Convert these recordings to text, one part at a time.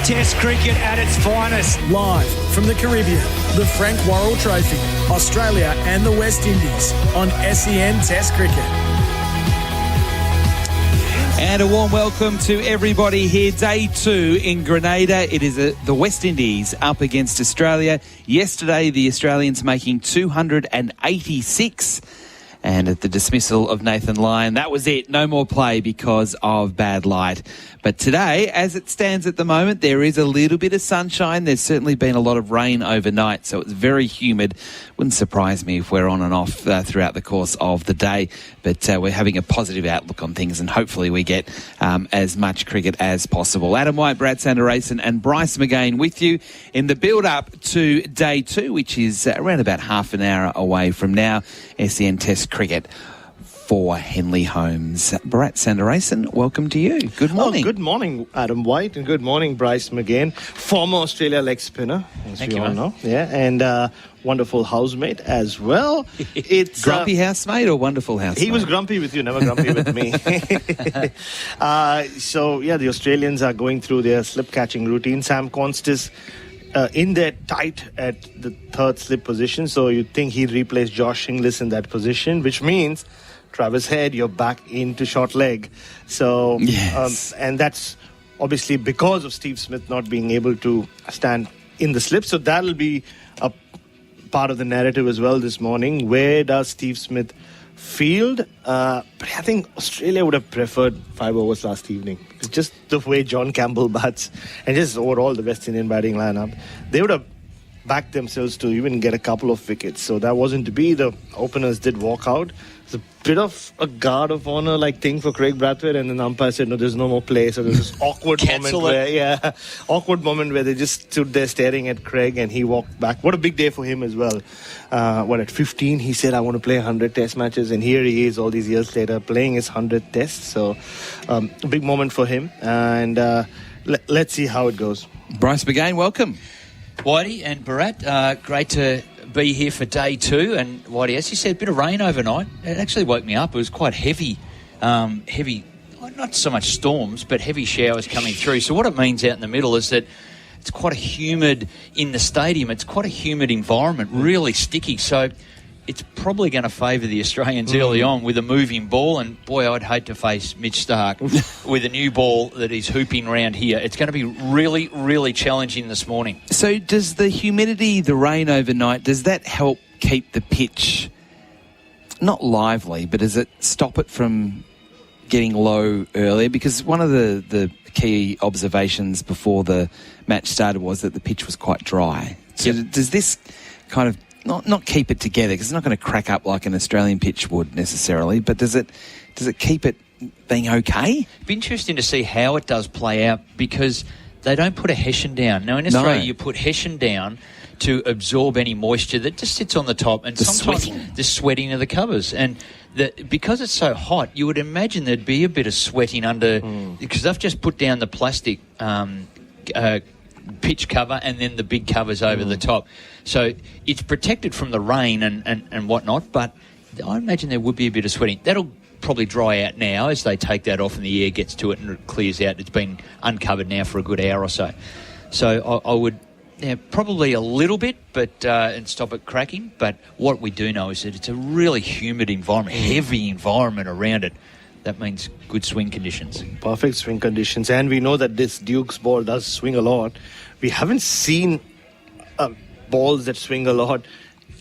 Test cricket at its finest. Live from the Caribbean, the Frank Worrell Trophy, Australia and the West Indies on SEN Test Cricket. And a warm welcome to everybody here. Day 2 in Grenada. It is the West Indies up against Australia. Yesterday, the Australians making 286. And at the dismissal of Nathan Lyon, that was it. No more play because of bad light. But today, as it stands at the moment, there is a little bit of sunshine. There's certainly been a lot of rain overnight, so it's very humid. Wouldn't surprise me if we're on and off throughout the course of the day. But we're having a positive outlook on things, and hopefully we get as much cricket as possible. Adam White, Brad Sanderson and Bryce McGain with you in the build-up to Day 2, which is around about half an hour away from now. SEN Test Cricket for Henley Holmes. Brad Sanderson, welcome to you. Good morning. Good morning, Adam White, and good morning, Bryce McGain, former Australia leg spinner, as we all know. Yeah, and wonderful housemate as well. It's grumpy housemate or wonderful housemate? He was grumpy with you, never grumpy with me. So, the Australians are going through their slip-catching routine. Sam Constis in there tight at the third slip position, so you'd think he'd replace Josh Inglis in that position, which means Travis Head, you're back into short leg. So, yes. And that's obviously because of Steve Smith not being able to stand in the slip. So that'll be a part of the narrative as well this morning. Where does Steve Smith field? But I think Australia would have preferred 5 overs last evening. It's just the way John Campbell bats and just overall the West Indian batting lineup. They would have backed themselves to even get a couple of wickets. So that wasn't to be. The openers did walk out. It's a bit of a guard of honor like thing for Craig Brathwaite, and then the umpire said, no, there's no more play. So there's this awkward moment where they just stood there staring at Craig and he walked back. What a big day for him as well. At 15, he said, I want to play 100 test matches, and here he is all these years later playing his 100th test. So a big moment for him, and let's see how it goes. Bryce McGain, welcome. Whitey and Bharat, great to be here for Day 2. And Whitey, as you said, a bit of rain overnight. It actually woke me up. It was quite heavy, not so much storms, but heavy showers coming through. So what it means out in the middle is that it's quite a humid in the stadium. It's quite a humid environment, really sticky. So it's probably going to favour the Australians early on with a moving ball. And, boy, I'd hate to face Mitch Starc with a new ball that is hooping around here. It's going to be really, really challenging this morning. So does the humidity, the rain overnight, does that help keep the pitch not lively, but does it stop it from getting low earlier? Because one of the key observations before the match started was that the pitch was quite dry. So does this kind of not keep it together, because it's not going to crack up like an Australian pitch would necessarily, but does it keep it being okay? It'd be interesting to see how it does play out, because they don't put a hessian down. Now in Australia you put hessian down to absorb any moisture that just sits on the top, and sometimes the sweating of the covers. And because it's so hot, you would imagine there'd be a bit of sweating under, because they've just put down the plastic pitch cover and then the big covers over the top. So it's protected from the rain and whatnot, but I imagine there would be a bit of sweating. That'll probably dry out now as they take that off and the air gets to it and it clears out. It's been uncovered now for a good hour or so. So I would probably a little bit, but and stop it cracking. But what we do know is that it's a really humid environment, heavy environment around it. That means good swing conditions. Perfect swing conditions. And we know that this Duke's ball does swing a lot. We haven't seen balls that swing a lot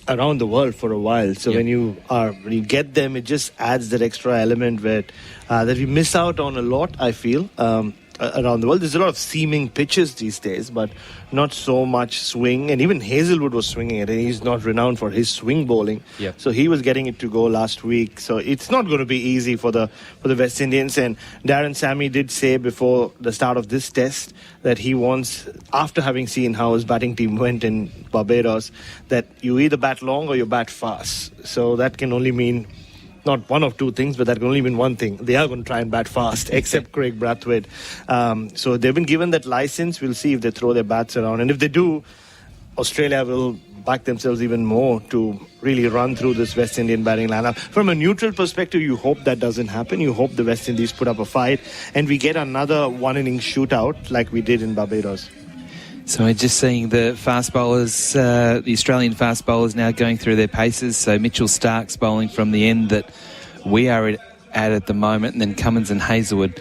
around the world for a while. So when you get them, it just adds that extra element that we miss out on a lot, I feel, around the world. There's a lot of seaming pitches these days, but not so much swing. And even Hazelwood was swinging it, and he's not renowned for his swing bowling. So he was getting it to go last week. So it's not going to be easy for the West Indians. And Darren Sammy did say before the start of this test that he wants, after having seen how his batting team went in Barbados, that you either bat long or you bat fast. So that can only mean not one of two things, but that can only mean one thing. They are going to try and bat fast, except Craig Brathwaite. So they've been given that license. We'll see if they throw their bats around. And if they do, Australia will back themselves even more to really run through this West Indian batting lineup. From a neutral perspective, you hope that doesn't happen. You hope the West Indies put up a fight and we get another one-inning shootout like we did in Barbados. So we're just seeing the fast bowlers, the Australian fast bowlers now going through their paces. So Mitchell Stark's bowling from the end that we are at the moment, and then Cummins and Hazelwood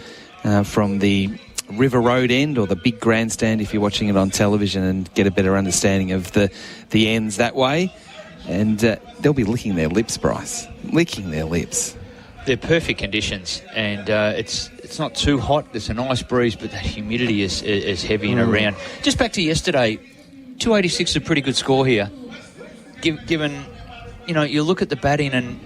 from the River Road end, or the big grandstand if you're watching it on television, and get a better understanding of the ends that way. And they'll be licking their lips, Bryce. Licking their lips. They're perfect conditions, and it's not too hot. There's a nice breeze, but that humidity is heavy and around. Just back to yesterday, 286 is a pretty good score here. Given, you look at the batting, and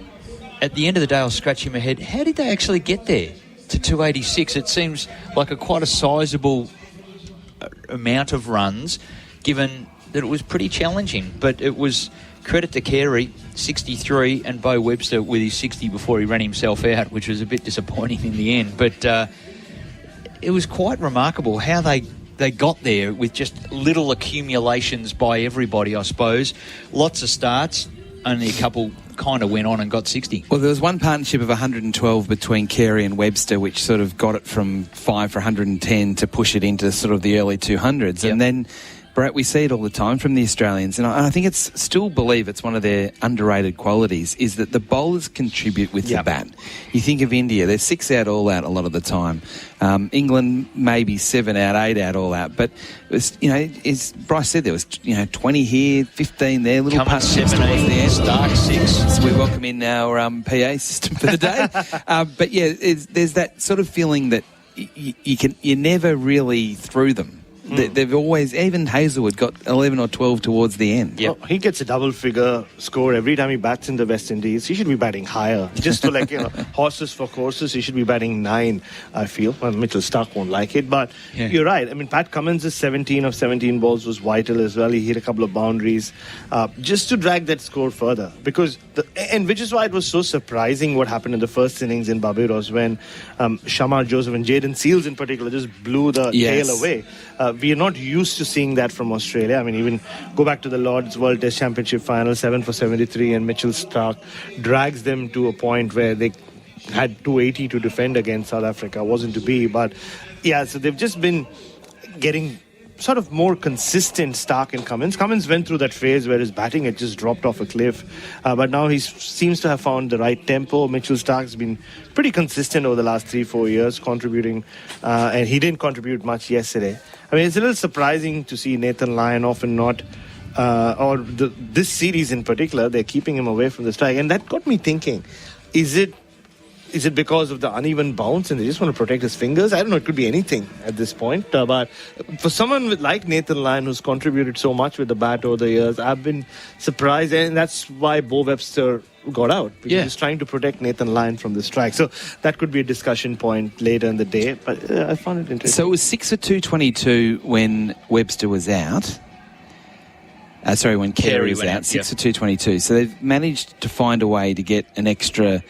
at the end of the day, I was scratching my head. How did they actually get there to 286? It seems like quite a sizable amount of runs, given that it was pretty challenging. But it was credit to Carey, 63, and Bo Webster with his 60 before he ran himself out, which was a bit disappointing in the end. But it was quite remarkable how they got there with just little accumulations by everybody, I suppose. Lots of starts, only a couple kind of went on and got 60. Well, there was one partnership of 112 between Carey and Webster, which sort of got it from 5 for 110 to push it into sort of the early 200s. Yep. And then, Brett, we see it all the time from the Australians, and I think still believe it's one of their underrated qualities, is that the bowlers contribute with the bat. You think of India, they're 6 out, all out a lot of the time. England, maybe 7 out, 8 out, all out. But, it was, as Bryce said, there was 20 here, 15 there, little partnerships towards the end. Stark 6. So we welcome in our PA system for the day. But, yeah, there's that sort of feeling that you're never really through them. They've always, even Hazelwood got 11 or 12 towards the end. Yep. Well, he gets a double-figure score every time he bats in the West Indies. He should be batting higher. Just to horses for courses, he should be batting 9, I feel. Well, Mitchell Stark won't like it, but you're right. I mean, Pat Cummins' 17 of 17 balls was vital as well. He hit a couple of boundaries just to drag that score further. Which is why it was so surprising what happened in the first innings in Barbados when Shamar Joseph and Jayden Seals in particular just blew the tail away. We are not used to seeing that from Australia. I mean, even go back to the Lord's World Test Championship final, 7 for 73, and Mitchell Stark drags them to a point where they had 280 to defend against South Africa. Wasn't to be, but so they've just been getting sort of more consistent, Stark and Cummins. Cummins went through that phase where his batting had just dropped off a cliff, but now he seems to have found the right tempo. Mitchell Stark's been pretty consistent over the last 3-4 years, contributing, and he didn't contribute much yesterday. I mean, it's a little surprising to see Nathan Lyon often not, this series in particular, they're keeping him away from the strike. And that got me thinking, is it because of the uneven bounce and they just want to protect his fingers? I don't know, it could be anything at this point. But for someone like Nathan Lyon, who's contributed so much with the bat over the years, I've been surprised. And that's why Bo Webster got out, because he's trying to protect Nathan Lyon from the strike. So that could be a discussion point later in the day, but I found it interesting. So it was 6 for 222 when Webster was out. When Carey was out, 6 for 222. So they've managed to find a way to get an extra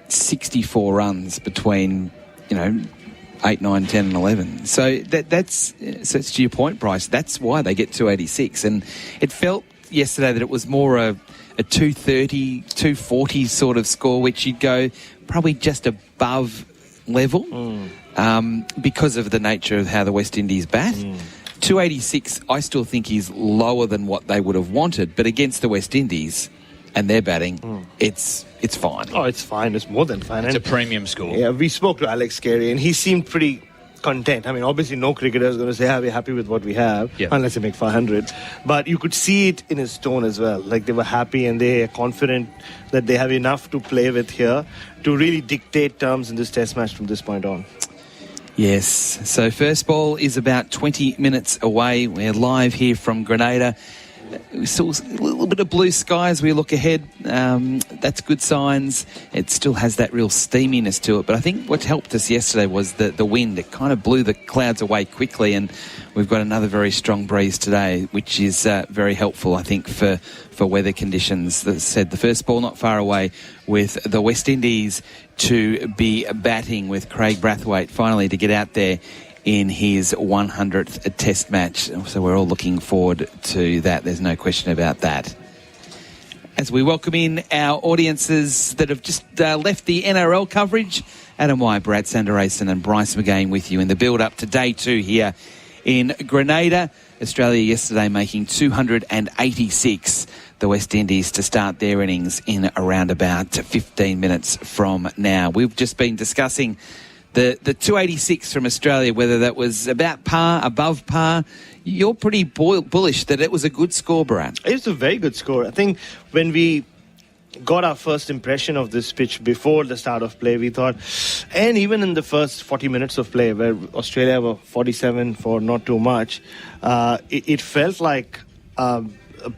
64 runs between, 8, 9, 10 and 11. So that's to your point, Bryce. That's why they get 286. And it felt yesterday that it was more a 230, 240 sort of score, which you'd go probably just above level because of the nature of how the West Indies bat. 286, I still think is lower than what they would have wanted, but against the West Indies and their batting, it's fine. Oh, it's fine. It's more than fine. It's a premium score. Yeah, we spoke to Alex Carey and he seemed pretty content. I mean, obviously no cricketer is going to say, we're happy with what we have, unless they make 500. But you could see it in his tone as well. Like, they were happy and they are confident that they have enough to play with here to really dictate terms in this test match from this point on. Yes. So first ball is about 20 minutes away. We're live here from Grenada. We saw a little bit of blue sky as we look ahead. That's good signs. It still has that real steaminess to it. But I think what helped us yesterday was the wind. It kind of blew the clouds away quickly, and we've got another very strong breeze today, which is very helpful, I think, for weather conditions. As I said, the first ball not far away with the West Indies to be batting with Craig Brathwaite finally to get out there in his 100th Test match. So we're all looking forward to that. There's no question about that. As we welcome in our audiences that have just left the NRL coverage, Adam White, Brad Sanderson and Bryce McGain with you in the build-up to day 2 here in Grenada. Australia yesterday making 286, the West Indies to start their innings in around about 15 minutes from now. We've just been discussing the 286 from Australia, whether that was about par, above par. You're pretty bullish that it was a good score, Brad. It was a very good score. I think when we got our first impression of this pitch before the start of play, we thought, and even in the first 40 minutes of play, where Australia were 47 for not too much, it felt like a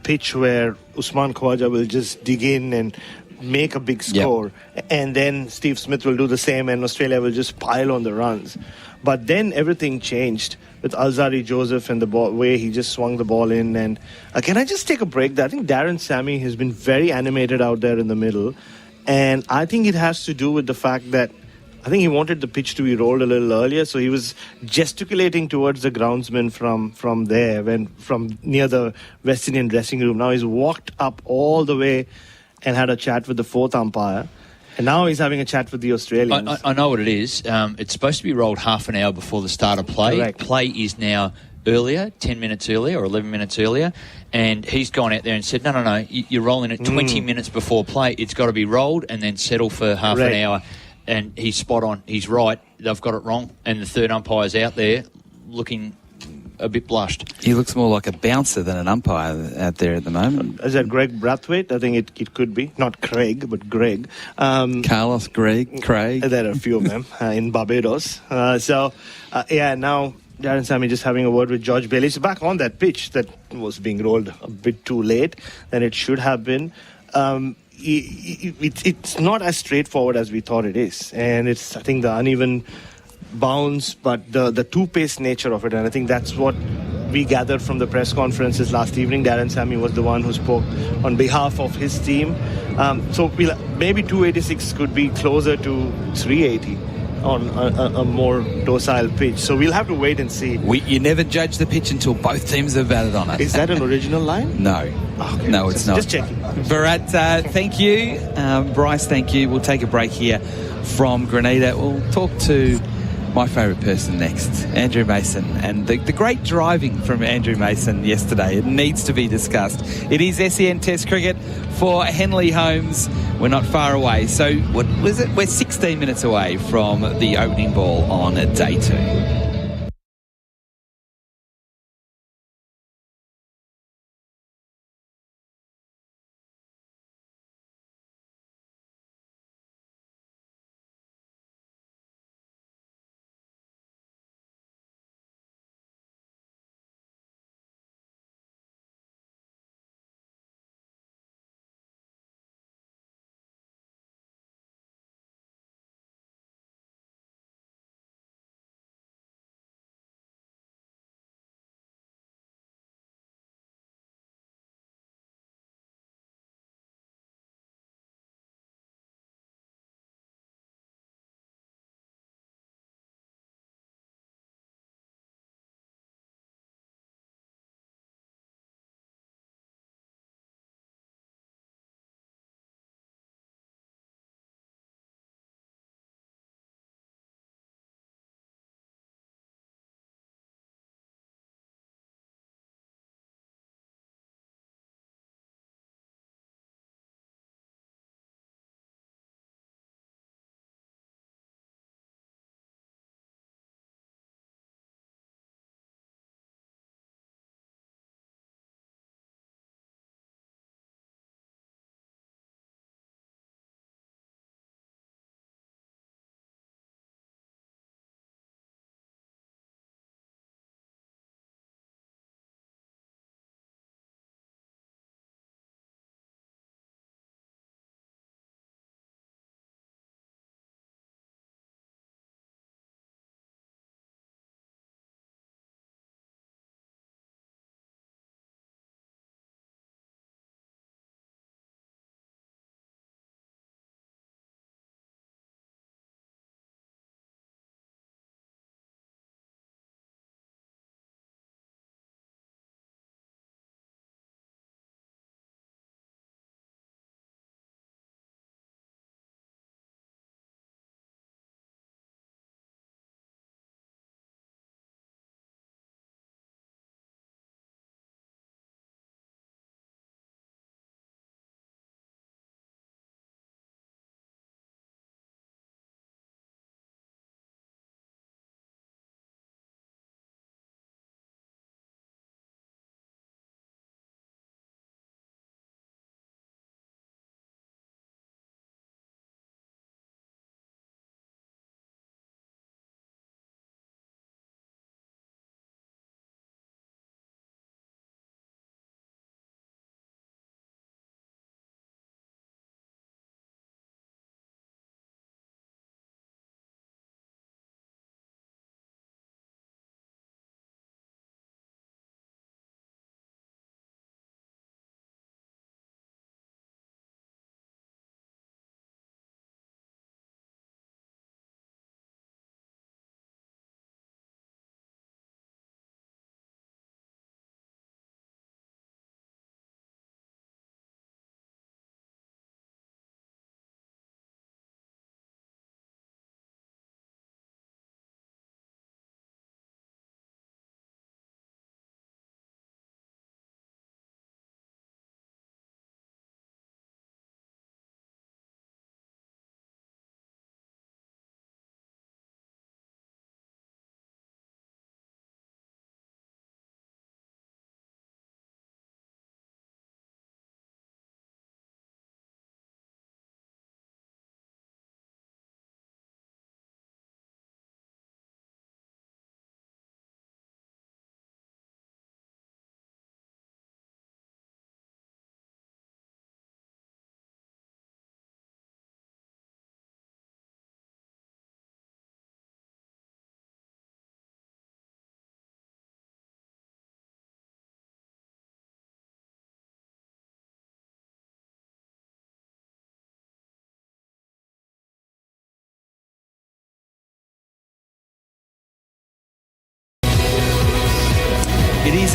pitch where Usman Khawaja will just dig in and make a big score. Yep. And then Steve Smith will do the same and Australia will just pile on the runs. But then everything changed with Alzari Joseph and the way he just swung the ball in. And can I just take a break? I think Darren Sammy has been very animated out there in the middle. And I think it has to do with the fact that I think he wanted the pitch to be rolled a little earlier. So he was gesticulating towards the groundsman from there, from near the West Indian dressing room. Now he's walked up all the way and had a chat with the fourth umpire. And now he's having a chat with the Australians. I know what it is. It's supposed to be rolled half an hour before the start of play. Correct. Play is now earlier, 10 minutes earlier or 11 minutes earlier. And he's gone out there and said, no, you're rolling it 20 minutes before play. It's got to be rolled and then settle for half an hour. And he's spot on. He's right. They've got it wrong. And the third umpire's out there looking a bit blushed. He looks more like a bouncer than an umpire out there at the moment. Is that Greg Brathwaite? I think it could be. Not Craig, but Greg. Carlos, Craig. There are a few of them in Barbados. Now Darren Sammy just having a word with George Bailey. So back on that pitch that was being rolled a bit too late than it should have been. It's not as straightforward as we thought it is. And it's, I think, the uneven bounce, but the two-paced nature of it. And I think that's what we gathered from the press conferences last evening. Darren Sammy was the one who spoke on behalf of his team. So maybe 286 could be closer to 380 on a more docile pitch. So we'll have to wait and see. You never judge the pitch until both teams have batted on it. Is that an original line? No. Okay. No, it's not. Just checking. Bharat, thank you. Bryce, thank you. We'll take a break here from Grenada. We'll talk to my favourite person next, Andrew Mason, and the great driving from Andrew Mason yesterday. It needs to be discussed. It is SEN Test Cricket for Henley Holmes. We're not far away. So what was it? We're 16 minutes away from the opening ball on day 2.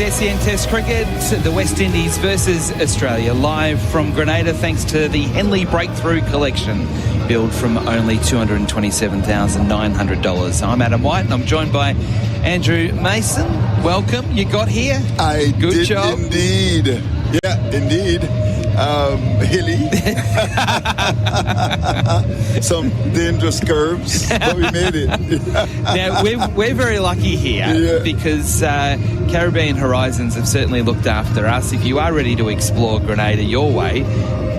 is SEN Test Cricket, the West Indies versus Australia, live from Grenada thanks to the Henley Breakthrough Collection, billed from only $227,900. I'm Adam White and I'm joined by Andrew Mason. Welcome. You got here. I Good did job. Indeed. Yeah, indeed. Hilly. Some dangerous curves, but we made it. Now, we're very lucky here because Caribbean Horizons have certainly looked after us. If you are ready to explore Grenada your way,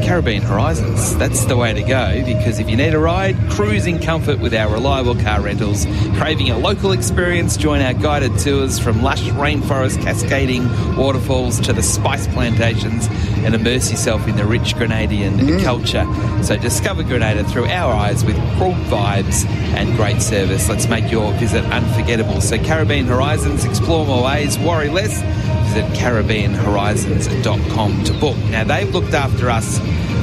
Caribbean Horizons, that's the way to go, because if you need a ride, cruise in comfort with our reliable car rentals. Craving a local experience, join our guided tours from lush rainforest cascading waterfalls to the spice plantations and immerse yourself in the rich Grenadian culture. So discover Grenada through our eyes with cool vibes and great service. Let's make your visit unforgettable. So Caribbean Horizons, explore more ways, worry less. Visit CaribbeanHorizons.com to book. Now, they've looked after us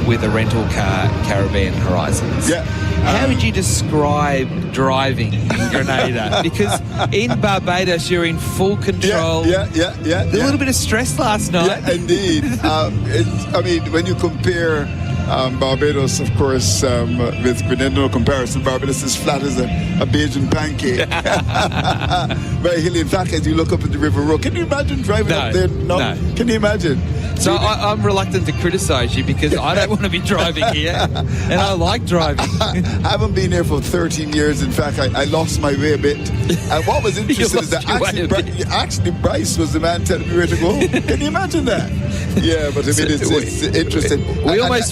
with a rental car, Caribbean Horizons. Yeah. How would you describe driving in Grenada? Because in Barbados, you're in full control. Yeah. A little bit of stress last night. Yeah, indeed. When you compare Barbados, of course, with Grenada, no comparison. Barbados is flat as a Bajan pancake. Very hilly. In fact, as you look up at the River Road, can you imagine driving up there? No. Can you imagine? So I'm reluctant to criticise you because I don't want to be driving here, and I like driving. I haven't been here for 13 years. In fact, I lost my way a bit. And what was interesting is that actually Bryce was the man telling me where to go. Can you imagine that? Yeah, but I mean, it's interesting.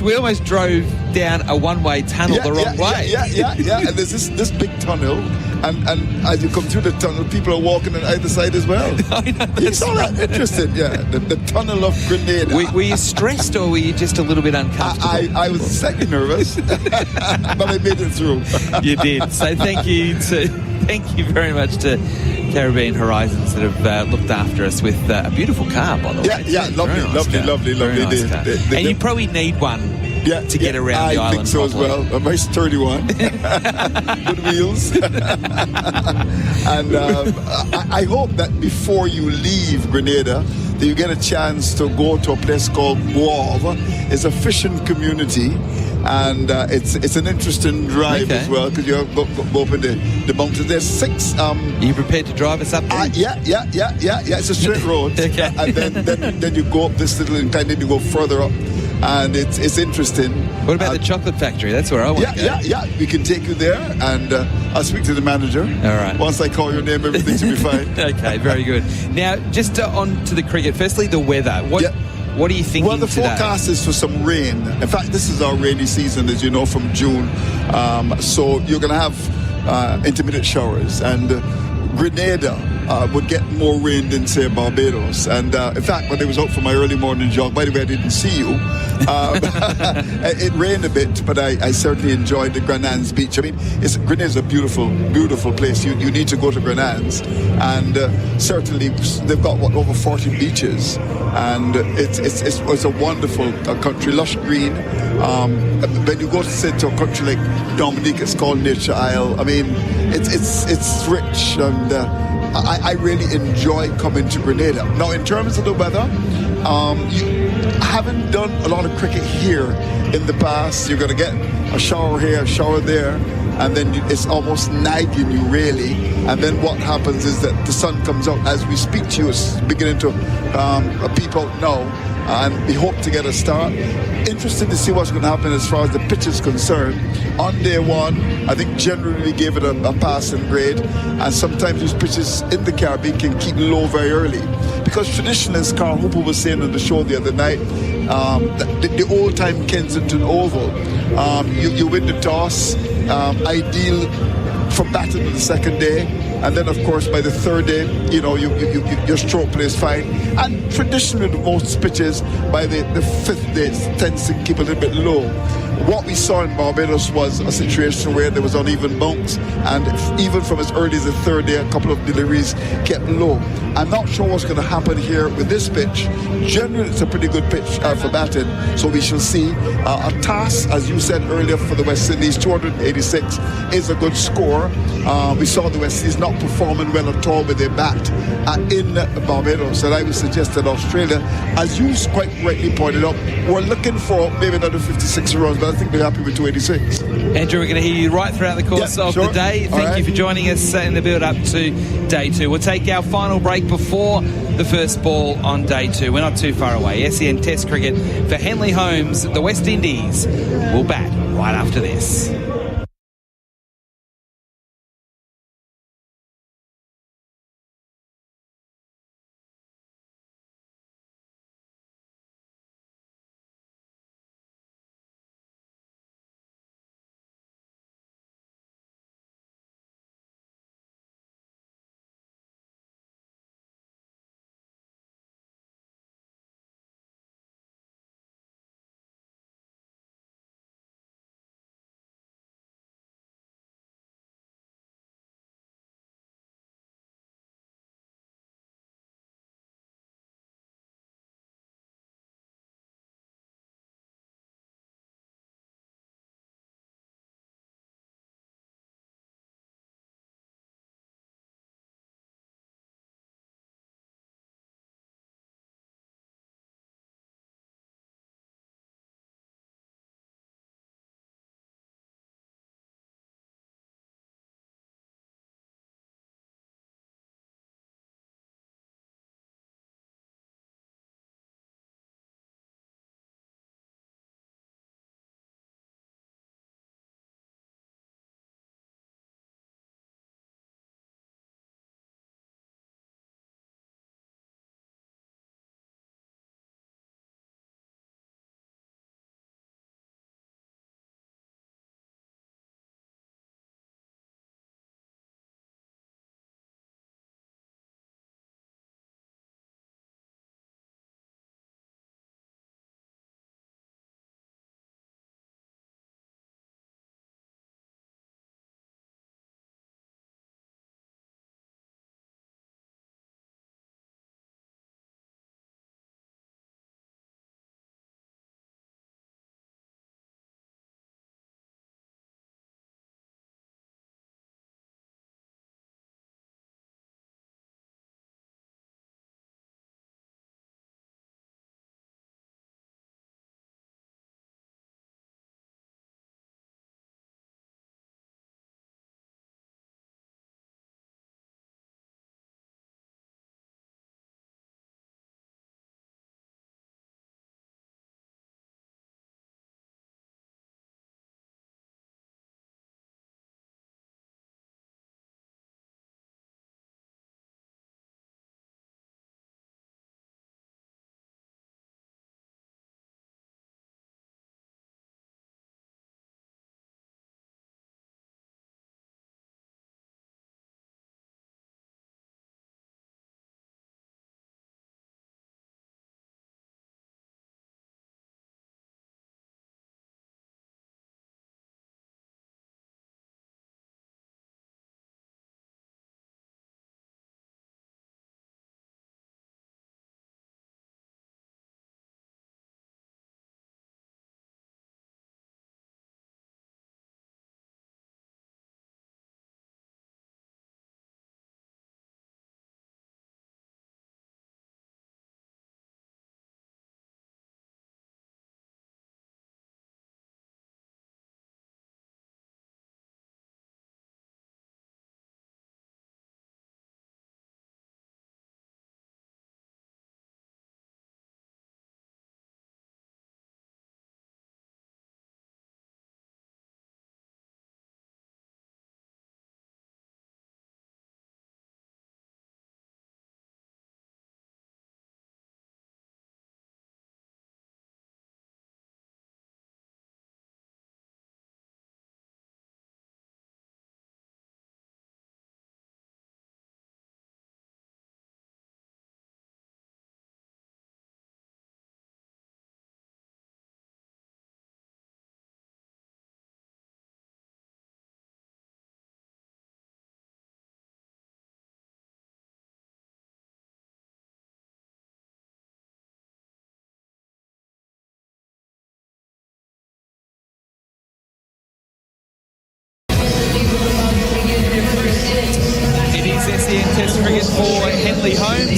We almost drove down a one-way tunnel the wrong way. Yeah. And there's this big tunnel, and as you come through the tunnel, people are walking on either side as well. I know, it's all that interesting. Yeah, the tunnel of Grenada. Were you stressed or were you just a little bit uncomfortable? I was slightly nervous, but I made it through. You did. So thank you very much to Caribbean Horizons that have looked after us with a beautiful car, by the way. Yeah, lovely. Nice car. And you probably need one to get around the island. I think so properly. as well. A nice sturdy one. Good wheels. And I hope that before you leave Grenada, that you get a chance to go to a place called Guave. It's a fishing community, and it's an interesting drive as well, because you go up in the mountains. There's 6. Are you prepared to drive us up there? Yeah. It's a straight road. Okay. And then you go up this little incline, then you go further up. And it's interesting. What about the chocolate factory? That's where I want to go. Yeah. We can take you there, and I'll speak to the manager. All right. Once I call your name, everything should be fine. Okay, very good. Now, just on to the cricket. Firstly, the weather. What are you thinking? Well, the forecast is for some rain. In fact, this is our rainy season, as you know, from June. So you're going to have intermittent showers, and Grenada would get more rain than, say, Barbados. And in fact, when I was out for my early morning jog, by the way, I didn't see you. It rained a bit, but I certainly enjoyed the Grenans beach. I mean, Grenada's a beautiful, beautiful place. You need to go to Grenans, and certainly they've got over 40 beaches, and it's a wonderful country, lush green. When you go to say to a country like Dominique, it's called Nature Isle. I mean, it's rich, and I really enjoy coming to Grenada. Now, in terms of the weather, you haven't done a lot of cricket here in the past. You're going to get a shower here, a shower there, and then it's almost nagging you, really. And then what happens is that the sun comes out as we speak to you. It's beginning to peep out now, and we hope to get a start. Interested to see what's going to happen as far as the pitch is concerned. On day one, I think generally we gave it a passing grade, and sometimes these pitches in the Caribbean can keep low very early. Because traditionally, as Carl Hooper was saying on the show the other night, the old-time Kensington Oval, you win the toss, ideal for batting on the second day, and then of course by the third day, your stroke play is fine. And traditionally, the most pitches by the fifth day tends to keep a little bit low. what we saw in Barbados was a situation where there was uneven bunks, and even from as early as the third day, a couple of deliveries kept low. I'm not sure what's going to happen here with this pitch. Generally, it's a pretty good pitch for batting, so we shall see. A task, as you said earlier, for the West Indies, 286 is a good score. We saw the West Indies not performing well at all with their bat in Barbados, and I would suggest that Australia, as you quite rightly pointed out, we're looking for maybe another 56 runs, but I think they're happy with 286. Andrew, we're going to hear you right throughout the course of the day. Thank you for joining us in the build-up to day 2. We'll take our final break before the first ball on day 2. We're not too far away. SEN Test Cricket for Henley Holmes. The West Indies will bat right after this.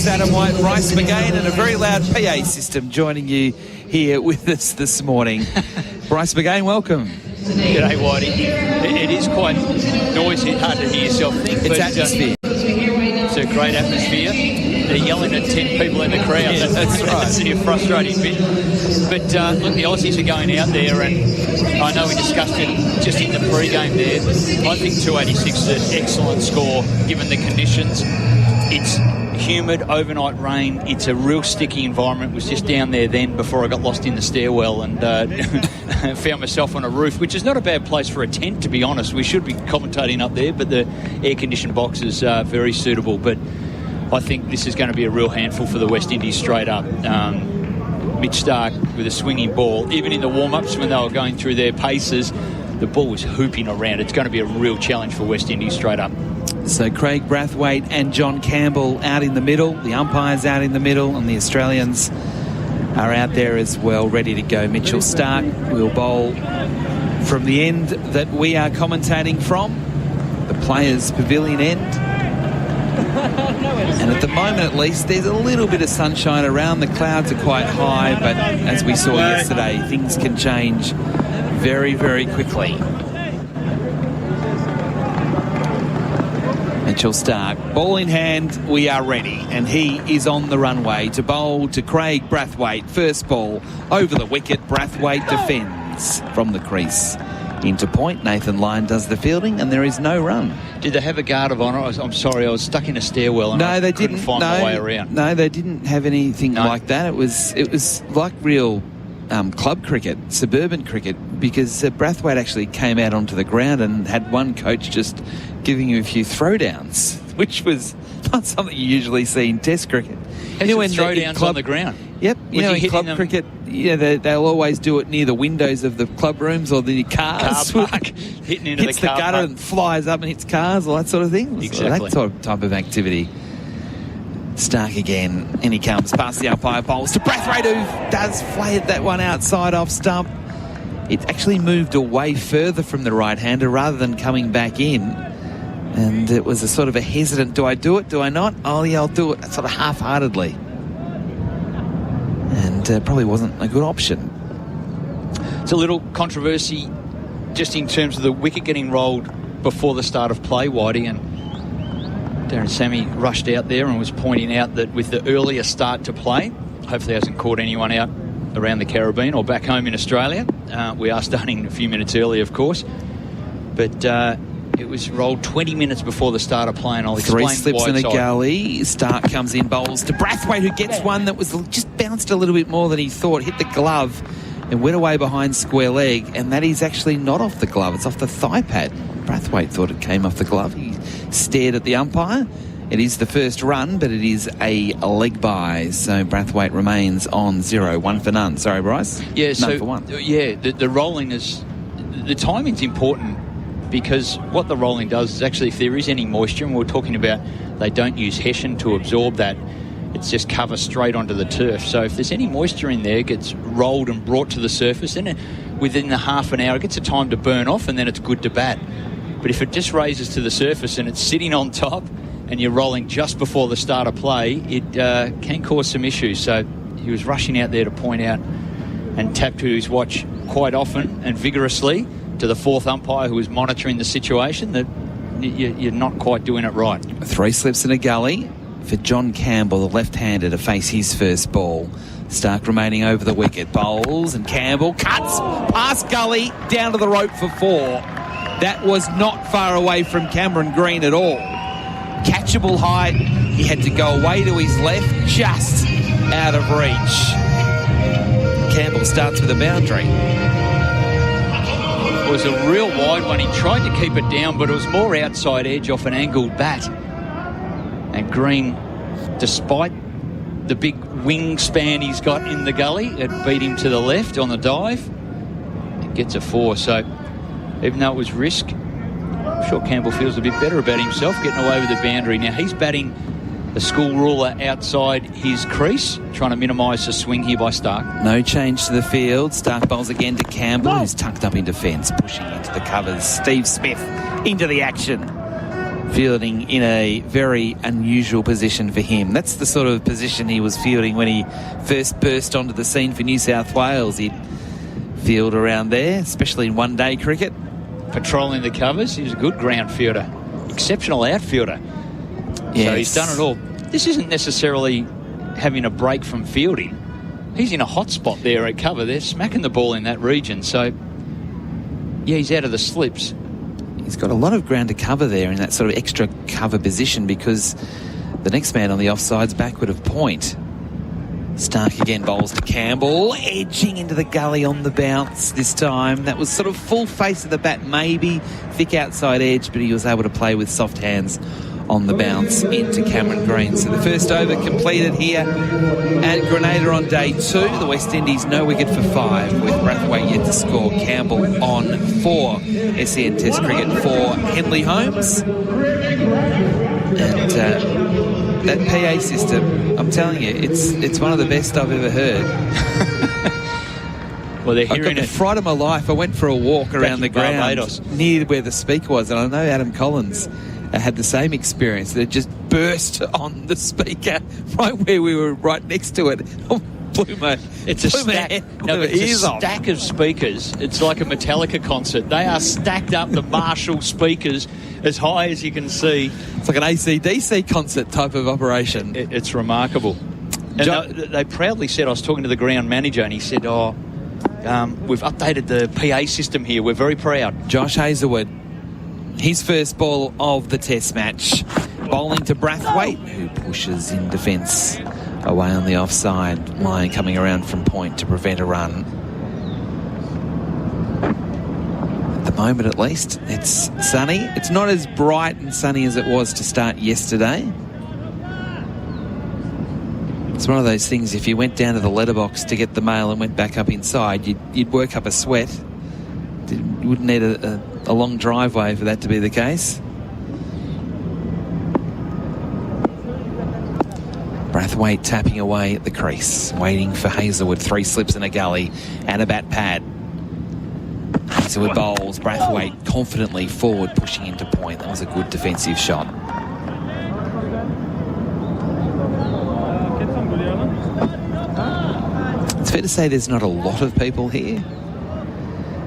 Chris Adam White, Bryce McGain, and a very loud PA system joining you here with us this morning. Bryce McGain, welcome. G'day, Whitey. It is quite noisy, hard to hear yourself think. It's atmosphere. It's a great atmosphere. They're yelling at 10 people in the crowd. Yeah, that's right. That's a frustrating bit. But look, the Aussies are going out there, and I know we discussed it just in the pre-game there. I think 286 is an excellent score given the conditions. It's humid, overnight rain. It's a real sticky environment. Was just down there then before I got lost in the stairwell and found myself on a roof, which is not a bad place for a tent, to be honest. We should be commentating up there, but the air-conditioned box is very suitable. But I think this is going to be a real handful for the West Indies straight up. Mitch Starc with a swinging ball. Even in the warm-ups when they were going through their paces, the ball was hooping around. It's going to be a real challenge for West Indies straight up. So Craig Brathwaite and John Campbell out in the middle. The umpires out in the middle, and the Australians are out there as well, ready to go. Mitchell Starc will bowl from the end that we are commentating from, the Players' Pavilion end. And at the moment, at least, there's a little bit of sunshine around. The clouds are quite high, but as we saw yesterday, things can change very, very quickly. Mitchell Starc, ball in hand, we are ready, and he is on the runway to bowl to Craig Brathwaite. First ball over the wicket. Brathwaite defends from the crease. Into point, Nathan Lyon does the fielding, and there is no run. Did they have a guard of honour? I'm sorry, I was stuck in a stairwell and I couldn't find my way around. No, they didn't have anything like that. It was like real club cricket, suburban cricket, because Brathwaite actually came out onto the ground and had one coach just giving him a few throwdowns, which was not something you usually see in Test cricket. Throwdowns on the ground? Yep. You know, in club cricket, they'll always do it near the windows of the club rooms or the cars. Car park, hitting into hits the car gutter park. And flies up and hits cars, all that sort of thing. Exactly. So that type of activity. Starc again, and he comes past the umpire, bowls to Brathwaite, who does flayed that one outside off stump. It actually moved away further from the right-hander rather than coming back in. And it was a sort of a hesitant, do I do it, do I not? Oh, yeah, I'll do it, sort of half-heartedly. And probably wasn't a good option. It's a little controversy just in terms of the wicket getting rolled before the start of play, Whitey, and Darren Sammy rushed out there and was pointing out that with the earlier start to play, hopefully hasn't caught anyone out around the Caribbean or back home in Australia. We are starting a few minutes early, of course. But it was rolled 20 minutes before the start of play, and I'll explain why. 3 slips in a gully. Starc comes in, bowls to Brathwaite, who gets one that was just bounced a little bit more than he thought, hit the glove and went away behind square leg, and that is actually not off the glove, it's off the thigh pad. Brathwaite thought it came off the glove. He stared at the umpire. It is the first run, but it is a leg bye, so Brathwaite remains on 0, 1 for none. Sorry, Bryce? Yeah, none for one. Yeah, the rolling is... The timing's important, because what the rolling does is actually, if there is any moisture, and we're talking about they don't use hessian to absorb that, it's just cover straight onto the turf. So if there's any moisture in there, it gets rolled and brought to the surface, and within the half an hour, it gets a time to burn off, and then it's good to bat. But if it just raises to the surface and it's sitting on top and you're rolling just before the start of play, it can cause some issues. So he was rushing out there to point out and tap to his watch quite often and vigorously to the fourth umpire who was monitoring the situation that you're not quite doing it right. 3 slips in a gully for John Campbell, the left-hander, to face his first ball. Starc remaining over the wicket. Bowls and Campbell cuts past gully down to the rope for 4. That was not far away from Cameron Green at all. Catchable height. He had to go away to his left, just out of reach. Campbell starts with a boundary. It was a real wide one. He tried to keep it down, but it was more outside edge off an angled bat. And Green, despite the big wingspan he's got in the gully, it beat him to the left on the dive. It gets a 4. So even though it was risk, I'm sure Campbell feels a bit better about himself getting away with the boundary. Now he's batting the school ruler outside his crease, trying to minimise the swing here by Starc. No change to the field. Starc bowls again to Campbell, who's tucked up in defence, pushing into the covers. Steve Smith into the action fielding in a very unusual position for him. That's the sort of position he was fielding when he first burst onto the scene for New South Wales. He'd field around there, especially in one-day cricket. Patrolling the covers. He was a good ground fielder. Exceptional outfielder. Yes. So he's done it all. This isn't necessarily having a break from fielding. He's in a hot spot there at cover. They're smacking the ball in that region. So, yeah, he's out of the slips. He's got a lot of ground to cover there in that sort of extra cover position because the next man on the offside's backward of point. Stark again bowls to Campbell, edging into the gully on the bounce this time. That was sort of full face of the bat, maybe thick outside edge, but he was able to play with soft hands on the bounce into Cameron Green. So the first over completed here at Grenada on day 2. The West Indies no wicket for 5 with Brathwaite yet to score. Campbell on 4. SEN Test cricket for Henley Holmes. And that PA system, I'm telling you, it's one of the best I've ever heard. Well, they're I got hearing the it. fright of my life. I went for a walk around the in ground Barbados. near where the speaker was, and I know Adam Collins had the same experience. It just burst on the speaker right where we were right next to it. It's a stack. It's a stack of speakers. It's like a Metallica concert. They are stacked up, the Marshall speakers, as high as you can see. It's like an AC/DC concert type of operation. It's remarkable. And they proudly said, I was talking to the ground manager, and he said, we've updated the PA system here. We're very proud. Josh Hazlewood, his first ball of the Test match. Bowling to Brathwaite, who pushes in defence away on the offside line, coming around from point to prevent a run. At the moment, at least, it's sunny. It's not as bright and sunny as it was to start yesterday. It's one of those things, if you went down to the letterbox to get the mail and went back up inside, you'd work up a sweat. You wouldn't need a long driveway for that to be the case. Brathwaite tapping away at the crease, waiting for Hazlewood. 3 slips in a gully and a bat pad. Hazlewood bowls. Brathwaite confidently forward, pushing into point. That was a good defensive shot. It's fair to say there's not a lot of people here.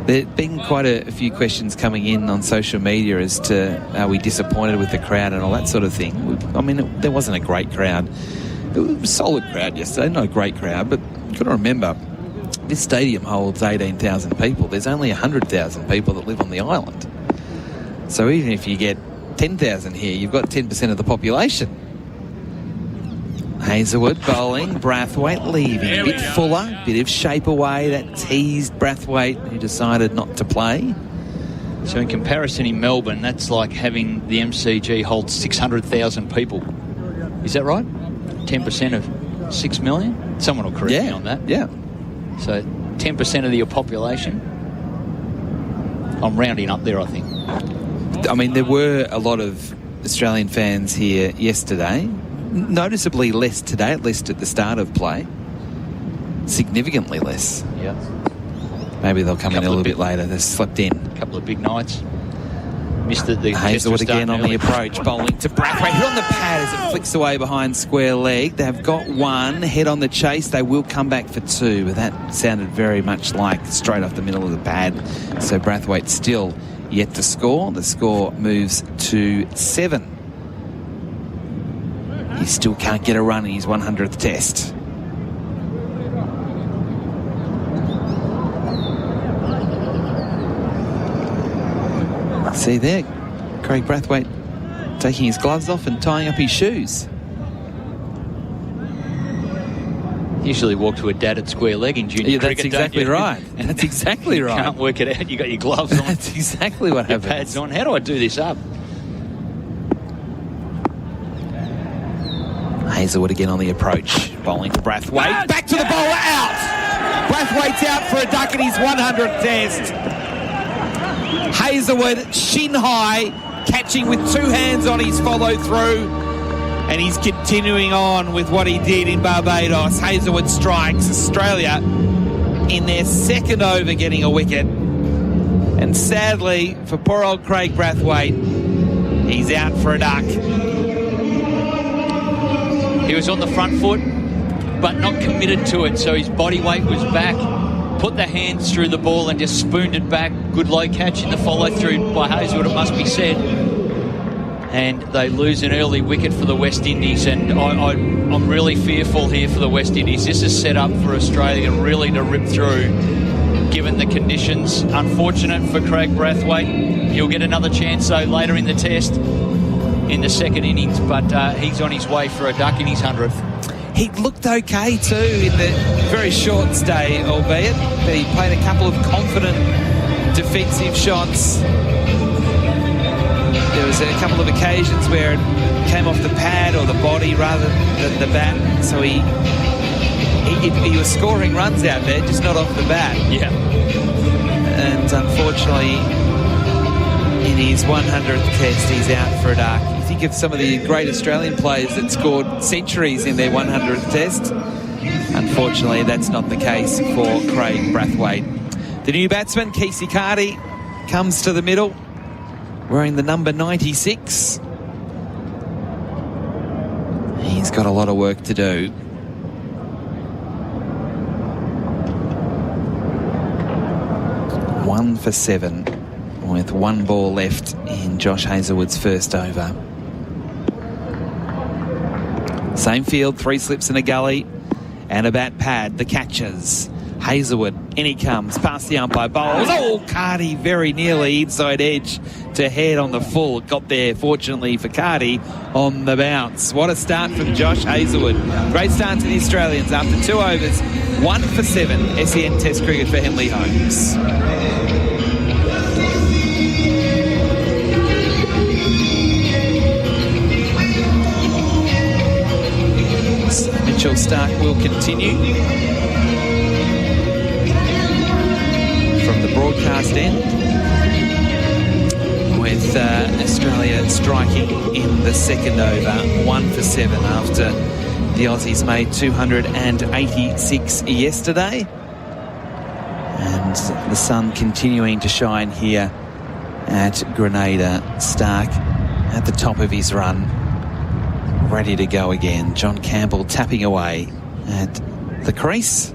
There have been quite a few questions coming in on social media as to are we disappointed with the crowd and all that sort of thing. I mean, there wasn't a great crowd. It was a solid crowd yesterday, not a great crowd, but you've got to remember, this stadium holds 18,000 people. There's only 100,000 people that live on the island. So even if you get 10,000 here, you've got 10% of the population. Hazlewood bowling, Brathwaite leaving. A bit fuller, bit of shape away. That teased Brathwaite, who decided not to play. So in comparison in Melbourne, that's like having the MCG hold 600,000 people. Is that right? 10% of 6 million? Someone will correct me on that. Yeah. So 10% of your population. I'm rounding up there, I think. I mean, there were a lot of Australian fans here yesterday. Noticeably less today, at least at the start of play. Significantly less. Yeah. Maybe they'll come in a little bit later. They've slept in. A couple of big nights. Missed the Hazlewood again on early. the approach, bowling to Brathwaite. Hit on the pad as it flicks away behind square leg. They've got 1. Head on the chase. They will come back for 2, but that sounded very much like straight off the middle of the pad. So Brathwaite still yet to score. The score moves to 7. He still can't get a run in his 100th test. See there, Craig Brathwaite taking his gloves off and tying up his shoes. Usually walk to a dad at square leg in junior cricket. That's exactly right. That's exactly right. You can't work it out. You got your gloves on. That's exactly what your happens. pads on. How do I do this up? Hazlewood again on the approach, bowling to Brathwaite. Back to the bowler, out! Brathwaite's out for a duck in his 100th test. Hazlewood, shin high, catching with 2 hands on his follow through, and he's continuing on with what he did in Barbados. Hazlewood strikes Australia in their 2nd over, getting a wicket. And sadly, for poor old Craig Brathwaite, He's out for a duck. He was on the front foot, but not committed to it, so his body weight was back. Put the hands through the ball and just spooned it back. Good low catch in the follow-through by Hazelwood, it must be said. And they lose an early wicket for the West Indies, and I'm really fearful here for the West Indies. This is set up for Australia really to rip through, given the conditions. Unfortunate for Craig Brathwaite. He'll get another chance, though, later in the test in the second innings, but he's on his way for a duck in his 100th. He looked okay too in the very short stay, albeit. But he played a couple of confident defensive shots. There was a couple of occasions where it came off the pad or the body rather than the bat. So he was scoring runs out there, just not off the bat. Yeah. And unfortunately, in his 100th test, he's out for a duck. You think of some of the great Australian players that scored centuries in their 100th test. Unfortunately, that's not the case for Craig Brathwaite. The new batsman, Kesey Carty, comes to the middle, wearing the number 96. He's got a lot of work to do. One for 7 with one ball left in Josh Hazlewood's first over. Same field, 3 slips in a gully and a bat pad. The catches. Hazlewood, in he comes, past the umpire, bowls. Oh, Carty very nearly inside edge to head on the full. Got there, fortunately for Carty, on the bounce. What a start from Josh Hazlewood. Great start to the Australians after 2 overs. 1 for 7. SEN Test cricket for Henley Holmes. Mitchell Starc will continue from the broadcast end, with Australia striking in the second over. 1 for 7 after the Aussies made 286 yesterday. And the sun continuing to shine here at Grenada. Starc at the top of his run, ready to go again. John Campbell tapping away at the crease.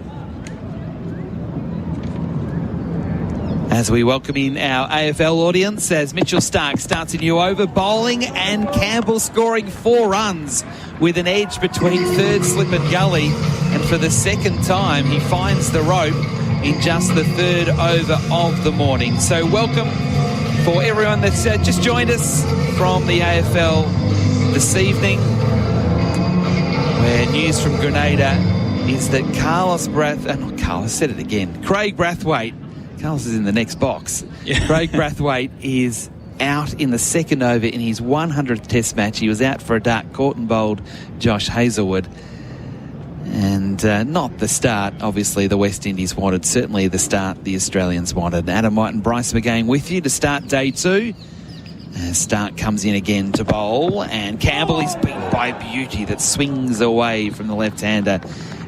As we welcome in our AFL audience, as Mitchell Starc starts a new over, bowling, and Campbell scoring 4 runs with an edge between third slip and gully. And for the second time, he finds the rope in just the third over of the morning. So welcome for everyone that's just joined us from the AFL this evening, where news from Grenada is that Craig Brathwaite, Carlos is in the next box. Yeah. Craig Brathwaite is out in the second over in his 100th test match. He was out for a duck, caught and bowled Josh Hazlewood. And not the start, obviously, the West Indies wanted. Certainly the start the Australians wanted. Adam White and Bryce McGain with you to start day 2. As Starc comes in again to bowl, and Campbell is beaten by beauty that swings away from the left-hander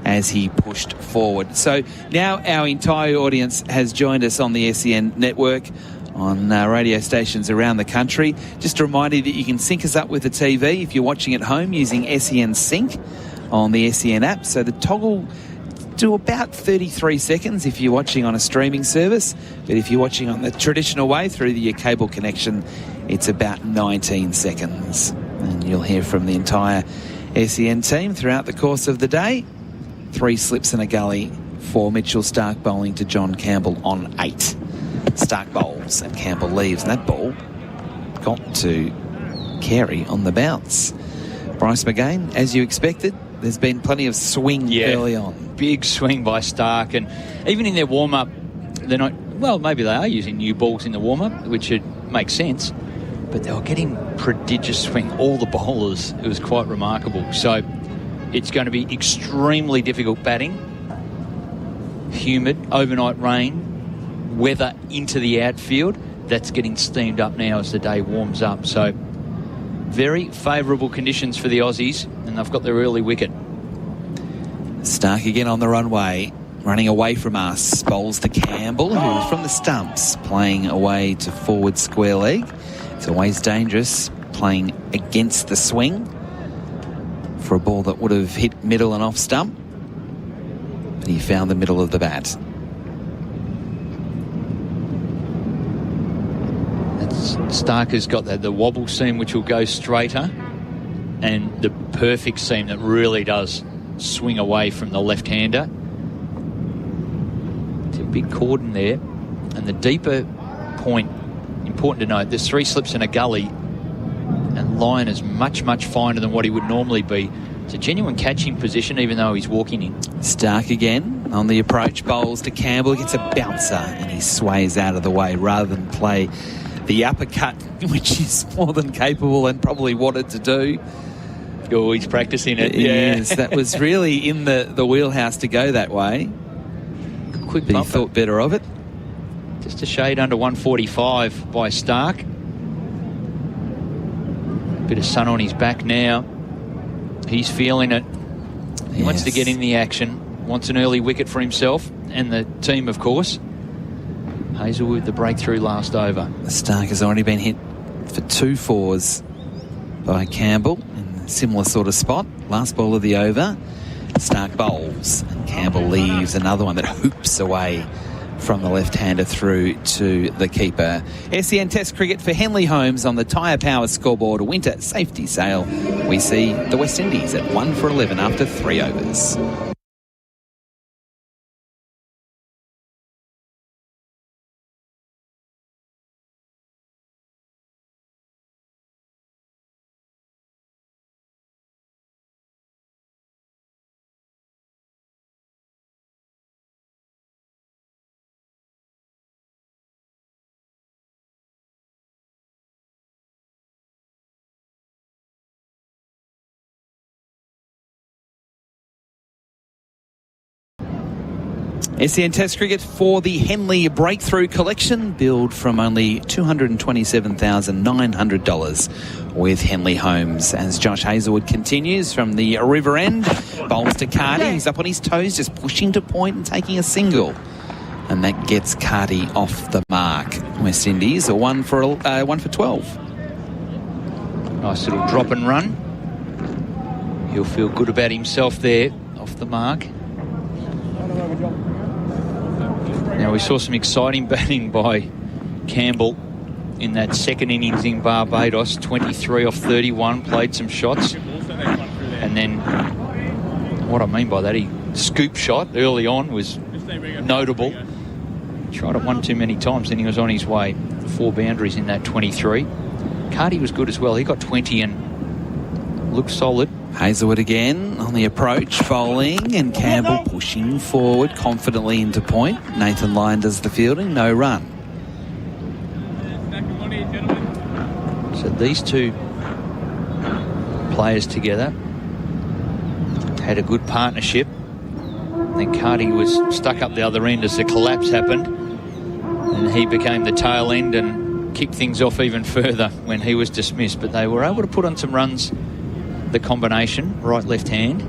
as he pushed forward. So now our entire audience has joined us on the SEN network, on radio stations around the country. Just a reminder that you can sync us up with the TV if you're watching at home using SEN Sync on the SEN app. So the toggle do about 33 seconds if you're watching on a streaming service, but if you're watching on the traditional way through your cable connection, it's about 19 seconds. And you'll hear from the entire SEN team throughout the course of the day. 3 slips in a gully for Mitchell Starc bowling to John Campbell on 8. Starc bowls and Campbell leaves, and that ball got to Carey on the bounce. Bryce McGain, as you expected, there's been plenty of swing early on. Big swing by Starc, and even in their warm-up, they're not, well, maybe they are using new balls in the warm-up, which would make sense, but they were getting prodigious swing, all the bowlers. It was quite remarkable. So it's going to be extremely difficult batting. Humid, overnight rain, weather into the outfield. That's getting steamed up now as the day warms up. So very favourable conditions for the Aussies, and they've got their early wicket. Starc again on the runway, running away from us. Bowls to Campbell, who's from the stumps, playing away to forward square leg. It's always dangerous playing against the swing for a ball that would have hit middle and off stump. But he found the middle of the bat. Stark has got the wobble seam which will go straighter, and the perfect seam that really does swing away from the left-hander. It's a big cordon there, and the deeper point, important to note, there's 3 slips in a gully, and Lyon is much, much finer than what he would normally be. It's a genuine catching position, even though he's walking in. Stark again on the approach, bowls to Campbell, gets a bouncer, and he sways out of the way rather than play the uppercut, which he's more than capable and probably wanted to do. Oh, he's practicing it. Yes, that was really in the wheelhouse to go that way. Quick But bump. he thought better of it. Just a shade under 145 by Stark. Bit of sun on his back now. He's feeling it. He wants to get in the action. Wants an early wicket for himself and the team, of course. Hazelwood, the breakthrough last over. Stark has already been hit for 2 fours by Campbell in a similar sort of spot. Last ball of the over. Stark bowls and Campbell leaves another one that hoops away from the left-hander through to the keeper. SEN Test cricket for Henley Holmes on the Tyre Power scoreboard. Winter safety sale. We see the West Indies at 1 for 11 after 3 overs. SEN Test cricket for the Henley Breakthrough Collection, billed from only $227,900 with Henley Holmes. As Josh Hazelwood continues from the river end, bowls to Carty. He's up on his toes, just pushing to point and taking a single. And that gets Carty off the mark. West Indies are 1 for 12. Nice little drop and run. He'll feel good about himself there, off the mark. Now, we saw some exciting batting by Campbell in that second innings in Barbados. 23 off 31, played some shots. And then, what I mean by that, he scoop shot early on was notable. Tried it one too many times, then he was on his way. 4 boundaries in that 23. Carty was good as well. He got 20 and looked solid. Hazelwood again on the approach, bowling, and Campbell pushing forward confidently into point. Nathan Lyon does the fielding, no run. So these two players together had a good partnership. Then Carty was stuck up the other end as the collapse happened, and he became the tail end and kicked things off even further when he was dismissed. But they were able to put on some runs. The combination, right, left hand.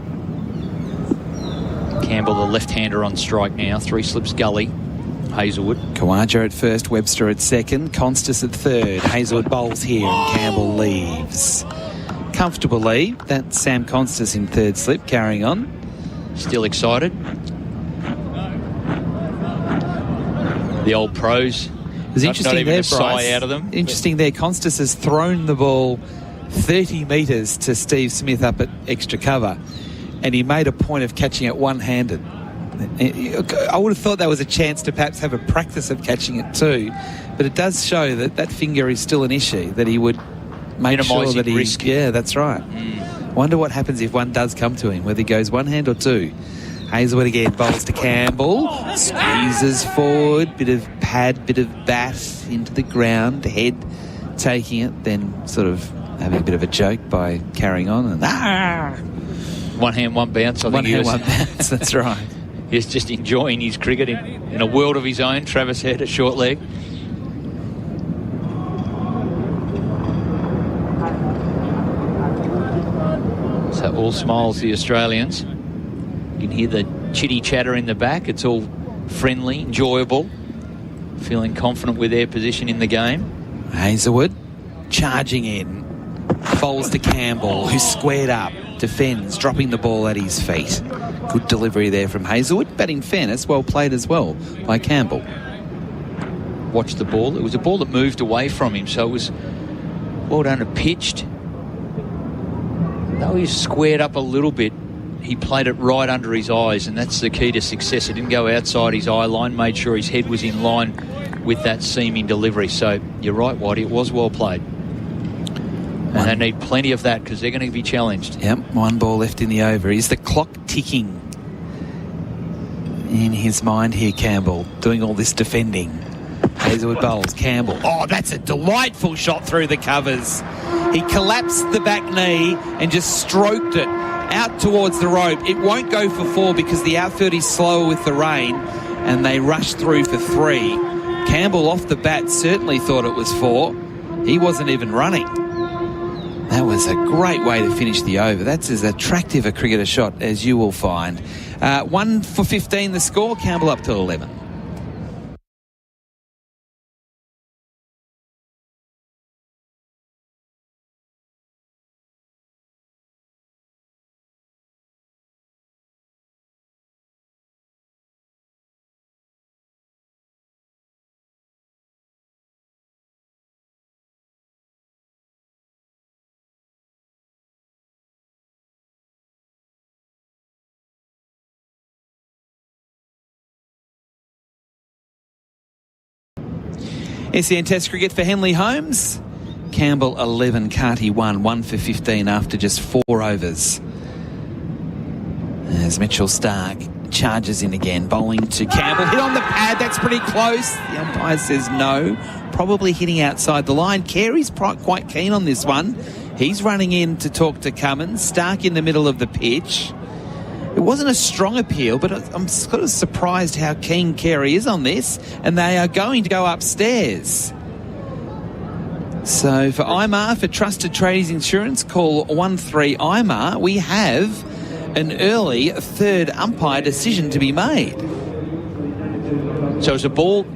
Campbell, the left-hander on strike now. 3 slips gully. Hazelwood. Kawaja at first, Webster at second, Constas at third. Hazelwood bowls here and Campbell leaves. Comfortable lead. That's Sam Constas in third slip, carrying on. Still excited. The old pros. It was interesting not even there, a sigh Bryce. out of them. Interesting there. Constas has thrown the ball 30 metres to Steve Smith up at extra cover, and he made a point of catching it one-handed. I would have thought that was a chance to perhaps have a practice of catching it too, but it does show that that finger is still an issue, that he would make sure that he... risk. Yeah, that's right. Wonder what happens if one does come to him, whether he goes one hand or two. Hazelwood again, bowls to Campbell, squeezes forward, bit of pad, bit of bat into the ground, head taking it, then sort of having a bit of a joke by carrying on. And One hand, one bounce. one hand, one bounce, that's right. He's just enjoying his cricket in a world of his own. Travis Head at short leg. So all smiles, the Australians. You can hear the chitty chatter in the back. It's all friendly, enjoyable. Feeling confident with their position in the game. Hazelwood charging in. Bowls to Campbell, who's squared up, defends, dropping the ball at his feet. Good delivery there from Hazelwood, but in fairness, well played as well by Campbell. Watch the ball. It was a ball that moved away from him, so it was well done and pitched. Though he squared up a little bit, he played it right under his eyes, and that's the key to success. He didn't go outside his eye line, made sure his head was in line with that seaming delivery. So you're right, Whitey, it was well played. And they need plenty of that because they're going to be challenged. Yep, one ball left in the over. Is the clock ticking in his mind here, Campbell, doing all this defending? Hazelwood bowls, Campbell. Oh, that's a delightful shot through the covers. He collapsed the back knee and just stroked it out towards the rope. It won't go for 4 because the outfield is slower with the rain, and they rush through for 3. Campbell off the bat certainly thought it was 4. He wasn't even running. That was a great way to finish the over. That's as attractive a cricketer shot as you will find. 1 for 15 the score, Campbell up to 11. SEN Test cricket for Henley Holmes. Campbell 11, Carty 1 for 15 after just 4 overs. As Mitchell Stark charges in again, bowling to Campbell. Hit on the pad, that's pretty close. The umpire says no. Probably hitting outside the line. Carey's quite keen on this one. He's running in to talk to Cummins. Stark in the middle of the pitch. It wasn't a strong appeal, but I'm sort of surprised how keen Carey is on this, and they are going to go upstairs. So for IMAR, for Trusted Tradies Insurance, call 13IMAR. We have an early third umpire decision to be made. So it was a ball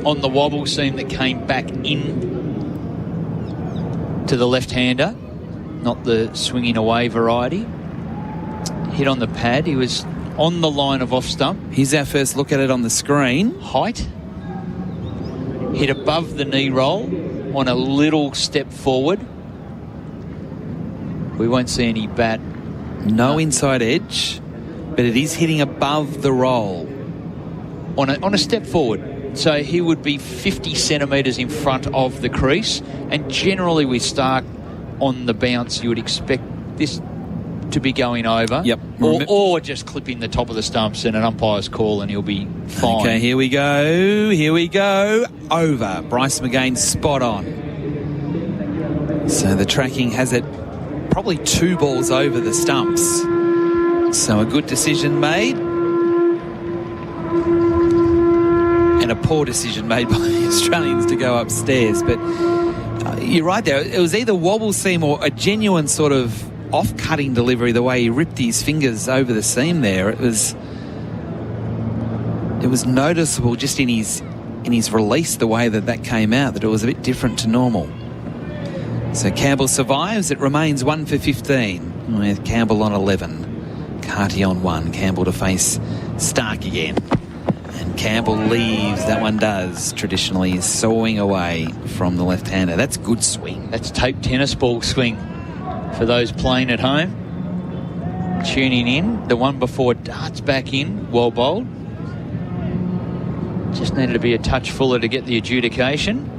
on the wobble seam that came back in to the left-hander, not the swinging away variety. Hit on the pad. He was on the line of off stump. Here's our first look at it on the screen. Height. Hit above the knee roll on a little step forward. We won't see any bat. No inside edge, but it is hitting above the roll. On a step forward. So he would be 50 centimetres in front of the crease. And generally with Stark on the bounce, you would expect this to be going over. Yep. Or just clipping the top of the stumps and an umpire's call and he'll be fine. Okay, here we go. Over. Bryce McGain spot on. So the tracking has it probably 2 balls over the stumps. So a good decision made. And a poor decision made by the Australians to go upstairs. But you're right there. It was either wobble seam or a genuine sort of off-cutting delivery, the way he ripped his fingers over the seam there. It was noticeable just in his release, the way that came out, that it was a bit different to normal. So Campbell survives. It remains 1 for 15 with Campbell on 11. Carty on 1. Campbell to face Stark again. And Campbell leaves. That one does. Traditionally sawing away from the left-hander. That's good swing. That's tape tennis ball swing. For those playing at home, tuning in, the one before darts back in, well bowled. Just needed to be a touch fuller to get the adjudication,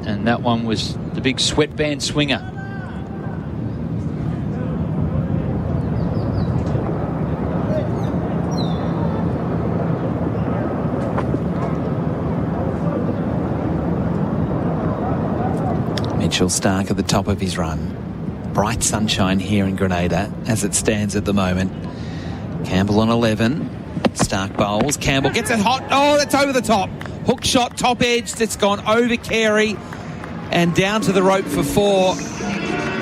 and that one was the big sweatband swinger. Mitchell Stark at the top of his run. Bright sunshine here in Grenada as it stands at the moment. Campbell on 11. Stark bowls. Campbell gets it hot. Oh, that's over the top. Hook shot, top edge. That's gone over Carey and down to the rope for 4.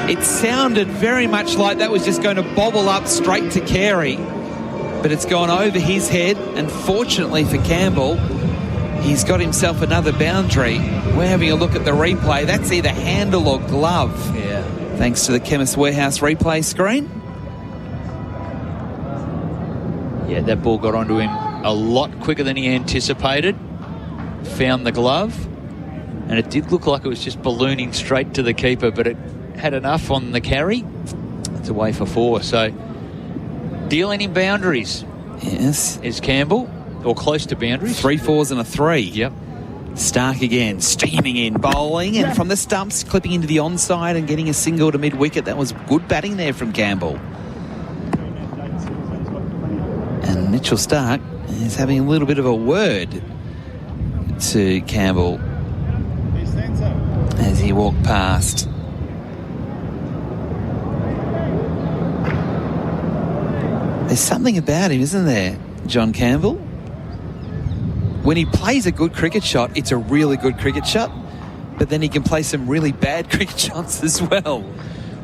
It sounded very much like that was just going to bobble up straight to Carey, but it's gone over his head, and fortunately for Campbell, he's got himself another boundary. We're having a look at the replay. That's either handle or glove. Yeah. thanks to the Chemist Warehouse replay screen. Yeah, that ball got onto him a lot quicker than he anticipated. Found the glove, and it did look like it was just ballooning straight to the keeper, but it had enough on the carry. It's away for 4. So dealing in boundaries. Yes. Is Campbell, or close to boundaries. 3 fours and a 3. Yep. Stark again, steaming in, bowling, and from the stumps, clipping into the onside and getting a single to mid-wicket. That was good batting there from Campbell. And Mitchell Stark is having a little bit of a word to Campbell as he walked past. There's something about him, isn't there, John Campbell? When he plays a good cricket shot, it's a really good cricket shot, but then he can play some really bad cricket shots as well.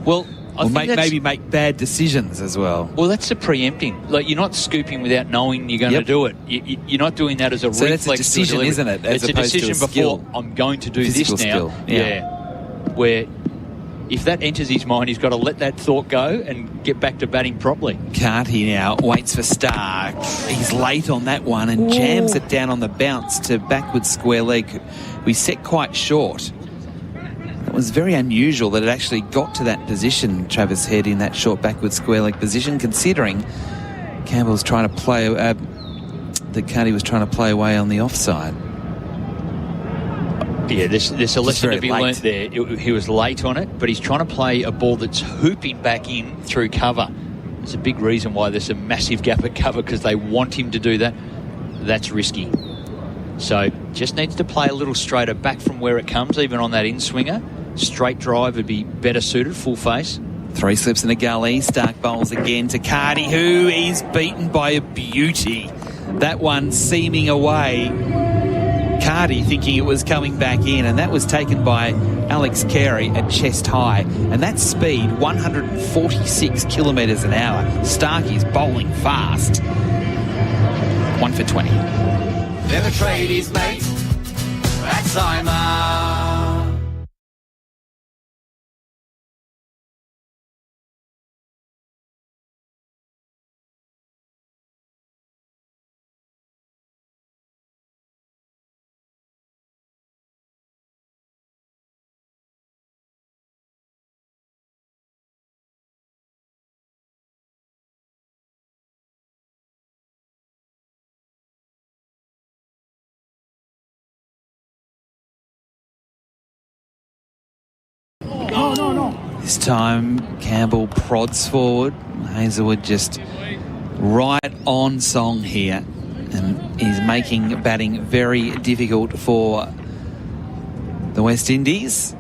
Well, or maybe make bad decisions as well. Well, that's the preempting. Like, you're not scooping without knowing you're going to do it. You're not doing that as a reflex. That's a decision, isn't it? It's a decision before I'm going to do this now. Skill. Yeah. Where if that enters his mind, he's got to let that thought go and get back to batting properly. Carty now waits for Stark. He's late on that one and jams it down on the bounce to backward square leg. We set quite short. It was very unusual that it actually got to that position, Travis Head, in that short backward square leg position, considering Campbell's trying to play, that Carty was trying to play away on the offside. Yeah, there's a lesson to be learnt there. He was late on it, but he's trying to play a ball that's hooping back in through cover. There's a big reason why there's a massive gap at cover, because they want him to do that. That's risky. So just needs to play a little straighter back from where it comes, even on that in-swinger. Straight drive would be better suited, full face. 3 slips in a gully. Stark bowls again to Carty, who is beaten by a beauty. That one seaming away. Carty thinking it was coming back in, and that was taken by Alex Carey at chest high. And that speed, 146 kilometres an hour. Stark is bowling fast. 1 for 20. They're the tradies, mate. That's Simon. This time, Campbell prods forward. Hazelwood just right on song here, and is making batting very difficult for the West Indies.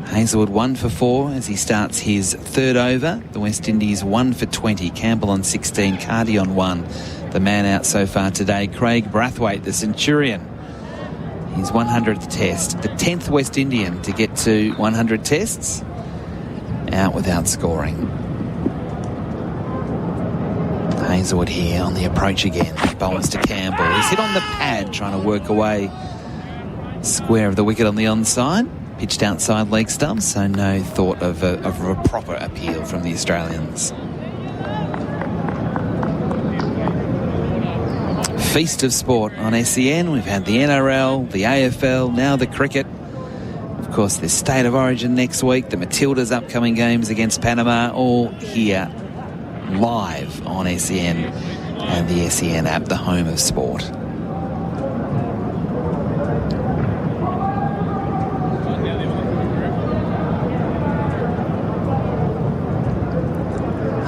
Hazelwood 1 for 4 as he starts his third over. The West Indies 1 for 20. Campbell on 16, Carty on 1. The man out so far today, Craig Brathwaite, the Centurion. His 100th test, the 10th West Indian to get to 100 tests, out without scoring. Hazelwood here on the approach again, bowls to Campbell. He's hit on the pad trying to work away square of the wicket on the onside, pitched outside leg stumps, so no thought of a proper appeal from the Australians. Feast of sport on SEN. We've had the NRL, the AFL, now the cricket. Of course, there's State of Origin next week, the Matildas' upcoming games against Panama, all here live on SEN and the SEN app, the home of sport.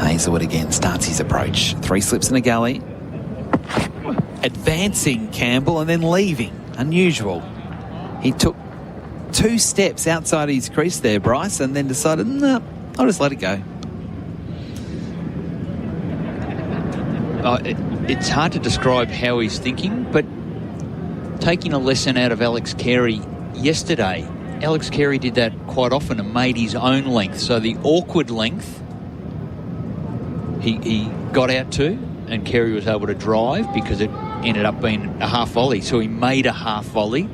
Hazelwood again starts his approach. 3 slips in a gully. Advancing Campbell and then leaving. Unusual. He took 2 steps outside his crease there, Bryce, and then decided, no, I'll just let it go. It's hard to describe how he's thinking, but taking a lesson out of Alex Carey yesterday, Alex Carey did that quite often and made his own length. So the awkward length he got out to, and Carey was able to drive because it ended up being a half volley. So he made a half volley.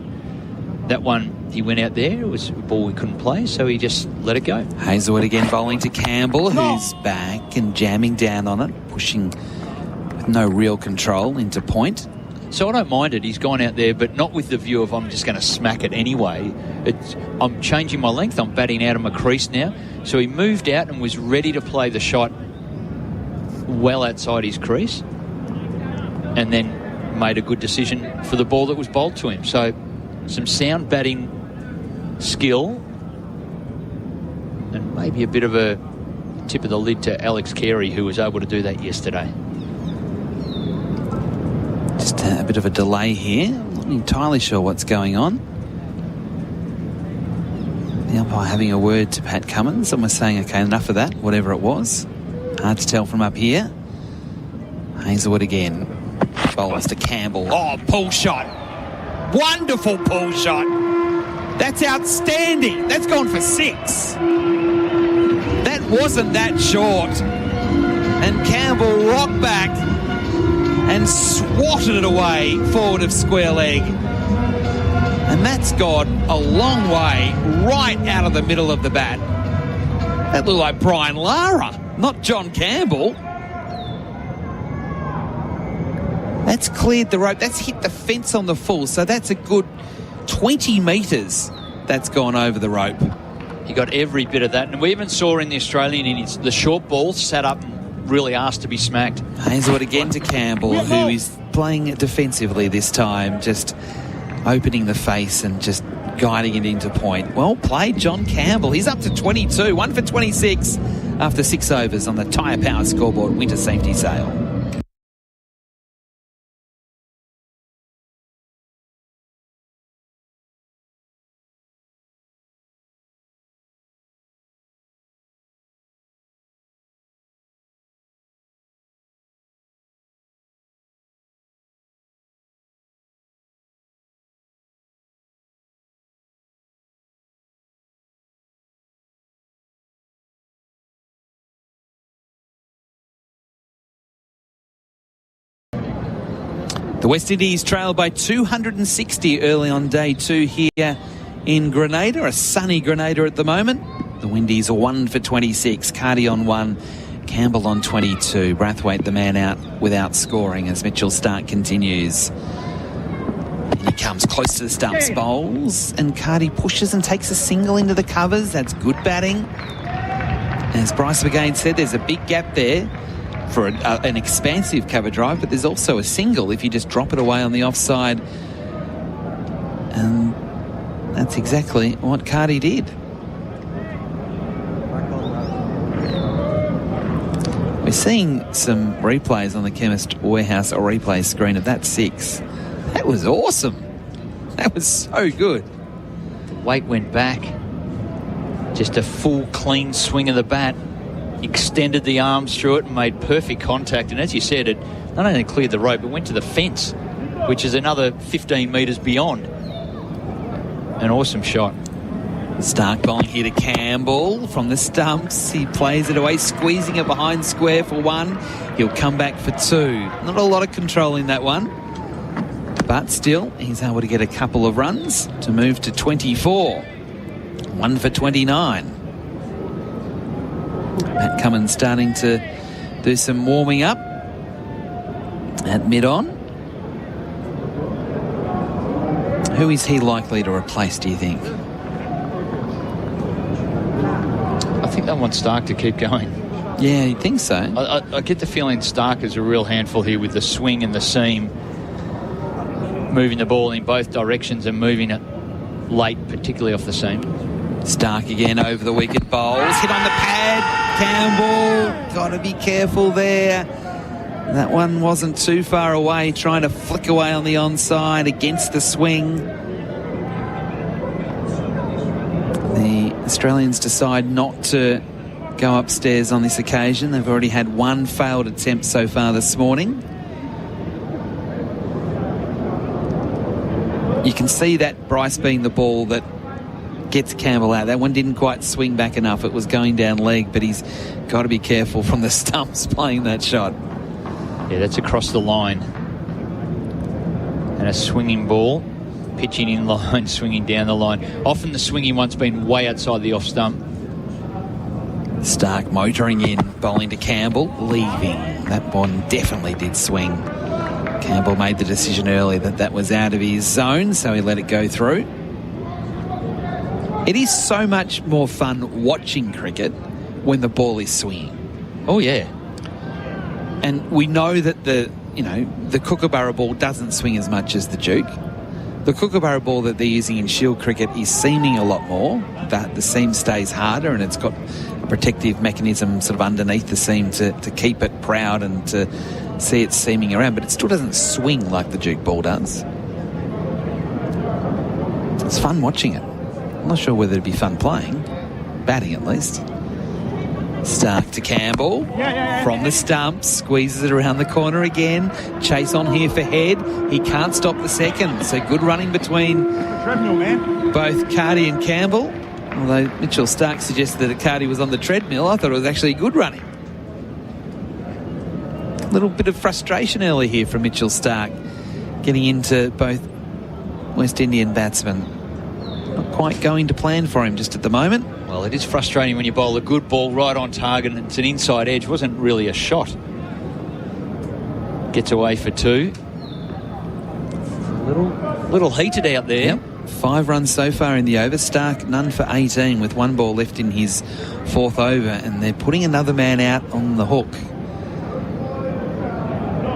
That one he went out there. It was a ball we couldn't play, so he just let it go. Hazelwood again bowling to Campbell, who's back and jamming down on it, pushing with no real control into point. So I don't mind it. He's gone out there, but not with the view of I'm just going to smack it anyway. I'm changing my length. I'm batting out of my crease now. So he moved out and was ready to play the shot well outside his crease, and then made a good decision for the ball that was bowled to him. So some sound batting skill and maybe a bit of a tip of the lid to Alex Carey, who was able to do that yesterday. Just a bit of a delay here. Not entirely sure what's going on. The umpire having a word to Pat Cummins, and we're saying, okay, enough of that, whatever it was. Hard to tell from up here. Hazelwood again. Bowls to Campbell. Oh, pull shot. Wonderful pull shot. That's outstanding. That's gone for 6. That wasn't that short. And Campbell rocked back and swatted it away forward of square leg. And that's gone a long way right out of the middle of the bat. That looked like Brian Lara, not John Campbell. That's cleared the rope. That's hit the fence on the full. So that's a good 20 metres that's gone over the rope. He got every bit of that. And we even saw in the Australian innings, the short ball sat up and really asked to be smacked. Hazelwood again to Campbell, who is playing defensively this time, just opening the face and just guiding it into point. Well played, John Campbell. He's up to 22, 1 for 26 after 6 overs on the Tyre Power scoreboard winter safety sale. The West Indies trail by 260 early on day 2 here in Grenada, a sunny Grenada at the moment. The Windies are 1 for 26, Cardi on 1, Campbell on 22. Brathwaite the man out without scoring as Mitchell Starc continues. And he comes close to the stumps, bowls, and Cardi pushes and takes a single into the covers. That's good batting. As Bryce McGain said, there's a big gap there for an expansive cover drive, but there's also a single if you just drop it away on the offside. And that's exactly what Cardi did. We're seeing some replays on the Chemist Warehouse replay screen of that 6. That was awesome. That was so good. The weight went back. Just a full, clean swing of the bat. Extended the arms through it and made perfect contact. And as you said, it not only cleared the rope, but went to the fence, which is another 15 metres beyond. An awesome shot. Starc bowling here to Campbell from the stumps. He plays it away, squeezing it behind square for 1. He'll come back for 2. Not a lot of control in that one. But still, he's able to get a couple of runs to move to 24. 1 for 29. Pat Cummins starting to do some warming up at mid-on. Who is he likely to replace, do you think? I think they want Starc to keep going. Yeah, you'd think so. I get the feeling Starc is a real handful here with the swing and the seam, moving the ball in both directions and moving it late, particularly off the seam. Starc again over the wicket, bowls, hit on the pad. Campbell, got to be careful there. That one wasn't too far away, trying to flick away on the onside against the swing. The Australians decide not to go upstairs on this occasion. They've already had 1 failed attempt so far this morning. You can see that Bryce being the ball that gets Campbell out. That one didn't quite swing back enough. It was going down leg, but he's got to be careful from the stumps playing that shot. Yeah, that's across the line. And a swinging ball. pitching in line, swinging down the line. Often the swinging one's been way outside the off stump. Stark motoring in, bowling to Campbell, leaving. That one definitely did swing. Campbell made the decision early that was out of his zone, so he let it go through. It is so much more fun watching cricket when the ball is swinging. Oh, yeah. And we know that the Kookaburra ball doesn't swing as much as the Duke. The Kookaburra ball that they're using in Shield cricket is seaming a lot more. That the seam stays harder, and it's got a protective mechanism sort of underneath the seam to keep it proud and to see it seaming around, but it still doesn't swing like the Duke ball does. It's fun watching it. I'm not sure whether it'd be fun playing. Batting, at least. Stark to Campbell. From the stumps. Squeezes it around the corner again. Chase on here for head. He can't stop the second. So good running between both Carty and Campbell. Although Mitchell Stark suggested that Carty was on the treadmill, I thought it was actually good running. A little bit of frustration early here from Mitchell Stark. Getting into both West Indian batsmen. Not quite going to plan for him just at the moment. Well, it is frustrating when you bowl a good ball right on target and it's an inside edge. It wasn't really a shot. Gets away for 2. Little heated out there. Yep. 5 runs so far in the over. Stark none for 18 with 1 ball left in his 4th over, and they're putting another man out on the hook.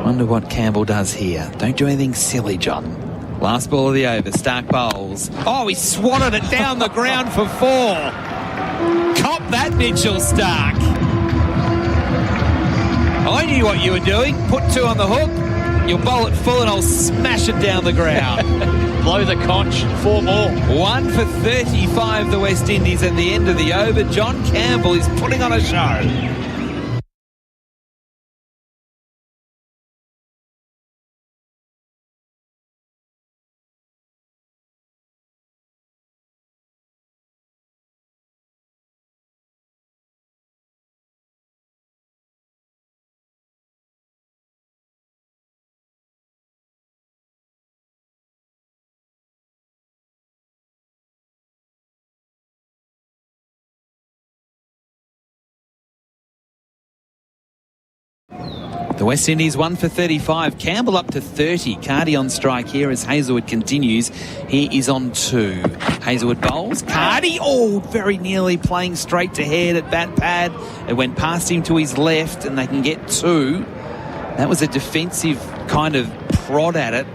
Wonder what Campbell does here. Don't do anything silly, John. Last ball of the over. Stark bowls. Oh, he swatted it down the ground for 4. Cop that, Mitchell Stark. I knew what you were doing. Put 2 on the hook. You'll bowl it full and I'll smash it down the ground. Blow the conch. 4 more. 1 for 35, the West Indies at the end of the over. John Campbell is putting on a show. The West Indies 1 for 35. Campbell up to 30. Carty on strike here as Hazelwood continues. He is on 2. Hazelwood bowls. Carty, very nearly playing straight to head at bat pad. It went past him to his left and they can get 2. That was a defensive kind of prod at it.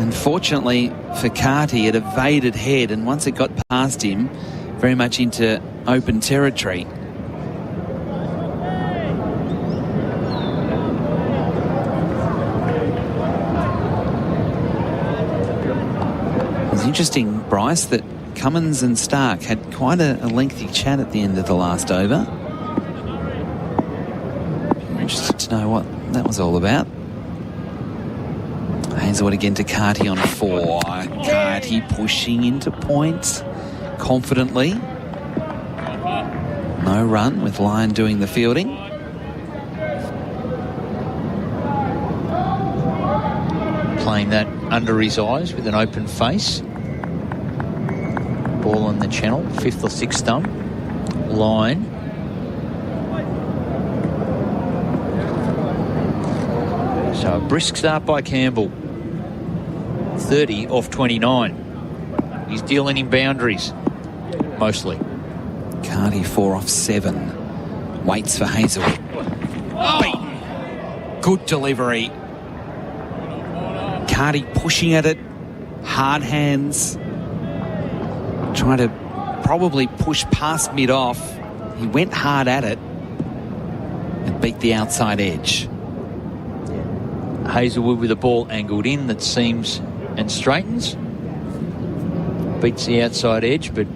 Unfortunately for Carty, it evaded head, and once it got past him, very much into open territory. Interesting, Bryce, that Cummins and Stark had quite a lengthy chat at the end of the last over. I'm interested to know what that was all about. Hazelwood again to Carty on 4. Carty pushing into points confidently. No run with Lyon doing the fielding. Playing that under his eyes with an open face. Ball on the channel, 5th or 6th stump. Line. So a brisk start by Campbell. 30 off 29. He's dealing in boundaries, mostly. Carty 4 off 7. Waits for Hazelwood. Good delivery. Carty pushing at it. Hard hands. Trying to probably push past mid-off. He went hard at it and beat the outside edge. Hazelwood with a ball angled in that seams and straightens. Beats the outside edge, but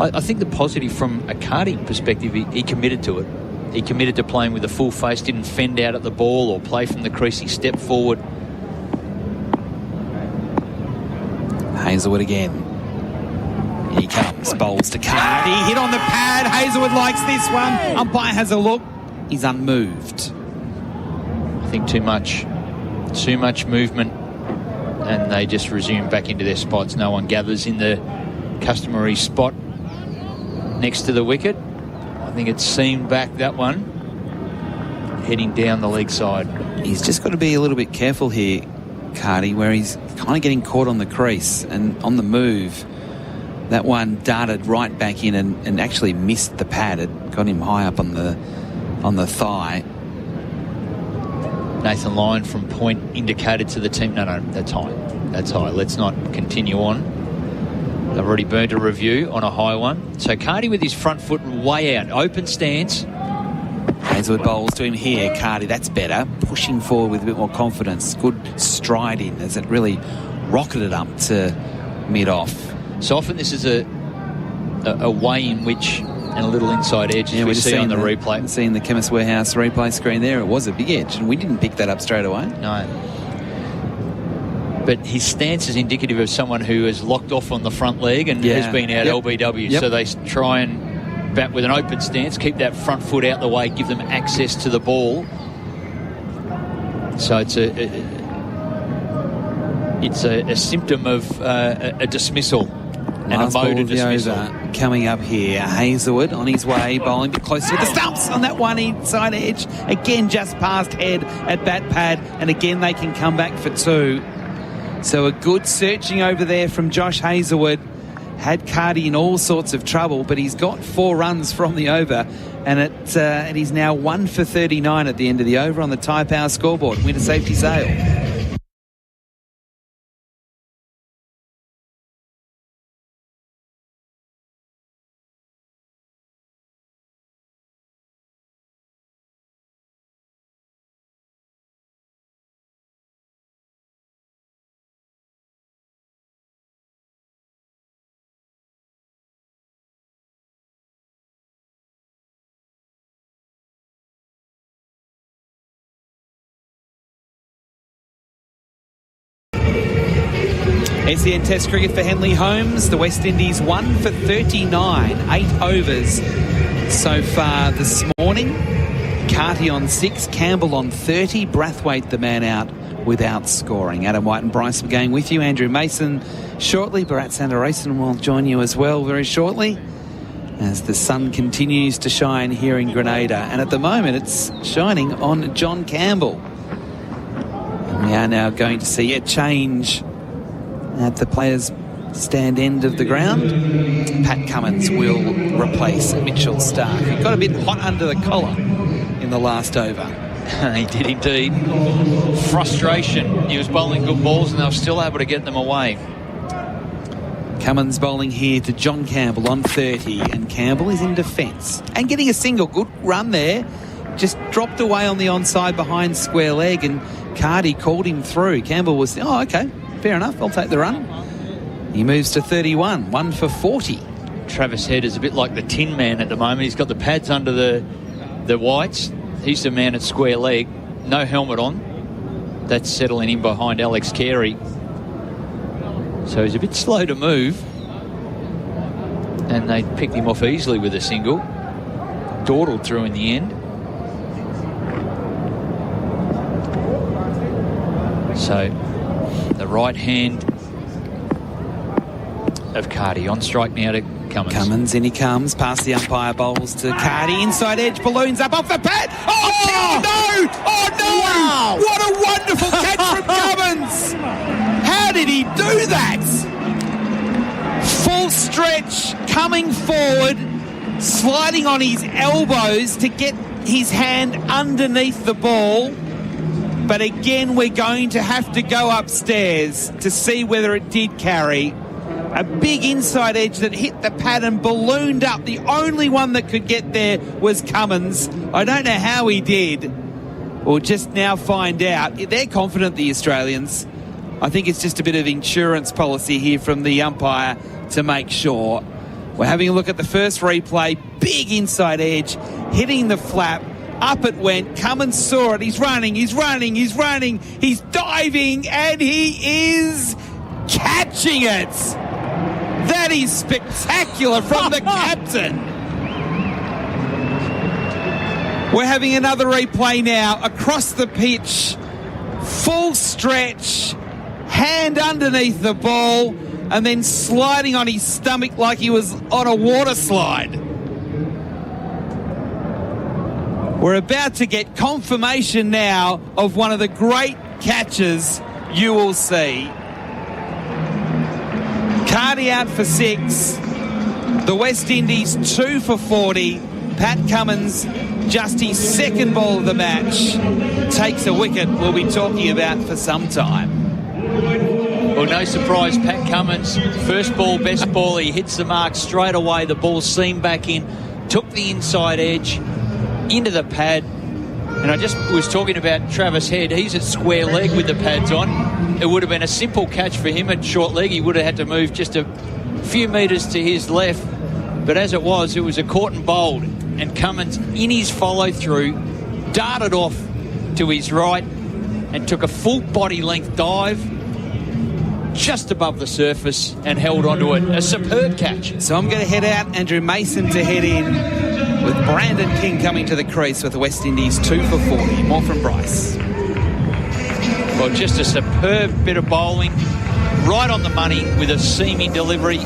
I think the positive from a Carty perspective, he committed to it. He committed to playing with a full face, didn't fend out at the ball or play from the crease. He stepped forward. Hazelwood again. Here he comes. Bowls to Carty. Hit on the pad. Hazelwood likes this one. Umpire has a look. He's unmoved. I think too much Too much movement, and they just resume back into their spots. No one gathers in the customary spot next to the wicket. I think it's seamed back, that one, heading down the leg side. He's just got to be a little bit careful here, Cardi, where he's kind of getting caught on the crease and on the move. That one darted right back in and actually missed the pad. It got him high up on the thigh. Nathan Lyon from point indicated to the team, no, that's high. That's high. Let's not continue on. They've already burnt a review on a high one. So Cardi with his front foot way out. Open stance. Hazlewood bowls to him here. Cardi, that's better. Pushing forward with a bit more confidence. Good stride in as it really rocketed up to mid-off. So often this is a way in which, and a little inside edge, as we see on the replay. Seeing the Chemist Warehouse replay screen there, it was a big edge, and we didn't pick that up straight away. No. But his stance is indicative of someone who has locked off on the front leg and has been out LBW. Yep. So they try and bat with an open stance, keep that front foot out the way, give them access to the ball. So it's a symptom of a dismissal. And last a mode ball of dismissal. Over, coming up here, Hazlewood on his way, bowling a bit closer to the stumps on that one inside edge. Again, just past head at bat pad, and again they can come back for 2. So a good searching over there from Josh Hazlewood. Had Cardi in all sorts of trouble, but he's got 4 runs from the over, and he's now 1 for 39 at the end of the over on the Thai Power scoreboard. Winter safety sail. SEN Test cricket for Henley Holmes. The West Indies 1 for 39, 8 overs so far this morning. Carty on 6, Campbell on 30, Brathwaite the man out without scoring. Adam White and Bryce McGain with you. Andrew Mason shortly. Bharat Sundaresan will join you as well very shortly as the sun continues to shine here in Grenada. And at the moment it's shining on John Campbell. And we are now going to see a change at the players' stand end of the ground. Pat Cummins will replace Mitchell Starc, who got a bit hot under the collar in the last over. He did indeed. Frustration. He was bowling good balls and they were still able to get them away. Cummins bowling here to John Campbell on 30, and Campbell is in defence and getting a single. Good run there. Just dropped away on the onside behind square leg, and Cardi called him through. Campbell was, okay, fair enough, I'll take the run. He moves to 31, 1 for 40. Travis Head is a bit like the Tin Man at the moment. He's got the pads under the whites. He's the man at square leg. No helmet on. That's settling in behind Alex Carey. So he's a bit slow to move. And they picked him off easily with a single. Dawdled through in the end. So the right hand of Cardi on strike now to Cummins. Cummins, in he comes, past the umpire, bowls to Cardi, inside edge, balloons up off the pad. Oh no! Oh no! Wow. What a wonderful catch from Cummins! How did he do that? Full stretch, coming forward, sliding on his elbows to get his hand underneath the ball. But again, we're going to have to go upstairs to see whether it did carry. A big inside edge that hit the pad and ballooned up. The only one that could get there was Cummins. I don't know how he did. We'll just now find out. They're confident, the Australians. I think it's just a bit of insurance policy here from the umpire to make sure. We're having a look at the first replay. Big inside edge, hitting the flap. Up it went. Cummins saw it. He's running, he's diving, and he is catching it. That is spectacular from the captain. We're having another replay now across the pitch full stretch, hand underneath the ball, and then sliding on his stomach like he was on a water slide. We're about to get confirmation now of one of the great catches you will see. Cardi out for 6. The West Indies 2 for 40. Pat Cummins, just his second ball of the match, takes a wicket we'll be talking about for some time. Well, no surprise, Pat Cummins, first ball, best ball. He hits the mark straight away. The ball seamed back in, took the inside edge, into the pad. And I just was talking about Travis Head. He's at square leg with the pads on. It would have been a simple catch for him at short leg. He would have had to move just a few metres to his left. But as it was a caught and bowled. And Cummins, in his follow-through, darted off to his right and took a full body length dive just above the surface and held onto it. A superb catch. So I'm going to head out. Andrew Mason to head in, with Brandon King coming to the crease with the West Indies 2 for 40. More from Bryce. Well, just a superb bit of bowling, right on the money with a seaming delivery.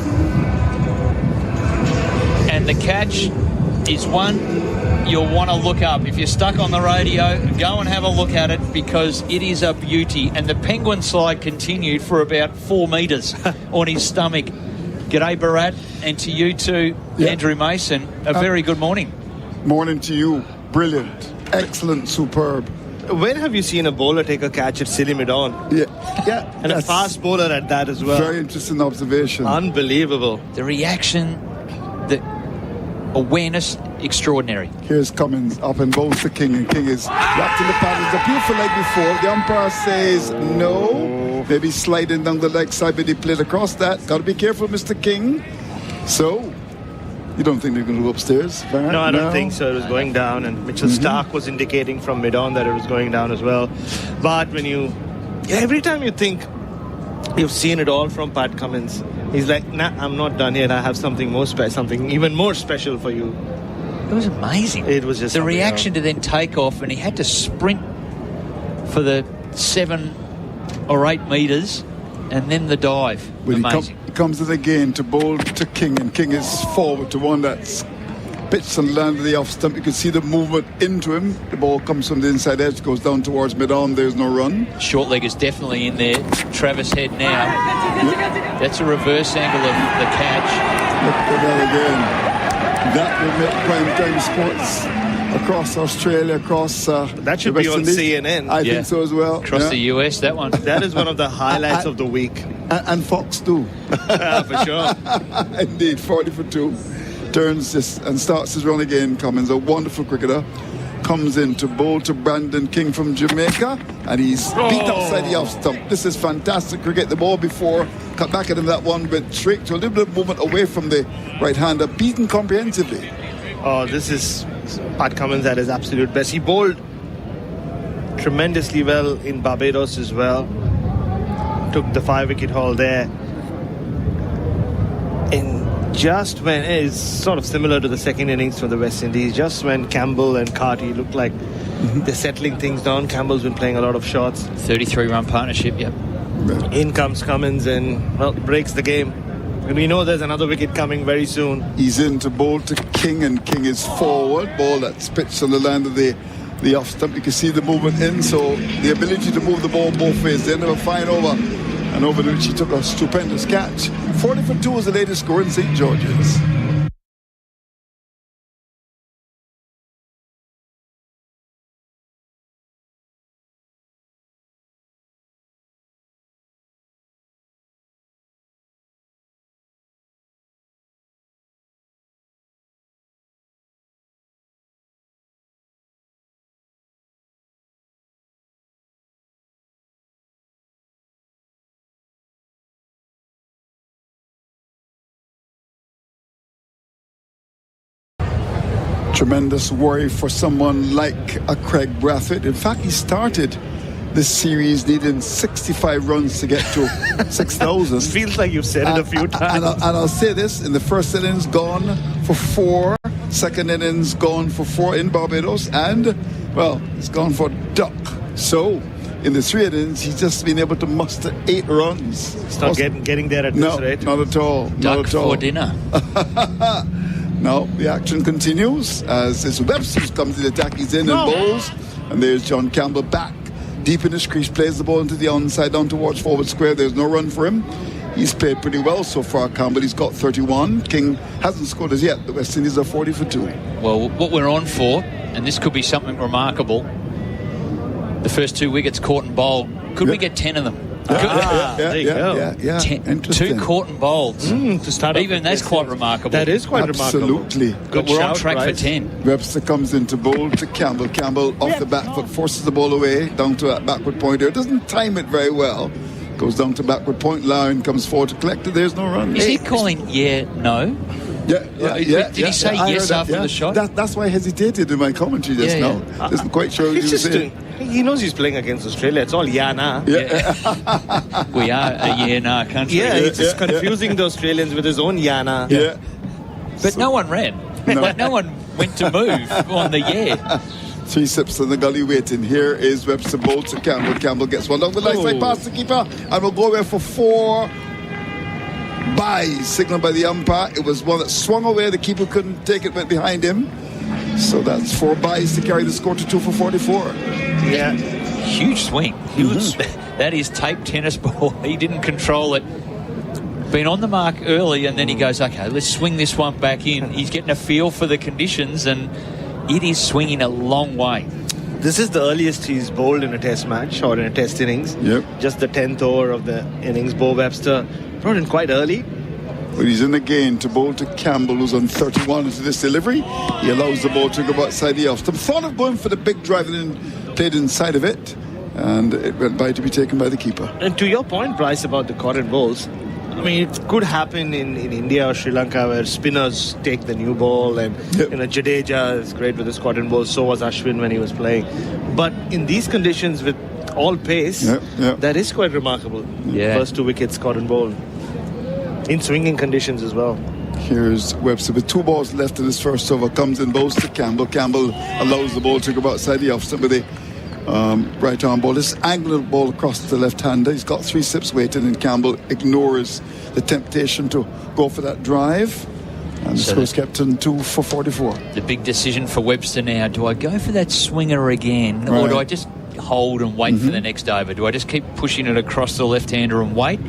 And the catch is one you'll want to look up. If you're stuck on the radio, go and have a look at it, because it is a beauty. And the penguin slide continued for about 4 metres on his stomach. G'day, Bharat, and to you too, Andrew Mason. A very good morning. Morning to you. Brilliant. Excellent. Superb. When have you seen a bowler take a catch at silly mid-on? Yeah. And a fast bowler at that as well. Very interesting observation. Unbelievable. The reaction, the awareness, extraordinary. Here's Cummins up and bowls to King, and King is wrapped in the paddles. Appeal for leg before. The umpire says no. Maybe sliding down the leg side, but he played across that. Got to be careful, Mr. King. So, you don't think they're going to go upstairs? Barrett? No, I don't think so. It was going down, and Mitchell Stark was indicating from mid-on that it was going down as well. But when every time you think you've seen it all from Pat Cummins, he's like, nah, I'm not done yet. I have something more special, something even more special for you. It was amazing. It was just the reaction to then take off, and he had to sprint for the 7 or 8 metres, and then the dive. But amazing. he comes in again to bowl to King, and King is forward to one that's pitched and landed the off stump. You can see the movement into him. The ball comes from the inside edge, goes down towards mid-on. There's no run. Short leg is definitely in there. Travis Head now. That's a reverse angle of the catch. Look at that again. That will make prime time sports across Australia, across that should the be West on Indies. CNN. I think so as well. Across the US, that one. That is one of the highlights of the week. And Fox too. For sure. Indeed, 40 for 2. Turns this and starts his run again. Cummins, a wonderful cricketer, comes in to bowl to Brandon King from Jamaica, and he's beat outside the off stump. This is fantastic cricket. The ball before cut back at him. That one went straight to a little bit of movement away from the right hander, beaten comprehensively. Oh, this is Pat Cummins at his absolute best. He bowled tremendously well in Barbados as well. Took the 5-wicket haul there. And just when it's sort of similar to the second innings for the West Indies, just when Campbell and Carty looked like they're settling things down. Campbell's been playing a lot of shots. 33-run partnership, yep. In comes Cummins and, well, breaks the game. And we know there's another wicket coming very soon. He's in to bowl to King, and King is forward. Ball that's pitched on the land of the off stump. You can see the movement in, so the ability to move the ball both ways. They ended up fine over, and over which he took a stupendous catch. 40 for 2 is the latest score in St. George's. Tremendous worry for someone like a Craig Brathwaite. In fact, he started this series needing 65 runs to get to 6,000. Feels like you've said it a few times. And I'll say this, in the first innings, gone for 4. Second innings, gone for 4 in Barbados. And, well, it's gone for duck. So, in the 3 innings, he's just been able to muster 8 runs. It's not getting there at No, this rate. not at all. Duck Not at all. for dinner. Now the action continues as it's Webster comes to the attack. He's in and bowls, and there's John Campbell back deep in his crease, plays the ball into the onside down towards forward square. There's no run for him. He's played pretty well so far, Campbell. He's got 31. King hasn't scored as yet. The West Indies are 40 for 2. Well, what we're on for, and this could be something remarkable, the first 2 wickets caught and bowled. Could we get 10 of them? There you go. Yeah. 2 caught and bowled. To start off Even with that's this quite innings. remarkable. That is quite remarkable. Absolutely. But we're on shout, track for Bryce. 10. Webster comes into bowl to Campbell. Campbell off the back foot, forces the ball away down to that backward point here. Doesn't time it very well. Goes down to backward point. Lyon comes forward to collect it. There's no run. Is he calling no? Did he say I yes heard after the shot? That's why I hesitated in my commentary just Yeah, now. Wasn't quite sure what He's he was just saying. he knows he's playing against Australia. It's all yana. We are a nah country. Yeah, he's just confusing the Australians with his own yana. Yeah. But no one ran. Like, no one went to move on the 3 sips in the gully waiting. Here is Webster bowl to Campbell. Campbell gets one down the line side past the keeper and will go away for 4 byes signaled by the umpire. It was one that swung away. The keeper couldn't take it, went behind him. So that's 4 byes to carry the score to 2 for 44. Yeah. Huge swing. That is tape tennis ball. He didn't control it. Been on the mark early, and then he goes, okay, let's swing this one back in. He's getting a feel for the conditions, and it is swinging a long way. This is the earliest he's bowled in a test match or in a test innings. Yep. Just the 10th over of the innings. Bo Webster brought in quite early. But he's in again to bowl to Campbell, who's on 31 into this delivery. He allows the ball to go outside the off stump. Thought of going for the big drive and then played inside of it, and it went by to be taken by the keeper. And to your point, Bryce, about the cotton bowls, I mean, it could happen in India or Sri Lanka where spinners take the new ball, and Jadeja is great with his cotton ball. So was Ashwin when he was playing. But in these conditions with all pace, that is quite remarkable. Yeah. First 2 wickets cotton ball in swinging conditions as well. Here's Webster with 2 balls left in his first over. Comes in, bowls to Campbell. Campbell allows the ball to go outside the off stump with a right arm ball. This angled ball across the left hander. He's got 3 sips waiting, and Campbell ignores the temptation to go for that drive. And the score's kept in 2 for 44. The big decision for Webster now, do I go for that swinger again, or do I just hold and wait for the next over? Do I just keep pushing it across the left-hander and wait,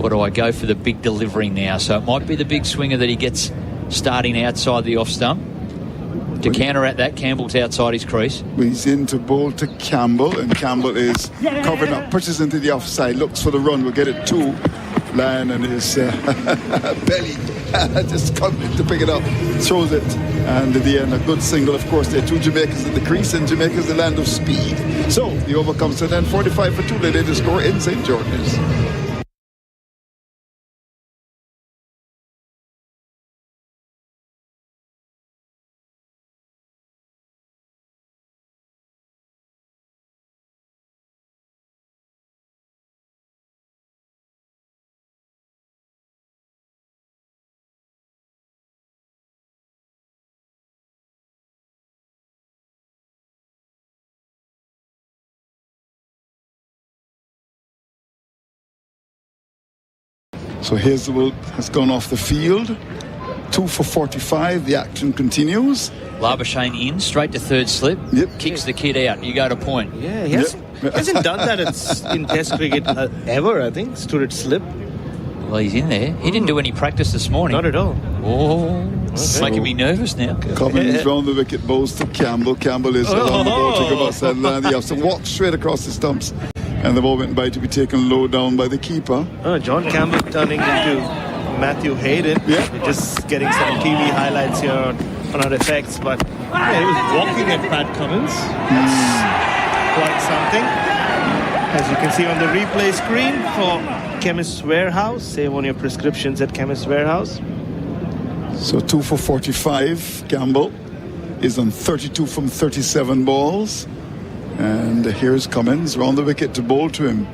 or do I go for the big delivery now? So it might be the big swinger that he gets starting outside the off stump. To counteract that, Campbell's outside his crease. He's in to bowl to Campbell, and Campbell is covering up, pushes into the offside, looks for the run, will get it 2. Lyon and his belly just coming to pick it up, throws it, and at the end a good single. Of course, there are 2 Jamaicans in the crease, and Jamaica's the land of speed. So the over comes to an end, 45 for 2. They did the score in St. George's. So Hazelwood has gone off the field. 2 for 45. The action continues. Labuschagne in, straight to third slip. Kicks the kid out. You go to point. Yeah, he hasn't done that in Test cricket ever, I think. Stood at slip. Well, he's in there. He didn't do any practice this morning. Not at all. Oh, it's making me nervous now. Cummins round the wicket, bowls to Campbell. Campbell is along the ball to go outside and land the off. So walks straight across the stumps. And the ball went by to be taken low down by the keeper. John Campbell turning into Matthew Hayden. We're just getting some TV highlights here on our effects. But he was walking at Pat Cummins. That's quite something. As you can see on the replay screen for Chemist's Warehouse. Save on your prescriptions at Chemist's Warehouse. So 2 for 45. Campbell is on 32 from 37 balls. And here's Cummins round the wicket to bowl to him.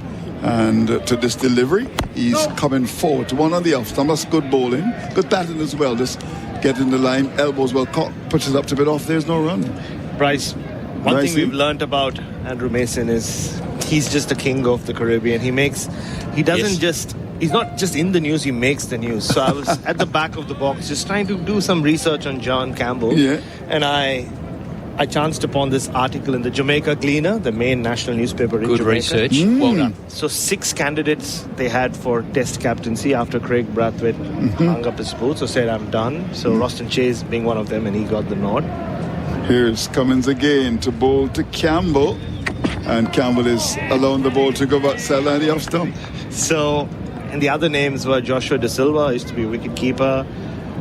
And to this delivery, he's coming forward to one on the off stump. That's good bowling. Good batting as well. Just getting the line, elbows well caught, puts it up to bit off. There's no run. Bryce, one thing we've learned about Andrew Mason is he's just the king of the Caribbean. He's not just in the news, he makes the news. So I was at the back of the box just trying to do some research on John Campbell. Yeah. And I chanced upon this article in the Jamaica Gleaner, the main national newspaper in Good Jamaica. research. Well done. So 6 candidates they had for Test captaincy after Craig Brathwaite hung up his boots, so said, I'm done. So Roston Chase being one of them, and he got the nod. Here's Cummins again to bowl to Campbell. And Campbell is allowing the ball to go outside the off stump. So, and the other names were Joshua De Silva, used to be wicket keeper,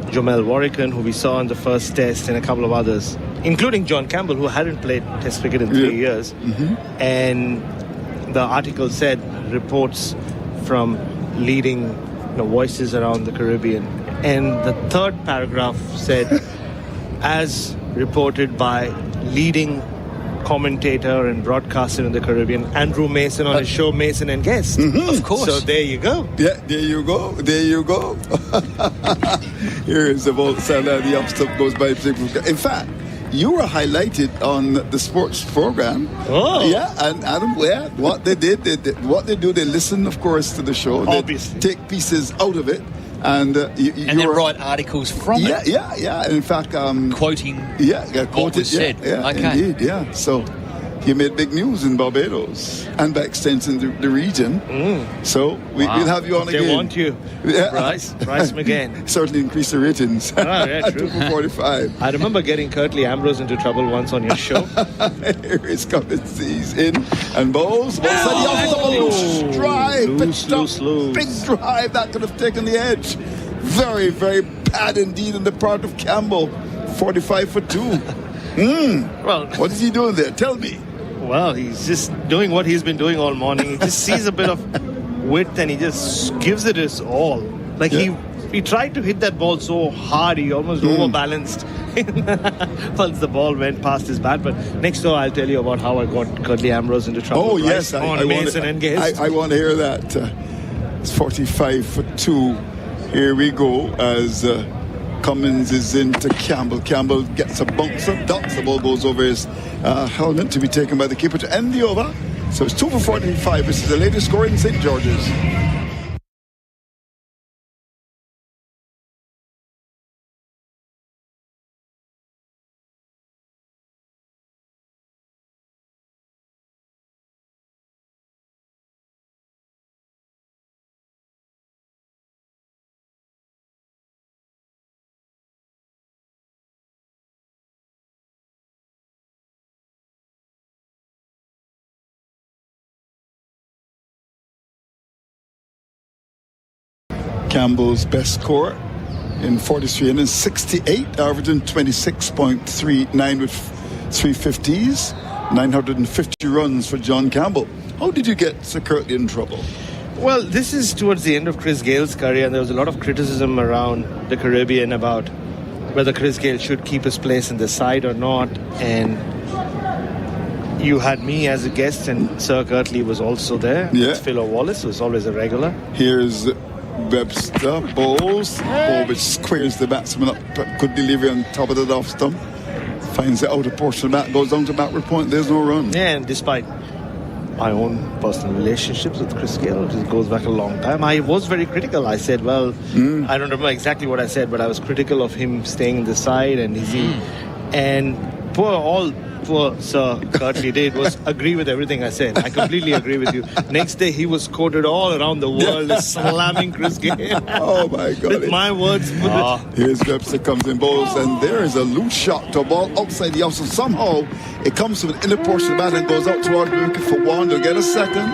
Jomel Warrican, who we saw in the first Test, and a couple of others, including John Campbell, who hadn't played Test cricket in 3 years. And the article said reports from leading voices around the Caribbean. And the third paragraph said, as reported by leading commentator and broadcaster in the Caribbean, Andrew Mason, on his show Mason and Guest. Of course. So there you go. Yeah, there you go. Here is the ball. The up stump goes by. In fact, you were highlighted on the sports program. Oh. Yeah, and Adam, what they did, they listen, of course, to the show. Obviously. They take pieces out of it. And then write articles from it. Yeah. In fact, Quoting what was said. Yeah, Okay. indeed, yeah. So you made big news in Barbados and by extension the region. So we'll have you on again. They want you. Yeah. Bryce McGann. Certainly increase the ratings. Yeah, true. 245. I remember getting Curtly Ambrose into trouble once on your show. Here is Cummins. He's in and bowls. Loose drive. Loose. Big drive that could have taken the edge. Very, very bad indeed on the part of Campbell. 45 for 2. Well, what is he doing there? Tell me. Well, he's just doing what he's been doing all morning. He just sees a bit of width and he just gives it his all. Like he tried to hit that ball so hard, he almost overbalanced once the ball went past his bat. But next door, I'll tell you about how I got Curtly Ambrose into trouble. Oh, yes. On Mason and Guest. I want to hear that. It's 45 for 2. Here we go as Cummins is into Campbell. Campbell gets a bounce of ducks. The ball goes over his helmet to be taken by the keeper to end the over. So it's 2 for 45. This is the latest score in St. George's. Campbell's best score in 43 innings, 68, averaging 26.39 with 350s, 950 runs for John Campbell. How did you get Sir Curtly in trouble? Well, this is towards the end of Chris Gale's career, and there was a lot of criticism around the Caribbean about whether Chris Gale should keep his place in the side or not. And you had me as a guest, and Sir Curtly was also there. Yeah. Philo Wallace was always a regular. Here's Webster bowls, ball which squares the batsman up, good delivery on top of the off stump, finds the outer portion of the bat, goes down to backward point, there's no run. Yeah, and despite my own personal relationships with Chris Gale, it goes back a long time, I was very critical. I said, I don't remember exactly what I said, but I was critical of him staying in the side, and and poor Sir Curtly did was agree with everything I said. I completely agree with you. Next day, he was quoted all around the world as slamming Chris Gale. Oh, my God. With my words. Here's Webster comes in bowls, and there is a loose shot to a ball outside the outside. Somehow, it comes to an inner portion of the bat and goes out towards the wicket for one to get a second.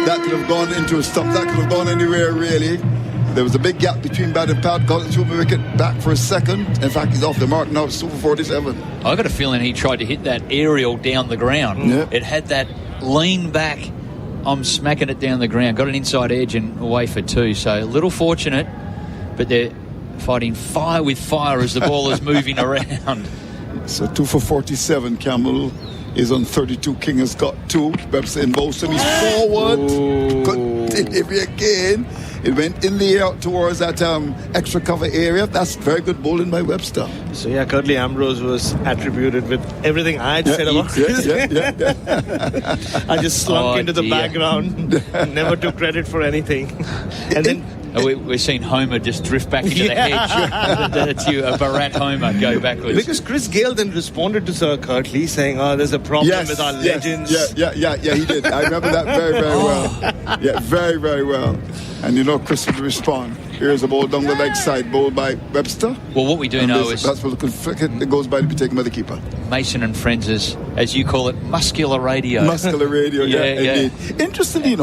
That could have gone into a stump. That could have gone anywhere, really. There was a big gap between bat and pad. Got it to the wicket, back for a second. In fact, he's off the mark now. It's 2 for 47. I got a feeling he tried to hit that aerial down the ground. Yeah. It had that lean back. I'm smacking it down the ground. Got an inside edge and away for 2. So a little fortunate, but they're fighting fire with fire as the ball is moving around. So 2 for 47. Campbell is on 32. King has got 2. Webster in both. So he's forward. Good delivery again. It went in the air towards that extra cover area. That's very good bowling by Webster. So yeah, Curtly Ambrose was attributed with everything I'd said about Chris. I just slunk into the background, never took credit for anything. And then we're seeing Homer just drift back into the hedge. That's you, a Barat Homer, go backwards. because Chris Gale then responded to Sir Curtly saying, there's a problem with our legends. Yeah, he did. I remember that very, very well. Yeah, very, very well. And Chris would respond. Here's a ball down the leg side, bowled by Webster. Well, what we do know is that's what it goes by to be taken by the keeper. Mason and Friends is, as you call it, muscular radio. Muscular radio, indeed. Interestingly,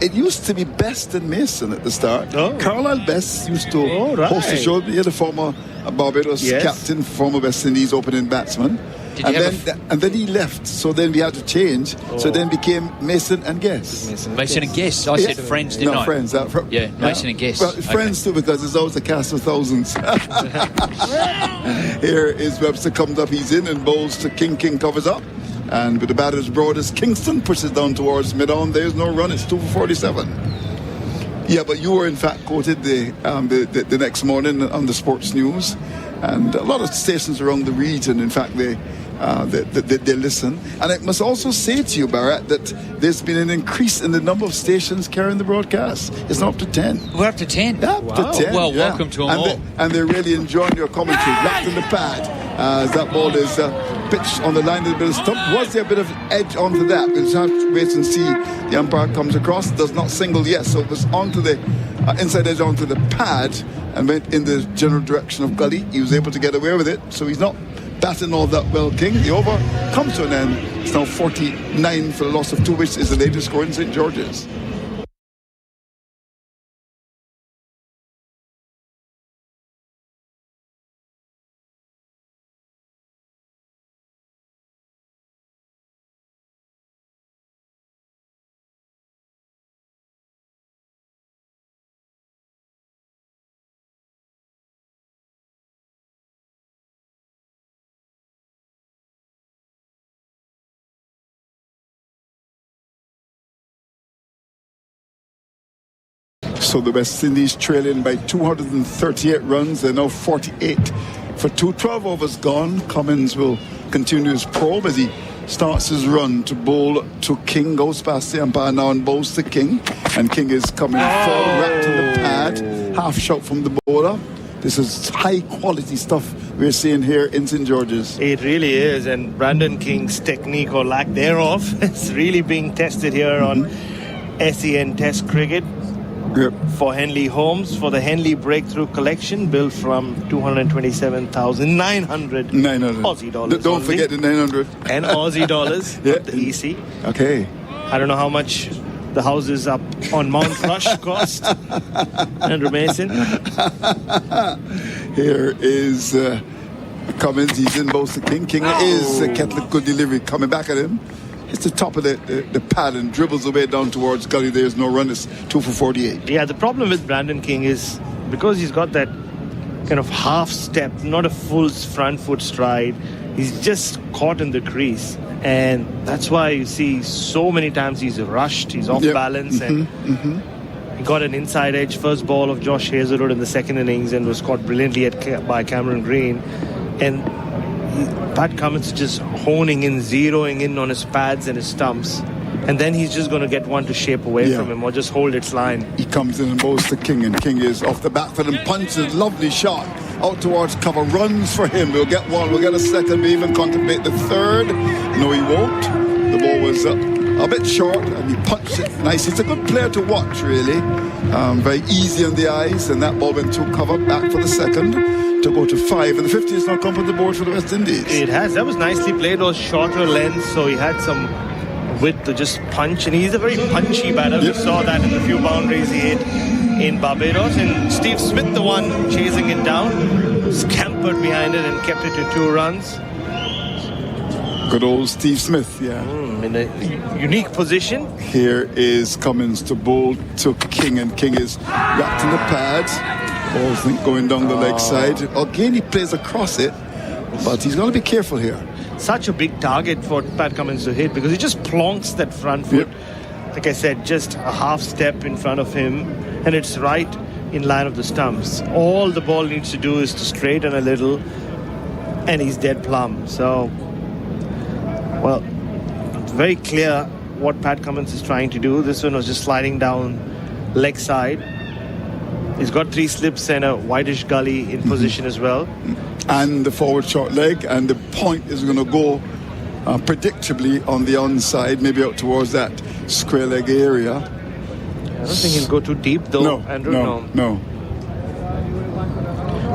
it used to be Best and Mason at the start. Carlisle Best used to host the show. He had a former Barbados captain, former West Indies opening batsman. And then he left, so then we had to change. So then became Mason and Guest. Mason and Guest. I said Friends, didn't I? Friends. Mason and Guest. Well, Friends too, because it's always a cast of thousands. Here is Webster, comes up, he's in and bowls to King. King covers up. And with the bat as broad as Kingston, pushes down towards mid-on. There's no run, it's 2 for 47. Yeah, but you were in fact quoted the next morning on the sports news. And a lot of stations around the region, in fact, they listen. And I must also say to you, Barrett, that there's been an increase in the number of stations carrying the broadcast. It's not up to 10. We're up to 10. Yeah, up to 10. Well, welcome to them all. And they're really enjoying your commentary. Left in the pad. As that ball is pitched on the line of the bit of stump. Was there a bit of edge onto that? We'll just have to wait and see. The umpire comes across, does not single yet, so it was onto the inside edge onto the pad and went in the general direction of gully. He was able to get away with it, so he's not batting all that well, King. The over comes to an end. It's now 49 for the loss of 2, which is the latest score in St. George's. So the West Indies trailing by 238 runs. They're now 48 for 12 overs gone. Cummins will continue his probe as he starts his run to bowl to King. Goes past the umpire now and bowls to King. And King is coming forward right to the pad. Half shot from the bowler. This is high quality stuff we're seeing here in St. George's. It really is. And Brandon King's technique or lack thereof is really being tested here on SEN Test Cricket. Yep. For Henley Holmes, for the Henley Breakthrough Collection, built from 227,900 Aussie dollars. Don't forget the 900. And Aussie dollars, not the EC. Okay. I don't know how much the houses up on Mount Rush cost. Andrew Mason. Here is Cummins. He's in both the King. King is Ketlett, good delivery coming back at him. It's the top of the pad and dribbles away down towards gully. There's no run. It's 2 for 48. Yeah, the problem with Brandon King is because he's got that kind of half step, not a full front foot stride. He's just caught in the crease. And that's why you see so many times he's rushed, he's off balance. And he got an inside edge first ball of Josh Hazelwood in the second innings and was caught brilliantly by Cameron Green. And Pat Cummins just honing in, zeroing in on his pads and his stumps. And then he's just going to get one to shape away from him or just hold its line. He comes in and bowls to King, and King is off the back foot and punches. Lovely shot out towards cover. Runs for him. We'll get one. We'll get a second. We even contemplate the third. No, he won't. The ball was a bit short, and he punched it nice. He's a good player to watch, really. Very easy on the eyes, and that ball went to cover. Back for the second to go to 5, and the 50 has now come on the board for the West Indies. It has. That was nicely played. Those shorter lengths, so he had some width to just punch, and he's a very punchy batter. We saw that in the few boundaries he hit in Barbados. And Steve Smith, the one chasing it down, scampered behind it and kept it to 2 runs. Good old Steve Smith, in a unique position. Here is Cummins to bowl to King, and King is wrapped in the pads. Ball going down the leg side. Again, he plays across it, but he's got to be careful here. Such a big target for Pat Cummins to hit because he just plonks that front foot like I said, just a half step in front of him, and it's right in line of the stumps. All the ball needs to do is to straighten a little, and he's dead plumb. So, well, it's very clear what Pat Cummins is trying to do. This one was just sliding down leg side. He's got 3 slips and a whitish gully in position as well. And the forward short leg, and the point is going to go predictably on the onside, maybe out towards that square leg area. I don't think he'll go too deep though, No, Andrew. no.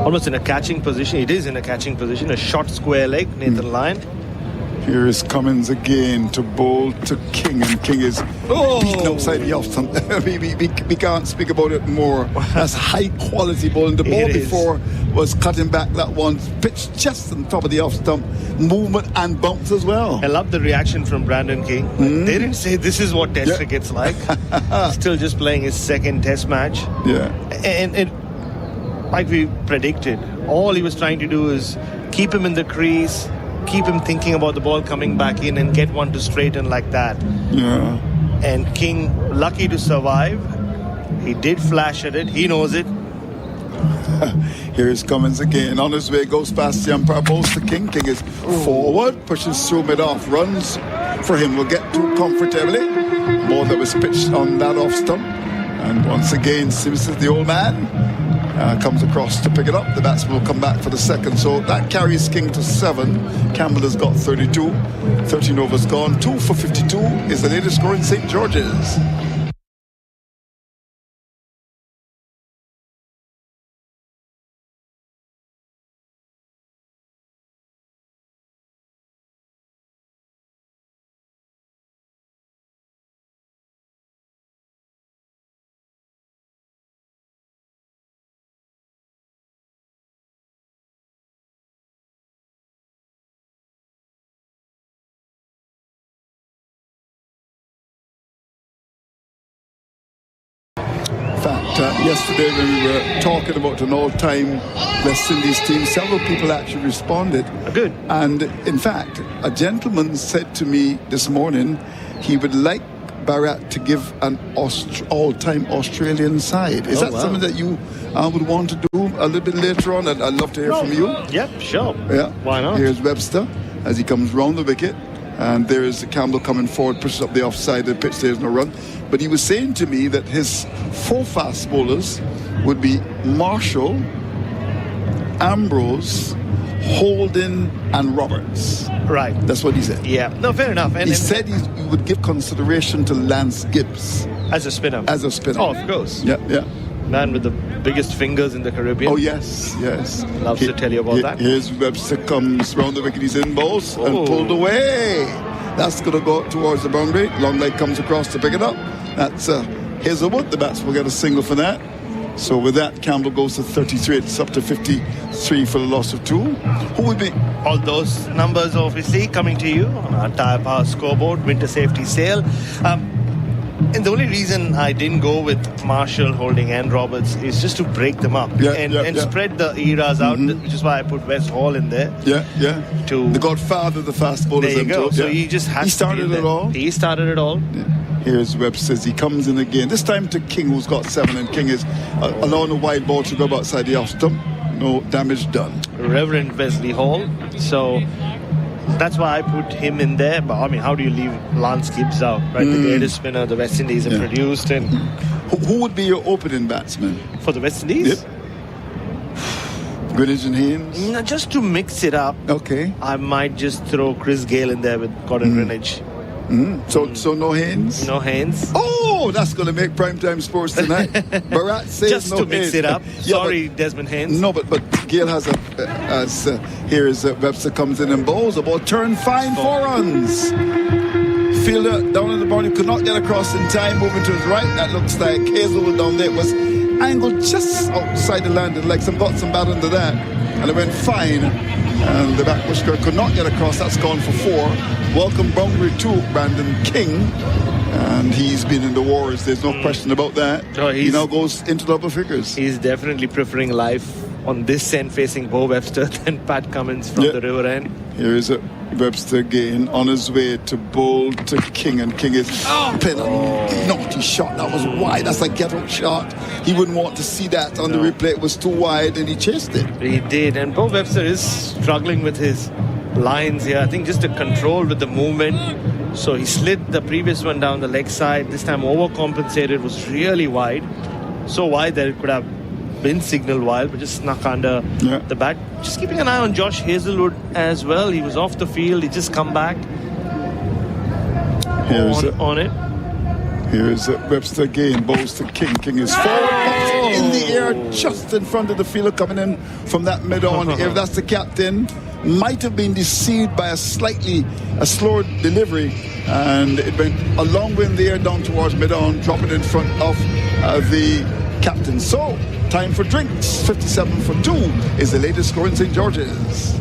Almost in a catching position. It is in a catching position. A short square leg, Nathan Lyon. Here is Cummins again to bowl to King, and King is beaten outside the off stump. we can't speak about it more. That's high quality bowling. The ball before was cutting back that one, pitched just on top of the off stump, movement and bounce as well. I love the reaction from Brandon King. They didn't say this is what Test cricket's like. Still just playing his second Test match. Yeah. And it, like we predicted, all he was trying to do is keep him in the crease, keep him thinking about the ball coming back in, and get one to straighten like that. Yeah. And King, lucky to survive. He did flash at it. He knows it. Here is Cummins again. On his way, goes past the umpire, bowls to King. King is forward, pushes through mid-off, runs for him. Will get too comfortably. Ball that was pitched on that off stump. And once again, Simpson, the old man, comes across to pick it up. The batsman will come back for the second. So that carries King to 7. Campbell has got 32. 13 overs gone. 2 for 52 is the latest score in St. George's. Yesterday when we were talking about an all-time West Indies team, several people actually responded. Good. And in fact, a gentleman said to me this morning he would like Bharat to give an all-time Australian side. Is that something that you would want to do a little bit later on? I'd love to hear from you. Yep, sure. Yeah. Why not? Here's Webster as he comes round the wicket. And there is Campbell coming forward, pushes up the offside of the pitch. There's no run. But he was saying to me that his 4 fast bowlers would be Marshall, Ambrose, Holding, and Roberts. Right. That's what he said. Yeah. No, fair enough. And he said he would give consideration to Lance Gibbs as a spinner. As a spinner. Oh, of course. Yeah, yeah. Man with the biggest fingers in the Caribbean. Oh, yes, yes. Loves to tell you about that. Here's Webster comes round the wicket. He's in balls and pulled away. That's going to go towards the boundary. Long leg comes across to pick it up. That's Hazelwood. The batsman will get a single for that. So with that, Campbell goes to 33. It's up to 53 for the loss of 2. Who would be? All those numbers obviously coming to you on our Tyre Power scoreboard, winter safety sale. And the only reason I didn't go with Marshall, Holding, and Roberts is just to break them up and spread the eras out, which is why I put West Hall in there. Yeah, yeah. The godfather of the fast bowlers. There you go. So he just has He started it all. He started it all. Yeah. Here's Webster as he comes in again. This time to King, who's got 7, and King is allowing a wide ball to go outside the off stump. No damage done. Reverend Wesley Hall. So that's why I put him in there. But I mean, how do you leave Lance Gibbs out? Right, the greatest spinner the West Indies have produced. And who would be your opening batsman for the West Indies? Yep. Greenwich and Haynes. No, just to mix it up. Okay. I might just throw Chris Gale in there with Gordon Greenwich. So no Haynes? No Haynes. Oh, that's going to make primetime sports tonight. Bharat says just no to mix Haynes. it up. Sorry, but, Desmond Haynes. No, but Gale has here is Webster comes in and bowls. The ball turned fine, 4 runs. Fielder down in the boundary could not get across in time, moving to his right. That looks like Hazelwood down there. It was angled just outside the landing legs and got some bat under that. And it went fine. And the back whisker could not get across. That's gone for 4. Welcome boundary to Brandon King. And he's been in the wars. There's no question about that. So he now goes into double figures. He's definitely preferring life on this end facing Bo Webster than Pat Cummins from the river end. Here is Webster again on his way to bowl to King, and King is pin a naughty shot. That was wide. That's a get-out shot. He wouldn't want to see that on the replay. It was too wide, and he chased it. He did, and Bo Webster is struggling with his lines here. I think just the control with the movement. So he slid the previous one down the leg side. This time overcompensated, was really wide. So wide that it could have been signal wild, but just snuck under the bat. Just keeping an eye on Josh Hazelwood as well. He was off the field. He just come back on it. Here is Webster again, bowls to King. King is forward, pops it in the air, just in front of the fielder coming in from that mid-on. If that's the captain, might have been deceived by a slower delivery, and it went a long way in the air down towards mid-on, dropping in front of the captain. So, time for drinks. 57-2 is the latest score in St. George's.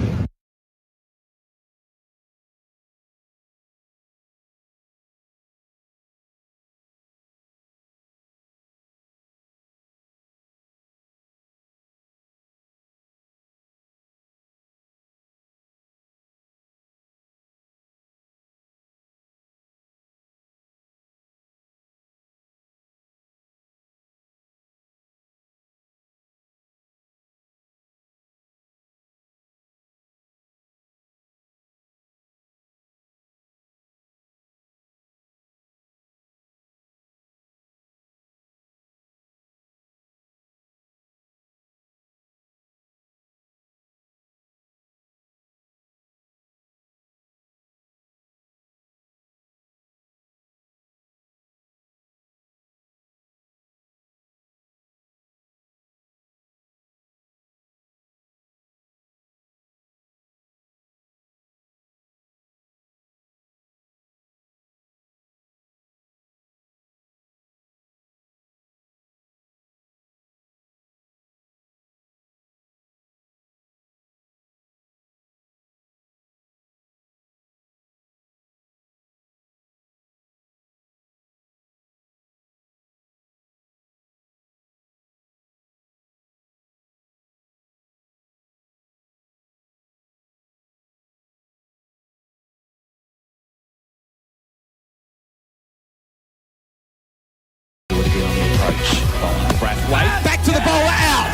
Brathwaite back to the bowler, out.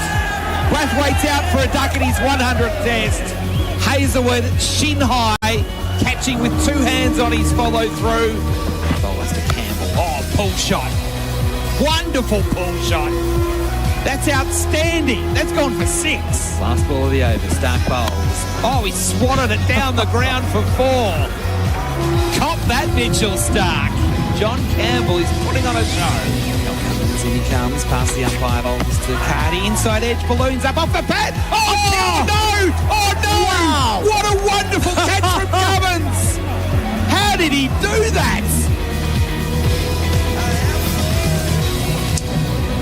Brathwaite's out for a duck in his 100th test. Hazelwood shin high, catching with two hands on his follow through. Bowlers to Campbell. Oh, pull shot. Wonderful pull shot. That's outstanding. That's gone for 6. Last ball of the over. Stark bowls. Oh, he swatted it down the ground for 4. Cop that, Mitchell Stark. John Campbell is putting on a show. In he comes, past the umpire bowls to Cardi, inside edge, balloons up off the bat. Oh, no! Oh, no! Wow. What a wonderful catch from Cummins! How did he do that?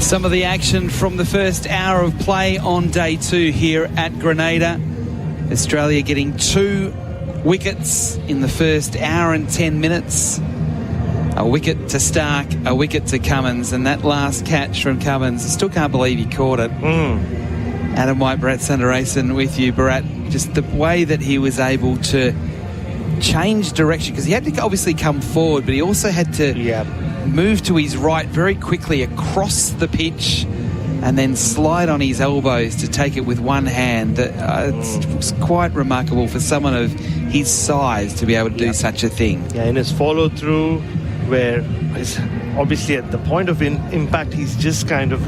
Some of the action from the first hour of play on day 2 here at Grenada. Australia getting 2 wickets in the first hour and 10 minutes. A wicket to Stark, a wicket to Cummins, and that last catch from Cummins, I still can't believe he caught it. Adam White, Bharat Sundaresan with you, Bharat. Just the way that he was able to change direction, because he had to obviously come forward, but he also had to move to his right very quickly across the pitch and then slide on his elbows to take it with one hand. It's quite remarkable for someone of his size to be able to do such a thing. Yeah, in his follow-through, where he's obviously at the point of impact, he's just kind of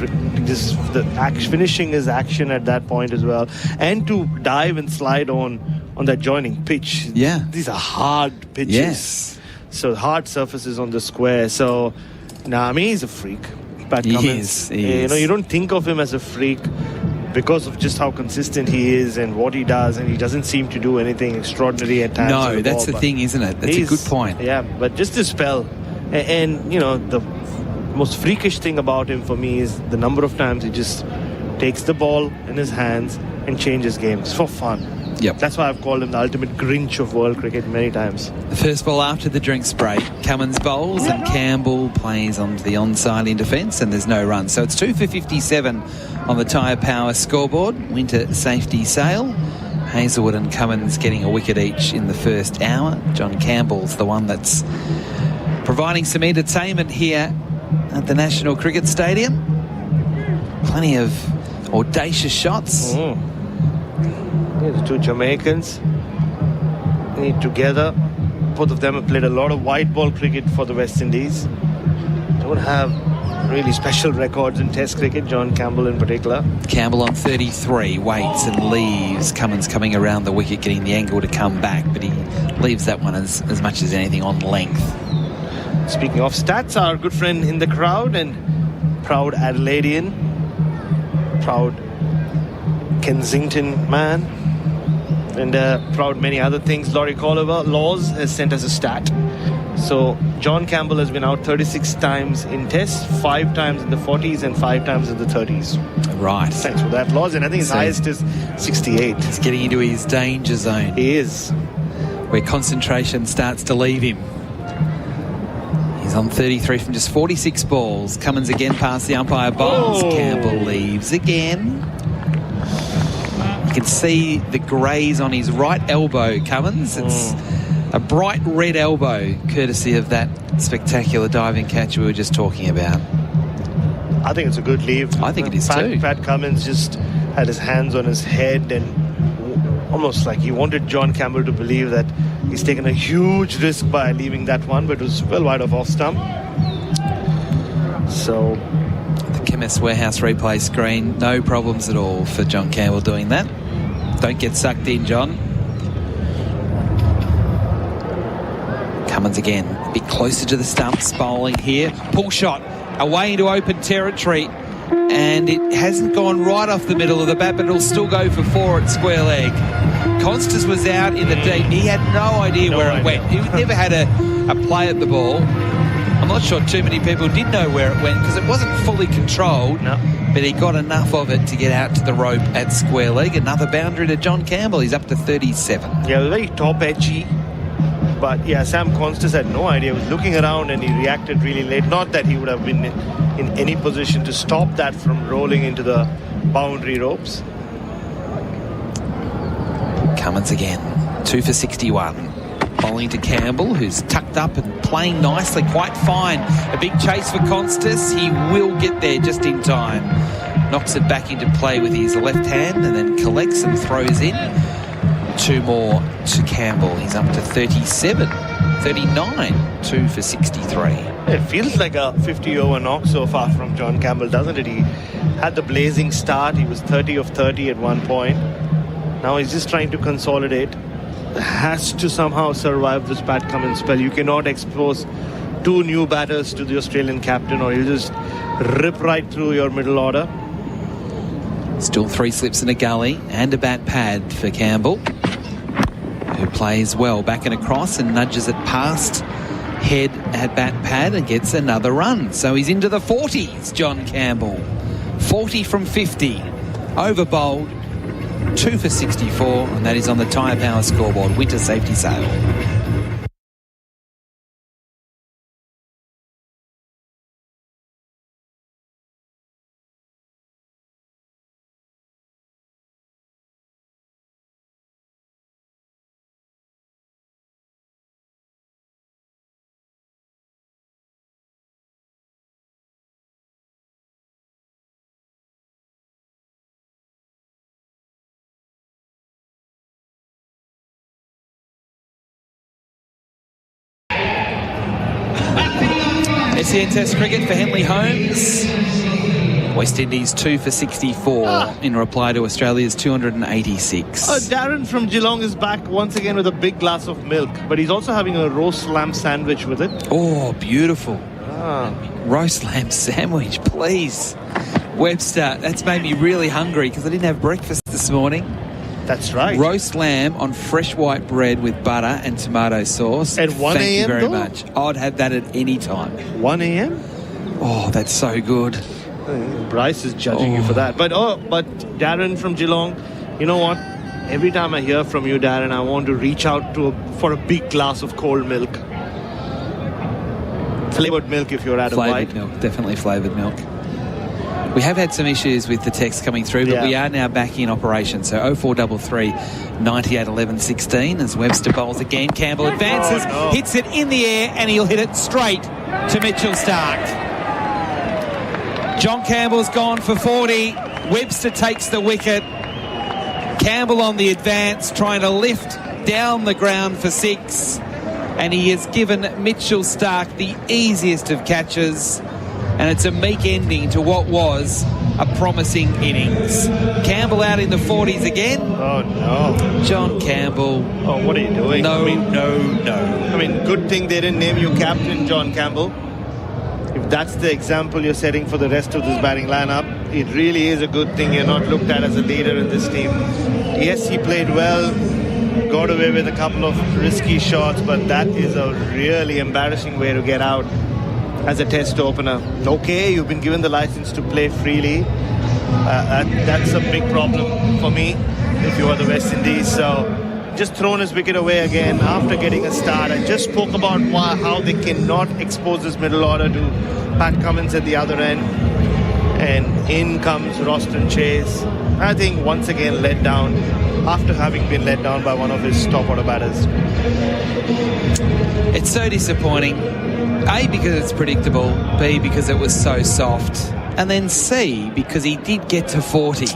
finishing his action at that point as well, and to dive and slide on that joining pitch. Yeah, these are hard pitches. Yes, so hard surfaces on the square. So, I mean, he's a freak. Pat Cummins. He is. You don't think of him as a freak because of just how consistent he is and what he does, and he doesn't seem to do anything extraordinary at times. No, that's the thing, isn't it? That's a good point. Yeah, but just his spell. And the most freakish thing about him for me is the number of times he just takes the ball in his hands and changes games for fun. Yep. That's why I've called him the ultimate Grinch of world cricket many times. The first ball after the drinks break, Cummins bowls and Campbell plays onto the onside in defence, and there's no run. So it's 2 for 57 on the Tyre Power scoreboard. Winter safety sail. Hazelwood and Cummins getting a wicket each in the first hour. John Campbell's the one that's providing some entertainment here at the National Cricket Stadium. Plenty of audacious shots. The two Jamaicans together. Both of them have played a lot of white ball cricket for the West Indies. Don't have really special records in Test cricket, John Campbell in particular. Campbell on 33, waits and leaves. Cummins coming around the wicket, getting the angle to come back, but he leaves that one as much as anything on length. Speaking of stats, our good friend in the crowd and proud Adelaidean, proud Kensington man, and proud many other things. Laurie Colliver, Laws, has sent us a stat. So John Campbell has been out 36 times in tests, 5 times in the 40s and 5 times in the 30s. Right. Thanks for that, Laws. And I think his highest is 68. He's getting into his danger zone. He is. Where concentration starts to leave him. He's on 33 from just 46 balls. Cummins again past the umpire bowls. Campbell leaves again. You can see the graze on his right elbow, Cummins. It's a bright red elbow, courtesy of that spectacular diving catch we were just talking about. I think it's a good leave. I think it is too. Pat Cummins just had his hands on his head and almost like he wanted John Campbell to believe that he's taken a huge risk by leaving that one, but it was well wide of off stump. So the Chemist Warehouse replay screen, no problems at all for John Campbell doing that. Don't get sucked in, John. Cummins again, a bit closer to the stumps, bowling here. Pull shot, away into open territory. And it hasn't gone right off the middle of the bat, but it'll still go for 4 at square leg. Constas was out in the deep. He had no idea where it went. He never had a play at the ball. I'm not sure too many people did know where it went because it wasn't fully controlled. No. But he got enough of it to get out to the rope at square leg. Another boundary to John Campbell. He's up to 37. Yeah, very top edgy. But yeah, Sam Constas had no idea. He was looking around and he reacted really late. Not that he would have been in any position to stop that from rolling into the boundary ropes. Cummins again, 2 for 61. Bowling to Campbell, who's tucked up and playing nicely, quite fine. A big chase for Constas. He will get there just in time. Knocks it back into play with his left hand and then collects and throws in. 2 more to Campbell. He's up to 37. 39, 2 for 63. It feels like a 50-over knock so far from John Campbell, doesn't it? He had the blazing start. He was 30 of 30 at one point. Now he's just trying to consolidate. Has to somehow survive this Pat Cummins spell. You cannot expose 2 new batters to the Australian captain or you'll just rip right through your middle order. Still 3 slips in a gully and a bat pad for Campbell, who plays well back and across and nudges it past head at bat pad and gets another run. So he's into the 40s, John Campbell. 40 from 50. Over bowled. 2 for 64, and that is on the Tyre Power scoreboard. Winter safety sale. SEN Test cricket for Henley Holmes. West Indies 2 for 64 in reply to Australia's 286. Darren from Geelong is back once again with a big glass of milk, but he's also having a roast lamb sandwich with it. Oh, beautiful. Roast lamb sandwich, please. Webster, that's made me really hungry because I didn't have breakfast this morning. That's right. Roast lamb on fresh white bread with butter and tomato sauce. At 1 Thank you a.m. very though? much. I'd have that at any time. 1 a.m.? Oh, that's so good. Bryce is judging you for that. But Darren from Geelong, you know what? Every time I hear from you, Darren, I want to reach out for a big glass of cold milk. Flavoured milk if you're at a bite. Flavoured milk, definitely flavoured milk. We have had some issues with the text coming through, but Yeah. we are now back in operation. So 0433 98 11 16 as Webster bowls again. Campbell advances, hits it in the air, and he'll hit it straight to Mitchell Stark. John Campbell's gone for 40. Webster takes the wicket. Campbell on the advance, trying to lift down the ground for 6. And he has given Mitchell Stark the easiest of catches. And it's a meek ending to what was a promising innings. Campbell out in the 40s again. Oh, no. John Campbell. Oh, what are you doing? No, I mean, no. I mean, good thing they didn't name you captain, John Campbell. If that's the example you're setting for the rest of this batting lineup, it really is a good thing you're not looked at as a leader in this team. Yes, he played well, got away with a couple of risky shots, but that is a really embarrassing way to get out as a test opener. Okay, you've been given the license to play freely. That's a big problem for me if you are the West Indies. So just thrown his wicket away again after getting a start. I just spoke about how they cannot expose this middle order to Pat Cummins at the other end. And in comes Roston Chase. I think once again let down after having been let down by one of his top order batters. It's so disappointing. A, because it's predictable. B, because it was so soft. And then C, because he did get to 40.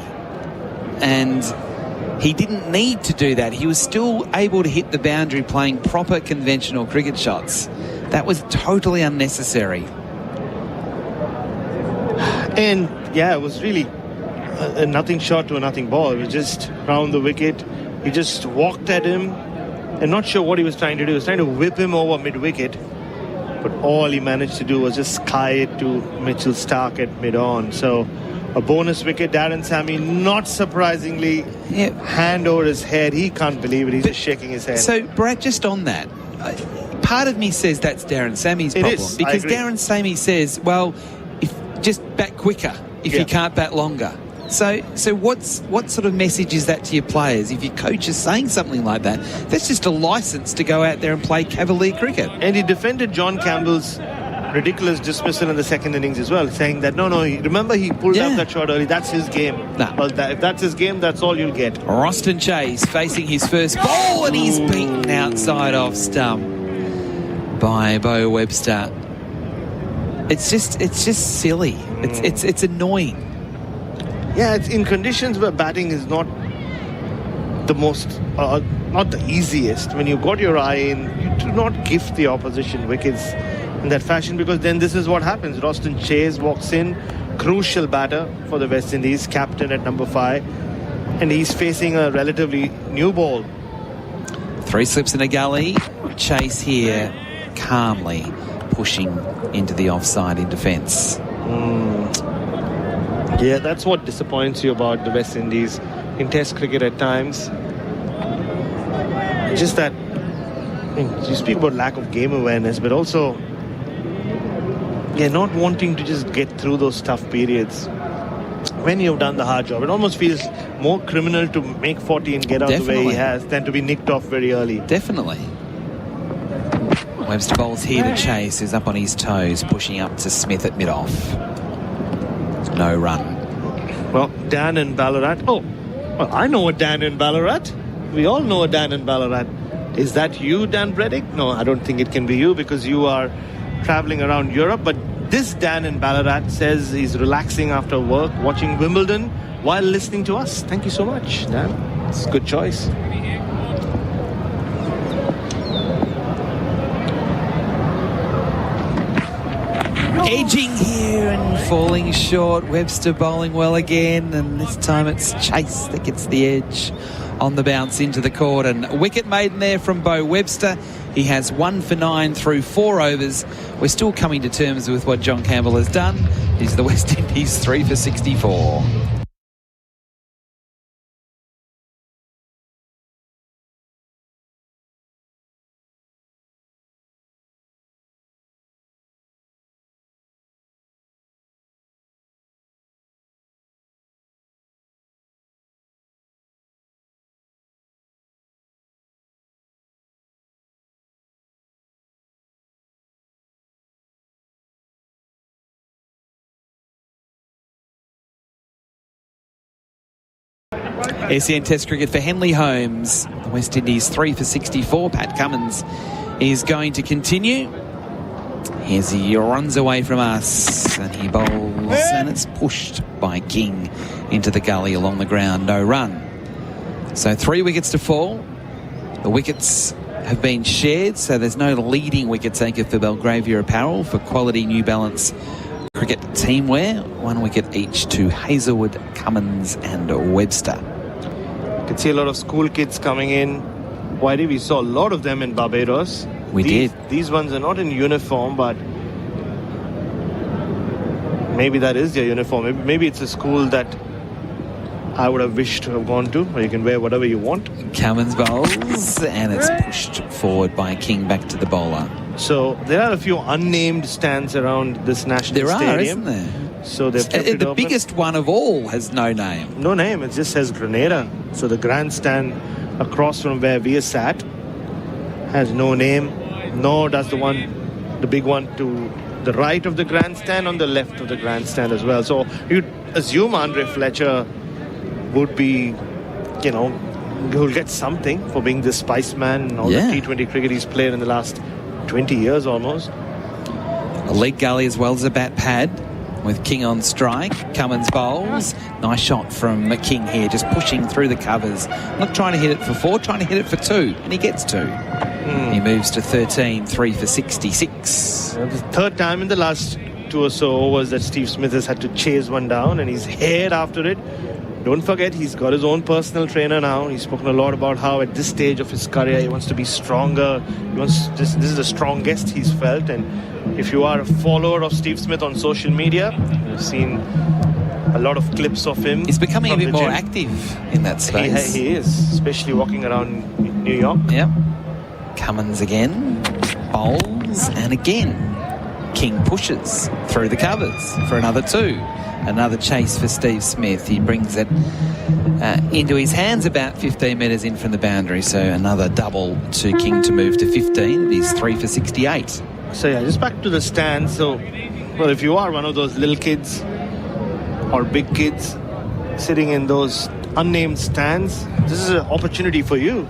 And he didn't need to do that. He was still able to hit the boundary playing proper conventional cricket shots. That was totally unnecessary. And yeah, it was really a nothing shot to a nothing ball. It was just round the wicket. He just walked at him and not sure what he was trying to do. He was trying to whip him over mid-wicket. But all he managed to do was just sky it to Mitchell Stark at mid-on. So a bonus wicket. Darren Sammy, not surprisingly, hand over his head. He can't believe it. He's just shaking his head. So, Brad, just on that, part of me says that's Darren Sammy's problem. It is, because I agree. Darren Sammy says, well, if just bat quicker if you can't bat longer. So what sort of message is that to your players? If your coach is saying something like that, that's just a license to go out there and play cavalier cricket. And he defended John Campbell's ridiculous dismissal in the second innings as well, saying that, remember he pulled up that shot early. That's his game. Nah. Well, if that's his game, that's all you'll get. Roston Chase facing his first ball, and he's beaten outside off stump by Bo Webster. It's just silly. It's annoying. Yeah, it's in conditions where batting is not the most, not the easiest. When you've got your eye in, you do not gift the opposition wickets in that fashion, because then this is what happens. Roston Chase walks in, crucial batter for the West Indies, captain at number 5, and he's facing a relatively new ball. 3 slips in a gully. Chase here calmly pushing into the offside in defence. Yeah, that's what disappoints you about the West Indies in Test cricket at times. Just that, you speak about lack of game awareness, but also, not wanting to just get through those tough periods. When you've done the hard job, it almost feels more criminal to make 40 and get out the way he has than to be nicked off very early. Definitely. Webster bowls here to Chase, who's up on his toes, pushing up to Smith at mid-off. No run. Well, Dan in Ballarat. Oh, well, I know a Dan in Ballarat. We all know a Dan in Ballarat. Is that you, Dan Breddick? No, I don't think it can be you because you are traveling around Europe. But this Dan in Ballarat says he's relaxing after work, watching Wimbledon while listening to us. Thank you so much, Dan. It's a good choice. Edging here and falling short. Webster bowling well again, and this time it's Chase that gets the edge on the bounce into the court. And a wicket maiden there from Bo Webster. He has 1 for 9 through 4 overs. We're still coming to terms with what John Campbell has done. These are the West Indies 3 for 64. SEN Test cricket for Henley Holmes. The West Indies 3 for 64. Pat Cummins is going to continue. As he runs away from us and he bowls, and it's pushed by King into the gully along the ground. No run. So 3 wickets to fall. The wickets have been shared, so there's no leading wicket taker for Belgravia Apparel for quality New Balance cricket teamwear. 1 wicket each to Hazelwood, Cummins and Webster. You can see a lot of school kids coming in. Whitey, we saw a lot of them in Barbados. We did. These ones are not in uniform, but maybe that is their uniform. Maybe it's a school that I would have wished to have gone to, where you can wear whatever you want. Cummins bowls, and it's pushed forward by King back to the bowler. So there are a few unnamed stands around this national stadium. There are, isn't there? So they've kept it the open. biggest one of all has no name. No name, it just says Grenada. So the grandstand across from where we are sat has no name, nor does the big one to the right of the grandstand on the left of the grandstand as well. So you'd assume Andre Fletcher would be, he'll get something for being the spice man and all the T20 cricket he's played in the last 20 years almost. A leg gully as well as a bat pad with King on strike. Cummins bowls. Nice shot from King here, just pushing through the covers. Not trying to hit it for 4, trying to hit it for 2, and he gets 2. He moves to 13, 3 for 66. The third time in the last 2 or so overs that Steve Smith has had to chase one down, and he's head after it. Don't forget, he's got his own personal trainer now. He's spoken a lot about how at this stage of his career he wants to be stronger. This is the strongest he's felt. And if you are a follower of Steve Smith on social media, you've seen a lot of clips of him. He's becoming a bit more active in that space. He is, especially walking around New York. Yep. Cummins again, bowls, and again King pushes through the covers for another 2. Another chase for Steve Smith. He brings it into his hands about 15 metres in from the boundary. So another double to King to move to 15. It is 3 for 68. So yeah, just back to the stands. So, well, if you are one of those little kids or big kids sitting in those unnamed stands, this is an opportunity for you.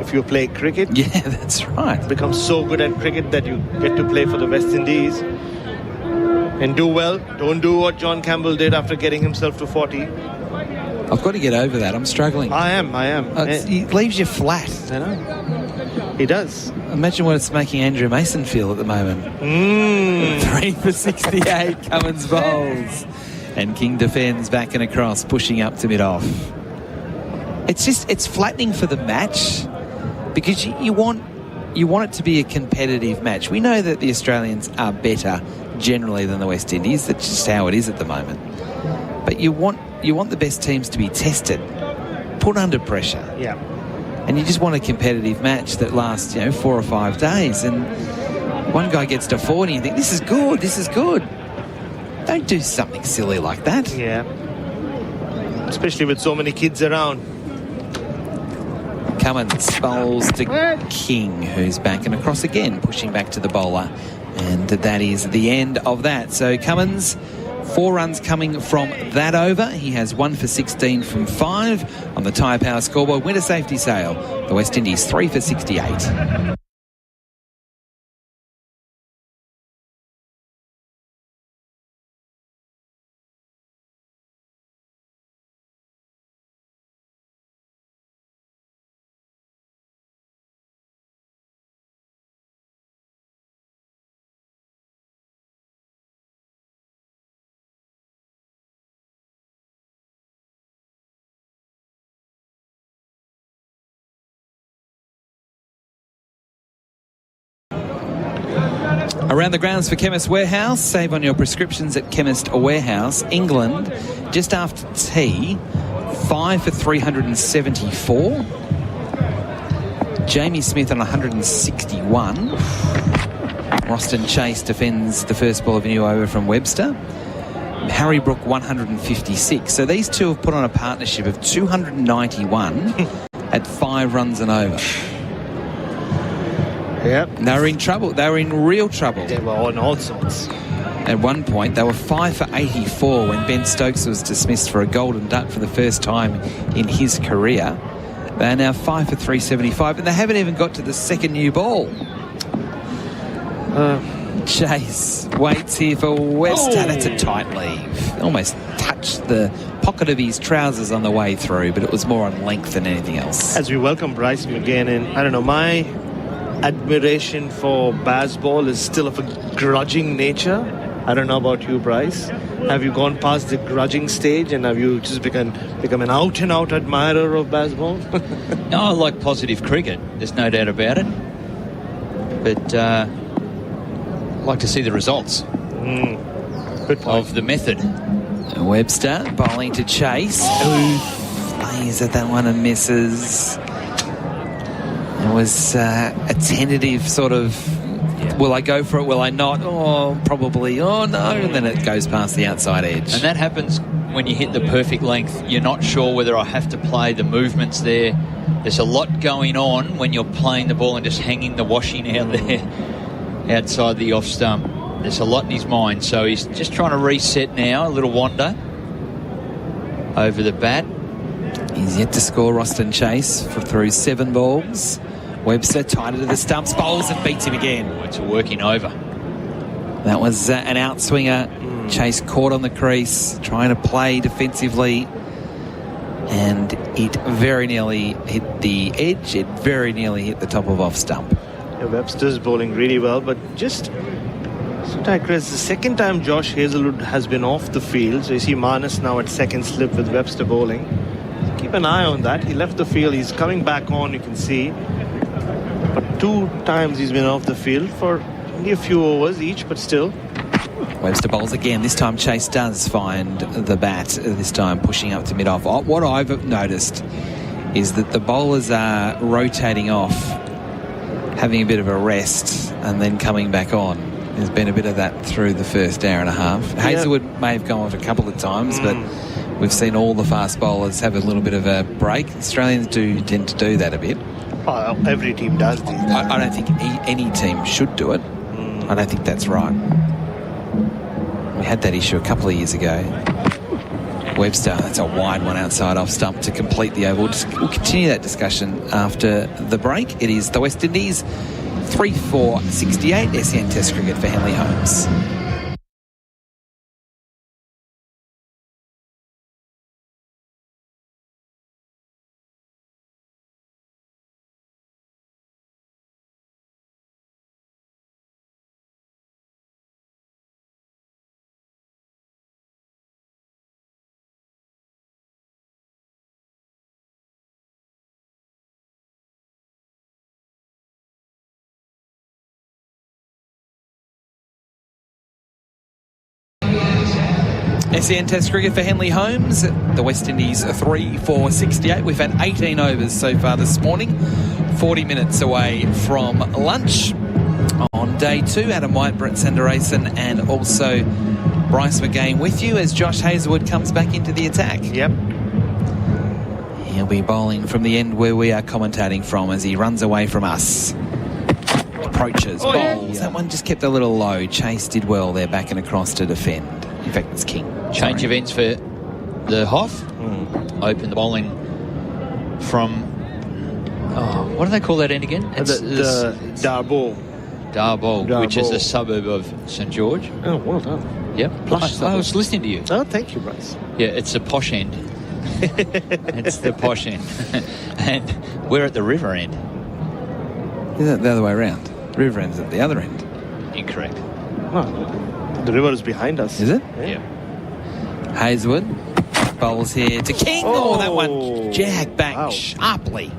If you play cricket, yeah, that's right. Become so good at cricket that you get to play for the West Indies. And do well. Don't do what John Campbell did after getting himself to 40. I've got to get over that. I'm struggling. I am. He leaves you flat. I know. He does. Imagine what it's making Andrew Mason feel at the moment. 3 for 68. Cummins bowls. And King defends back and across, pushing up to mid-off. It's flattening for the match because you want it to be a competitive match. We know that the Australians are better generally than the West Indies. That's just how it is at the moment. But you want the best teams to be tested, put under pressure. Yeah. And you just want a competitive match that lasts, 4 or 5 days. And one guy gets to 40 and you think, this is good. Don't do something silly like that. Yeah. Especially with so many kids around. Cummins bowls to King, who's back and across again, pushing back to the bowler. And that is the end of that. So Cummins, 4 runs coming from that over. He has 1 for 16 from 5 on the Tyre Power scoreboard. Winter safety sale. The West Indies 3 for 68. Around the grounds for Chemist Warehouse. Save on your prescriptions at Chemist Warehouse. England, just after tea, 5 for 374. Jamie Smith on 161. Roston Chase defends the first ball of a new over from Webster. Harry Brook 156. So these two have put on a partnership of 291 at 5 runs and over. Yep. They were in trouble. They were in real trouble. They were on all sorts. At one point, they were 5 for 84 when Ben Stokes was dismissed for a golden duck for the first time in his career. They are now 5 for 375, and they haven't even got to the second new ball. Chase waits here for Webster. That's a tight leave. Almost touched the pocket of his trousers on the way through, but it was more on length than anything else. As we welcome Bryce McGinn in, I don't know, my admiration for Bazball is still of a grudging nature. I don't know about you, Bryce. Have you gone past the grudging stage and have you just become an out-and-out admirer of Bazball? No, I like positive cricket. There's no doubt about it. But I'd like to see the results Good point. of the method. Webster bowling to Chase, who plays at that one and misses. It was a tentative sort of, will I go for it, will I not? Oh, probably, oh no, and then it goes past the outside edge. And that happens when you hit the perfect length. You're not sure whether I have to play the movements there. There's a lot going on when you're playing the ball and just hanging the washing out there outside the off stump. There's a lot in his mind, so he's just trying to reset now. A little wander over the bat. He's yet to score, Roston Chase, through 7 balls. Webster tighter to the stumps, bowls and beats him again. It's a working over. That was an outswinger. Chase caught on the crease, trying to play defensively, and it very nearly hit the edge. It very nearly hit the top of off stump. Yeah, Webster's bowling really well, but just so Chris, the second time Josh Hazlewood has been off the field. So you see Marnus now at second slip with Webster bowling. Keep an eye on that. He left the field. He's coming back on, you can see. But 2 times he's been off the field for only a few overs each, but still. Webster bowls again. This time Chase does find the bat, this time pushing up to mid-off. What I've noticed is that the bowlers are rotating off, having a bit of a rest, and then coming back on. There's been a bit of that through the first hour and a half. Yeah. Hazlewood may have gone off a couple of times, but we've seen all the fast bowlers have a little bit of a break. Australians do tend to do that a bit. Every team does these. I don't think any team should do it. I don't think that's right. We had that issue a couple of years ago. Webster, that's a wide one outside off stump to complete the over. We'll continue that discussion after the break. It is the West Indies 3-4-68 SEN Test cricket for Henley Holmes. SEN Test cricket for Henley Holmes. The West Indies 3-4-68. We've had 18 overs so far this morning. 40 minutes away from lunch. On day 2, Adam White, Brett Sanderson, and also Bryce McGinn with you as Josh Hazlewood comes back into the attack. Yep. He'll be bowling from the end where we are commentating from as he runs away from us. Approaches, bowls. That one just kept a little low. Chase did well there, back and across to defend. In fact, it's King. Change of ends for the Hoff. Open the bowling from... what do they call that end again? It's The Darboe. Darboe, which is a suburb of St George. Oh, well done. Yep. Plush I was listening to you. Oh, thank you, Bryce. Yeah, it's a posh end. It's the posh end. And we're at the river end. Isn't it the other way around? River end's at the other end. Incorrect. Oh, the river is behind us. Is it? Yeah. Hazlewood bowls here to King. Oh, that one jagged back sharply.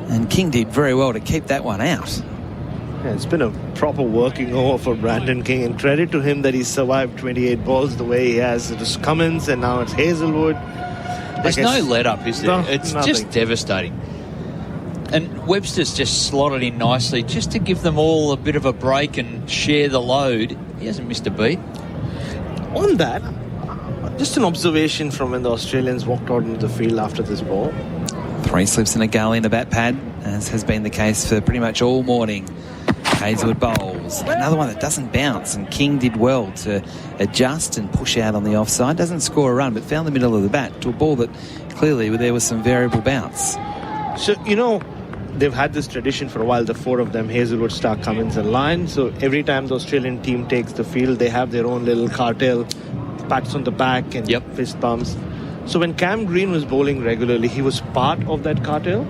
And King did very well to keep that one out. Yeah, it's been a proper working over for Brandon King, and credit to him that he survived 28 balls the way he has. It was Cummins and now it's Hazlewood. There's no let up, is there? No, it's nothing. just devastating. And Webster's just slotted in nicely just to give them all a bit of a break and share the load. He hasn't missed a beat. On that, just an observation from when the Australians walked out into the field after this ball. 3 slips and a gully in the bat pad, as has been the case for pretty much all morning. Hazelwood bowls. Another one that doesn't bounce, and King did well to adjust and push out on the offside. Doesn't score a run, but found the middle of the bat to a ball that clearly there was some variable bounce. So, they've had this tradition for a while, the four of them, Hazelwood, Stark, Cummins and Lyon. So every time the Australian team takes the field, they have their own little cartel, pats on the back and fist bumps. So when Cam Green was bowling regularly, he was part of that cartel.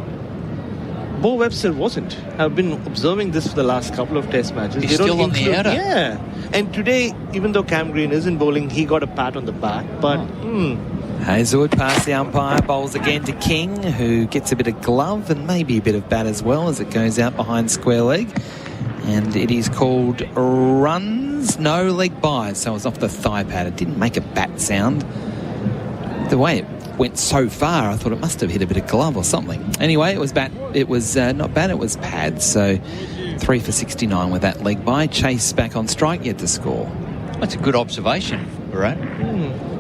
Bo Webster wasn't. I've been observing this for the last couple of test matches. He's still on the outer. Yeah. And today, even though Cam Green isn't bowling, he got a pat on the back. But Hazelwood past the umpire, bowls again to King, who gets a bit of glove and maybe a bit of bat as well as it goes out behind square leg. And it is called runs, no leg by. So it was off the thigh pad. It didn't make a bat sound. The way it went so far, I thought it must have hit a bit of glove or something. Anyway, it was bat. It was not bat, it was pad. So 3 for 69 with that leg by. Chase back on strike, yet to score. That's a good observation, Barat.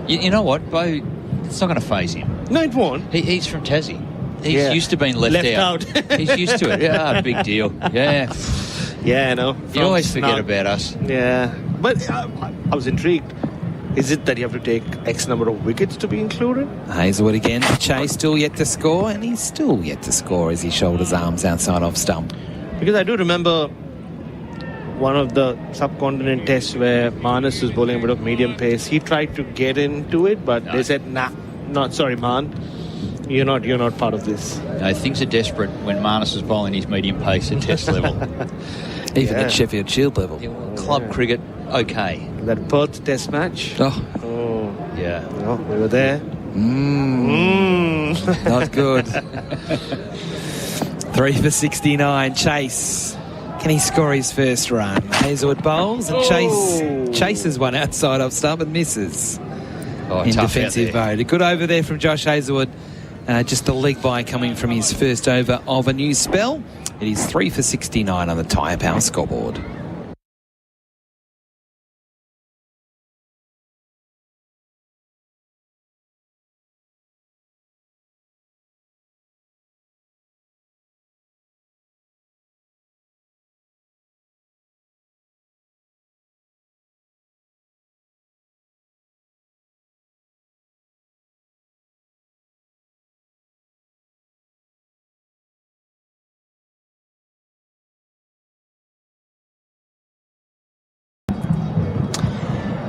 You know what, Bo? It's not going to faze him. no, it won't. He's from Tassie. He's used to being left out. He's used to it. Yeah, big deal. Yeah. Yeah, I know. You always forget about us. Yeah. But I was intrigued. Is it that you have to take X number of wickets to be included? Hazelwood again to Chase, still yet to score, and he's still yet to score as he shoulders arms outside off stump. Because I do remember one of the subcontinent tests where Manas was bowling a bit of medium pace. He tried to get into it, but they said, nah, not sorry, Man. You're not part of this. No, things are desperate when Marnus is bowling his medium pace at test level. Even at Sheffield Shield level. Yeah, well, club cricket, okay. That Perth test match. Oh, Yeah. No, we were there. not good. 3 for 69, Chase. Can he score his first run? Hazelwood bowls and chases one outside off stump and misses. In defensive mode. A good over there from Josh Hazelwood. Just the leg by coming from his first over of a new spell. It is 3 for 69 on the Tyre Power scoreboard.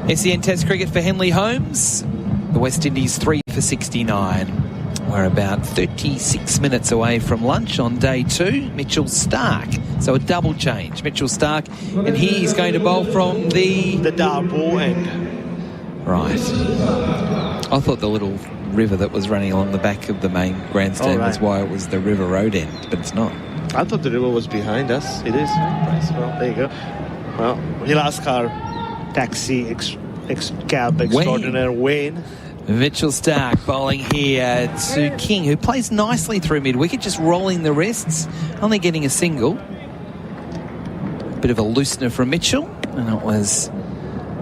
SEN Test cricket for Henley Holmes. The West Indies 3 for 69. We're about 36 minutes away from lunch on day 2. Mitchell Stark. So a double change. Mitchell Stark, and he's going to bowl from the Darbo end. Right. I thought the little river that was running along the back of the main grandstand was why it was the River Road end, but it's not. I thought the river was behind us. It is. Well, there you go. Well, we'll ask our taxi cab extraordinaire Wayne. Mitchell Stark bowling here to King, who plays nicely through mid-wicket, just rolling the wrists, only getting a single. Bit of a loosener from Mitchell, and it was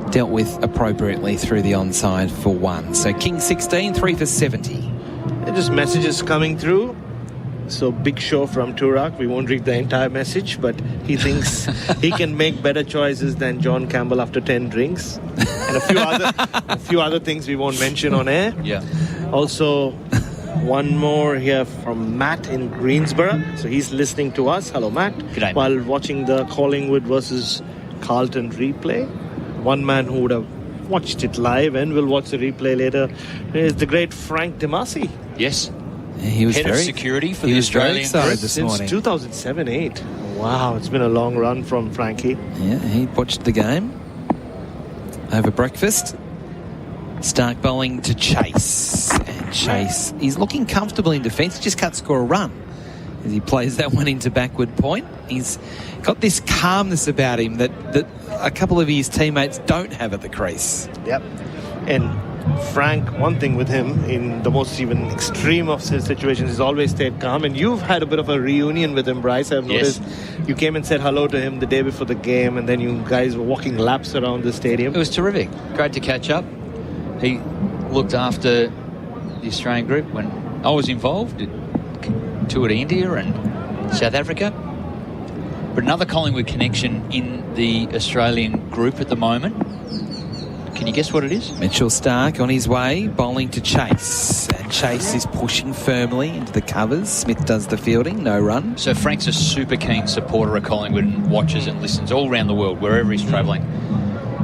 dealt with appropriately through the onside for 1. So King 16, 3 for 70. There are just messages coming through. So big show from Turak. We won't read the entire message, but he thinks he can make better choices than John Campbell after 10 drinks, and a few other things we won't mention on air. Yeah. Also, one more here from Matt in Greensboro. So he's listening to us. Hello, Matt. G'day. While watching the Collingwood versus Carlton replay, one man who would have watched it live and will watch the replay later is the great Frank Demasi. Yes. He was Head of security for the Australian group this Since morning. 2007-8. Wow, it's been a long run from Frankie. Yeah, he watched the game over breakfast. Stark bowling to Chase. And Chase, he's looking comfortable in defence. He just can't score a run as he plays that one into backward point. He's got this calmness about him that a couple of his teammates don't have at the crease. Yep. And Frank, one thing with him in the most even extreme of situations, he's always stayed calm. And you've had a bit of a reunion with him, Bryce. I've noticed you came and said hello to him the day before the game, and then you guys were walking laps around the stadium. It was terrific. Great to catch up. He looked after the Australian group when I was involved. Toured India and South Africa. But another Collingwood connection in the Australian group at the moment. Can you guess what it is? Mitchell Starc on his way, bowling to Chase. And Chase is pushing firmly into the covers. Smith does the fielding, no run. So Frank's a super keen supporter of Collingwood and watches and listens all around the world, wherever he's travelling.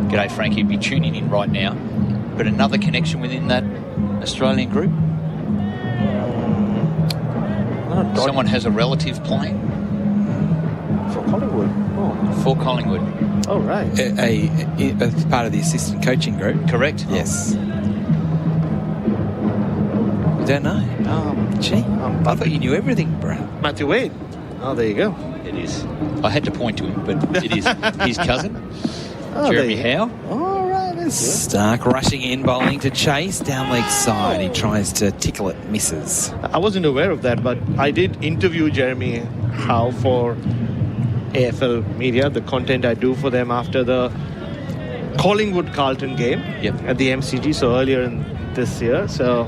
G'day, Frank. He'd be tuning in right now. But another connection within that Australian group? Someone has a relative playing? For Collingwood. For Collingwood. Oh, right. A part of the assistant coaching group. Correct? Yes. You don't know? Gee, I thought you knew everything, Brad. Matthew Wade. Oh, there you go. It is. I had to point to him, but it is his cousin, Jeremy Howe. All right. Starc rushing in, bowling to Chase, down leg side. He tries to tickle it, misses. I wasn't aware of that, but I did interview Jeremy Howe for AFL Media, the content I do for them after the Collingwood-Carlton game at the MCG, so earlier in this year. So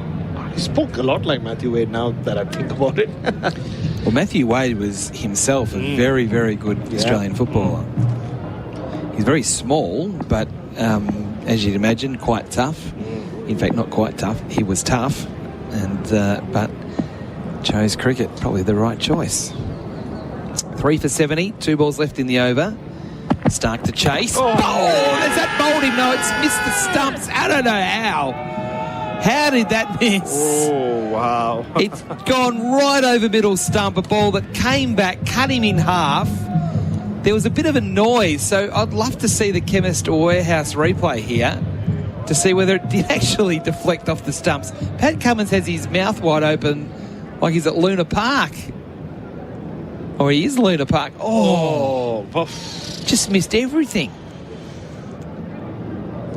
he spoke a lot like Matthew Wade now that I think about it. Well, Matthew Wade was himself a very, very good Australian footballer. He's very small, but as you'd imagine, quite tough. In fact, not quite tough. He was tough, and but chose cricket. Probably the right choice. 3 for 70. 2 balls left in the over. Starc to Chase. Oh, has that bowled him? No, it's missed the stumps. I don't know how. How did that miss? Oh, wow. It's gone right over middle stump. A ball that came back, cut him in half. There was a bit of a noise, so I'd love to see the Chemist Warehouse replay here to see whether it did actually deflect off the stumps. Pat Cummins has his mouth wide open like he's at Luna Park. Or he is Luna Park. Oh, just missed everything.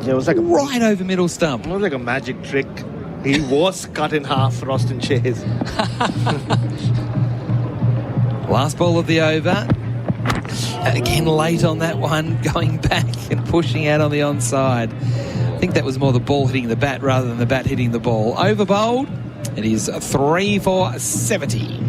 Yeah, it was like right over middle stump. It was like a magic trick. He was cut in half, Roston Chase. Last ball of the over. Again, late on that one, going back and pushing out on the onside. I think that was more the ball hitting the bat rather than the bat hitting the ball. Over bowled. It is 3 for 70.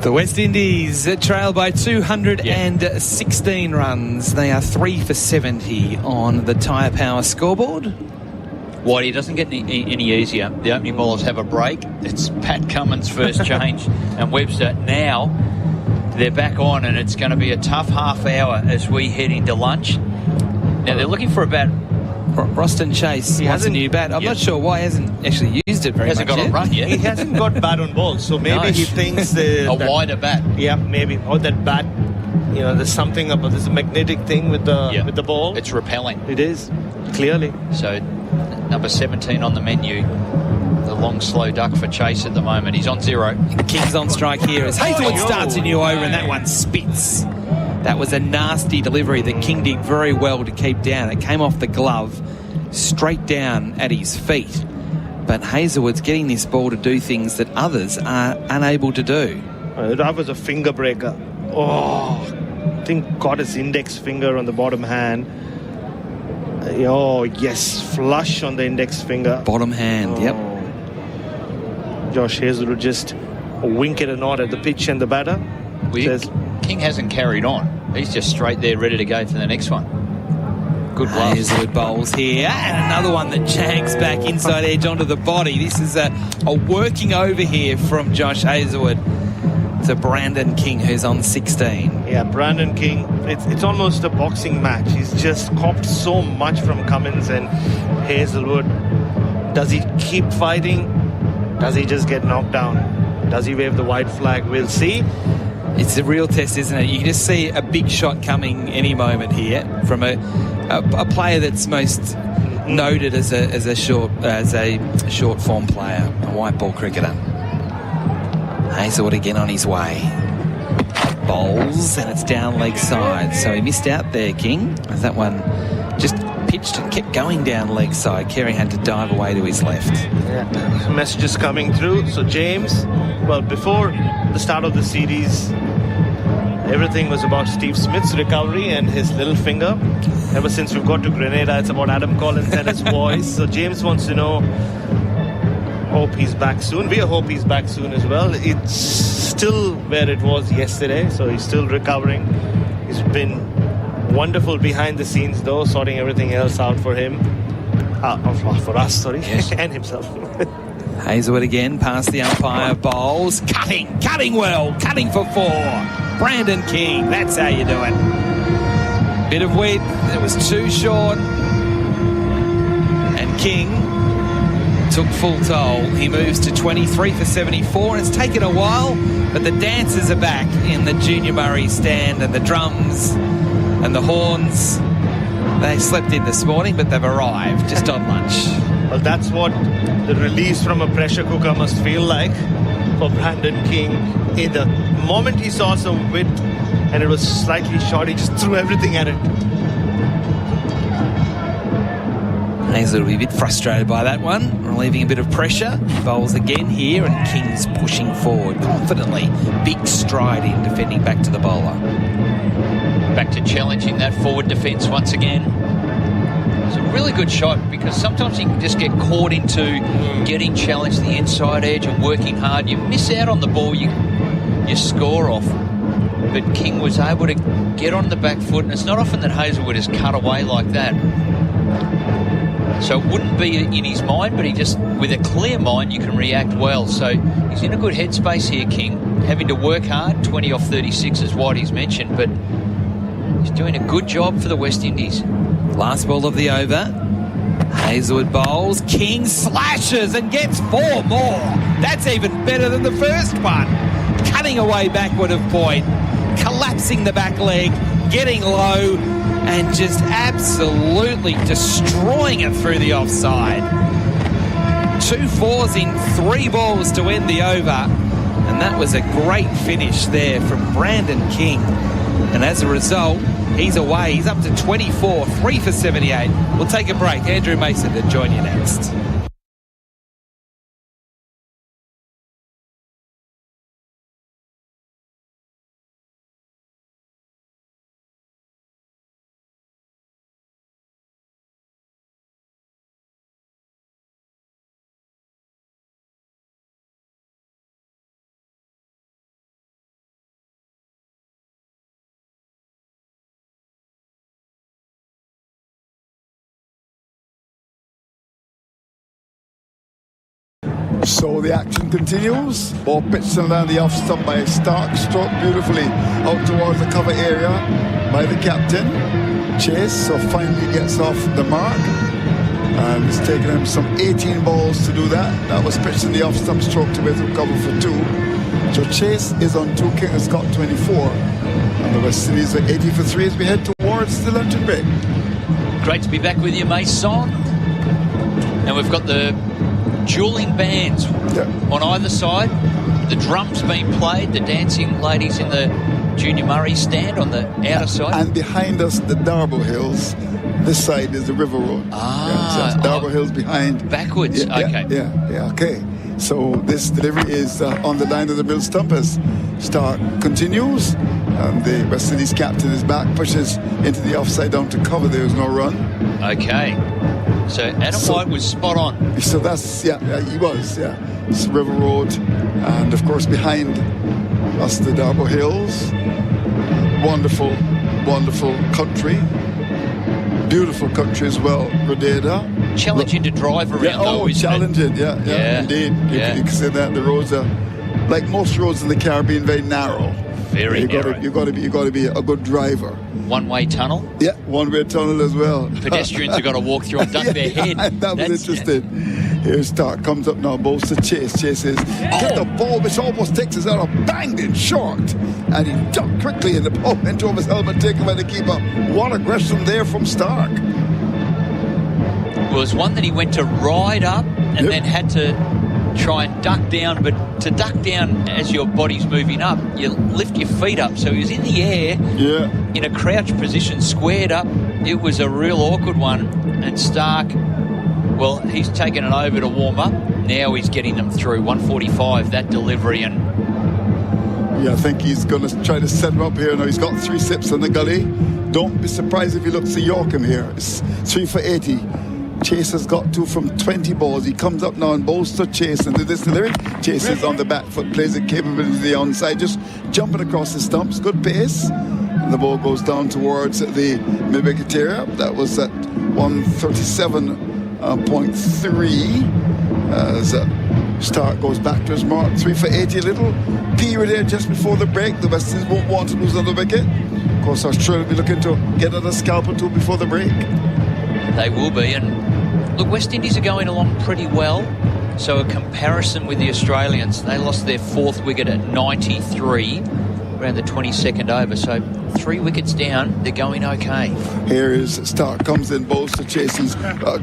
The West Indies trail by 216 runs. They are 3 for 70 on the Tyre Power scoreboard. Whitey, it doesn't get any easier. The opening bowlers have a break. It's Pat Cummins' first change and Webster. Now they're back on, and it's going to be a tough half hour as we head into lunch. Now they're looking for a bat. Roston Chase wants a new bat. I'm not sure why he hasn't actually used it very much. Hasn't got a run yet. He hasn't got bat on ball, so maybe he thinks a wider bat. Yeah, maybe. Or that bat, there's something about this magnetic thing with the ball. It's repelling. It is, clearly. So number 17 on the menu. The long, slow duck for Chase at the moment. He's on 0. The King's on strike here as Hazelwood starts a new over, and that one spits. That was a nasty delivery that King did very well to keep down. It came off the glove, straight down at his feet. But Hazelwood's getting this ball to do things that others are unable to do. That was a finger breaker. Oh, I think caught his index finger on the bottom hand. Oh, yes, flush on the index finger. Bottom hand, yep. Josh Hazelwood just wink it a nod at the pitch and the batter. Says, King hasn't carried on. He's just straight there, ready to go for the next one. Good gloves. Hazelwood bowls here, and another one that jags back inside edge onto the body. This is a working over here from Josh Hazelwood to Brandon King, who's on 16. Yeah, Brandon King, it's almost a boxing match. He's just copped so much from Cummins and Hazelwood. Does he keep fighting? Does he just get knocked down? Does he wave the white flag? We'll see. It's a real test, isn't it? You can just see a big shot coming any moment here from a player that's most noted as a short form player, a white ball cricketer. Hazelwood again on his way. bowls, and it's down leg side. So he missed out there, King, as that one just pitched and kept going down leg side. Carey had to dive away to his left. Yeah, messages coming through. So James, well, before the start of the series, everything was about Steve Smith's recovery and his little finger. Ever since we've got to Grenada, it's about Adam Collins and his voice. So James wants to know, hope he's back soon. We hope he's back soon as well. It's still where it was yesterday, so he's still recovering. He's been wonderful behind the scenes, though, sorting everything else out for him. For us, sorry. Yes. And himself. Hazelwood again, past the umpire, bowls. Cutting well, cutting for 4. Brandon King, that's how you do it. Bit of width, it was too short. And King took full toll. He moves to 23 for 74, and it's taken a while, but the dancers are back in the Junior Murray stand, and the drums and the horns. They slept in this morning, but they've arrived just on lunch. Well, that's what the release from a pressure cooker must feel like for Brandon King. In the moment he saw some width and it was slightly short, he just threw everything at it. Hazel will be a bit frustrated by that one, relieving a bit of pressure. Bowls again here, and King's pushing forward confidently. Big stride in, defending back to the bowler. Back to challenging that forward defence once again. It's a really good shot, because sometimes you can just get caught into getting challenged the inside edge and working hard. You miss out on the ball, you score off. But King was able to get on the back foot, and it's not often that Hazelwood is cut away like that. So it wouldn't be in his mind, but he just, with a clear mind, you can react well. So he's in a good headspace here, King. Having to work hard, 20 off 36 is what he's mentioned, but he's doing a good job for the West Indies. Last ball of the over. Hazelwood bowls. King slashes and gets 4 more. That's even better than the first one. Cutting away backward of point, collapsing the back leg, getting low, and just absolutely destroying it through the offside. 2 4s in 3 balls to end the over, and that was a great finish there from Brandon King. And as a result, he's away. He's up to 24, 3 for 78. We'll take a break. Andrew Mason to join you next. So the action continues. Ball pitched around the off stump by Stark, struck beautifully out towards the cover area by the captain. Chase, so finally gets off the mark. And it's taken him some 18 balls to do that. That was pitched in the off stump, stroke to way through cover for 2. So Chase is on 2, King has got 24. And the West Indies are 80 for 3 as we head towards the luncheon break. Great to be back with you, Mason. And we've got the dueling bands on either side. The drums being played, the dancing ladies in the Junior Murray stand on the outer side. And behind us, the Darbo Hills. This side is the River Road. So Darbo Hills behind. Backwards, okay. Yeah, okay. So this delivery is on the line of the middle stump as Stark continues. And the West Indies captain is back, pushes into the offside down to cover. There is no run. Okay. So Adam White was spot on. So that's, he was, It's River Road. And of course behind us, the Darbo Hills. Wonderful, wonderful country. Beautiful country as well, Grenada. Challenging to drive around though, isn't challenging, it? Yeah, indeed. You can say that. The roads are, like most roads in the Caribbean, very narrow. Very narrow. You got to be a good driver. One-way tunnel? Yeah, one-way tunnel as well. Pedestrians have got to walk through and duck their head. That was interesting. Here's Stark, comes up now, bowls to Chase. Chase is get the ball, which almost takes us out of banged in short. And he ducked quickly, and the ball went over his helmet, taken by the keeper. What aggression there from Stark. Well, it was one that he went to ride up and then had to try and duck down, but to duck down as your body's moving up, you lift your feet up. So he was in the air in a crouch position, squared up. It was a real awkward one. And Stark, well, he's taken it over to warm up. Now he's getting them through. 145, that delivery. And yeah, I think he's going to try to set him up here. Now he's got 3 sips in the gully. Don't be surprised if he looks to york him here. It's 3 for 80. Chase has got 2 from 20 balls. He comes up now and bowls to Chase into this delivery. Chase is on the back foot, plays it capability to the onside, just jumping across the stumps. Good pace. And the ball goes down towards the mid-wicket area. That was at 137.3 as Stark goes back to his mark. 3 for 80. A little period here just before the break. The West Indies won't want to lose another wicket. Of course, Australia will be looking to get another scalp or 2 before the break. they will be. And look, West Indies are going along pretty well. So a comparison with the Australians, they lost their 4th wicket at 93 around the 22nd over. So 3 wickets down, they're going okay. Here is Stark, comes in, bowls to Chase. He's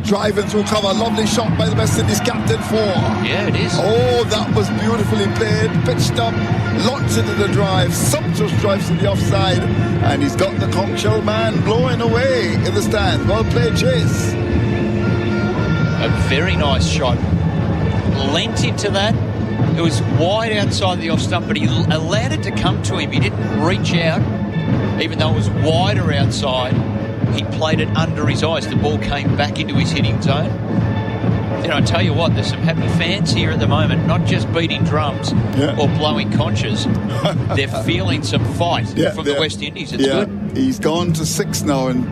driving through cover. Lovely shot by the West Indies captain 4. Yeah, it is. Oh, that was beautifully played. Pitched up, launched into the drive. Sumptuous drives to the offside. And he's got the conch shell man blowing away in the stand. Well played, Chase. A very nice shot. Lent into that. It was wide outside the off stump, but he allowed it to come to him. He didn't reach out, even though it was wider outside. He played it under his eyes. The ball came back into his hitting zone. And I tell you what, there's some happy fans here at the moment, not just beating drums or blowing conches. They're feeling some fight from the West Indies. It's good. He's gone to 6 now, and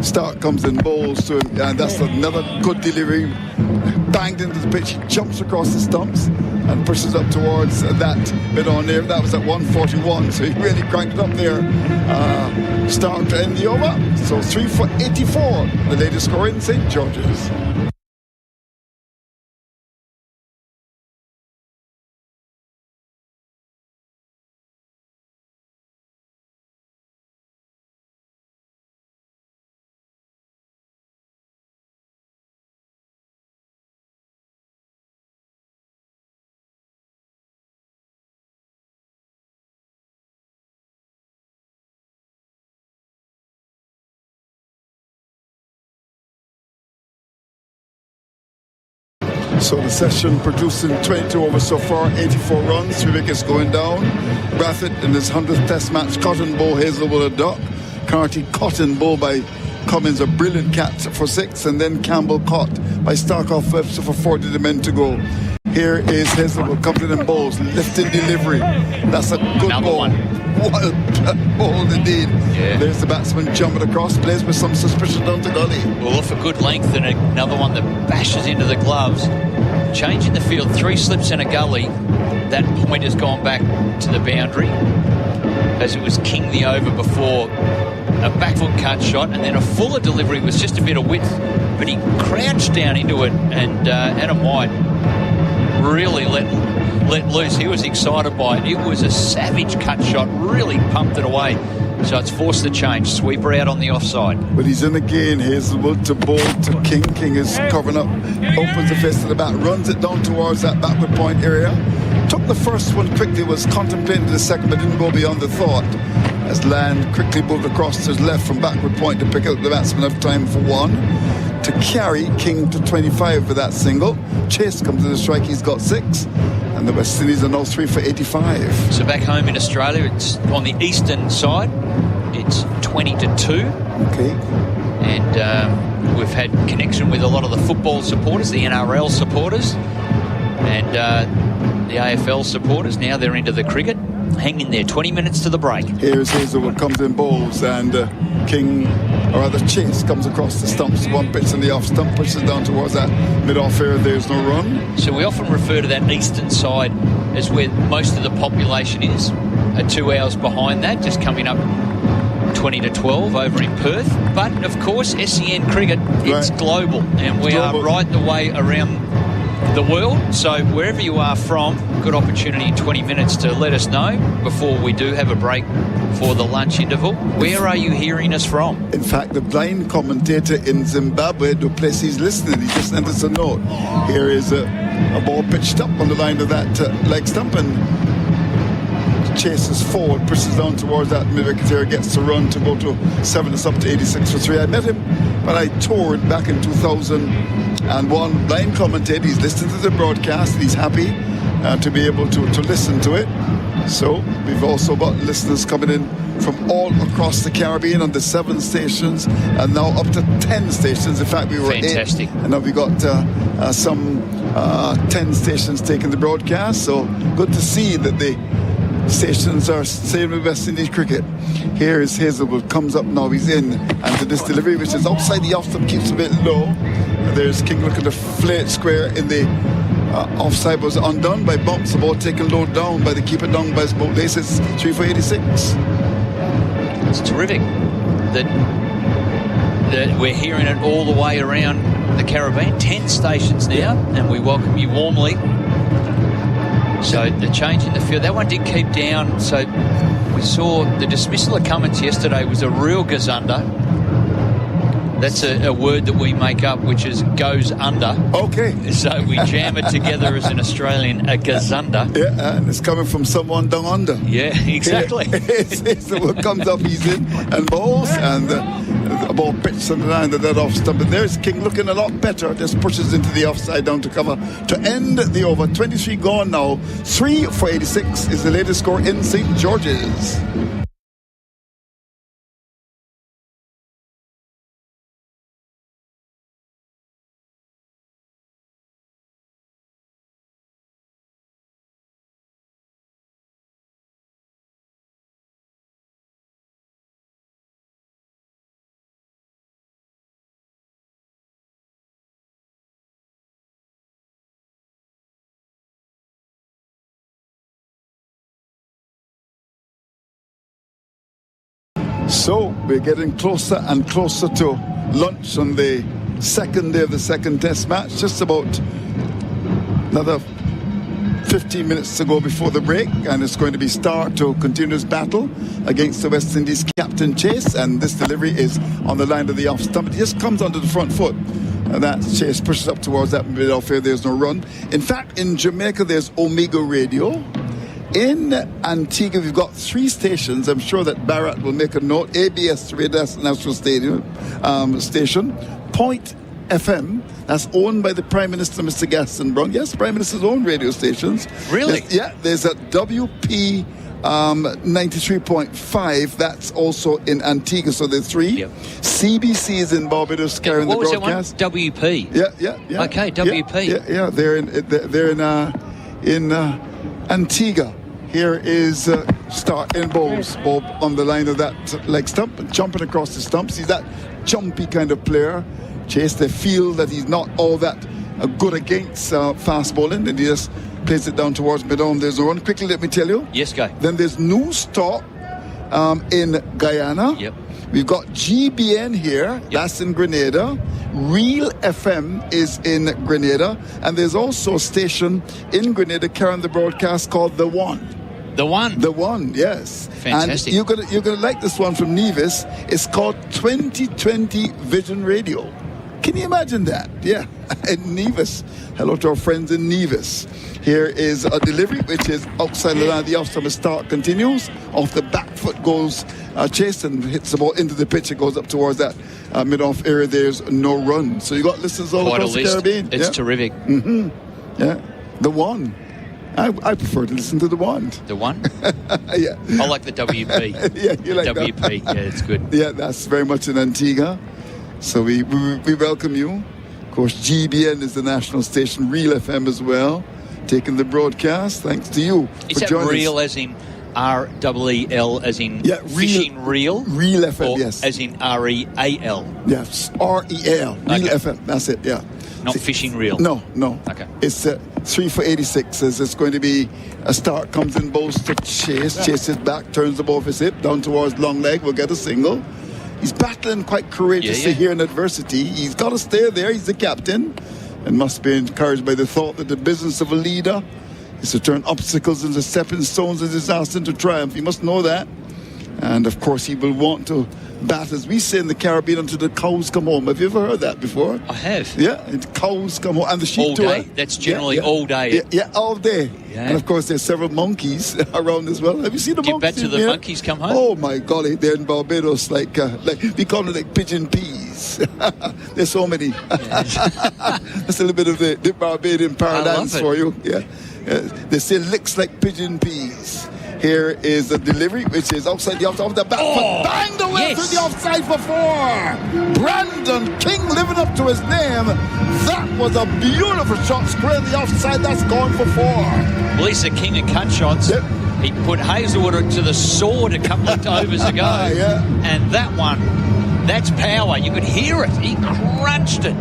Stark comes in, bowls to him, and that's another good delivery. Banged into the pitch, he jumps across the stumps and pushes up towards that bit on there. That was at 141, so he really cranked it up there. Stark to end the over. So 3 for 84, the latest score in St. George's. So the session producing 22 overs so far, 84 runs, 3 wickets going down. Brathwaite in his 100th test match, Cotton bowl, Hazelwood a duck. Carty Cotton bowl by Cummins, a brilliant catch for 6, and then Campbell caught by Stark off Webster for 40 the men to go. Here is Hazelwood, coming in bowls, lifting delivery. That's a good ball. Well bowled indeed. Yeah. There's the batsman jumping across, plays with some suspicion down the gully. Well, off a good length, and another one that bashes into the gloves. Changing the field, 3 slips in a gully. That point has gone back to the boundary, as it was king the over before. A back foot cut shot, and then a fuller delivery was just a bit of width, but he crouched down into it, and Adam White really let loose. He was excited by it. It was a savage cut shot, really pumped it away. So it's forced the change. Sweeper out on the offside. But he's in again, Hazelwood to bowl to King. King is covering up, opens the fist to the bat, runs it down towards that backward point area. Took the first one quickly, was contemplating the second, but didn't go beyond the thought. As Land quickly moved across to his left from backward point to pick up the batsman of time for 1. To carry King to 25 for that single. Chase comes to the strike, he's got 6. And the West Indies are now 3 for 85. So back home in Australia, it's on the eastern side. It's 20-2. Okay. And we've had connection with a lot of the football supporters, the NRL supporters, and the AFL supporters. Now they're into the cricket. Hang in there, 20 minutes to the break. Here's Hazelwood, comes in bowls, and King, or rather Chase, comes across the stumps. 1 pitch in the off stump, pushes down towards that mid-off area. There's no run. So we often refer to that eastern side as where most of the population is. 2 hours behind that, just coming up 20-12 over in Perth. But of course, SEN cricket, it's global, and we are right the way around the world. So wherever you are from, good opportunity in 20 minutes to let us know before we do have a break for the lunch interval. Where are you hearing us from? In fact, the blind commentator in Zimbabwe, Du Plessis, listening. He just sent us a note. Here is a ball pitched up on the line of that leg stump, and chases forward, pushes down towards that mid-wicket area, gets to run to go to 7. It's up to 86 for 3. I met him when I toured back in 2001. Blind commentator. He's listening to the broadcast, and he's happy to be able to listen to it. So we've also got listeners coming in from all across the Caribbean on the 7 stations, and now up to 10 stations. In fact, we were fantastic. 8, and now we got some 10 stations taking the broadcast. So good to see that the stations are staying with West Indies cricket. Here is Hazelwood, comes up now, he's in, and to this delivery, which is outside the off stump, keeps a bit low. There's King looking to flay it square in the offside, was undone by bumps. The ball taken low down by the keeper, down by his boat laces. 3 for 86. It's terrific that we're hearing it all the way around the Caribbean. 10 stations now, and we welcome you warmly. So the change in the field, that one did keep down. So we saw the dismissal of Cummins yesterday was a real gazunda. That's a word that we make up, which is goes under. Okay. So we jam it together as an Australian, a gazunda. Yeah, and it's coming from someone down under. Yeah, exactly. It's the what comes up, he's in and bowls, and the ball pitched on the line of that off stump. And there's King looking a lot better. Just pushes into the offside down to cover to end the over. 23 gone now. 3 for 86 is the latest score in St. George's. So we're getting closer and closer to lunch on the second day of the second test match. Just about another 15 minutes to go before the break, and it's going to be start to continuous battle against the West Indies captain Chase, and this delivery is on the line of the off stump. It just comes onto the front foot, and that Chase pushes up towards that mid off here. There's no run. In fact, in Jamaica there's Omega Radio. In Antigua, we've got 3 stations. I'm sure that Barrett will make a note. ABS Radio, that's the National Stadium station. Point FM, that's owned by the Prime Minister, Mr. Gaston Brown. Yes, Prime Minister's own radio stations. Really? There's a WP 93.5. That's also in Antigua, so there's 3. Yep. CBC is in Barbados carrying the broadcast. What was that one? WP? Yeah. Okay, WP. Yeah. They're in Antigua. Here is start in bowls. Bob on the line of that leg stump, jumping across the stumps. He's that jumpy kind of player. Chase, they feel that he's not all that good against fast bowling, and he just plays it down towards mid-on. There's a run. Quickly, let me tell you. Yes, go. Then there's New Stop in Guyana. Yep. We've got GBN here. Yep. That's in Grenada. Real FM is in Grenada. And there's also a station in Grenada carrying the broadcast called The One. The One, yes. Fantastic. And you're gonna like this one from Nevis. It's called 2020 Vision Radio. Can you imagine that? Yeah, in Nevis. Hello to our friends in Nevis. Here is a delivery which is outside the line of the off stump. Start continues. Off the back foot goes Chase and hits the ball into the pitch. It goes up towards that mid-off area. There's no run. So you got listeners all across the Caribbean. It's terrific. Mm-hmm. Yeah, The One. I prefer to listen to The One. The One? Yeah. I like the WP. Yeah, you like WP. that? Yeah, it's good. Yeah, that's very much in Antigua. So we welcome you. Of course, GBN is the national station, Real FM as well, taking the broadcast. Thanks to you for joining us. Real as in R-E-E-L as in fishing reel? Real FM, or yes. As in R-E-A-L? Yes, R-E-A-L. Real FM, that's it, yeah. Not fishing reel? No. Okay. It's 3 for 86. As it's going to be a start, comes in bowls to Chase. Chases back, turns the ball off his hip, down towards long leg, will get a single. He's battling quite courageously here in adversity. He's got to stay there. He's the captain and must be encouraged by the thought that the business of a leader is to turn obstacles into stepping stones of disaster into triumph. He must know that. And, of course, he will want to batters. We say in the Caribbean until the cows come home. Have you ever heard that before? I have. Yeah, and cows come home. And the sheep All too. day. That's generally all day. Yeah, all day. Yeah. And of course, there's several monkeys around as well. Have you seen the Give monkeys? back to the monkeys come home? Oh my golly, they're in Barbados, like we call it like pigeon peas. There's so many. That's a little bit of the Barbadian parlance for you. Yeah. They say licks like pigeon peas. Here is the delivery, which is outside the offside of the back foot. Banged away through the offside for 4. Brandon King living up to his name. That was a beautiful shot square in the offside. That's gone for 4. Well, he's the king of cut shots. Yep. He put Hazelwood to the sword a couple of overs ago. Yeah. And that one, that's power. You could hear it. He crunched it.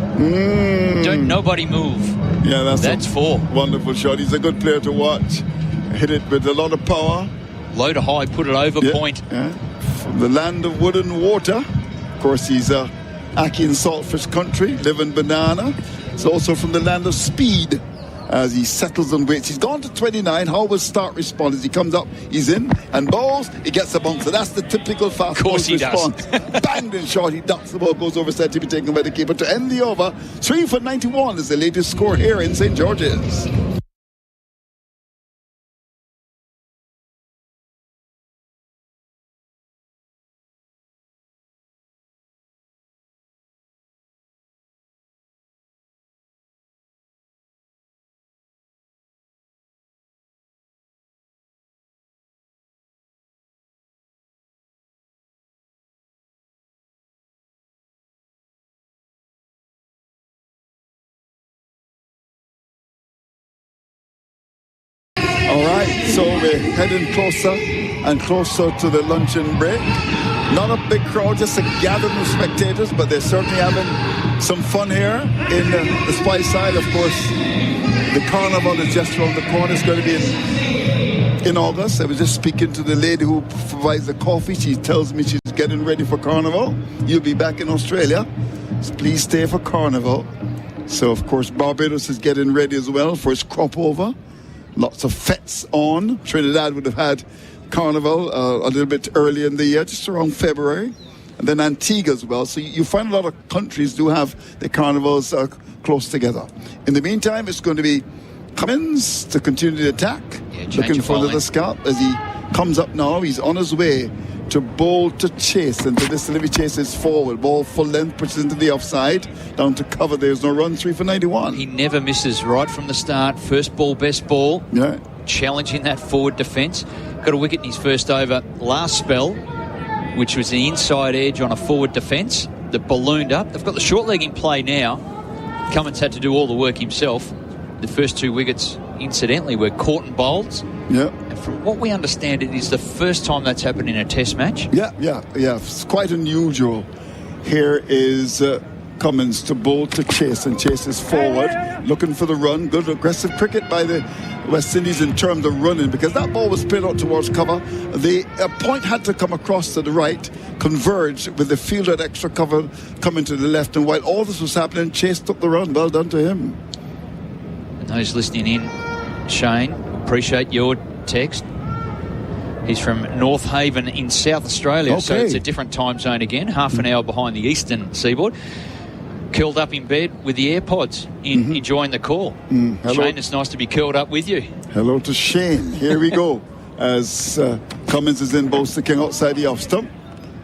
Don't nobody move. Yeah, that's 4. Wonderful shot. He's a good player to watch. Hit it with a lot of power. Low to high, put it over point. Yeah. From the land of wood and water. Of course, he's Aki and Saltfish country, living banana. He's also from the land of speed. As he settles on weights, he's gone to 29. How will start respond as he comes up? He's in and bowls. He gets a bouncer. That's the typical fast ball response. Banged in short. He ducks the ball, goes over set to be taken by the keeper to end the over. 3 for 91 is the latest score here in St. George's. All right, so we're heading closer and closer to the luncheon break. Not a big crowd, just a gathering of spectators, but they're certainly having some fun here in the Spice Isle. Of course, the carnival is just around the corner. It's going to be in August. I was just speaking to the lady who provides the coffee. She tells me she's getting ready for carnival. You'll be back in Australia, so please stay for carnival. So, of course, Barbados is getting ready as well for its crop over. Lots of fetes on. Trinidad would have had carnival a little bit early in the year, just around February. And then Antigua as well. So you find a lot of countries do have the carnivals close together. In the meantime, it's going to be Cummins to continue the attack. Looking for the scalp as he comes up now. He's on his way to bowl to chase, and this delivery chase is forward. Ball full length, pushes into the offside. Down to cover. There's no run. 3 for 91. He never misses right from the start. First ball, best ball. Yeah. Challenging that forward defence. Got a wicket in his first over last spell, which was the inside edge on a forward defence that ballooned up. They've got the short leg in play now. Cummins had to do all the work himself. The first 2 wickets, incidentally, were caught and bowled. Yeah. And from what we understand, it is the first time that's happened in a test match. Yeah. It's quite unusual. Here is Cummins to bowl to chase, and chases forward, looking for the run. Good aggressive cricket by the West Indies in terms of running, because that ball was played out towards cover. The point had to come across to the right, converge with the fielder at extra cover coming to the left, and while all this was happening, Chase took the run. Well done to him. And those listening in, Shane, appreciate your text. He's from North Haven in South Australia, so it's a different time zone again, half an hour behind the eastern seaboard. Curled up in bed with the AirPods, enjoying the call. Shane, it's nice to be curled up with you. Hello to Shane. Here we go. As Cummins is in both the king outside the off stump,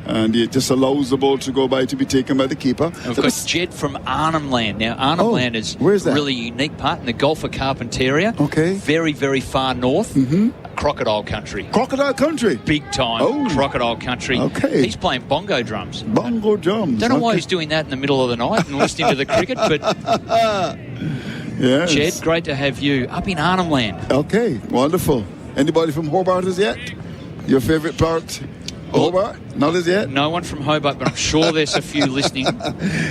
and it just allows the ball to go by to be taken by the keeper. We've got Jed from Arnhem Land. Now, Arnhem Land is a really unique part in the Gulf of Carpentaria. Okay. Very, very far north. Crocodile country. Crocodile country? Big time. Crocodile country. Okay. He's playing bongo drums. Bongo drums. Don't know why he's doing that in the middle of the night and listening to the cricket, but yes. Jed, great to have you up in Arnhem Land. Okay, wonderful. Anybody from Hobart as yet? Your favourite part? Hobart? Not as yet? No one from Hobart, but I'm sure there's a few listening.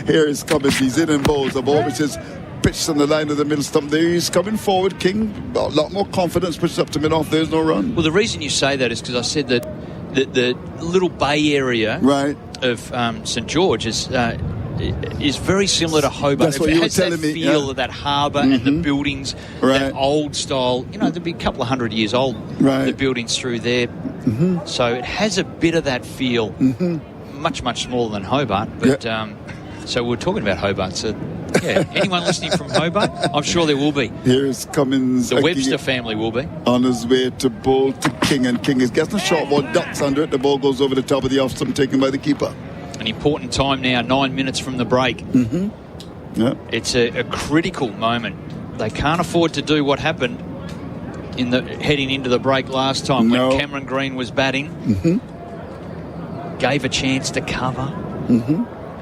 Here is Cummins. He's in and bowls a ball which is pitched on the line of the middle stump. There he's coming forward. King, a lot more confidence, pushes up to mid-off. There's no run. Well, the reason you say that is because I said that the little bay area of St George is very similar to Hobart. That's what you were telling me. It has that feel of that harbour and the buildings, that old style. You know, there'll be a couple of 100 years old, the buildings through there. So it has a bit of that feel. much smaller than Hobart. But so we're talking about Hobart. So yeah, anyone listening from Hobart? I'm sure there will be. Here's Cummins. The Webster family will be on his way to bowl to King, and King is getting a short ball, ducks under it. The ball goes over the top of the off stump, taken by the keeper. An important time now, 9 minutes from the break. Yeah. It's a critical moment. They can't afford to do what happened in the heading into the break last time when Cameron Green was batting. Gave a chance to cover.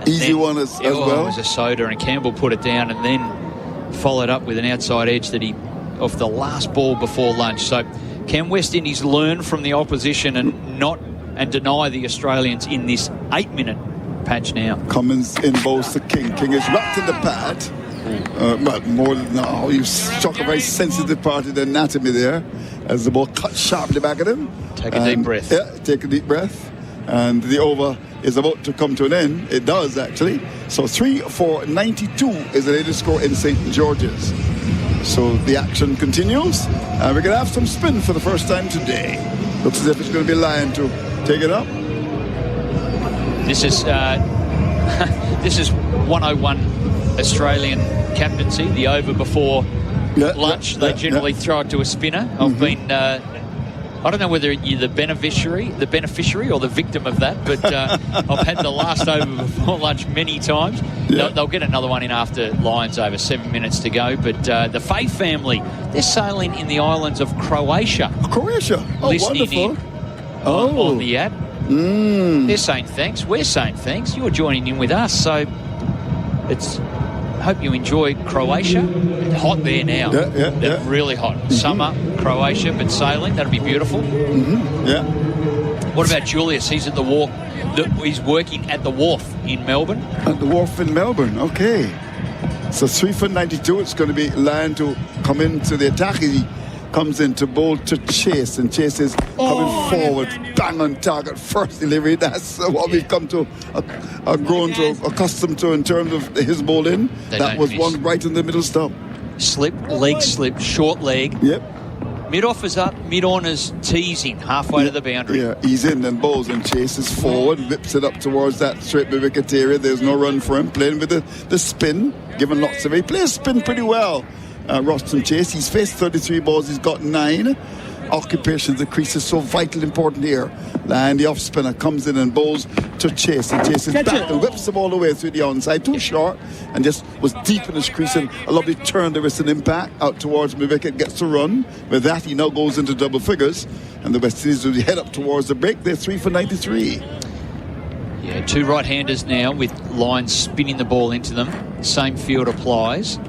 Easy one as well. It was a soda, and Campbell put it down and then followed up with an outside edge that he off the last ball before lunch. So can West Indies learn from the opposition and deny the Australians in this 8-minute patch now? Cummins in bowls to King. King is wrapped in the pad. But more than you struck a very sensitive part of the anatomy there as the ball cut sharply back at him. Take a deep breath. Yeah, take a deep breath. And the over is about to come to an end. It does, actually. So 3-4-92 is the latest score in St. George's. So the action continues. And we're going to have some spin for the first time today. Looks as if it's going to be Lyon to take it up. This is 101 Australian captaincy. The over before lunch, they generally throw it to a spinner. I've been... I don't know whether you're the beneficiary or the victim of that, but I've had the last over before lunch many times. They'll get another one in after Lions over. 7 minutes to go. But the Faye family, they're sailing in the islands of Croatia. Croatia? Oh, listening wonderful. In on the app. They're saying thanks. We're saying thanks. You're joining in with us. So it's... hope you enjoy Croatia. It's hot there now. They're really hot. Summer, Croatia, but sailing, that'll be beautiful. What about Julius? He's at the wharf. He's working at the wharf in Melbourne. At the wharf in Melbourne, okay. So 3-for-92. It's going to be Lyon to come into the attack. He comes in to bowl to Chase, and Chase is coming forward, bang on target, first delivery. That's what we've come to accustomed to in terms of his bowling. That was one right in the middle stump. Slip, leg slip, short leg. Mid-off is up, mid-on is teasing halfway to the boundary. Yeah, he's in and bowls, and chases forward, whips it up towards that straight wicket area. There's no run for him, playing with the spin, given lots of... He plays spin pretty well. Roston Chase, he's faced 33 balls, he's got 9. Occupation of the crease is so vital important here. And the off spinner comes in and bowls to Chase, and Chase is back and whips the ball away through the onside, too short, and just was deep in his crease, and a lovely turn. There is an impact out towards wicket, gets to run. With that, he now goes into double figures, and the West Indies will head up towards the break. They're 3-for-93. Yeah, two right-handers now with Lyon spinning the ball into them. Same field applies.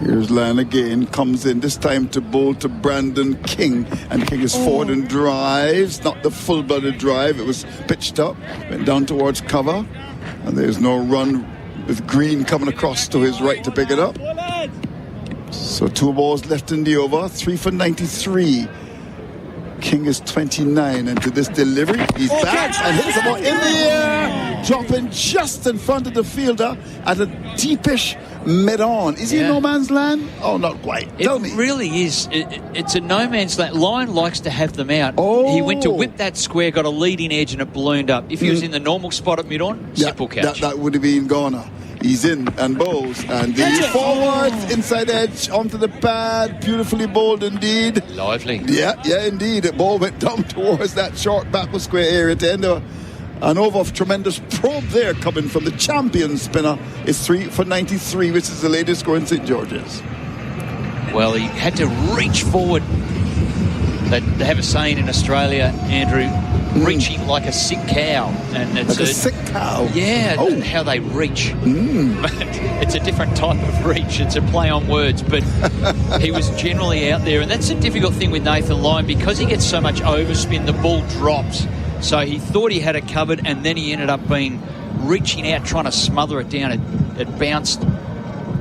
Here's Lyon again, comes in, this time to bowl to Brandon King, and King is forward and drives, not the full-blooded drive, it was pitched up, went down towards cover, and there's no run with Green coming across to his right to pick it up. So 2 balls left in the over, 3-for-93. King is 29, and to this delivery, he's back and hits the ball in the air, dropping just in front of the fielder at a deepish mid-on. Is he in no man's land? Oh, not quite. Tell me. It really is. It's a no man's land. Lyon likes to have them out. He went to whip that square, got a leading edge, and it ballooned up. If he was in the normal spot at mid-on, simple catch. That would have been goner. He's in and bowls, and the forward inside edge onto the pad, beautifully bowled indeed. Lively. Yeah, indeed. The ball went down towards that short backward square area to end an over of tremendous probe there coming from the champion spinner. It's 3-for-93, which is the latest score in St. George's. Well, he had to reach forward. They have a saying in Australia, Andrew, reaching like a sick cow. And it's like a sick cow? Yeah, how they reach. It's a different type of reach. It's a play on words, but he was generally out there. And that's a difficult thing with Nathan Lyon, because he gets so much overspin, the ball drops. So he thought he had it covered, and then he ended up reaching out, trying to smother it down. It bounced,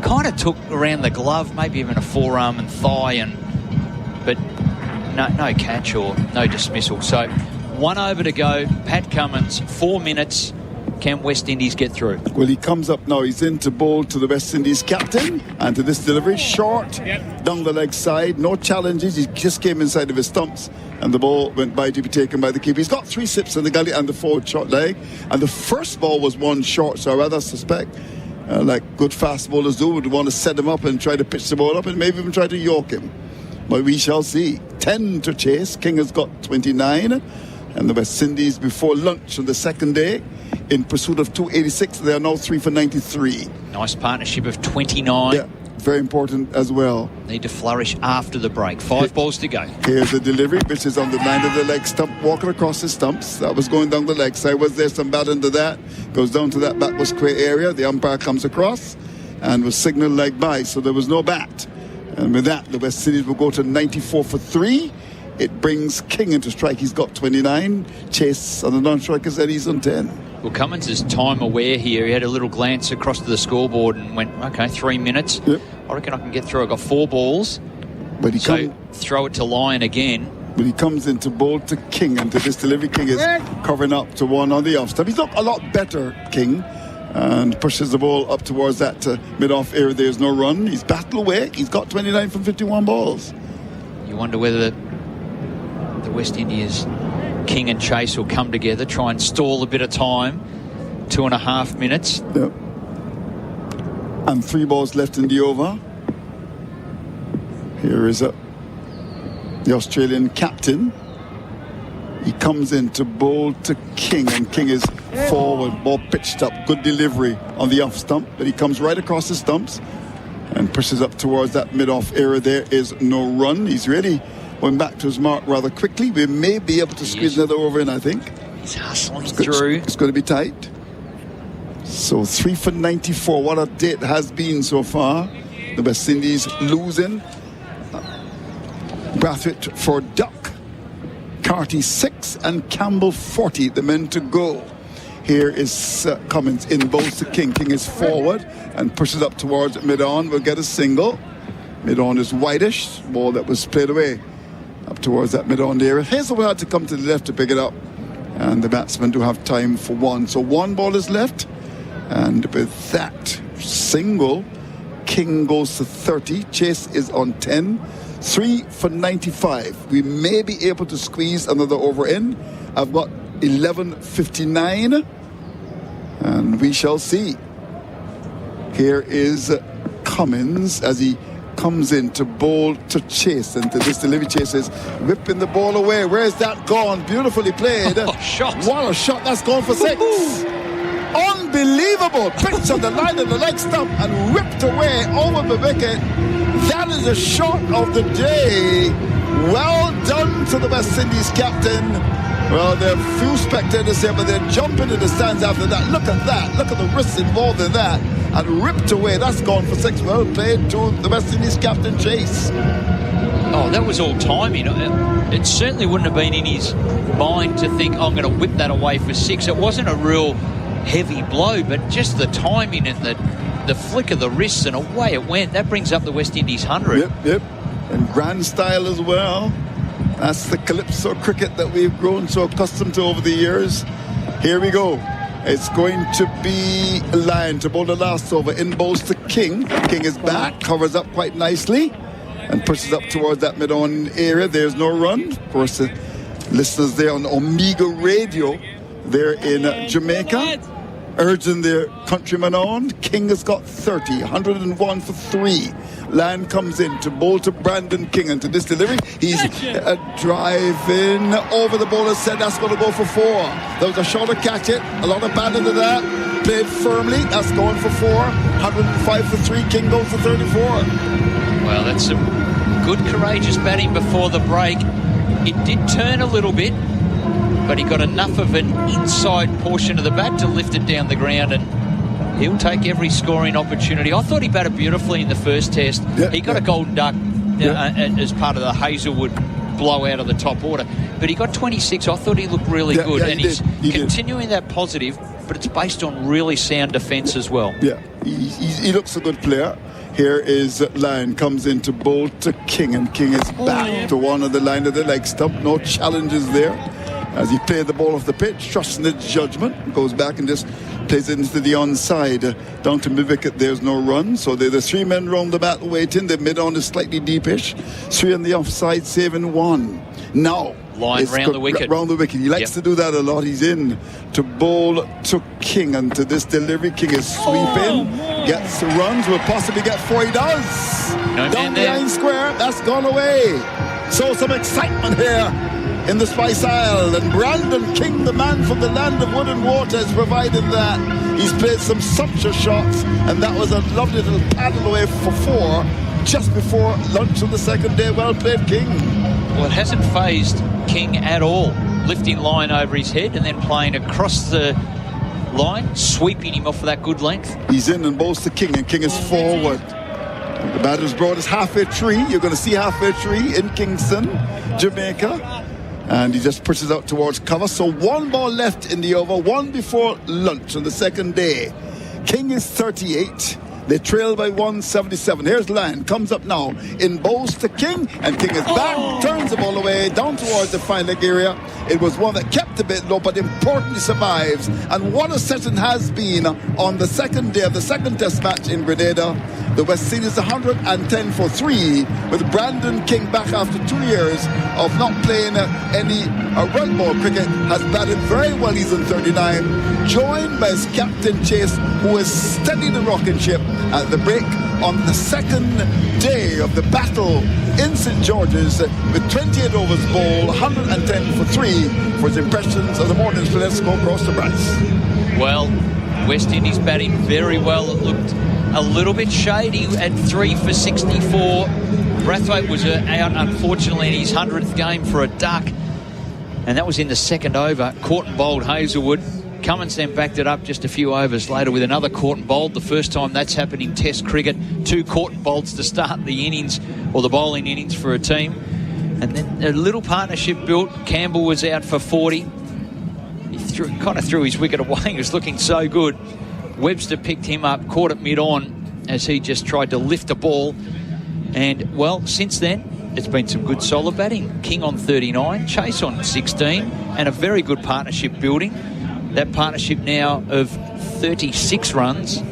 kind of took around the glove, maybe even a forearm and thigh, but no catch or no dismissal. So 1 over to go. Pat Cummins, 4 minutes, Can West Indies get through? Well, he comes up now. He's into bowl to the West Indies captain. And to this delivery, short, down the leg side. No challenges. He just came inside of his stumps. And the ball went by to be taken by the keeper. He's got 3 sips in the gully and the forward short leg. And the first ball was one short. So I rather suspect, like good fast bowlers do, would want to set him up and try to pitch the ball up and maybe even try to york him. But we shall see. 10 to chase. King has got 29. And the West Indies before lunch on the second day in pursuit of 286. They are now 3 for 93. Nice partnership of 29. Yeah, very important as well. Need to flourish after the break. 5 balls to go. Here's the delivery, which is on the line of the leg stump, walking across the stumps. That was going down the leg side. Was there some bat into that? Goes down to that backward square area. The umpire comes across and was signaled leg by, so there was no bat. And with that, the West Indies will go to 94 for 3. It brings King into strike. He's got 29. Chase on the non-strikers, and he's on 10. Well, Cummins is time aware here. He had a little glance across to the scoreboard and went, okay, 3 minutes. Yep. I reckon I can get through. I got 4 balls. But throw it to Lyon again. When he comes into bowl to King, and to this delivery, King is covering up to one on the off stump. He's looked a lot better, King, and pushes the ball up towards that mid-off area. There's no run. He's battled away. He's got 29 from 51 balls. You wonder whether the West Indies King and Chase will come together, try and stall a bit of time. 2.5 minutes. Yep. And 3 balls left in the over. Here is the Australian captain. He comes in to bowl to King, and King is forward, ball pitched up, good delivery on the off stump, but he comes right across the stumps and pushes up towards that mid-off area. There is no run. He's really went back to his mark rather quickly. We may be able to squeeze another over in, I think. He's hustling through. It's going to be tight. So 3 for 94. What a day it has been so far. The West Indies losing. Brathwaite for Duck. Carty 6 and Campbell 40. The men to go. Here is Cummins in bowls to King. King is forward and pushes up towards mid-on. We'll get a single. Mid-on is whitish. Ball that was played away up towards that mid-on area. Hazelwood had to come to the left to pick it up. And the batsmen do have time for one. So 1 ball is left. And with that single, King goes to 30. Chase is on 10. 3 for 95. We may be able to squeeze another over in. I've got 11:59. And we shall see. Here is Cummins as he comes in to bowl to Chase, and to this delivery. Chase is whipping the ball away. Where's that gone? Beautifully played. Shot. What a shot. That's gone for 6. Unbelievable pitch on the line of the leg stump and whipped away over the wicket. That is a shot of the day. Well done to the West Indies captain. Well, there are few spectators here, but they're jumping in the stands after that. Look at that. Look at the risks involved in that. And ripped away. That's gone for 6. Well played to the West Indies captain, Chase. Oh, that was all timing. It certainly wouldn't have been in his mind to think, I'm going to whip that away for 6. It wasn't a real heavy blow, but just the timing and the flick of the wrists, and away it went. That brings up the West Indies 100. Yep. And grand style as well. That's the calypso cricket that we've grown so accustomed to over the years. Here we go. It's going to be Lyon to bowl the last over. In bowls to King. King is back, covers up quite nicely, and pushes up towards that mid-on area. There's no run. Of course, the listeners there on Omega Radio, they're in Jamaica, urging their countrymen on. King has got 30, 101 for 3. Lyon comes in to bowl to Brandon King, and to this delivery, he's driving over the bowler's head. That's going to go for 4. There was a shot to catch it, a lot of band into that. Played firmly, that's going for 4. 105 for 3. King goes to 34. Well, that's some good, courageous batting before the break. It did turn a little bit, but he got enough of an inside portion of the bat to lift it down the ground, and he'll take every scoring opportunity. I thought he batted beautifully in the first test. He got a golden duck as part of the Hazelwood blowout of the top order, but he got 26. I thought he looked really good, and he's continuing that positive, but it's based on really sound defence as well. Yeah, he looks a good player. Here is Lyon, comes in to bowl to King, and King is back to one on the line of the leg stump. No challenges there. as he played the ball off the pitch, trusting his judgment, goes back and just plays it into the onside. Down to mid-wicket, there's no run. So there's the 3 men round the bat waiting. The mid-on is slightly deepish. 3 on the offside, saving 1. Now, line round the wicket. Round the wicket. He likes to do that a lot. He's in to bowl to King, and to this delivery, King is sweeping, gets runs, will possibly get 4. He does. No Down behind square, that's gone away. So some excitement here in the Spice Isle, and Brandon King, the man from the land of wood and water, has provided that. He's played some sumptuous shots, and that was a lovely little paddle away for 4 just before lunch on the second day. Well played, King. Well, it hasn't phased King at all. Lifting line over his head and then playing across the line, sweeping him off of that good length. He's in and bowls to King, and King is forward. The batter's brought us halfway tree. You're going to see halfway tree in Kingston, Jamaica. And he just pushes out towards cover. So 1 ball left in the over, 1 before lunch on the second day. King is 38. They trail by 177. Here's Lion, comes up now, in bowls to King, and King is back, turns the ball away, down towards the fine leg area. It was one that kept a bit low, but importantly survives. And what a session has been on the second day of the second test match in Grenada. The West Indies 110 for 3, with Brandon King back after 2 years of not playing any red ball cricket, has batted very well. He's in 39, joined by his captain Chase, who is steadying the rocking ship at the break on the second day of the battle in St. George's, with 28 overs bowled, 110 for 3 for his impressions of the morning. So let's go across the Bryce. Well, West Indies batting very well. It looked a little bit shady at 3 for 64. Brathwaite was out, unfortunately, in his 100th game for a duck, and that was in the second over. Caught and bowled Hazelwood. Cummins then backed it up just a few overs later with another caught and bowled. The first time that's happened in Test cricket. 2 caught and bowls to start the innings, or the bowling innings for a team. And then a little partnership built. Campbell was out for 40. He kind of threw his wicket away. He was looking so good. Webster picked him up, caught it mid-on as he just tried to lift the ball. And, well, since then, it's been some good solid batting. King on 39, Chase on 16, and a very good partnership building. That partnership now of 36 runs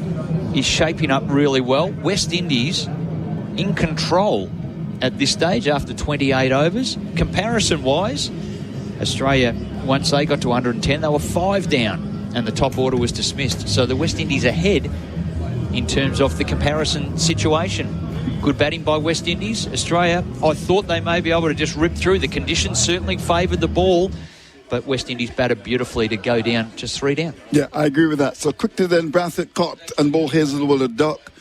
is shaping up really well. West Indies in control at this stage after 28 overs. Comparison-wise, Australia, once they got to 110, they were 5 down and the top order was dismissed. So the West Indies ahead in terms of the comparison situation. Good batting by West Indies. Australia, I thought they may be able to just rip through. The conditions certainly favoured the ball, but West Indies batted beautifully to go down, just 3 down. Yeah, I agree with that. So quickly then, Brathwaite caught and bowled Hazelwood a duck.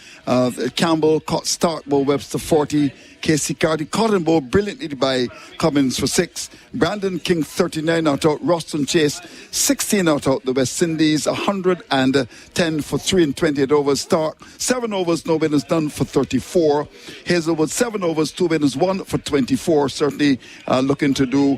Campbell caught Stark, bowled Webster 40. Casey Carty caught and bowled brilliantly by Cummins for 6. Brandon King 39 not out. Roston Chase 16 not out. The West Indies 110 for 3 and 28 overs. Stark 7 overs, no winners, done for 34. Hazelwood 7 overs, 2 winners, 1 for 24. Certainly looking to do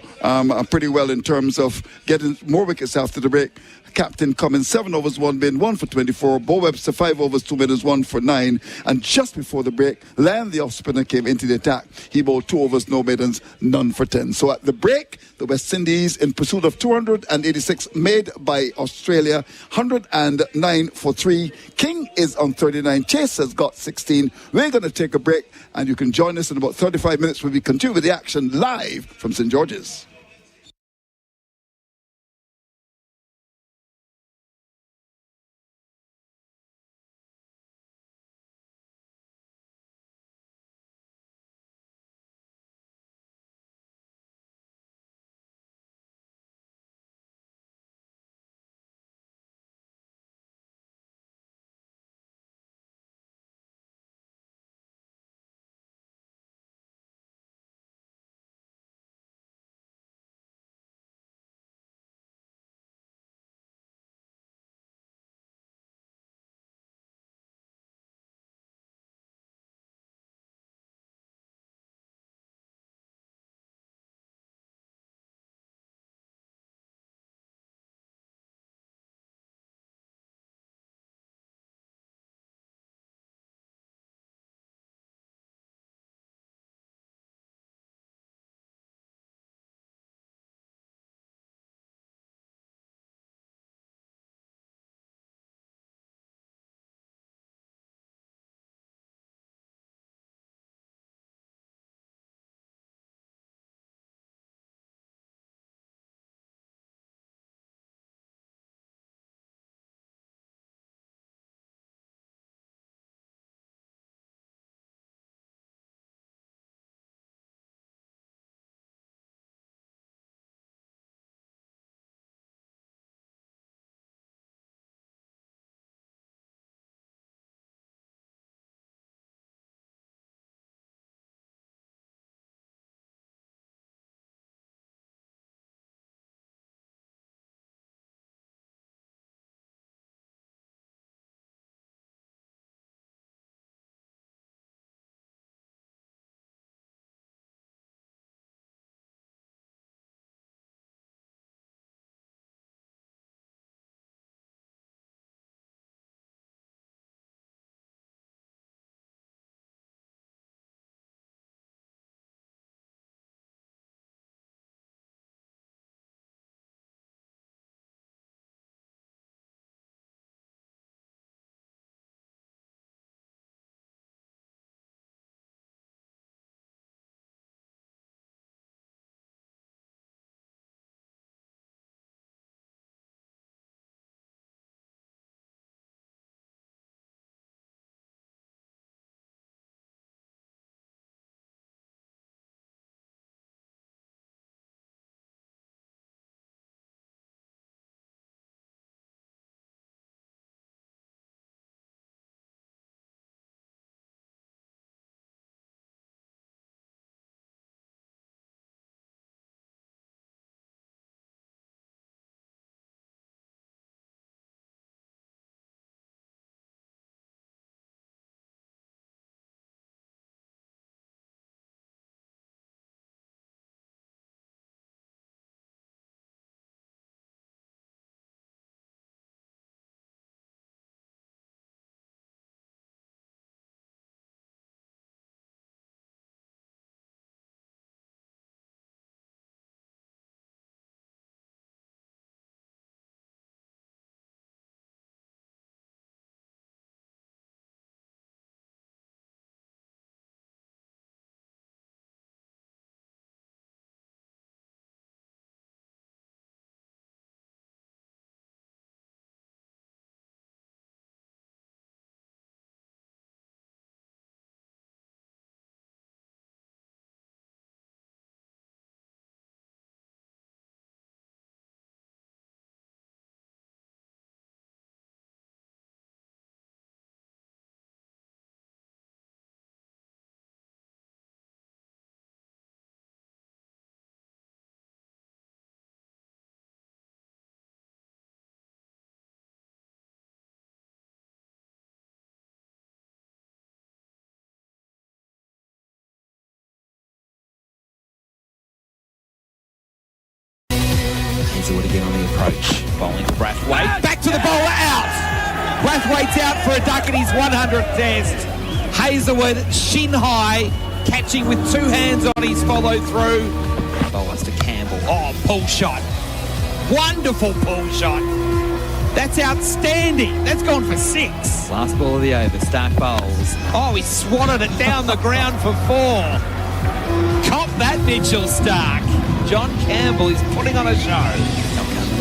pretty well in terms of getting more wickets after the break. Captain Cummins 7 overs, 1 win, 1 for 24. Bo Webster 5 overs, 2 winners, 1 for 9. And just before the break, Lamb, the off spinner, came into the attack. He bowled 2 overs, no maidens, none for 10. So at the break, the West Indies in pursuit of 286 made by Australia, 109 for 3. King is on 39. Chase has got 16. We're going to take a break, and you can join us in about 35 minutes when we continue with the action live from St. George's. Hazelwood again on the approach. Bowling for Brathwaite. Back to the bowler, out! Brathwaite's out for a duck in his 100th test. Hazelwood, shin high, catching with two hands on his follow through. Bowlers to Campbell. Oh, pull shot. Wonderful pull shot. That's outstanding. That's gone for 6. Last ball of the over. Stark bowls. Oh, he swatted it down the ground for 4. Cop that, Mitchell Stark. John Campbell is putting on a show.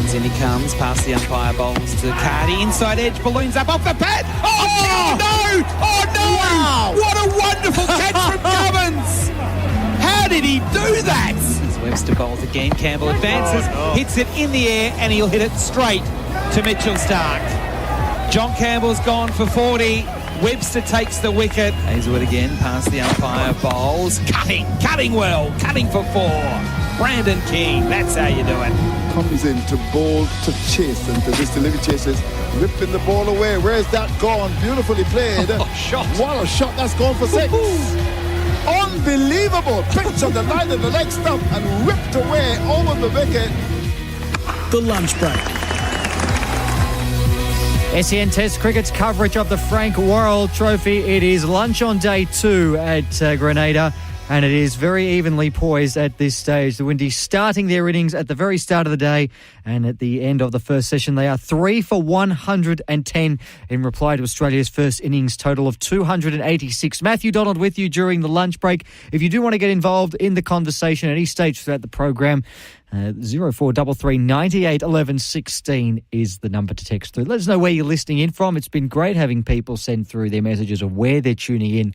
In he comes, past the umpire, bowls to Cardi, inside edge, balloons up off the pad. Oh, no! Oh, no! Wow. What a wonderful catch from Cummins! How did he do that? As Webster bowls again, Campbell advances, hits it in the air, and he'll hit it straight to Mitchell Stark. John Campbell's gone for 40. Webster takes the wicket. Hazelwood again, past the umpire, bowls. Cutting well, cutting for 4. Brandon King, that's how you do it. Comes in to bowl, to chase, and to this delivery chases, ripping the ball away. Where's that gone? Beautifully played. Shot. What a shot, that's gone for 6. Unbelievable. Pitch on the line of the leg stump and ripped away over the wicket. The lunch break. SEN Test Cricket's coverage of the Frank Worrell Trophy. It is lunch on day 2 at Grenada, and it is very evenly poised at this stage. The Windies starting their innings at the very start of the day, and at the end of the first session, they are 3 for 110 in reply to Australia's first innings total of 286. Matthew Donald with you during the lunch break. If you do want to get involved in the conversation at any stage throughout the program, 0433 98 11 16 is the number to text through. Let us know where you're listening in from. It's been great having people send through their messages of where they're tuning in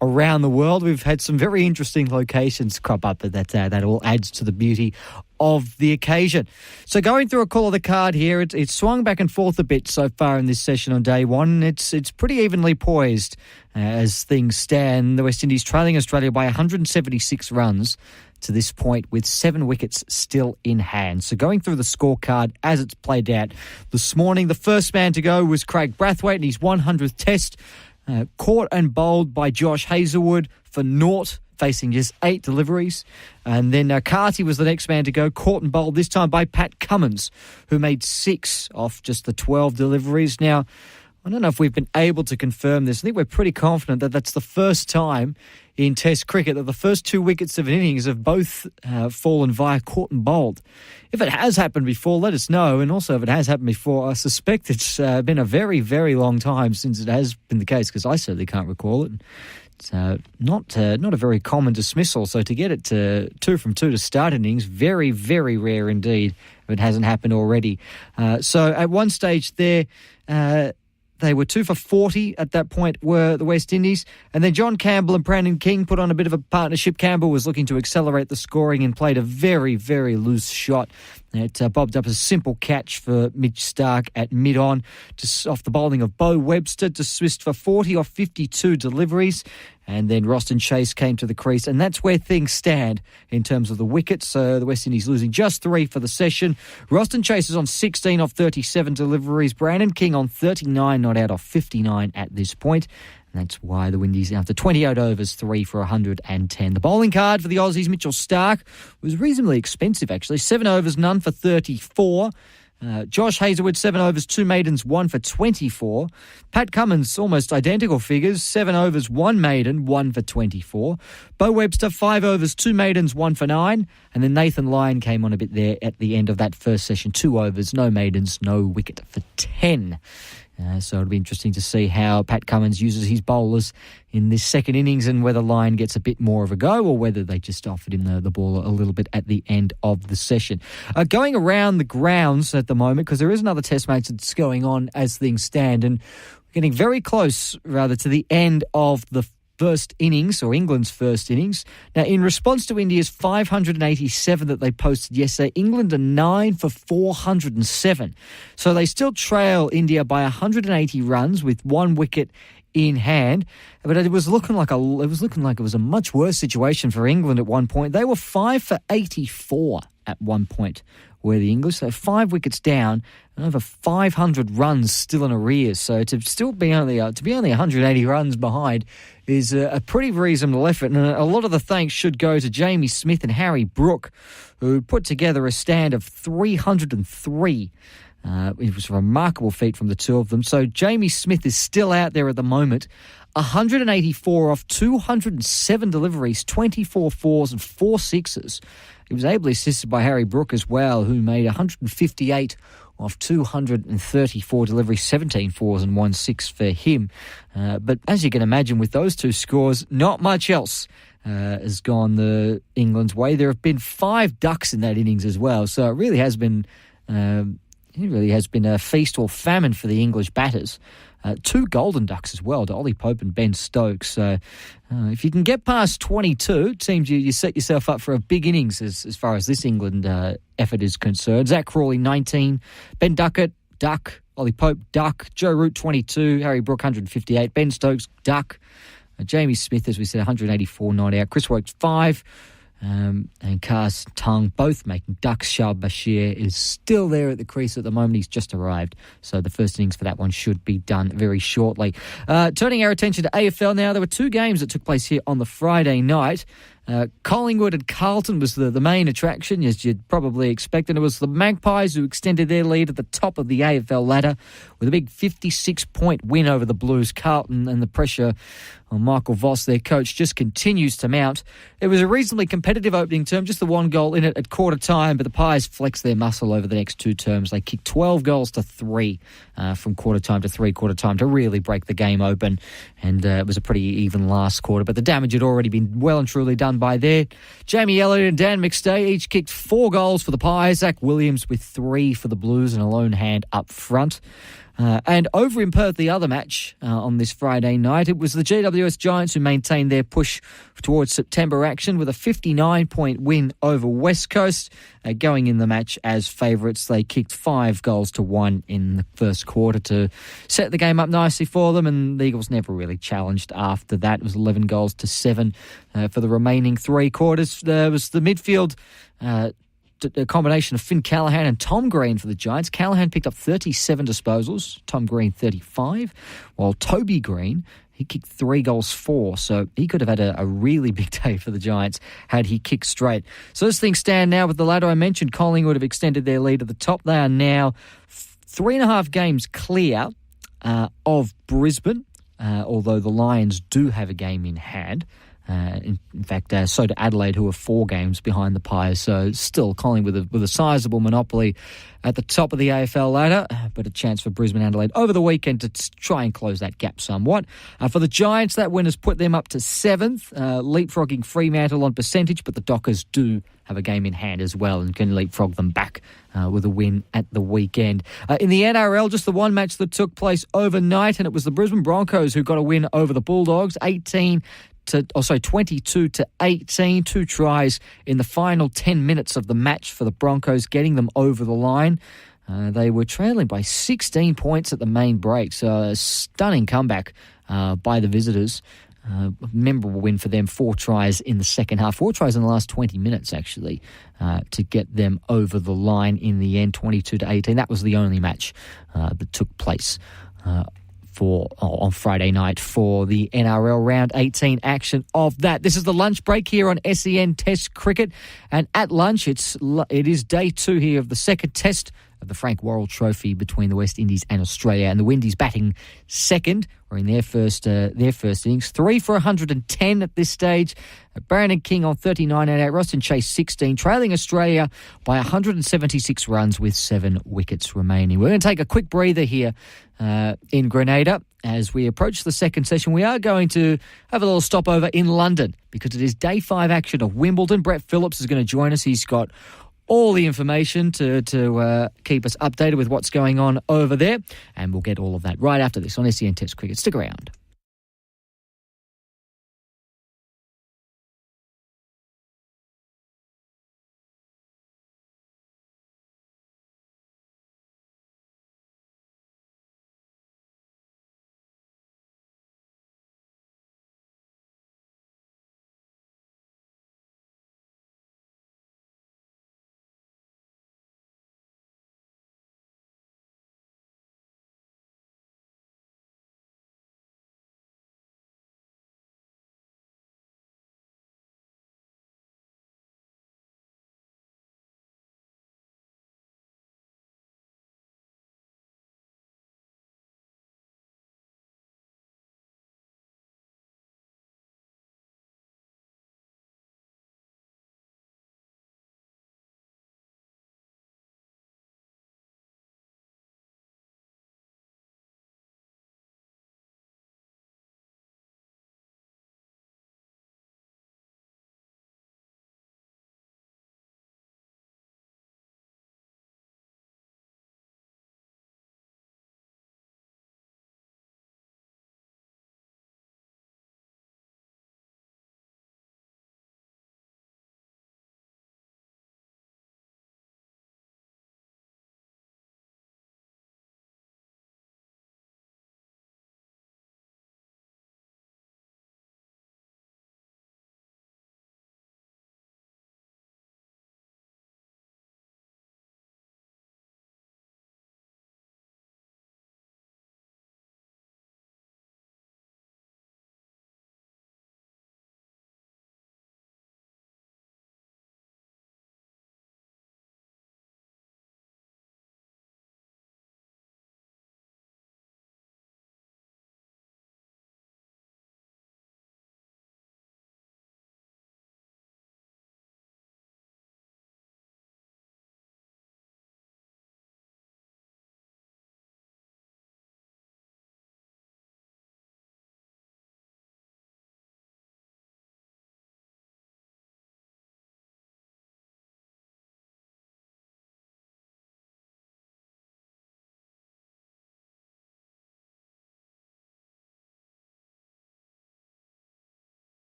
around the world. We've had some very interesting locations crop up, but that all adds to the beauty of the occasion. So going through a call of the card here, it's swung back and forth a bit so far in this session on day 1. It's pretty evenly poised as things stand. The West Indies trailing Australia by 176 runs to this point, with 7 wickets still in hand. So going through the scorecard as it's played out this morning, the first man to go was Craig Brathwaite in his 100th test, caught and bowled by Josh Hazelwood for 0, facing just 8 deliveries. And then Carty was the next man to go, caught and bowled this time by Pat Cummins, who made 6 off just the 12 deliveries. Now, I don't know if we've been able to confirm this. I think we're pretty confident that that's the first time in Test cricket that the first 2 wickets of an innings have both fallen via caught and bowled. If it has happened before, let us know. And also, if it has happened before, I suspect it's been a very, very long time since it has been the case, because I certainly can't recall it. It's not a very common dismissal. So to get it to 2 from 2 to start innings, very, very rare indeed if it hasn't happened already. So at one stage there, they were 2 for 40 at that point, were the West Indies. And then John Campbell and Brandon King put on a bit of a partnership. Campbell was looking to accelerate the scoring and played a very, very loose shot. It bobbed up a simple catch for Mitch Stark at mid-on, just off the bowling of Bo Webster, dismissed for 40 off 52 deliveries. And then Roston Chase came to the crease, and that's where things stand in terms of the wickets. So the West Indies losing just 3 for the session. Roston Chase is on 16 off 37 deliveries. Brandon King on 39 not out off 59 at this point. And that's why the Windies, after 28 overs, 3 for 110. The bowling card for the Aussies, Mitchell Stark, was reasonably expensive, actually. 7 overs, none for 34. Josh Hazelwood, 7 overs, 2 maidens, 1 for 24. Pat Cummins, almost identical figures, 7 overs, 1 maiden, 1 for 24. Bo Webster, 5 overs, 2 maidens, 1 for 9. And then Nathan Lyon came on a bit there at the end of that first session. 2 overs, no maidens, no wicket for 10. So it'll be interesting to see how Pat Cummins uses his bowlers in this second innings, and whether Lyon gets a bit more of a go, or whether they just offered him the ball a little bit at the end of the session. Going around the grounds at the moment, because there is another test match that's going on as things stand, and we're getting very close, rather, to the end of the first innings, or England's first innings. Now, in response to India's 587 that they posted yesterday, England are 9 for 407. So they still trail India by 180 runs with 1 wicket in hand, but it was looking like it was a much worse situation for England at one point. They were 5 for 84 at one point, were the English. So 5 wickets down and over 500 runs still in arrears. So to still be only 180 runs behind is a pretty reasonable effort. And a lot of the thanks should go to Jamie Smith and Harry Brook, who put together a stand of 303. It was a remarkable feat from the two of them. So Jamie Smith is still out there at the moment. 184 off 207 deliveries, 24 fours and 4 sixes. He was ably assisted by Harry Brook as well, who made 158 off 234 deliveries, 17 fours and 1 6 for him. But as you can imagine, with those two scores, not much else has gone the England's way. There have been 5 ducks in that innings as well, so it really has been a feast or famine for the English batters. 2 golden ducks as well to Ollie Pope and Ben Stokes. So if you can get past 22, it seems you set yourself up for a big innings as far as this England effort is concerned. Zach Crawley, 19. Ben Duckett, duck. Ollie Pope, duck. Joe Root, 22. Harry Brook, 158. Ben Stokes, duck. Jamie Smith, as we said, 184 not out. Chris Wokes, 5. And Kars Tung both making ducks. Shah Bashir is still there at the crease at the moment. He's just arrived. So the first innings for that one should be done very shortly. Turning our attention to AFL now, there were 2 games that took place here on the Friday night. Collingwood and Carlton was the main attraction, as you'd probably expect, and it was the Magpies who extended their lead at the top of the AFL ladder with a big 56-point win over the Blues. Carlton, and the pressure on Michael Voss, their coach, just continues to mount. It was a reasonably competitive opening term, just the 1 goal in it at quarter time, but the Pies flexed their muscle over the next 2 terms. They kicked 12 goals to 3 from quarter time to three-quarter time to really break the game open, and it was a pretty even last quarter, but the damage had already been well and truly done by there. Jamie Elliott and Dan McStay each kicked 4 goals for the Pies. Zach Williams with 3 for the Blues and a lone hand up front. And over in Perth, the other match on this Friday night, it was the GWS Giants who maintained their push towards September action with a 59-point win over West Coast. Going in the match as favourites, they kicked 5 goals to 1 in the first quarter to set the game up nicely for them, and the Eagles never really challenged after that. It was 11 goals to 7 for the remaining 3 quarters. There was the midfield a combination of Finn Callaghan and Tom Green for the Giants. Callaghan picked up 37 disposals, Tom Green 35, while Toby Green, he kicked 3 goals 4, so he could have had a really big day for the Giants had he kicked straight. So as things stand now with the ladder, I mentioned Collingwood have extended their lead at the top. They are now 3.5 games clear of Brisbane, although the Lions do have a game in hand. In fact, so do Adelaide, who are 4 games behind the Pies. So still Collingwood with a sizable monopoly at the top of the AFL ladder, but a chance for Brisbane and Adelaide over the weekend to try and close that gap somewhat. For the Giants, that win has put them up to 7th, leapfrogging Fremantle on percentage, but the Dockers do have a game in hand as well and can leapfrog them back with a win at the weekend. In the NRL, just the one match that took place overnight, and it was the Brisbane Broncos who got a win over the Bulldogs, 22 to 18, 2 tries in the final 10 minutes of the match for the Broncos, getting them over the line. They were trailing by 16 points at the main break, so a stunning comeback by the visitors. Memorable win for them, 4 tries in the second half, 4 tries in the last 20 minutes actually, to get them over the line in the end, 22 to 18. That was the only match that took place on Friday night for the NRL Round 18 action of that. This is the lunch break here on SEN Test Cricket, and at lunch it is day 2 here of the second test of the Frank Worrell Trophy between the West Indies and Australia, and the Windies batting second, or in their first innings, 3 for 110 at this stage. Brandon King on 39 and 8, Roston Chase 16, trailing Australia by 176 runs with 7 wickets remaining. We're going to take a quick breather here in Grenada as we approach the second session. We are going to have a little stopover in London because it is day 5 action of Wimbledon. Brett Phillips is going to join us. He's got all the information to keep us updated with what's going on over there, and we'll get all of that right after this on SEN Test Cricket. Stick around.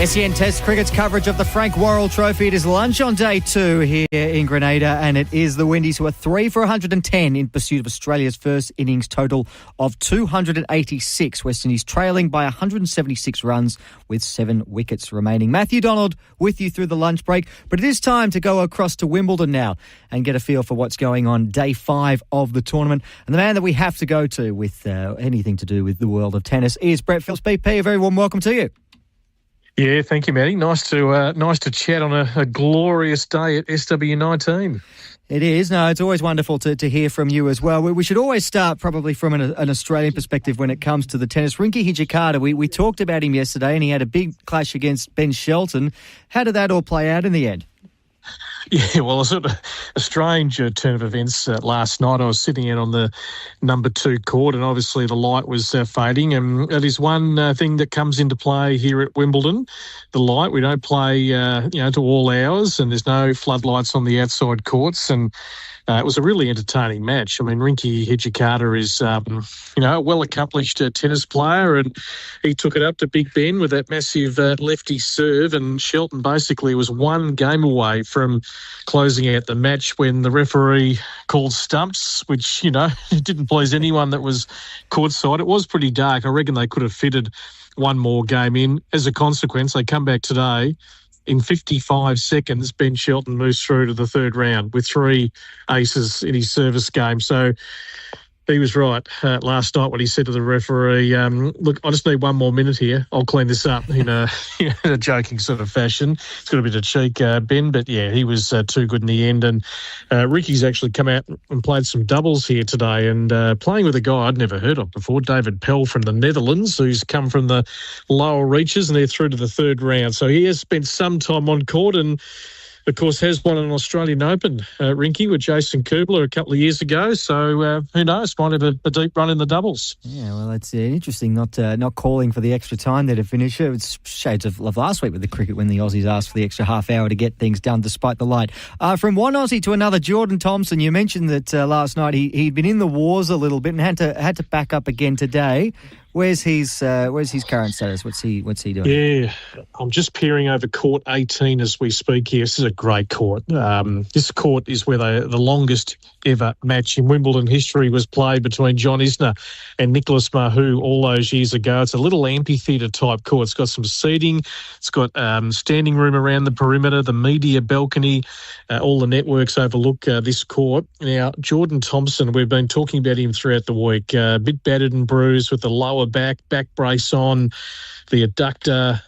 SEN Test Cricket's coverage of the Frank Worrell Trophy. It is lunch on day 2 here in Grenada, and it is the Windies who are 3 for 110 in pursuit of Australia's first innings total of 286. West Indies trailing by 176 runs with 7 wickets remaining. Matthew Donald with you through the lunch break, but it is time to go across to Wimbledon now and get a feel for what's going on day 5 of the tournament. And the man that we have to go to with anything to do with the world of tennis is Brett Phillips. BP, a very warm welcome to you. Yeah, thank you, Matty. Nice to chat on a glorious day at SW19. It is. No, it's always wonderful to hear from you as well. We should always start probably from an Australian perspective when it comes to the tennis. Rinky Hijikata, we talked about him yesterday and he had a big clash against Ben Shelton. How did that all play out in the end? Yeah, well, a strange turn of events last night. I was sitting out on the number 2 court and obviously the light was fading, and that is one thing that comes into play here at Wimbledon, the light. We don't play to all hours, and there's no floodlights on the outside courts, and it was a really entertaining match. I mean, Rinky Hijikata is, a well-accomplished tennis player, and he took it up to Big Ben with that massive lefty serve, and Shelton basically was one game away from closing out the match when the referee called stumps, which, didn't please anyone that was courtside. It was pretty dark. I reckon they could have fitted one more game in. As a consequence, they come back today. In 55 seconds, Ben Shelton moves through to the third round with 3 aces in his service game. So he was right last night when he said to the referee, look, I just need one more minute here. I'll clean this up in a joking sort of fashion. It's got a bit of cheek, Ben, but yeah, he was too good in the end. And Ricky's actually come out and played some doubles here today, and playing with a guy I'd never heard of before, David Pell from the Netherlands, who's come from the lower reaches, and they're through to the third round. So he has spent some time on court and, of course, has won an Australian Open, Rinky, with Jason Kubler a couple of years ago. So who knows, might have a deep run in the doubles. Yeah, well, it's interesting not calling for the extra time there to finish it. It's shades of last week with the cricket when the Aussies asked for the extra half hour to get things done despite the light. From one Aussie to another, Jordan Thompson, you mentioned that last night he'd been in the wars a little bit and had to back up again today. Where's his current status? What's he doing? Yeah, I'm just peering over court 18 as we speak here. This is a great court. This court is where the longest ever match in Wimbledon history was played between John Isner and Nicholas Mahut all those years ago. It's a little amphitheatre type court. It's got some seating. It's got standing room around the perimeter, the media balcony. All the networks overlook this court. Now, Jordan Thompson, we've been talking about him throughout the week. A bit battered and bruised with the lower back brace on, the adductor,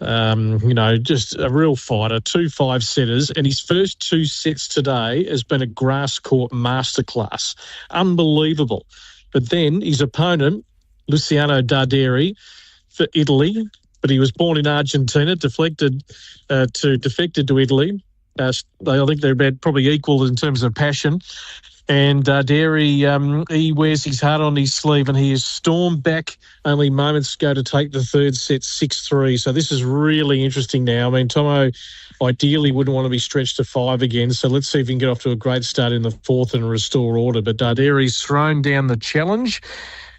just a real fighter, 2 5-setters, and his first 2 sets today has been a grass court masterclass. Unbelievable. But then his opponent, Luciano Darderi, for Italy, but he was born in Argentina, defected to Italy. I think they're about probably equal in terms of passion. And Darderi, he wears his heart on his sleeve, and he has stormed back only moments ago to take the third set 6-3. So this is really interesting now. I mean, Tomo ideally wouldn't want to be stretched to 5 again. So let's see if he can get off to a great start in the 4th and restore order. But Darderi's thrown down the challenge.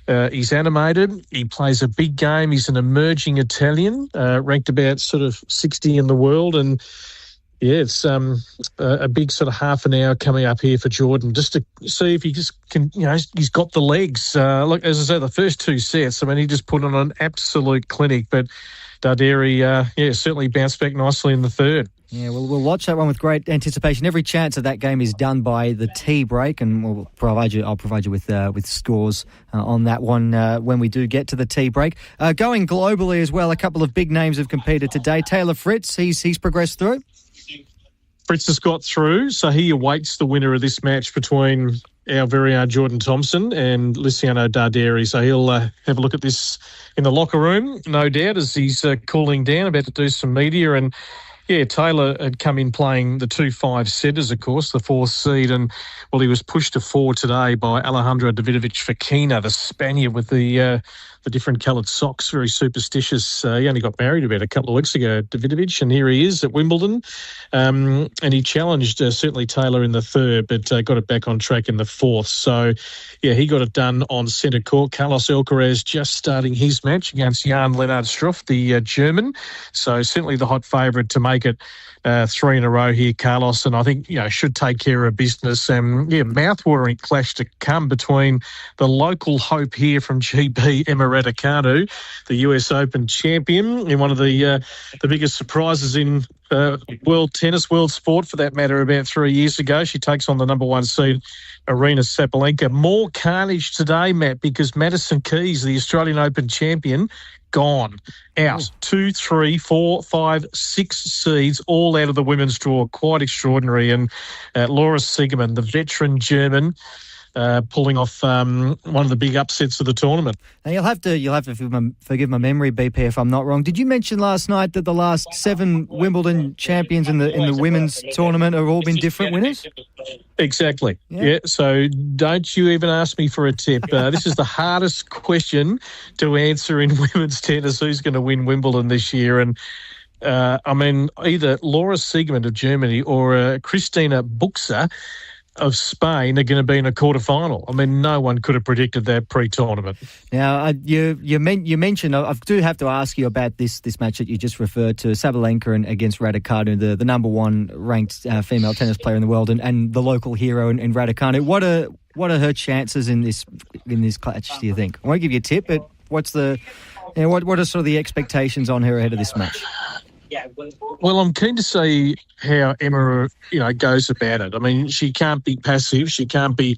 He's animated. He plays a big game. He's an emerging Italian, ranked about sort of 60 in the world, and yeah, it's a big sort of half an hour coming up here for Jordan, just to see if he just can, he's got the legs. Look, as I say, the first 2 sets, I mean, he just put on an absolute clinic, but Darderi, certainly bounced back nicely in the third. Yeah, we'll watch that one with great anticipation. Every chance of that game is done by the tea break, and I'll provide you with scores on that one when we do get to the tea break. Going globally as well, a couple of big names have competed today. Taylor Fritz, he's progressed through. Fritz has got through, so he awaits the winner of this match between our very own Jordan Thompson and Luciano Darderi. So he'll have a look at this in the locker room, no doubt, as he's cooling down, about to do some media. And Yeah, Taylor had come in playing the 2-5 setters, of course, the fourth seed, and, well, he was pushed to 4 today by Alejandro Davidovich Fokina, the Spaniard with the different coloured socks, very superstitious. He only got married about a couple of weeks ago, Davidovich, and here he is at Wimbledon. And he challenged certainly Taylor in the third, but got it back on track in the fourth. So, yeah, he got it done on centre court. Carlos Alcaraz just starting his match against Jan Lennard Struff, the German. So certainly the hot favourite to make it 3 in a row here, Carlos, and I think, should take care of business. Mouthwatering clash to come between the local hope here from GB, Emma Raducanu, the US Open champion, in one of the biggest surprises in world tennis, world sport for that matter, about 3 years ago. She takes on the number 1 seed, Aryna Sabalenka. More carnage today, Matt, because Madison Keys, the Australian Open champion, gone. Out. 2, 3, 4, 5, 6 seeds, all out of the women's draw. Quite extraordinary. And Laura Siegerman, the veteran German, pulling off one of the big upsets of the tournament. Now you'll have to forgive my memory, BP, if I'm not wrong. Did you mention last night that the last 7 Wimbledon champions in the women's tournament have all been different winners? Exactly. Yeah. So don't you even ask me for a tip. This is the hardest question to answer in women's tennis. Who's going to win Wimbledon this year? And either Laura Siegerman of Germany or Christina Buxer of Spain are going to be in a quarterfinal. I mean, no one could have predicted that pre-tournament. Now, you mentioned, I do have to ask you about this match that you just referred to, Sabalenka against Raducanu, the number 1 ranked female tennis player in the world, and the local hero in Raducanu. What are her chances in this clash, do you think? I won't give you a tip, but what are sort of the expectations on her ahead of this match? Well, I'm keen to see how Emma, goes about it. I mean, she can't be passive. She can't be,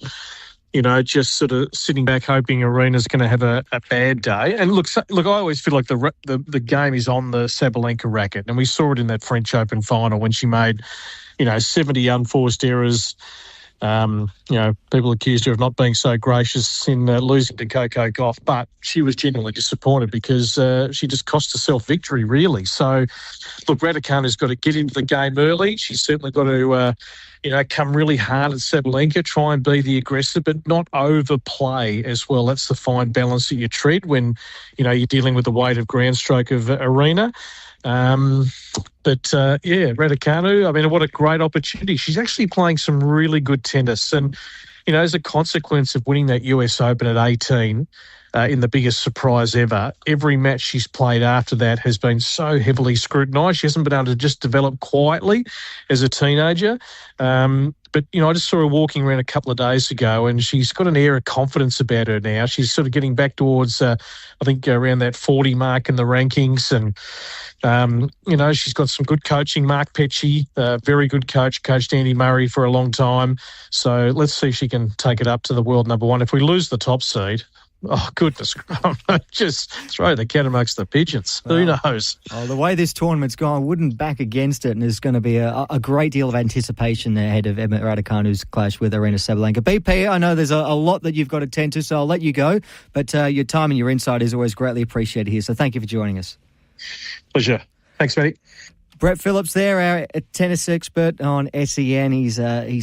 just sort of sitting back hoping Aryna's going to have a bad day. And look, I always feel like the game is on the Sabalenka racket, and we saw it in that French Open final when she made, 70 unforced errors. People accused her of not being so gracious in losing to Coco Gauff, but she was genuinely disappointed because she just cost herself victory, really. So, look, Raducanu's got to get into the game early. She's certainly got to, come really hard at Sabalenka, try and be the aggressor, but not overplay as well. That's the fine balance that you tread when, you're dealing with the weight of ground stroke of Aryna. Raducanu, I mean, what a great opportunity. She's actually playing some really good tennis. And, as a consequence of winning that US Open at 18, in the biggest surprise ever, every match she's played after that has been so heavily scrutinised. She hasn't been able to just develop quietly as a teenager. But, I just saw her walking around a couple of days ago, and she's got an air of confidence about her now. She's sort of getting back towards, I think, around that 40 mark in the rankings. And, she's got some good coaching. Mark Pecci, very good coach, coached Andy Murray for a long time. So let's see if she can take it up to the world number 1. If we lose the top seed, oh, goodness, just throw the cat amongst the pigeons. Who knows? Well, the way this tournament's gone, I wouldn't back against it, and there's going to be a great deal of anticipation ahead of Emma Raducanu's clash with Aryna Sabalenka. BP, I know there's a lot that you've got to tend to, so I'll let you go, but your time and your insight is always greatly appreciated here, so thank you for joining us. Pleasure. Thanks, Matty. Brett Phillips there, our tennis expert on SEN. He's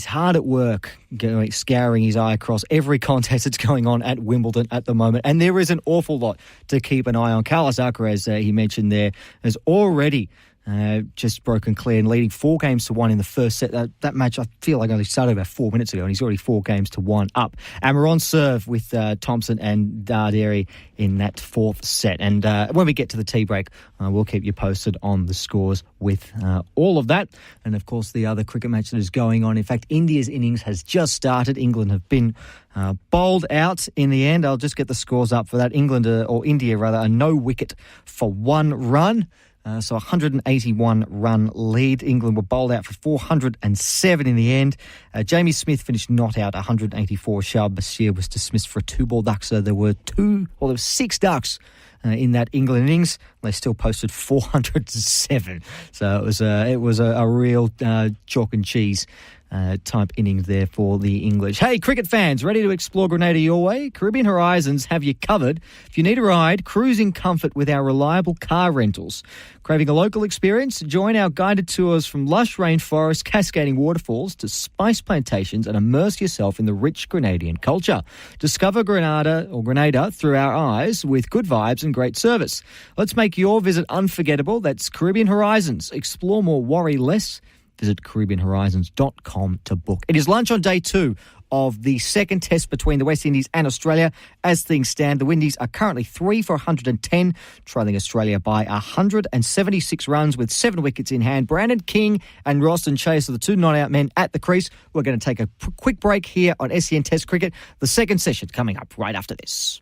hard at work, scouring his eye across every contest that's going on at Wimbledon at the moment. And there is an awful lot to keep an eye on. Carlos Alcaraz, he mentioned there, has already just broken clear and leading 4-1 in the first set. That match, I feel like only started about 4 minutes ago, and he's already 4-1 up. And we're on serve with Thompson and Darderi in that fourth set. And when we get to the tea break, we'll keep you posted on the scores with all of that. And, of course, the other cricket match that is going on. In fact, India's innings has just started. England have been bowled out in the end. I'll just get the scores up for that. India, a no wicket for 1 run. So 181 run lead. England were bowled out for 407 in the end. Jamie Smith finished not out, 184. Shahab Bashir was dismissed for a 2-ball duck. So there were 6 ducks in that England innings. They still posted 407. So it was a real chalk and cheese type innings there for the English. Hey, cricket fans, ready to explore Grenada your way? Caribbean Horizons have you covered. If you need a ride, cruise in comfort with our reliable car rentals. Craving a local experience? Join our guided tours from lush rainforests, cascading waterfalls to spice plantations and immerse yourself in the rich Grenadian culture. Discover Grenada through our eyes with good vibes and great service. Let's make your visit unforgettable. That's Caribbean Horizons. Explore more, worry less. Visit CaribbeanHorizons.com to book. It is lunch on day 2 of the second test between the West Indies and Australia. As things stand, the Windies are currently 3 for 110, trailing Australia by 176 runs with 7 wickets in hand. Brandon King and Roston Chase are the 2 not-out men at the crease. We're going to take a quick break here on SEN Test Cricket. The second session coming up right after this.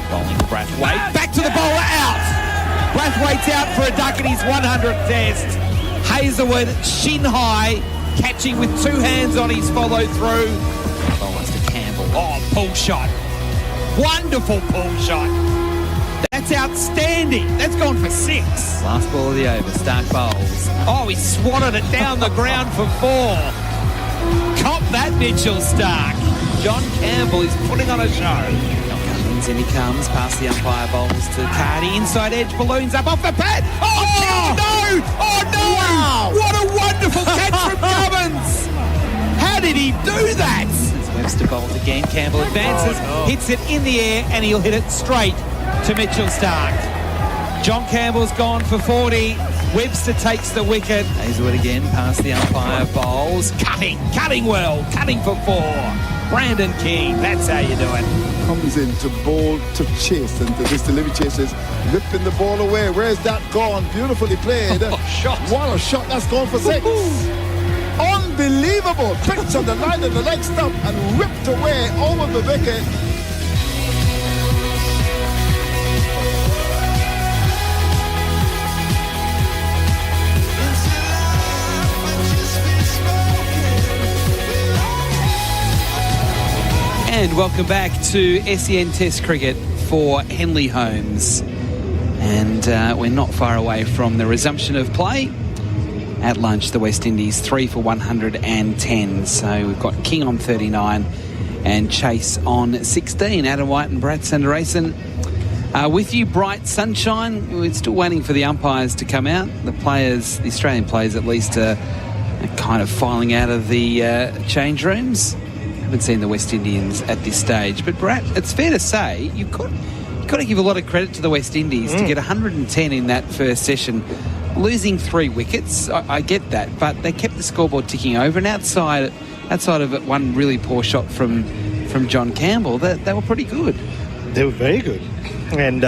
Bowling Brathwaite. Back to the bowler, out. Brathwaite's out for a duck in his 100th test. Hazelwood, shin high, catching with two hands on his follow through. Bowlers to Campbell. Oh, pull shot. Wonderful pull shot. That's outstanding. That's gone for 6. Last ball of the over. Stark bowls. Oh, he swatted it down the ground for 4. Cop that, Mitchell Stark. John Campbell is putting on a show. In he comes, past the umpire, bowls to Cardi, inside edge, balloons up off the pad. Oh, no! Oh, no! Wow. What a wonderful catch from Cummins! How did he do that? As Webster bowls again, Campbell advances, hits it in the air, and he'll hit it straight to Mitchell Stark. John Campbell's gone for 40. Webster takes the wicket. Hazelwood again, past the umpire, bowls. Cutting well, cutting for 4. Brandon King, that's how you do it. Comes in to bowl, to chase, and this delivery chase is ripping the ball away. Where's that gone? Beautifully played. Shot. What a shot, that's gone for 6. Unbelievable. Pitch on the line of the leg stump and ripped away over the wicket. And welcome back to SEN Test Cricket for Henley Holmes. And we're not far away from the resumption of play. At lunch, the West Indies 3 for 110. So we've got King on 39 and Chase on 16. Adam White and Brad Sundaresan with you, bright sunshine. We're still waiting for the umpires to come out. The Australian players at least, are kind of filing out of the change rooms. Haven't seen the West Indians at this stage. But, Brad, it's fair to say you've got to give a lot of credit to the West Indies to get 110 in that first session. Losing 3 wickets, I get that, but they kept the scoreboard ticking over. And outside of it, one really poor shot from John Campbell, they were pretty good. They were very good. And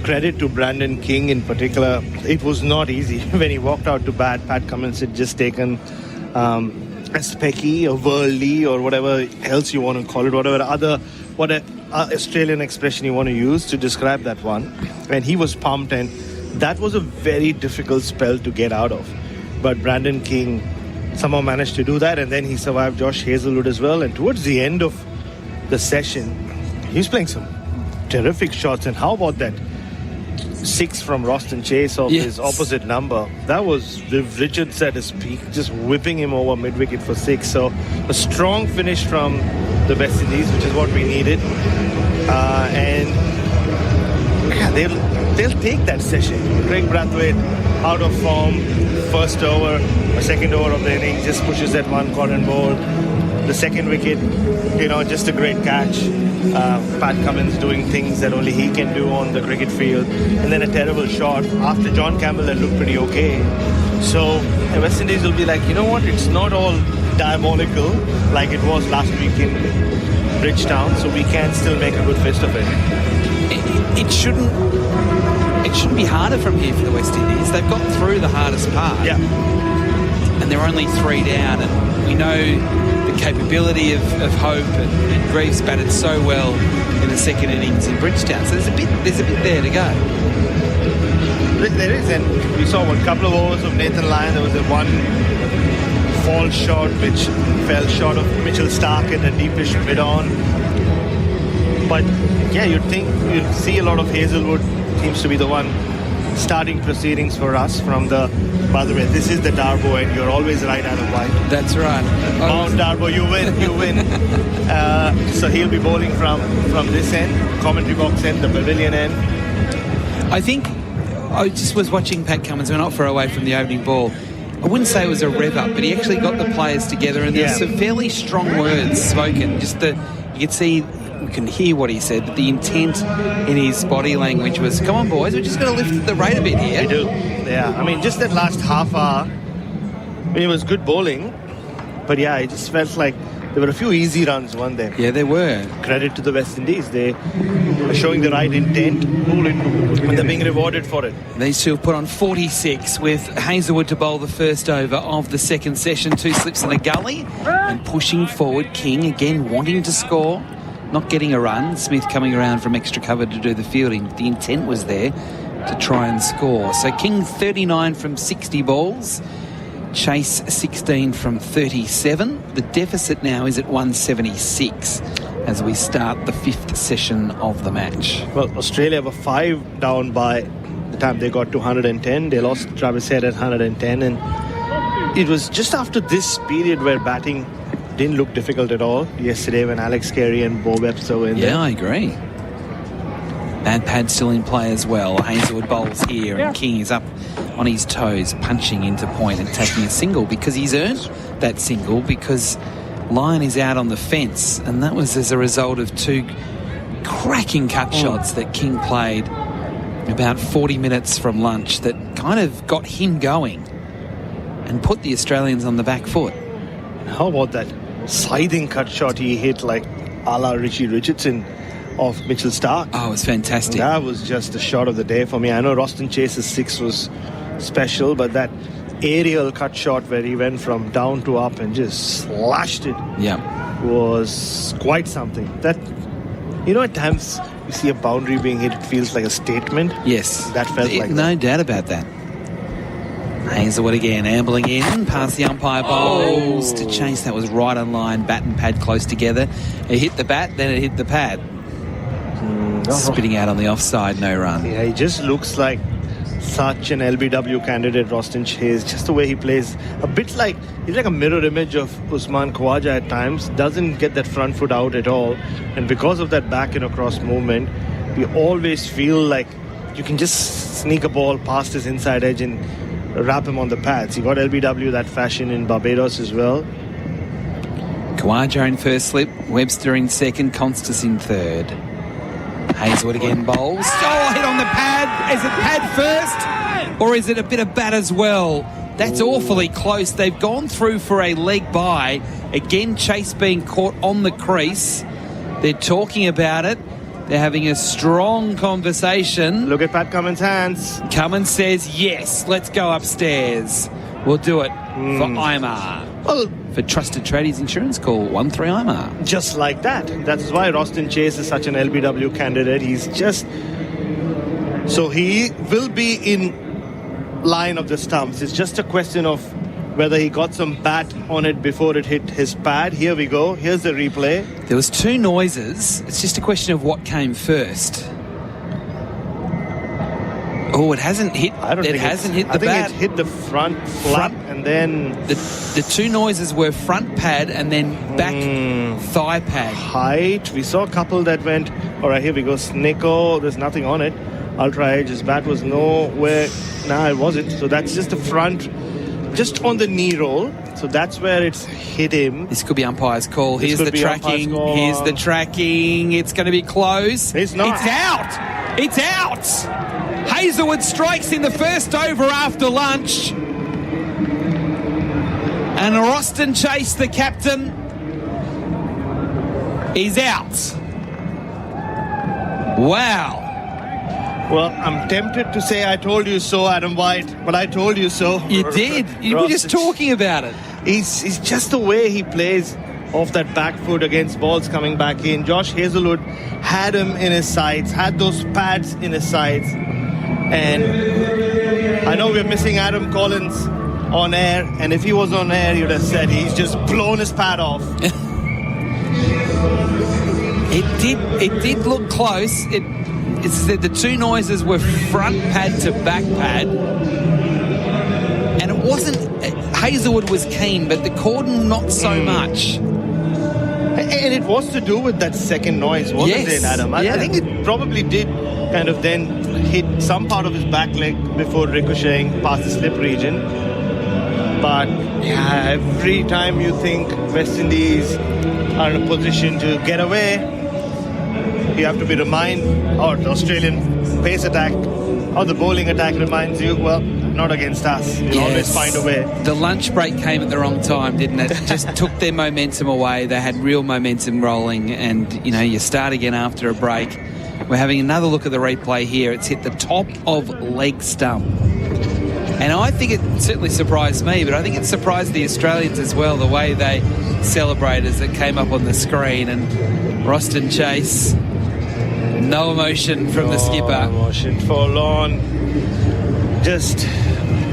credit to Brandon King in particular. It was not easy. When he walked out to bat, Pat Cummins had just taken a specky or worldly or whatever else you want to call it, whatever Australian expression you want to use to describe that one. And he was pumped, and that was a very difficult spell to get out of. But Brandon King somehow managed to do that, and then he survived Josh Hazelwood as well. And towards the end of the session, he was playing some terrific shots. And how about that 6 from Roston Chase of his opposite number? That was Richards at his peak, just whipping him over mid-wicket for 6. So a strong finish from the West Indies, which is what we needed. And they'll take that session. Craig Brathwaite out of form, first over, or second over of the inning, just pushes that one cotton ball. The second wicket, just a great catch. Pat Cummins doing things that only he can do on the cricket field. And then a terrible shot after John Campbell had looked pretty okay. So the West Indies will be like, you know what, it's not all diabolical like it was last week in Bridgetown, so we can still make a good fist of it. It shouldn't be harder from here for the West Indies. They've got through the hardest part. Yeah. And they're only 3 down, and we know the capability of Hope and Greaves batted so well in the second innings in Bridgetown. So there's a bit there to go. There is, and we saw a couple of overs of Nathan Lyon. There was a one fall shot which fell short of Mitchell Stark in a deepish mid-on. But yeah, you'd think you'd see a lot of Hazelwood. Seems to be the one starting proceedings for us from the. By the way, this is the Darbo, and you're always right, Adam White. That's right. Mount Darbo, you win. So he'll be bowling from this end, commentary box end, the pavilion end. I think I just was watching Pat Cummins. We're not far away from the opening ball. I wouldn't say it was a rev up, but he actually got the players together, and there's some fairly strong words spoken. Just you could see. We can hear what he said, but the intent in his body language was, come on, boys, we're just going to lift the rate a bit here. We do. Yeah, I mean, just that last half hour, it was good bowling, but yeah, it just felt like there were a few easy runs, weren't there? Yeah, there were. Credit to the West Indies. They are showing the right intent and they're being rewarded for it. These two have put on 46 with Hazelwood to bowl the first over of the second session. 2 slips in a gully and pushing forward. King again wanting to score, not getting a run. Smith coming around from extra cover to do the fielding. The intent was there to try and score. So King 39 from 60 balls. Chase 16 from 37. The deficit now is at 176 as we start the 5th session of the match. Well, Australia were 5 down by the time they got to 110. They lost Travis Head at 110, and it was just after this period where batting didn't look difficult at all yesterday when Alex Carey and Bo Webster were in there. Yeah, I agree. Bad pad still in play as well. Hazelwood bowls here and King is up on his toes, punching into point and taking a single because he's earned that single because Lyon is out on the fence, and that was as a result of 2 cracking cut shots that King played about 40 minutes from lunch that kind of got him going and put the Australians on the back foot. How about that scything cut shot he hit like a la Richie Richardson off Mitchell Starc? Oh, it was fantastic. That was just the shot of the day for me. I know Roston Chase's 6 was special, but that aerial cut shot where he went from down to up and just slashed it was quite something. That, you know, at times you see a boundary being hit, it feels like a statement. Yes. That felt like no that. doubt about that. Hazelwood again, ambling in, past the umpire bowls to Chase. That was right on line, bat and pad close together. It hit the bat, then it hit the pad. Spitting out on the offside, no run. Yeah, he just looks like such an LBW candidate, Roston Chase. Just the way he plays, a bit like he's like a mirror image of Usman Khawaja at times. Doesn't get that front foot out at all, and because of that back and across movement, we always feel like you can just sneak a ball past his inside edge and wrap him on the pads. He got LBW that fashion in Barbados as well. Khawaja in first slip, Webster in second, Constas in third. Hazelwood again bowls. Oh, hit on the pad. Is it pad first? Or is it a bit of bat as well? That's awfully close. They've gone through for a leg by. Again, Chase being caught on the crease. They're talking about it. They're having a strong conversation. Look at Pat Cummins' hands. Cummins says, yes, let's go upstairs. We'll do it for IMAR. Well, for Trusted Tradies Insurance, call 13IMAR. Just like that. That's why Roston Chase is such an LBW candidate. He's just... So he will be in line of the stumps. It's just a question of whether he got some bat on it before it hit his pad. Here we go. Here's the replay. There was 2 noises. It's just a question of what came first. Oh, it hasn't hit. It hasn't hit the bat. I think it hit the front flap, and then the 2 noises were front pad and then back thigh pad. Height. We saw a couple that went. All right, here we go. Snicko. There's nothing on it. Ultra edge. His bat was nowhere. Nah, it wasn't. So that's just the front, just on the knee roll. So that's where it's hit him. This could be umpire's call. Here's the tracking. Here's the tracking. It's going to be close. It's not. It's out. It's out. Hazelwood strikes in the first over after lunch. And Roston Chase, the captain, is out. Wow. Well, I'm tempted to say I told you so, Adam White, but I told you so. You did. You were just talking about it. He's just the way he plays off that back foot against balls coming back in. Josh Hazelwood had him in his sights, had those pads in his sights. And I know we're missing Adam Collins on air, and if he was on air, you'd have said he's just blown his pad off. It did look close. It's the 2 noises were front pad to back pad, and it wasn't. Hazelwood was keen, but the Corden not so much. And it was to do with that second noise, wasn't it, Adam? I think it probably did kind of then hit some part of his back leg before ricocheting past the slip region. But yeah, every time you think West Indies are in a position to get away, you have to be reminded, or the Australian pace attack or the bowling attack reminds you, well, not against us. We'll always find a way. The lunch break came at the wrong time, didn't it? Just took their momentum away. They had real momentum rolling, and you start again after a break. We're having another look at the replay here. It's hit the top of leg stump. And I think it certainly surprised me, but I think it surprised the Australians as well, the way they celebrated as it came up on the screen. And Roston Chase, no emotion from the skipper. No emotion for Lorne. Just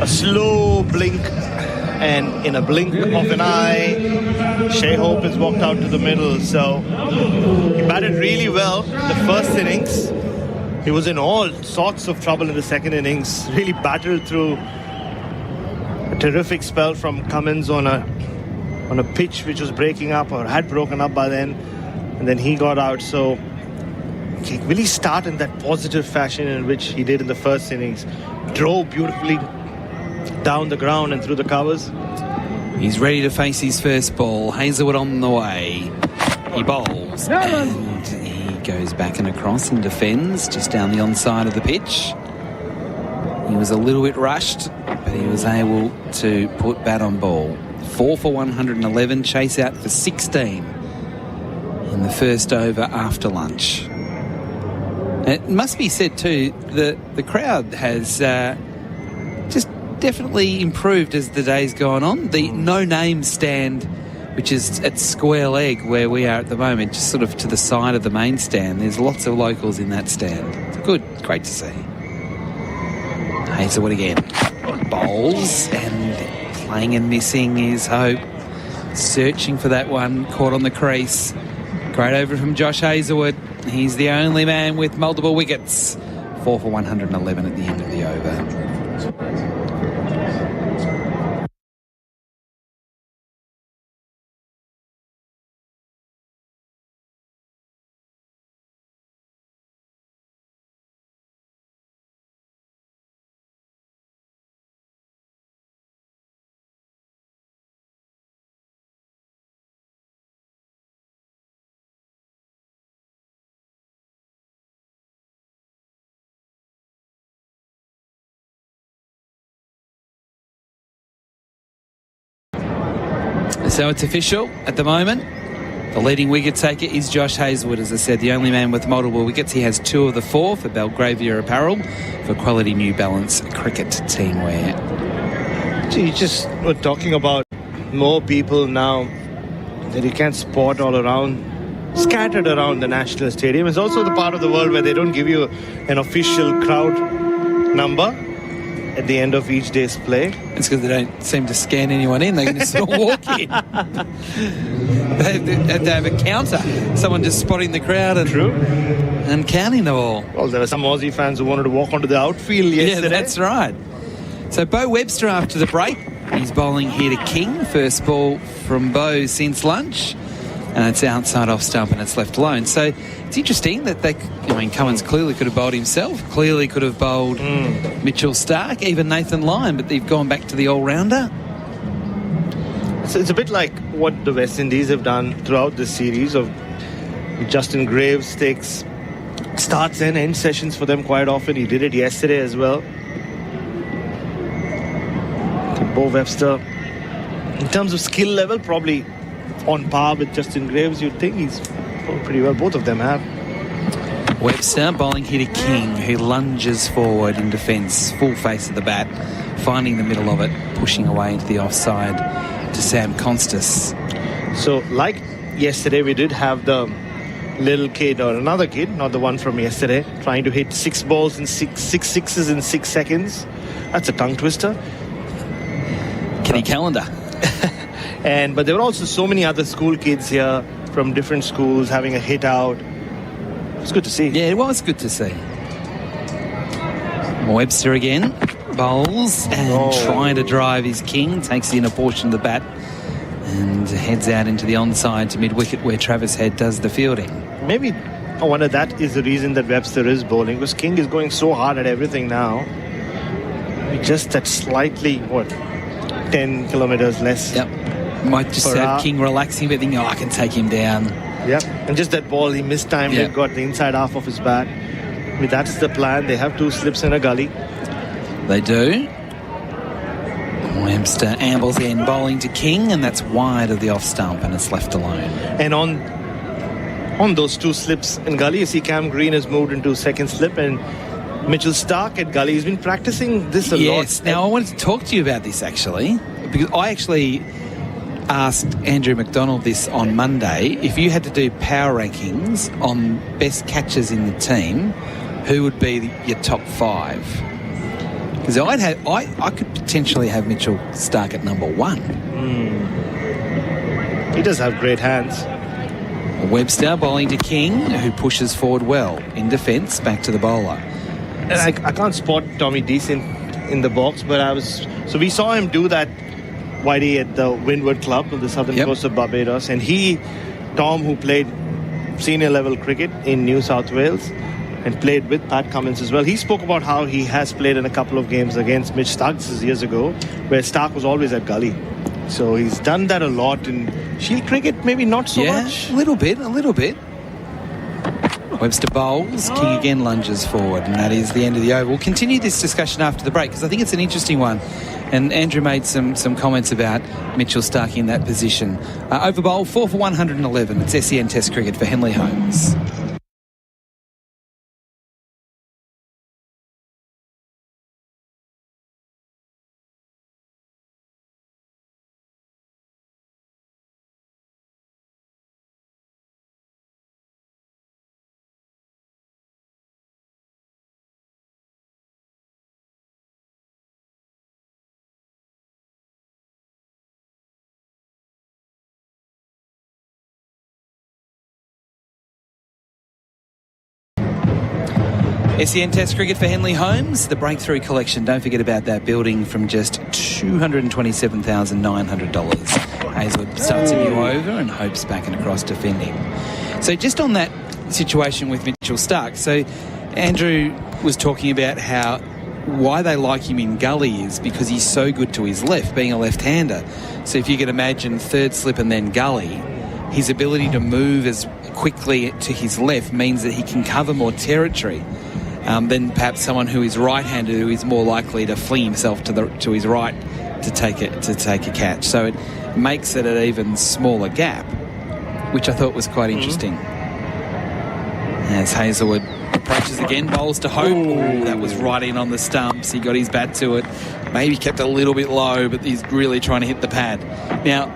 a slow blink, and in a blink of an eye, Shea Hope has walked out to the middle. So he batted really well the first innings. He was in all sorts of trouble in the second innings. Really battled through a terrific spell from Cummins on a pitch which was breaking up or had broken up by then, and then he got out. So will he start in that positive fashion in which he did in the first innings? Drove beautifully down the ground and through the covers. He's ready to face his first ball. Hazelwood on the way. He bowls and he goes back and across and defends just down the onside of the pitch. He was a little bit rushed, but he was able to put bat on ball. 4 for 111, Chase out for 16 in the first over after lunch. It must be said too that the crowd has just definitely improved as the day's gone on. The no-name stand, which is at Square Leg where we are at the moment, just sort of to the side of the main stand. There's lots of locals in that stand. It's good, great to see. Hazelwood again. Bowls and playing and missing is Hope. Searching for that one, caught on the crease. Great over from Josh Hazelwood. He's the only man with multiple wickets. 4 for 111 at the end of the over. So it's official at the moment. The leading wicket taker is Josh Hazelwood, as I said, the only man with multiple wickets. He has 2 of the 4 for Belgravia Apparel for quality New Balance cricket team wear. So you just were talking about more people now that you can spot all around, scattered around the National Stadium. It's also the part of the world where they don't give you an official crowd number at the end of each day's play. It's because they don't seem to scan anyone in. They can just sort of walk in. They have a counter. Someone just spotting the crowd and counting them all. Well, there were some Aussie fans who wanted to walk onto the outfield yesterday. Yeah, that's right. So Bo Webster after the break. He's bowling here to King. First ball from Bo since lunch. And it's outside off stump and it's left alone. So it's interesting that Cummins clearly could have bowled himself, clearly could have bowled Mitchell Stark, even Nathan Lyon, but they've gone back to the all-rounder. So it's a bit like what the West Indies have done throughout this series of Justin Graves takes starts and end sessions for them quite often. He did it yesterday as well. Bo Webster, in terms of skill level, probably on par with Justin Graves. You'd think he's pretty well. Both of them have. Webster bowling here to King, who lunges forward in defence, full face of the bat, finding the middle of it, pushing away into the offside to Sam Constas. So, like yesterday, we did have the little kid, or another kid, not the one from yesterday, trying to hit 6 balls and six sixes in 6 seconds. That's a tongue twister. Kenny Calendar. But there were also so many other school kids here from different schools having a hit out. It was good to see. Yeah, it was good to see. Webster again, bowls and trying to drive his King, takes in a portion of the bat and heads out into the onside to mid-wicket where Travis Head does the fielding. Maybe I wonder that is the reason that Webster is bowling, because King is going so hard at everything now. Just that slightly, 10 kilometers less. Yep. Might just have King relaxing, but thinking, I can take him down. Yep. And just that ball, he mistimed it, got the inside half of his bat. I mean, that's the plan. They have 2 slips in a gully. They do. Webster ambles in, bowling to King, and that's wide of the off stump, and it's left alone. And on those two slips in gully, you see Cam Green has moved into second slip, and Mitchell Starc at gully has been practicing this a lot. Yes. Now, I wanted to talk to you about this, actually, because I actually asked Andrew McDonald this on Monday. If you had to do power rankings on best catchers in the team, who would be your top 5? Because I could potentially have Mitchell Starc at number 1. He does have great hands. Webster bowling to King, who pushes forward well in defence, back to the bowler. And I can't spot Tommy Decent in the box, but we saw him do that, Whitey, at the Windward Club on the southern coast of Barbados, and Tom, who played senior level cricket in New South Wales and played with Pat Cummins as well, he spoke about how he has played in a couple of games against Mitch Starc. This is years ago, where Starc was always at gully. So he's done that a lot in Shield cricket, maybe not so much. A little bit. Webster bowls, King again lunges forward, and that is the end of the over. We'll continue this discussion after the break, because I think it's an interesting one. And Andrew made some comments about Mitchell Starc in that position. Over bowl, 4 for 111. It's SEN Test cricket for Henley Holmes. SEN Test cricket for Henley Holmes, the Breakthrough Collection. Don't forget about that, building from just $227,900. Hazelwood starts a new over and Hope's back and across defending. So just on that situation with Mitchell Starc, so Andrew was talking about why they like him in gully is because he's so good to his left, being a left-hander. So if you can imagine third slip and then gully, his ability to move as quickly to his left means that he can cover more territory than perhaps someone who is right-handed, who is more likely to fling himself to his right to take a catch. So it makes it an even smaller gap, which I thought was quite interesting. As Hazelwood approaches again, bowls to Hope. Ooh, that was right in on the stumps. He got his bat to it. Maybe kept a little bit low, but he's really trying to hit the pad. Now,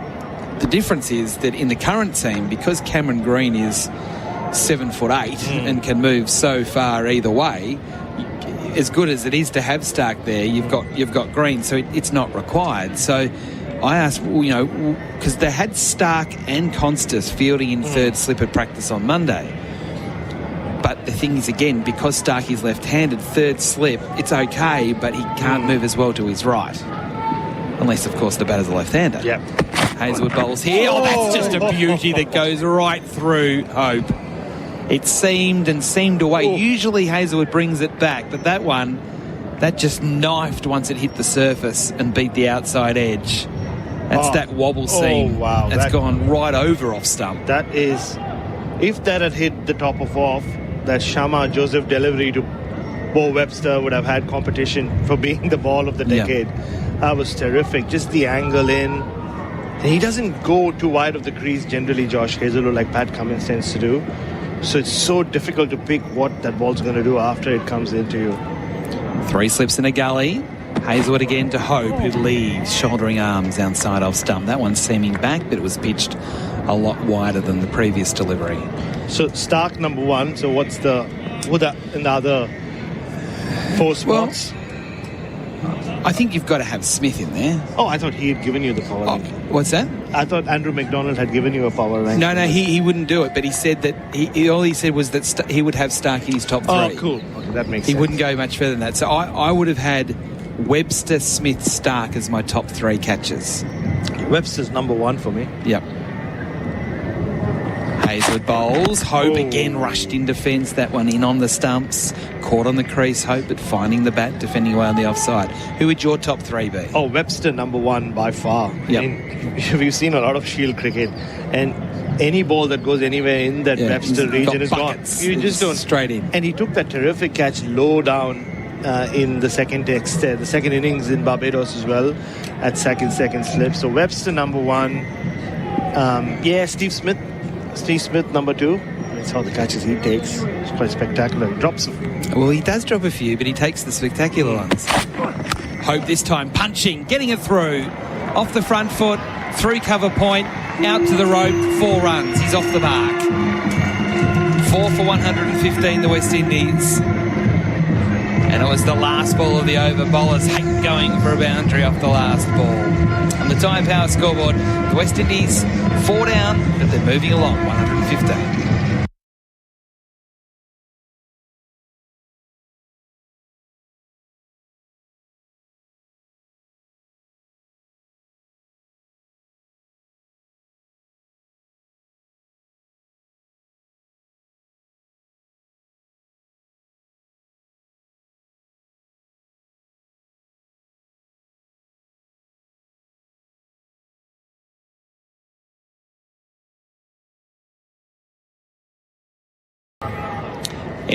the difference is that in the current team, because Cameron Green is 7'8" and can move so far either way, as good as it is to have Starc there, you've got Green, so it's not required. So I asked, because they had Starc and Constas fielding in third slip at practice on Monday. But the thing is, again, because Starc is left-handed, third slip, it's okay, but he can't move as well to his right. Unless, of course, the batter's a left-hander. Yep. Hazelwood bowls here. Oh, that's just a beauty that goes right through Hope. It seemed away. Usually Hazelwood brings it back, but that one, that just knifed once it hit the surface and beat the outside edge. That's that wobble seam. Wow. That's gone right over off stump. That is, if that had hit the top of off, that Shama Joseph delivery to Bo Webster would have had competition for being the ball of the decade. Yeah. That was terrific. Just the angle in. He doesn't go too wide of the crease generally, Josh Hazelwood, like Pat Cummins tends to do. So it's so difficult to pick what that ball's going to do after it comes into you. 3 slips in a gully. Hazelwood again to Hope, who leaves, shouldering arms outside off stump. That one's seaming back, but it was pitched a lot wider than the previous delivery. So Starc number 1. So what's in the other 4 spots? Well, I think you've got to have Smith in there. Oh, I thought he had given you the power rank. What's that? I thought Andrew McDonald had given you a power rank. No, he wouldn't do it, but he said that all he said was that he would have Starc in his top 3. Oh, cool. Okay, that makes sense. He wouldn't go much further than that. So I would have had Webster, Smith, Starc as my top 3 catches. Webster's number 1 for me. Yep. Hazelwood bowls. Hope again rushed in defence. That one in on the stumps. Caught on the crease, Hope, but finding the bat, defending away on the offside. Who would your top 3 be? Oh, Webster number 1 by far. Yep. I mean, we've seen a lot of Shield cricket, and any ball that goes anywhere in that Webster region is gone. You just don't. Straight in. And he took that terrific catch low down in the second innings in Barbados as well at second slip. So Webster number 1. Steve Smith number 2. That's how the catches he takes. It's quite spectacular. He drops them. Well, he does drop a few, but he takes the spectacular ones. Hope this time punching, getting it through. Off the front foot, through cover point, out to the rope, 4 runs. He's off the mark. 4 for 115, the West Indies. And it was the last ball of the over. Bowlers hate going for a boundary off the last ball. On the Time Power scoreboard, the West Indies 4 down, but they're moving along, 115.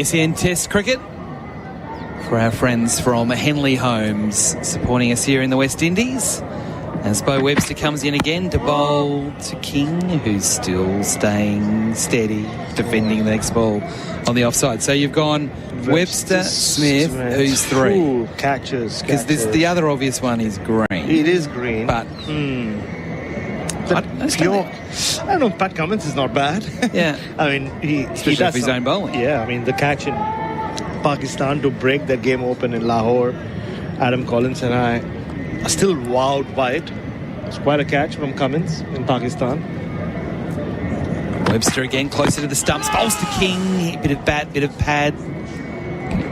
SEN Test Cricket for our friends from Henley Homes supporting us here in the West Indies. As Bo Webster comes in again to bowl to King, who's still staying steady, defending the next ball on the offside. So you've gone Webster, Smith, who's 3. Ooh, catches. Because the other obvious one is Green. It is Green. But I don't know, Pat Cummins is not bad. Yeah. I mean, he especially does for his own bowling. Yeah, I mean, the catch in Pakistan to break that game open in Lahore, Adam Collins and I are still wowed by it. It's quite a catch from Cummins in Pakistan. Webster again closer to the stumps, bowls to King, bit of bat, bit of pad.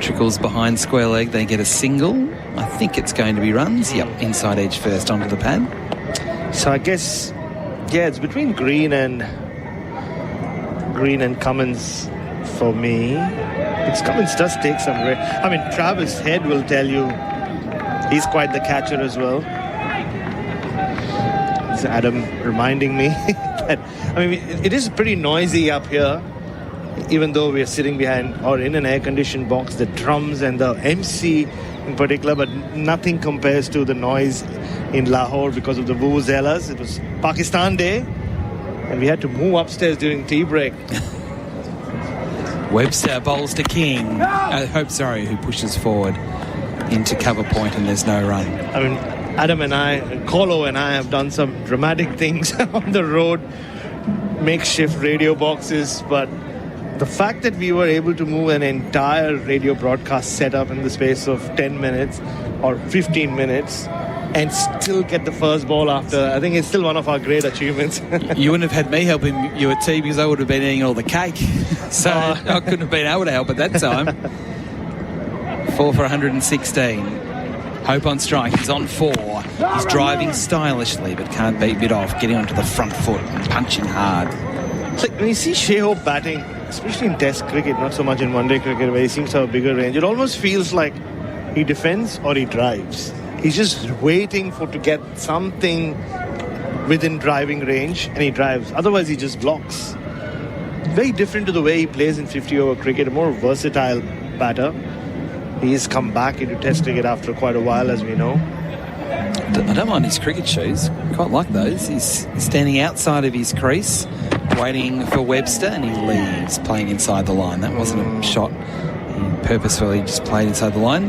Trickles behind square leg, they get a single. I think it's going to be runs. Yep, inside edge first onto the pad. So I guess, yeah, it's between Green and Cummins for me. Because Cummins does take some I mean, Travis Head will tell you he's quite the catcher as well. It's Adam reminding me that, I mean, it is pretty noisy up here, even though we are sitting behind or in an air-conditioned box, the drums and the MC in particular, but nothing compares to the noise in Lahore because of the vuvuzelas. It was Pakistan Day, and we had to move upstairs during tea break. Webster bowls to King. Who pushes forward into cover point, and there's no run. I mean, Adam and I, Colo and I have done some dramatic things on the road, makeshift radio boxes, but the fact that we were able to move an entire radio broadcast setup in the space of 10 minutes or 15 minutes and still get the first ball after, I think it's still one of our great achievements. You wouldn't have had me helping you at tea because I would have been eating all the cake. So I couldn't have been able to help at that time. 4 for 116. Hope on strike. He's on 4. He's driving stylishly but can't beat mid off, getting onto the front foot and punching hard. It's like when you see Shea Hope batting, especially in Test cricket, not so much in one-day cricket where he seems to have a bigger range, it almost feels like he defends or he drives. He's just waiting to get something within driving range, and he drives. Otherwise, he just blocks. Very different to the way he plays in 50-over cricket, a more versatile batter. He's come back into Test cricket after quite a while, as we know. I don't mind his cricket shoes. Quite like those. He's standing outside of his crease, waiting for Webster, and he leaves, playing inside the line. That wasn't a shot. He purposefully just played inside the line.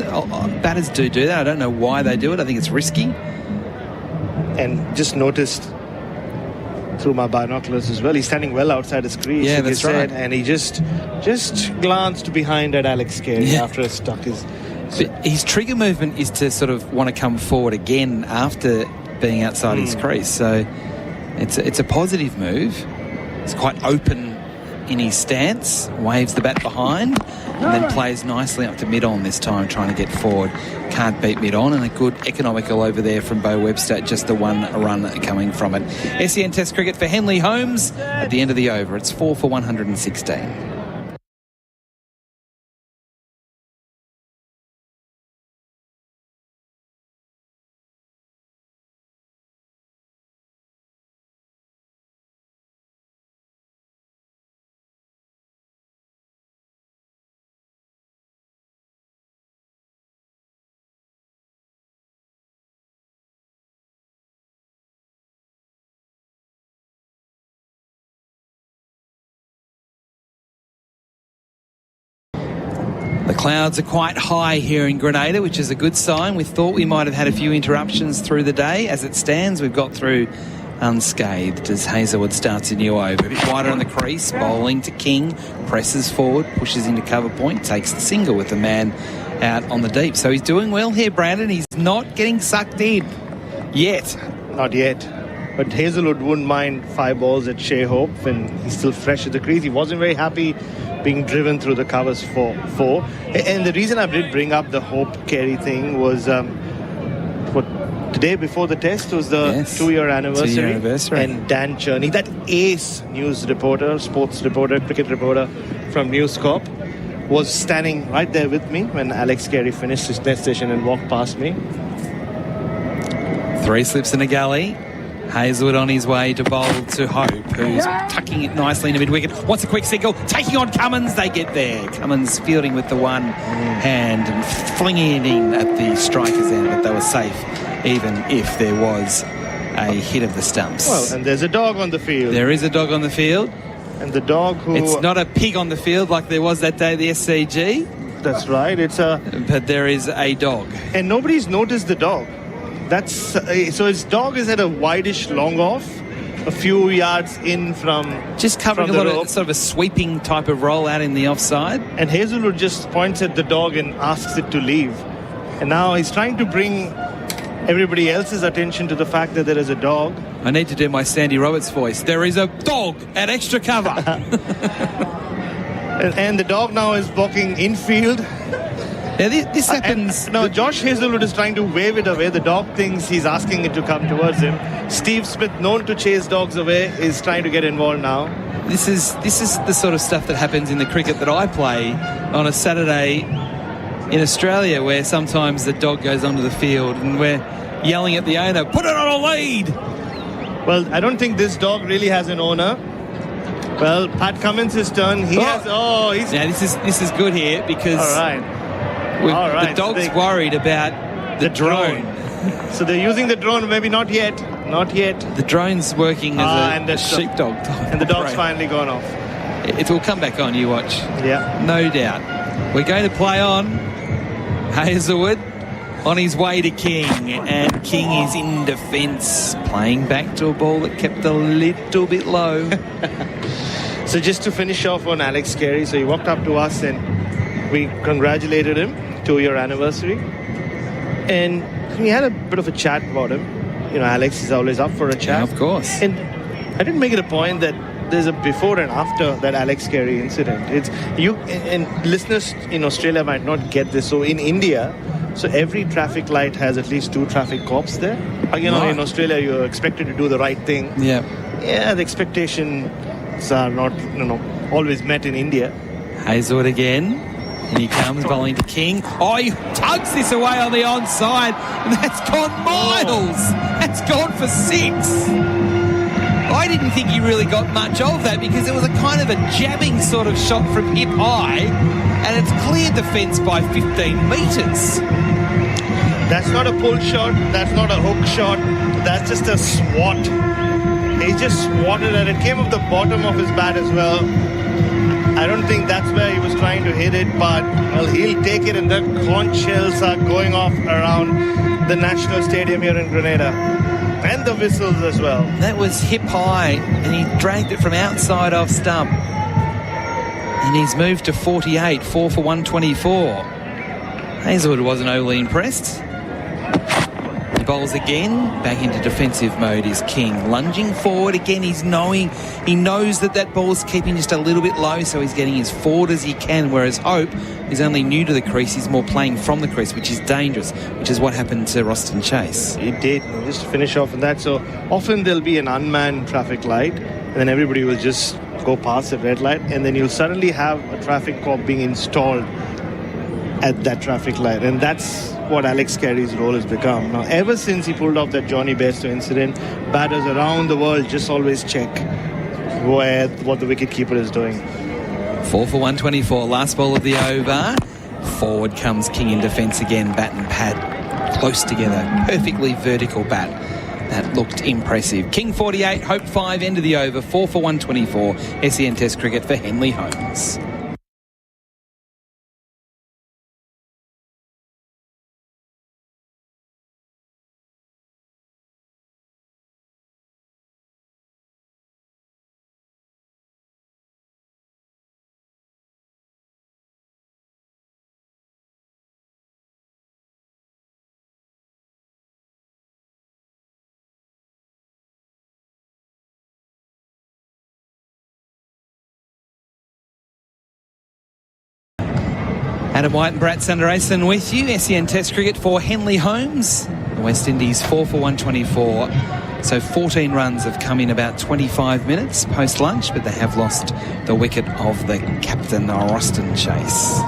Batters do that. I don't know why they do it. I think it's risky. And just noticed through my binoculars as well, he's standing well outside his crease. Yeah, that's right. And he just glanced behind at Alex Carey after he stuck his... But his trigger movement is to sort of want to come forward again after being outside his crease. So it's a positive move. It's quite open in his stance, waves the bat behind, and then plays nicely up to mid-on this time, trying to get forward. Can't beat mid-on, and a good economical over there from Bo Webster, just the one run coming from it. SEN Test Cricket for Henley Homes at the end of the over. It's 4 for 116. The clouds are quite high here in Grenada, which is a good sign. We thought we might have had a few interruptions through the day. As it stands, we've got through unscathed as Hazelwood starts a new over. A bit wider on the crease, bowling to King, presses forward, pushes into cover point, takes the single with the man out on the deep. So he's doing well here, Brandon. He's not getting sucked in yet. Not yet. But Hazelwood wouldn't mind 5 balls at Shea Hope when he's still fresh at the crease. He wasn't very happy being driven through the covers for 4. And the reason I did bring up the Hope Carey thing was the day before the test was the 2-year anniversary. And Dan Cherney, that ace news reporter, sports reporter, cricket reporter from News Corp, was standing right there with me when Alex Carey finished his test session and walked past me. 3 slips in a gully. Hazelwood on his way to bowl to Hope, who's tucking it nicely into mid-wicket. Wants a quick single, taking on Cummins. They get there. Cummins fielding with the one hand and flinging it in at the striker's end, but they were safe, even if there was a hit of the stumps. Well, and there's a dog on the field. There is a dog on the field. And the dog who... It's not a pig on the field like there was that day at the SCG. That's right. But there is a dog. And nobody's noticed the dog. That's so his dog is at a wideish long off, a few yards in from just covering from a lot rope. of sort of a sweeping type of roll out in the offside. And Hazelwood just points at the dog and asks it to leave. And now he's trying to bring everybody else's attention to the fact that there is a dog. I need to do my Sandy Roberts voice. There is a dog at extra cover. and the dog now is walking infield. Now this happens... No, Josh Hazelwood is trying to wave it away. The dog thinks he's asking it to come towards him. Steve Smith, known to chase dogs away, is trying to get involved now. This is the sort of stuff that happens in the cricket that I play on a Saturday in Australia, where sometimes the dog goes onto the field and we're yelling at the owner, put it on a lead! Well, I don't think this dog really has an owner. Well, Pat Cummins' turn. Now this is good here because... All right. The dog's worried about the drone. So they're using the drone, maybe not yet. Not yet. The drone's working as a sheepdog. And the dog's finally gone off. It will come back on, you watch. Yeah. No doubt. We're going to play on. Hazelwood on his way to King. And King is in defence, playing back to a ball that kept a little bit low. So just to finish off on Alex Carey, so he walked up to us and we congratulated him, 2-year anniversary. And we had a bit of a chat about him. You know, Alex is always up for a chat. Yeah, of course. And I didn't make it a point that there's a before and after that Alex Carey incident. And listeners in Australia might not get this. So in India, so every traffic light has at least 2 traffic cops there. You know, in Australia, you're expected to do the right thing. Yeah. Yeah, the expectations are not, always met in India. Hazelwood again. And he comes bowling to King. Oh, he tugs this away on the onside. And that's gone miles. That's gone for 6. I didn't think he really got much of that because it was a kind of a jabbing sort of shot from hip high. And it's cleared the fence by 15 metres. That's not a pull shot. That's not a hook shot. That's just a swat. He just swatted it. It came off the bottom of his bat as well. I don't think that's where he was trying to hit it, but he'll take it, and the conch shells are going off around the National Stadium here in Grenada. And the whistles as well. That was hip high, and he dragged it from outside off stump. And he's moved to 48, 4 for 124. Hazelwood wasn't overly impressed. He bowls again, back into defensive mode is King. Lunging forward again, he knows that ball's keeping just a little bit low, so he's getting as forward as he can, whereas Hope is only new to the crease. He's more playing from the crease, which is dangerous, which is what happened to Roston Chase. It did. Just to finish off on that, so often there'll be an unmanned traffic light, and then everybody will just go past the red light, and then you'll suddenly have a traffic cop being installed at that traffic light, and that's what Alex Carey's role has become. Now, ever since he pulled off that Johnny Bairstow incident, batters around the world just always check what the wicketkeeper is doing. 4 for 124, last ball of the over. Forward comes King in defence again, bat and pad close together, perfectly vertical bat. That looked impressive. King 48, Hope 5, end of the over, 4 for 124. SEN Test cricket for Henley Holmes. Adam White and Brett Sundaresan with you. SEN Test Cricket for Henley Holmes. The West Indies 4 for 124. So 14 runs have come in about 25 minutes post-lunch, but they have lost the wicket of the captain, Roston Chase.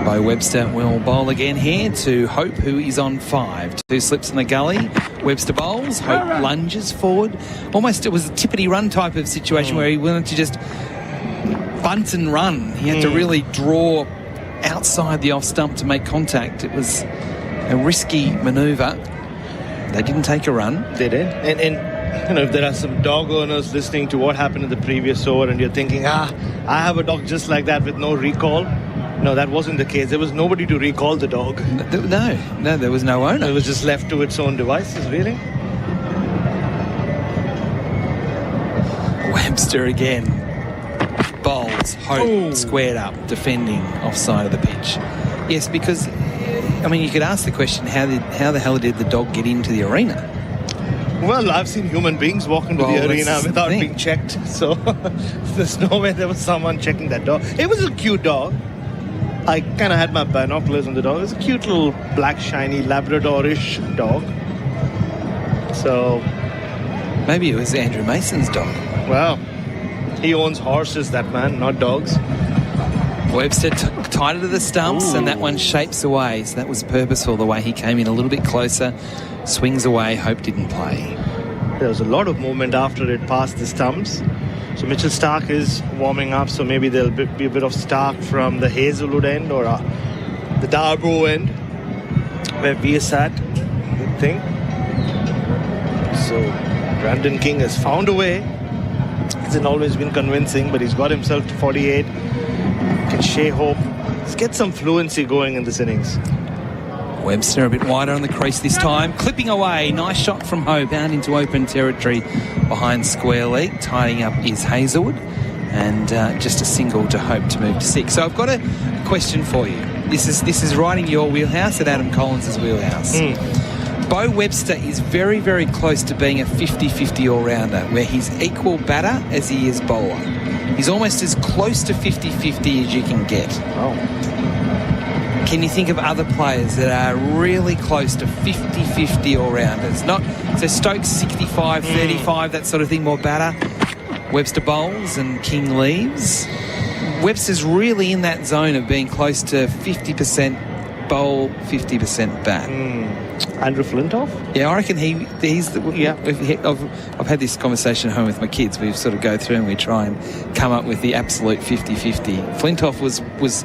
Bo Webster will bowl again here to Hope, who is on 5. 2 slips in the gully. Webster bowls. Hope lunges forward. Almost it was a tippity run type of situation where he wanted to just bunt and run. He had to really draw outside the off stump to make contact. It was a risky manoeuvre. They didn't take a run. They did. And you know, if there are some dog owners listening to what happened in the previous over and you're thinking, I have a dog just like that with no recall. No, that wasn't the case. There was nobody to recall the dog. No, there was no owner. It was just left to its own devices, really. Webster again. Bowls. Hope squared up, defending offside of the pitch. Yes, because, I mean, you could ask the question, how the hell did the dog get into the arena? Well, I've seen human beings walk into the arena without being checked. So there's no way there was someone checking that dog. It was a cute dog. I kind of had my binoculars on the dog. It was a cute little black, shiny, Labrador-ish dog. So maybe it was Andrew Mason's dog. Well, he owns horses, that man, not dogs. Webster tighter to the stumps, and that one shapes away. So that was purposeful, the way he came in a little bit closer. Swings away. Hope didn't play. There was a lot of movement after it passed the stumps. So Mitchell Starc is warming up, so maybe there'll be a bit of Starc from the Hazelwood end or the Darbo end, where we are sat, good thing. So Brandon King has found a way. Hasn't always been convincing, but he's got himself to 48. Can Shea Hope let's get some fluency going in this innings. Webster a bit wider on the crease this time, clipping away. Nice shot from Hope out into open territory behind square leg. Tying up is Hazelwood, and just a single to Hope to move to 6. So I've got a question for you. This is right in your wheelhouse, at Adam Collins' wheelhouse. Bo Webster is very, very close to being a 50-50 all-rounder, where he's equal batter as he is bowler. He's almost as close to 50-50 as you can get. Can you think of other players that are really close to 50-50 all-rounders? So Stokes 65-35, that sort of thing, more batter. Webster bowls and King leaves. Webster's really in that zone of being close to 50% bowl, 50% bat. Andrew Flintoff? Yeah, I reckon he's the... Yeah, I've had this conversation at home with my kids. We sort of go through and we try and come up with the absolute 50-50. Flintoff was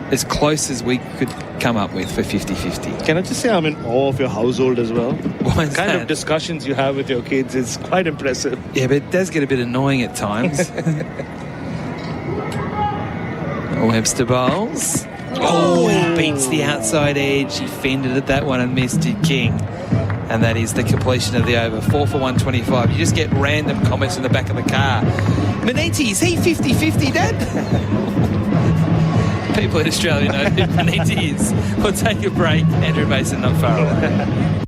as close as we could come up with for 50-50. Can I just say I'm in awe of your household as well? Why is the kind that? of discussions you have with your kids is quite impressive. Yeah, but it does get a bit annoying at times. Webster bowls. He beats the outside edge. He fended at that one and missed it, King. And that is the completion of the over. 4 for 125. You just get random comments in the back of the car. Maniti, is he 50-50, Dad? People in Australia know who Maniti is. We'll take a break. Andrew Mason not far away.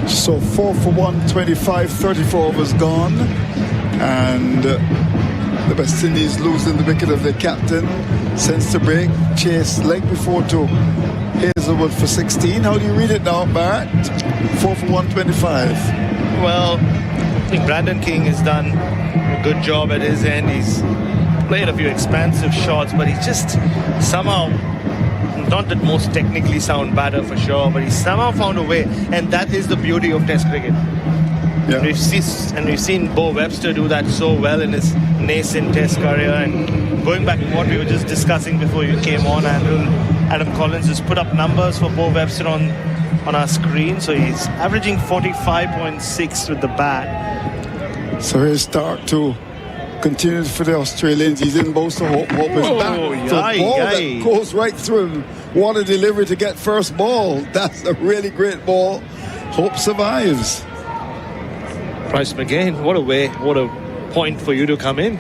So 4 for 125, 34 overs gone, and the West Indies losing the wicket of their captain. Sends to break, chase leg before to Hazelwood for 16. How do you read it now, Barrett? 4 for 125. Well, I think Brandon King has done a good job at his end. He's played a few expansive shots, but he's just somehow, not the most technically sound batter for sure, but he's somehow found a way, and that is the beauty of Test cricket. Yeah. We've seen Bo Webster do that so well in his nascent Test career. And going back to what we were just discussing before you came on, Adam Collins has put up numbers for Bo Webster on our screen. So he's averaging 45.6 with the bat. So here's Starc to continues for the Australians. He's in both, so Hope is back. So ball that goes right through him. What a delivery to get first ball. That's a really great ball. Hope survives. Bryce McGain, what a point for you to come in.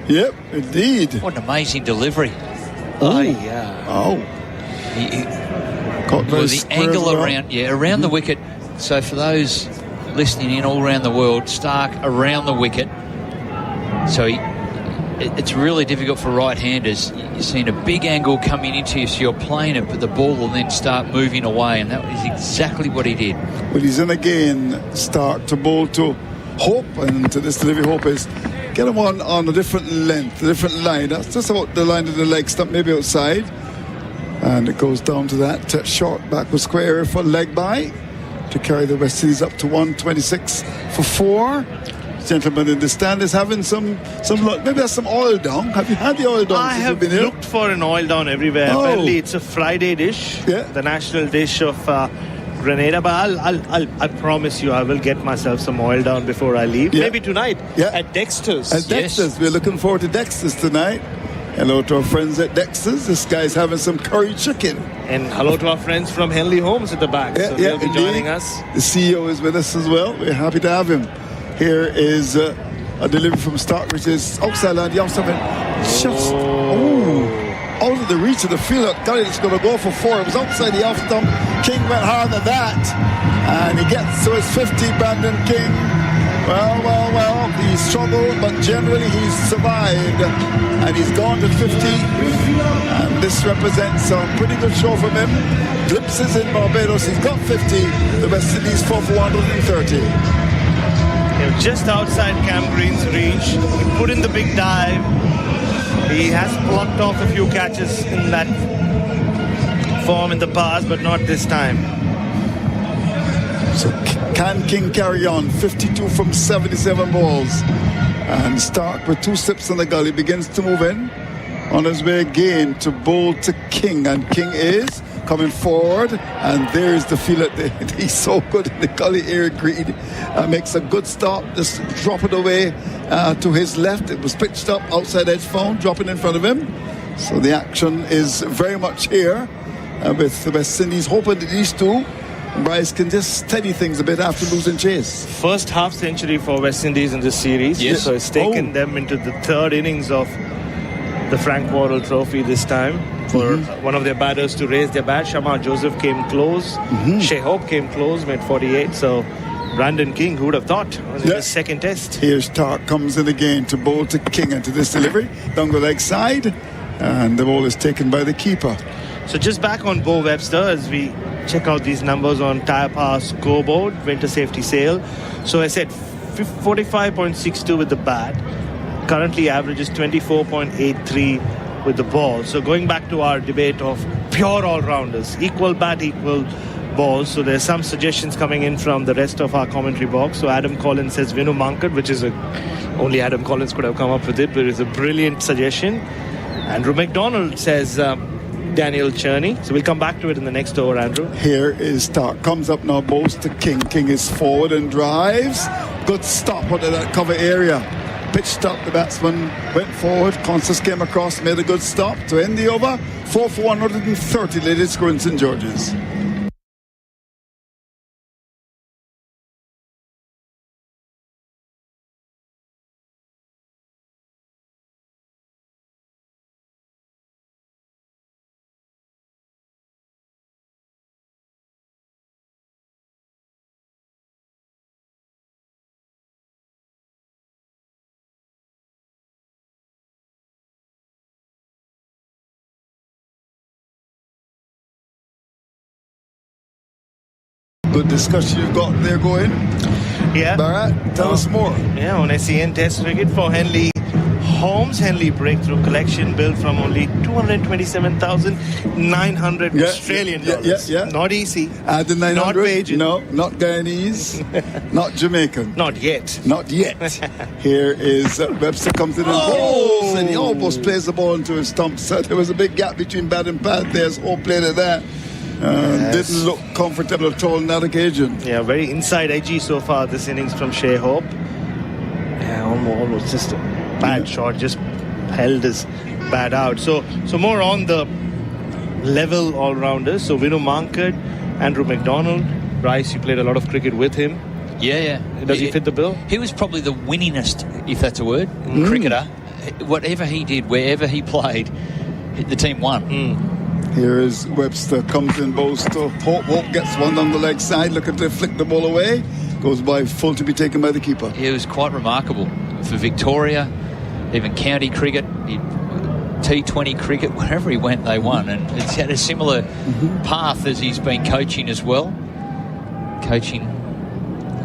Yep, indeed. What an amazing delivery. The angle around the wicket. So for those listening in all around the world, Stark around the wicket. So it's really difficult for right-handers. You're seeing a big angle coming into you, so you're playing it, but the ball will then start moving away, and that is exactly what he did. Well, he's in again, Stark to bowl to Hope, and to this delivery, Hope is get him on a different length, a different line. That's just about the line of the leg stump, maybe outside. And it goes down to that short backward square area for leg by to carry the West Indies up to 126 for 4. Gentleman in the stand is having some maybe that's some oil down. Have you had the oil down? I have looked for an oil down everywhere. Apparently it's a Friday dish, the national dish of Grenada. But I'll promise you I will get myself some oil down before I leave. Maybe tonight at Dexter's. At Dexter's, we're looking forward to Dexter's tonight. Hello to our friends at Dexter's. This guy's having some curry chicken. And hello to our friends from Henley Homes at the back. So they'll be joining us. The CEO is with us as well. We're happy to have him. Here is a delivery from Stark, which is outside line. The outside just out of the reach of the field. It's going to go for 4. It was outside the off stump. King went hard at that, and he gets to his 50. Brandon King. Well. He struggled, but generally he's survived, and he's gone to 50. And this represents a pretty good show from him. Glimpses in Barbados. He's got 50. The West Indies 4 for 130. Just outside Cam Green's reach. He put in the big dive. He has plucked off a few catches in that form in the past, but not this time. So can King carry on? 52 from 77 balls. And Stark with 2 steps on the gully begins to move in. On his way again to bowl to King. And King is coming forward, and there's the field. He's so good in the gully area. Green makes a good stop, just drop it away to his left. It was pitched up outside edge phone, dropping in front of him. So the action is very much here with the West Indies hoping that these two, Bryce, can just steady things a bit after losing chase. First half century for West Indies in this series. Yes. So it's taken them into the 3rd innings of the Frank Worrell Trophy this time. For one of their batters to raise their bat. Shamar Joseph came close. Shea Hope came close, made 48. So Brandon King, who would have thought, was in his second test. Here's Stark comes in again to bowl to King, and to this delivery down the leg side, and the ball is taken by the keeper. So just back on Bo Webster as we check out these numbers on Tyre Power scoreboard, winter safety sale. So I said 45.62 with the bat. Currently averages 24.83 with the ball. So going back to our debate of pure all-rounders, equal bat, equal ball. So there's some suggestions coming in from the rest of our commentary box. So Adam Collins says Vinu Mankad, which is only Adam Collins could have come up with it, but it's a brilliant suggestion. Andrew McDonald says Daniel Cherney. So we'll come back to it in the next over, Andrew. Here is Stark. Comes up now, bowls to King. King is forward and drives. Good stop out of that cover area. Pitched up, the batsman went forward. Constance came across, made a good stop to end the over. 4 for 130, ladies, score in St. George's. Good discussion you've got there going. Yeah. Bharat, tell us more. Yeah, on SEN Test cricket for Henley Holmes. Henley breakthrough collection built from only 227,900 Australian dollars. Yeah. Not easy. Add the 900. Not Bajan. No, not Guyanese. Not Jamaican. Not yet. Not yet. Here is Webster comes in and bowls, and he almost plays the ball into his stump. So there was a big gap between bat and pad there. So all played at that. Didn't look comfortable at all on that occasion. Yeah, very inside edgy so far this innings from Shea Hope. Yeah, almost just bad shot, just held his bat out. So more on the level all-rounders. So Vinu Mankad, Andrew McDonald, Bryce, you played a lot of cricket with him. Yeah. Does he fit the bill? He was probably the winningest, if that's a word, cricketer. Whatever he did, wherever he played, the team won. Here is Webster, comes in, bowls to Hope. Hope gets one down the leg side, looking to flick the ball away. Goes by full to be taken by the keeper. It was quite remarkable for Victoria, even county cricket, T20 cricket, wherever he went, they won. And it's had a similar path as he's been coaching as well. Coaching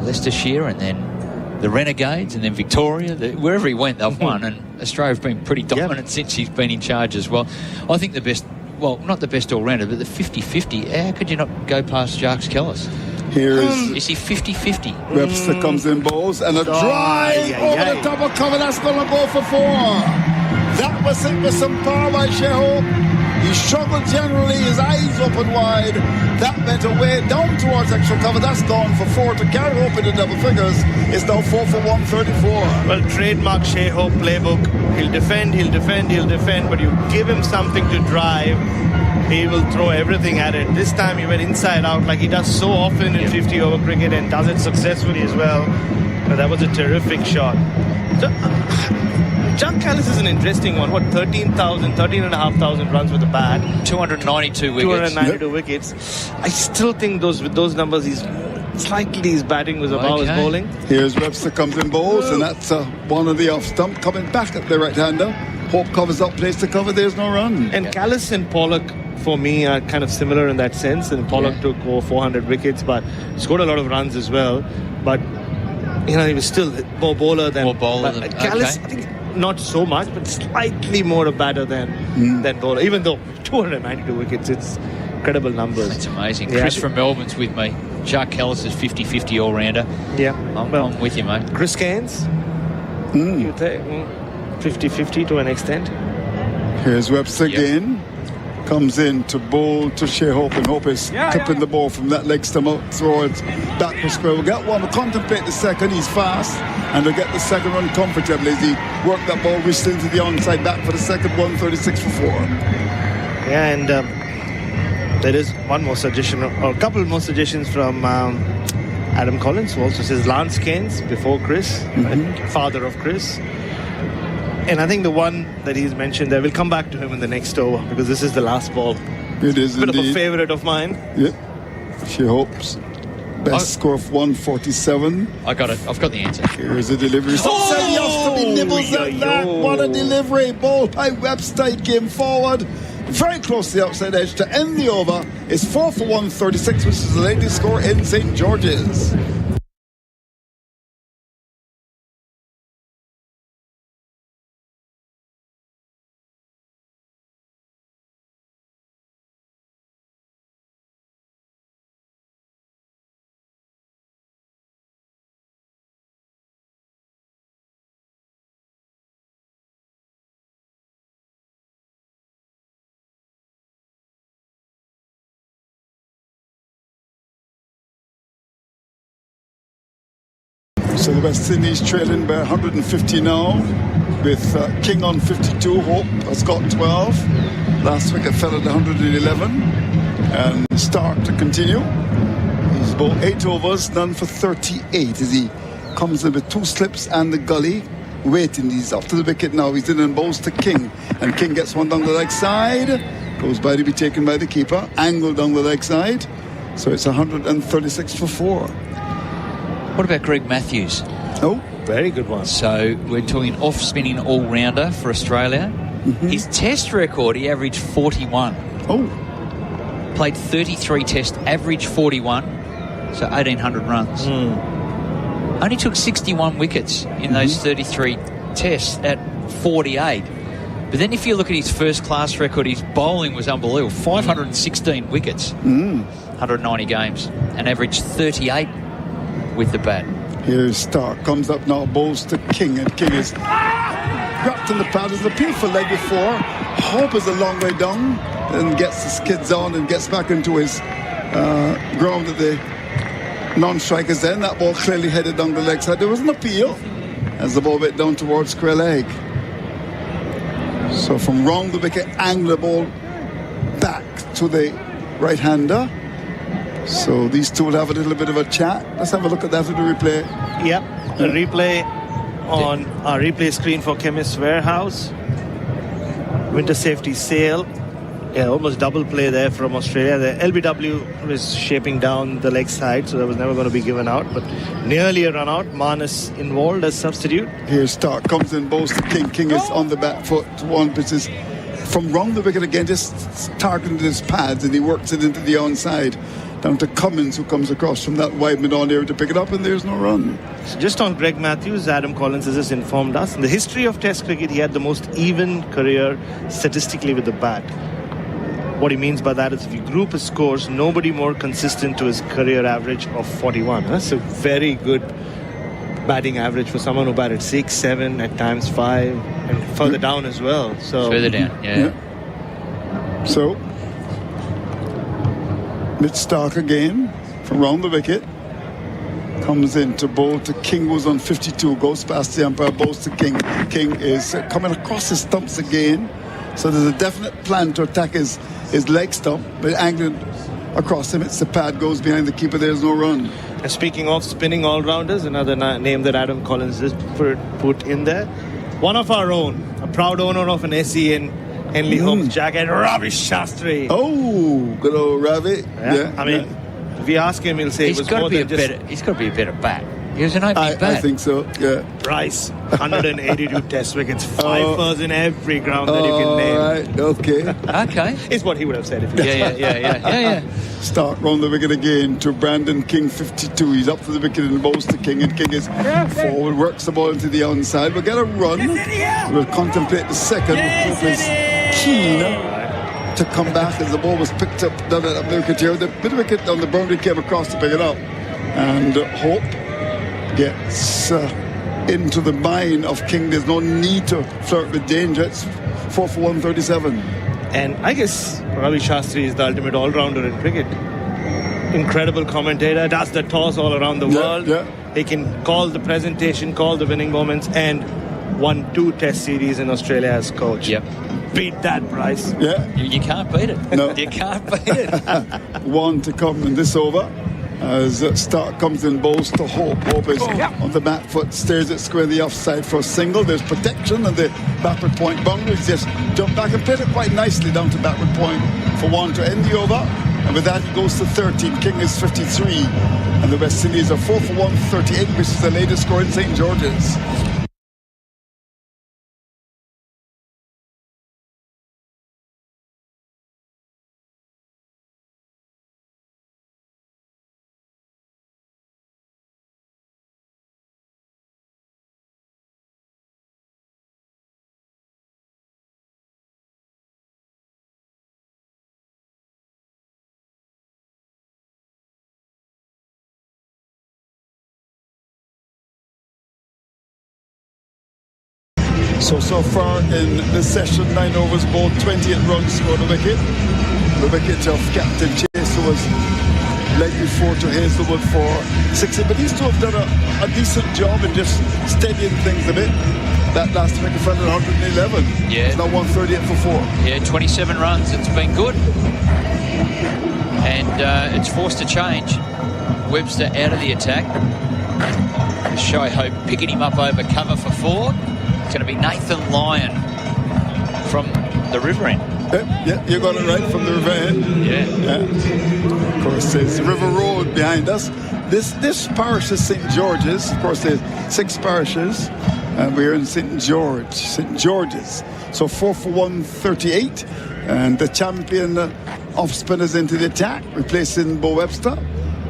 Leicestershire and then the Renegades and then Victoria. Wherever he went, they've won. And Australia's been pretty dominant since he's been in charge as well. I think the best, well, not the best all-rounder, but the 50-50. How could you not go past Jacques Kellis? Here is he 50-50? Webster comes in, bowls, and a drive over the top of cover. That's going to go for 4. That was it with some power by Sheho. He struggled generally, his eyes open wide. That went away down towards extra cover. That's gone for 4 to carry up into double figures. It's now 4 for 134. Well, trademark Sheho playbook. He'll defend, but you give him something to drive, he will throw everything at it. This time he went inside out like he does so often in 50-over cricket and does it successfully as well. But that was a terrific shot. So, Jacques Kallis is an interesting one. 13,500 runs with the bat. 292 wickets. 292 wickets. I still think with those numbers, his batting was above his bowling. Here's Webster comes in, bowls, and that's one of the off stump coming back at the right-hander. Hope covers up, place to cover, there's no run. And Kallis and Pollock, for me, are kind of similar in that sense. And Pollock took 400 wickets, but scored a lot of runs as well. But, he was still more bowler than... Kallis, I think, not so much, but slightly more a batter than bowler. Even though 292 wickets, it's incredible numbers. That's amazing. Yeah. Chris from Melbourne's with me. Jacques Kallis is 50-50 all-rounder. Yeah. I'm with you, mate. Chris Cairns? You take 50-50 to an extent. Here's Webster again. Comes in to bowl to Shea Hope, and Hope is clipping the ball from that leg stump out towards backward square. We'll get one, we'll contemplate the second. He's fast, and they'll get the second run comfortably as he worked that ball whistling into the onside back for the second, 136 for 4. Yeah, and there is one more suggestion, or a couple more suggestions from Adam Collins, who also says Lance Cairns before Chris, father of Chris. And I think the one that he's mentioned there, we'll come back to him in the next over because this is the last ball. It is bit indeed. of a favourite of mine. Yep. She hopes. Best score of 147. I got it. I've got the answer. Here's a delivery. He nibbles at that. What a delivery. Ball by Webster. He came forward very close to the outside edge to end the over. It's 4 for 136, which is the latest score in St. George's. So the West Indies trailing by 150 now, with King on 52. Hope has got 12. Last wicket fell at 111. And Stark to continue. He's bowled 8 overs, none for 38 as he comes in with 2 slips and the gully. Waiting, he's up to the wicket now. He's in and bowls to King. And King gets one down the leg side. Goes by to be taken by the keeper. Angle down the leg side. So it's 136 for 4. What about Greg Matthews? Oh, very good one. So we're talking off-spinning all-rounder for Australia. His test record, he averaged 41. Oh. Played 33 tests, averaged 41. So 1,800 runs. Only took 61 wickets in those 33 tests at 48. But then if you look at his first-class record, his bowling was unbelievable. 516 wickets, 190 games, and averaged 38 with the bat. Here's Stark, comes up now, bowls to King, and King is wrapped in the pad. There's a appeal for leg before. Hope is a long way down, and gets the skids on and gets back into his ground at the non-strikers end. That ball clearly headed down the leg side. There was an appeal. as the ball went down towards square leg. So from round the wicket, angle the ball back to the right-hander. So these two will have a little bit of a chat. Let's have a look at that in the replay. Yep, a replay on our replay screen for Chemist Warehouse. Winter safety sail. Yeah, almost double play there from Australia. The LBW was shaping down the leg side, so that was never going to be given out. But nearly a run out. Marnus involved as substitute. Here Stark comes in, bowls to King. King is on the back foot. One pitches from round the wicket again, just targeting his pads, and he works it into the onside. Down to Cummins, who comes across from that wide mid-on area to pick it up, and there's no run. So just on Greg Matthews, Adam Collins has just informed us. In the history of Test cricket, he had the most even career statistically with the bat. What he means by that is if you group his scores, nobody more consistent to his career average of 41. That's a very good batting average for someone who batted 6, 7, at times 5, and further down as well. So Further down, yeah. So, Mitch Stark again from round the wicket. Comes in to bowl to King, who's on 52. Goes past the umpire, bowls to King. King is coming across his stumps again. So there's a definite plan to attack his leg stump, but angling across him, it's the pad, goes behind the keeper, there's no run. And speaking of spinning all-rounders, another name that Adam Collins just put in there. One of our own, a proud owner of an SE in Henley Holmes jacket, Ravi Shastri. Oh, good old Ravi. Yeah. I mean, if you ask him, he'll say He's got to be a better bat. He was an opening bat. I think so, yeah. Bryce, 182 test wickets, 5 in every ground that you can name. All right, okay. Okay. Is what he would have said if he Yeah. Start round the wicket again to Brandon King, 52. He's up to the wicket and bowls to King, and King is forward, works the ball into the onside. We'll get a run. We'll contemplate the second. Hope is keen to come back as the ball was picked up down at the wicket here. The mid wicket on the boundary came across to pick it up, and Hope gets into the mind of King. There's no need to flirt with danger. It's 4 for 137. And I guess Ravi Shastri is the ultimate all-rounder in cricket. Incredible commentator, does the toss all around the world. Yeah. He can call the presentation, call the winning moments, and won 2 test series in Australia as coach. Yep. Beat that, Bryce. Yeah. You can't beat it. No. You can't beat it. One to come in this over. As Stark comes in, bowls to Hope. Hope is on the back foot, stares it square the offside for a single. There's protection, and the backward point boundaries just jump back and played it quite nicely down to backward point for one to end the over. And with that, he goes to 13. King is 53. And the West Indies are 4 for 138, which is the latest score in St. George's. So far in this session, 9 overs bowled, 28 runs scored a wicket. The wicket of Captain Chase, who was led before to Hazelwood for 60. But these two have done a decent job in just steadying things a bit. That last wicket fell at 111. Yeah. It's now 138 for 4. Yeah, 27 runs. It's been good. And it's forced a change. Webster out of the attack. Shy Hope picking him up over cover for 4. It's going to be Nathan Lyon from the river end. Yeah, you got it right, from the river end. Yeah. Of course, there's River Road behind us. This parish is St. George's. Of course, there's 6 parishes, and we're in St. George's. So 4 for 138, and the champion off spinners into the attack, replacing Bo Webster.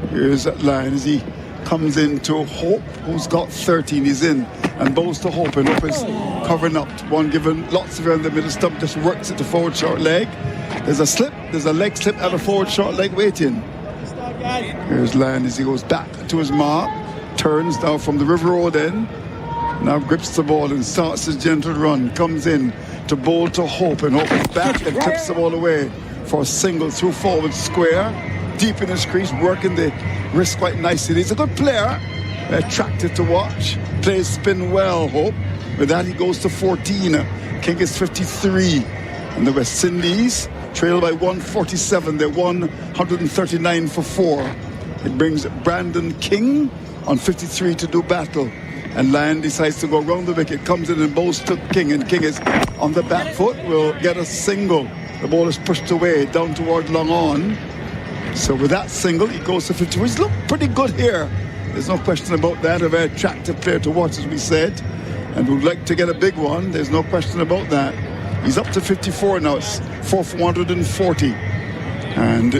Here's that line as he comes into Hope, who's got 13. He's in and bowls to Hope, and Hope is covering up. One given lots of air in the middle stump, just works it to forward short leg. There's a slip, there's a leg slip and a forward short leg waiting. Here's Lyon as he goes back to his mark, turns now from the River Road end, now grips the ball and starts his gentle run, comes in to bowl to Hope, and Hope is back and tips the ball away for a single through forward square, deep in his crease, working the wrist quite nicely. He's a good player, attractive to watch. Plays spin well, Hope. With that, he goes to 14. King is 53. And the West Indies trail by 147. They're 139 for 4. It brings Brandon King on 53 to do battle. And Lion decides to go around the wicket, comes in and bowls to King, and King is on the back foot, will get a single. The ball is pushed away down toward long on. So with that single, he goes to 50. He's looked pretty good here. There's no question about that. A very attractive player to watch, as we said, and would like to get a big one. There's no question about that. He's up to 54 now. It's 440. And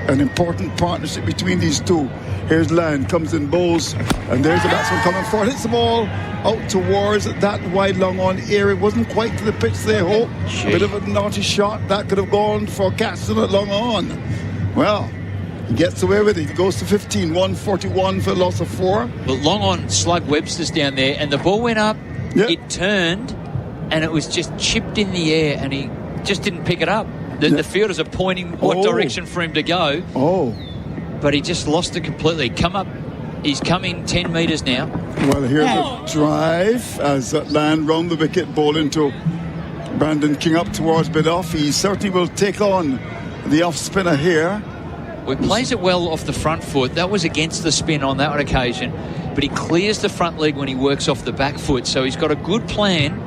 an important partnership between these two. Here's Lion, comes in, bowls, and there's the batsman coming forward. Hits the ball out towards that wide long on area. It wasn't quite to the pitch there, Hope. A bit of a naughty shot. That could have gone for Caston at long on. Well, he gets away with it. He goes to 15, 141 for a loss of 4. Well, long on, Slug Webster's down there, and the ball went up, it turned, and it was just chipped in the air, and he just didn't pick it up. The fielders are pointing what direction for him to go. But he just lost it completely. He's come in 10 metres now. Well, here's a drive as Lion round the wicket, ball into Brandon King up towards mid-off. He certainly will take on the off spinner here. Well, he plays it well off the front foot. That was against the spin on that one occasion. But he clears the front leg when he works off the back foot. So he's got a good plan.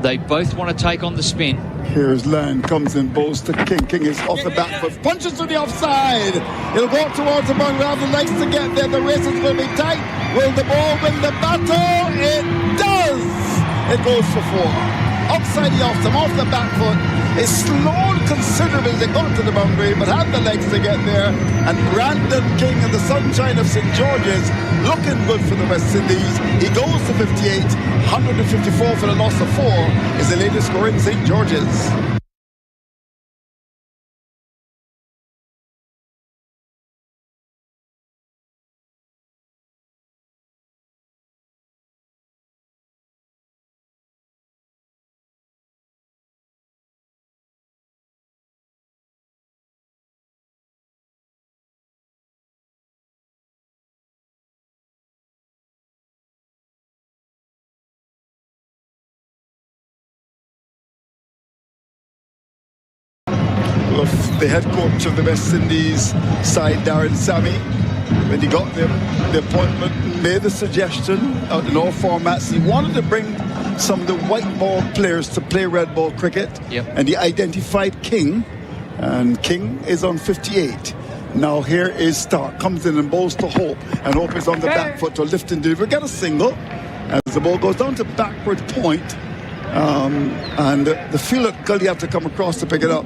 They both want to take on the spin. Here's Lion, comes in, bowls to King. King is off the back foot, punches to the offside. He'll go towards the ball, have the legs to get there. The race is going to be tight. Will the ball win the battle? It does! It goes for 4. Outside the off them, off the back foot. It slowed considerably as they got to the boundary, but had the legs to get there. And Brandon King in the sunshine of St. George's, looking good for the West Indies. He goes to 58, 154 for the loss of 4, is the latest score in St. George's. The head coach of the West Indies side, Darren Sammy, when he got the appointment, made the suggestion out in all formats. He wanted to bring some of the white ball players to play red ball cricket, and he identified King, and King is on 58. Now here is Stark, comes in and bowls to Hope, and Hope is on the back foot to lift and deliver, get a single as the ball goes down to backward point, and the fielder gully had to come across to pick it up,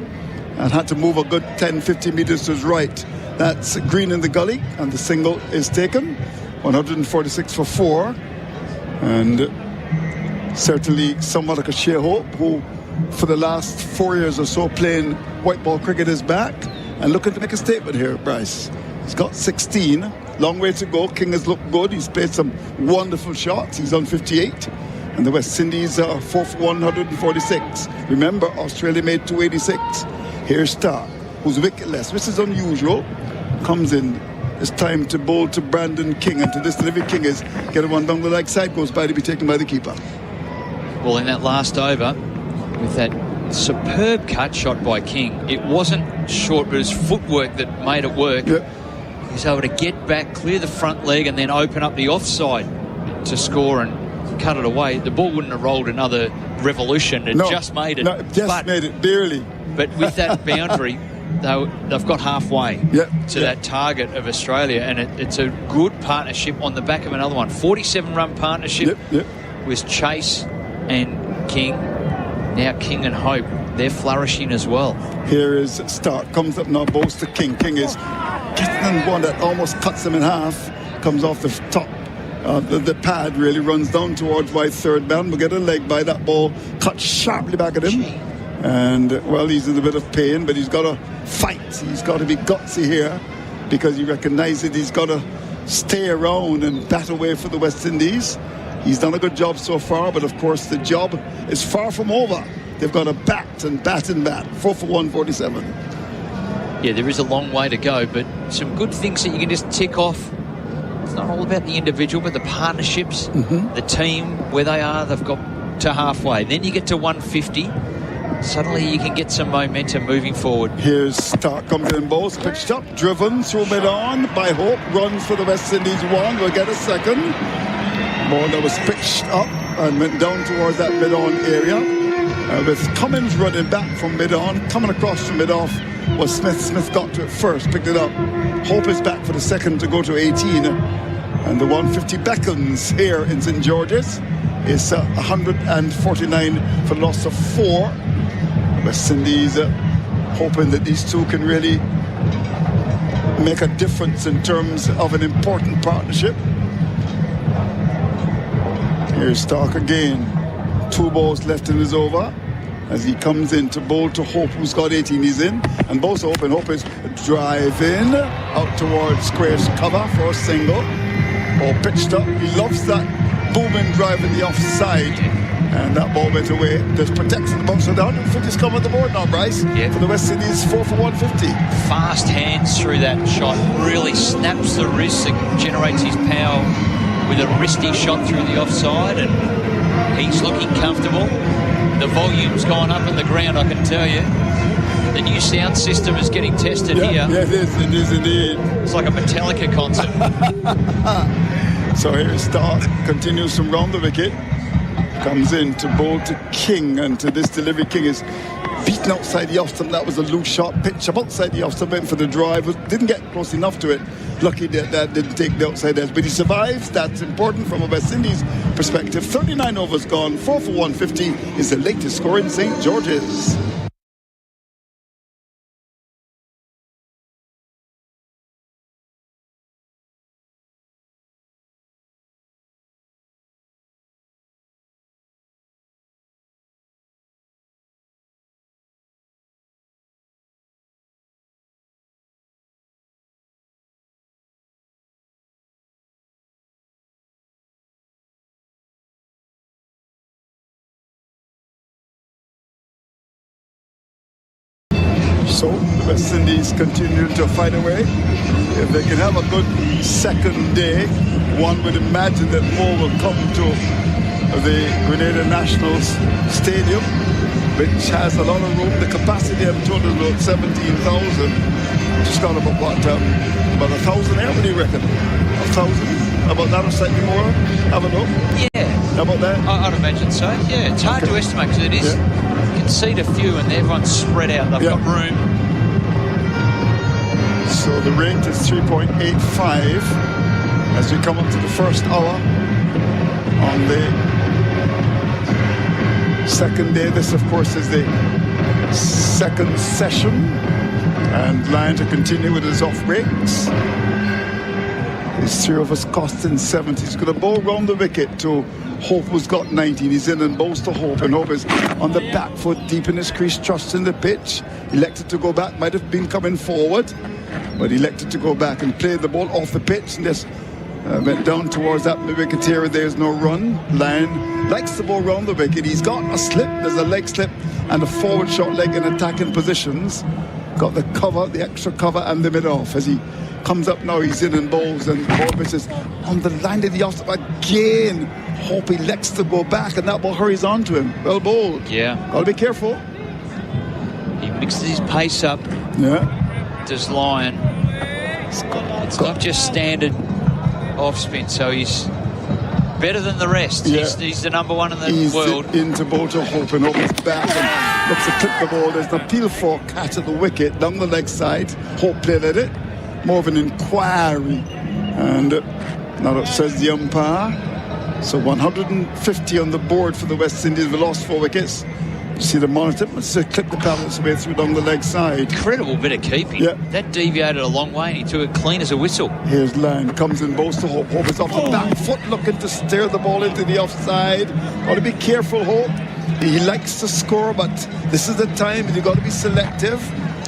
and had to move a good 10-15 metres to his right. That's green in the gully, and the single is taken. 146 for 4. And certainly someone like a Shea Hope, who for the last 4 years or so playing white ball cricket, is back and looking to make a statement here, Bryce. He's got 16. Long way to go. King has looked good. He's played some wonderful shots. He's on 58. And the West Indies are 4 for 146. Remember, Australia made 286. Here's Stark, who's wicketless, which is unusual. Comes in. It's time to bowl to Brandon King, and to this delivery, King is getting one down the leg side, goes by to be taken by the keeper. Well, in that last over, with that superb cut shot by King, it wasn't short, but it was footwork that made it work. He was able to get back, clear the front leg, and then open up the offside to score and cut it away. The ball wouldn't have rolled another revolution. It just made it. No, just made it, barely. But with that boundary, they've got halfway to that target of Australia, and it's a good partnership on the back of another one. 47-run partnership with Chase and King. Now King and Hope, they're flourishing as well. Here is Stark, comes up now, bowls to King. King is getting one that almost cuts him in half, comes off the top. The pad really runs down towards wide third man. We'll get a leg by that ball, cut sharply back at him. And, well, he's in a bit of pain, but he's got to fight. He's got to be gutsy here, because he recognises he's got to stay around and bat away for the West Indies. He's done a good job so far, but, of course, the job is far from over. They've got to bat and bat and bat. 4 for 147. Yeah, there is a long way to go, but some good things that you can just tick off it's not all about the individual, but the partnerships, the team, where they are, they've got to halfway. Then you get to 150. Suddenly you can get some momentum moving forward. Here's Stark comes in, balls pitched up, driven through mid-on by Hope, runs for the West Indies one, will get a second. Ball that was pitched up and went down towards that mid-on area. With Cummins running back from mid-on, coming across from mid-off was Smith. Smith got to it first, picked it up. Hope is back for the second to go to 18. And the 150 beckons here in St. George's. Is 149 for the loss of 4. West Indies hoping that these two can really make a difference in terms of an important partnership. Here's Stark again. 2 balls left in his over as he comes in to bowl to Hope, who's got 18. He's in, and both Hope is driving out towards squares cover for a single. Ball pitched up. He loves that booming drive in the offside. And that ball went away. There's protection in the box. So the 150's come on the board now, Bryce. Yeah. For the West Indies, 4 for 150. Fast hands through that shot. Really snaps the wrists and generates his power with a wristy shot through the offside. And he's looking comfortable. The volume's gone up in the ground, I can tell you. The new sound system is getting tested here. Yeah, it is. It is indeed. It's like a Metallica concert. So here's Stark. Continues from round the wicket. Comes in to bowl to King, and to this delivery, King is beaten outside the off stump. That was a loose shot, pitch up outside the off stump, went for the drive, didn't get close enough to it. Lucky that didn't take the outside edge, but he survives. That's important from a West Indies perspective. 39 overs gone, 4 for 150 is the latest score in St. George's. So the West Indies continue to fight away. If they can have a good second day, one would imagine that more will come to the Grenada National Stadium, which has a lot of room. The capacity I'm told is about 17,000. Just got about what? About 1,000 air, what do you reckon? 1,000? About that or slightly more? Have a look. Yeah. How about that? I'd imagine so. Yeah, it's hard to estimate because it is. You can seat a few and everyone's spread out. They've got room. So the rate is 3.85 as we come up to the first hour on the second day. This, of course, is the second session, and Lyon to continue with his off breaks. These 3 of us costing 70. He's going to bowl round the wicket to Hope, who's got 19. He's in and bowls to Hope, and Hope is on the back foot, deep in his crease, trusting the pitch. Elected to go back, might have been coming forward, but elected to go back and play the ball off the pitch, and just went down towards that wicket area. There's no run. Lyon likes the ball round the wicket. He's got a slip. There's a leg slip and a forward short leg in attacking positions. Got the cover, the extra cover, and the mid off. As he comes up now, he's in and bowls, and Corbett is on the line of the off again. Hope he elects to go back, and that ball hurries on to him. Well bowled. Yeah. Got to be careful. He mixes his pace up. Yeah. Does Lyon. It's not just standard off spin, so he's better than the rest. Yeah. He's the number one in the He's world. Into bowl to Hope, and Hope is back and looks to clip the ball. There's an appeal for catch at the wicket down the leg side. Hope played at it. More of an inquiry, and now that says the umpire. So 150 on the board for the West Indies. We lost 4 wickets. You see the monitor. Let's clip the balance way through down the leg side. Incredible bit of keeping. Yeah. That deviated a long way, and he took it clean as a whistle. Here's Lyon, comes in, bowls to Hope. Hope is off the back foot, looking to steer the ball into the offside. Got to be careful, Hope. He likes to score, but this is the time you've got to be selective.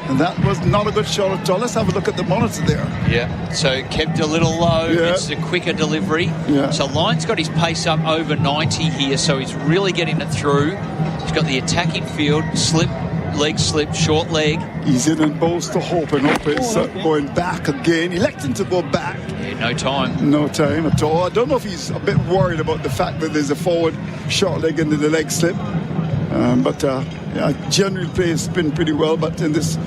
And that was not a good shot at all. Let's have a look at the monitor there. Yeah, so kept a little low. Yeah. It's a quicker delivery. Yeah. So Lyon's got his pace up over 90 here, so he's really getting it through. He's got the attacking field, slip, leg slip, short leg. He's in and bowls to Hope, and Hope is going back again. Electing to go back. Yeah, No time. No time at all. I don't know if he's a bit worried about the fact that there's a forward short leg into the leg slip. General play has been pretty well, but in this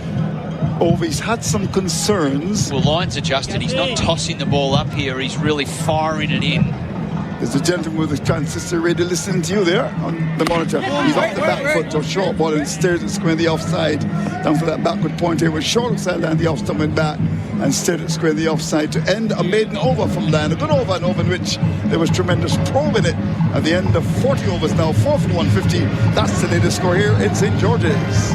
over, he's had some concerns. Well, line's adjusted. He's not tossing the ball up here. He's really firing it in. There's a gentleman with a transistor radio listening to you there on the monitor. He's off the back foot to a short ball and stares at square the offside. Down for that backward point here with short side and the off stump went back and stared at square the offside to end a maiden over from Lan. A good over, an over in which there was tremendous probe in it. At the end of 40 overs now, 4 for 150. That's the latest score here in St. George's.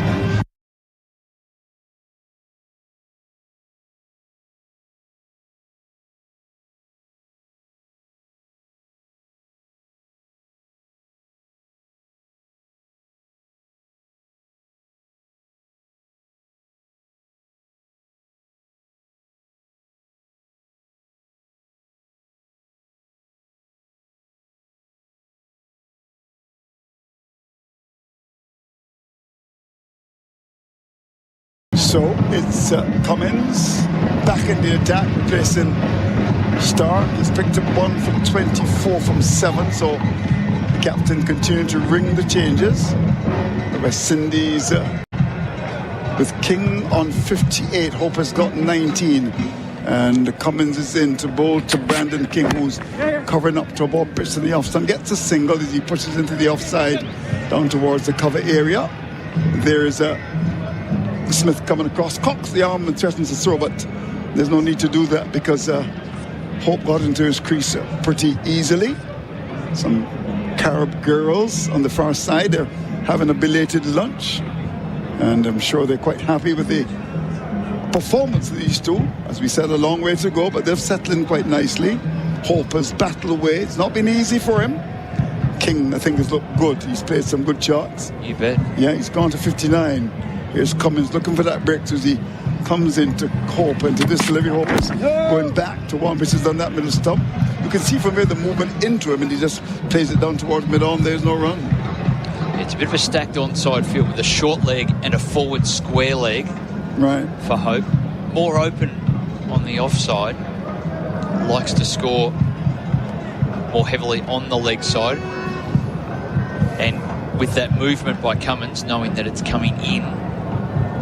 So it's Cummins back in the attack, replacing Stark. He's picked up 1 for 24 from 7, so the captain continuing to ring the changes. The West Indies with King on 58. Hope has got 19. And Cummins is in to bowl to Brandon King, who's covering up to a ball pitch in the off stump. Gets a single as he pushes into the offside down towards the cover area. There is Smith coming across, cocks the arm and threatens to throw, but there's no need to do that because Hope got into his crease pretty easily. Some Carib girls on the far side, they're having a belated lunch, and I'm sure they're quite happy with the performance of these two. As we said, a long way to go, but they've settled in quite nicely. Hope has battled away. It's not been easy for him. King, I think, has looked good. He's played some good shots. You bet. Yeah, he's gone to 59. Here's Cummins looking for that breakthrough as he comes into Hope, and to this delivery. Hope is going back to one which is on that middle stump. You can see from here the movement into him, and he just plays it down towards mid-on. There's no run. It's a bit of a stacked onside field with a short leg and a forward square leg. Right. For Hope. More open on the offside. Likes to score more heavily on the leg side. And with that movement by Cummins, knowing that it's coming in,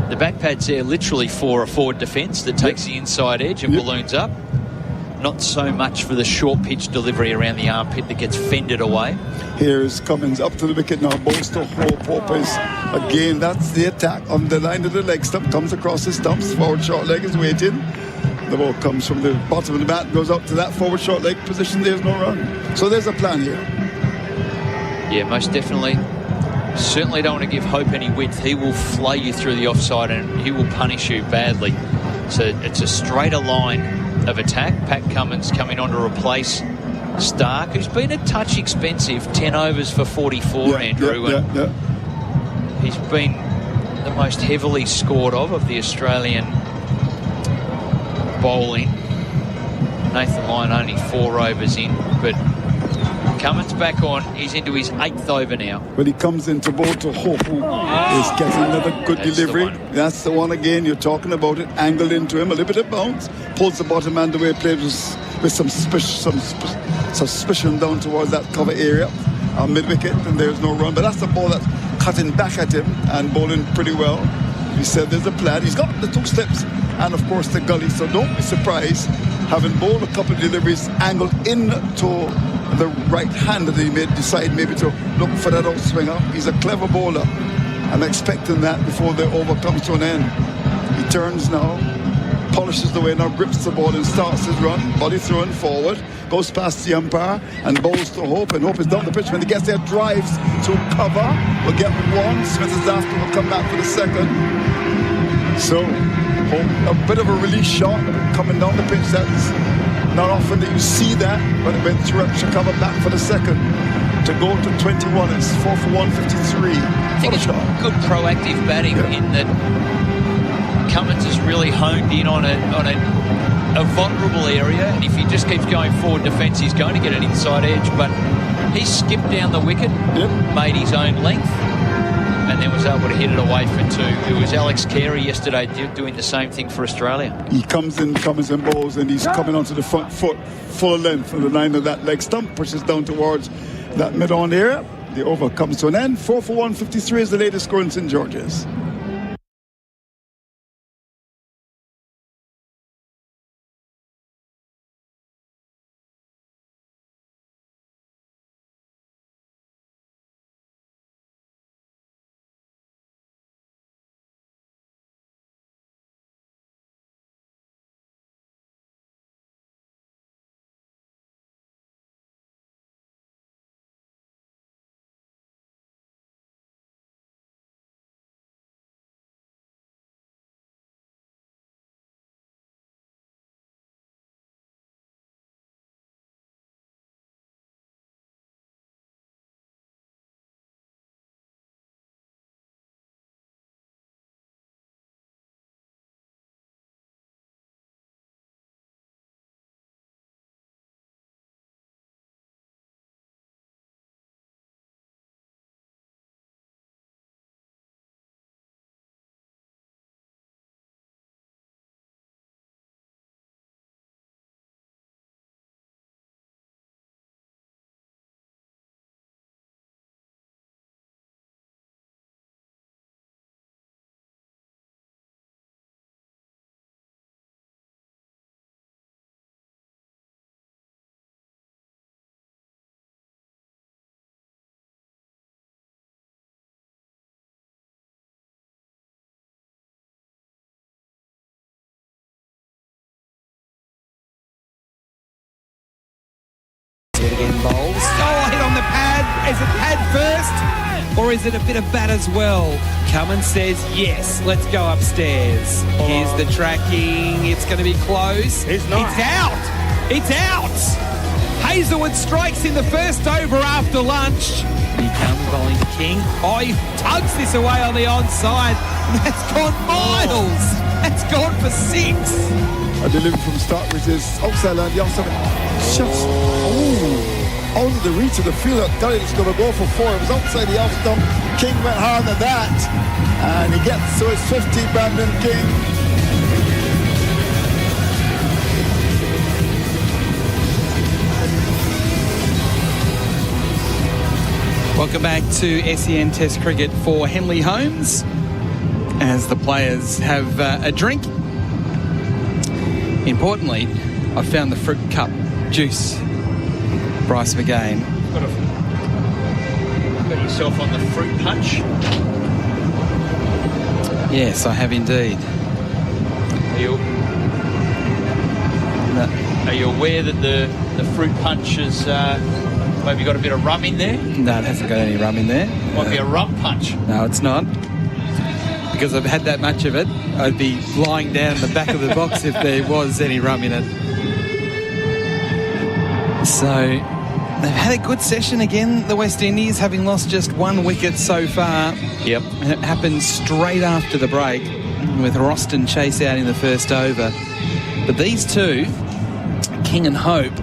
the back pad's there literally for a forward defence that takes the inside edge and balloons up. Not so much for the short pitch delivery around the armpit that gets fended away. Here's Cummins up to the wicket now. Balls to Hope. Hope is again, that's the attack on the line of the leg stump. Comes across the stumps. Forward short leg is waiting. The ball comes from the bottom of the bat, goes up to that forward short leg position. There's no run. So there's a plan here. Yeah, most definitely. Certainly don't want to give Hope any width. He will flay you through the offside and he will punish you badly. So it's a straighter line of attack. Pat Cummins coming on to replace Stark, who's been a touch expensive. 10 overs for 44, Andrew. He's been the most heavily scored of the Australian bowling. Nathan Lyon only 4 overs in, but Cummins back on. He's into his 8th over now. When he comes into bowl to Hope, who is getting another good delivery. That's the one again. You're talking about it. Angled into him, a little bit of bounce. Pulls the bottom hand away. Plays with some suspicion down towards that cover area on mid-wicket, and there's no run. But that's the ball that's cutting back at him and bowling pretty well. He said there's a plan. He's got the 2 steps and, of course, the gully. So don't be surprised, having bowled a couple of deliveries angled into the right hand, that he may decide maybe to look for that outswinger. He's a clever bowler. I'm expecting that before the over comes to an end. He turns now, polishes the way now, grips the ball and starts his run. Body throwing forward, goes past the umpire and bowls to Hope, and Hope is down the pitch. When he gets there, drives to cover, will get 1. Smith is after, will come back for the 2nd. So Hope, a bit of a release shot coming down the pitch. That's not often that you see that, but it went through extra cover back for the 2nd. To go to 21, it's 4 for 153. I think it's good proactive batting in that Cummins has really honed in on a vulnerable area, and if he just keeps going forward defence, he's going to get an inside edge, but he skipped down the wicket, made his own length, and then was able to hit it away for 2. It was Alex Carey yesterday doing the same thing for Australia. He comes in bowls, and he's coming onto the front foot, full length from the line of that leg stump, pushes down towards that mid-on area. The over comes to an end. 4 for 153 is the latest score in St. George's. Again, bowls. Oh, hit on the pad. Is it pad first? Or is it a bit of bat as well? Cummins says yes. Let's go upstairs. Here's the tracking. It's going to be close. It's not. It's out. It's out. Hazelwood strikes in the first over after lunch. He comes bowling King. Oh, he tugs this away on the onside. That's gone miles. That's gone for 6. A delivery from start, which is outside and the outside. Just out of the reach of the field. Thought he was going to go for 4. It was outside the off stump. King went hard at that, and he gets to his 50. Brandon King. Welcome back to SEN Test Cricket for Henley Holmes as the players have a drink. Importantly, I found the fruit cup juice. Bryce McGain. Got yourself on the fruit punch. Yes, I have indeed. Are you aware that the fruit punch has maybe got a bit of rum in there? No, it hasn't got any rum in there. Might be a rum punch. No, it's not. Because I've had that much of it, I'd be lying down in the back of the box if there was any rum in it. So, they've had a good session again, the West Indies, having lost just 1 wicket so far. Yep. And it happened straight after the break with Roston chase out in the first over. But these two, King and Hope,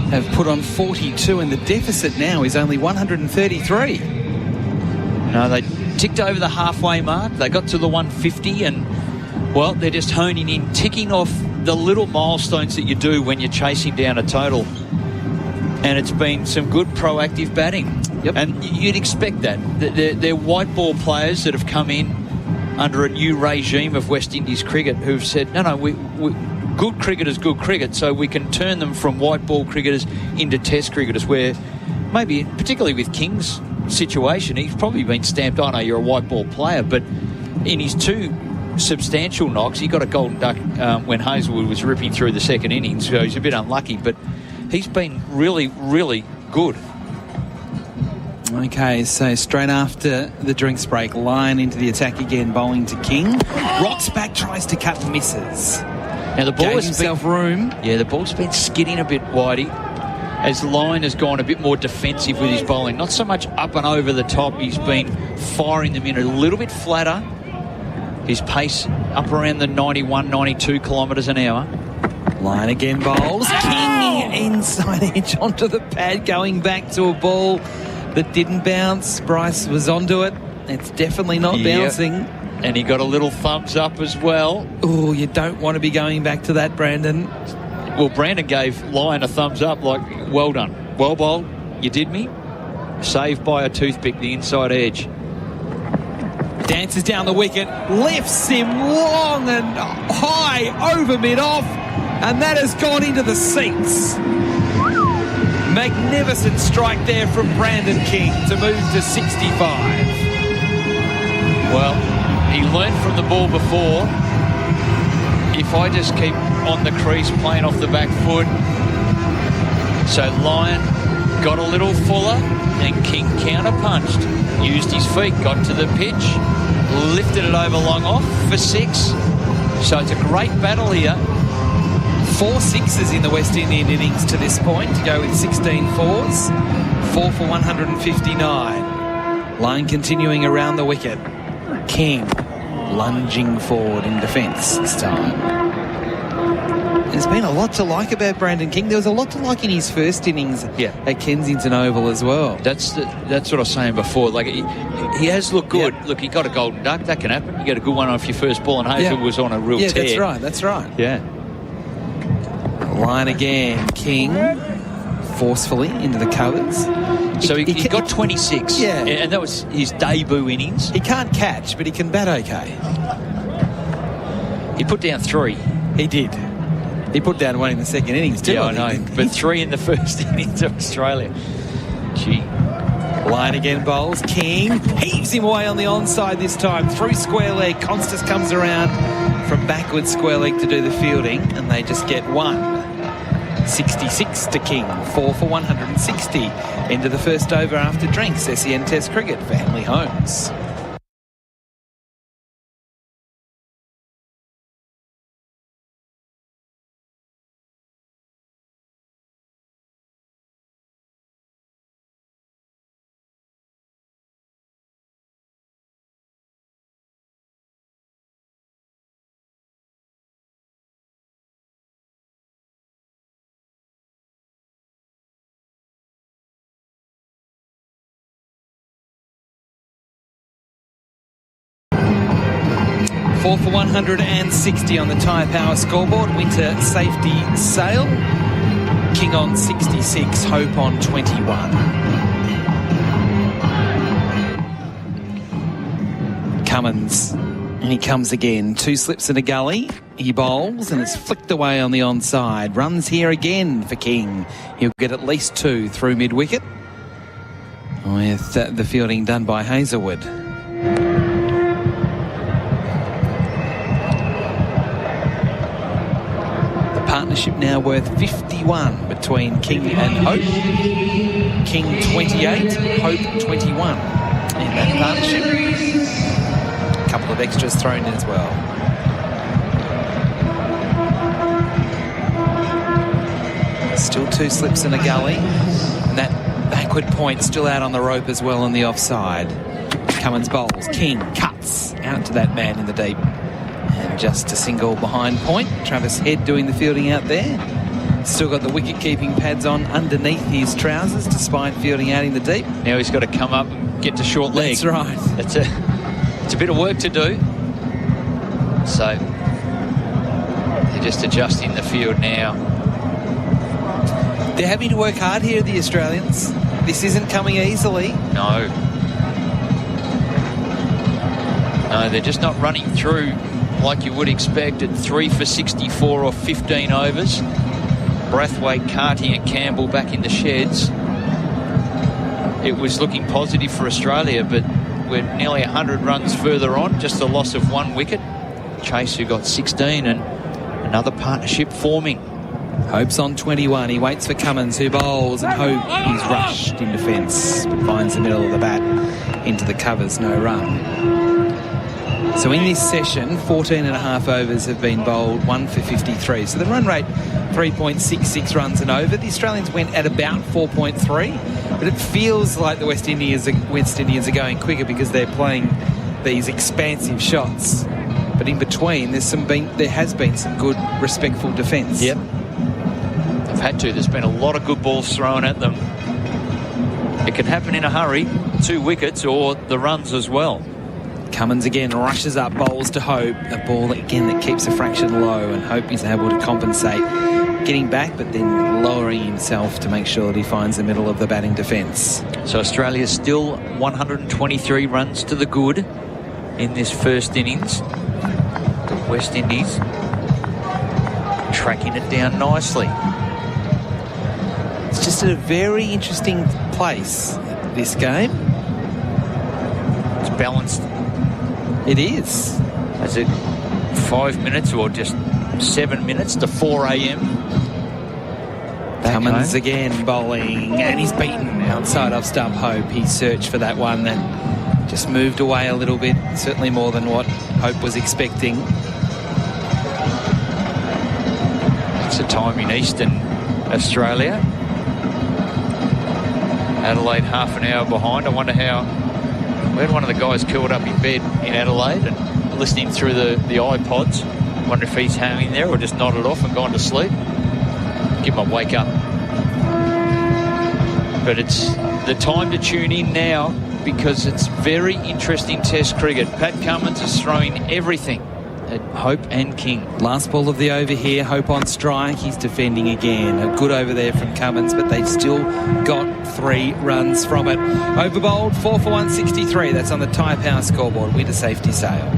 have put on 42, and the deficit now is only 133. No, they ticked over the halfway mark. They got to the 150, and, well, they're just honing in, ticking off the little milestones that you do when you're chasing down a total. And it's been some good proactive batting. Yep. And you'd expect that. They're white ball players that have come in under a new regime of West Indies cricket who've said, no, we good cricket is good cricket, so we can turn them from white ball cricketers into test cricketers, where maybe, particularly with King's situation, he's probably been stamped on, you're a white ball player, but in his 2 substantial knocks, he got a golden duck when Hazelwood was ripping through the second innings, so he's a bit unlucky, but he's been really, really good. Okay, so straight after the drinks break, Lyon into the attack again, bowling to King. Rocks back, tries to cut, misses. Now the ball Gave has himself room. Yeah, the ball's been skidding a bit, Whitey, as Lyon has gone a bit more defensive with his bowling. Not so much up and over the top. He's been firing them in a little bit flatter. His pace up around the 91, 92 kilometres an hour. Lyon again bowls. King inside edge onto the pad, going back to a ball that didn't bounce. Bryce was onto it. It's definitely not bouncing. And he got a little thumbs up as well. Oh, you don't want to be going back to that, Brandon. Well, Brandon gave Lyon a thumbs up, like, well done. Well bowled. You did me. Saved by a toothpick, the inside edge. Dances down the wicket, lifts him long and high over mid-off, and that has gone into the seats. Magnificent strike there from Brandon King to move to 65. Well, he learnt from the ball before. If I just keep on the crease playing off the back foot. So Lyon got a little fuller, and King counter-punched. Used his feet, got to the pitch, lifted it over long off for 6. So it's a great battle here. 4 sixes in the West Indian innings to this point, to go with 16 fours. 4 for 159. Line continuing around the wicket. King lunging forward in defence this time. There's been a lot to like about Brandon King. There was a lot to like in his first innings at Kensington Oval as well. That's what I was saying before. Like he has looked good. Look, he got a golden duck. That can happen. You get a good one off your first ball, and Hazel was on a real tear. Yeah, that's right. Yeah. Line again. King forcefully into the covers. So he got 26. Yeah. And that was his debut innings. He can't catch, but he can bat okay. He put down 3. He did. He put down 1 in the second innings too. Yeah, I know. But 3 in the first innings of Australia. Gee. Line again bowls. King heaves him away on the onside this time. Through square leg. Constas comes around from backwards square leg to do the fielding, and they just get 1. 66 to King. 4 for 160 into the first over after drinks. SEN Test Cricket, Family Homes. Four for 160 on the Tyre Power scoreboard. Winter safety sail. King on 66, Hope on 21. Cummins, and he comes again. 2 slips in a gully. He bowls and it's flicked away on the onside. Runs here again for King. He'll get at least 2 through mid-wicket, with the fielding done by Hazelwood. Partnership now worth 51 between King and Hope. King 28, Hope 21 in that partnership. A couple of extras thrown in as well. Still 2 slips in a gully. And that backward point still out on the rope as well on the offside. Cummins bowls. King cuts out to that man in the deep. And just a single behind point. Travis Head doing the fielding out there. Still got the wicket-keeping pads on underneath his trousers despite fielding out in the deep. Now he's got to come up and get to short leg. That's right. It's a bit of work to do. So they're just adjusting the field now. They're having to work hard here, the Australians. This isn't coming easily. No, they're just not running through like you would expect at 3 for 64 or 15 overs. Brathwaite, Carty and Campbell back in the sheds. It was looking positive for Australia, but we're nearly 100 runs further on, just the loss of 1 wicket. Chase, who got 16, and another partnership forming. Hope's on 21. He waits for Cummins, who bowls, and Hope is rushed in defence, but finds the middle of the bat into the covers, no run. So in this session, 14 and a half overs have been bowled, 1 for 53. So the run rate, 3.66 runs and over. The Australians went at about 4.3, but it feels like the West Indians are going quicker because they're playing these expansive shots. But in between, there has been some good, respectful defence. Yep. They've had to. There's been a lot of good balls thrown at them. It can happen in a hurry. 2 wickets or the runs as well. Cummins again rushes up, bowls to Hope. A ball again that keeps a fraction low, and Hope is able to compensate, getting back but then lowering himself to make sure that he finds the middle of the batting defence. So Australia still 123 runs to the good in this first innings. The West Indies tracking it down nicely. It's just a very interesting place, this game. It's balanced. It is. Is it 5 minutes or just 7 minutes to 4 a.m? Cummins again bowling, and he's beaten outside off stump. Hope. He searched for that one that just moved away a little bit, certainly more than what Hope was expecting. It's a time in Eastern Australia. Adelaide half an hour behind. I wonder how... We had one of the guys curled up in bed in Adelaide and listening through the iPods. I wonder if he's hanging there or just nodded off and gone to sleep. Give him a wake up. But it's the time to tune in now because it's very interesting Test cricket. Pat Cummins is throwing everything at Hope and King. Last ball of the over here. Hope on strike. He's defending again. A good over there from Cummins, but they've still got 3 runs from it. Over bowled, 4 for 163. That's on the Tyre Power scoreboard. With a safety sail.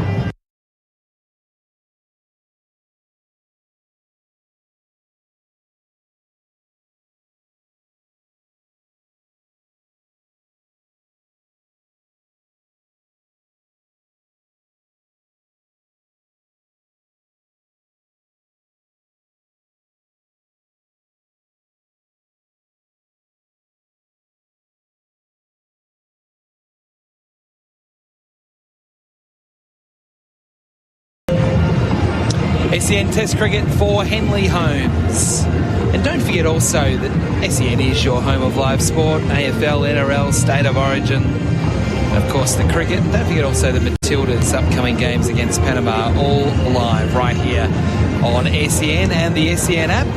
SEN Test Cricket for Henley Holmes. And don't forget also that SEN is your home of live sport, AFL, NRL, State of Origin, and of course the cricket. And don't forget also the Matildas' upcoming games against Panama, all live right here on SEN and the SEN app.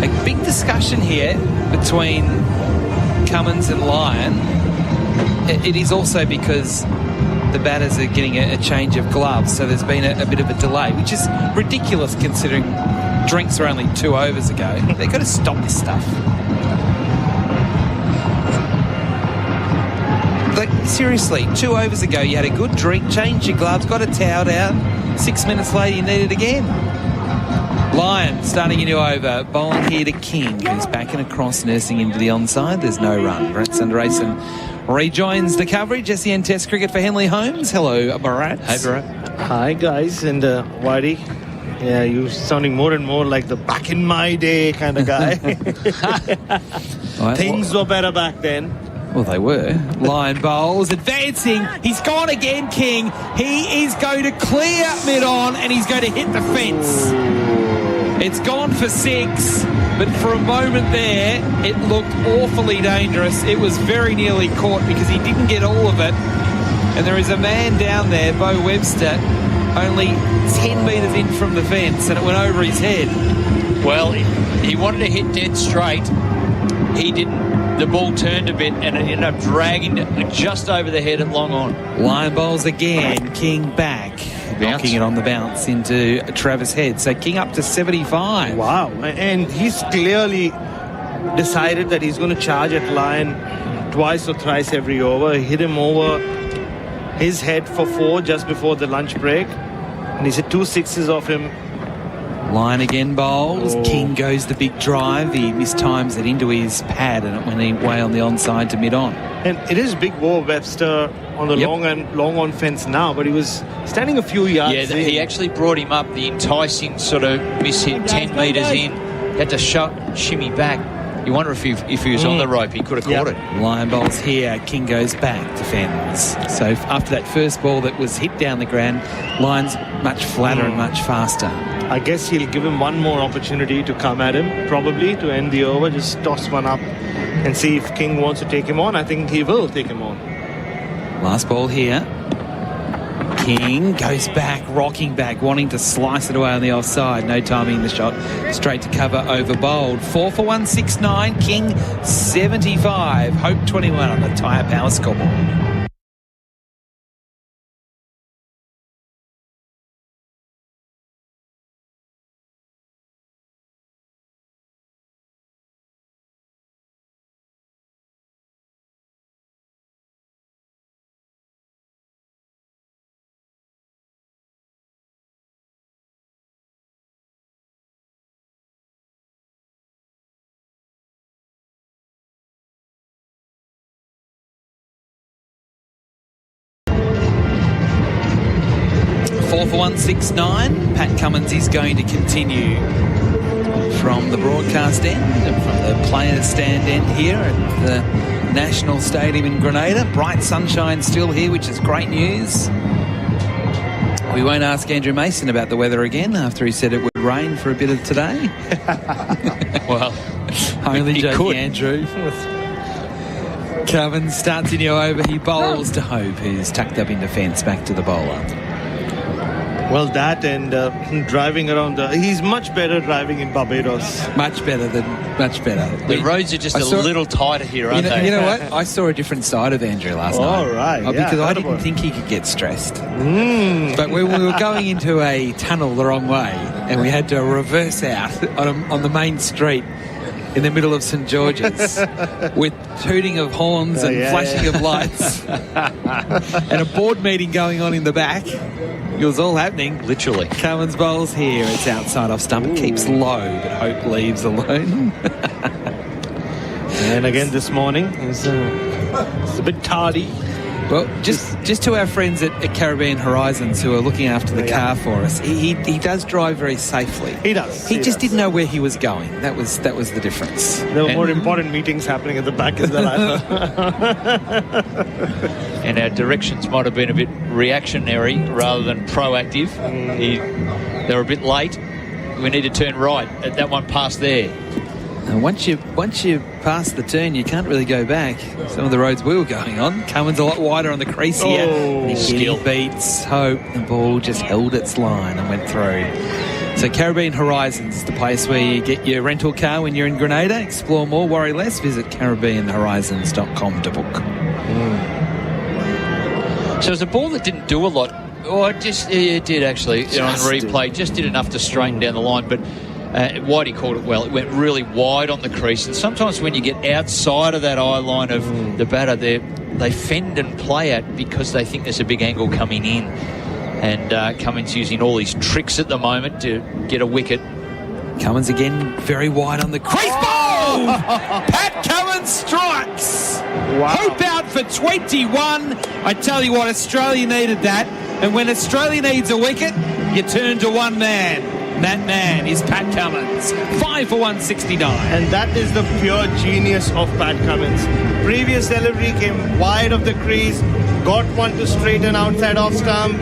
A big discussion here between Cummins and Lyon. It is also because the batters are getting a change of gloves, so there's been a bit of a delay, which is ridiculous considering drinks were only 2 overs ago. They've got to stop this stuff. Like, seriously, 2 overs ago you had a good drink, changed your gloves, got a towel down, 6 minutes later you need it again. Lyon starting a new over, bowling here to King, who's back and across, nursing into the onside. There's no run. Brett Sundaresan rejoins the coverage. SEN Test Cricket for Henley Holmes. Hello, Bharat. Hey, Bharat. Hi, guys. And Whitey, yeah, you're sounding more and more like the back in my day kind of guy. Things were better back then. Well, they were. Lyon bowls, advancing. He's gone again, King. He is going to clear mid-on and he's going to hit the fence. It's gone for 6, but for a moment there, it looked awfully dangerous. It was very nearly caught because he didn't get all of it. And there is a man down there, Bo Webster, only 10 metres in from the fence, and it went over his head. Well, he wanted to hit dead straight. He didn't. The ball turned a bit and it ended up dragging just over the head at long on. Lyon bowls again, King back. Knocking it on the bounce into Travis Head. So King up to 75. Wow. And he's clearly decided that he's going to charge at Lyon twice or thrice every over. He hit him over his head for 4 just before the lunch break. And he's hit 2 sixes off him. Lyon again bowls. King goes the big drive. He mistimes it into his pad and it went way on the onside to mid-on. And it is big Bo Webster on the long on fence now, but he was standing a few yards in. Yeah, he actually brought him up the enticing sort of miss-hit 10 metres in. Had to shimmy back. You wonder if he was on the rope, he could have caught it. Lyon bowls here. King goes back, defends. So after that first ball that was hit down the ground, Lyon's much flatter and much faster. I guess he'll give him one more opportunity to come at him, probably, to end the over. Just toss one up and see if King wants to take him on. I think he will take him on. Last ball here. King goes back, rocking back, wanting to slice it away on the offside. No timing in the shot. Straight to cover over bowled. 4 for 169. King 75. Hope 21 on the Tyre Power scoreboard. For 169, Pat Cummins is going to continue from the broadcast end and from the players' stand end here at the National Stadium in Grenada. Bright sunshine still here, which is great news. We won't ask Andrew Mason about the weather again after he said it would rain for a bit of today. Well, only joking, Andrew. Cummins starts in your over. He bowls to Hope, who's tucked up in defence, back to the bowler. Well, that and driving around he's much better driving in Barbados. Much better. The roads are just a little tighter here, aren't they? You know what? I saw a different side of Andrew last night. All right. Because I didn't think he could get stressed. But we were going into a tunnel the wrong way, and we had to reverse out on the main street in the middle of St George's with tooting of horns and flashing of lights and a board meeting going on in the back. It was all happening. Literally. Cummins bowls here. It's outside off stump. It keeps low, but Hope leaves alone. And again this morning, it's a bit tardy. Well, just to our friends at Caribbean Horizons who are looking after the car for us, he does drive very safely. He does. He just didn't know where he was going. That was the difference. There were more important meetings happening at the back of the line. And our directions might have been a bit reactionary rather than proactive. They were a bit late. We need to turn right at that one past there. And once you pass the turn, you can't really go back. Some of the roads we were going on, Cummins a lot wider on the crease here. Skill beats Hope. The ball just held its line and went through. So Caribbean Horizons is the place where you get your rental car when you're in Grenada. Explore more, worry less. Visit CaribbeanHorizons.com to book. So it was a ball that didn't do a lot. It did actually. On replay, just did enough to straighten down the line, but Whitey called it well. It went really wide on the crease, and sometimes when you get outside of that eye line of the batter, they fend and play at because they think there's a big angle coming in. And Cummins using all his tricks at the moment to get a wicket. Cummins again very wide on the crease. Ball! Pat Cummins strikes. Wow. Hope out for 21. I tell you what, Australia needed that. And when Australia needs a wicket, you turn to one man. That man is Pat Cummins. 5 for 169. And that is the pure genius of Pat Cummins. Previous delivery came wide of the crease, got one to straighten outside off stump,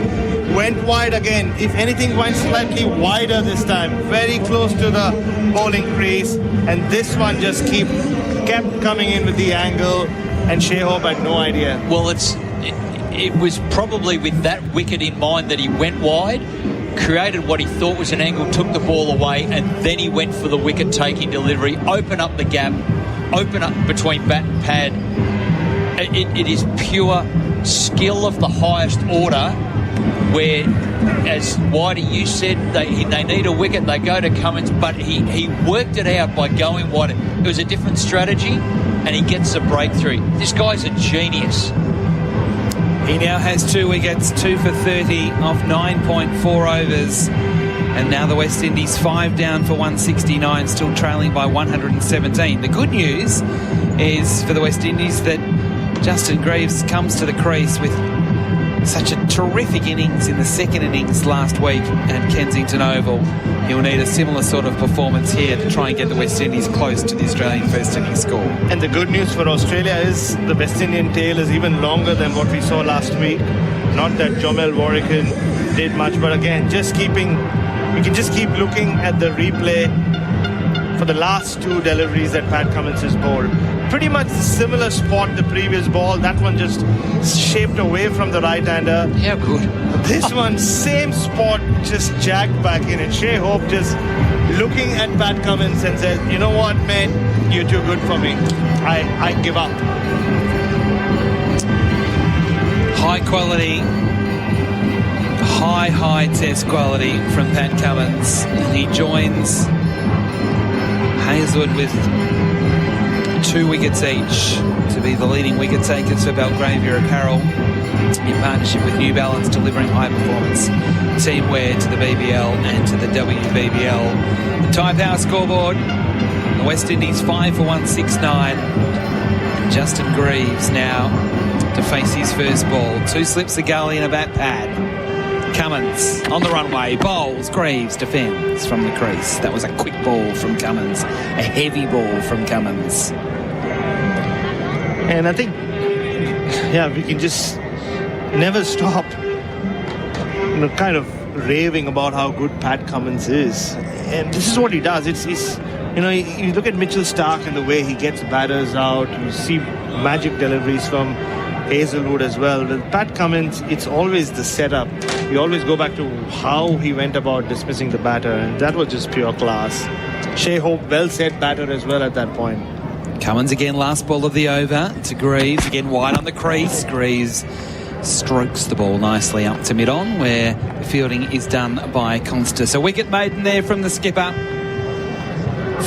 went wide again. If anything, went slightly wider this time, very close to the bowling crease. And this one just kept coming in with the angle, and Shea Hope had no idea. Well, it was probably with that wicket in mind that he went wide, created what he thought was an angle, took the ball away, and then he went for the wicket-taking delivery, open up the gap, open up between bat and pad. It is pure skill of the highest order, where, as Whitey, you said, they need a wicket, they go to Cummins, but he worked it out by going wide. It was a different strategy, and he gets a breakthrough. This guy's a genius. He now has 2 wickets, 2 for 30 off 9.4 overs. And now the West Indies 5 down for 169, still trailing by 117. The good news is for the West Indies that Justin Greaves comes to the crease with such a terrific innings in the second innings last week at Kensington Oval. He'll need a similar sort of performance here to try and get the West Indies close to the Australian first innings score. And the good news for Australia is the West Indian tail is even longer than what we saw last week. Not that Jomel Warrican did much, but again, you can just keep looking at the replay for the last 2 deliveries that Pat Cummins has bowled. Pretty much similar spot the previous ball. That one just shaped away from the right-hander. How good. This one, same spot, just jacked back in. And Shea Hope just looking at Pat Cummins and says, you know what, man, you're too good for me. I give up. High quality, high test quality from Pat Cummins. He joins Hazlewood with 2 wickets each to be the leading wicket takers for Belgravia Apparel in partnership with New Balance, delivering high performance teamwear to the BBL and to the WBBL. The Tyre Power scoreboard, the West Indies 5 for 169. And Justin Greaves now to face his first ball. 2 slips of gully and a bat pad. Cummins on the runway, bowls, Greaves defends from the crease. That was a quick ball from Cummins, a heavy ball from Cummins. And I think, we can just never stop, kind of raving about how good Pat Cummins is. And this is what he does. It's you look at Mitchell Starc and the way he gets batters out. You see magic deliveries from Hazlewood as well. With Pat Cummins, it's always the setup. You always go back to how he went about dismissing the batter, and that was just pure class. Shea Hope, well set batter as well at that point. Cummins again, last ball of the over to Greaves, again wide on the crease. Greaves strokes the ball nicely up to mid-on, where the fielding is done by Consta. So wicket maiden there from the skipper.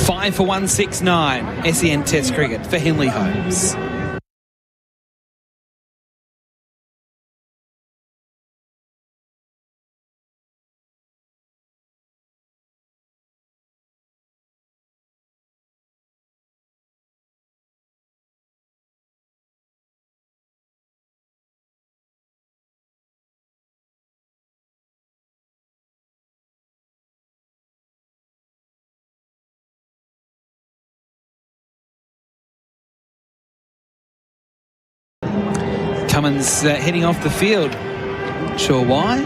5 for 169, SEN Test cricket for Henley Holmes. Cummins heading off the field. Sure why?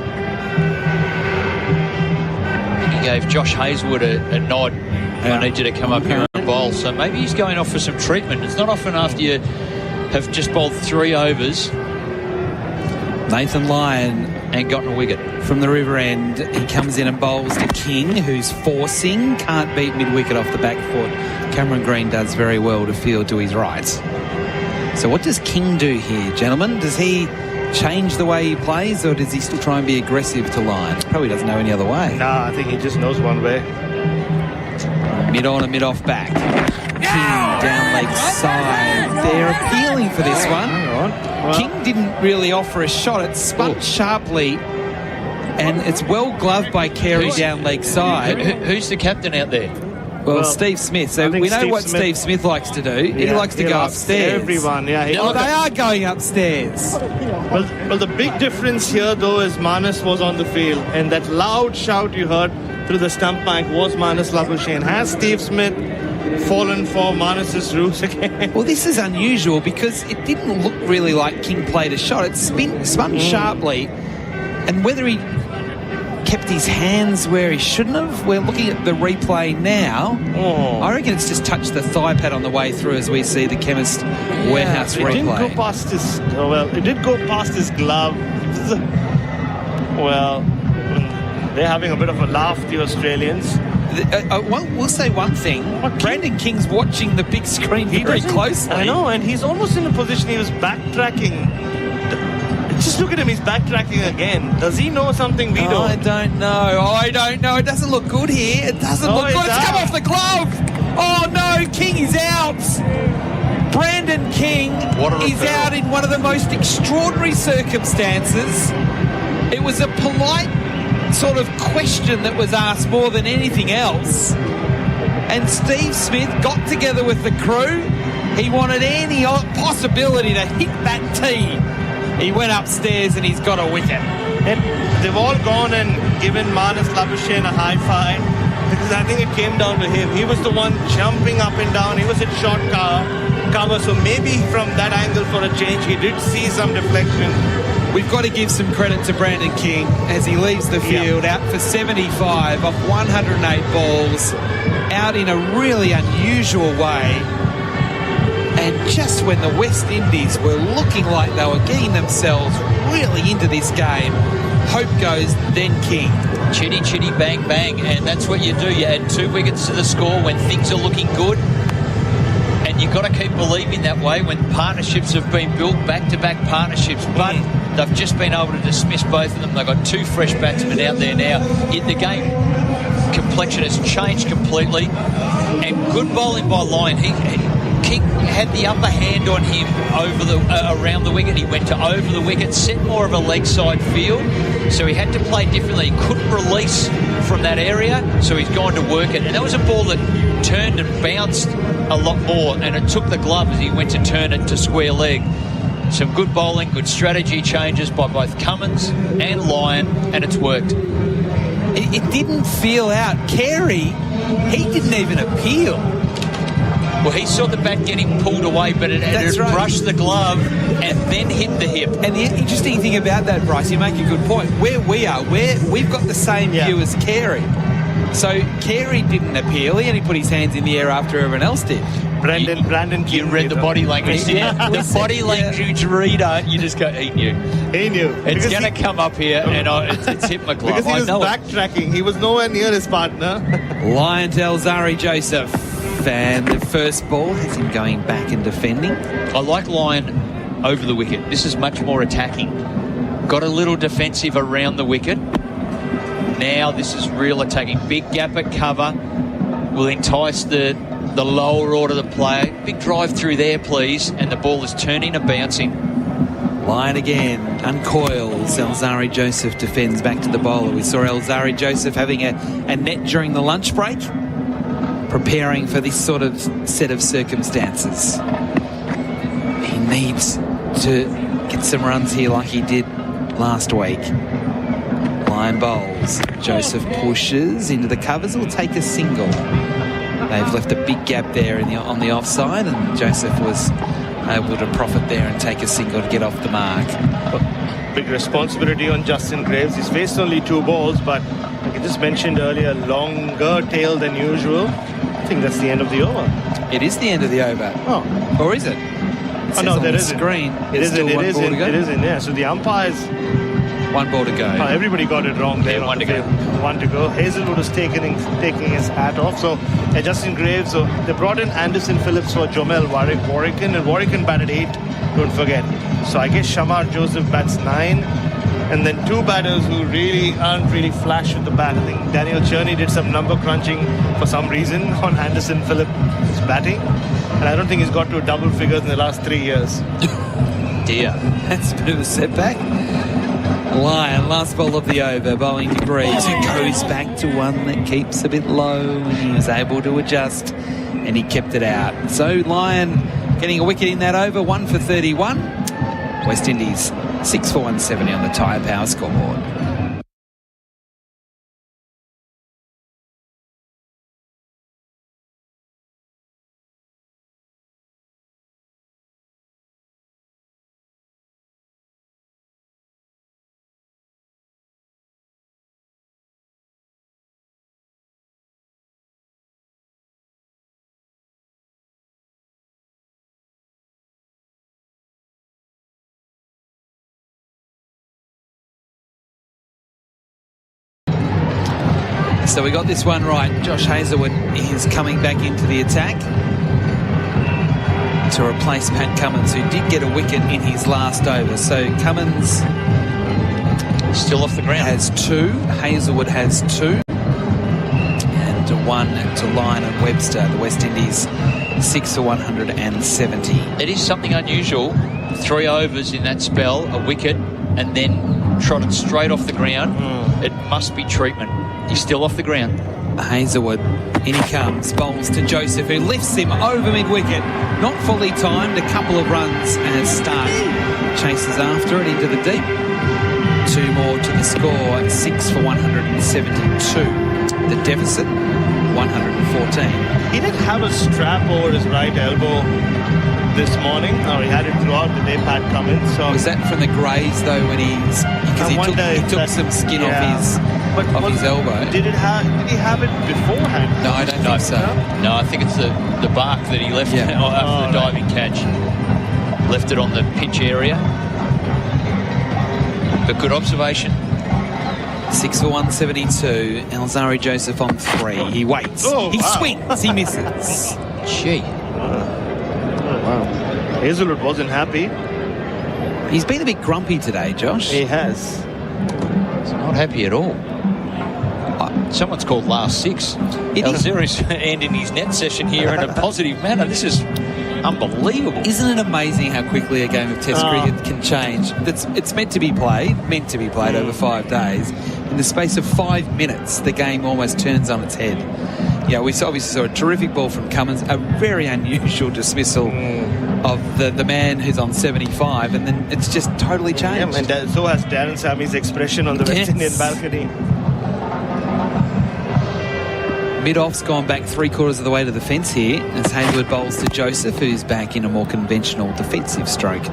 He gave Josh Hazlewood a nod. I need you to come up here and bowl. So maybe he's going off for some treatment. It's not often after you have just bowled 3 overs. Nathan Lyon and gotten a wicket. From the river end, he comes in and bowls to King, who's forcing, can't beat mid-wicket off the back foot. Cameron Green does very well to field to his right. So what does King do here, gentlemen? Does he change the way he plays, or does he still try and be aggressive to Lyon? Probably doesn't know any other way. Nah, I think he just knows one way. Mid-on and mid-off back. King down leg side. They're appealing for this one. Well, King didn't really offer a shot. It spun sharply, and it's well gloved by Carey down leg side. Who's the captain out there? Well, Steve Smith. So we know what Steve Smith likes to do. He likes to go upstairs. Everyone, they are going upstairs. Well, the big difference here, though, is Manas was on the field, and that loud shout you heard through the stump bank was Manas Labuschagne. Has Steve Smith fallen for Manas's ruse again? Well, this is unusual because it didn't look really like King played a shot. It spun sharply, and whether he kept his hands where he shouldn't have. We're looking at the replay now. I reckon it's just touched the thigh pad on the way through as we see the Chemist Warehouse replay. It didn't go past his... it did go past his glove. They're having a bit of a laugh, the Australians. Well, we'll say one thing. Brandon King's watching the big screen very closely. I know, and he's almost in a position he was backtracking. Just look at him, he's backtracking again. Does he know something we don't? I don't know. It doesn't look good here. It doesn't look good. It's come off the glove. Oh, no, King is out. Brandon King is out in one of the most extraordinary circumstances. It was a polite sort of question that was asked more than anything else. And Steve Smith got together with the crew. He wanted any possibility to hit that tee. He went upstairs and he's got a wicket. And they've all gone and given Manas Labuschagne a high five because I think it came down to him. He was the one jumping up and down. He was in short cover, so maybe from that angle for a change, he did see some deflection. We've got to give some credit to Brandon King as he leaves the field out for 75 off 108 balls, out in a really unusual way. And just when the West Indies were looking like they were getting themselves really into this game, Hope goes, then King. Chitty, chitty, bang, bang. And that's what you do. You add 2 wickets to the score when things are looking good. And you've got to keep believing that way when partnerships have been built, back-to-back partnerships. But they've just been able to dismiss both of them. They've got 2 fresh batsmen out there now. The game complexion has changed completely. And good bowling by Lyon. King had the upper hand on him around the wicket. He went to over the wicket, set more of a leg side field, so he had to play differently. He couldn't release from that area, so he's gone to work it. And that was a ball that turned and bounced a lot more, and it took the glove as he went to turn it to square leg. Some good bowling, good strategy changes by both Cummins and Lyon, and it's worked. It didn't feel out. Carey, he didn't even appeal. Well, he saw the bat getting pulled away, but it brushed the glove and then hit the hip. And the interesting thing about that, Bryce, you make a good point. Where we are, we've got the same view as Carey. So Carey didn't appeal. He only put his hands in the air after everyone else did. Brandon King. You read the body language, didn't you? The body language reader, you just go, he knew. He knew. It's going to come up here and it's hit my glove. Because he was backtracking. He was nowhere near his partner. Lyon to Alzari Joseph. And the first ball has him going back and defending. I like Lyon over the wicket. This is much more attacking. Got a little defensive around the wicket. Now this is real attacking. Big gap at cover will entice the lower order to play. Big drive through there, please. And the ball is turning and bouncing. Lyon again, uncoils. Alzari Joseph defends back to the bowler. We saw Alzari Joseph having a net during the lunch break, preparing for this sort of set of circumstances. He needs to get some runs here like he did last week. Lyon bowls. Joseph pushes into the covers. Will take a single. They've left a big gap there on the offside, and Joseph was able to profit there and take a single to get off the mark. Big responsibility on Justin Graves. He's faced only 2 balls, but like I just mentioned earlier, longer tail than usual. I think that's the end of the over. It is the end of the over. Oh. Or is it? Oh, no, there isn't. Screen. It isn't. It isn't. It isn't, yeah. So the umpires... 1 ball to go. Everybody got it wrong there. 1 to go. 1 to go. Hazelwood was taking his hat off. So Justin Graves, so they brought in Anderson Phillips for Jomel Warrican, and Warrican batted 8, don't forget. So I guess Shamar Joseph bats 9. And then 2 batters who aren't really flash with the bat. I think Daniel Cherney did some number crunching for some reason on Anderson Phillips' batting. And I don't think he's got to double figures in the last 3 years. Dear. That's a bit of a setback. Lyon, last ball of the over, bowling to Graves, who goes back to one that keeps a bit low, and he was able to adjust, and he kept it out. So Lyon getting a wicket in that over, 1 for 31. West Indies 6 for 170 on the Tyre Power scoreboard. So we got this one right. Josh Hazelwood is coming back into the attack to replace Pat Cummins, who did get a wicket in his last over. So Cummins still off the ground. Has 2. Hazelwood has 2. And 1 to Lyon and Webster. The West Indies 6 for 170. It is something unusual. 3 overs in that spell, a wicket, and then trotted straight off the ground. It must be treatment. He's still off the ground. Hazelwood, in he comes, bowls to Joseph, who lifts him over mid-wicket. Not fully timed, a couple of runs as Stark chases after it into the deep. 2 more to the score, 6 for 172. The deficit, 114. He did have a strap over his right elbow this morning, or he had it throughout the day, Pat Cummins. So was that from the graze though, when he took some skin off his elbow? Did he have it beforehand? No, I don't think so. No, I think it's the bark that he left after the diving catch. Left it on the pitch area. But good observation. 6 for 172. Alzari Joseph on 3. He waits. He swings. He misses. Gee. Wow. Hazelwood wasn't happy. He's been a bit grumpy today, Josh. He has. He's not happy at all. Someone's called last 6. Alzari's ending his net session here in a positive manner. This is unbelievable. Isn't it amazing how quickly a game of Test cricket can change? It's meant to be played over 5 days. In the space of 5 minutes, the game almost turns on its head. Yeah, we obviously saw a terrific ball from Cummins, a very unusual dismissal of the man who's on 75, and then it's just totally changed. Yeah, and so has Darren Sammy's expression on the West Indian balcony. Mid-off's gone back 3/4 of the way to the fence here as Hazelwood bowls to Joseph, who's back in a more conventional defensive stroke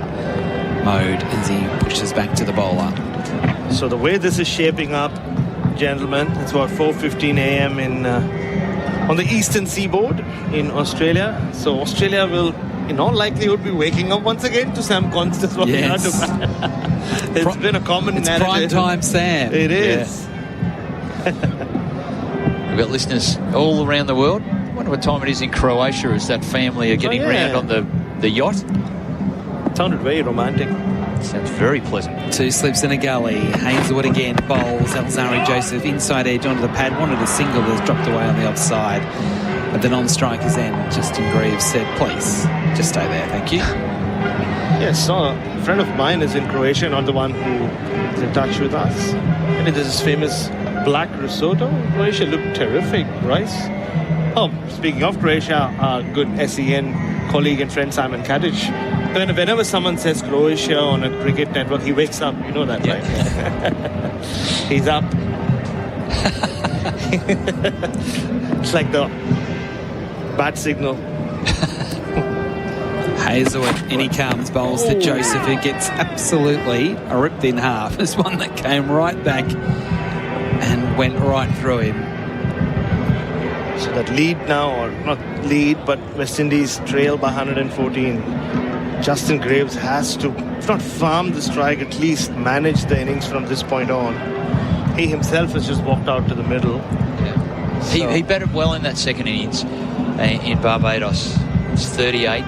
mode as he pushes back to the bowler. So the way this is shaping up, gentlemen, it's about 4:15 a.m. on the eastern seaboard in Australia. So Australia will, in all likelihood, be waking up once again to Sam Constance walking out to bat. It's been a common narrative. Prime time Sam. It is. Yeah. We've got listeners all around the world. I wonder what time it is in Croatia as that family are getting round on the yacht. Sounded very romantic. Sounds very pleasant. 2 slips in a gully. Hazelwood again bowls. Alzari Joseph inside edge onto the pad. Wanted a single that's dropped away on the offside. At the non-striker's end, Justin Greaves said, please, just stay there, thank you. Yes, so a friend of mine is in Croatia, not the one who is in touch with us. And there's this famous black risotto. Croatia looked terrific, rice. Oh, speaking of Croatia, our good SEN colleague and friend Simon Kadich. Whenever someone says Croatia on a cricket network, he wakes up. You know that, right? He's up. It's like the bat signal. Hazelwood, in he comes, bowls to Joseph, who gets absolutely ripped in half. There's one that came right back and went right through him. So that lead now, or not lead, but West Indies trail by 114. Justin Greaves has to, if not farm the strike, at least manage the innings from this point on. He himself has just walked out to the middle. Yeah. So he batted well in that second innings in Barbados. It's 38.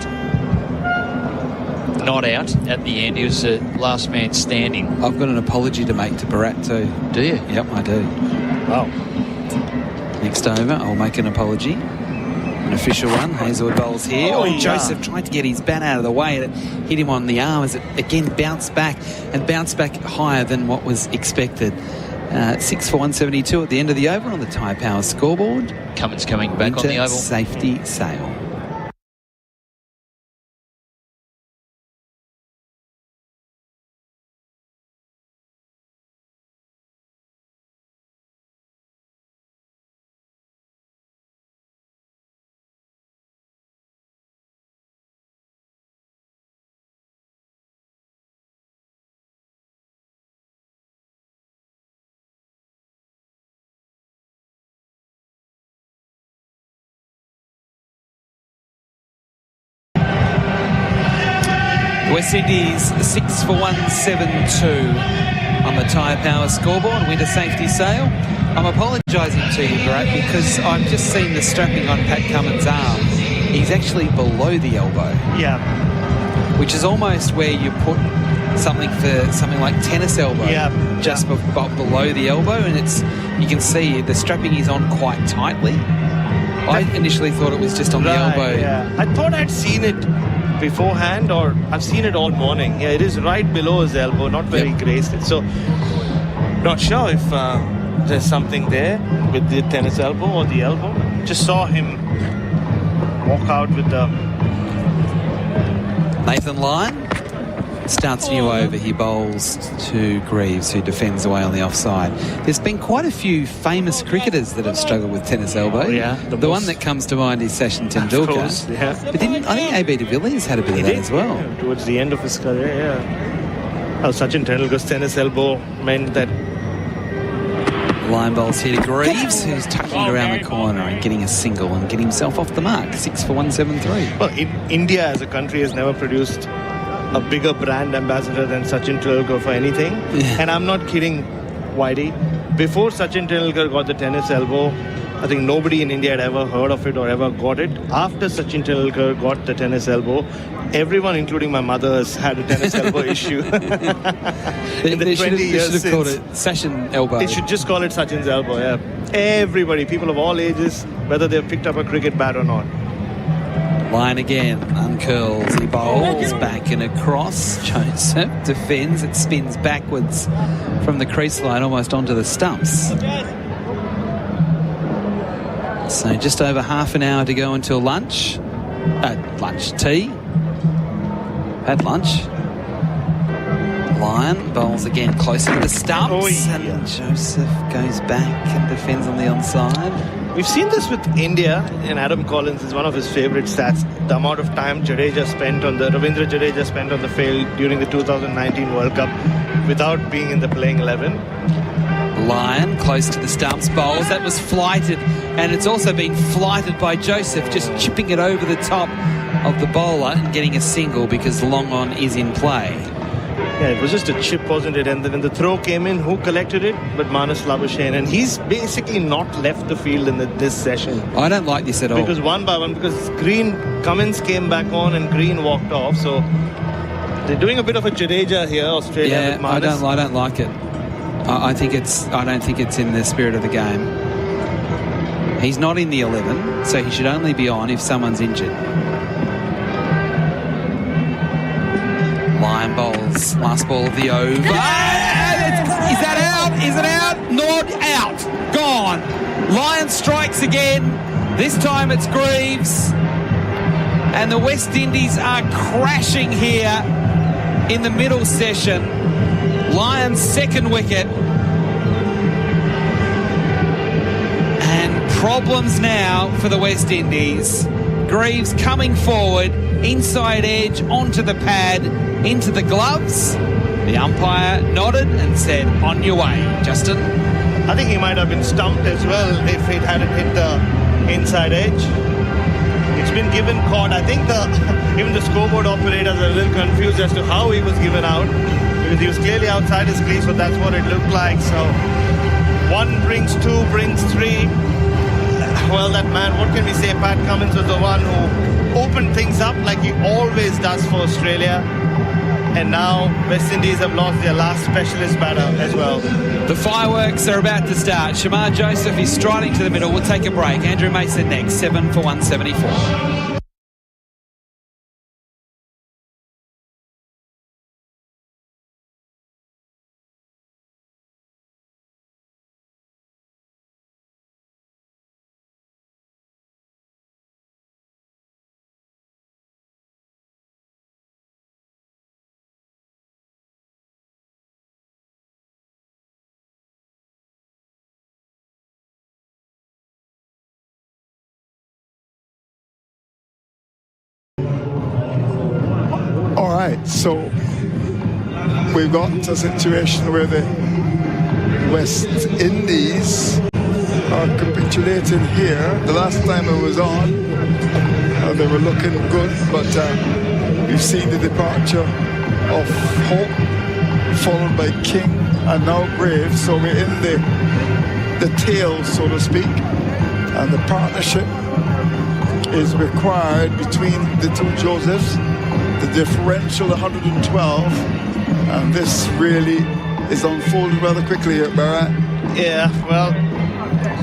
Not out at the end. He was the last man standing. I've got an apology to make to Bharat too. Do you? Yep, I do. Wow. Next over, I'll make an apology. An official one. Hazelwood bowls here. Joseph tried to get his bat out of the way, and it hit him on the arm as it again bounced back higher than what was expected. 6 for 172 at the end of the over on the Thai Power scoreboard. Cummins coming back on the oval. Safety sail. West Indies 6 for 172 on the Thai Power scoreboard. Winter safety sail. I'm apologising to you, Brett, because I've just seen the strapping on Pat Cummins' arm. He's actually below the elbow. Yeah. Which is almost where you put something like tennis elbow. Yeah. Just below the elbow, and you can see the strapping is on quite tightly. I initially thought it was just on the elbow. Yeah. I thought I'd seen it beforehand, or I've seen it all morning. Yeah, it is right below his elbow, not very graceful. So, not sure if there's something there with the tennis elbow or the elbow. Just saw him walk out with the... Nathan Lyon starts new over. He bowls to Greaves, who defends away on the offside. There's been quite a few famous cricketers that have struggled with tennis elbow. The one that comes to mind is Sachin Tendulkar. Of course, yeah. But I think AB de Villiers had a bit of that as well. Yeah, towards the end of his career, yeah. Sachin Tendulkar's tennis elbow meant that... Line bowls here to Greaves, who's tucking it around the corner and getting a single and getting himself off the mark. 6 for 173. Well, India as a country has never produced a bigger brand ambassador than Sachin Tendulkar for anything. Yeah. And I'm not kidding Whitey. Before Sachin Tendulkar got the tennis elbow, I think nobody in India had ever heard of it or ever got it. After Sachin Tendulkar got the tennis elbow, everyone, including my mother, has had a tennis elbow issue. In the 20 years should have called since. it Sachin elbow. They should just call it Sachin's elbow, yeah. Everybody, people of all ages, whether they've picked up a cricket bat or not. Line again, uncurls, he bowls back and across. Joseph defends, it spins backwards from the crease line almost onto the stumps. So just over half an hour to go until lunch. Tea. Had lunch. Lyon bowls again closer to the stumps, and Joseph goes back and defends on the onside. We've seen this with India, and Adam Collins is one of his favourite stats. The amount of time Ravindra Jadeja spent on the field during the 2019 World Cup without being in the playing 11. Lyon close to the stumps, bowls. That was flighted, and it's also been flighted by Joseph, just chipping it over the top of the bowler and getting a single because long on is in play. Yeah, it was just a chip, wasn't it? And then when the throw came in, who collected it? But Manas Labuschagne. And he's basically not left the field in this session. I don't like this at all. Because one by one, because Cummins came back on and Green walked off. So they're doing a bit of a Jadeja here, Australia. Yeah, with Manas. I don't like it. I don't think it's in the spirit of the game. He's not in the 11, so he should only be on if someone's injured. Lyon bowls, last ball of the over. Is that out? Is it out? Not out. Gone. Lyon strikes again. This time it's Greaves. And the West Indies are crashing here in the middle session. Lyon's second wicket. And problems now for the West Indies. Greaves coming forward, inside edge, onto the pad, into the gloves. The umpire nodded and said, on your way, Justin. I think he might have been stumped as well if it hadn't hit the inside edge. It's been given caught. I think even the scoreboard operators are a little confused as to how he was given out, because he was clearly outside his crease, but that's what it looked like. So 1 brings 2, brings 3. Well, that man, what can we say? Pat Cummins was the one who opened things up like he always does for Australia. And now West Indies have lost their last specialist batter as well. The fireworks are about to start. Shamar Joseph is striding to the middle. We'll take a break. Andrew Mason next, 7 for 174. All right, so we've got a situation where the West Indies are capitulating here. The last time I was on, they were looking good, but we've seen the departure of Hope, followed by King, and now Graves. So we're in the tail, so to speak, and the partnership is required between the two Josephs. The differential 112, and this really is unfolding rather quickly here, Barrett. Yeah, well,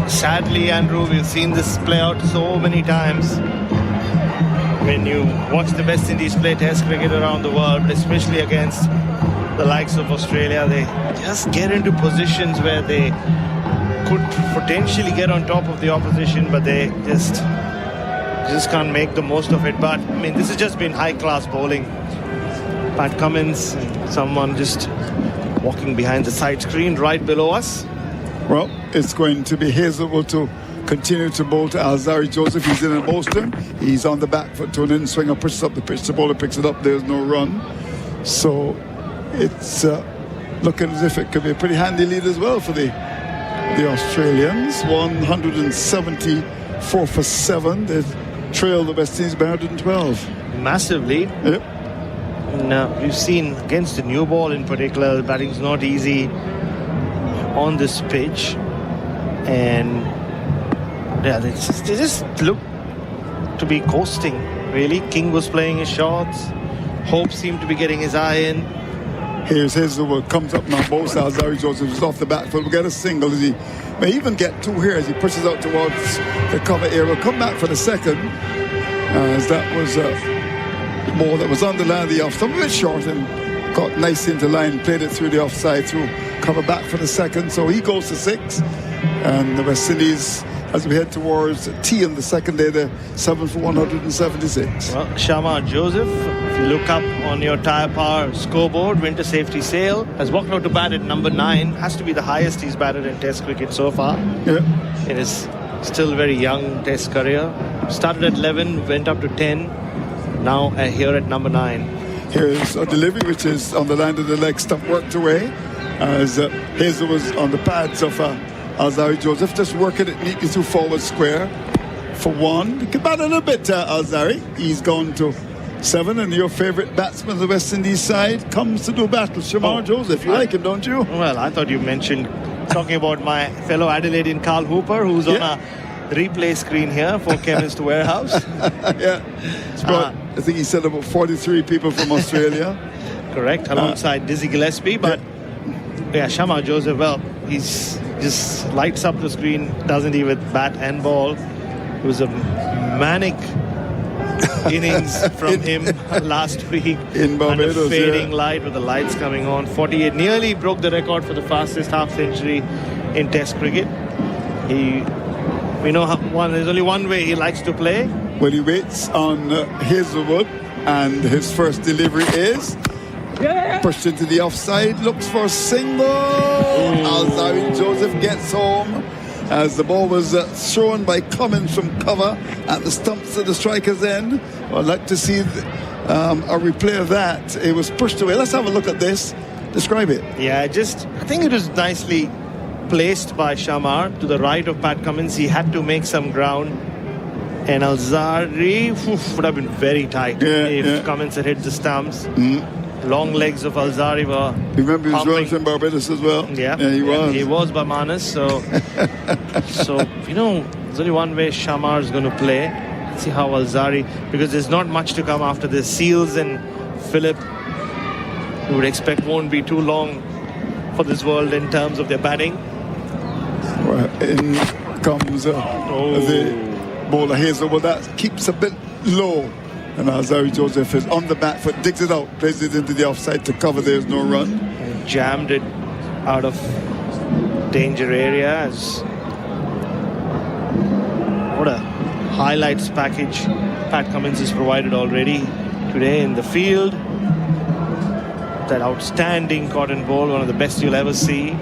sadly, Andrew, we've seen this play out so many times. When you watch the West Indies play Test cricket around the world, but especially against the likes of Australia, they just get into positions where they could potentially get on top of the opposition, but they just can't make the most of it. But I mean, this has just been high-class bowling. Pat Cummins, someone just walking behind the side screen right below us. Well, it's going to be Hazelwood to continue to bowl to Alzari Joseph. He's in a Boston. He's on the back foot to an in-swinger, pushes up the pitch. The bowler picks it up. There's no run. So it's looking as if it could be a pretty handy lead as well for the Australians. 174 for 7. They've trailed the West Indies by 112. Massive lead. Yep. And we've seen against the new ball in particular, the batting's not easy. on this pitch, and yeah, they just look to be coasting. Really, King was playing his shots. Hope seemed to be getting his eye in. Here's Hazelwood, comes up now. Both Alzari Joseph is off the back foot. We'll get a single as he may even get two here as he pushes out towards the cover area. We'll come back for the second, as that was a ball that was on the line of the off, some of it short and got nice into line, played it through the offside, through cover back for the second. So he goes to 6, and the West Indies, as we head towards tea in the second day, they're 7 for 176. Well, Shamar Joseph, if you look up on your Tyre Power scoreboard, winter safety sale, has walked out to bat at number 9. Has to be the highest he's batted in Test cricket so far. Yeah. In his still very young Test career. Started at 11, went up to 10. Now here at number 9. Here's a delivery which is on the line of the leg stump, worked away as Hazel was on the pads of Alzari Joseph, just working it neatly through forward square for 1. He can bat a little bit, Alzari. He's gone to 7, and your favourite batsman of the West Indies side comes to do battle, Shamar Joseph. You like him, don't you? Well, I thought you mentioned talking about my fellow Adelaidean Carl Hooper, who's on a replay screen here for Chemist Warehouse. Yeah. It's brought, I think he said about 43 people from Australia. Correct, alongside Dizzy Gillespie. But Shamar Joseph, well, he's just lights up the screen, doesn't even bat and ball. It was a manic innings from him last week in Barbados, under fading light with the lights coming on. 48, nearly broke the record for the fastest half century in Test cricket. We know there's only one way he likes to play. Well, he waits on Hazelwood, and his first delivery is pushed into the offside, looks for a single. Alzari Joseph gets home as the ball was thrown by Cummins from cover at the stumps of the striker's end. I'd like to see a replay of that. It was pushed away. Let's have a look at this. Describe it. Yeah, I think it was nicely placed by Shamar to the right of Pat Cummins. He had to make some ground, and Alzari would have been very tight if Cummins had hit the stumps. Long legs of Alzari were. Remember, he was running from Barbados as well. Yeah, he was. He was by Manas. So there's only one way Shamar is going to play. Let's see how Alzari, because there's not much to come after this. Seals and Phillip, you would expect, won't be too long for this world in terms of their batting. Well, in comes the bowler Hazelwood. That keeps a bit low. And Alzari Joseph is on the back foot, digs it out, plays it into the offside to cover. There's no run. And jammed it out of danger area. What a highlights package Pat Cummins has provided already today in the field. That outstanding cotton ball, one of the best you'll ever see.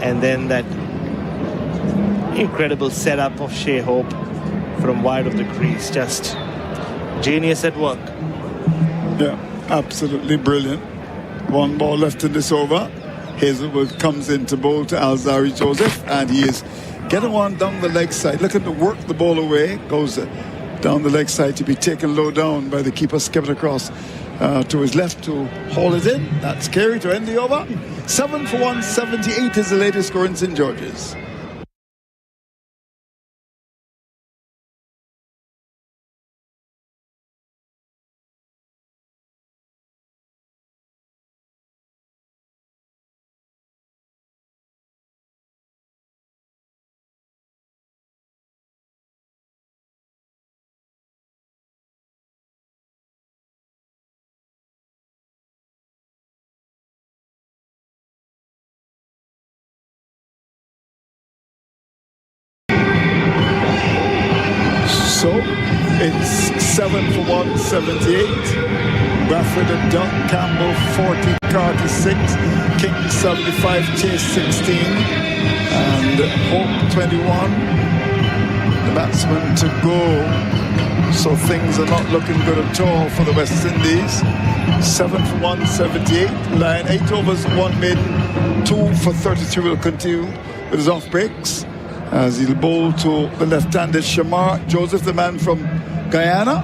And then that incredible setup of Shea Hope from wide of the crease. Just genius at work. Yeah, absolutely brilliant. 1 ball left in this over. Hazelwood comes in to bowl to Alzari Joseph, and he is getting one down the leg side, looking to work the ball away. Goes down the leg side to be taken low down by the keeper, skipping across to his left to haul it in. That's Carey to end the over. 7 for 178 is the latest score in St. George's. So it's 7 for 178. Bradford and Duck, Campbell 40, Carter 6, King 75, Chase 16, and Hope 21. The batsman to go. So things are not looking good at all for the West Indies. 7 for 178. Line 8 overs, 1 maiden, 2 for 33 will continue with his off breaks. As he'll bowl to the left-handed Shamar Joseph, the man from Guyana.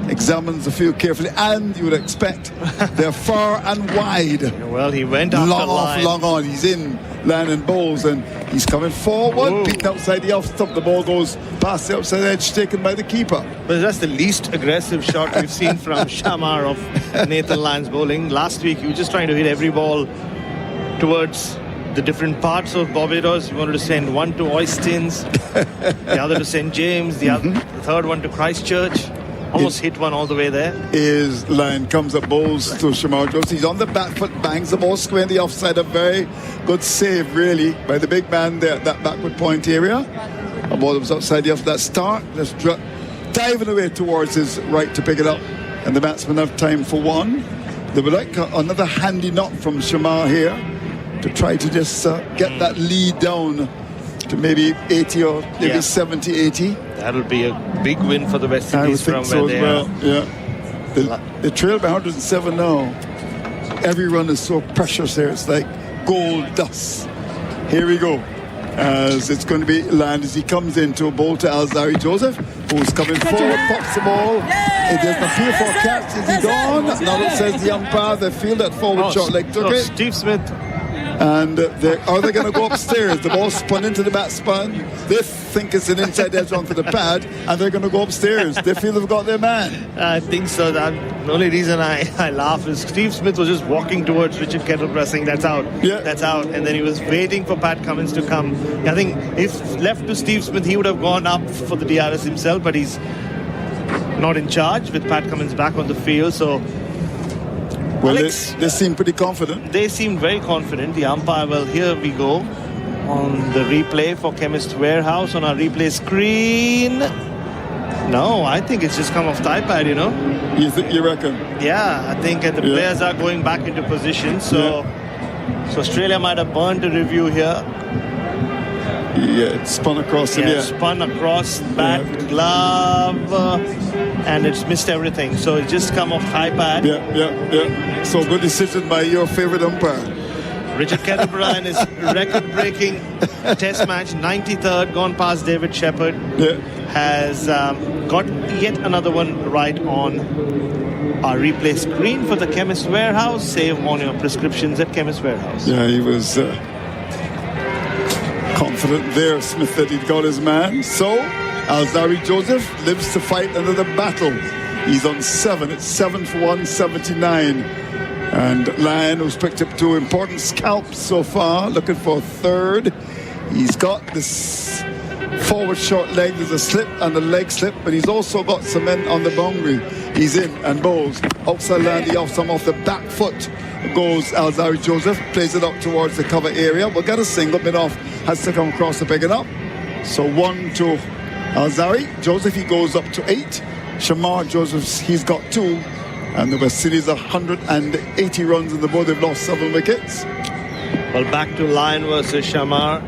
examines the field carefully, and you would expect they're far and wide. Well, he went after long line. off, long on. He's in line and bowls, and he's coming forward. Whoa. Beaten outside the off stump. The ball goes past the outside edge, taken by the keeper. But that's the least aggressive shot we've seen from Shamar of Nathan Lyon's bowling. Last week, he was just trying to hit every ball towards the different parts of Barbados. He wanted to send one to Oistins, the other to St. James, the third one to Christchurch. Almost hit one all the way there. His line comes up, bowls to Shamar Joseph. He's on the back foot, bangs the ball square in the offside. A very good save, really, by the big man there at that backward point area. A ball that was outside the off that start. Just diving away towards his right to pick it up. And the batsmen have time for one. They would like another handy knock from Shamar here to try to just get that lead down to maybe 80 or maybe 70, 80. That'll be a big win for the West I would Indies think from so where they as well. are. Yeah. They trail by 107 now. Every run is so precious here. It's like gold dust. Here we go. As it's going to be land as he comes into a bowl to Alzari Joseph, who's coming forward, pops the ball. There's the field for catch. Is he gone? Now it says the umpire. They feel that forward shot leg took it. Steve Smith. And are they going to go upstairs? The ball spun into the batsman. They think it's an inside edge onto the pad, and they're going to go upstairs. They feel they've got their man. I think so. The only reason I laugh is Steve Smith was just walking towards Richard Kettleborough saying that's out, that's out, and then he was waiting for Pat Cummins to come. I think if left to Steve Smith, he would have gone up for the DRS himself, but he's not in charge with Pat Cummins back on the field, so... Well, Alex, they seem pretty confident. They seem very confident. The umpire, well, here we go on the replay for Chemist Warehouse on our replay screen. No, I think it's just come off thigh pad, you know. You reckon? Yeah, I think the players are going back into position. So, so Australia might have burnt a review here. Yeah, it spun across him. Yeah, spun across, bat, glove, and it's missed everything. So it's just come off thigh pad. Yeah. So good decision by your favourite umpire. Richard Kettleborough in his record-breaking Test match, 93rd, gone past David Shepherd, has got yet another one right on our replay screen for the Chemist Warehouse. Save on your prescriptions at Chemist Warehouse. Yeah, he was confident there, Smith, that he'd got his man. So Alzari Joseph lives to fight another battle. He's on 7. It's 7 for 179. And Lyon, who's picked up 2 important scalps so far, looking for a third. He's got this forward short leg. There's a slip and a leg slip, but he's also got some men on the boundary. He's in and bowls. Outside land, the off the back foot goes Alzari Joseph, plays it up towards the cover area. We'll get a single, bit off, has to come across to pick it up. So 1 to Alzari Joseph, he goes up to 8. Shamar Joseph, he's got 2. And the West Indies 180 runs in the board. They've lost 7 wickets. Well, back to Lyon versus Shamar.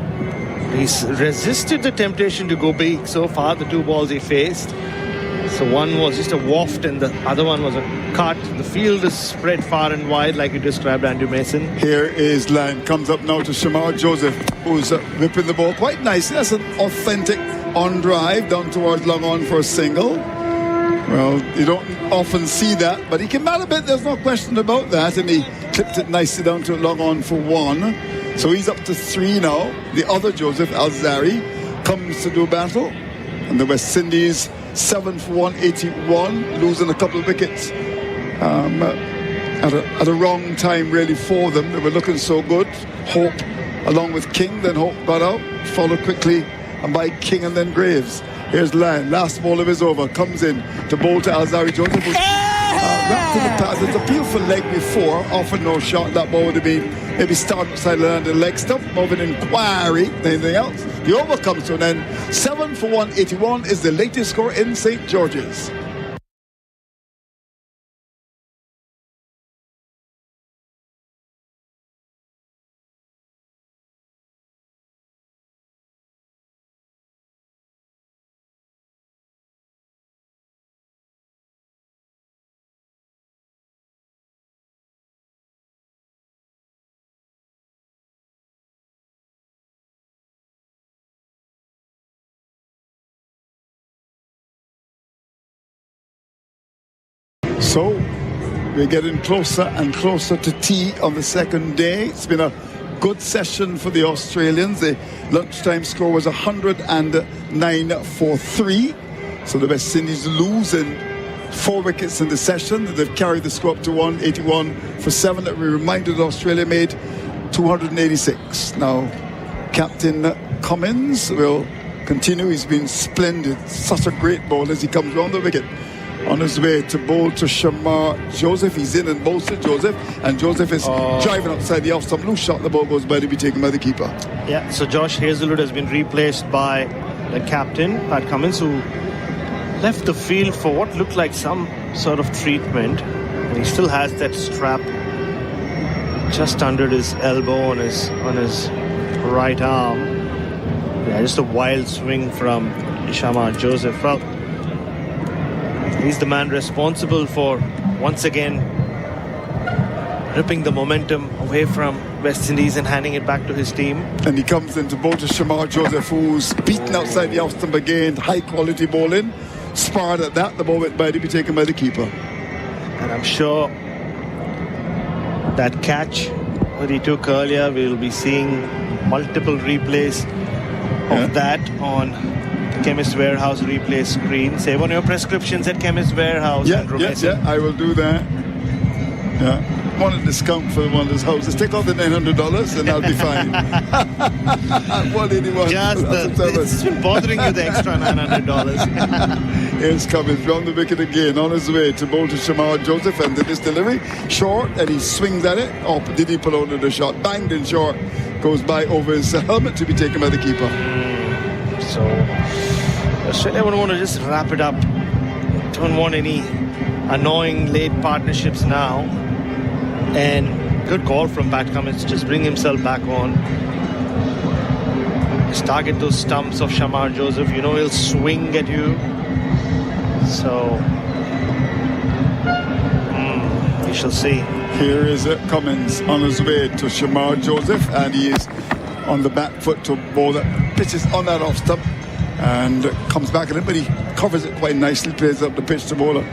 He's resisted the temptation to go big so far, the 2 balls he faced. So one was just a waft and the other one was a cut. The field is spread far and wide like you described, Andrew Mason. Here is Lyon, comes up now to Shamar Joseph, who's whipping the ball quite nicely. That's an authentic on drive down towards long on for a single. Well, you don't often see that, but he can bat a bit, there's no question about that, and he clipped it nicely down to long on for 1. So he's up to 3 now. The other Joseph, Alzari, comes to do battle, and the West Indies 7 for 181, losing a couple of wickets at a wrong time really for them. They were looking so good. Hope along with King, then Hope got out, followed quickly by King and then Graves. Here's Lyon, last ball of his over, comes in to bowl to Alzari Joseph, who's wrapped in the pass. It's a beautiful leg before, often no shot. That ball would have been maybe starting outside the land, the leg stump, more of an inquiry than anything else. The over comes to an end. 7 for 181 is the latest score in St. George's. So we're getting closer and closer to tea on the second day. It's been a good session for the Australians. The lunchtime score was 109 for 3. So the West Indies losing 4 wickets in the session. They've carried the score up to 181 for 7 that we reminded Australia made 286. Now, Captain Cummins will continue. He's been splendid. Such a great ball as he comes round the wicket on his way to bowl to Shamar Joseph. He's in and bowls to Joseph, and Joseph is driving outside the off stump. Loose shot, the ball goes by to be taken by the keeper. Yeah, so Josh Hazlewood has been replaced by the captain, Pat Cummins, who left the field for what looked like some sort of treatment. And he still has that strap just under his elbow on his right arm. Yeah, just a wild swing from Shamar Joseph. Well, he's the man responsible for once again ripping the momentum away from West Indies and handing it back to his team. And he comes into bowl to Shamar Joseph, who's beaten outside the off stump again. High quality bowling. Sparred at that, the ball went by to be taken by the keeper. And I'm sure that catch that he took earlier, we'll be seeing multiple replays of that on Chemist Warehouse replay screen. Save on your prescriptions at Chemist Warehouse. Yeah, I will do that. Yeah. Want a discount for one of those houses. Take out the $900 and I'll be fine. 181. It's been bothering you, the extra $900. Here's Cummins round the wicket again on his way to bowl to Shamar Joseph, and this delivery short, and he swings at it. Oh, did he pull out of the shot? Banged in short, goes by over his helmet to be taken by the keeper. So Australia would want to just wrap it up. Don't want any annoying late partnerships now. And good call from Pat Cummins to just bring himself back on. Just target those stumps of Shamar Joseph. You know he'll swing at you. So we shall see. Here is Cummins on his way to Shamar Joseph, and he is on the back foot to bowl that pitches on that off stump and comes back at it, but he covers it quite nicely, plays up the pitch to bowler.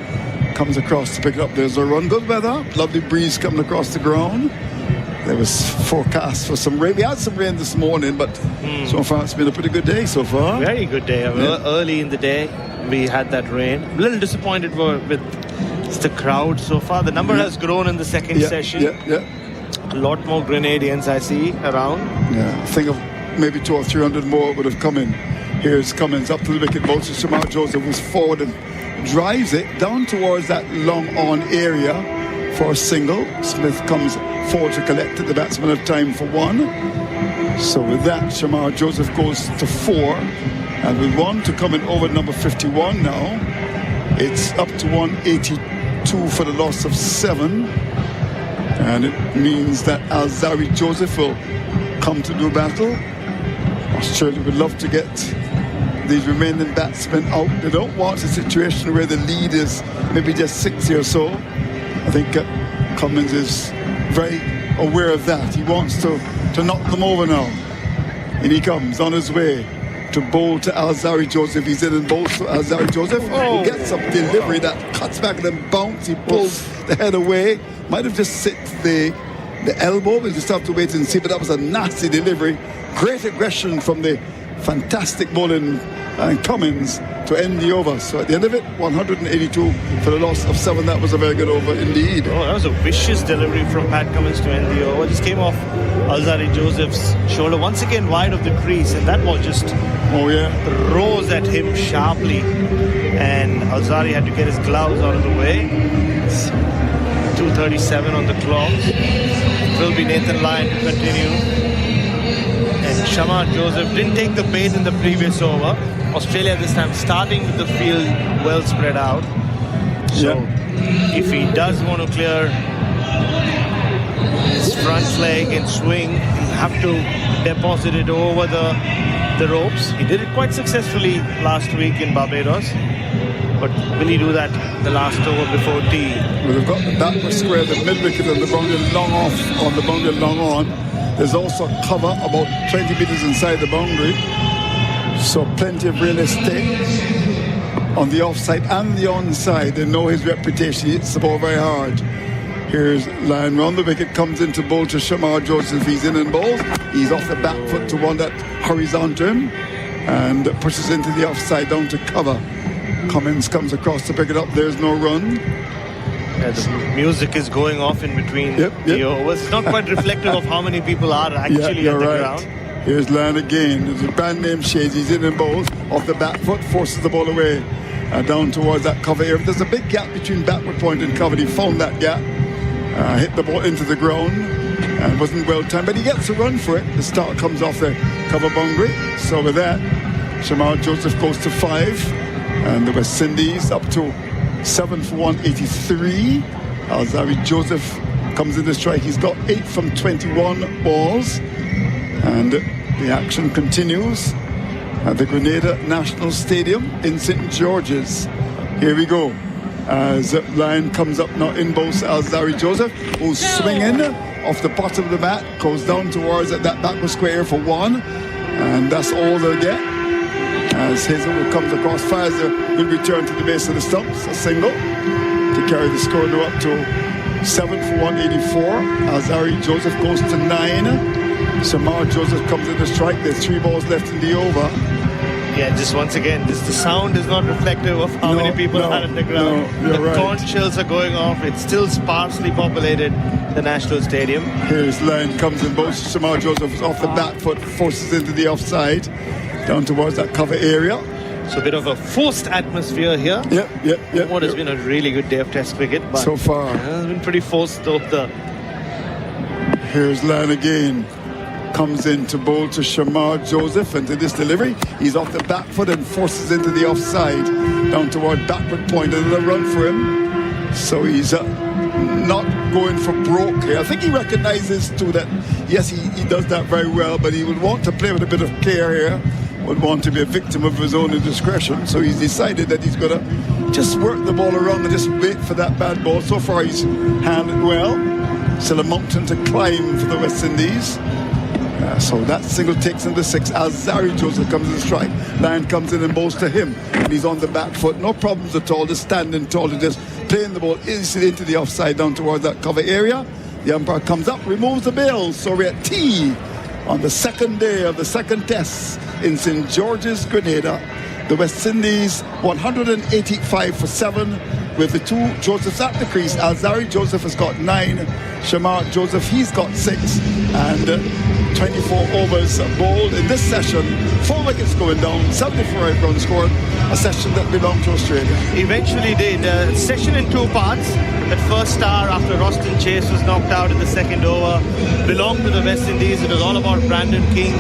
Comes across to pick it up. There's a run. Good weather. Lovely breeze coming across the ground. There was forecast for some rain. We had some rain this morning, but so far it's been a pretty good day so far. Very good day. Early in the day we had that rain. A little disappointed with the crowd so far. The number has grown in the second session. A lot more Grenadians I see around. Yeah, I think of maybe 200 or 300 more would have come in. Here's Cummins up to the wicket. Bowls to Shamar Joseph, who's forward and drives it down towards that long on area for a single. Smith comes forward to collect it. The batsman have time for 1. So with that, Shamar Joseph goes to 4, and with 1 to come in over number 51 now, it's up to 182 for the loss of 7, and it means that Alzari Joseph will come to do battle. Australia would love to get these remaining batsmen out. They don't want a situation where the lead is maybe just 60 or so. I think Cummins is very aware of that. He wants to knock them over now. And he comes on his way to bowl to Alzari Joseph. He's in and bowls to Alzari Joseph. He gets a delivery that cuts back and then bounce. He pulls the head away. Might have just hit the elbow. We'll just have to wait and see. But that was a nasty delivery. Great aggression from the fantastic bowling and Cummins to end the over. So at the end of it, 182 for the loss of 7. That was a very good over indeed. Oh, that was a vicious delivery from Pat Cummins to end the over. Just came off Alzari Joseph's shoulder, once again wide of the crease, and that ball just rose at him sharply, and Alzari had to get his gloves out of the way. It's 2:37 on the clock. It will be Nathan Lyon to continue. And Shamar Joseph didn't take the bait in the previous over. Australia this time starting with the field well spread out. So if he does want to clear his front leg and swing, he'll have to deposit it over the ropes. He did it quite successfully last week in Barbados. But will he do that the last over before tea? Well, they've got the backward square, the mid-wicket and the boundary long off on the boundary long on. There's also cover about 20 metres inside the boundary. So plenty of real estate. on the offside and the onside. They know his reputation. He hits the ball very hard. Here's Lyon round the wicket, comes into bowl to Shamar Joseph. He's in and bowls. He's off the back foot to one that hurries onto him and pushes into the offside down to cover. Cummins comes across to pick it up. There's no run. Yeah, the music is going off in between the overs. It's not quite reflective of how many people are actually on the ground. Here's Lyon again. There's a brand name shades. He's in and bowls off the back foot, forces the ball away down towards that cover area. There's a big gap between backward point and cover. He found that gap. Hit the ball into the ground and wasn't well timed, but he gets a run for it. The start comes off the cover boundary. So with that, Shamar Joseph goes to 5 and the West Indies up to 7 for 183. Alzari Joseph comes in the strike. He's got 8 from 21 balls and the action continues at the Grenada National Stadium in St. George's. Here we go. As Lyon comes up now in bowls Alzari Joseph, who's swinging off the bottom of the mat, goes down towards that backward square for 1, and that's all they'll get. As Hazelwood comes across, fires will return to the base of the stumps, a single to carry the score now up to 7 for 184. Alzari Joseph goes to 9. Shamar Joseph comes in the strike. There's 3 balls left in the over. Yeah, just once again, the sound is not reflective of how many people are on the ground. The conch shells are going off. It's still sparsely populated, the National Stadium. Here's Lyon, comes in both. Shamar Joseph off the back foot, forces into the offside, down towards that cover area. So a bit of a forced atmosphere here. Yep. What has been a really good day of Test cricket. But so far. It's been pretty forced though. Here's Lyon again. Comes in to bowl to Shamar Joseph, and to this delivery he's off the back foot and forces into the offside down toward backward point. Another run for him, so he's not going for broke here. I think he recognizes too that yes, he does that very well, but he would want to play with a bit of care here, would want to be a victim of his own indiscretion, so he's decided that he's going to just work the ball around and just wait for that bad ball. So far he's handled well. Still a mountain to climb for the West Indies. So that single takes him to 6. Alzari Joseph comes in the strike. Lyon comes in and bowls to him, and he's on the back foot. No problems at all. Just standing tall and just playing the ball instantly into the offside down towards that cover area. The umpire comes up, removes the bail. So we're at tea on the second day of the second test in St. George's, Grenada. The West Indies 185 for 7 with the 2 Josephs at the crease. Alzari Joseph has got 9. Shamar Joseph, he's got 6. And 24 overs bowled in this session. 4 wickets going down, 74 runs scored. A session that belonged to Australia. Eventually did. Session in 2 parts. That first star after Roston Chase was knocked out in the second over belonged to the West Indies. It was all about Brandon King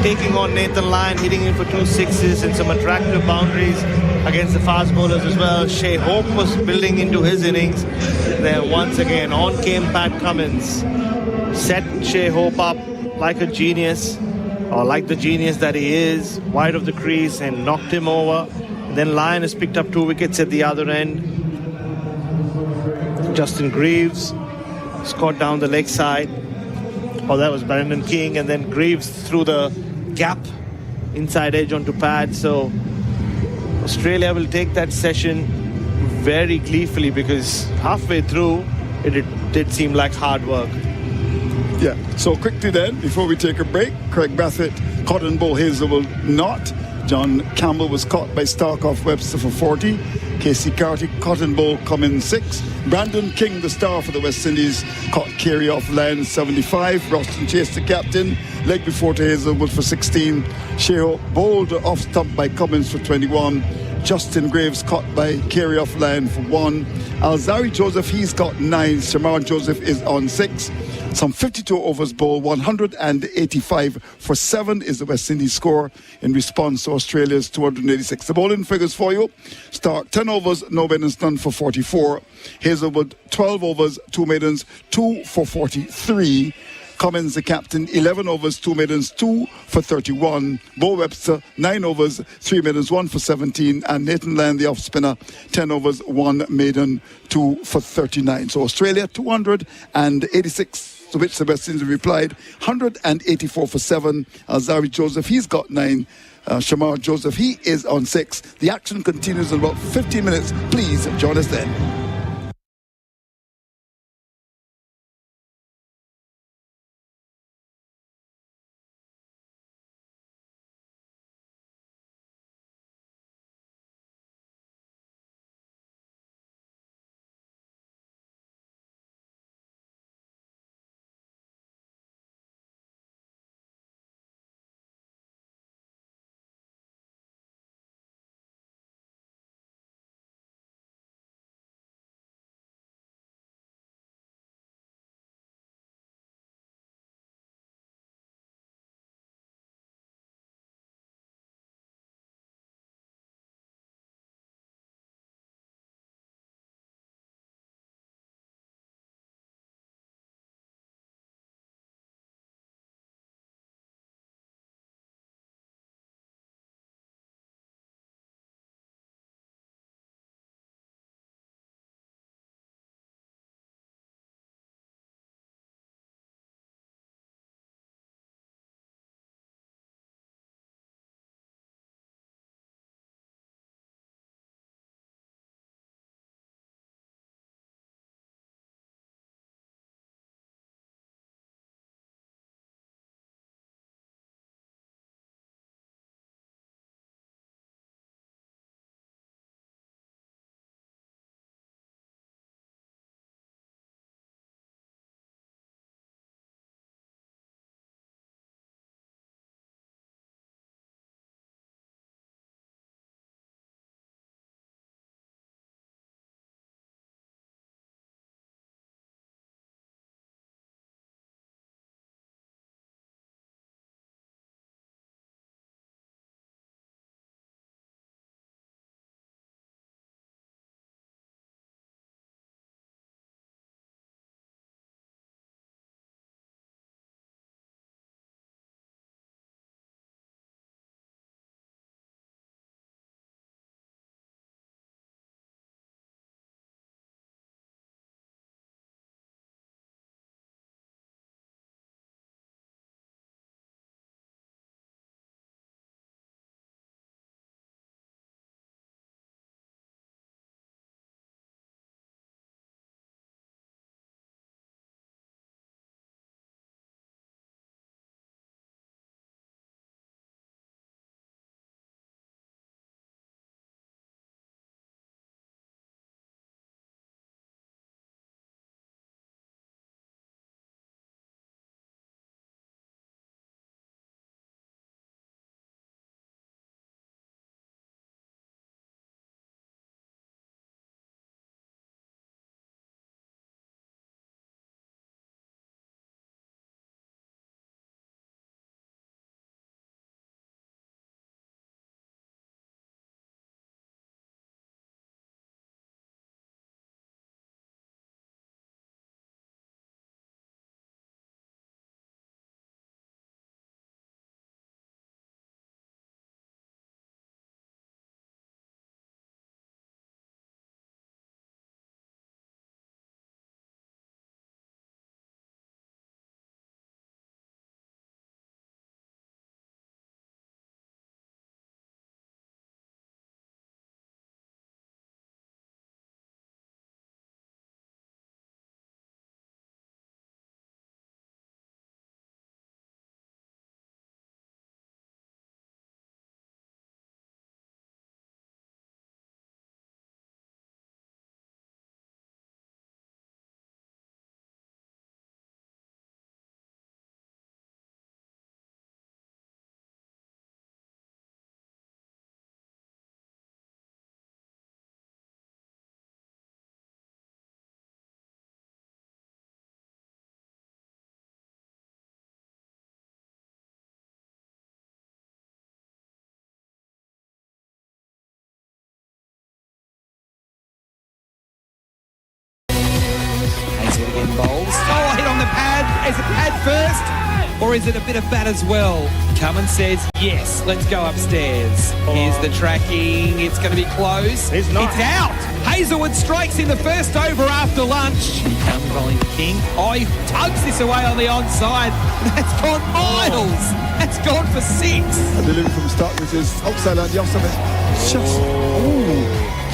taking on Nathan Lyon, hitting him for 2 sixes and some attractive boundaries against the fast bowlers as well. Shea Hope was building into his innings. There once again, on came Pat Cummins. Set Shea Hope up like a genius, or like the genius that he is, wide of the crease, and knocked him over. Then Lyon has picked up 2 wickets at the other end. Justin Greaves scored down the leg side. Oh, that was Brandon King, and then Greaves through the gap inside edge onto pad. So Australia will take that session very gleefully, because halfway through it did seem like hard work. Yeah, so quickly then, before we take a break, Craig Brathwaite, Cotton Bowl, Hazelwood not. John Campbell was caught by Starkoff Webster for 40. Casey Carty, Cotton Bowl, come in 6. Brandon King, the star for the West Indies, caught Carey off Lyon 75. Roston Chase, the captain, leg before to Hazelwood for 16. Shea bowled off stump by Cummins for 21. Justin Graves caught by Carey off Lyon for 1. Alzari Joseph, he's got 9. Shamar Joseph is on 6. Some 52 overs bowled, 185 for 7 is the West Indies score in response to Australia's 286. The bowling figures for you: Stark 10 overs, no maidens, none for 44. Hazelwood 12 overs, 2 maidens, 2 for 43. Cummins, the captain, 11 overs, 2 maidens, 2 for 31. Bo Webster, 9 overs, 3 maidens, 1 for 17. And Nathan Lyon, the off-spinner, 10 overs, 1 maiden, 2 for 39. So Australia, 286 to which the West Indies replied. 184 for 7. Zawi Joseph, he's got 9. Shamar Joseph, he is on 6. The action continues in about 15 minutes. Please join us then. Again bowls. Oh, hit on the pad. Is it pad first? or is it a bit of bat as well? Cummins says, yes, let's go upstairs. Here's the tracking. It's going to be close. It's not. It's out. Hazelwood strikes in the first over after lunch. He comes bowling King. Oh, he tugs this away on the onside. That's gone miles. That's gone for 6. A delivery from start, which is outside on the offside. Just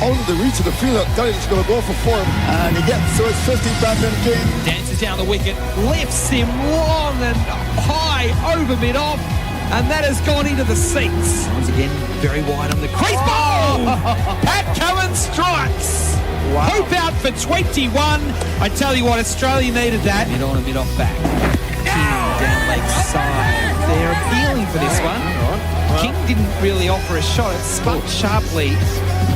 out of the reach of the field. It's going to go for 4. And he gets, so it's 50 Brandon King. Dances down the wicket, lifts him long and high over mid-off, and that has gone into the seats. Once again, very wide on the crease. Ball! Pat Cummins strikes. Wow. Hope out for 21. I tell you what, Australia needed that. Mid-on and mid-off back. Down leg side. They're appealing for this one. King didn't really offer a shot. It spun sharply.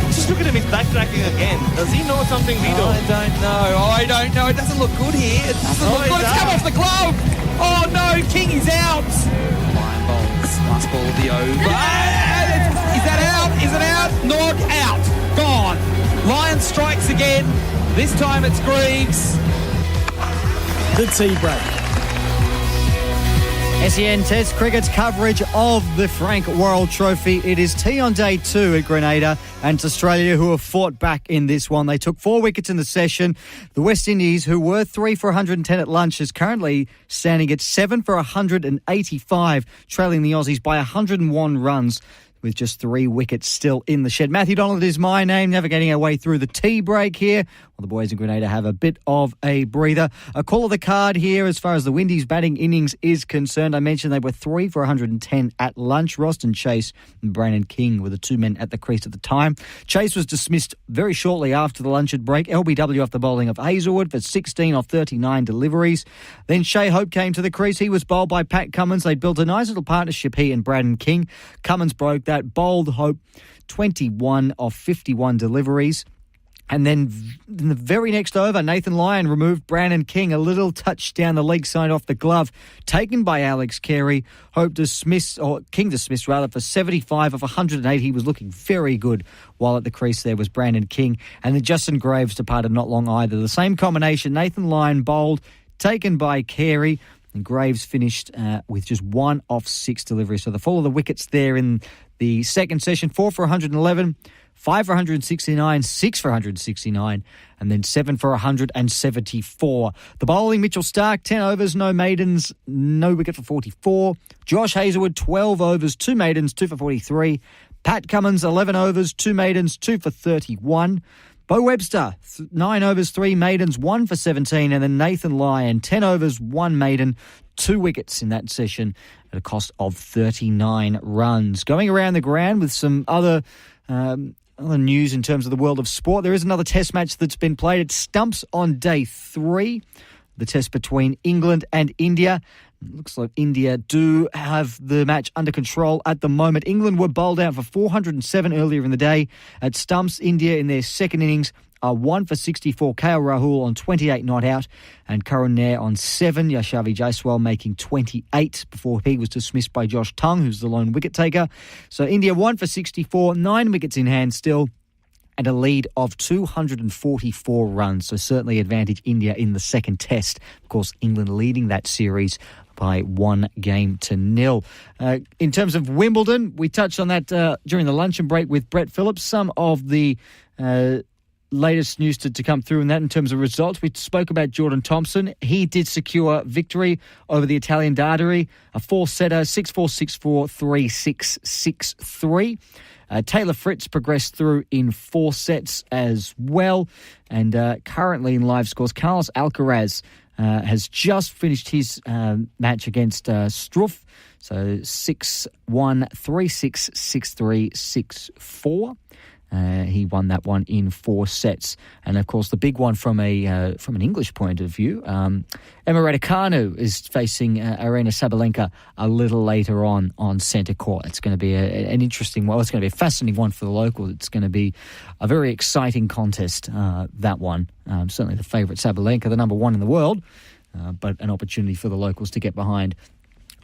Just look at him, he's backtracking again. Does he know something we don't? I don't know. It doesn't look good here. It doesn't look good. It's come off the glove. Oh no, King is out. Lion bowls. Last ball of the over. Is that out? Is it out? Not out. Gone. Lion strikes again. This time it's Greaves. The tea break. SEN Test Cricket's coverage of the Frank Worrell Trophy. It is tea on day 2 at Grenada, and it's Australia who have fought back in this one. They took 4 wickets in the session. The West Indies, who were 3 for 110 at lunch, is currently standing at 7 for 185, trailing the Aussies by 101 runs. With just 3 wickets still in the shed. Matthew Donald is my name, navigating our way through the tea break here. Well, the boys in Grenada have a bit of a breather. A call of the card here as far as the Windies batting innings is concerned. I mentioned they were 3 for 110 at lunch. Roston Chase and Brandon King were the 2 men at the crease at the time. Chase was dismissed very shortly after the luncheon break. LBW off the bowling of Hazelwood for 16 off 39 deliveries. Then Shea Hope came to the crease. He was bowled by Pat Cummins. They built a nice little partnership, he and Brandon King. Cummins broke that, bowled Hope 21 off 51 deliveries. And then in the very next over, Nathan Lyon removed Brandon King. A little touch down the leg side off the glove, taken by Alex Carey. King dismissed rather, for 75 of 108. He was looking very good, while at the crease there was Brandon King. And then Justin Graves departed not long either. The same combination, Nathan Lyon bowled, taken by Carey. And Graves finished with just 1 off 6 deliveries. So the fall of the wickets there in the second session, 4 for 111, 5 for 169, 6 for 169, and then 7 for 174. The bowling, Mitchell Starc, 10 overs, no maidens, no wicket for 44. Josh Hazelwood, 12 overs, 2 maidens, 2 for 43. Pat Cummins, 11 overs, 2 maidens, 2 for 31. Bo Webster, 9 overs, 3 maidens, 1 for 17. And then Nathan Lyon, 10 overs, 1 maiden, 2 wickets in that session at a cost of 39 runs. Going around the ground with some other news in terms of the world of sport. There is another test match that's been played. It stumps on day 3, the test between England and India. It looks like India do have the match under control at the moment. England were bowled out for 407 earlier in the day. At stumps, India in their second innings are 1 for 64. KL Rahul on 28 not out, and Karun Nair on 7. Yashavi Jaiswal making 28 before he was dismissed by Josh Tongue, who's the lone wicket taker. So India 1 for 64, 9 wickets in hand still, and a lead of 244 runs. So certainly advantage India in the second test. Of course, England leading that series by 1-0. In terms of Wimbledon, we touched on that during the luncheon break with Brett Phillips. Some of the latest news to come through in that in terms of results. We spoke about Jordan Thompson. He did secure victory over the Italian Darderi, a 4-setter, 6-4, 6-4, 3-6, 6-3. Taylor Fritz progressed through in 4 sets as well. And currently in live scores, Carlos Alcaraz has just finished his match against Struff. So 6-1, 3-6, 6-3, 6-4. He won that one in 4 sets. And, of course, the big one from an English point of view, Emma Raducanu is facing Aryna Sabalenka a little later on centre court. It's going to be an interesting one. It's going to be a fascinating one for the locals. It's going to be a very exciting contest, that one. Certainly the favourite Sabalenka, the number 1 in the world, but an opportunity for the locals to get behind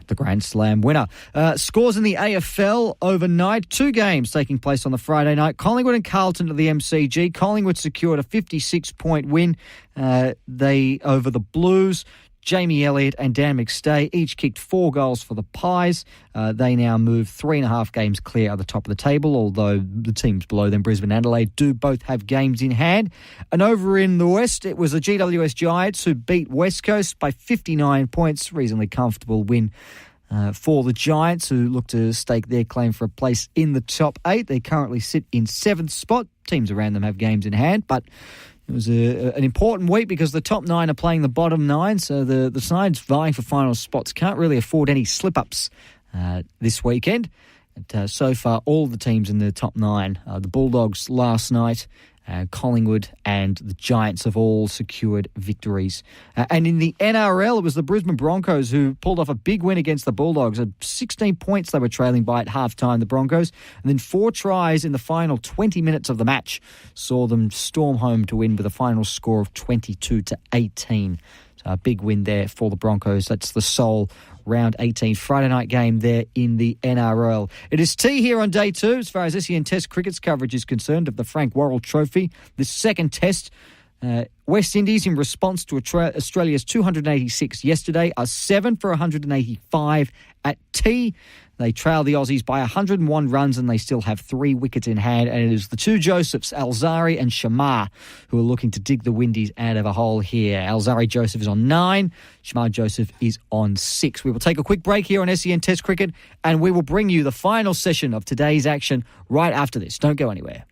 the Grand Slam winner. Scores in the AFL overnight. 2 games taking place on the Friday night. Collingwood and Carlton at the MCG. Collingwood secured a 56-point win over the Blues. Jamie Elliott and Dan McStay each kicked 4 goals for the Pies. They now move 3.5 games clear at the top of the table, although the teams below them, Brisbane and Adelaide, do both have games in hand. And over in the West, it was the GWS Giants who beat West Coast by 59 points. Reasonably comfortable win for the Giants, who look to stake their claim for a place in the top 8. They currently sit in 7th spot. Teams around them have games in hand, but it was an important week because the top 9 are playing the bottom 9, so the sides vying for final spots can't really afford any slip-ups this weekend. And, so far, all the teams in the top 9, the Bulldogs last night, Collingwood and the Giants have all secured victories. And in the NRL, it was the Brisbane Broncos who pulled off a big win against the Bulldogs. At 16 points they were trailing by at halftime, the Broncos. And then 4 tries in the final 20 minutes of the match saw them storm home to win with a final score of 22-18. So a big win there for the Broncos. That's the sole round 18 Friday night game there in the NRL. It is tea here on day 2 as far as SEN Test cricket's coverage is concerned of the Frank Worrell Trophy. The second test, West Indies, in response to Australia's 286 yesterday, are 7 for 185 at tea. They trail the Aussies by 101 runs and they still have 3 wickets in hand. And it is the 2 Josephs, Alzari and Shamar, who are looking to dig the Windies out of a hole here. Alzari Joseph is on 9. Shamar Joseph is on 6. We will take a quick break here on SEN Test Cricket and we will bring you the final session of today's action right after this. Don't go anywhere.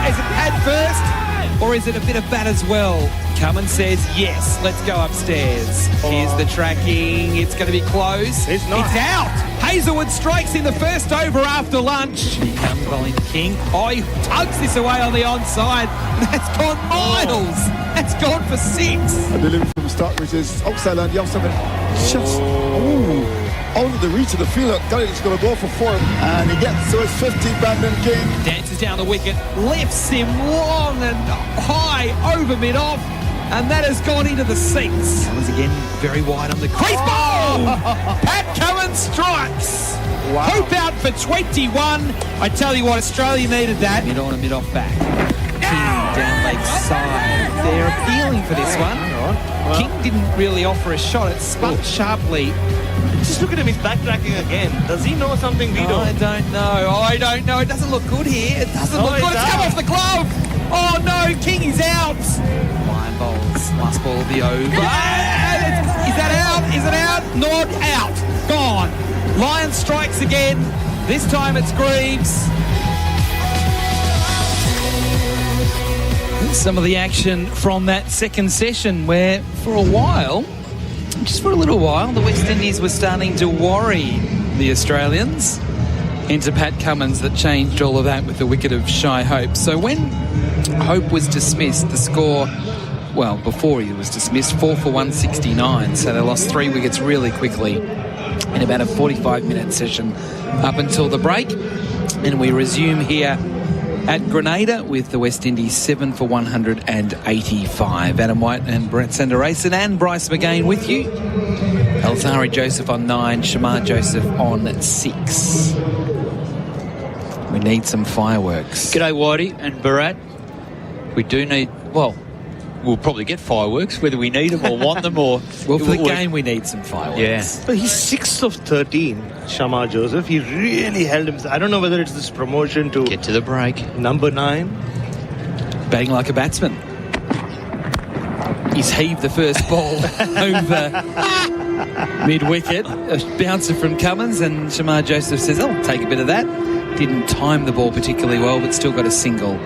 Is it pad first, or is it a bit of bat as well? Cummins says yes. Let's go upstairs. Here's the tracking. It's going to be close. It's not. It's out. Hazelwood strikes in the first over after lunch. Here comes bowling King. Oh, he tugs this away on the onside. That's gone miles. That's gone for 6. A delivery from Stockbridge is outside and the offside. Just out of the reach of the fielder. Gully is going to go for 4. And he gets to his 50, Brandon King. Dances down the wicket, lifts him long and high over mid-off, and that has gone into the seats. Cummins again very wide on the crease. Ball! Pat Cummins strikes. Wow. Hope out for 21. I tell you what, Australia needed that. Mid-on and mid-off back. King down leg side. They're appealing for this one. King didn't really offer a shot. It spun sharply. Just look at him, he's backtracking again. Does he know something we don't? I don't know. It doesn't look good here. It doesn't look good. It's come off the glove. Oh no, King is out. Line bowls. Last ball of the over. Is that out? Is it out? Not out. Gone. Lion strikes again. This time it's Greaves. Some of the action from that second session where for a while, just for a little while, the West Indies were starting to worry the Australians. Into Pat Cummins that changed all of that with the wicket of Shy Hope. So when Hope was dismissed, the score, well, before he was dismissed, 4 for 169. So they lost 3 wickets really quickly in about a 45-minute session up until the break. And we resume here at Grenada with the West Indies 7 for 185. Adam White and Brett Sanderson and Bryce McGain with you. Alzari Joseph on 9, Shamar Joseph on 6. We need some fireworks. G'day, Whitey and Barat. We do need, well, we'll probably get fireworks, whether we need them or want them or... Well, for the game, we need some fireworks. Yeah. But he's 6 of 13, Shamar Joseph. He really held him. I don't know whether it's this promotion to... Get to the break. Number 9. Batting like a batsman. He's heaved the first ball over mid-wicket. A bouncer from Cummins, and Shamar Joseph says, I'll take a bit of that. Didn't time the ball particularly well, but still got a single.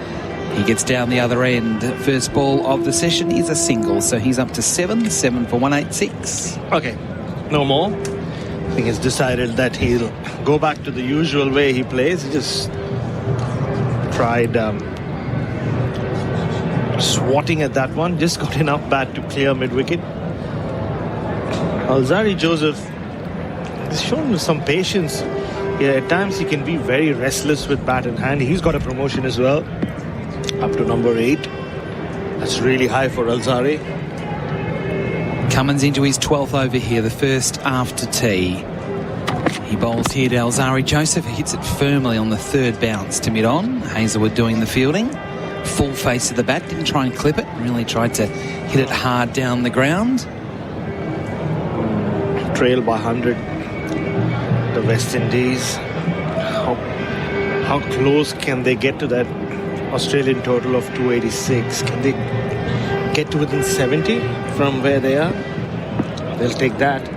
He gets down the other end. First ball of the session is a single, so he's up to 7 for 186. Okay, no more. I think he's decided that he'll go back to the usual way he plays. He just tried swatting at that one. Just got enough bat to clear mid-wicket. Alzari Joseph has shown some patience. Yeah, at times he can be very restless with bat in hand. He's got a promotion as well, up to number 8. That's really high for Alzari. Cummins into his 12th over here, the first after tea. He bowls here to Alzari Joseph, who hits it firmly on the third bounce to mid-on. Hazelwood doing the fielding. Full face of the bat, didn't try and clip it, really tried to hit it hard down the ground. Trail by 100. The West Indies. How close can they get to that Australian total of 286? Can they get to within 70 from where they are? They'll take that.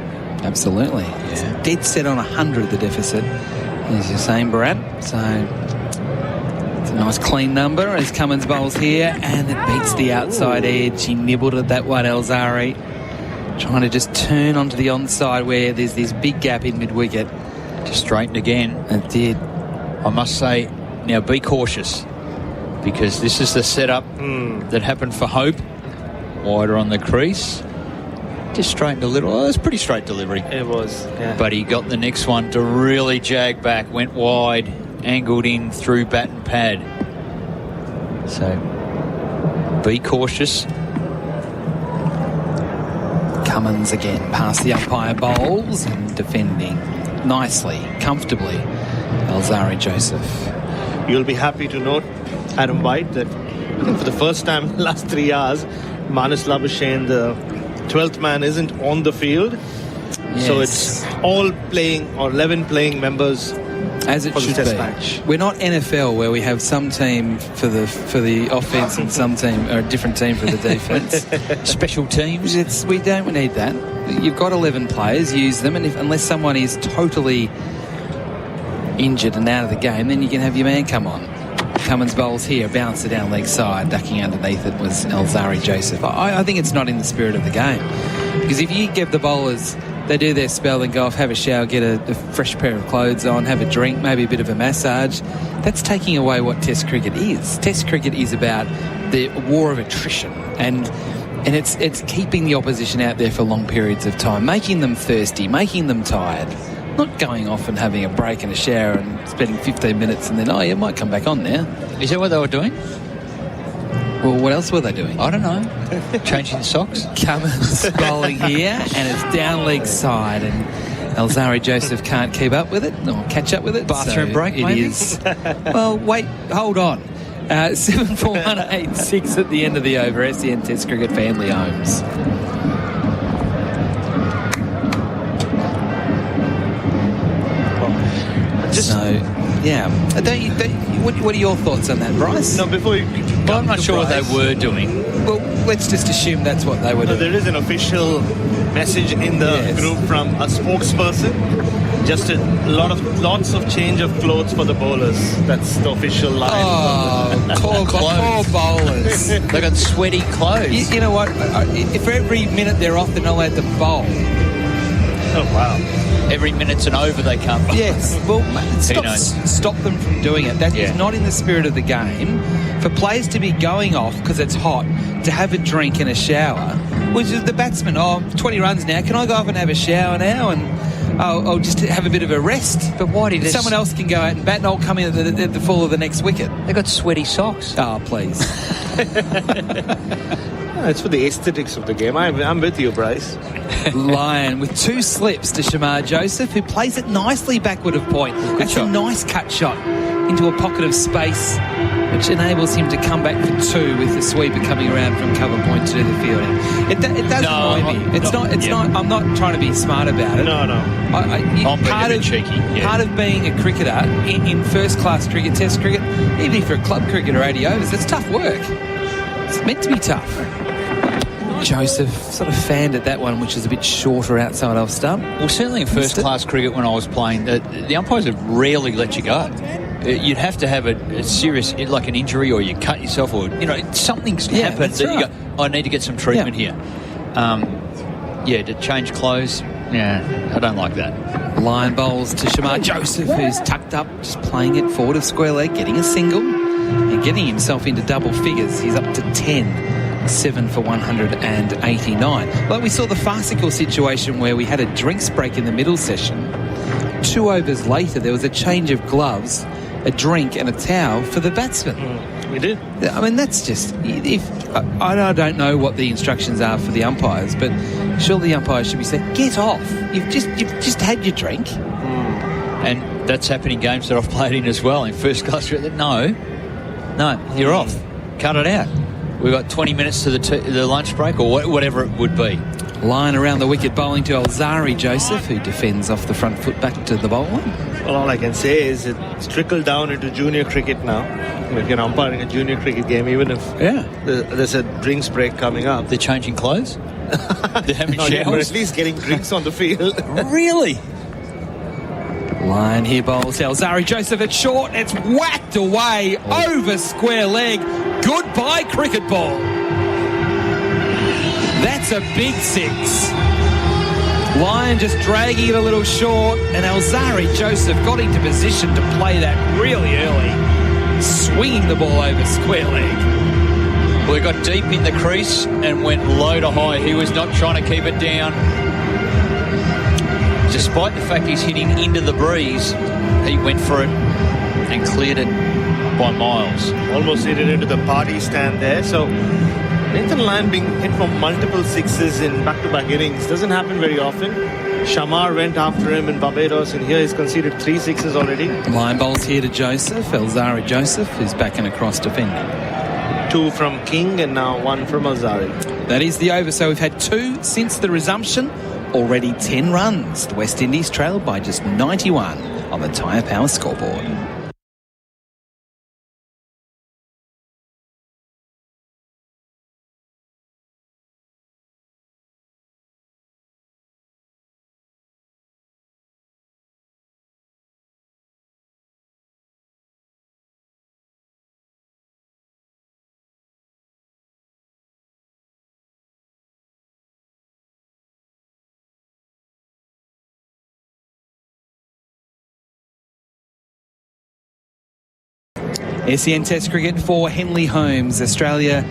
Absolutely. It's dead set on 100, the deficit, as you're saying, Brad. So it's a nice clean number as Cummins bowls here, and it beats the outside edge. He nibbled at that one, Alzari, trying to just turn onto the onside where there's this big gap in mid-wicket. Just straightened again. It did. I must say, now be cautious, because this is the setup that happened for Hope. Wider on the crease. Just straightened a little. Oh, it was pretty straight delivery. It was, yeah. But he got the next one to really jag back, went wide, angled in through bat and pad. So be cautious. Cummins again past the umpire, bowls and defending nicely, comfortably. Alzari Joseph. You'll be happy to note, Adam White, that I think for the first time in the last 3 hours, Manas Labuschagne, the 12th man, isn't on the field. Yes. So it's all playing, or 11 playing members as it for should the test be. match. We're not NFL where we have some team for the offense and some team, or a different team for the defense. Special teams. We don't need that. You've got 11 players, use them, and unless someone is totally injured and out of the game, then you can have your man come on. Cummins bowls here, bounce it down leg side, ducking underneath it was Alzari Joseph. I think it's not in the spirit of the game. Because if you give the bowlers, they do their spell and go off, have a shower, get a fresh pair of clothes on, have a drink, maybe a bit of a massage, that's taking away what Test cricket is. Test cricket is about the war of attrition, and it's keeping the opposition out there for long periods of time, making them thirsty, making them tired. Not going off and having a break and a shower and spending 15 minutes and then, it might come back on now. Is that what they were doing? Well, what else were they doing? I don't know. Changing socks? Cummins bowling here, and it's down leg side, and Alzari Joseph can't keep up with it or catch up with it. Bathroom break, it maybe? Is. Well, wait, hold on. 7-4-1-8-6 at the end of the over. SEN Test Cricket Family Homes. What are your thoughts on that, Bryce? No, before you... Well, I'm not sure what they were doing. Well, let's just assume that's what they were doing. There is an official message in the group from a spokesperson. Just lots of change of clothes for the bowlers. That's the official line. Poor bowlers. They got sweaty clothes. You know what? If every minute they're off, they're not allowed to bowl. Oh, wow. Every minute's an over, they can't bowl. Yes. Well, stop them from doing it. That is not in the spirit of the game. For players to be going off because it's hot, to have a drink and a shower, which is the batsman, 20 runs now, can I go off and have a shower now? And I'll just have a bit of a rest. But why did someone else can go out and bat and I'll come in at the fall of the next wicket? They got sweaty socks. Oh, please. It's for the aesthetics of the game. I'm with you, Bryce. Lyon with 2 slips to Shamar Joseph, who plays it nicely backward of point. That's a nice cut shot into a pocket of space, which enables him to come back for 2 with the sweeper coming around from cover point to do the fielding. It does annoy me. It's not. I'm not trying to be smart about it. No. Part of being a cricketer in first class cricket, Test cricket, even for a club cricketer, 80 overs, it's tough work. It's meant to be tough. Joseph sort of fanned at that one, which is a bit shorter outside off stump. Well, certainly in first-class cricket when I was playing, the umpires would rarely let you go. You'd have to have a serious, like an injury, or you cut yourself, or something's happened that you go, I need to get some treatment here. To change clothes, I don't like that. Line bowls to Shamar Joseph, who's tucked up, just playing it forward of square leg, getting a single and getting himself into double figures. He's up to 10. 7 for 189. Like we saw the farcical situation where we had a drinks break in the middle session. 2 overs later, there was a change of gloves, a drink and a towel for the batsman. We did. I mean, that's just... I don't know what the instructions are for the umpires, but surely the umpires should be saying, get off. You've just had your drink. And that's happened in games that I've played in as well. In first class, no, you're off. Cut it out. We've got 20 minutes to the lunch break, or whatever it would be. Line around the wicket, bowling to Alzari Joseph, who defends off the front foot back to the bowler. Well, all I can say is it's trickled down into junior cricket now. We can umpiring a junior cricket game, even if there's a drinks break coming up. They're changing clothes? They're having showers? We're at least getting drinks on the field. Really? Line here bowls Alzari Joseph at short. It's whacked away over square leg. Goodbye, cricket ball. That's a big 6. Lyon just dragging it a little short, and Alzari Joseph got into position to play that really early, swinging the ball over square leg. We got deep in the crease and went low to high. He was not trying to keep it down. Despite the fact he's hitting into the breeze, he went for it and cleared it by miles. Almost hit it into the party stand there. So Nathan Lyon being hit from multiple 6s in back-to-back innings doesn't happen very often. Shamar went after him in Barbados, and here he's conceded 3 6s already. Line bowls here to Joseph, Alzari Joseph, who's backing across defending. 2 from King and now 1 from Alzari. That is the over. So we've had 2 since the resumption. Already 10 runs. The West Indies trailed by just 91 on the Tyre Power scoreboard. SEN Test cricket for Henley Holmes. Australia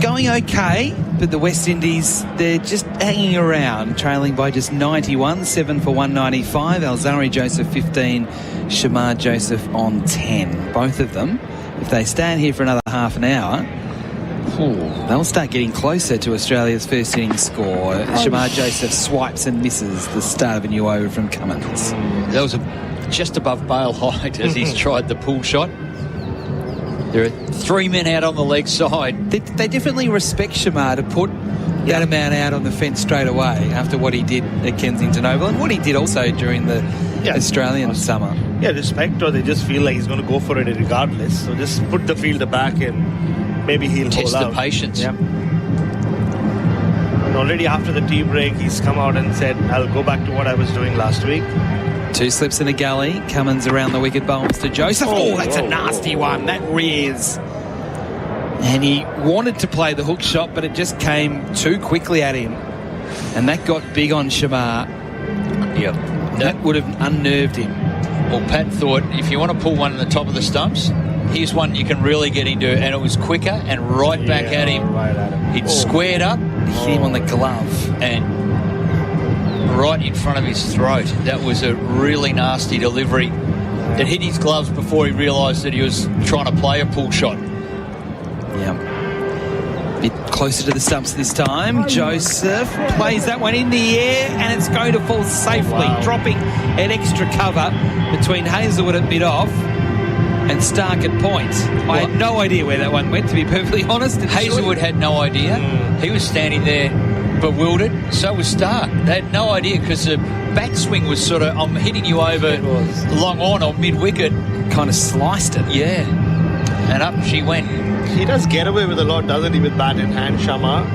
going okay, but the West Indies, they're just hanging around, trailing by just 91, 7 for 195. Alzari Joseph 15, Shamar Joseph on 10. Both of them, if they stand here for another half an hour, they'll start getting closer to Australia's first innings score. Shamar Joseph swipes and misses the start of a new over from Cummins. That was just above bail height as he's tried the pull shot. There are 3 men out on the leg side. They definitely respect Shamar to put that amount out on the fence straight away after what he did at Kensington Oval and what he did also during the Australian summer. Yeah, respect, or they just feel like he's going to go for it regardless. So just put the fielder back and maybe he'll test hold the out. patience. Yeah. And already after the tea break, he's come out and said, I'll go back to what I was doing last week. 2 slips in a gully. Cummins around the wicket, bowls to Joseph. That's a nasty one. That rears. And he wanted to play the hook shot, but it just came too quickly at him. And that got big on Shamar. Yep. That would have unnerved him. Well, Pat thought, if you want to pull one in the top of the stumps, here's one you can really get into. And it was quicker and right back at him. Right at him. He'd squared up. Hit him on the glove. And right in front of his throat. That was a really nasty delivery. It hit his gloves before he realised that he was trying to play a pull shot. Yeah. Bit closer to the stumps this time. Joseph plays that one in the air and it's going to fall safely, dropping an extra cover between Hazelwood at mid-off and Stark at point. I had no idea where that one went, to be perfectly honest. Hazelwood had no idea. He was standing there bewildered. So was Stark. They had no idea because the back swing was sort of, I'm hitting you over long on or mid-wicket. Kind of sliced it. Yeah. And up she went. He does get away with a lot, doesn't he, with bat in hand, Shamar?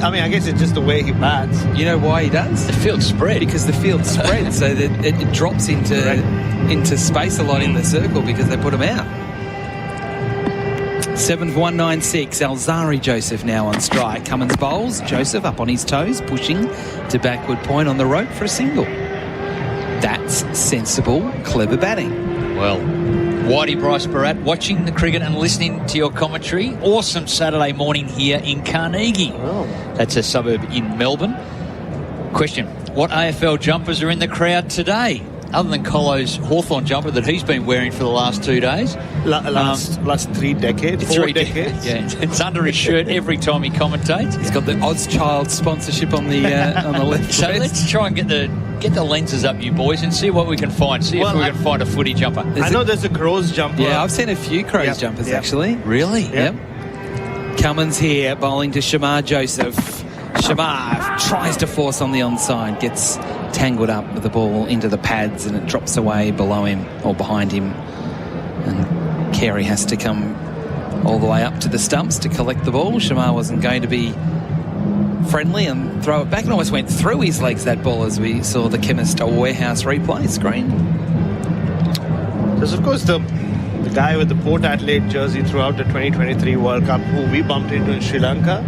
I mean, I guess it's just the way he bats. You know why he does? The field spread. Because the field spread, so that it drops into space a lot in the circle because they put him out. 7 for 196. Alzari Joseph now on strike. Cummins bowls. Joseph up on his toes, pushing to backward point on the rope for a single. That's sensible, clever batting. Well, Whitey Bryce Barat watching the cricket and listening to your commentary. Awesome Saturday morning here in Carnegie. That's a suburb in Melbourne. Question, what AFL jumpers are in the crowd today? Other than Colo's Hawthorn jumper that he's been wearing for the last 2 days. Last 3 decades. 4 decades. Yeah, it's under his shirt every time he commentates. He's got the Ozchild sponsorship on the left. So let's try and get the lenses up, you boys, and see what we can find. See if we can find a footy jumper. I know there's a Crows jumper. Yeah, I've seen a few Crows jumpers actually. Really? Yep. Cummins here, bowling to Shamar Joseph. Shamar tries to force on the onside, gets tangled up with the ball into the pads and it drops away below him or behind him. And Carey has to come all the way up to the stumps to collect the ball. Shamar wasn't going to be friendly and throw it back. It almost went through his legs, that ball, as we saw the Chemist Warehouse replay screen. There's, of course, the guy with the Port Adelaide jersey throughout the 2023 World Cup who we bumped into in Sri Lanka.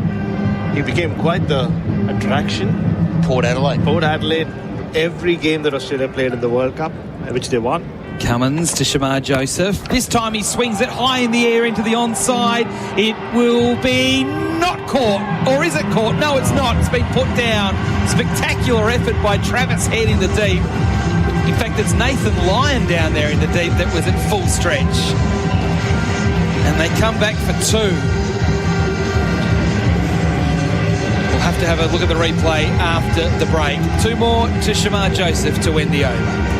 He became quite the attraction. Port Adelaide. Every game that Australia played in the World Cup, which they won. Cummins to Shamar Joseph. This time he swings it high in the air into the onside. It will be not caught. Or is it caught? No, it's not. It's been put down. Spectacular effort by Travis Head in the deep. In fact, it's Nathan Lyon down there in the deep that was at full stretch. And they come back for 2. We'll have to have a look at the replay after the break. 2 more to Shamar Joseph to win the over.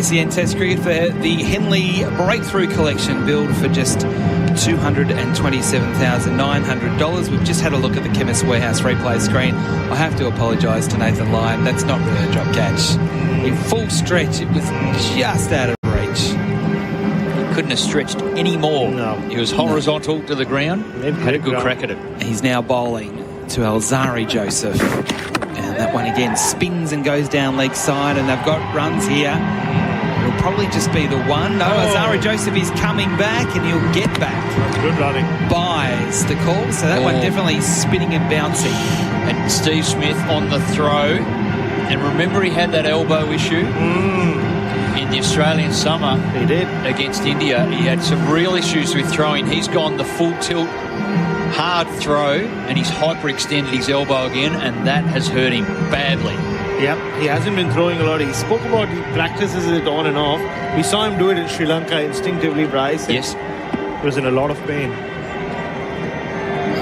SEN Test cricket for the Henley Breakthrough Collection, billed for just $227,900. We've just had a look at the Chemist Warehouse replay screen. I have to apologise to Nathan Lyon. That's not really a drop catch. In full stretch, it was just out of reach. Couldn't have stretched any more. No. He was horizontal to the ground. Had a good crack at it. He's now bowling to Alzari Joseph. And that one again spins and goes down leg side, and they've got runs here. It'll probably just be the one. No, Alzari Joseph is coming back, and he'll get back. That's good running. Buys the call, so that one definitely spinning and bouncing. And Steve Smith on the throw. And remember, he had that elbow issue in the Australian summer. He did. Against India. He had some real issues with throwing. He's gone the full tilt, hard throw, and he's hyperextended his elbow again, and that has hurt him badly. Yep, he hasn't been throwing a lot. He spoke about he practices it on and off. We saw him do it in Sri Lanka instinctively, Bryce. Yes. He was in a lot of pain.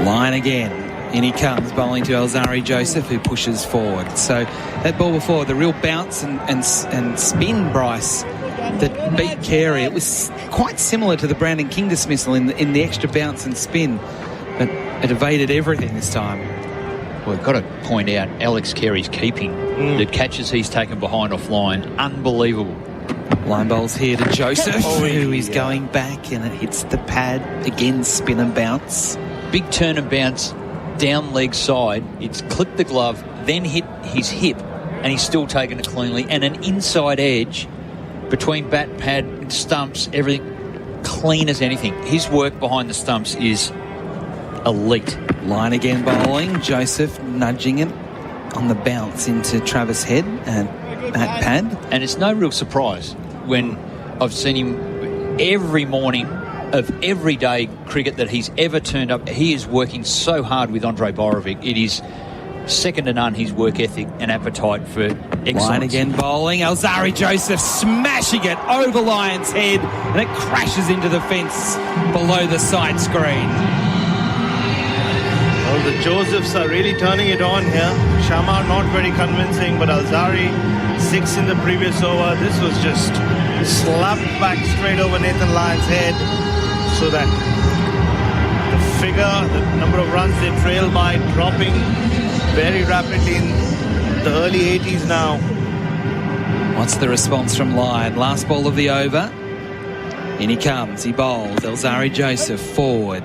Line again. In he comes, bowling to Alzari Joseph, who pushes forward. So that ball before, the real bounce and spin, Bryce, that beat Carey. It was quite similar to the Brandon King dismissal in the extra bounce and spin, but it evaded everything this time. Well, we've got to point out Alex Carey's keeping. The catches he's taken behind off line, unbelievable. Line bowls here to Joseph, who is going back, and it hits the pad. Again, spin and bounce. Big turn and bounce down leg side. It's clipped the glove, then hit his hip, and he's still taken it cleanly. And an inside edge between bat, pad, and stumps, everything clean as anything. His work behind the stumps is elite. Line again bowling. Joseph nudging it on the bounce into Travis Head and bat pad. And it's no real surprise when I've seen him every morning of everyday cricket that he's ever turned up. He is working so hard with Andre Borovic. It is second to none, his work ethic and appetite for excellence. Line again bowling. Alzari Joseph smashing it over Lyon's head, and it crashes into the fence below the side screen. Well, the Josephs are really turning it on here. Sharma not very convincing, but Alzari 6 in the previous over. This was just slapped back straight over Nathan Lyon's head, so that the figure, the number of runs they trail by, dropping very rapidly in the early 80s now. What's the response from Lyon? Last ball of the over. In he comes. He bowls. Alzari Joseph forward.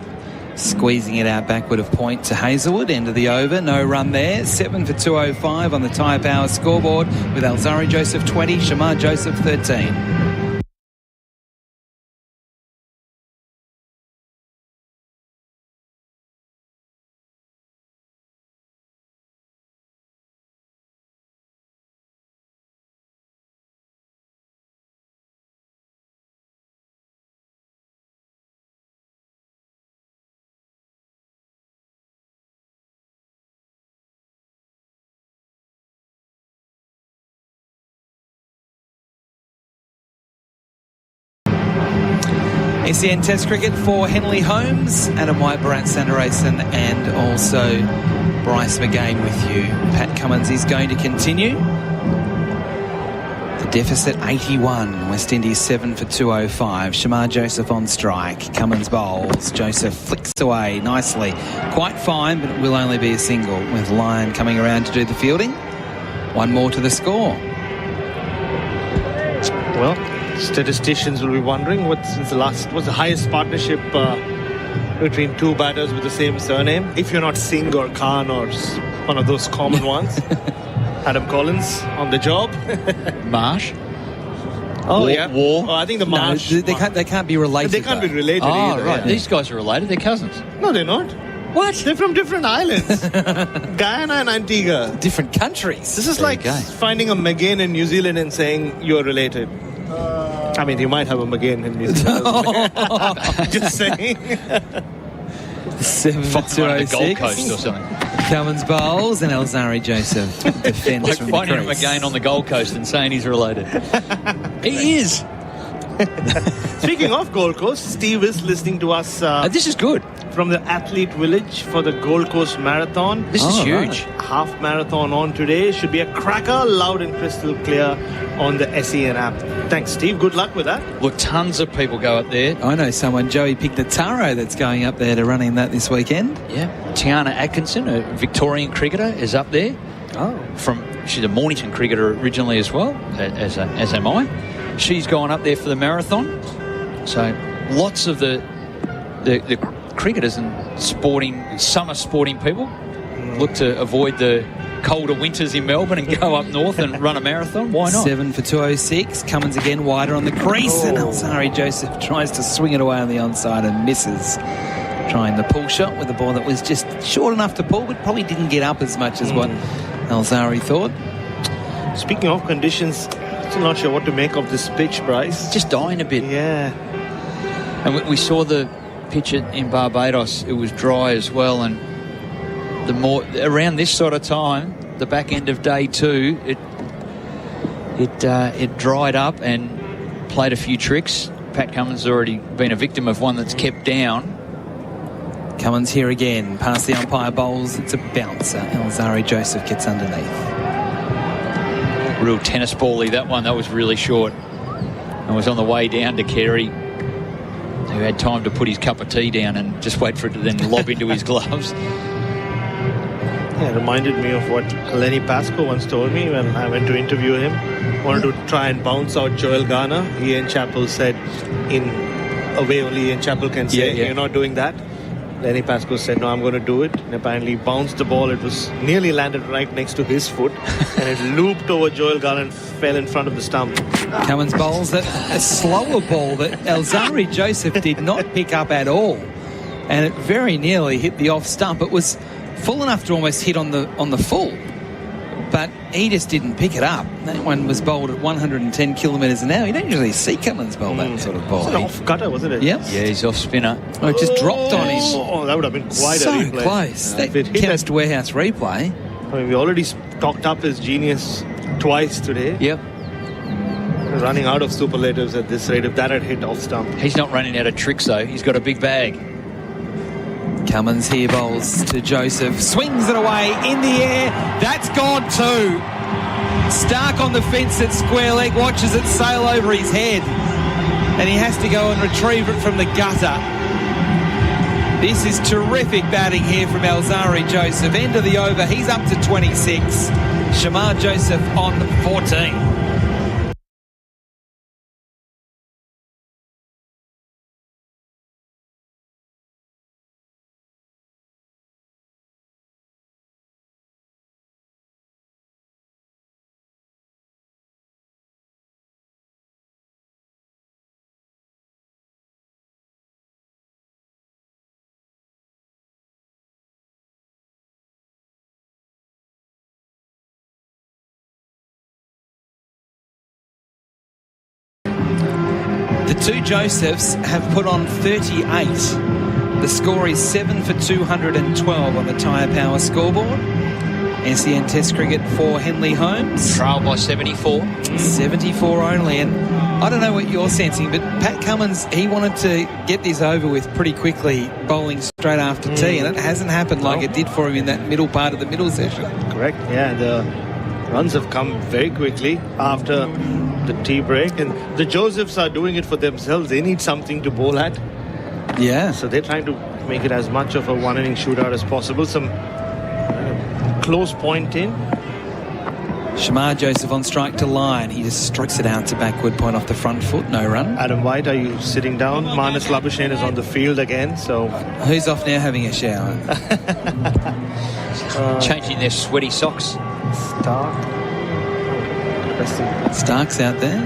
Squeezing it out backward of point to Hazelwood. End of the over. No run there. 7 for 205 on the Tyre Power scoreboard with Alzari Joseph 20, Shamar Joseph 13. SEN Test Cricket for Henley Holmes, Adam White, Bharat Sundaresan, and also Bryce McGain with you. Pat Cummins is going to continue. The deficit 81, West Indies 7 for 205. Shamar Joseph on strike. Cummins bowls. Joseph flicks away nicely. Quite fine, but it will only be a single with Lyon coming around to do the fielding. One more to the score. Well, statisticians will be wondering what's the highest partnership between two batters with the same surname, if you're not Singh or Khan or one of those common ones. Adam Collins on the job. Marsh. Oh, yeah. War. Oh, I think the Marsh. No, they can't be related. They can't be related Oh, either. right. Yeah. These guys are related. They're cousins. No, they're not. What? They're from different islands. Guyana and Antigua. Different countries. This is There like you go. finding a McGain in New Zealand and saying you're related. I mean, you might have a McGain in New Zealand. Just saying. 7 for From one of the Gold 206. Coast or something. Cummins bowls and Alzari Joseph defends Like from finding the him crease. again on the Gold Coast and saying he's related. He is. Speaking of Gold Coast, Steve is listening to us This is good. from the athlete village for the Gold Coast Marathon. This is huge. Half marathon on today. Should be a cracker, loud and crystal clear on the SEN app. Thanks, Steve. Good luck with that. Look, tons of people go up there. I know someone, Joey Pictataro, that's going up there to running that this weekend. Yeah. Tiana Atkinson, a Victorian cricketer, is up there. Oh. She's a Mornington cricketer originally as well, as am I. She's gone up there for the marathon. So lots of the cricketers and summer sporting people look to avoid the colder winters in Melbourne and go up north and run a marathon. Why not? 7 for 206. Cummins again wider on the crease, and Alzari Joseph tries to swing it away on the onside and misses. Trying the pull shot with a ball that was just short enough to pull, but probably didn't get up as much as what Alzari thought. Speaking of conditions, still not sure what to make of this pitch, Bryce. Just dying a bit. Yeah. And we saw the pitch in Barbados. It was dry as well, and the more around this sort of time, the back end of day 2, it dried up and played a few tricks. Pat Cummins has already been a victim of one that's kept down. Cummins here again, past the umpire bowls. It's a bouncer. Alzari Joseph gets underneath. Real tennis ball-y, that one. That was really short. And was on the way down to Carey, who had time to put his cup of tea down and just wait for it to then lob into his gloves. Yeah, it reminded me of what Lenny Pascoe once told me when I went to interview him. Wanted to try and bounce out Joel Garner. Ian Chappell said, in a way only Ian Chappell can say, you're not doing that. Lenny Pascoe said, no, I'm going to do it. And apparently bounced the ball. It was nearly landed right next to his foot. And it looped over Joel Garner and fell in front of the stump. Cummins bowls a slower ball that Alzari Joseph did not pick up at all. And it very nearly hit the off stump. It was full enough to almost hit on the full. But he just didn't pick it up. That one was bowled at 110 kilometres an hour. You don't usually see Cummins bowl that sort of ball. It's an off cutter, wasn't it? Yep. Yeah, he's off spinner. Oh, it just dropped on his... Oh, that would have been quite so a replay. Close. That counts to warehouse replay. I mean, we already talked up his genius twice today. Yep. We're running out of superlatives at this rate if that had hit off stump. He's not running out of tricks, though. He's got a big bag. Cummins here bowls to Joseph. Swings it away in the air. That's gone too. Stark on the fence at square leg, watches it sail over his head, and he has to go and retrieve it from the gutter. This is terrific batting here from Alzari Joseph. End of the over, he's up to 26. Shamar Joseph on 14. The two Josephs have put on 38. The score is 7 for 212 on the Tyre Power scoreboard. SEN Test Cricket for Henley Holmes. Trail by 74. 74 only. And I don't know what you're sensing, but Pat Cummins, he wanted to get this over with pretty quickly, bowling straight after tea, and it hasn't happened like it did for him in that middle part of the middle session. Correct, yeah. The runs have come very quickly after the tea break, and the Josephs are doing it for themselves. They need something to bowl at. Yeah. So they're trying to make it as much of a one-inning shootout as possible. Some close point in. Shamar Joseph on strike to line. He just strikes it out to backward point off the front foot. No run. Adam White, are you sitting down? Manas Labuschagne is on the field again. So who's off now having a shower? Changing their sweaty socks. Stark's out there.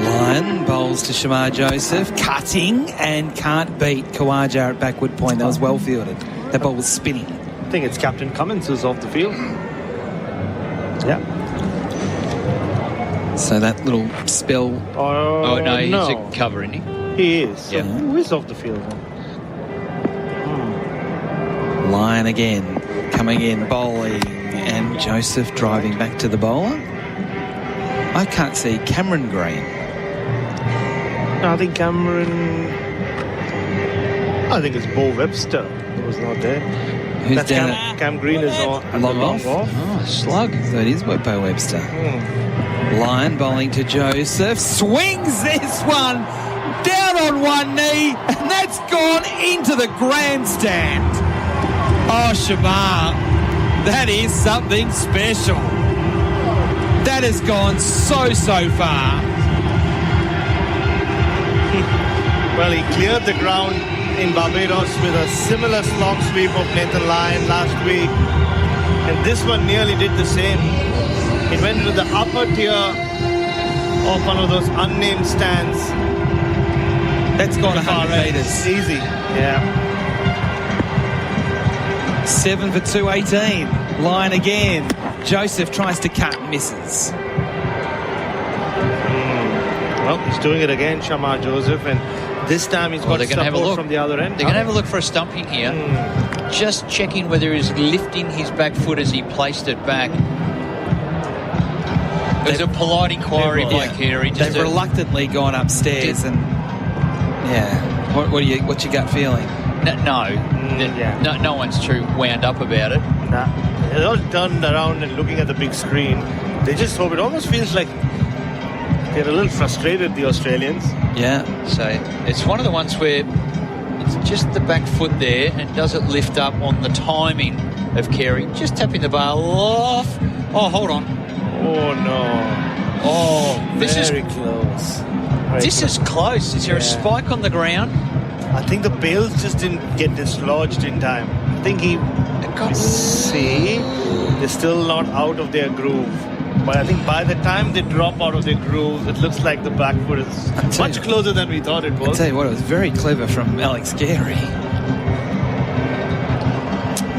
Lyon bowls to Shamar Joseph. Cutting and can't beat Khawaja at backward point. That was well fielded. That ball was spinning. I think it's Captain Cummins who's off the field. Yeah. So that little spell. Oh, no, he's a cover, isn't he? He is. So yeah. Who is off the field? Lyon again. Coming in, bowling. And Joseph driving back to the bowler. I can't see Cameron Green. No, I think Cameron... I think it's Bo Webster who was not there. Who's That's down Cam Green is on long off? off. Oh, slug. So it is Bo Webster. Lyon bowling to Joseph. Swings this one down on one knee, and that's gone into the grandstand. Oh, Shamar, that is something special. That has gone so far. Well, he cleared the ground in Barbados with a similar slog sweep of Nathan Lyon last week. And this one nearly did the same. It went into the upper tier of one of those unnamed stands. That's gone 100 metres. Easy. Yeah. 7 for 218. Lyon again. Joseph tries to cut and misses. Well, he's doing it again, Shamar Joseph, and this time he's got support from the other end. They're going to have a look for a stumping here. Just checking whether he's lifting his back foot as he placed it back. There's a polite inquiry by Carey. They've reluctantly gone upstairs and what's your gut feeling? No one's too wound up about it. Nah. They're all turned around and looking at the big screen. They just hope. It almost feels like they're a little frustrated, the Australians. Yeah. So it's one of the ones where it's just the back foot there, and does it lift up on the timing of Carey? Just tapping the ball off. Oh, hold on. Oh, no. Oh, very close. This is close. Is there a spike on the ground? I think the bails just didn't get dislodged in time. I think they're still not out of their groove. But I think by the time they drop out of their groove, it looks like the back foot is much closer than we thought it was. I'll tell you what, it was very clever from Alex Carey.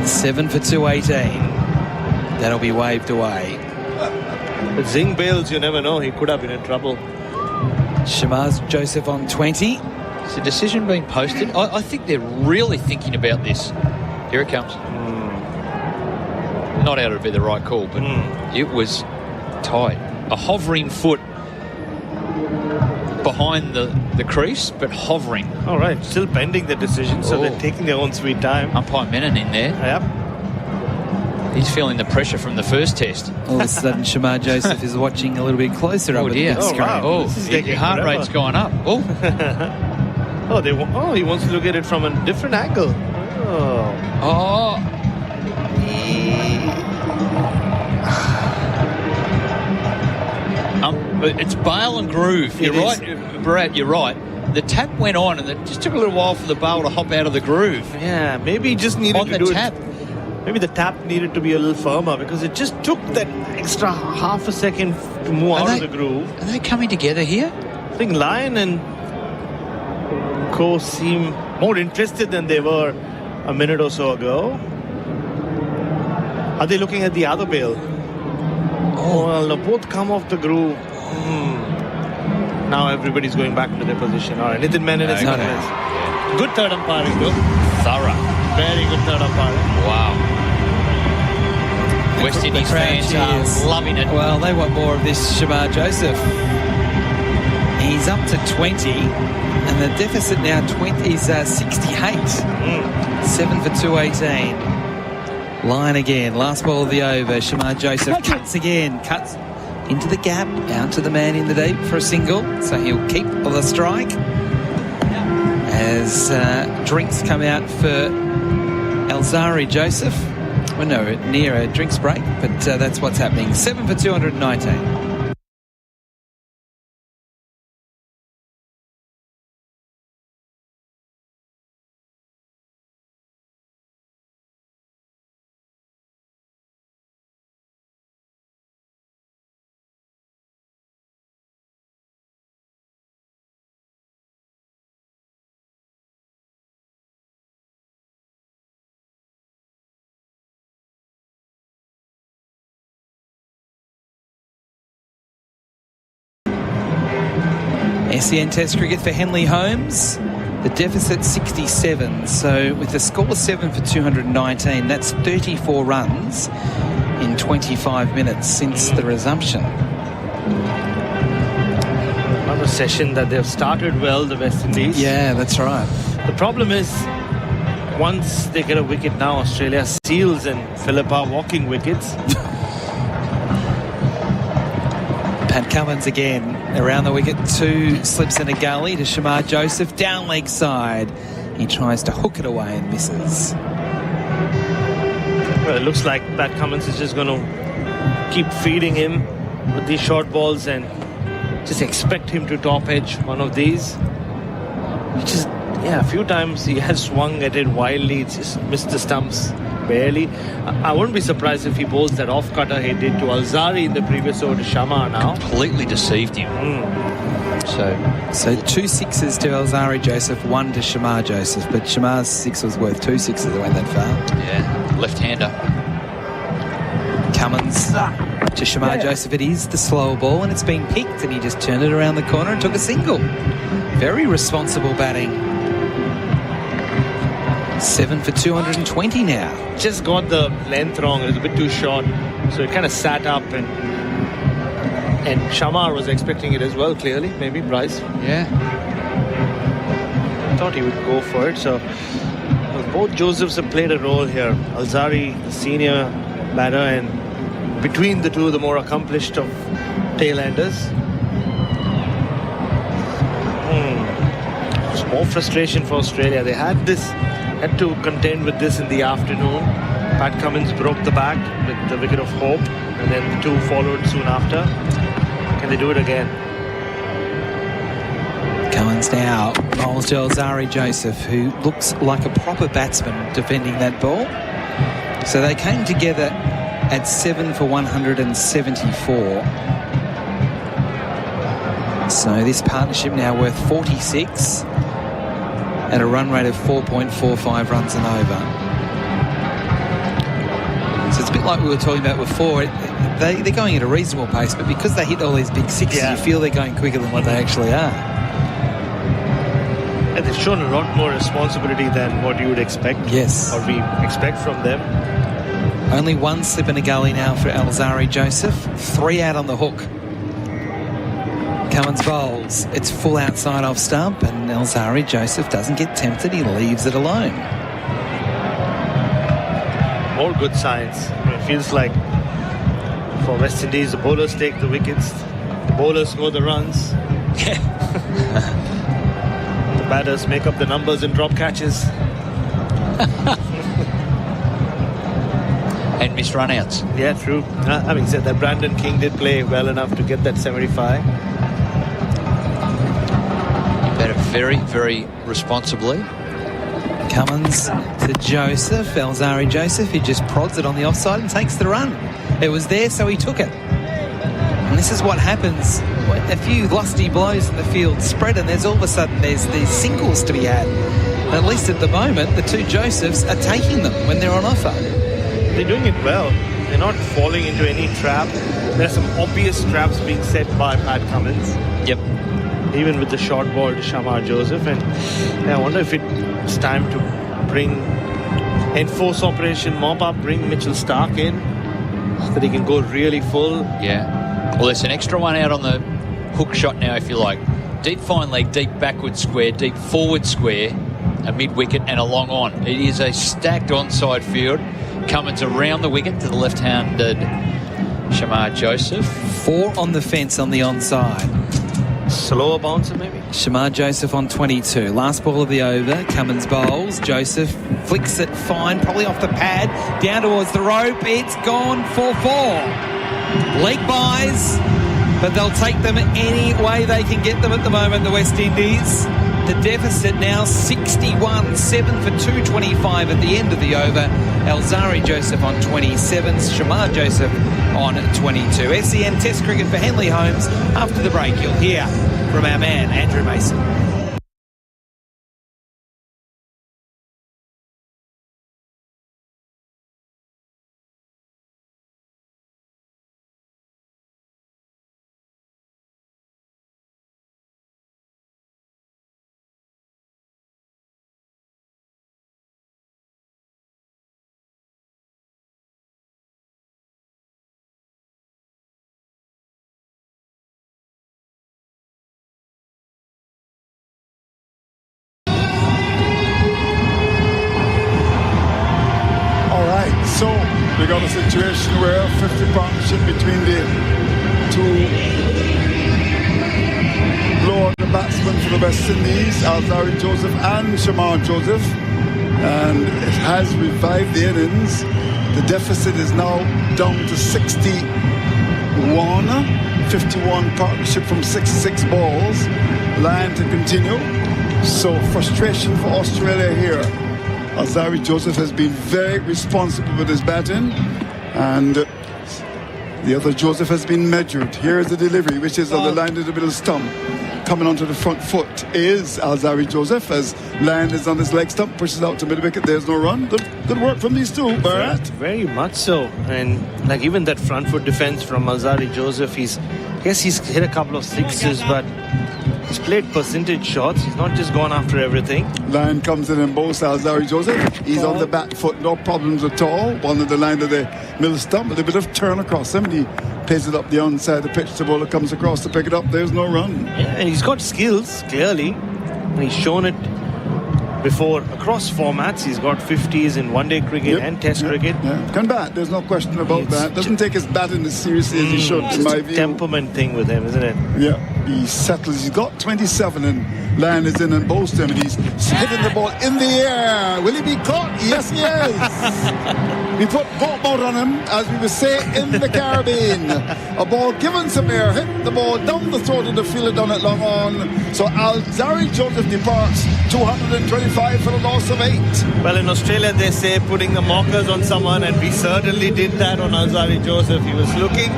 7 for 218. That'll be waved away. But Zing bails, you never know. He could have been in trouble. Shamar Joseph on 20. Has the decision been posted? I think they're really thinking about this. Here it comes. Not out to be the right call, but it was tight. A hovering foot behind the crease, but hovering. All right, still pending the decision, so they're taking their own sweet time. Umpire Menon in there. Yep. He's feeling the pressure from the first test. All of a sudden, Shamar Joseph is watching a little bit closer up at the screen. Wow. Your heart rate's gone up. He wants to look at it from a different angle. It's bail and groove. You're right, Brad. You're right. The tap went on, and it just took a little while for the bail to hop out of the groove. Yeah, maybe he just needed to do it. Maybe the tap needed to be a little firmer because it just took that extra half a second to move out of the groove. Are they coming together here? I think Lyon and Co seem more interested than they were a minute or so ago. Are they looking at the other bail? Well, no, both come off the groove. Now everybody's going back to their position. All right, Nitin Menon is good third umpiring though. Thorough. Very good third umpiring. Wow. West Indies fans are loving it. Well, they want more of this Shamar Joseph. He's up to 20, and the deficit now is 68. 7 for 218. Line again, last ball of the over. Shamar Joseph cuts into the gap, out to the man in the deep for a single, so he'll keep the strike. As drinks come out for Alzari Joseph. Well, no, near a drinks break, but that's what's happening. 7 for 219. SEN Test cricket for Henley Holmes. The deficit 67. So with the score 7 for 219, that's 34 runs in 25 minutes since the resumption. Another session that they've started well, the West Indies. Yeah, that's right. The problem is once they get a wicket now, Australia, Seals and Phillip are walking wickets. Pat Cummins again around the wicket. 2 slips in a gully to Shamar Joseph. Down leg side. He tries to hook it away and misses. Well, it looks like Pat Cummins is just going to keep feeding him with these short balls and just expect him to top edge one of these. Which is, yeah, a few times he has swung at it wildly. It's just missed the stumps barely. I wouldn't be surprised if he bowls that off-cutter he did to Alzari in the previous over to Shamar now. Completely deceived him. So 2 sixes to Alzari Joseph, 1 to Shamar Joseph. But Shamar's 6 was worth 2 sixes that went that far. Yeah, left-hander. Cummins to Shamar Joseph. It is the slower ball and it's been picked, and he just turned it around the corner and took a single. Very responsible batting. 7 for 220 now. Just got the length wrong. It was a bit too short, so it kind of sat up, and Shamar was expecting it as well, clearly. Maybe Bryce. Yeah. Thought he would go for it. So both Josephs have played a role here. Alzari, the senior batter, and between the two, the more accomplished of tail-enders. It's more frustration for Australia. They had to contend with this in the afternoon. Pat Cummins broke the back with the wicket of Hope, and then the 2 followed soon after. Can they do it again? Cummins now bowls to Alzari Joseph, who looks like a proper batsman defending that ball. So they came together at 7 for 174. So this partnership now worth 46 at a run rate of 4.45 runs and over. So it's a bit like we were talking about before. They're going at a reasonable pace, but because they hit all these big sixes, you feel they're going quicker than what they actually are. And they've shown a lot more responsibility than what you would expect. Yes. Or we expect from them. Only 1 slip in a gully now for Alzari Joseph. 3 out on the hook. Cummins bowls. It's full outside off stump, and Alzari Joseph doesn't get tempted. He leaves it alone. More good signs. It feels like for West Indies, the bowlers take the wickets, the bowlers score the runs. The batters make up the numbers and drop catches. And missed runouts. Yeah, true. Having said that, Brandon King did play well enough to get that 75. Batted very, very responsibly. Cummins to Joseph. Alzari Joseph, he just prods it on the offside and takes the run. It was there, so he took it. And this is what happens. A few lusty blows in the field spread, and there's all of a sudden there's these singles to be had. At least at the moment, the 2 Josephs are taking them when they're on offer. They're doing it well. They're not falling into any trap. There are some obvious traps being set by Pat Cummins. Yep. Even with the short ball to Shamar Joseph. And I wonder if it's time to enforce Operation Mop Up, bring Mitchell Stark in, so that he can go really full. Yeah. Well, there's an extra one out on the hook shot now, if you like. Deep fine leg, deep backward square, deep forward square, a mid-wicket and a long on. It is a stacked onside field. Cummins around the wicket to the left-handed Shamar Joseph. 4 on the fence on the onside. Slower bouncer, maybe? Shamar Joseph on 22. Last ball of the over. Cummins bowls. Joseph flicks it fine, probably off the pad, down towards the rope. It's gone for 4. Leg buys, but they'll take them any way they can get them at the moment, the West Indies. The deficit now 61, 7 for 225 at the end of the over. Alzari Joseph on 27, Shamar Joseph on 22. SEN Test Cricket for Henley Holmes. After the break, you'll hear from our man, Andrew Mason. So we got a situation where 50 partnership between the two lower batsmen for the West Indies, Alzari Joseph and Shamar Joseph, and it has revived the innings. The deficit is now down to 61, 51 partnership from 66 balls. Line to continue. So frustration for Australia here. Alzari Joseph has been very responsible with his batting, and the other Joseph has been measured. Here is the delivery, which is on the line of the middle stump. Coming onto the front foot is Alzari Joseph, as Land is on his leg stump, pushes out to mid wicket. There's no run. Good work from these two, Bharat. Very much so. And like even that front foot defense from Alzari Joseph, he's hit a couple of sixes, but he's played percentage shots. He's not just gone after everything. Line comes in and bowls Alzari Joseph. He's on the back foot, no problems at all. One of the line of the middle stump with a bit of turn across him. And he plays it up the onside. The pitch, the bowler comes across to pick it up. There's no run. Yeah, and he's got skills, clearly. And he's shown it before across formats. He's got 50s in one-day cricket and Test cricket. Yeah. Can bat. There's no question about that. Doesn't take his batting as seriously as he should, in my view. Temperament thing with him, isn't it? Yeah, he settles. He's got 27 and Lion is in and bowls him, and he's hitting the ball in the air. Will he be caught? Yes, he is. We put boat mode on him, as we would say in the Caribbean. A ball given some air, hit the ball down the throat of the fielder down at long on. So Alzari Joseph departs 225 for the loss of 8. Well, in Australia they say putting the markers on someone, and we certainly did that on Alzari Joseph. He was looking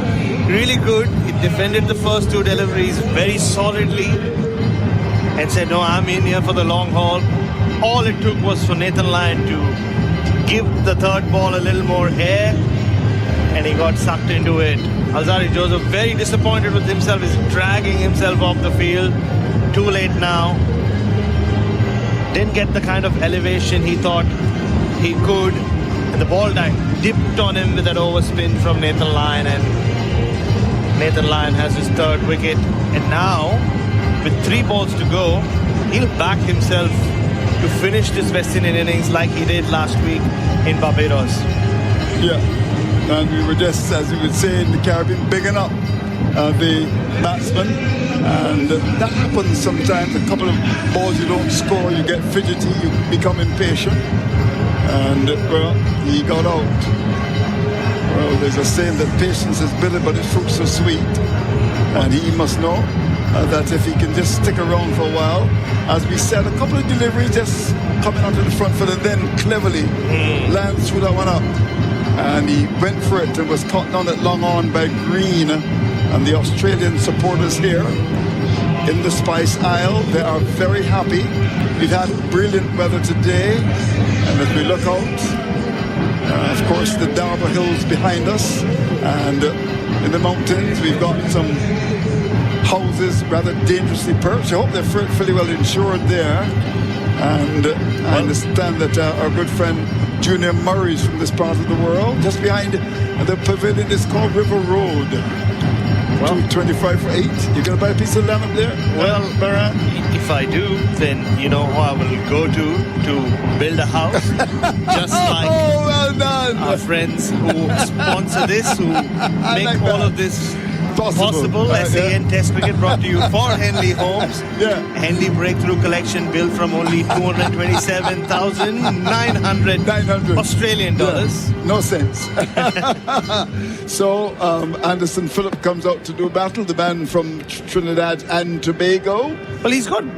really good. He defended the first two deliveries very solidly and said, no, I'm in here for the long haul. All it took was for Nathan Lyon to give the third ball a little more air, and he got sucked into it. Alzari Joseph very disappointed with himself. He's dragging himself off the field. Too late now. Didn't get the kind of elevation he thought he could, and the ball dipped on him with that overspin from Nathan Lyon, and Nathan Lyon has his third wicket. And now, with 3 balls to go, he'll back himself to finish this West Indian innings like he did last week in Barbados. Yeah, and we were just, as we would say in the Caribbean, bigging up the batsman, and that happens sometimes. A couple of balls you don't score, you get fidgety, you become impatient, and well, he got out. Well, there's a saying that patience is bitter but its fruits are sweet, and he must know that if he can just stick around for a while, as we said, a couple of deliveries just coming onto the front foot, and then cleverly lands through that one up, and he went for it and was caught on it long on by Green and the Australian supporters here in the Spice Isle. They are very happy. We've had brilliant weather today, and as we look out, of course the Darber Hills behind us, and in the mountains we've got some houses rather dangerously perched. I hope they're fairly well insured there. And I understand that our good friend Junior Murray's from this part of the world. Just behind the pavilion is called River Road. 225 for 8. You're going to buy a piece of land up there? Well, Baran, if I do, then you know who I will go to build a house. Just like well done. Our friends who sponsor this, who make like all of this possible. SAN Test Cricket brought to you for Henley Homes. Henley Breakthrough Collection built from only $227,900 Australian dollars. No sense. So Anderson Phillip comes out to do battle, the man from Trinidad and Tobago. Well,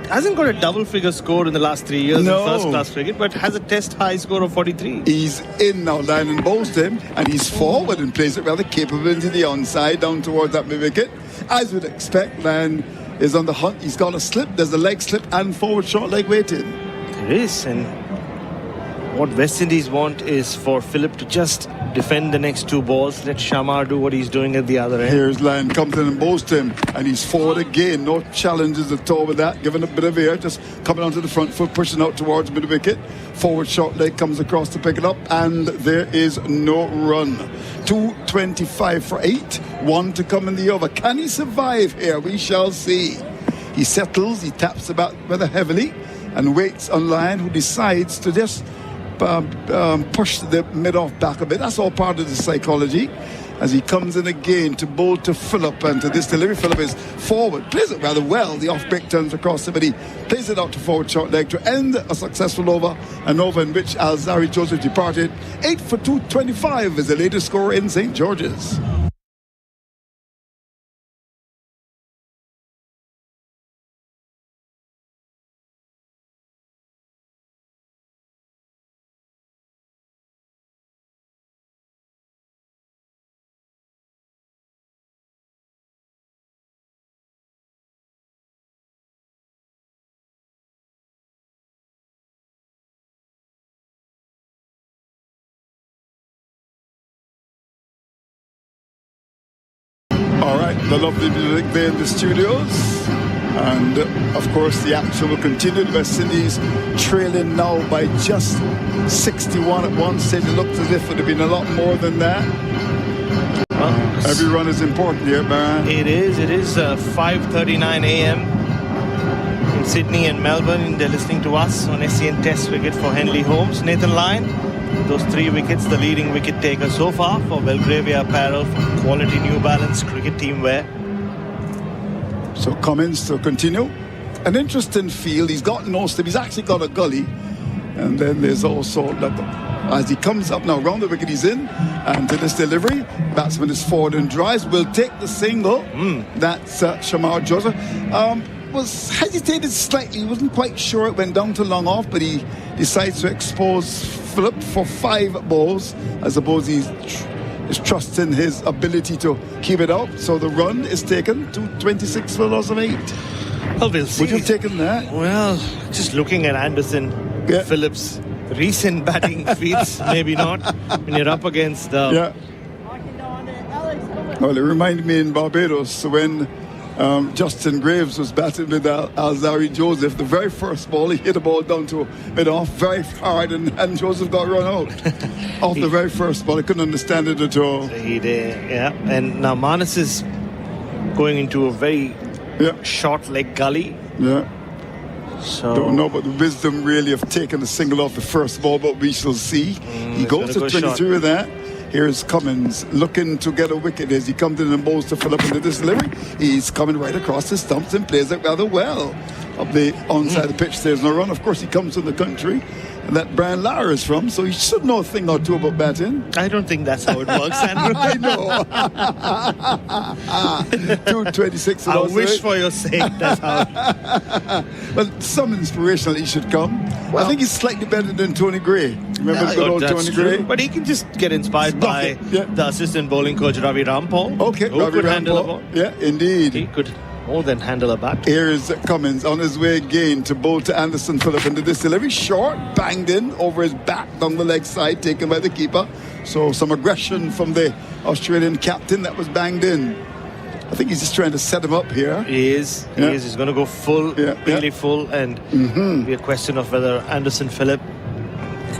hasn't got a double-figure score in the last 3 years in first-class cricket, but has a Test high score of 43. He's in now. Lyon bowls him, and he's forward and plays it rather capable into the onside down towards that mid-wicket. As we'd expect, Lyon is on the hunt. He's got a slip. There's a leg slip and forward short leg waiting. There is, and what West Indies want is for Phillip to just defend the next 2 balls. Let Shamar do what he's doing at the other end. Here's Lyon, comes in and bowls him, and he's forward again. No challenges at all with that. Giving a bit of air, just coming onto the front foot, pushing out towards mid-wicket. Forward short leg comes across to pick it up, and there is no run. 225 for 8. 1 to come in the over. Can he survive here? We shall see. He settles, he taps about rather heavily, and waits on Lyon, who decides to just push the mid-off back a bit. That's all part of the psychology. As he comes in again to bowl to Phillip, and to this delivery, Phillip is forward, plays it rather well. The off-break turns across him, but he plays it out to forward short leg to end a successful over, an over in which Alzari Joseph departed. 8 for 225 is the latest score in St. George's. All right, the lovely music there in the studios. And, of course, the action will continue. The West Indies trailing now by just 61 at one stage. It looks as if it would have been a lot more than that. Well, every run is important here, Baran. It is 5:39 a.m. in Sydney and Melbourne. They're listening to us on SEN Test Wicket for Henley Holmes. Nathan Lyon, those 3 wickets, the leading wicket taker so far for Belgravia Apparel, for quality New Balance cricket team wear. So Cummins to continue. An interesting field. He's got no slip. He's actually got a gully. And then there's also, as he comes up now, round the wicket he's in, and to this delivery, batsman is forward and drives, will take the single. That's Shamar Joseph. Was hesitated slightly, wasn't quite sure it went down to long off, but he decides to expose Phillip for 5 balls. I suppose he's trusting his ability to keep it out. So the run is taken to 26 for loss of 8. Well, we'll see. Would you have taken that? Well, just looking at Anderson, Phillips' recent batting feats, maybe not. When you're up against Well, it reminded me in Barbados when Justin Graves was batting with Alzari Joseph. The very first ball, he hit a ball down to mid-off very hard, and Joseph got run out off the very first ball. I couldn't understand it at all. He did, yeah. And now Manas is going into a very short leg gully. Yeah. So don't know about the wisdom really of taking the single off the first ball, but we shall see. He goes to 23 with that. Here's Cummins looking to get a wicket as he comes in and bowls to Phillip into this delivery. He's coming right across the stumps and plays it rather well. Up the onside of the pitch, there's no run. Of course, he comes from the country that Brian Lara is from, so he should know a thing or two about batting. I don't think that's how it works, Andrew. I know. 226. I wish for your sake that's how. Well, some inspirational he should come. Well, I think he's slightly better than Tony Gray. Remember the good old Tony Gray? But he can just get inspired by the assistant bowling coach Ravi Rampal. Okay, who could handle a ball. Yeah, indeed. He could more than handle a bat. Here's Cummins on his way again to bowl to Anderson Phillip into this delivery. Short, banged in over his back down the leg side, taken by the keeper. So some aggression from the Australian captain that was banged in. I think he's just trying to set him up here. He is. He is. He's going to go full, really full, and be a question of whether Anderson Phillip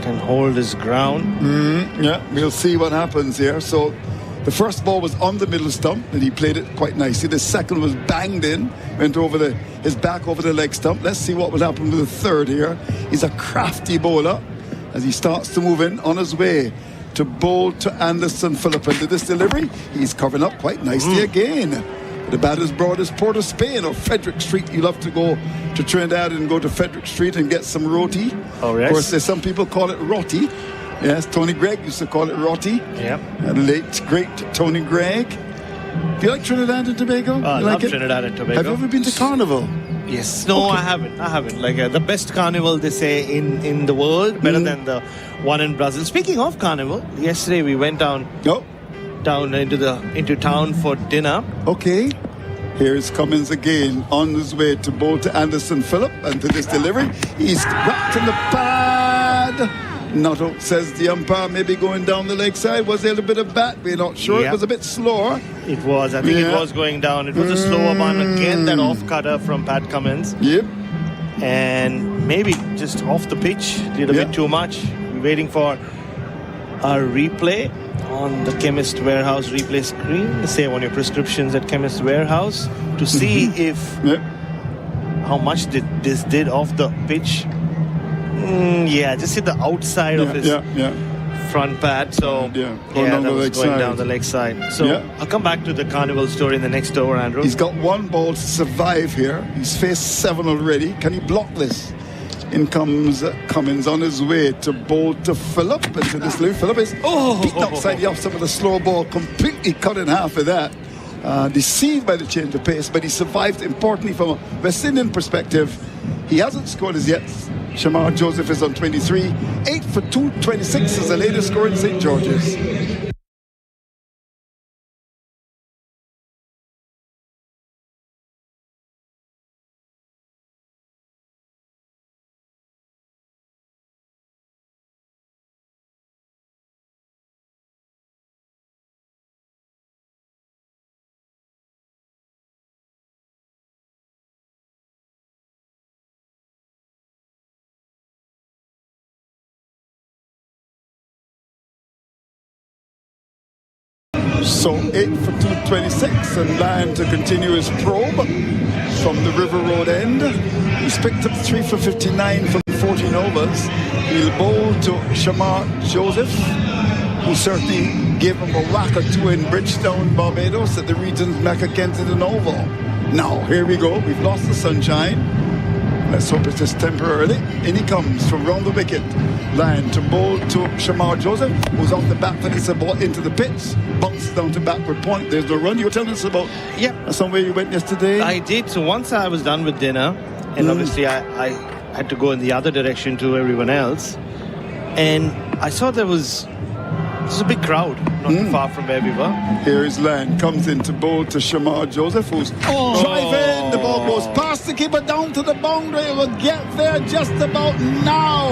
can hold his ground. Yeah, we'll see what happens here. So the first ball was on the middle stump, and he played it quite nicely. The second was banged in, went over his back over the leg stump. Let's see what will happen with the third here. He's a crafty bowler as he starts to move in on his way to bowl to Anderson Phillip into this delivery. He's covering up quite nicely again. The bat is broad as Port of Spain or Frederick Street. You love to go to Trinidad and go to Frederick Street and get some roti. Oh, yes. Of course, there's some people call it roti. Yes, Tony Gregg used to call it roti. Yep. The late, great Tony Gregg. Do you like Trinidad and Tobago? I love Trinidad and Tobago. Have you ever been to Carnival? Yes. No, I haven't. Like the best carnival, they say, in the world, better than the one in Brazil. Speaking of carnival, yesterday we went down into town for dinner. Okay. Here's Cummins again on his way to bowl to Anderson Phillip and to this delivery. He's wrapped in the pad. Not out, says the umpire, maybe going down the leg side. Was there a bit of bat? We're not sure. It was a bit slower. It was. I think it was going down. It was a slower one. Again, that off-cutter from Pat Cummins. Yep. And maybe just off the pitch. Did a bit too much. We're waiting for a replay on the Chemist Warehouse replay screen. Save on your prescriptions at Chemist Warehouse to see if how much this did off the pitch. Yeah, just hit the outside of his front pad. So going down the leg going side. down the leg side. So I'll come back to the Carnival story in the next over, Andrew. He's got one ball to survive here. He's faced 7 already. Can he block this? In comes Cummins on his way to bowl to Phillip. Into this loop. Phillip is beaten outside the off stump with a slow ball, completely cut in half with that. Deceived by the change of pace, but he survived. Importantly, from a West Indian perspective, he hasn't scored as yet. Shamar Joseph is on 23. 8 for 226 is the latest score in St. George's. So 8 for 226, and Lyon to continue his probe from the River Road end. He's picked up 3 for 59 from 14 overs. He'll bowl to Shamar Joseph, who certainly gave him a whack or two in Bridgetown, Barbados, at the Regent's Mecca Kensington Oval. Now, here we go. We've lost the sunshine. Let's hope it's just temporarily. In he comes from round the wicket. Lyon to bowl to Shamar Joseph, who's off the back foot. It's a ball into the pitch. Bounces down to backward point. There's no run. You were telling us about somewhere you went yesterday. I did. So once I was done with dinner, and obviously I had to go in the other direction to everyone else, and I saw there was a big crowd not too far from where we were. Here is Lyon, comes in to bowl to Shamar Joseph, who's driving. The ball goes past the keeper down to the boundary. It will get there just about now.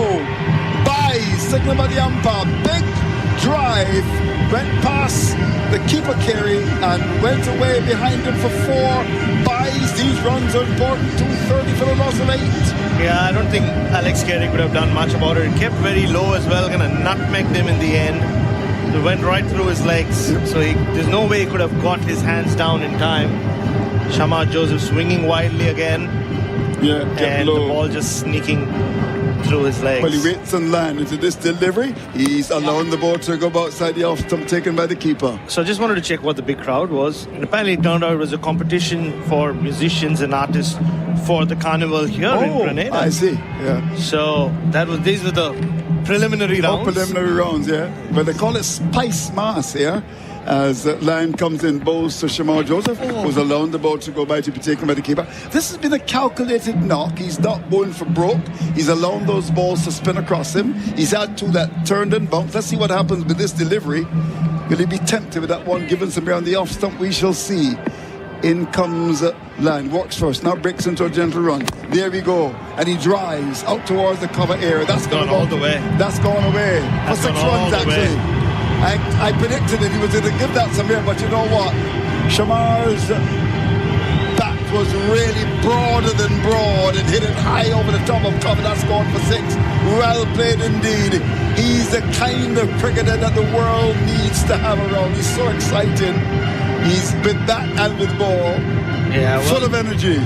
By signal by the umpire. Big drive. Went past the keeper carry and went away behind him for 4. Buys. These runs are important. 230 for the loss of 8. Yeah, I don't think Alex Carey could have done much about it. It kept very low as well, gonna nutmeg them in the end. It went right through his legs, so there's no way he could have got his hands down in time. Shamar Joseph swinging wildly again, and low. The ball just sneaking through his legs. Well, he waits on Lyon into this delivery. He's allowing the ball to go outside the off stump, taken by the keeper. So I just wanted to check what the big crowd was, and apparently it turned out it was a competition for musicians and artists for the carnival here in Grenada. I see. So these were the preliminary rounds. Preliminary rounds, Well, they call it Spice Mass here. As Lyon comes in, bowls to Shamar Joseph, who's allowing the ball to go by to be taken by the keeper. This has been a calculated knock. He's not bowling for broke. He's allowing those balls to spin across him. He's had 2 that turned and bounced. Let's see what happens with this delivery. Will he be tempted with that one given somewhere on the off stump? We shall see. In comes Lyon, walks first, now breaks into a gentle run. There we go, and he drives out towards the cover area. That's gone all the way. That's gone away for 6 runs actually. I predicted that he was going to give that somewhere, but you know what? Shamar's bat was really broader than broad and hit it high over the top of cover. That's gone for 6. Well played indeed. He's the kind of cricketer that the world needs to have around. He's so exciting. He's with bat and with ball, full of energy.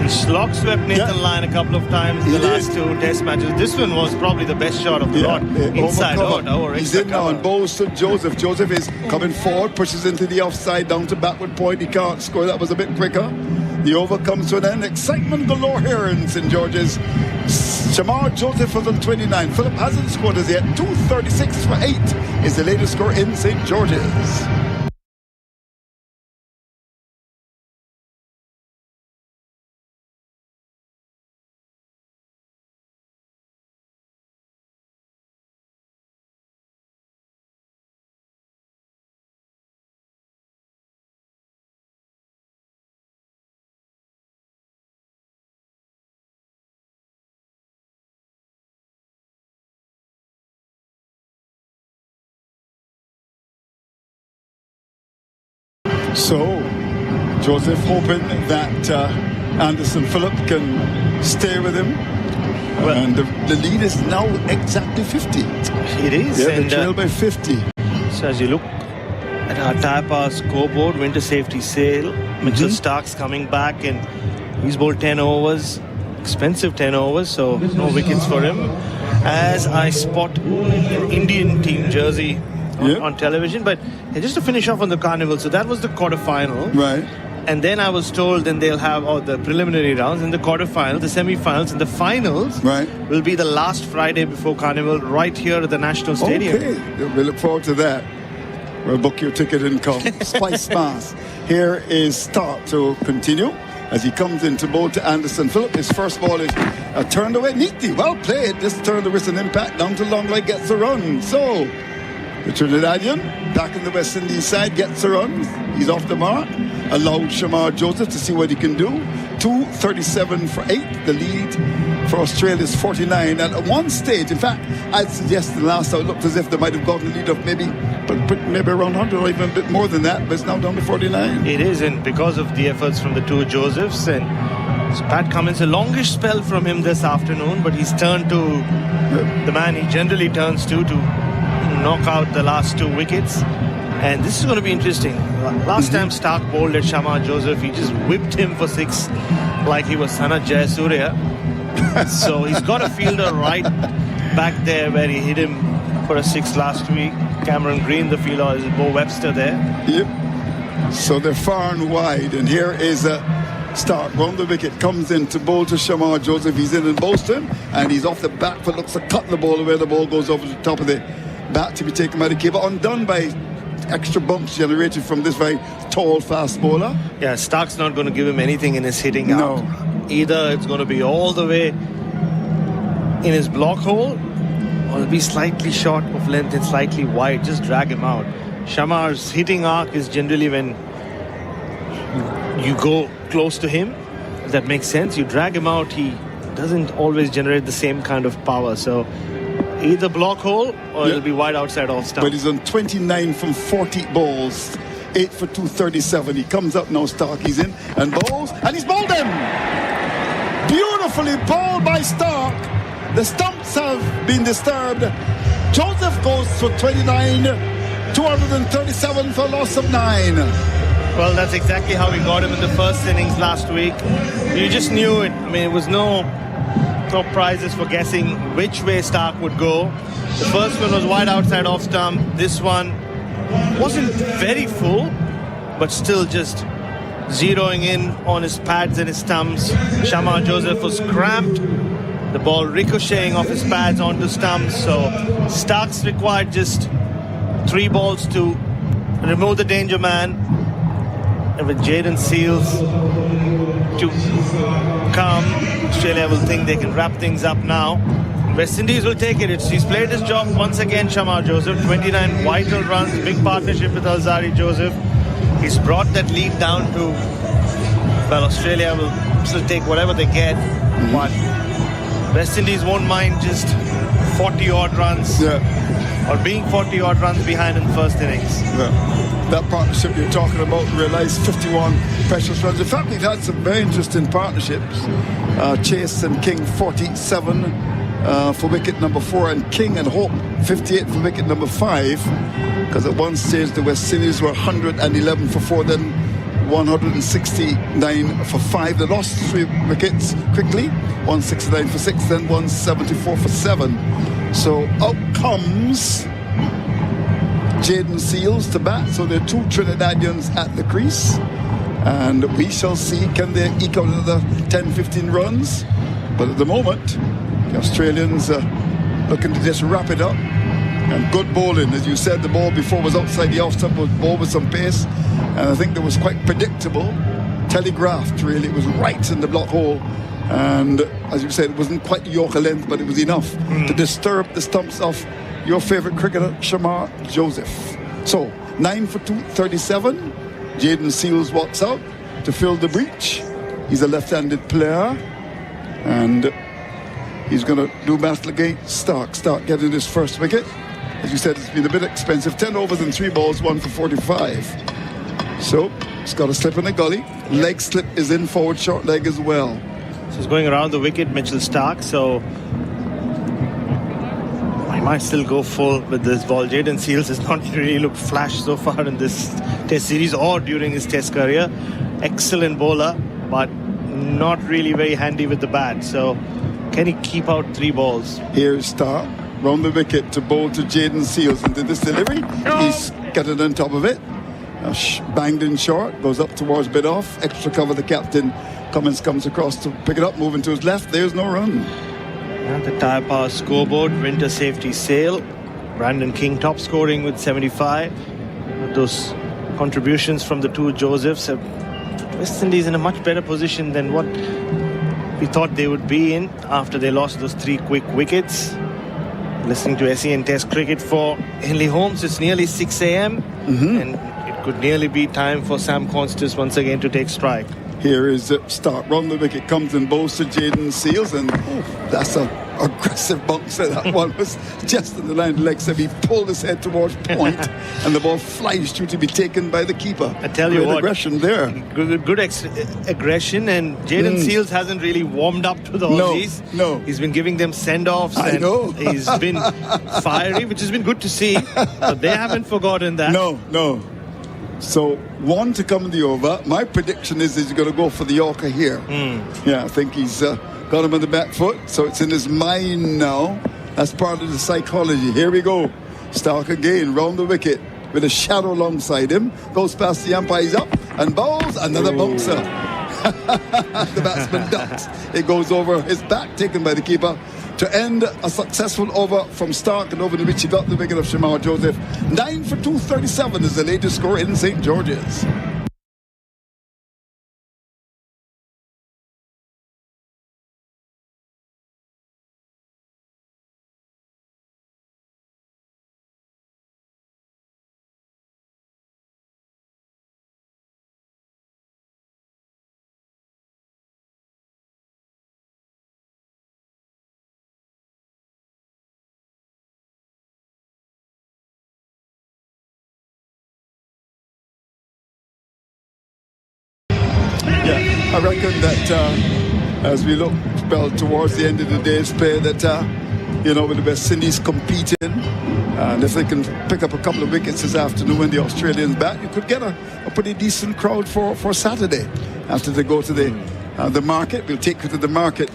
He slog swept Nathan Lyon a couple of times in the last 2 test matches. This one was probably the best shot of the lot. Inside out. He's in now and bowls to Joseph. Joseph is coming forward, pushes into the offside, down to backward point. He can't score. That was a bit quicker. The over comes to an end. Excitement galore here in St. George's. Shamar Joseph was on 29. Phillip hasn't scored as yet. 236 for 8 is the latest score in St. George's. So, Joseph hoping that Anderson Phillip can stay with him. Well, and the lead is now exactly 50. It is. Yeah, they trail by 50. So as you look at our tyre power scoreboard, winter safety sail, Mitchell Stark's coming back and he's bowled 10 overs. expensive 10 overs, so no wickets for him. As I spot an Indian team jersey on television. But just to finish off on the Carnival, so that was the quarterfinal. Right. And then I was told then they'll have the preliminary rounds and the quarterfinals, the semi-finals, and the finals will be the last Friday before Carnival right here at the National Stadium. Okay, we look forward to that. We'll book your ticket and come. Spice Mass. Here is Stark to continue as he comes into bowl to Anderson Phillip. His first ball is turned away neatly. Well played. This turned the wrist and impact down to long leg, gets a run. So the Trinidadian back in the West Indies side gets a run. He's off the mark. Allowed Shamar Joseph to see what he can do. 237 for 8. The lead for Australia is 49. And at one stage, in fact, I'd suggest the last hour looked as if they might have gotten the lead of maybe around 100 or even a bit more than that, but it's now down to 49. It is, and because of the efforts from the two Josephs, and Pat Cummins, a longish spell from him this afternoon, but he's turned to the man he generally turns to knock out the last 2 wickets. And this is going to be interesting. Last time Stark bowled at Shamar Joseph, he just whipped him for 6 like he was Sanat Jayasuriya. So he's got a fielder right back there where he hit him for a 6 last week. Cameron Green, the fielder, is Bo Webster there. Yep. So they're far and wide. And here is Stark round the wicket, comes in to bowl to Shamar Joseph. He's in Boston, and he's off the back foot, looks to cut the ball away. The ball goes over the top of the bat to be taken by the keeper, undone by extra bumps generated from this very tall fast bowler. Yeah, Stark's not going to give him anything in his hitting out. Either it's going to be all the way in his block hole, or it'll be slightly short of length and slightly wide. Just drag him out. Shamar's hitting arc is generally when you go close to him. If that makes sense. You drag him out, he doesn't always generate the same kind of power. So either block hole or it'll be wide outside off stump. But he's on 29 from 40 balls. 8 for 237. He comes up now, Stark. He's in and bowls, and he's bowled him. Beautifully bowled by Stark. The stumps have been disturbed. Joseph goes for 29, 237 for a loss of 9. Well, that's exactly how we got him in the first innings last week. You just knew it. I mean, it was no prizes for guessing which way Stark would go. The first one was wide outside off stump. This one wasn't very full, but still just zeroing in on his pads and his stumps. Shamar Joseph was cramped. The ball ricocheting off his pads onto stumps. So Stark's required just 3 balls to remove the danger man. And with Jaden Seals to come, Australia will think they can wrap things up now. West Indies will take it. He's played his job once again, Shamar Joseph. 29 vital runs, big partnership with Alzari Joseph. He's brought that lead down to, well, Australia will still take whatever they get. But West Indies won't mind just 40-odd runs. Or being 40-odd runs behind in the first innings. That partnership you're talking about realised 51 precious runs. In fact, we've had some very interesting partnerships. Chase and King 47 for wicket number 4, and King and Hope 58 for wicket number 5. Because at one stage the West Indies were 111 for 4, then 169 for 5. They lost 3 wickets quickly. 169 for 6, then 174 for 7. So out comes Jaden Seals to bat. So there are 2 Trinidadians at the crease, and we shall see, can they eke out another 10-15 runs. But at the moment the Australians are looking to just wrap it up. And good bowling, as you said. The ball before was outside the off stump, was ball with some pace, and I think that was quite predictable, telegraphed really. It was right in the block hole, and as you said, it wasn't quite Yorker length, but it was enough to disturb the stumps of your favourite cricketer, Shamar Joseph. So 9 for 237. Jaden Seals walks out to fill the breach. He's a left-handed player, and he's going to do battle against Stark. Stark getting his first wicket. As you said, it's been a bit expensive. 10 overs and 3 balls, 1 for 45. So it's got a slip in the gully. Leg slip is in, forward short leg as well. So he's going around the wicket, Mitchell Stark. So I might still go full with this ball. Jaden Seals has not really looked flash so far in this Test series or during his Test career. Excellent bowler, but not really very handy with the bat. So can he keep out 3 balls? Here's Stark. Round the wicket to bowl to Jaden Seals. Into this delivery, he's got it on top of it. Banged in short, goes up towards mid-off. Extra cover, the captain. Cummins comes across to pick it up, moving to his left. There's no run. And the Tyre Power scoreboard, winter safety sail. Brandon King top scoring with 75. Those contributions from the 2 Josephs have put West Indies in a much better position than what we thought they would be in after they lost those 3 quick wickets. Listening to SEN Test cricket for Henley Holmes, it's nearly 6 a.m. And it could nearly be time for Sam Constas once again to take strike. Here is Stark. Round the wicket, comes and bowls to Jaden Seals, and that's a aggressive bouncer. That one was just in the line of legs. He pulled his head towards point, and the ball flies through to be taken by the keeper. I tell you what, aggression there. Good aggression, and Jaden Seals hasn't really warmed up to the Aussies. No. He's been giving them send-offs, I know. He's been fiery, which has been good to see. But they haven't forgotten that. No. So 1 to come in the over. My prediction is he's going to go for the Yorker here. Yeah, I think he's got him on the back foot, so it's in his mind now. That's part of the psychology. Here we go. Stark again, round the wicket with a shadow alongside him. Goes past the umpire, he's up and bowls. Another bouncer. The batsman ducks. It goes over his back, taken by the keeper. To end a successful over from Stark, and over to which he got the wicket of Shamar Joseph. 9 for 237 is the latest score in St. George's. I reckon that as we look towards the end of the day's play, that with the West Indies competing, and if they can pick up a couple of wickets this afternoon when the Australians bat, you could get a pretty decent crowd for Saturday after they go to the market. We'll take you to the market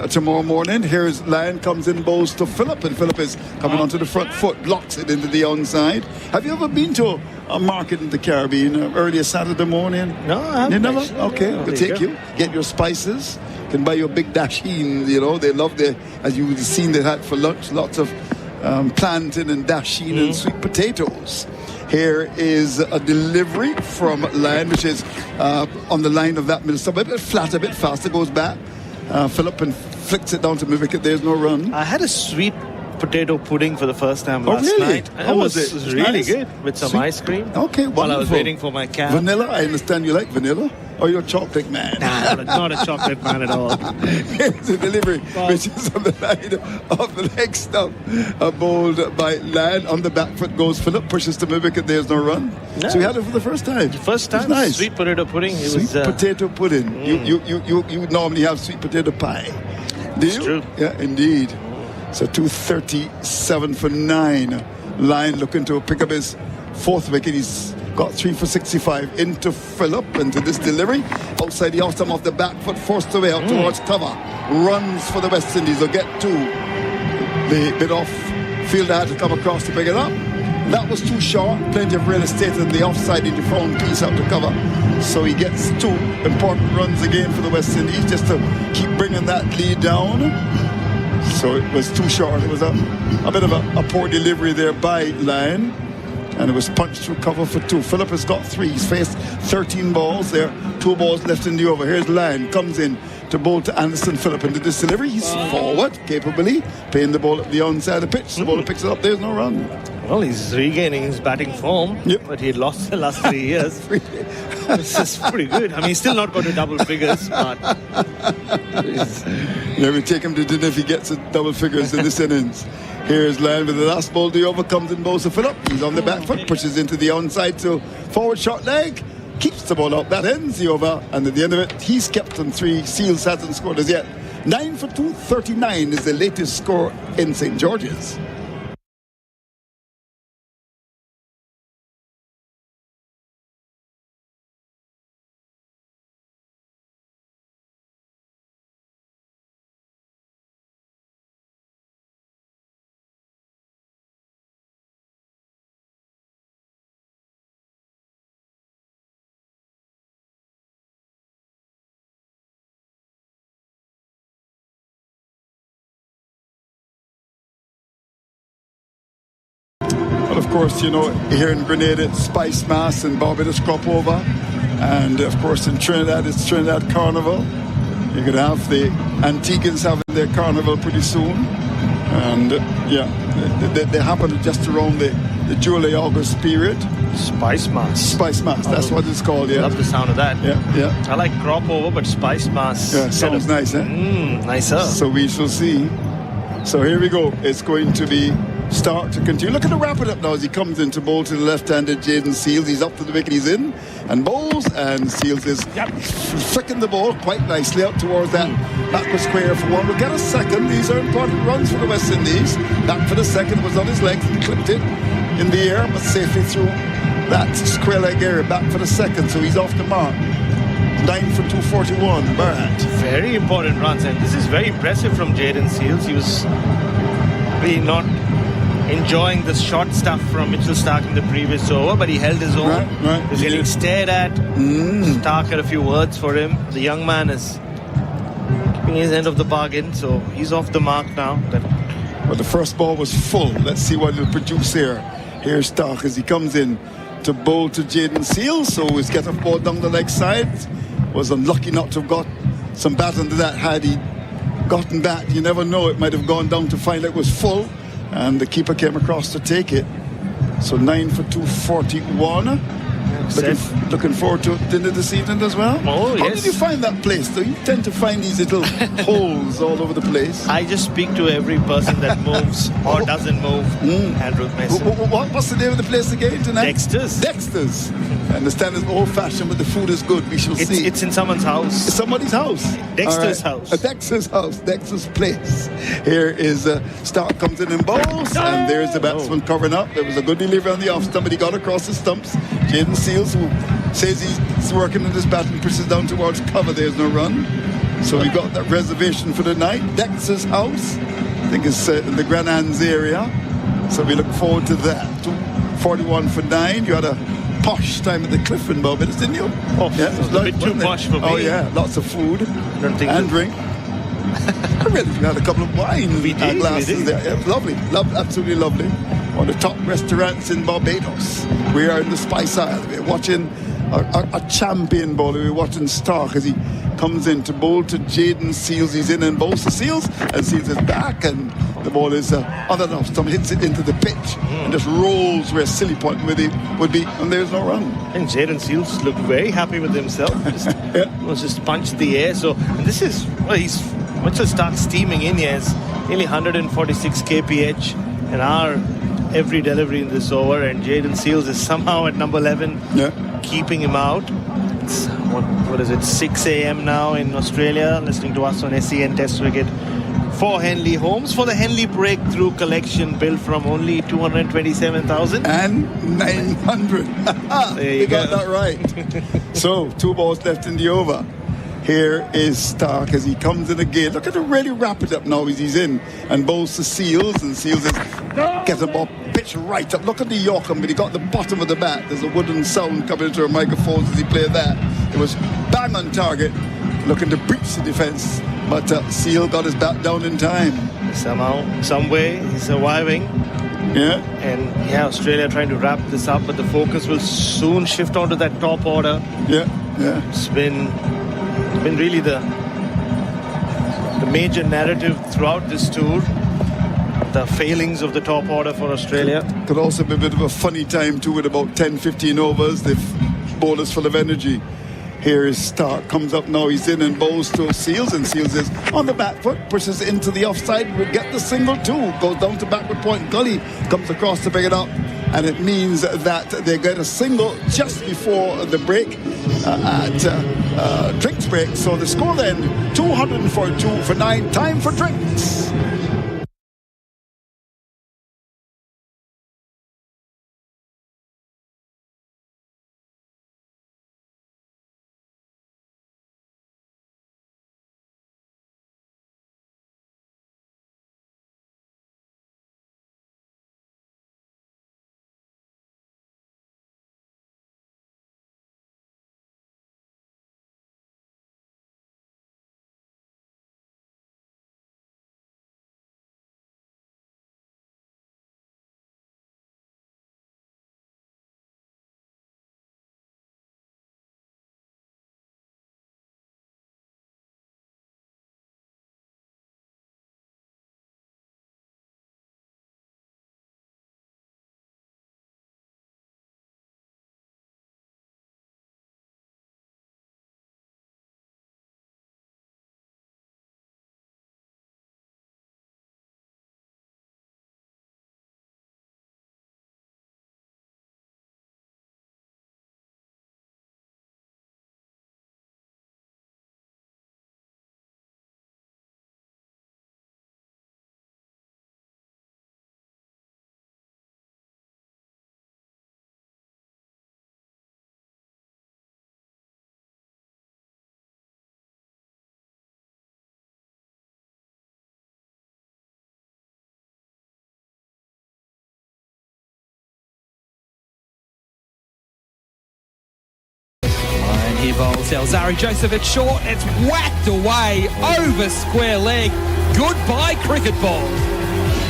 tomorrow morning. Here's Lyon, comes in, bowls to Phillip, and Phillip is coming onto the front foot, blocks it into the onside. Have you ever been to a market in the Caribbean earlier Saturday morning? No, I haven't. You never? Actually. Okay, No, we'll take you. Get your spices. Can buy your big dasheen. They love as you would have seen, they had for lunch lots of plantain and dasheen and sweet potatoes. Here is a delivery from Lyon, which is on the line of that middle stop. A bit flat, a bit faster, goes back. Phillip and flicks it down to my wicket. There's no run. I had a sweet potato pudding for the first time last really? night. How was it? It was really Nice. good with some Sweet. ice cream. Okay, while I was wonderful. waiting for my cab. Vanilla? I understand you like vanilla. Or you're a chocolate man? Nah, not a chocolate man at all. Here's a delivery, which is on the line of the leg stump. Bowled by Lyon. On the back foot goes Phillip, pushes to my wicket. There's no run. No. So we had it for the first time. First It was time, nice. sweet potato pudding. It Sweet was potato pudding. You normally have sweet potato pie. Do you? true. Yeah, indeed. So 237 for 9. Lyon looking to pick up his 4th wicket. He's got 3 for 65 into Phillip, into this delivery. Outside the off stump off the back foot, forced away out towards cover. Runs for the West Indies. They'll get 2. The bit off fielder had to come across to pick it up. That was too short. Plenty of real estate in the offside in the front piece out to cover. So he gets 2 important runs again for the West Indies, just to keep bringing that lead down. So it was too short. It was a bit of a poor delivery there by Lyon. And it was punched through cover for 2. Phillip has got 3. He's faced 13 balls. There are 2 balls left in the over. Here's Lyon, comes in to bowl to Anderson Phillip into this delivery. He's forward, capably, playing the ball at the onside of the pitch. The bowler picks it up. There's no run. well, he's regaining his batting form. Yep. But he had lost the last 3 years. This is pretty good. I mean, he's still not got to double figures, but Yeah, we take him to dinner if he gets a double figures in this innings. Here's Lyon with the last ball. The over comes in, bowls to Phillip. He's on the back foot, pushes into the onside, so forward short leg, keeps the ball up. That ends the over, and at the end of it, he's kept on 3. Seals hasn't scored as yet. 9 for 239 is the latest score in St. George's. course, you know, here in Grenada, it's Spice Mass, and Barbados Crop Over. And, of course, in Trinidad, it's Trinidad Carnival. You're going to have the Antiguans having their carnival pretty soon. And, they happen just around the July-August period. Spice Mass. Spice Mass, that's what it's called, yeah. I love the sound of that. Yeah. I like crop over, but Spice Mass. Yeah, sounds nice, eh? Nicer. So we shall see. So here we go. It's going to be start to continue. Look at the wrap it up now as he comes into bowl to the left-handed Jaden Seals. He's up to the wicket, he's in and bowls, and Seals is flicking the ball quite nicely out towards that backward square for one. We'll get a second. These are important runs for the West Indies. Back for the second, was on his legs, he clipped it in the air, but safely through that square leg area. Back for the second, so he's off the mark. 9 for 241, Bharat. Very important runs, and this is very impressive from Jaden Seals. He was really not enjoying the short stuff from Mitchell Stark in the previous over, but he held his own. Right. He was getting stared at. Stark had a few words for him. The young man is keeping his end of the bargain, so he's off the mark now. But the first ball was full. Let's see what it'll produce here. Here's Stark as he comes in to bowl to Jaden Seals. So he's getting a ball down the leg side. Was unlucky not to have got some bat under that. Had he gotten bat, you never know, it might have gone down to find it was full, and the keeper came across to take it. So 9 for 241. Looking forward to dinner this evening as well. Oh, How yes. did you find that place? Do you tend to find these little holes all over the place? I just speak to every person that moves or doesn't move. Andrew Mason. What's the name of the place again tonight? Dexter's. I understand it's old-fashioned, but the food is good. We shall see. It's in someone's house. It's somebody's house. Dexter's house. Dexter's house. Dexter's place. Here is Stark comes in and bowls, and there's the batsman covering up. There was a good delivery on the off stump, but he got across the stumps. Jaden Seals, who says he's working in his bat and pushes down towards cover. There's no run. So we got that reservation for the night. Dexter's house. I think it's in the Grenada area. So we look forward to that. 41 for 9. You had a posh time at the Cliff in Barbados, didn't you? Oh, yeah, it was a bit too posh for me. Oh yeah, lots of food and drink. I really had a couple of wine glasses there. Yeah, it was lovely, absolutely lovely. One of the top restaurants in Barbados. We are in the Spice Isle. We're watching a champion bowler. We're watching Stark as he comes in to bowl to Jaden Seals. He's in and bowls to Seals, and Seals is back, and the ball is on and off. Some hits it into the pitch and just rolls where Silly Point would be, and there's no run. And Jaden Seals looked very happy with himself. Was just punched the air. So, and this is he's Mitchell Stark steaming in. He has nearly 146 kph an hour every delivery in this over, and Jaden Seals is somehow at number 11, keeping him out. It's, what is it, 6 a.m. now in Australia, listening to us on SEN Test Wicket for Henley Homes for the Henley Breakthrough Collection, built from only 227,000 and 900. There you got that right. So 2 balls left in the over. Here is Stark as he comes in again. Look at him really wrap it up now as he's in and bowls to Seals, and Seals is getting the ball pitched right up. Look at the Yorkham, but he got the bottom of the bat. There's a wooden sound coming into a microphone as he played that. It was bang on target, looking to breach the defence, but Seal got his bat down in time. Somehow, some way, he's surviving. Yeah. And Australia trying to wrap this up, but the focus will soon shift onto that top order. Yeah. It's been really the major narrative throughout this tour, the failings of the top order for Australia. Could also be a bit of a funny time too, with about 10-15 overs. They've bowlers full of energy. Here is Stark, comes up now, he's in and bowls to Seals, and Seals is on the back foot, pushes into the offside, will get the single too, goes down to backward point. Gully comes across to pick it up, and it means that they get a single just before the break at drinks break. So the score then 242 for 9. Time for drinks. here bowls. Alzari Joseph at short. It's whacked away over square leg. Goodbye, cricket ball.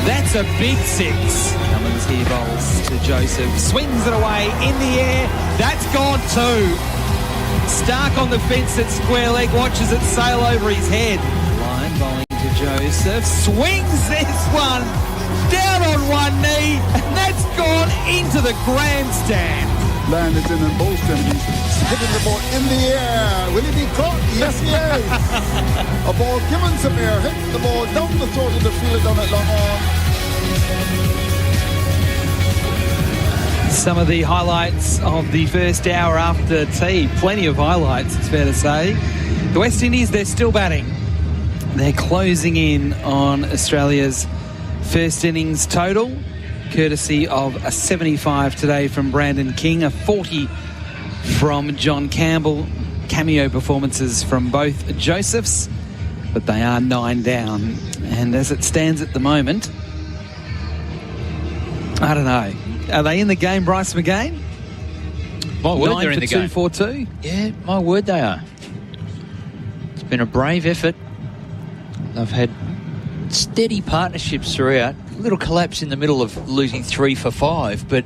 That's a big six. Cummins here bowls to Joseph. Swings it away in the air. That's gone too. Stark on the fence at square leg. Watches it sail over his head. Line bowling to Joseph. Swings this one. Down on one knee. And that's gone into the grandstand. Landed in and Bolston. He's hitting the ball in the air. Will he be caught? Yes, he is. A ball given some air. Hits the ball down the throat of the field down at long on. Some of the highlights of the first hour after tea. Plenty of highlights, it's fair to say. The West Indies, they're still batting. They're closing in on Australia's first innings total, courtesy of a 75 today from Brandon King, a 40 from John Campbell. Cameo performances from both Josephs, but they are 9 down. And as it stands at the moment, I don't know. Are they in the game, Bryce McGain? My word, they're in the game. 2-4-2? Yeah, my word, they are. It's been a brave effort. They've had steady partnerships throughout. A little collapse in the middle of losing 3 for 5, but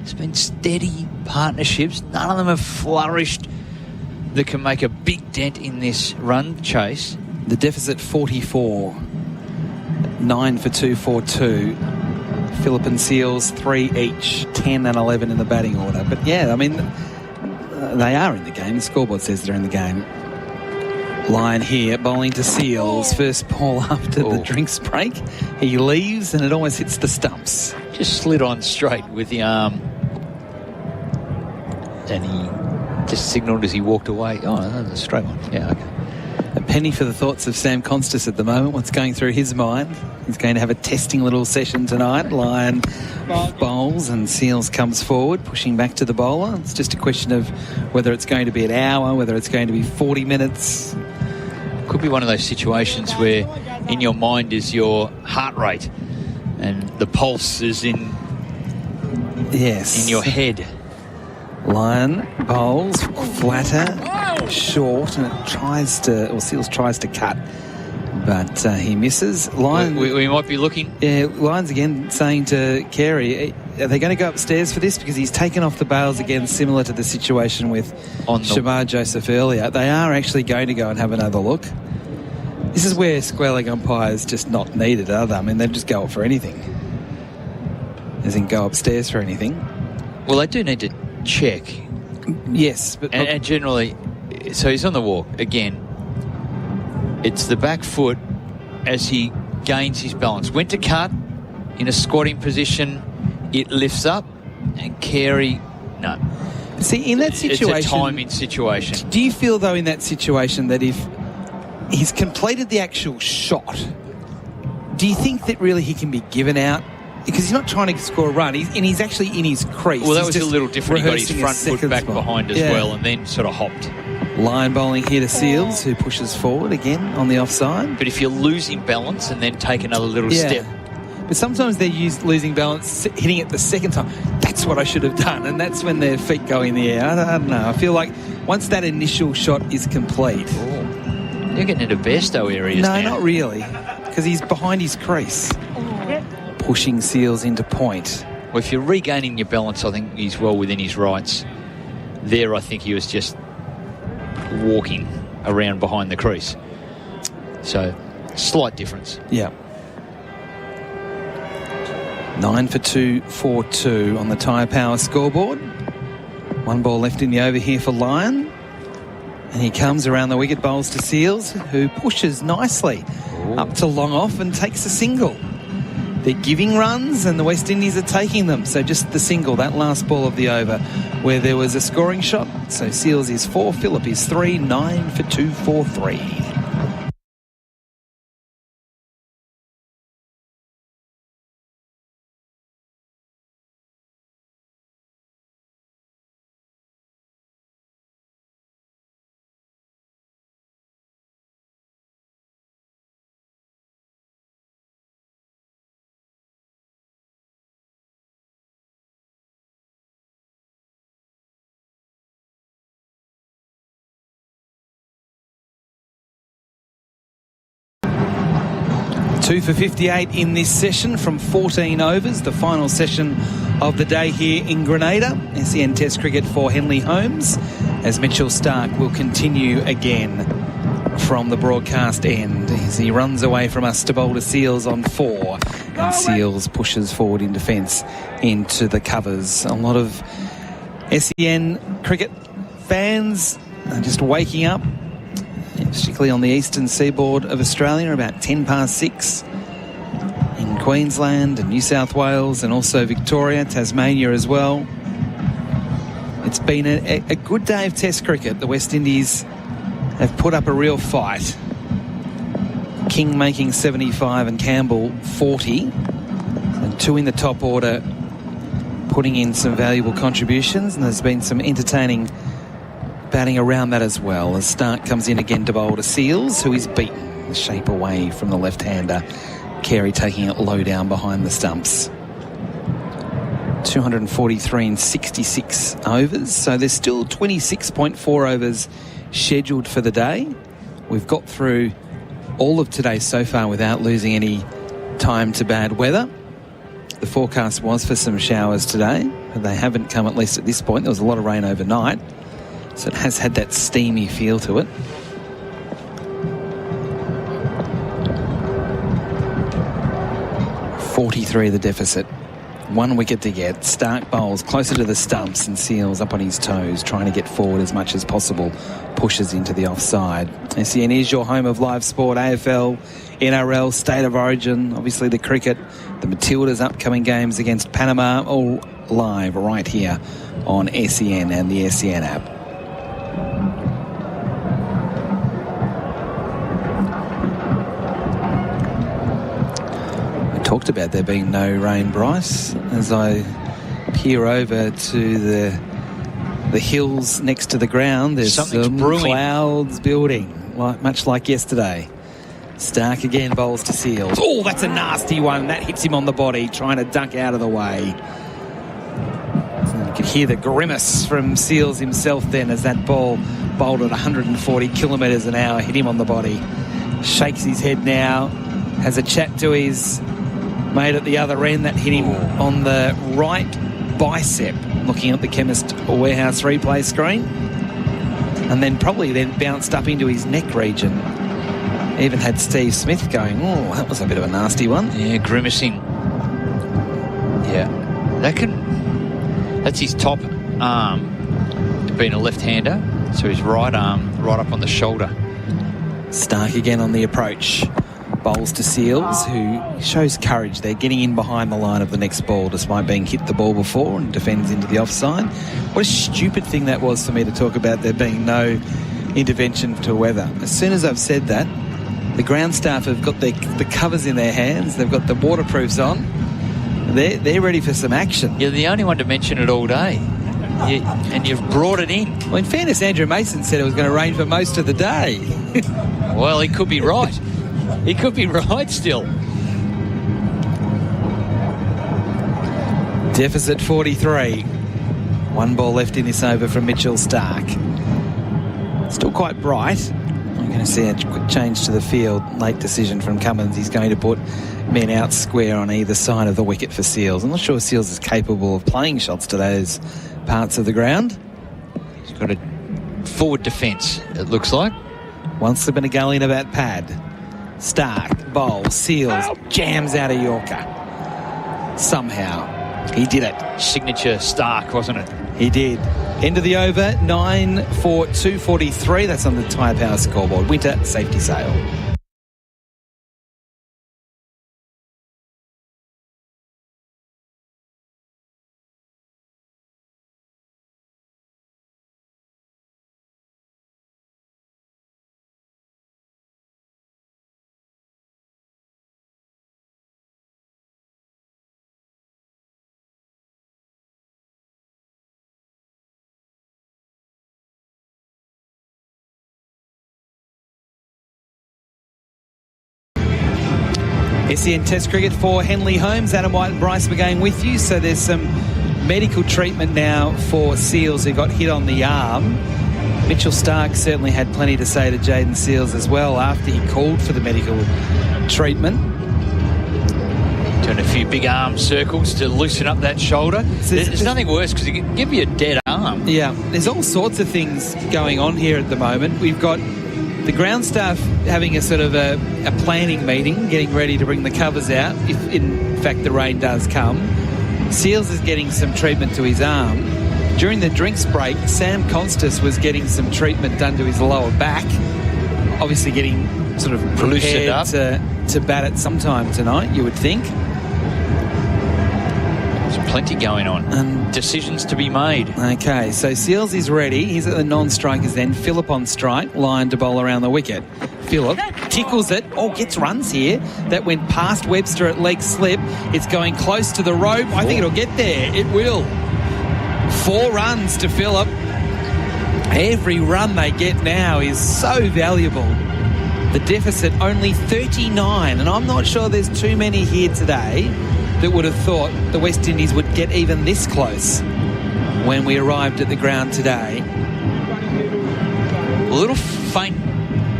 it's been steady partnerships. None of them have flourished that can make a big dent in this run chase. The deficit 44. 9 for 2-4-2. Phillip and Seals 3 each. 10 and 11 in the batting order. But yeah, I mean, they are in the game. The scoreboard says they're in the game. Line here, bowling to Seals. First ball after the drinks break. He leaves and it almost hits the stumps. Just slid on straight with the arm. And he just signalled as he walked away. Oh, that's a straight one. Yeah, okay. A penny for the thoughts of Sam Constas at the moment. What's going through his mind? He's going to have a testing little session tonight. Lyon bowls and Seals comes forward, pushing back to the bowler. It's just a question of whether it's going to be an hour, whether it's going to be 40 minutes. Could be one of those situations where in your mind is your heart rate and the pulse is in your head. Lyon bowls flatter, short, and it tries to, or Seals tries to cut, but he misses. Lyon, we might be looking. Yeah, Lyon's again saying to Carey, are they going to go upstairs for this? Because he's taken off the bails again, similar to the situation with Shamar Joseph earlier. They are actually going to go and have another look. This is where square leg umpires just not needed, are they? I mean, they just go up for anything. As in go upstairs for anything. Well, they do need to check. Yes. But and generally, so he's on the walk. Again, it's the back foot as he gains his balance. Went to cut in a squatting position. It lifts up, and Carey, no. See, in that situation... It's a timing situation. Do you feel, though, in that situation that if he's completed the actual shot, do you think that really he can be given out? Because he's not trying to score a run, he's actually in his crease. Well, that was a little different. He got his front foot back behind as well and then sort of hopped. Line bowling here to Seals, who pushes forward again on the offside. But if you're losing balance and then take another little step... But sometimes they're losing balance, hitting it the second time. That's what I should have done. And that's when their feet go in the air. I don't know. I feel like once that initial shot is complete... You're getting into Bairstow areas now. No, not really. Because he's behind his crease. Pushing Seals into point. Well, if you're regaining your balance, I think he's well within his rights. There, I think he was just walking around behind the crease. So, slight difference. Yeah. 9 for 2-4-2 on the Tyre Power scoreboard. One ball left in the over here for Lyon. And he comes around the wicket, bowls to Seals, who pushes nicely up to long off and takes a single. They're giving runs and the West Indies are taking them. So just the single, that last ball of the over, where there was a scoring shot. So Seals is 4, Phillip is 3, 9 for 2-4-3. 2 for 58 in this session from 14 overs, the final session of the day here in Grenada. SEN Test cricket for Henley Holmes, as Mitchell Starc will continue again from the broadcast end as he runs away from us to bowl to Seals on 4, and Seals pushes forward in defence into the covers. A lot of SEN cricket fans are just waking up, particularly on the eastern seaboard of Australia, about 10 past 6 in Queensland and New South Wales, and also Victoria, Tasmania as well. It's been a good day of Test cricket. The West Indies have put up a real fight. King making 75 and Campbell 40, and 2 in the top order putting in some valuable contributions, and there's been some entertaining batting around that as well, as Starc comes in again to bowl to Seals, who is beaten the shape away from the left-hander. Carey taking it low down behind the stumps. 243 in 66 overs, so there's still 26.4 overs scheduled for the day. We've got through all of today so far without losing any time to bad weather. The forecast was for some showers today, but they haven't come, at least at this point. There was a lot of rain overnight, so it has had that steamy feel to it. .43 the deficit. 1 wicket to get. Starc bowls closer to the stumps, and Seals up on his toes, trying to get forward as much as possible. Pushes into the offside. SEN is your home of live sport, AFL, NRL, State of Origin, obviously the cricket, the Matildas' upcoming games against Panama, all live right here on SEN and the SEN app. Talked about there being no rain, Bryce, as I peer over to the hills next to the ground. There's some clouds building, much like yesterday. Starc again bowls to Seals. Oh, that's a nasty one. That hits him on the body, trying to duck out of the way. So you could hear the grimace from Seals himself then, as that ball bowled at 140 kilometres an hour hit him on the body. Shakes his head now, has a chat to his mate at the other end. That hit him on the right bicep, looking at the Chemist Warehouse replay screen, and then probably then bounced up into his neck region. Even had Steve Smith going, oh, that was a bit of a nasty one. Yeah, grimacing. Yeah, that's his top arm, being a left-hander, so his right arm right up on the shoulder. Starc again on the approach. Bowls to Seals, who shows courage there, getting in behind the line of the next ball despite being hit the ball before, and defends into the offside. What a stupid thing that was for me to talk about there being no intervention to weather. As soon as I've said that, the ground staff have got the covers in their hands, they've got the waterproofs on, they're ready for some action. You're the only one to mention it all day, and you've brought it in. Well, in fairness, Andrew Mason said it was going to rain for most of the day. Well, he could be right. He could be right still. Deficit 43. 1 ball left in this over from Mitchell Starc. Still quite bright. I'm going to see a quick change to the field. Late decision from Cummins. He's going to put men out square on either side of the wicket for Seals. I'm not sure Seals is capable of playing shots to those parts of the ground. He's got a forward defence, it looks like. One slip and a gully in a bat pad. Starc, bowls, Seals, jams out a Yorker. Somehow, he did it. Signature Starc, wasn't it? He did. End of the over, 9 for 243. That's on the Tyre Power scoreboard. Winter safety sale. SEN Test cricket for Henley Holmes. Adam White and Bryce McGain with you. So there's some medical treatment now for Seals, who got hit on the arm. Mitchell Starc certainly had plenty to say to Jayden Seals as well after he called for the medical treatment. Doing a few big arm circles to loosen up that shoulder. There's nothing worse because it can give you a dead arm. Yeah, there's all sorts of things going on here at the moment. We've got the ground staff having a sort of a planning meeting, getting ready to bring the covers out if in fact the rain does come. Seals is getting some treatment to his arm. During the drinks break, Sam Constas was getting some treatment done to his lower back. Obviously getting sort of prepared to bat at some time tonight, you would think. There's plenty going on. And decisions to be made. Okay, so Seals is ready. He's at the non-strikers then. Phillip on strike. Line to bowl around the wicket. Phillip tickles it. Oh, gets runs here. That went past Webster at leg slip. It's going close to the rope. I think it'll get there. It will. 4 runs to Phillip. Every run they get now is so valuable. The deficit only 39, and I'm not sure there's too many here today that would have thought the West Indies would get even this close when we arrived at the ground today. A little faint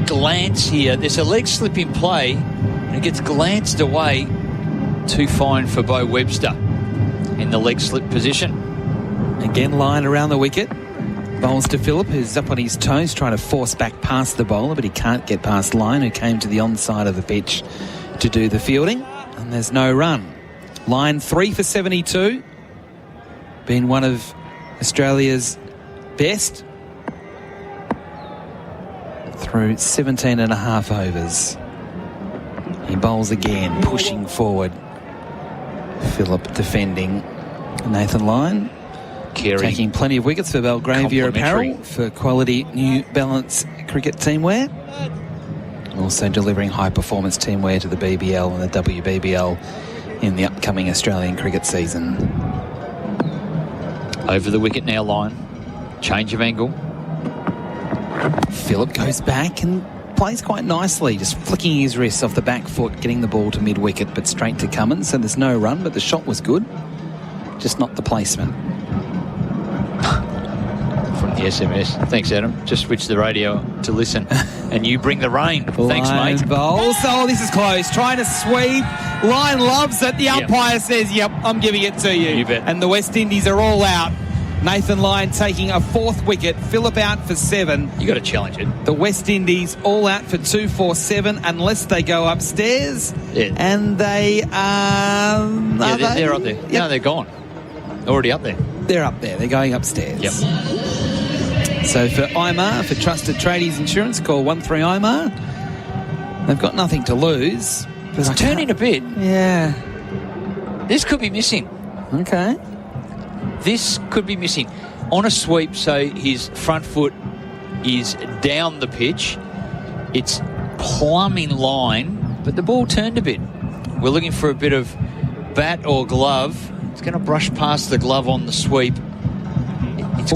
glance here. There's a leg slip in play, and it gets glanced away. Too fine for Bo Webster in the leg slip position. Again, line around the wicket. Bowls to Phillip, who's up on his toes, trying to force back past the bowler, but he can't get past Line, who came to the onside of the pitch to do the fielding. And there's no run. Line 3 for 72. Been one of Australia's best through 17 and a half overs. He bowls again, pushing forward. Phillip defending. Nathan Lyon taking plenty of wickets for Belgravia Apparel for quality New Balance cricket teamwear. Also delivering high performance teamwear to the BBL and the WBBL in the upcoming Australian cricket season. Over the wicket now, Lyon. Change of angle. Phillip goes back and plays quite nicely, just flicking his wrists off the back foot, getting the ball to mid-wicket but straight to Cummins. So there's no run, but the shot was good, just not the placement. From the SMS. Thanks, Adam. Just switch the radio to listen. And you bring the rain. Thanks, Line mate. Bowls. Oh, this is close. Trying to sweep. Line loves it. The umpire says, yep, I'm giving it to you. You bet. And the West Indies are all out. Nathan Lyon taking a 4th wicket. Phillip out for 7. You got to challenge it. The West Indies all out for 2, 4, 7 unless they go upstairs. Yeah. And they are... they're up there. Yep. No, they're gone. Already up there. They're up there. They're going upstairs. Yep. So for IMAR, for Trusted Tradies Insurance, call 13IMAR. They've got nothing to lose. It's turning a bit. Yeah. This could be missing. Okay. This could be missing. On a sweep, so his front foot is down the pitch. It's plumb in line, but the ball turned a bit. We're looking for a bit of bat or glove. It's going to brush past the glove on the sweep. It's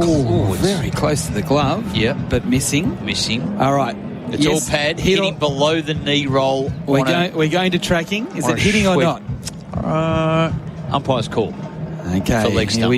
very close to the glove. Yep. But missing. All right. It's all pad, hitting below the knee roll. We're going to tracking. Is it hitting or not? Umpire's call. Okay, For leg here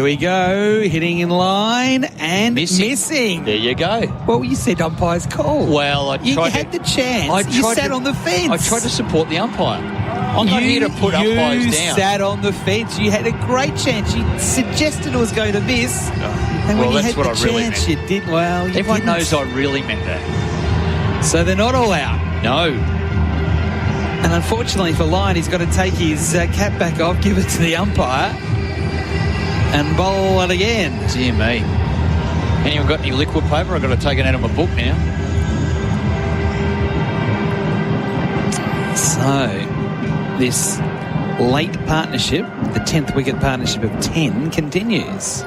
we go. Hitting in line and missing. There you go. Well, you said umpire's call. Well, you had the chance. You sat on the fence. I tried to support the umpire. I'm not here to put umpires down. You sat on the fence. You had a great chance. You suggested it was going to miss. And when you had the chance, you did well. Everyone knows I really meant that. So they're not all out. No. And unfortunately for Lyon, he's got to take his cap back off, give it to the umpire, and bowl it again. Dear me. Anyone got any liquid paper? I've got to take it out of my book now. So, this late partnership, the 10th wicket partnership of 10, continues.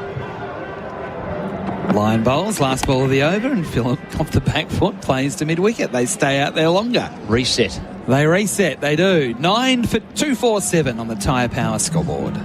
Lyon bowls, last ball of the over, and Phillip off the back foot plays to mid-wicket. They stay out there longer. Reset. They reset, they do. 9 for 247 on the Tyre Power scoreboard.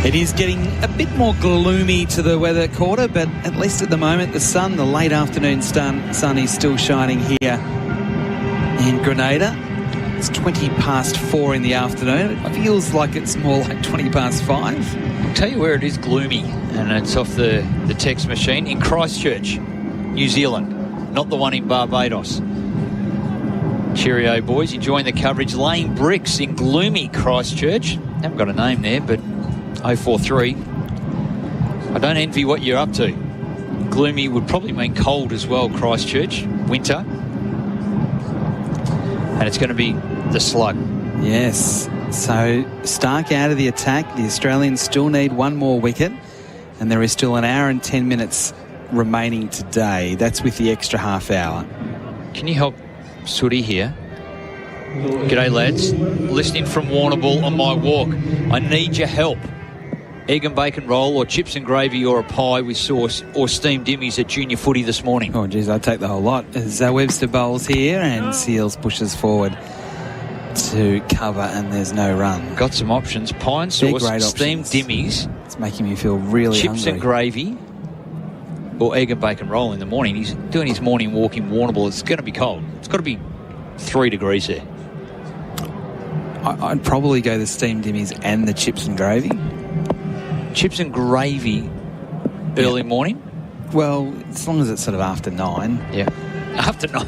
It is getting a bit more gloomy to the weather quarter, but at least at the moment the late afternoon sun is still shining here in Grenada. It's 20 past 4 in the afternoon. It feels like it's more like 20 past 5. I'll tell you where it is gloomy, and it's off the text machine in Christchurch, New Zealand, not the one in Barbados. Cheerio, boys. Enjoying the coverage. Laying bricks in gloomy Christchurch. Haven't got a name there, but 043. I don't envy what you're up to. Gloomy would probably mean cold as well, Christchurch. Winter. And it's going to be the slug. Yes. So Stark out of the attack. The Australians still need one more wicket, and there is still an hour and 10 minutes remaining today. That's with the extra half hour. Can you help Sooty here? G'day, lads. Listening from Warrnambool on my walk. I need your help. Egg and bacon roll or chips and gravy or a pie with sauce or steamed dimmies at junior footy this morning. Oh, geez, I'd take the whole lot. As Webster bowls here and Seals pushes forward to cover, and there's no run. Got some options. Pie and sauce, steamed dimmies. It's making me feel really chips hungry. And gravy or egg and bacon roll in the morning. He's doing his morning walk in Warrnambool. It's going to be cold. It's got to be 3 degrees there. I'd probably go the steamed dimmies and the chips and gravy. Chips and gravy early morning? Well, as long as it's sort of after 9. Yeah. After 9.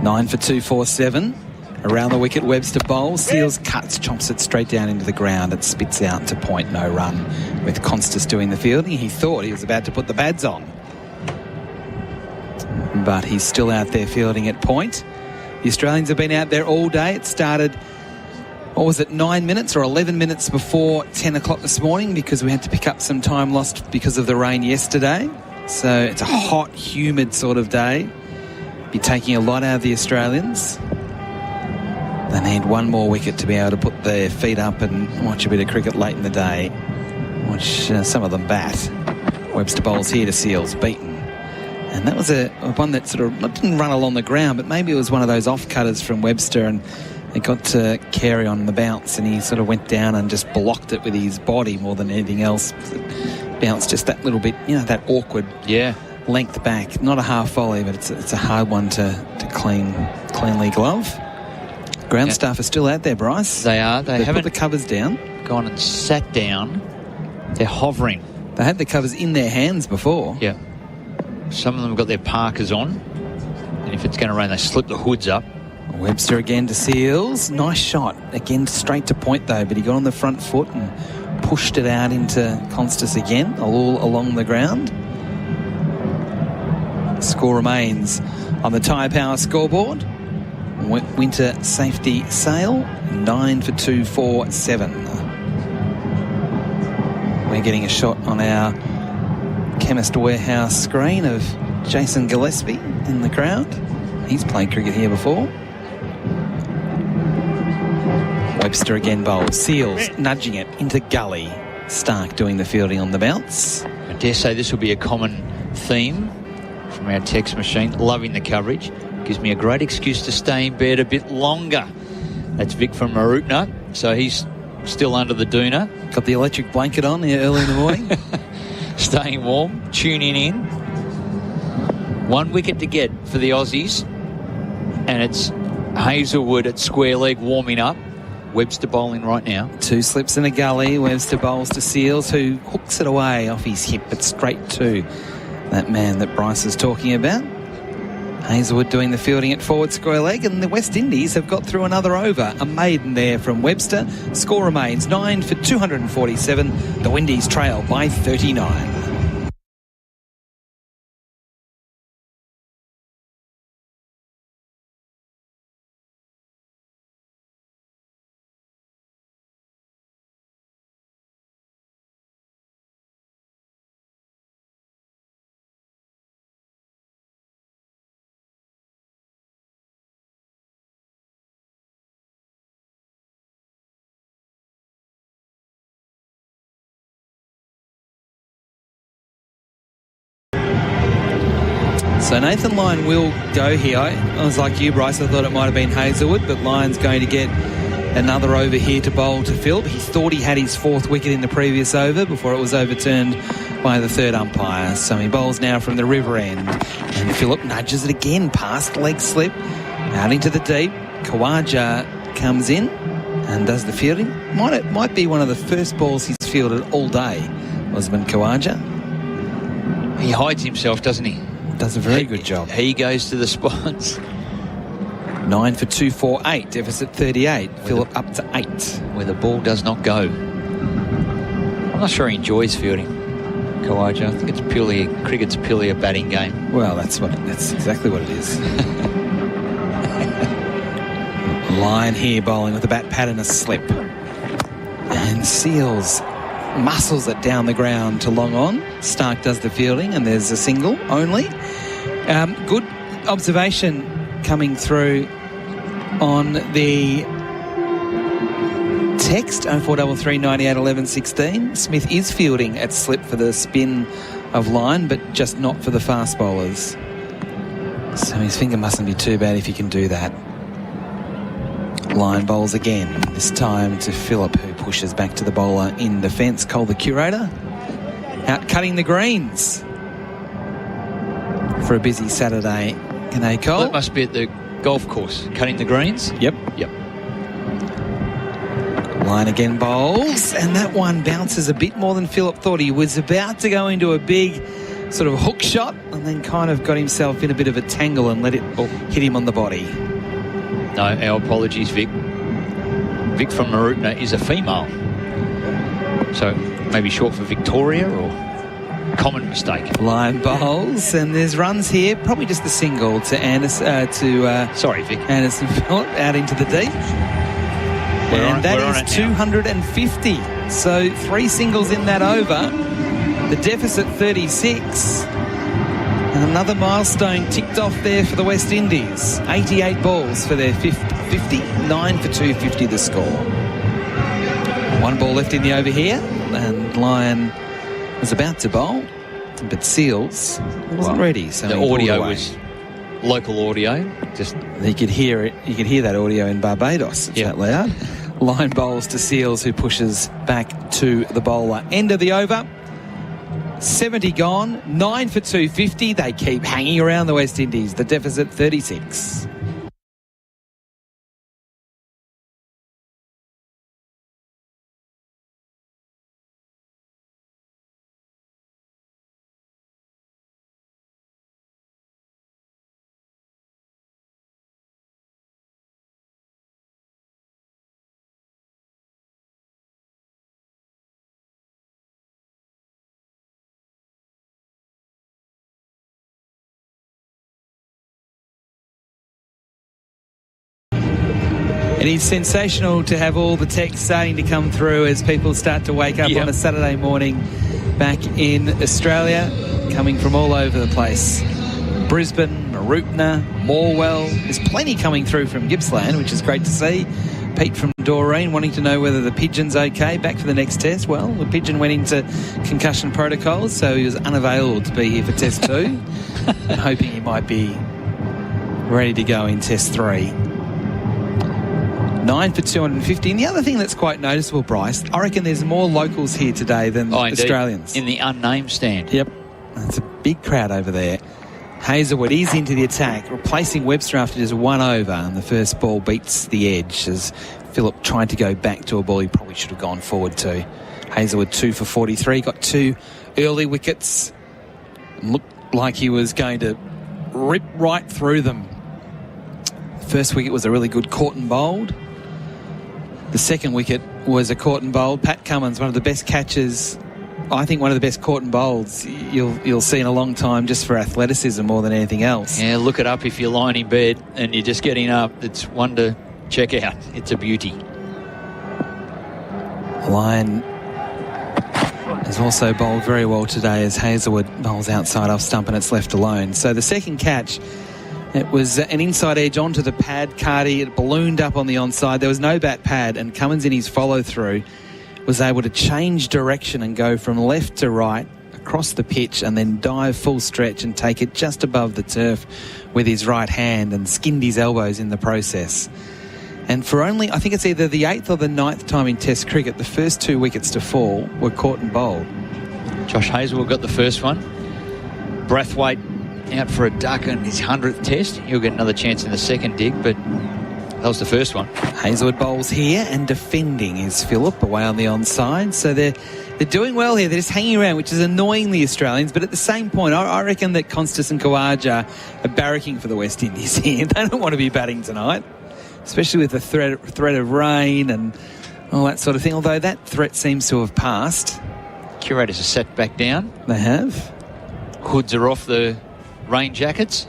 9 for 247. Around the wicket, Webster bowls. Seals cuts, chomps it straight down into the ground. It spits out to point, no run. With Constas doing the fielding, he thought he was about to put the pads on. But he's still out there fielding at point. The Australians have been out there all day. It started, 9 minutes or 11 minutes before 10 o'clock this morning, because we had to pick up some time lost because of the rain yesterday. So it's a hot, humid sort of day. Be taking a lot out of the Australians. They need one more wicket to be able to put their feet up and watch a bit of cricket late in the day. Watch some of them bat. Webster bowls here to Seals, beaten. And that was a one that sort of didn't run along the ground, but maybe it was one of those off-cutters from Webster, and it got to Carey on the bounce, and he sort of went down and just blocked it with his body more than anything else. It bounced just that little bit, that awkward length back. Not a half volley, but it's a hard one to cleanly glove. Ground staff are still out there, Bryce. They are. They haven't put the covers down. Gone and sat down. They're hovering. They had the covers in their hands before. Yeah. Some of them have got their parkas on. And if it's going to rain, they slip the hoods up. Webster again to Seals. Nice shot. Again, straight to point, though. But he got on the front foot and pushed it out into Constas again, all along the ground. Score remains on the Tyre Power scoreboard. Winter safety sail, 9 for 247. We're getting a shot on our Chemist Warehouse screen of Jason Gillespie in the crowd. He's played cricket here before. Webster again bowls. Seals nudging it into gully. Stark doing the fielding on the bounce. I dare say this will be a common theme from our text machine. Loving the coverage. Gives me a great excuse to stay in bed a bit longer. That's Vic from Marutna. So he's still under the doona. Got the electric blanket on here early in the morning. Staying warm. Tuning in. 1 wicket to get for the Aussies. And it's Hazelwood at square leg warming up. Webster bowling right now. 2 slips in a gully. Webster bowls to Seals, who hooks it away off his hip, but straight to that man that Bryce is talking about. Hazelwood doing the fielding at forward square leg, and the West Indies have got through another over. A maiden there from Webster. Score remains 9 for 247. The Windies trail by 39. So Nathan Lyon will go here. I was like you, Bryce. I thought it might have been Hazelwood, but Lyon's going to get another over here to bowl to Phillip. He thought he had his 4th wicket in the previous over before it was overturned by the 3rd umpire. So he bowls now from the river end. And Phillip nudges it again past leg slip. Out into the deep. Khawaja comes in and does the fielding. Might be one of the first balls he's fielded all day, Osman Khawaja. He hides himself, doesn't he? Does a very good job. He goes to the spots. 9 for 2 for 8, deficit 38. Phillip up to 8. Where the ball does not go. I'm not sure he enjoys fielding, Khawaja. I think cricket's purely a batting game. Well, that's exactly what it is. Lyon here bowling with a bat pad and a slip. And Seals muscles it down the ground to long on. Stark does the fielding, and there's a single only. Good observation coming through on the text 0433 98 11 16. Smith is fielding at slip for the spin of Lyon, but just not for the fast bowlers. So his finger mustn't be too bad if he can do that. Lyon bowls again, this time to Phillip, who pushes back to the bowler in defence. Cole, the curator, out cutting the greens for a busy Saturday. G'day, Cole. That must be at the golf course, cutting the greens. Yep. Yep. Lyon again bowls, and that one bounces a bit more than Phillip thought. He was about to go into a big sort of hook shot and then kind of got himself in a bit of a tangle and let it hit him on the body. No, our apologies, Vic. Vic from Marupna is a female. So maybe short for Victoria, or common mistake. Lyon bowls, and there's runs here. Probably just the single to Anderson. Sorry, Vic. Anderson Phillip out into the deep. That is 250. So 3 singles in that over. The deficit 36. And another milestone ticked off there for the West Indies. 88 balls for their 50. 9 for 250 the score. 1 ball left in the over here, and Lyon was about to bowl, but Seals wasn't ready. So the audio was local audio. Just you could hear it. You could hear that audio in Barbados. It's that loud. Lyon bowls to Seals, who pushes back to the bowler. End of the over. 70 gone, 9 for 250. They keep hanging around the West Indies. The deficit 36. It is sensational to have all the text starting to come through as people start to wake up on a Saturday morning back in Australia, coming from all over the place. Brisbane, Marupna, Morwell. There's plenty coming through from Gippsland, which is great to see. Pete from Doreen wanting to know whether the Pigeon's okay, back for the next test. Well, the Pigeon went into concussion protocols, so he was unavailable to be here for test 2. I'm hoping he might be ready to go in test 3. 9 for 250. And the other thing that's quite noticeable, Bryce, I reckon there's more locals here today than Australians. In the unnamed stand. Yep. It's a big crowd over there. Hazelwood is into the attack, replacing Webster after just 1 over, and the first ball beats the edge as Phillip tried to go back to a ball he probably should have gone forward to. Hazelwood 2 for 43, got 2 early wickets. Looked like he was going to rip right through them. First wicket was a really good caught and bowled. The second wicket was a caught and bowled. Pat Cummins, one of the best catches, I think one of the best caught and bowls you'll see in a long time, just for athleticism more than anything else. Yeah, look it up if you're lying in bed and you're just getting up. It's one to check out. It's a beauty. Lyon has also bowled very well today as Hazelwood bowls outside off stump and it's left alone. So the second catch, it was an inside edge onto the pad. Cardi, it ballooned up on the onside. There was no bat pad, and Cummins in his follow-through was able to change direction and go from left to right across the pitch and then dive full stretch and take it just above the turf with his right hand and skinned his elbows in the process. And for only, I think it's either the 8th or the 9th time in Test cricket, the first 2 wickets to fall were caught and bowled. Josh Hazlewood got the first one. Brathwaite out for a duck in his 100th Test. He'll get another chance in the second dig, but that was the first one. Hazlewood bowls here, and defending is Phillip away on the onside. So they're doing well here. They're just hanging around, which is annoying the Australians. But at the same point, I reckon that Constas and Khawaja are barracking for the West Indies here. They don't want to be batting tonight, especially with the threat of rain and all that sort of thing. Although that threat seems to have passed. Curators are sat back down. They have. Hoods are off the rain jackets.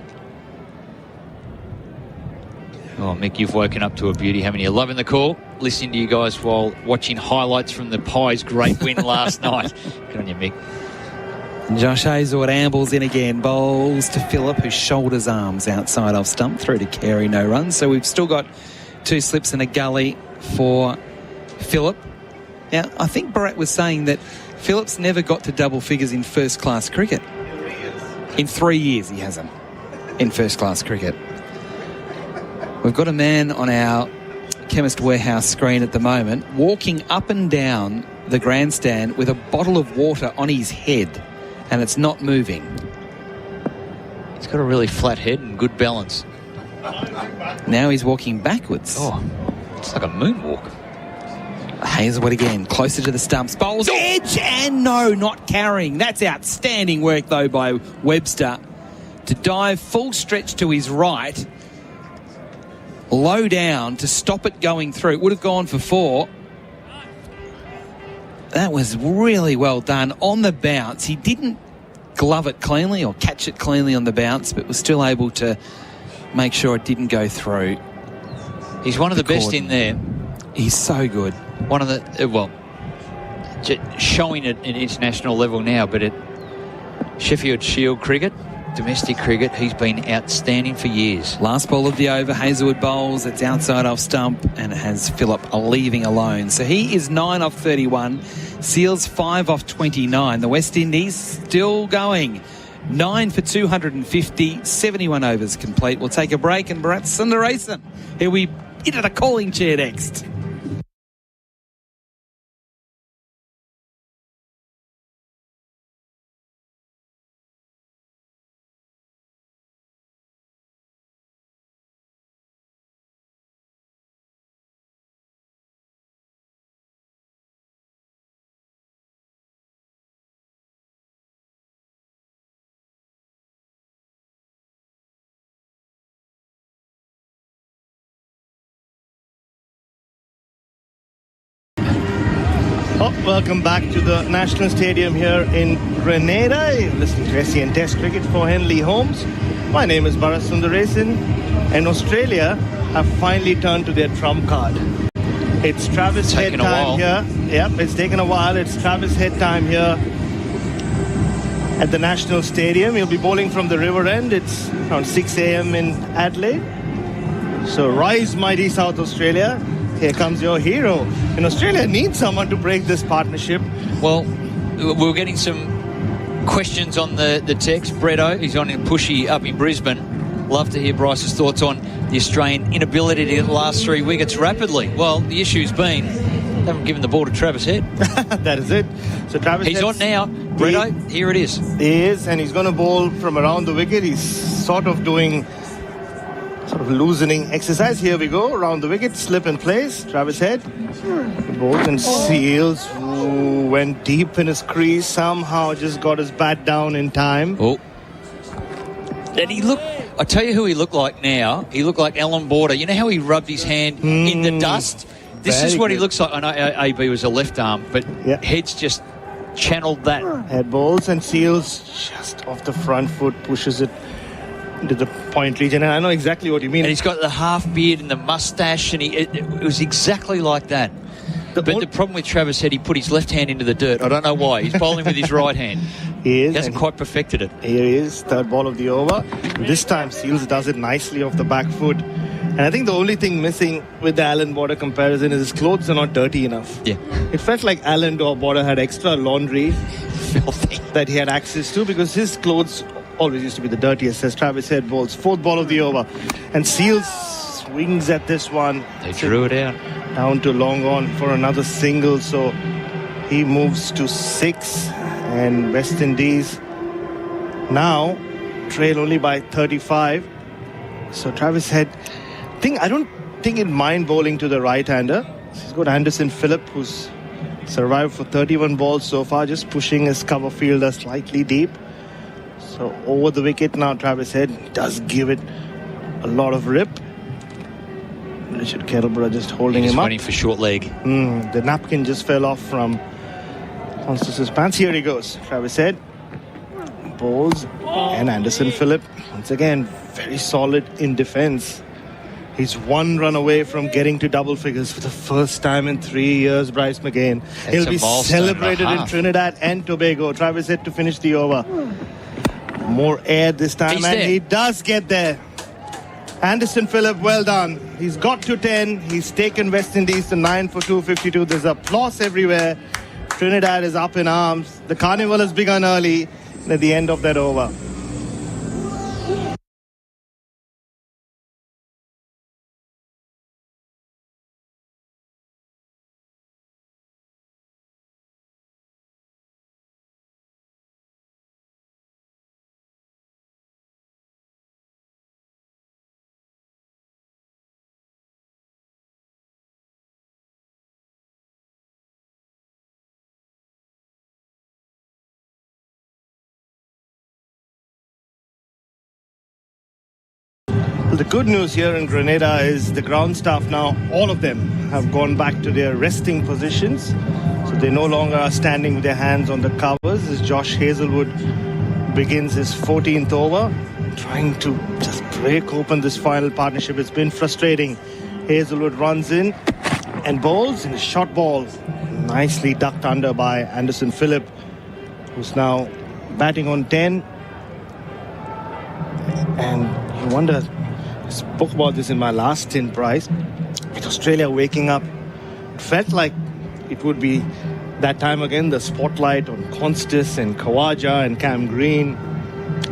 Oh, Mick, you've woken up to a beauty, haven't you? Loving the call. Listening to you guys while watching highlights from the Pies' great win last night. Good on you, Mick. And Josh Hazlewood ambles in again, bowls to Phillip, who shoulders arms outside off stump, through to Carey, no runs. So we've still got 2 slips and a gully for Phillip. Now, I think Barrett was saying that Phillip's never got to double figures in first-class cricket. In 3 years, he hasn't, in first-class cricket. We've got a man on our Chemist Warehouse screen at the moment walking up and down the grandstand with a bottle of water on his head, and it's not moving. He's got a really flat head and good balance. Now he's walking backwards. Oh, it's like a moonwalk. Hazlewood again, closer to the stumps. Bowls edge, and no, not carrying. That's outstanding work, though, by Webster to dive full stretch to his right, low down to stop it going through. It would have gone for 4. That was really well done on the bounce. He didn't glove it cleanly or catch it cleanly on the bounce, but was still able to make sure it didn't go through. He's one of the best in there. He's so good. One of the, showing it at international level now, but at Sheffield Shield cricket, domestic cricket, he's been outstanding for years. Last ball of the over, Hazlewood bowls. It's outside off stump, and it has Phillip leaving alone. So he is 9 off 31. Seals 5 off 29. The West Indies still going. 9 for 250, 71 overs complete. We'll take a break, and Bharat Sundaresan, here we into the calling chair next. Welcome back to the National Stadium here in Grenada. You're listening to SEN Test Cricket for Henley Holmes. My name is Bharat Sundaresan, and Australia have finally turned to their trump card. It's Travis Head time here. Yep, it's taken a while. It's Travis Head time here at the National Stadium. He'll be bowling from the river end. It's around 6 a.m. in Adelaide. So rise, mighty South Australia. Here comes your hero. And Australia needs someone to break this partnership. Well, we're getting some questions on the text. Bretto, he's on in Pushy up in Brisbane. Love to hear Bryce's thoughts on the Australian inability to get the last 3 wickets rapidly. Well, the issue's been they haven't given the ball to Travis Head. That is it. So Travis He's on now. Bretto, here it is. He is, and he's going to bowl from around the wicket. He's sort of loosening exercise. Here we go, around the wicket, slip in place. Travis Head bowls and Seals, who went deep in his crease, somehow just got his bat down in time. Oh, and he looked, I tell you who he looked like now. He looked like Alan Border. You know how he rubbed his hand in the dust? This is what he looks like. I know AB was a left arm, but Head's just channeled that. Head bowls and Seals just off the front foot, pushes it into the point region, and I know exactly what you mean. And he's got the half beard and the mustache, and it was exactly like that. But the problem with Travis Head, he put his left hand into the dirt. I don't know why. He's bowling with his right hand. He is. He hasn't quite perfected it. Here he is, third ball of the over. This time Seals does it nicely off the back foot. And I think the only thing missing with the Alan Border comparison is his clothes are not dirty enough. Yeah. It felt like Alan Border had extra laundry Filthy. that he had access to, because his clothes always used to be the dirtiest, as Travis Head bowls. Fourth ball of the over. And Seals swings at this one. They drew it out. Down to long on for another single, so he moves to 6, and West Indies now trail only by 35. So Travis Head, I don't think he'd mind bowling to the right-hander. He's got Anderson Phillip, who's survived for 31 balls so far, just pushing his cover fielder slightly deep. So over the wicket now, Travis Head does give it a lot of rip. Richard Kettleborough just holding him up. Waiting for short leg. The napkin just fell off from Constance's pants. Here he goes. Travis Head bowls, and Anderson Phillip once again very solid in defence. He's 1 run away from getting to double figures for the first time in 3 years, Bryce McGain. He'll be celebrated in Trinidad and Tobago. Travis Head to finish the over. More air this time, and he does get there. Anderson Phillip, well done. He's got to 10. He's taken West Indies to 9 for 252. There's applause everywhere. Trinidad is up in arms. The carnival has begun early at the end of that over. The good news here in Grenada is the ground staff now, all of them have gone back to their resting positions. So they no longer are standing with their hands on the covers as Josh Hazlewood begins his 14th over, trying to just break open this final partnership. It's been frustrating. Hazlewood runs in and bowls in a short ball. Nicely ducked under by Anderson Phillip, who's now batting on 10. And you wonder, I spoke about this in my last stint, Bryce. With Australia waking up, it felt like it would be that time again, the spotlight on Constis and Khawaja and Cam Green.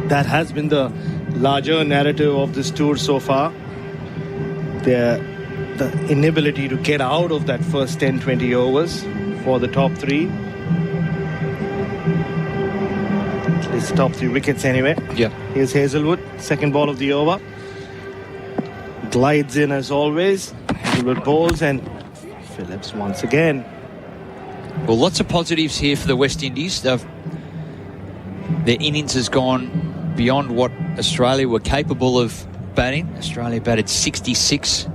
That has been the larger narrative of this tour so far. The inability to get out of that first 10-20 overs for the top 3. At least the top 3 wickets anyway. Yeah. Here's Hazlewood, second ball of the over. Glides in as always. Hazlewood bowls, and Phillips once again. Well, lots of positives here for the West Indies. Their innings has gone beyond what Australia were capable of batting. Australia batted 66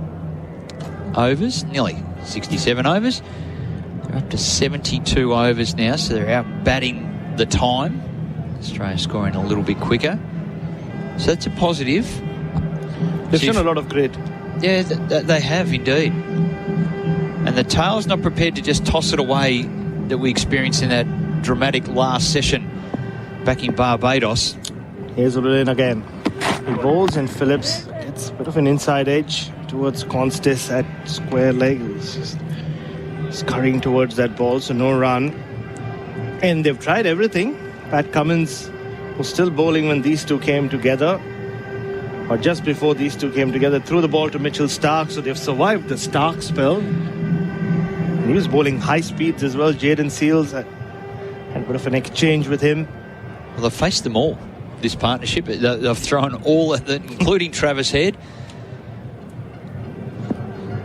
overs, nearly 67 overs. They're up to 72 overs now, so they're out batting the time. Australia scoring a little bit quicker. So that's a positive. They've shown a lot of grit. Yeah, they have indeed. And the tail's not prepared to just toss it away that we experienced in that dramatic last session back in Barbados. Hazlewood in again. He bowls, and Phillips gets a bit of an inside edge towards Constis at square leg. He's just scurrying towards that ball, so no run. And they've tried everything. Pat Cummins was still bowling when these two came together, or just before these two came together, threw the ball to Mitchell Stark, so they've survived the Stark spell. And he was bowling high speeds as well. Jaden Seals had a bit of an exchange with him. Well, they've faced them all, this partnership. They've thrown all at them, including Travis Head.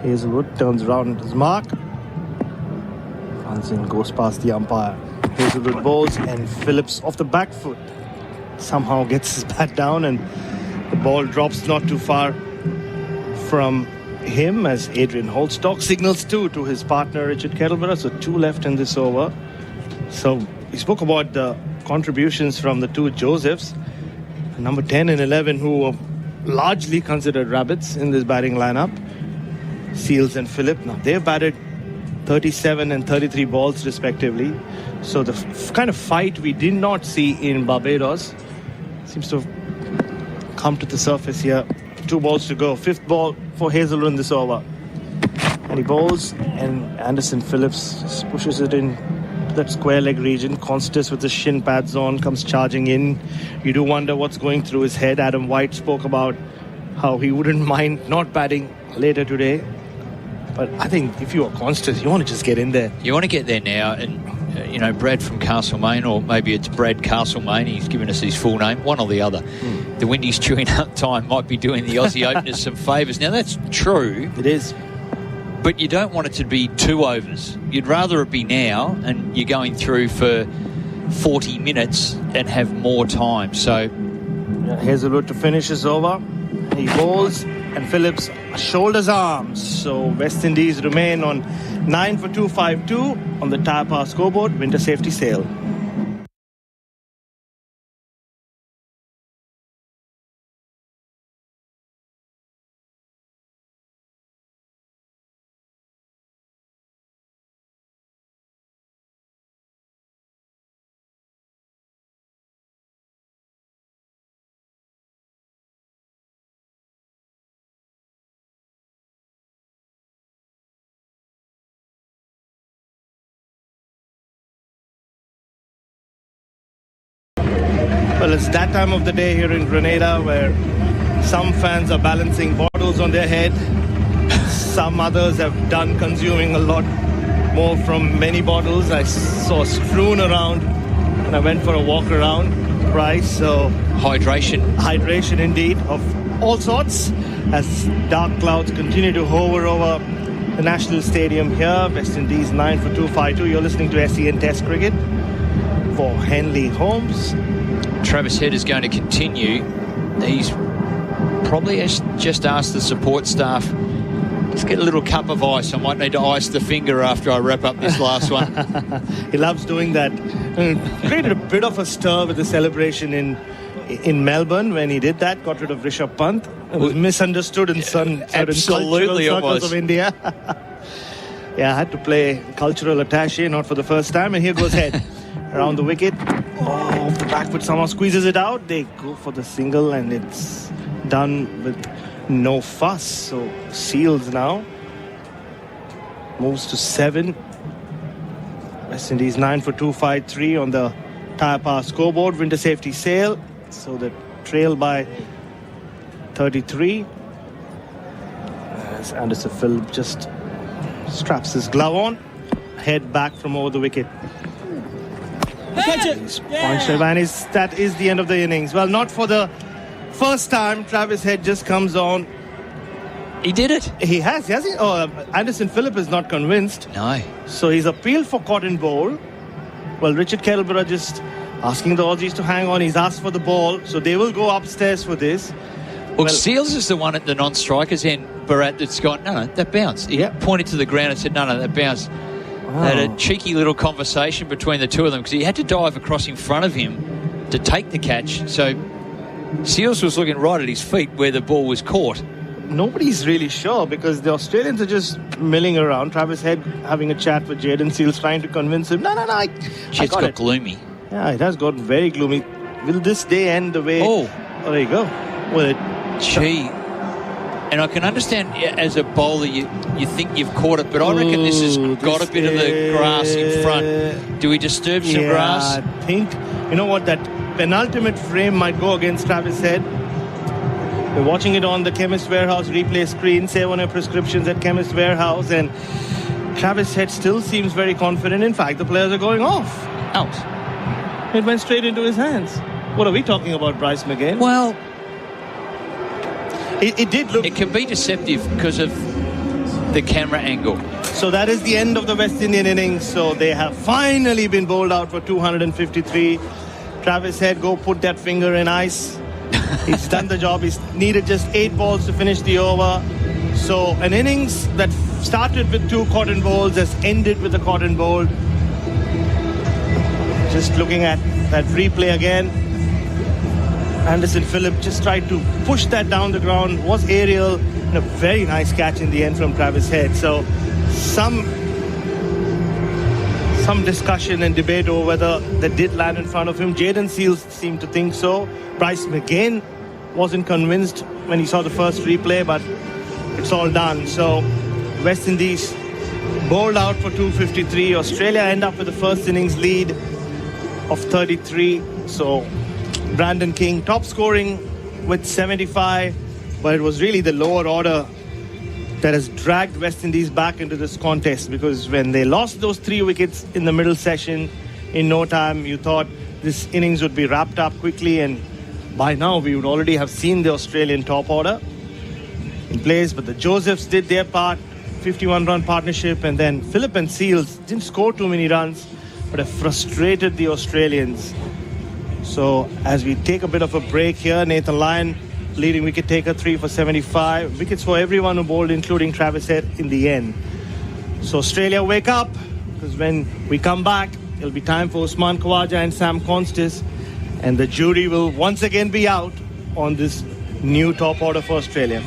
Hazlewood turns around at his mark. Runs in, goes past the umpire. Hazlewood bowls, and Phillips off the back foot somehow gets his bat down, and the ball drops not too far from him as Adrian Holstock signals 2 to his partner Richard Kettleborough. So 2 left in this over. So we spoke about the contributions from the 2 Josephs, number 10 and 11, who were largely considered rabbits in this batting lineup. Seals and Phillip. Now they've batted 37 and 33 balls respectively. So the kind of fight we did not see in Barbados seems to have come to the surface here. 2 balls to go. 5th ball for Hazlewood in this over. And he bowls, and Anderson Phillips just pushes it in to that square leg region. Constis with the shin pads on comes charging in. You do wonder what's going through his head. Adam White spoke about how he wouldn't mind not batting later today. But I think if you are constant, you want to just get in there. You want to get there now, and Brad from Castlemaine, or maybe it's Brad Castlemaine, he's given us his full name, one or the other. The Windies chewing up time might be doing the Aussie openers some favours. Now, that's true. It is. But you don't want it to be 2 overs. You'd rather it be now, and you're going through for 40 minutes and have more time. So Hazelwood to finish is over. He bowls, and Phillips shoulders arms. So West Indies remain on 9 for 252 on the tyre power scoreboard. Winter safety sail. Well, it's that time of the day here in Grenada where some fans are balancing bottles on their head. Some others have done consuming a lot more from many bottles. I saw strewn around and I went for a walk around Price. So hydration indeed of all sorts as dark clouds continue to hover over the National Stadium here. West Indies 9 for 252. You're listening to SEN Test Cricket for Henley Holmes. Travis Head is going to continue. He's probably just asked the support staff, just get a little cup of ice. I might need to ice the finger after I wrap up this last one. He loves doing that. Created a bit of a stir with the celebration in Melbourne when he did that. Got rid of Rishabh Pant. It was misunderstood in certain cultural circles of India. Yeah, I had to play cultural attaché, not for the first time. And here goes Head around the wicket. Oh, the back foot somehow squeezes it out. They go for the single and it's done with no fuss. So Seals now moves to 7. West Indies 9 for 253 on the tyre power scoreboard. Winter safety sail. So the trail by 33. As Anderson Phillip just straps his glove on. Head back from over the wicket. That is the end of the innings. Well, not for the first time. Travis Head just comes on. He did it. He has he? Oh, Anderson Phillip is not convinced. No. So he's appealed for cotton bowl. Well, Richard Kettleborough just asking the Aussies to hang on. He's asked for the ball. So they will go upstairs for this. Well, Seals is the one at the non-strikers end, Bharat, that's gone, no, that bounced. He pointed to the ground and said, no, that bounced. They had a cheeky little conversation between the two of them because he had to dive across in front of him to take the catch. So Seals was looking right at his feet where the ball was caught. Nobody's really sure because the Australians are just milling around. Travis Head having a chat with Jaden Seals, trying to convince him, no, It's got gloomy. Yeah, it has gotten very gloomy. Will this day end the way... Oh, there you go. Well, Gee. And I can understand as a bowler you think you've caught it, but I reckon this has got a bit of the grass in front. Do we disturb some grass? I think, you know what, that penultimate frame might go against Travis Head. We're watching it on the Chemist Warehouse replay screen. Save on your prescriptions at Chemist Warehouse. And Travis Head still seems very confident. In fact, the players are going off. Out. It went straight into his hands. What are we talking about, Bryce McGinn? Well... It did look... It can be deceptive because of the camera angle. So that is the end of the West Indian innings. So they have finally been bowled out for 253. Travis Head, go put that finger in ice. He's done the job. He's needed just 8 balls to finish the over. So an innings that started with 2 cotton bowls has ended with a cotton bowl. Just looking at that replay again. Anderson Phillip just tried to push that down the ground, was aerial, and a very nice catch in the end from Travis Head. So some discussion and debate over whether that did land in front of him. Jaden Seals seemed to think so. Bryce McGinn wasn't convinced when he saw the first replay, but it's all done. So West Indies bowled out for 253. Australia end up with the first innings lead of 33. So Brandon King top scoring with 75, but it was really the lower order that has dragged West Indies back into this contest, because when they lost those 3 wickets in the middle session, in no time, you thought this innings would be wrapped up quickly, and by now we would already have seen the Australian top order in place. But the Josephs did their part, 51-run partnership, and then Phillip and Seals didn't score too many runs, but have frustrated the Australians. So as we take a bit of a break here, Nathan Lyon, leading wicket taker, 3 for 75. Wickets for everyone who bowled, including Travis Head in the end. So Australia, wake up, because when we come back, it'll be time for Usman Khawaja and Sam Constis, and the jury will once again be out on this new top order for Australia.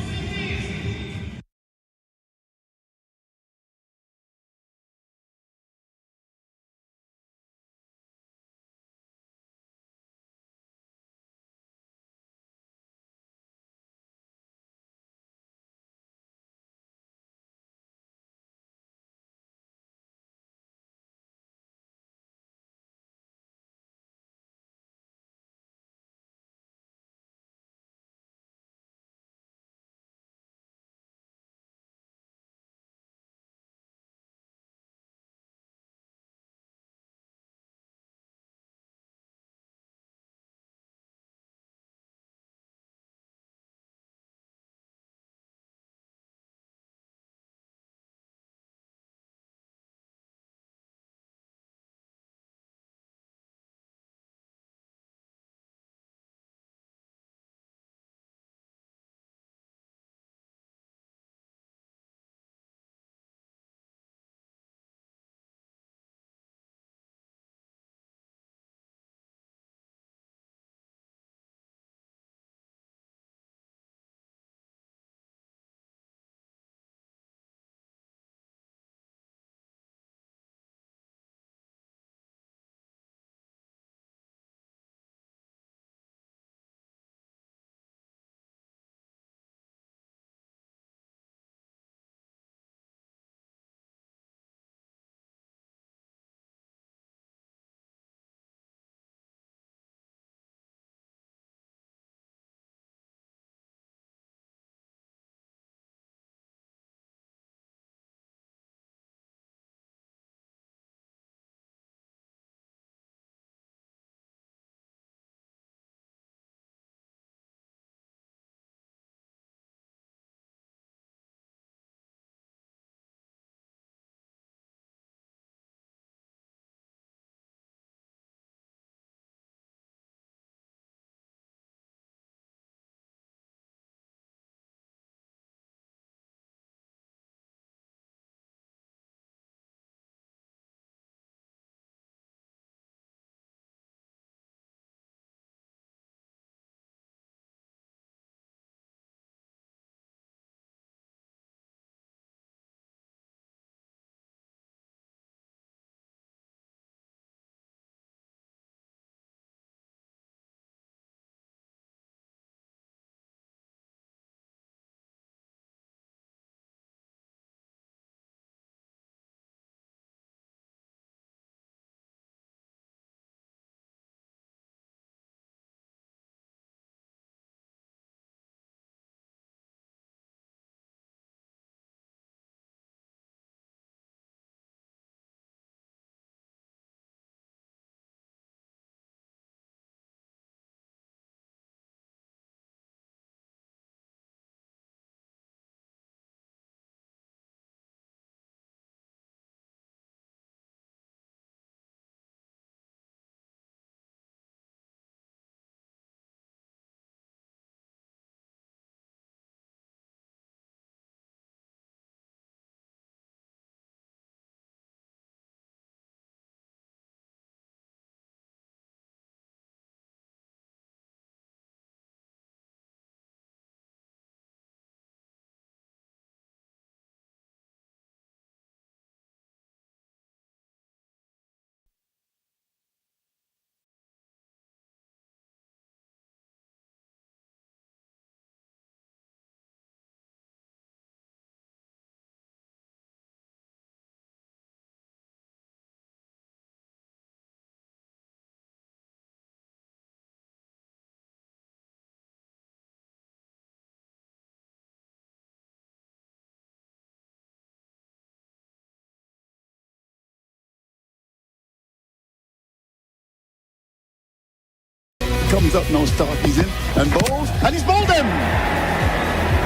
comes up now, Stark. He's in and bowls, and he's bowled him.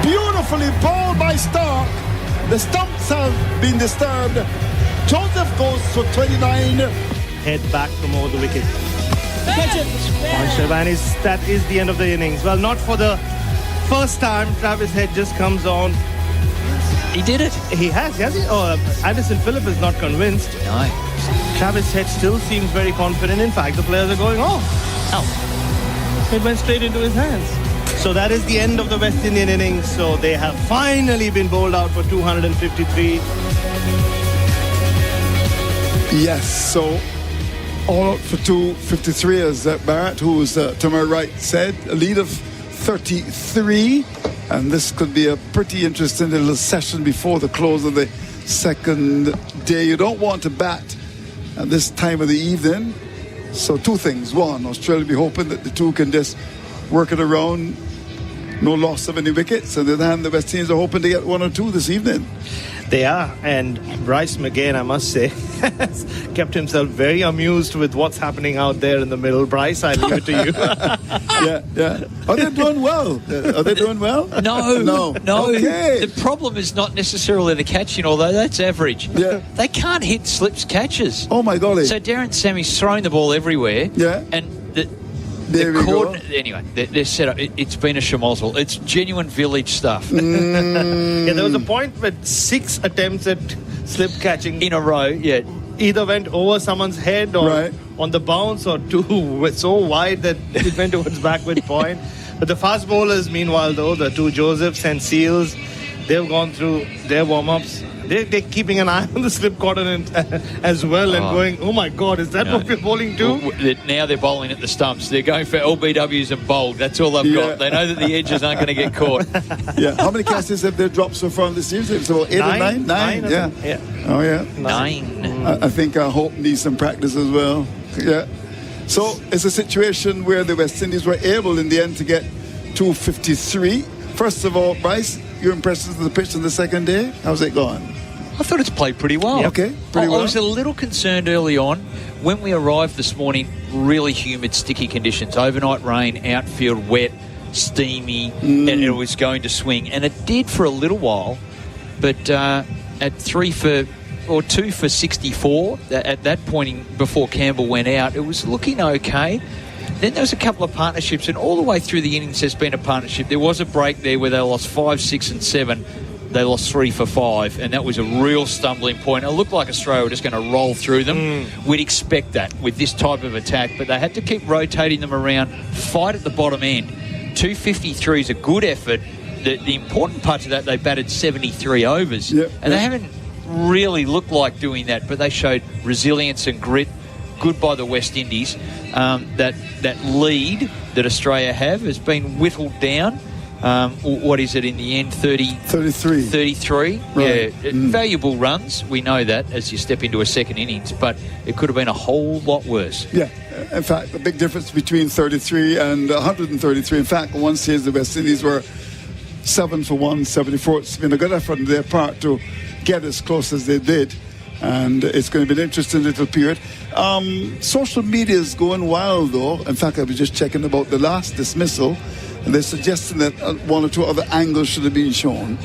Beautifully bowled by Stark. The stumps have been disturbed. Joseph goes for 29. Head back from over the wicket. And that is the end of the innings. Well, not for the first time. Travis Head just comes on. He did it. He has, hasn't he? Oh, Anderson Phillip is not convinced. No. Travis Head still seems very confident. In fact, the players are going, it went straight into his hands. So that is the end of the West Indian innings. So they have finally been bowled out for 253. Yes, so all out for 253, as Barrett, who was to my right, said. A lead of 33. And this could be a pretty interesting little session before the close of the second day. You don't want to bat at this time of the evening. So two things. One, Australia will be hoping that the two can just work it around. No loss of any wickets. On the other hand, the West Indies are hoping to get one or two this evening. They are. And Bryce McGain, I must say, has kept himself very amused with what's happening out there in the middle. Bryce, I leave it to you. Yeah. Are they doing well? No. Okay. The problem is not necessarily the catching, although that's average. Yeah. They can't hit slips catches. Oh, my golly. So Darren Sammy's throwing the ball everywhere. Yeah. And There we go. Anyway, they're set up. It's been a schmozzle. It's genuine village stuff. Yeah, there was a point with 6 attempts at slip catching In a row, yeah. Either went over someone's head or on the bounce, or 2 were so wide that it went towards backward point. But the fast bowlers, meanwhile, though, the 2 Josephs and Seals, they've gone through their warm-ups. They're keeping an eye on the slip continent as well and going, oh my God, is that what we're bowling to? Now they're bowling at the stumps. They're going for LBWs and bold. That's all they've got. They know that the edges aren't going to get caught. Yeah. How many catches have they dropped so far this season? So 8 or 9? 9, yeah. Oh, yeah. 9. I think Hope needs some practice as well. Yeah. So it's a situation where the West Indies were able in the end to get 253. First of all, Bryce, your impressions of the pitch on the second day? How's it going? I thought it's played pretty well. Yep. Okay, pretty well. I was a little concerned early on. When we arrived this morning, really humid, sticky conditions. Overnight rain, outfield wet, steamy, and it was going to swing. And it did for a little while. But at 2 for 64, at that point before Campbell went out, it was looking okay. Then there was a couple of partnerships, and all the way through the innings there's been a partnership. There was a break there where they lost 5, 6 and 7. They lost 3 for 5, and that was a real stumbling point. It looked like Australia were just going to roll through them. We'd expect that with this type of attack, but they had to keep rotating them around, fight at the bottom end. 253 is a good effort. The important part of that, they batted 73 overs, and they haven't really looked like doing that, but they showed resilience and grit. Good by the West Indies. That lead that Australia have has been whittled down. What is it in the end? 33. Right. Yeah. Valuable runs. We know that as you step into a second innings, but it could have been a whole lot worse. Yeah. In fact, a big difference between 33 and 133. In fact, one stage the West Indies were 7 for 174. It's been a good effort on their part to get as close as they did. And it's going to be an interesting little period. Social media is going wild, though. In fact, I was just checking about the last dismissal. And they're suggesting that 1 or 2 other angles should have been shown.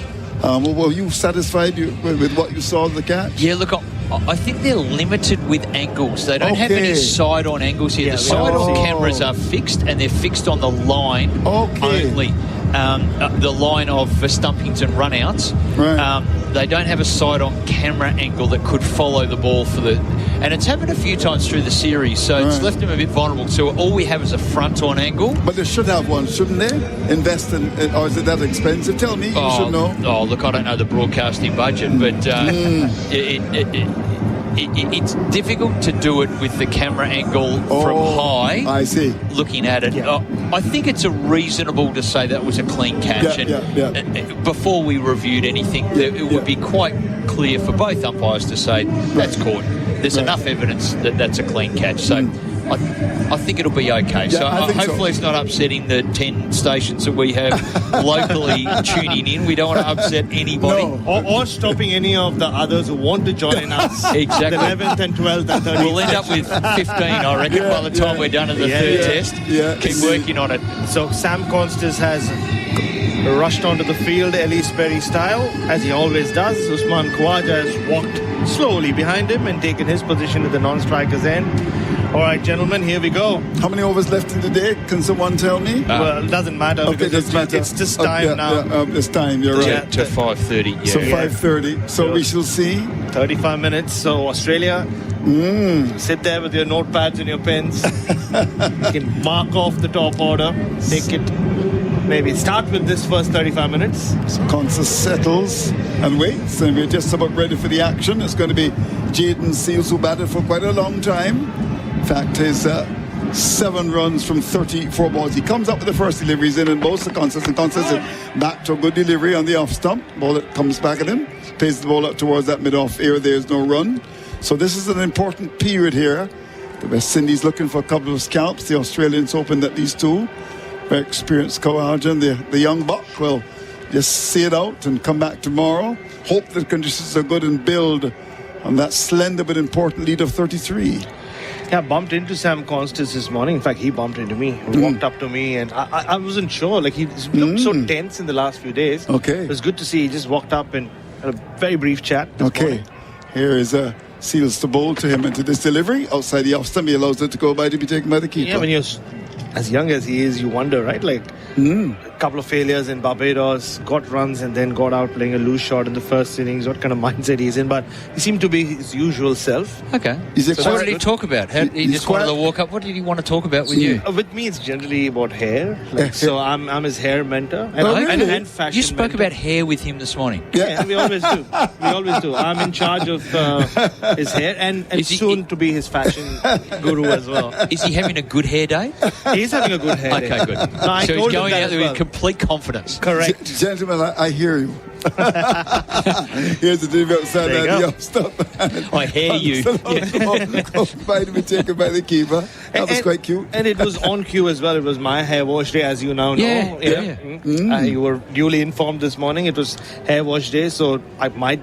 Were you satisfied with what you saw of the catch? Yeah, look, I think they're limited with angles. They don't have any side-on angles here. The side-on cameras are fixed, and they're fixed on the line only. The line of stumpings and run-outs. Right. They don't have a side-on camera angle that could follow the ball for the... And it's happened a few times through the series, so it's left them a bit vulnerable. So all we have is a front-on angle. But they should have one, shouldn't they? Invest in... Or is it that expensive? Tell me, you should know. Oh, look, I don't know the broadcasting budget, but it's difficult to do it with the camera angle from high. I see. Looking at it. I think it's reasonable to say that was a clean catch. Before we reviewed anything, it would be quite clear for both umpires to say that's caught. There's enough evidence that that's a clean catch. So I think it'll be okay. Yeah, So I think so. hopefully it's not upsetting the 10 stations that we have locally tuning in. We don't want to upset anybody. No. Or stopping any of the others who want to join us. Exactly. The 11th and 12th and 13th. We'll end up with 15, I reckon, by the time we're done at the third test. Yeah. Keep working on it. So Sam Constas has rushed onto the field, Elise Perry style, as he always does. Usman Khawaja has walked slowly behind him and taken his position at the non-striker's end. All right, gentlemen, here we go. How many overs left in the day? Can someone tell me? Well, it doesn't matter. Okay, because doesn't matter. It's just time now. It's time, you're Yeah, right. to 5:30. Yeah. So 5:30. So we shall see. 35 minutes. So Australia, sit there with your notepads and your pens. You can mark off the top order. Take it. Maybe start with this first 35 minutes. So Constas settles and waits, and we're just about ready for the action. It's going to be Jaden Seals, who batted for quite a long time. In fact, his 7 runs from 34 balls. He comes up with the first delivery, he's in and bowls to Constas, and Constas is back to a good delivery on the off stump. Ball that comes back at him, plays the ball up towards that mid-off area. There's no run. So this is an important period here. The West Indies looking for a couple of scalps. The Australians hoping that these two, very experienced Khawaja and the young buck, will just see it out and come back tomorrow. Hope that conditions are good and build on that slender but important lead of 33. Yeah, I bumped into Sam Constas this morning. In fact, he bumped into me. He walked up to me, and I wasn't sure. Like, he looked so tense in the last few days. Okay. It was good to see. He just walked up and had a very brief chat this morning. Here is Seals to bowl to him into this delivery. Outside the off stump, he allows it to go by to be taken by the keeper. Yeah, when you're as young as he is, you wonder, right? Like, a couple of failures in Barbados, got runs and then got out playing a loose shot in the first innings. What kind of mindset he's in? But he seemed to be his usual self. Okay. So what did he talk about? He just wanted to walk up. What did he want to talk about with you? With me, it's generally about hair. Like, so I'm his hair mentor and fashion. You spoke mentor. about hair with him this morning. Yeah, we always do. I'm in charge of his hair and soon to be his fashion guru as well. Is he having a good hair day? He's having a good hair day. Okay, good. No, I So told he's him going that out as there well. with complete confidence. Correct. Gentlemen, I hear you. Here's the delivery outside There you the go. off stump. I hear you. By to be taken by the keeper. That was quite cute. And it was on cue as well. It was my hair wash day, as you now know. Yeah. You were duly informed this morning. It was hair wash day, so I might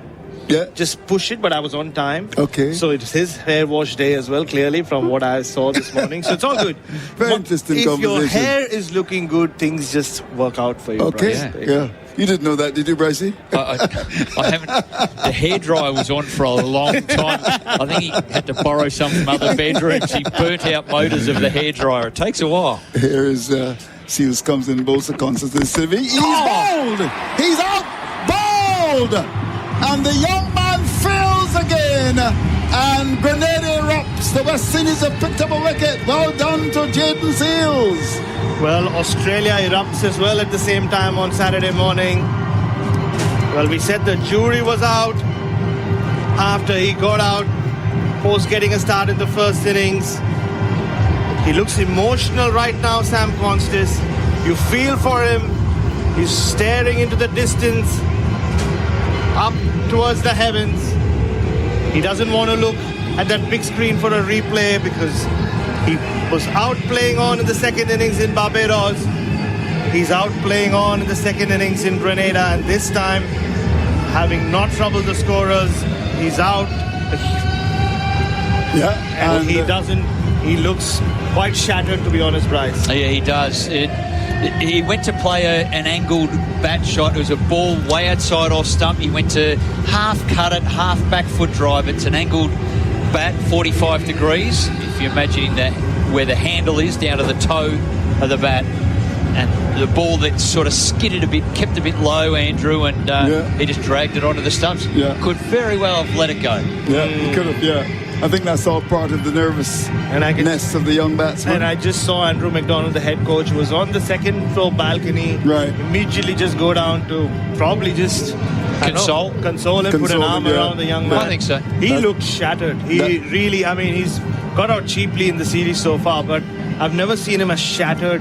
just push it, but I was on time. Okay. So it's his hair wash day as well, clearly, from what I saw this morning. So it's all good. Very interesting if conversation. your hair is looking good, things just work out for you. Okay. Bryce. Yeah. You didn't know that, did you, Brycey? I haven't. The hairdryer was on for a long time. I think he had to borrow some from other bedrooms. He burnt out motors of the hairdryer. It takes a while. Here is Seals comes in, bowls the Constas. He's bowled! He's out! Bowled! And the young man fails again. And Grenada erupts. The West Indies have picked up a wicket. Well done to Jaden Seals. Well, Australia erupts as well at the same time on Saturday morning. Well, we said the jury was out after he got out, post getting a start in the first innings. He looks emotional right now, Sam Constas. You feel for him. He's staring into the distance, up towards the heavens. He doesn't want to look at that big screen for a replay because he was out playing on in the second innings in Barbados. He's out playing on in the second innings in Grenada, and this time, having not troubled the scorers, he's out. Yeah, and he looks quite shattered, to be honest, Bryce. Yeah, he does. He went to play an angled bat shot. It was a ball way outside off stump. He went to half cut it, half back foot drive. It's an angled bat, 45 degrees. If you're imagining that, where the handle is down to the toe of the bat. And the ball that sort of skidded a bit, kept a bit low, Andrew, and he just dragged it onto the stumps. Yeah. Could very well have let it go. Yeah, he could have, yeah. I think that's all part of the nervousness of the young batsman. And I just saw Andrew McDonald, the head coach, was on the second floor balcony. Right. Immediately just go down to probably just console him, put an arm around the young man. I think so. He looked shattered. He really, I mean, he's got out cheaply in the series so far, but I've never seen him as shattered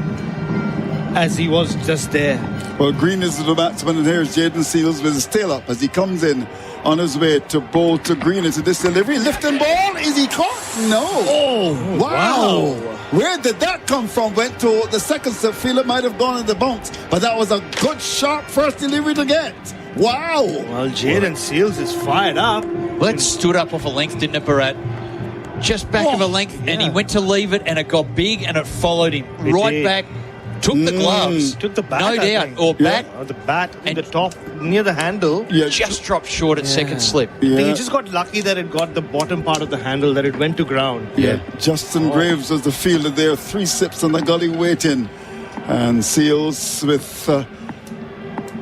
as he was just there. Well, Green is the batsman, and here's Jaden Seals with his tail up as he comes in on his way to bowl to Green into this delivery. Lifting ball, is he caught? No. Oh, Wow. Where did that come from? Went to the second step fielder, might have gone in the bounce, but that was a good, sharp first delivery to get. Wow. Well, Jaden Seals is fired up. Well, it stood up off a length, didn't it, Barrett? Just back of a length, and he went to leave it, and it got big, and it followed him right back. Took the gloves. Took the bat, no I doubt. think. Or bat. Or the bat in And- the top, near the handle. Yeah. Just dropped short at second slip. I think Yeah. he just got lucky that it got the bottom part of the handle, that it went to ground. Yeah. Justin Graves was the fielder there. 3 sips on the gully waiting. And Seals with a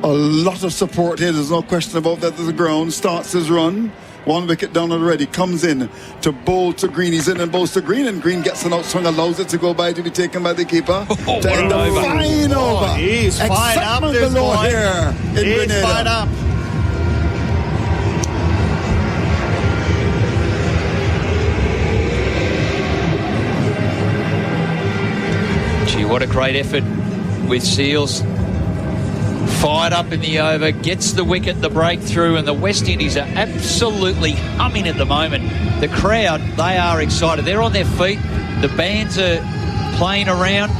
lot of support here. There's no question about that. The ground starts his run. 1 wicket down already. Comes in to bowl to Green. He's in and bowls to Green, and Green gets an outswing, allows it to go by to be taken by the keeper. What End an the over. fine over. He's fired up, Excitement this galore boy. here in He's Grenada. fired up. Gee, what a great effort with Seals. Fired up in the over, gets the wicket, the breakthrough, and the West Indies are absolutely humming at the moment. The crowd, they are excited. They're on their feet. The bands are playing around.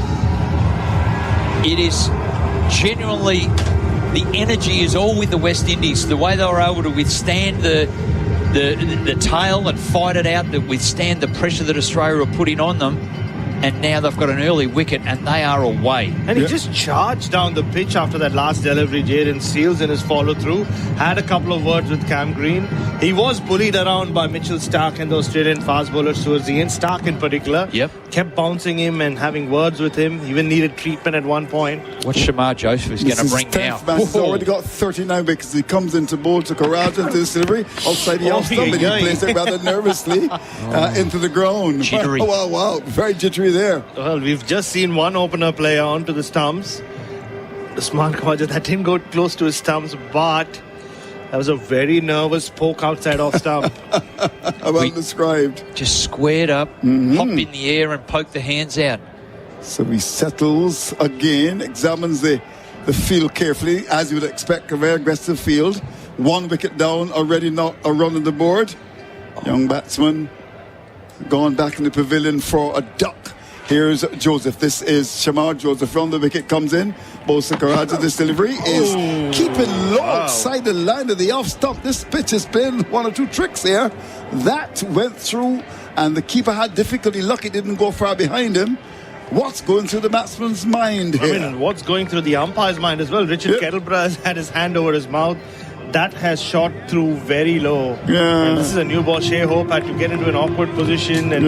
It is genuinely, the energy is all with the West Indies. The way they were able to withstand the tail and fight it out, to withstand the pressure that Australia were putting on them. And now they've got an early wicket and they are away. And he just charged down the pitch after that last delivery. Jaden Seals in his follow-through. Had a couple of words with Cam Green. He was bullied around by Mitchell Starc and those Australian fast bowlers towards the end. Starc in particular. Yep. Kept bouncing him and having words with him. Even needed treatment at one point. What Shamar Joseph is going to bring now. He's already got 39 wickets. He comes into bowl to Karaja into this delivery outside the off stump, and he plays it rather nervously into the ground. Jittery. Wow. Very jittery there. Well, we've just seen one opener player onto the stumps. Usman Khawaja, that didn't go close to his stumps, but that was a very nervous poke outside off stump. Well described. Just squared up, hop in the air and poke the hands out. So he settles again, examines the field carefully, as you would expect, a very aggressive field. 1 wicket down, already not a run on the board. Young batsman gone back in the pavilion for a duck. Here's Joseph. This is Shamar Joseph. From the wicket comes in. Bosa Karaja. This delivery is keeping low outside the line of the off stump. This pitch has playing 1 or 2 tricks here. That went through, and the keeper had difficulty. Lucky didn't go far behind him. What's going through the batsman's mind here? I mean, what's going through the umpire's mind as well? Richard Kettleborough has had his hand over his mouth. That has shot through very low. Yeah. And this is a new ball. Shea Hope had to get into an awkward position. And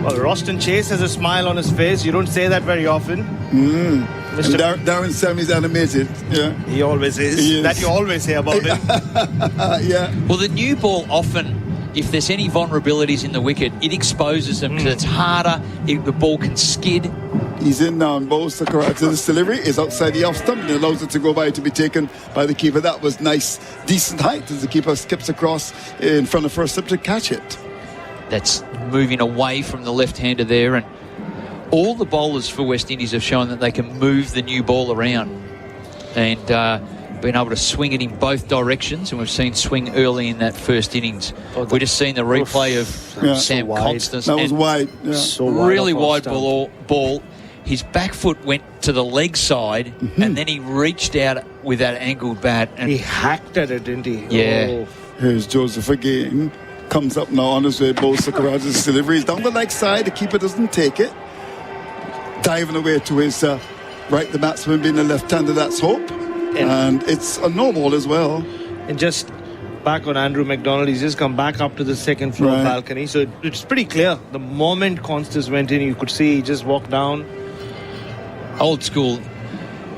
well, Roston Chase has a smile on his face. You don't say that very often. And Darren Sammy's animated. Yeah. He always is. He is. That you always say about him. Yeah. Well, the new ball often, if there's any vulnerabilities in the wicket, it exposes them because it's harder. The ball can skid. He's in now and bowls to Karaja. This delivery is outside the off stump and allows it to go by to be taken by the keeper. That was nice, decent height as the keeper skips across in front of first slip to catch it. That's moving away from the left-hander there. And all the bowlers for West Indies have shown that they can move the new ball around and been able to swing it in both directions. And we've seen swing early in that first innings. We've just seen the replay of Sam Constance. That was wide. Yeah. So Really off wide stump. ball. His back foot went to the leg side, and then he reached out with that angled bat. And He hacked at it, didn't he? Yeah. Here's Joseph again. Comes up now on his way. Bowls to Karaja's delivery. He's down the leg side. The keeper doesn't take it. Diving away to his right. The batsman being a left-hander. That's Hope. And it's a no ball as well. And just back on Andrew McDonald, he's just come back up to the second floor balcony. So it's pretty clear. The moment Constance went in, you could see he just walked down. Old school,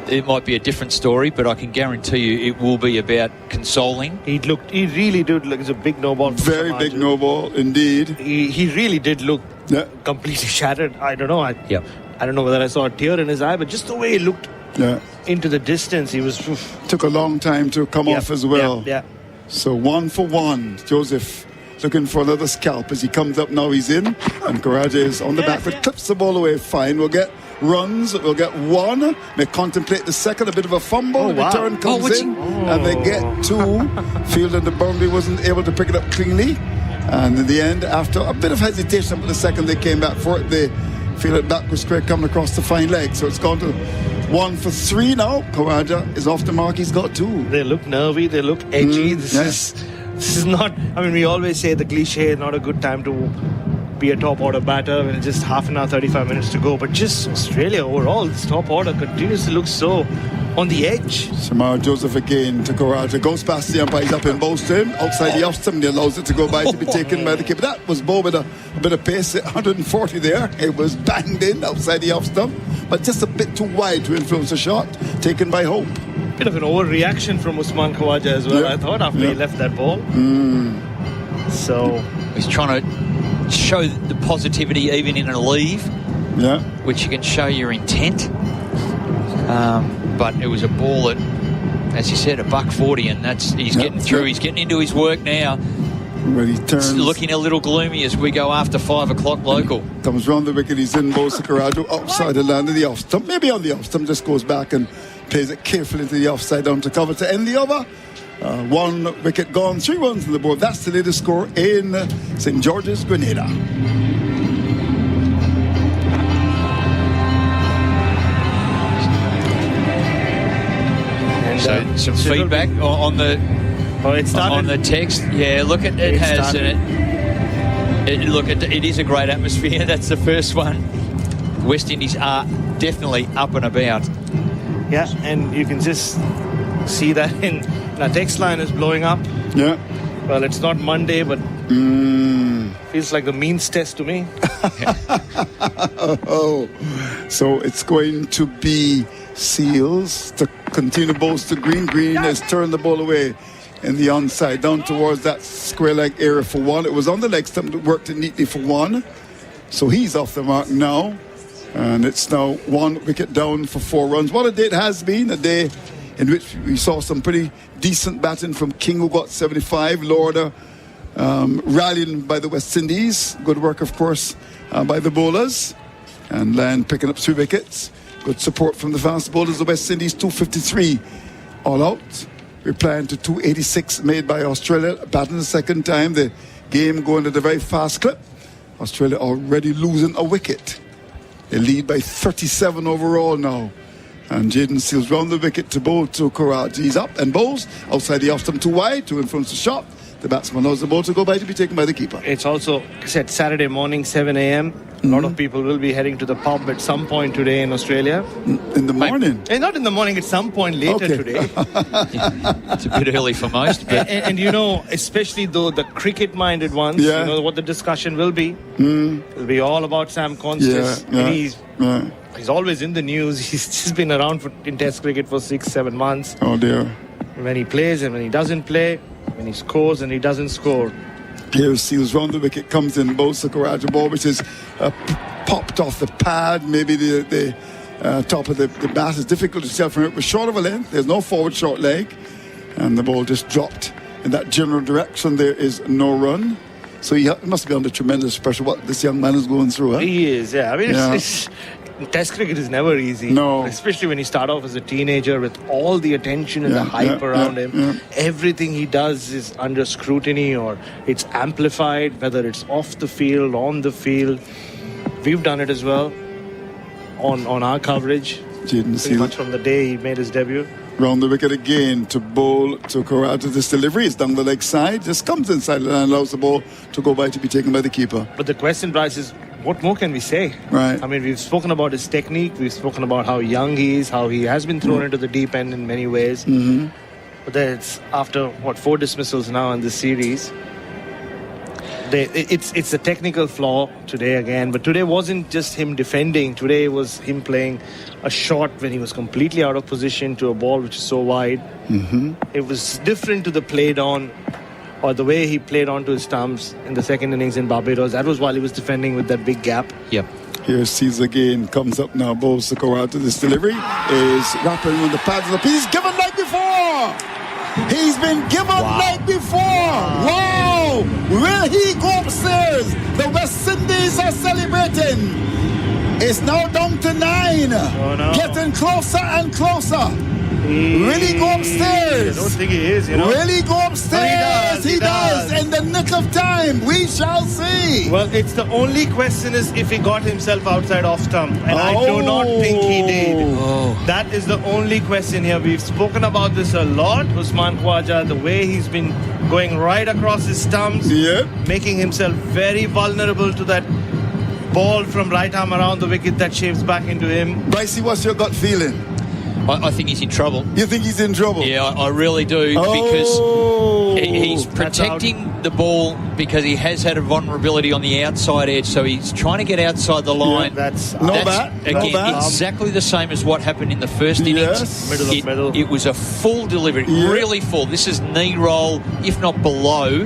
it might be a different story, but I can guarantee you it will be about consoling. He really did look, it's a big no ball. Very big no ball indeed. He really did look completely shattered. I don't know. I don't know whether I saw a tear in his eye, but just the way he looked into the distance, he was... Took a long time to come off as well. Yeah. So 1 for 1. Joseph looking for another scalp as he comes up now. He's in, and Karaja is on the back foot, clips the ball away fine. We'll get runs. We'll get one. They contemplate the second. A bit of a fumble. The return comes in. And they get two. Fielding the boundary wasn't able to pick it up cleanly. And in the end, after a bit of hesitation, but the second they came back for it, they fielded back with Craig coming across the fine leg. So it's gone to 1 for 3 now. Khawaja is off the mark. He's got 2. They look nervy. They look edgy. This is not... I mean, we always say the cliche, not a good time to be a top order batter when it's just half an hour, 35 minutes to go. But just Australia overall, this top order continues to look so on the edge. Shamar Joseph again to Khawaja. Goes past the umpire. He's up in both him. Outside the off stump. He allows it to go by to be taken by the keeper. That was Bo with a bit of pace at 140 there. It was banged in outside the off stump. But just a bit too wide to influence the shot. Taken by Hope. Bit of an overreaction from Usman Khawaja as well, I thought, after he left that ball. So he's trying to show the positivity even in a leave, which you can show your intent. But it was a ball that, as you said, $140, and he's getting through. He's getting into his work now. When he turns, it's looking a little gloomy as we go after 5 o'clock local. Comes round the wicket. He's in Bosa Khawaja outside the land of the off stump. Maybe on the off stump. Just goes back and plays it carefully to the offside down to cover to end the over. 1 wicket gone, 3 runs on the board. That's the latest score in St. George's, Grenada. So some feedback on the text. Yeah, look, it has. It is a great atmosphere. That's the first one. West Indies are definitely up and about. Yeah, and you can just see that in the text line is blowing up. Yeah. Well, it's not Monday, but feels like the means test to me. So it's going to be Seals to continue balls to Green. Green has turned the ball away in the onside, down towards that square leg area for 1. It was on the leg stump that worked it neatly for 1. So he's off the mark now. And it's now 1 wicket down for 4 runs. What a day it has been, a day in which we saw some pretty decent batting from King, who got 75. Lorda rallying by the West Indies. Good work, of course, by the bowlers. And Land picking up 3 wickets. Good support from the fast bowlers. The West Indies 253 all out. Replying to 286 made by Australia. Batting the second time. The game going at a very fast clip. Australia already losing a wicket. They lead by 37 overall now. And Jaden Seals round the wicket to bowl to Khawaja. He's up and bowls outside the off stump too wide to influence the shot. The batsman knows the ball to go by to be taken by the keeper. It's also said Saturday morning, 7 a.m. A lot of people will be heading to the pub at some point today in Australia. In the morning? Not in the morning, at some point later today. It's a bit early for most. But and you know, especially though the cricket-minded ones, you know what the discussion will be. It'll be all about Sam Constance. He's always in the news. He's just been around in Test cricket for 6-7 months. Oh dear. When he plays and when he doesn't play, when he scores and he doesn't score. Here Seals round the wicket, comes in, bowls the Khawaja ball, which is popped off the pad. Maybe the top of the bat is difficult to tell from it. It was short of a length. There's no forward short leg. And the ball just dropped in that general direction. There is no run. So he must be under tremendous pressure, what this young man is going through. Huh? He is, I mean, it's Test cricket is never easy. No. Especially when you start off as a teenager with all the attention and the hype around him. Everything he does is under scrutiny, or it's amplified, whether it's off the field, on the field. We've done it as well on our coverage. Pretty much from the day he made his debut. Round the wicket again to bowl to Khawaja. This delivery is down the leg side. Just comes inside and allows the ball to go by to be taken by the keeper. But the question, Bryce, is what more can we say? Right. I mean, we've spoken about his technique. We've spoken about how young he is, how he has been thrown into the deep end in many ways. But then it's after, 4 dismissals now in this series. It's a technical flaw today again. But today wasn't just him defending. Today was him playing a shot when he was completely out of position to a ball which is so wide. It was different to the played on, or the way he played onto his stumps in the second innings in Barbados. That was while he was defending with that big gap. Yep. Here Seals again, comes up now, bowls to Khawaja. This delivery is wrapping on the pads of the piece. Given like before! He's been given like before! Wow! Will he go upstairs? The West Indies are celebrating. It's now down to 9. Oh, no. Getting closer and closer. Really go upstairs. I don't think he is, Really go upstairs. He does. In the nick of time. We shall see. Well, it's the only question is if he got himself outside off stump. And I do not think he did. That is the only question here. We've spoken about this a lot. Usman Khawaja, the way he's been going right across his stumps. Making himself very vulnerable to that ball from right arm around the wicket that shaves back into him. Brycey, what's your gut feeling? I think he's in trouble. You think he's in trouble? Yeah, I really do, because he's protecting the ball because he has had a vulnerability on the outside edge, so he's trying to get outside the line. That's again exactly the same as what happened in the first innings. Middle. It was a full delivery, really full. This is knee roll, if not below,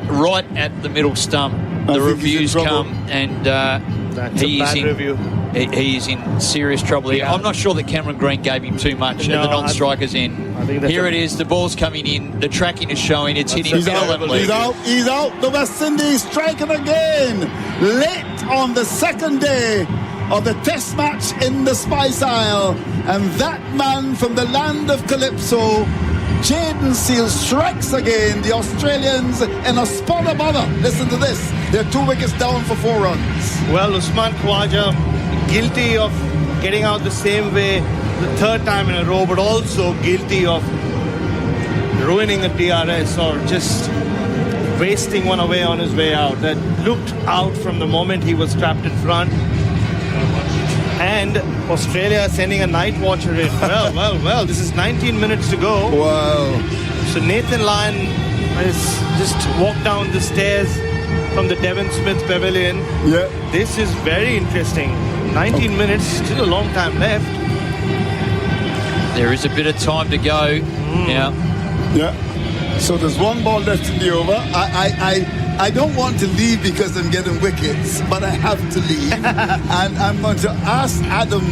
right at the middle stump. The reviews come, and that's a bad review. He is in serious trouble here. I'm not sure that Cameron Green gave him too much at the non-strikers end. Here it is. The ball's coming in. The tracking is showing. It's hitting. He's out. He's out. The West Indies striking again. Late on the second day of the test match in the Spice Isle. And that man from the land of Calypso, Jaden Seal, strikes again. The Australians in a spot of bother. Listen to this. They're 2 wickets down for 4 runs. Well, Usman Khawaja guilty of getting out the same way the 3rd time in a row, but also guilty of ruining a DRS or just wasting one away on his way out. That looked out from the moment he was trapped in front. And Australia sending a night watcher in. Well, this is 19 minutes to go. Wow. So Nathan Lyon has just walked down the stairs from the Devon Smith Pavilion. This is very interesting. 19 minutes, still a long time left. There is a bit of time to go now. So there's 1 ball left in the over. I don't want to leave because I'm getting wickets, but I have to leave. And I'm going to ask Adam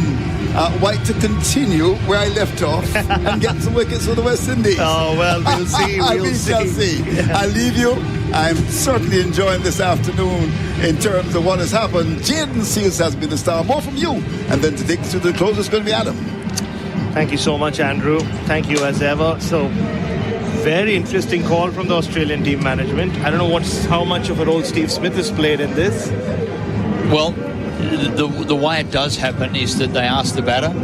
White to continue where I left off and get some wickets for the West Indies. Oh, well, we'll see. We shall see. I leave you. I'm certainly enjoying this afternoon in terms of what has happened. Jaden Seals has been the star. More from you. And then to take us to the close, it's going to be Adam. Thank you so much, Andrew. Thank you as ever. So, very interesting call from the Australian team management. I don't know how much of a role Steve Smith has played in this. Well, the way it does happen is that they ask the batter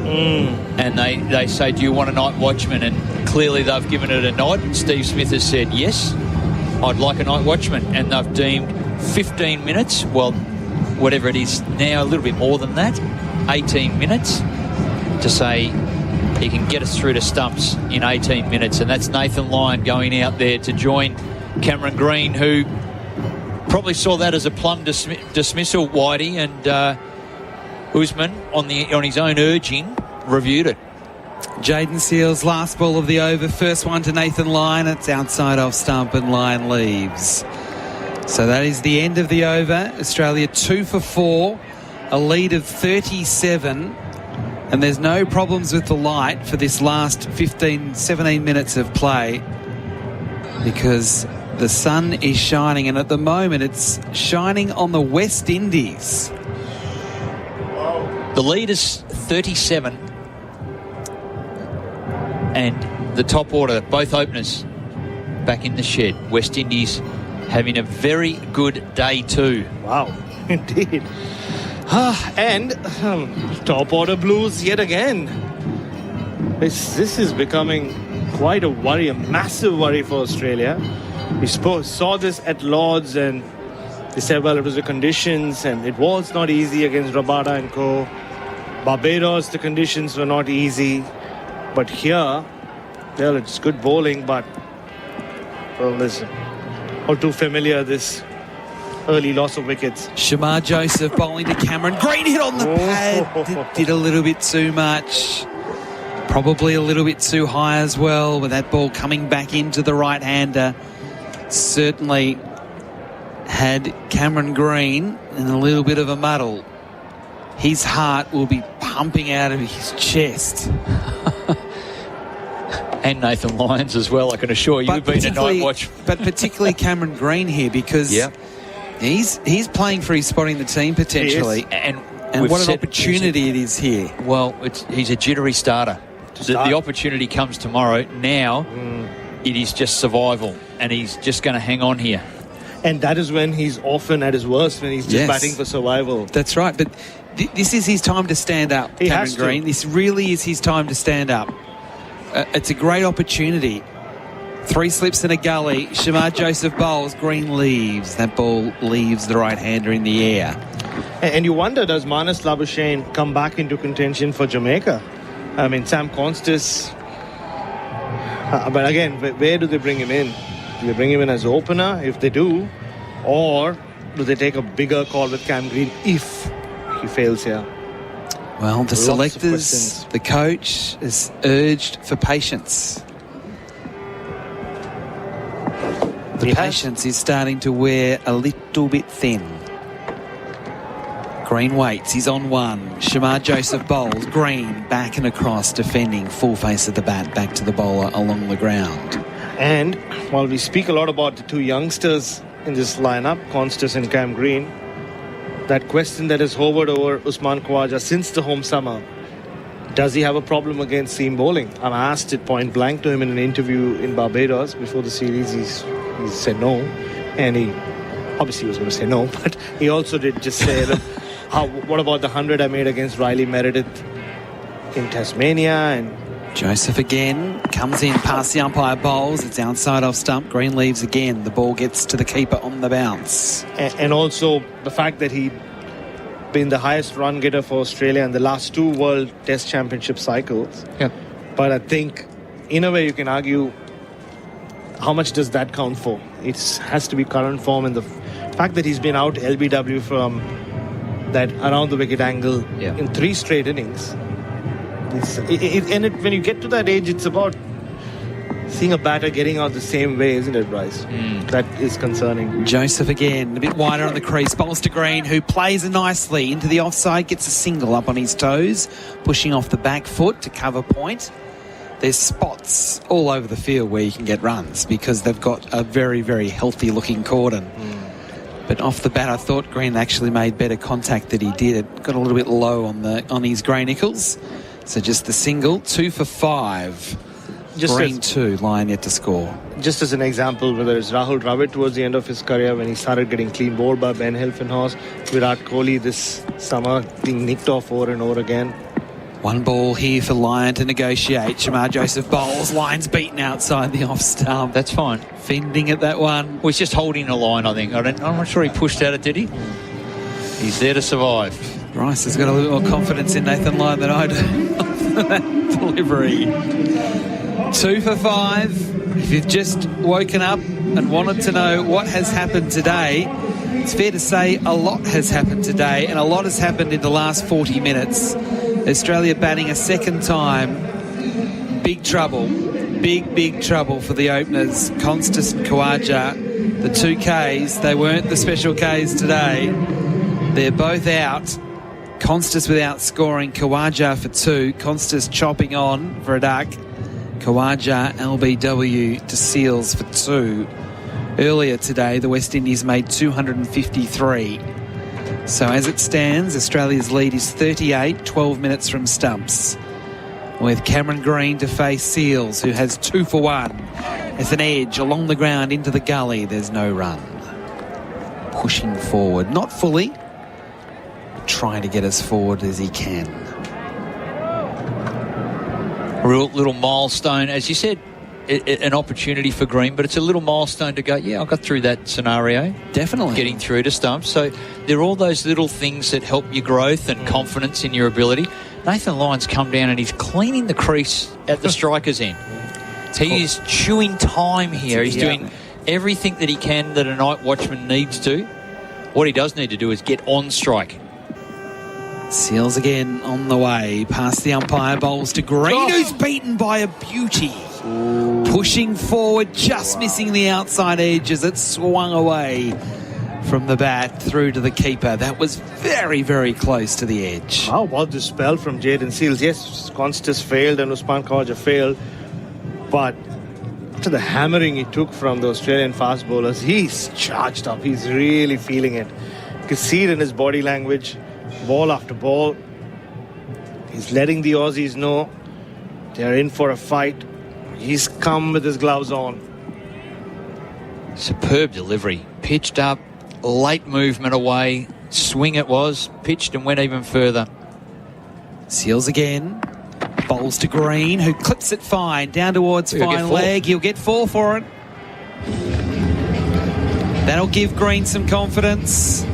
and they say, do you want a night watchman? And clearly they've given it a nod. Steve Smith has said, yes, I'd like a night watchman. And they've deemed 15 minutes, well, whatever it is now, a little bit more than that, 18 minutes, to say he can get us through to stumps in 18 minutes. And that's Nathan Lyon going out there to join Cameron Green, who probably saw that as a plum dismissal, Whitey, and Usman, on his own urging, reviewed it. Jaden Seals, last ball of the over. First one to Nathan Lyon. It's outside off stump and Lyon leaves. So that is the end of the over. Australia 2 for 4, a lead of 37. And there's no problems with the light for this last 17 minutes of play, because the sun is shining, and at the moment it's shining on the West Indies. The lead is 37, and the top order, both openers, back in the shed. West Indies having a very good day too. Wow, indeed. And top order blues yet again. This is becoming quite a worry, a massive worry for Australia. We saw this at Lords, and they said, well, it was the conditions, and it was not easy against Rabada and co. Barbados, the conditions were not easy. But here, well, it's good bowling, but, well, listen, all too familiar, this early loss of wickets. Shamar Joseph bowling to Cameron. Great hit on the pad. Did a little bit too much. Probably a little bit too high as well, with that ball coming back into the right-hander. Certainly had Cameron Green in a little bit of a muddle. His heart will be pumping out of his chest. And Nathan Lyons as well, I can assure you. You've been a night watch. But particularly Cameron Green here, because he's playing for his spot in the team potentially. And And what an opportunity it is here. Well, he's a jittery starter. The opportunity comes tomorrow. Now, it is just survival, and he's just going to hang on here. And that is when he's often at his worst, when he's just batting for survival. That's right, but this is his time to stand up, Cameron Green. This really is his time to stand up. It's a great opportunity. 3 slips in a gully. Shamar Joseph bowls. Green leaves. That ball leaves the right-hander in the air. And you wonder, does Marnus Labuschagne come back into contention for Jamaica? I mean, Sam Constas. But again, where do they bring him in? Do they bring him in as opener if they do? Or do they take a bigger call with Cam Green if he fails here? Well, the selectors, the coach is urged for patience. The patience is starting to wear a little bit thin. Green waits. He's on 1. Shamar Joseph bowls. Green back and across, defending full face of the bat, back to the bowler along the ground. And while we speak a lot about the 2 youngsters in this lineup, Constas and Cam Green, that question that has hovered over Usman Khawaja since the home summer, does he have a problem against seam bowling? I'm asked it point blank to him in an interview in Barbados before the series. He said no, and he obviously was going to say no, but he also did just say that. What about the 100 I made against Riley Meredith in Tasmania? And Joseph again comes in past the umpire, bowls. It's outside off stump. Green leaves again. The ball gets to the keeper on the bounce. And also the fact that he'd been the highest run getter for Australia in the last 2 World Test Championship cycles. Yep. But I think, in a way, you can argue, how much does that count for? It has to be current form, and the fact that he's been out LBW from that around the wicket angle in 3 straight innings. When you get to that age, it's about seeing a batter getting out the same way, isn't it, Bryce? That is concerning. Joseph again, a bit wider on the crease. Bowls to Green, who plays nicely into the offside, gets a single up on his toes, pushing off the back foot to cover point. There's spots all over the field where you can get runs because they've got a very, very healthy-looking cordon. But off the bat, I thought Green actually made better contact than he did. It got a little bit low on his grey nickels. So just the single, 2 for 5. Green 2, Lion yet to score. Just as an example, whether it's Rahul Dravid towards the end of his career when he started getting clean bowled by Ben Hilfenhaus, Virat Kohli this summer being nicked off over and over again. 1 ball here for Lion to negotiate. Shamar Joseph bowls. Lion's beaten outside the off stump. That's fine. Fending at that one. Well, he's just holding a line, I think. I'm not sure he pushed at it, did he? He's there to survive. Bryce has got a little more confidence in Nathan Lyon than I do after that delivery. 2 for 5. If you've just woken up and wanted to know what has happened today, it's fair to say a lot has happened today, and a lot has happened in the last 40 minutes. Australia batting a second time. Big trouble. Big trouble for the openers. Constas and Khawaja, the 2 Ks, they weren't the special Ks today. They're both out. Constas without scoring, Khawaja for 2. Constas chopping on for a duck. Khawaja LBW to Seals for 2. Earlier today, the West Indies made 253. So as it stands, Australia's lead is 38, 12 minutes from stumps. With Cameron Green to face Seals, who has 2 for 1. It's an edge along the ground into the gully. There's no run. Pushing forward, not fully, but trying to get as forward as he can. Real little milestone, as you said, an opportunity for Green, but it's a little milestone to go, I got through that scenario. Definitely. Getting through to stumps. So there are all those little things that help your growth and confidence in your ability. Nathan Lyon's come down and he's cleaning the crease at the striker's end. He is chewing time here. He's doing everything that he can that a night watchman needs to. What he does need to do is get on strike. Seals again on the way. Past the umpire, bowls to Green, who's beaten by a beauty. Pushing forward, just missing the outside edge as it swung away from the bat through to the keeper. That was very, very close to the edge. How about this spell from Jayden Seals? Yes, Constas failed and Usman Khawaja failed, but after the hammering he took from the Australian fast bowlers, he's charged up. He's really feeling it. You can see it in his body language. ball after ball. He's letting the Aussies know they're in for a fight. He's come with his gloves on. Superb delivery. Pitched up, late movement away. Swing it was. Pitched and went even further. Seals again. Bowls to Green, who clips it fine. Down towards fine leg. He'll get 4 for it. That'll give Green some confidence.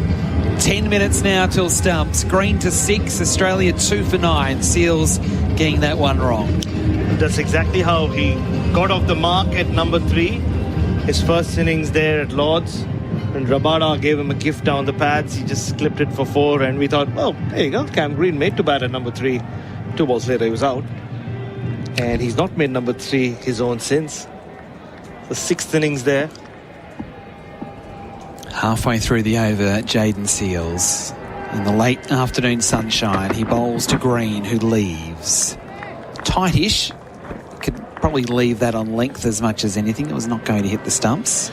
10 minutes now till stumps. Green to 6. Australia 2 for 9. Seals getting that one wrong. That's exactly how he got off the mark at number 3. His first innings there at Lord's. When Rabada gave him a gift down the pads, he just clipped it for 4, and we thought, well, there you go. Cam Green made to bat at number 3. 2 balls later, he was out. And he's not made number 3 his own since. The 6th innings there. Halfway through the over, Jaden Seals. In the late afternoon sunshine, he bowls to Green, who leaves. Tightish. Could probably leave that on length as much as anything. It was not going to hit the stumps.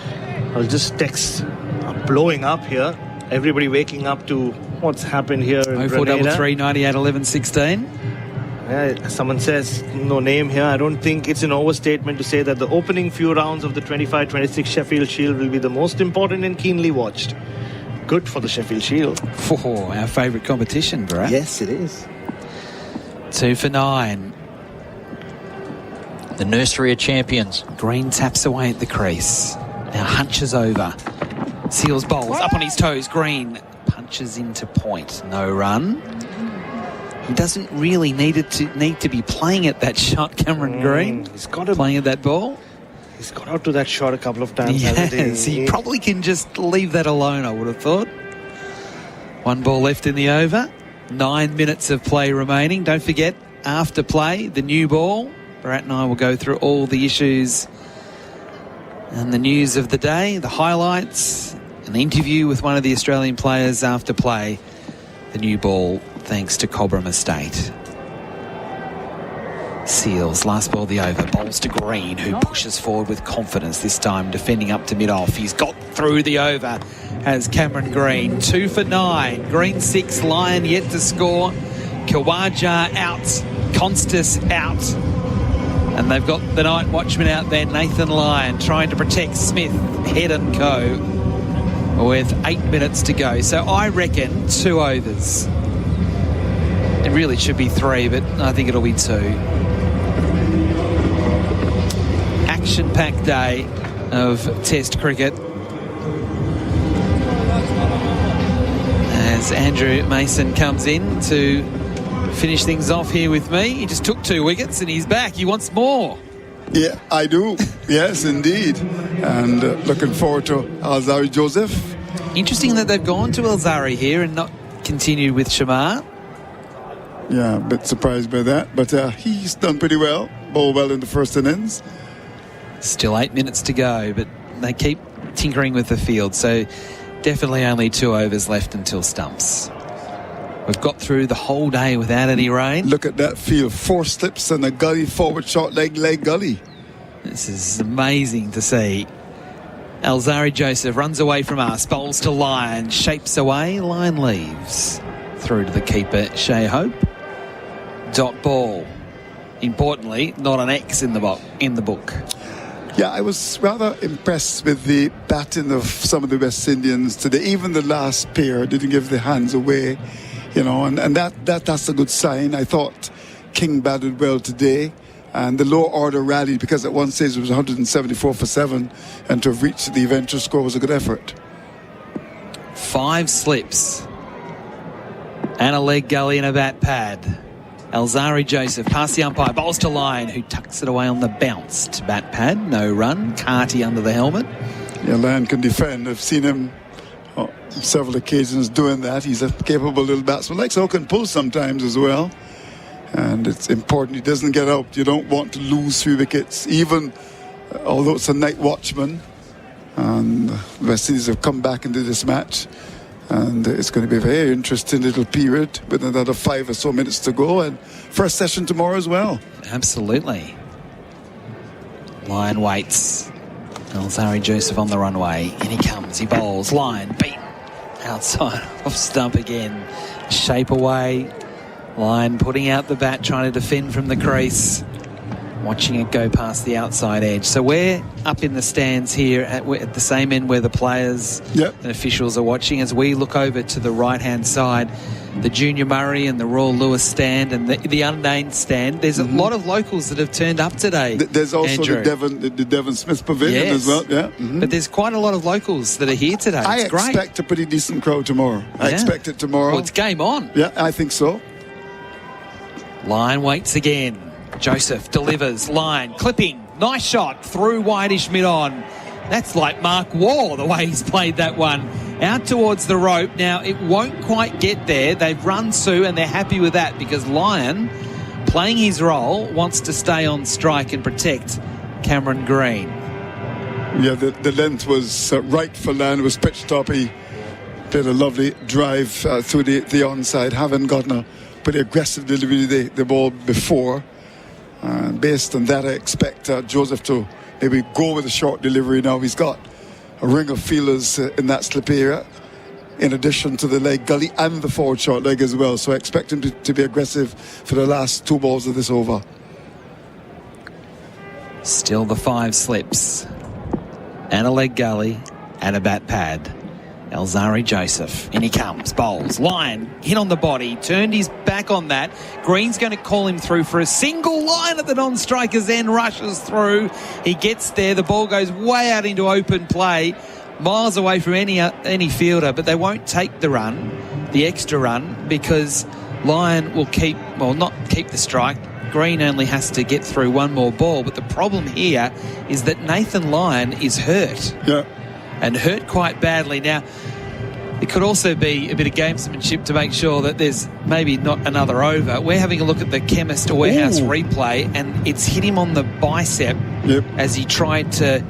Well, just texts are blowing up here. Everybody waking up to what's happened here in Grenada. 0433 98 11 16. Someone says, no name here. I don't think it's an overstatement to say that the opening few rounds of the 25-26 Sheffield Shield will be the most important and keenly watched. Good for the Sheffield Shield. Oh, our favourite competition, Brad. Yes, it is. 2 for 9. The nursery of champions. Green taps away at the crease. Now hunches over. Seals bowls up on his toes. Green punches into point. No run. He doesn't really need to be playing at that shot, Cameron Green. He's got to playing at that ball. He's got out to that shot a couple of times. Yes, he probably can just leave that alone, I would have thought. 1 ball left in the over. 9 minutes of play remaining. Don't forget, after play, the new ball. Barat and I will go through all the issues and the news of the day, the highlights, an interview with one of the Australian players after play. The new ball, thanks to Cobram Estate. Seals, last ball of the over, bowls to Green, who pushes forward with confidence, this time defending up to mid-off. He's got through the over, has Cameron Green. 2 for 9. Green 6, Lyon yet to score. Kawaja out, Constas out. And they've got the night watchman out there, Nathan Lyon, trying to protect Smith, Head and Co. with 8 minutes to go. So I reckon 2 overs. It really should be 3, but I think it'll be 2. Action-packed day of Test cricket. As Andrew Mason comes in to finish things off here with me. He just took 2 wickets and he's back. He wants more. Yeah, I do. Yes, indeed. And looking forward to Alzari Joseph. Interesting that they've gone to Alzari here and not continued with Shamar. Yeah, a bit surprised by that. But he's done pretty well. Bowled well in the first innings. Still 8 minutes to go, but they keep tinkering with the field. So definitely only 2 overs left until stumps. We've got through the whole day without any rain. Look at that field. 4 slips and a gully, forward shot, leg gully. This is amazing to see. Alzari Joseph runs away from us, bowls to Lyon, shapes away, Lyon leaves. Through to the keeper, Shea Hope. Dot ball. Importantly, not an X in the book. Yeah, I was rather impressed with the batting of some of the West Indians today. Even the last pair didn't give the hands away. You know, and that's a good sign. I thought King batted well today, and the lower order rallied because at one stage it was 174 for 7, and to have reached the eventual score was a good effort. 5 slips and a leg gully and a bat pad. Alzari Joseph past the umpire, bowls to Lyon, who tucks it away on the bounce to bat pad. No run. Carty under the helmet. Yeah, Lyon can defend. I've seen him several occasions doing that. He's a capable little batsman. Like so can pull sometimes as well. And it's important he doesn't get out. You don't want to lose 3 wickets, even although it's a night watchman. And the West Indies have come back into this match. And it's going to be a very interesting little period with another 5 or so minutes to go. And first session tomorrow as well. Absolutely. Lyon waits. Alzari Joseph on the runway. In he comes. He bowls. Lyon beaten outside off stump again. shape away. Lyon putting out the bat, trying to defend from the crease. Watching it go past the outside edge. So we're up in the stands here at the same end where the players and officials are watching. As we look over to the right-hand side, the Junior Murray and the Royal Lewis stand and the unnamed stand. There's a lot of locals that have turned up today. There's also Andrew. the Devon Smith Pavilion as well. Yeah, But there's quite a lot of locals that are here today. I It's great. expect a pretty decent crowd tomorrow. I expect it tomorrow. Well, it's game on. Yeah, I think so. Lyon waits again. Joseph delivers. Lyon clipping. Nice shot through wideish mid-on. That's like Mark Waugh, the way he's played that one. Out towards the rope. Now, it won't quite get there. They've run Sue, and they're happy with that because Lyon, playing his role, wants to stay on strike and protect Cameron Green. Yeah, the length was right for Lyon. It was pitched up. He did a lovely drive through the onside. Haven't gotten a pretty aggressive delivery the ball before. Based on that, I expect Joseph to maybe go with a short delivery now. He's got a ring of feelers in that slip area, in addition to the leg gully and the forward short leg as well. So I expect him to be aggressive for the last 2 balls of this over. Still the 5 slips. And a leg gully and a bat pad. Elzari Joseph. In he comes. Bowls. Lyon hit on the body. Turned his back on that. Green's going to call him through for a single line at the non-striker's end. Rushes through. He gets there. The ball goes way out into open play. Miles away from any fielder. But they won't take the run, the extra run, because Lyon will not keep the strike. Green only has to get through one more ball. But the problem here is that Nathan Lyon is hurt. Yeah. And hurt quite badly. Now, it could also be a bit of gamesmanship to make sure that there's maybe not another over. We're having a look at the Chemist Warehouse replay, and it's hit him on the bicep as he tried to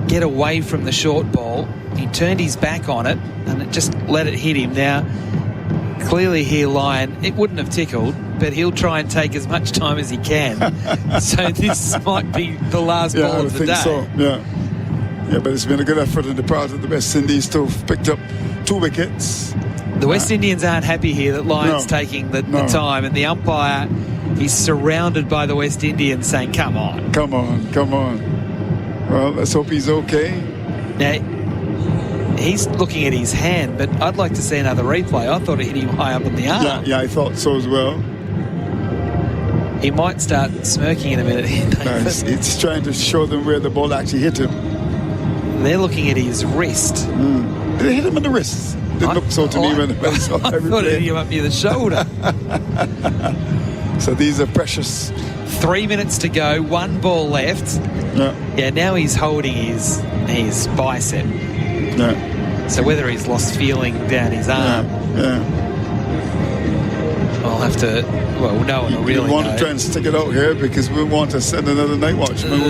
get away from the short ball. He turned his back on it, and it just let it hit him. Now, clearly here, Lyon, it wouldn't have tickled, but he'll try and take as much time as he can. So this might be the last ball of the day. I think so, Yeah, but it's been a good effort on the part of the West Indies to have picked up 2 wickets. The West Indians aren't happy here that Lyon's taking the time, and the umpire is surrounded by the West Indians saying, come on. Come on. Well, let's hope he's okay. Now, he's looking at his hand, but I'd like to see another replay. I thought it hit him high up on the arm. Yeah, I thought so as well. He might start smirking in a minute. It's trying to show them where the ball actually hit him. They're looking at his wrist. Did it hit him in the wrist? Didn't look so to me when I saw I thought it hit him up near the shoulder. So these are precious. 3 minutes to go, 1 ball left. Yeah, now he's holding his bicep. Yeah. So whether he's lost feeling down his arm. I'll have to. Well, no one will really We want know. to try and stick it out here because we want to send another night watchman.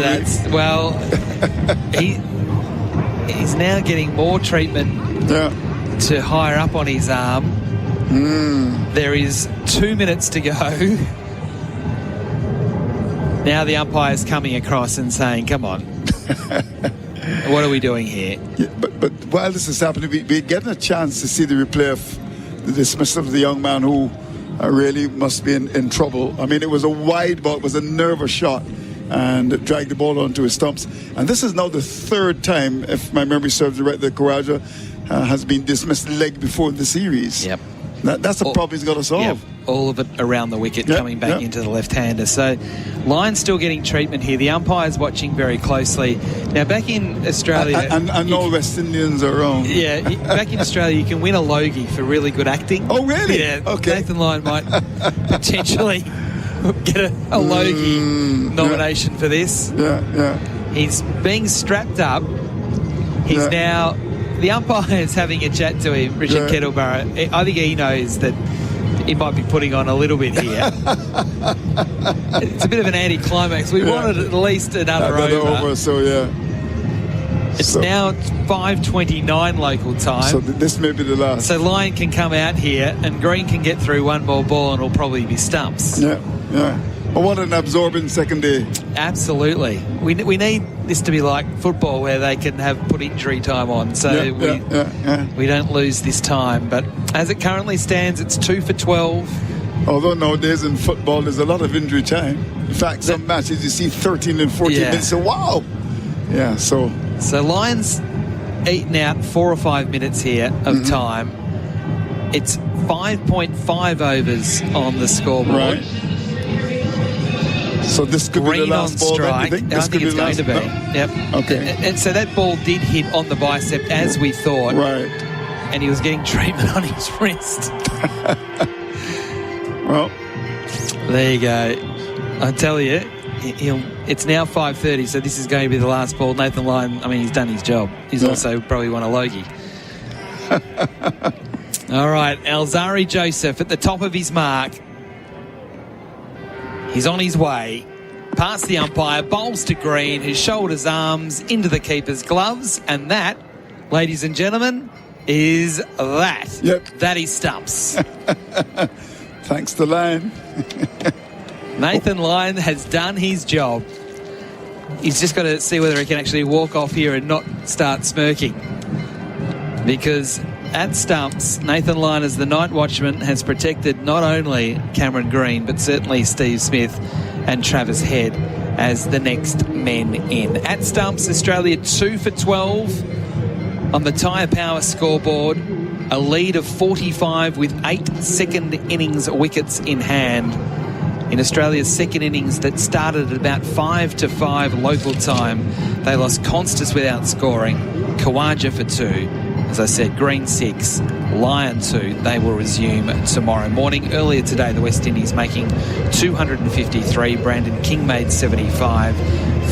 He's now getting more treatment to higher up on his arm. There is 2 minutes to go. Now the umpire's coming across and saying, come on. What are we doing here? Yeah, but while this is happening, we're getting a chance to see the replay of the dismissal of the young man who really must be in trouble. I mean, it was a wide ball, it was a nervous shot, and it dragged the ball onto his stumps. And this is now the 3rd time, if my memory serves me right, that Khawaja has been dismissed leg before the series. Yep. That's the problem he's got to solve. Yep. All of it around the wicket, coming back into the left-hander. So Lyon's still getting treatment here. The umpire's watching very closely. Now, back in Australia... And no West Indians are around. Yeah, back in Australia, you can win a Logie for really good acting. Oh, really? Yeah, okay. Nathan Lyon might potentially get a Logie nomination for this. Yeah. He's being strapped up. He's now... The umpire is having a chat to him, Richard Kettleborough. I think he knows that he might be putting on a little bit here. It's a bit of an anticlimax. We wanted at least another over. So It's now 5:29 local time. So this may be the last. So Lyon can come out here and Green can get through one more ball and it'll probably be stumps. Yeah. But what an absorbing second day. Absolutely. We need this to be like football where they can put injury time on so we don't lose this time. But as it currently stands, it's 2 for 12. Although nowadays in football there's a lot of injury time. In fact, some matches you see 13 and 14 minutes. So wow. Yeah, so Lions eating out 4 or 5 minutes here of time. It's 5.5 overs on the scoreboard. Right. So this could Green be the last on ball. strike. Then, I think it's going to be. No? Yep. Okay. And so that ball did hit on the bicep as we thought. Right. And he was getting treatment on his wrist. Well, there you go. I tell you, it's now 5:30, so this is going to be the last ball. Nathan Lyon, he's done his job. He's also probably won a Logie. All right, Alzari Joseph at the top of his mark. He's on his way. Past the umpire, bowls to Green, his shoulders, arms, into the keeper's gloves. And that, ladies and gentlemen, is that. Yep. That is stumps. Thanks to Lyon. Nathan Lyon has done his job. He's just got to see whether he can actually walk off here and not start smirking. Because at stumps, Nathan Lyon, as the night watchman, has protected not only Cameron Green, but certainly Steve Smith and Travis Head as the next men in. At stumps, Australia 2 for 12 on the Tyre Power scoreboard. A lead of 45 with 8 second innings wickets in hand. In Australia's second innings that started at about 5-5 local time, they lost Constas without scoring, Khawaja for 2. As I said, Green 6, Lyon 2. They will resume tomorrow morning. Earlier today, the West Indies making 253. Brandon King made 75.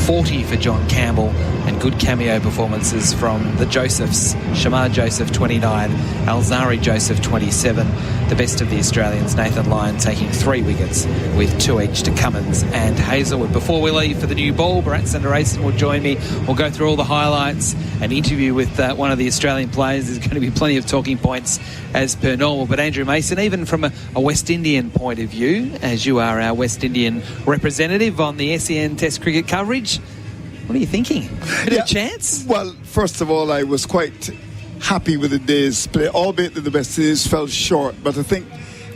40 for John Campbell, and good cameo performances from the Josephs. Shamar Joseph 29, Alzari Joseph 27. The best of the Australians, Nathan Lyon taking 3 wickets with 2 each to Cummins and Hazelwood. Before we leave for the new ball, Bharat Sundaresan will join me. We'll go through all the highlights, an interview with one of the Australian players. There's going to be plenty of talking points as per normal. But Andrew Mason, even from a West Indian point of view, as you are our West Indian representative on the SEN Test cricket coverage, what are you thinking? Bit of a chance? Well, first of all, I was quite happy with the day's play, albeit that the West Indies fell short. But I think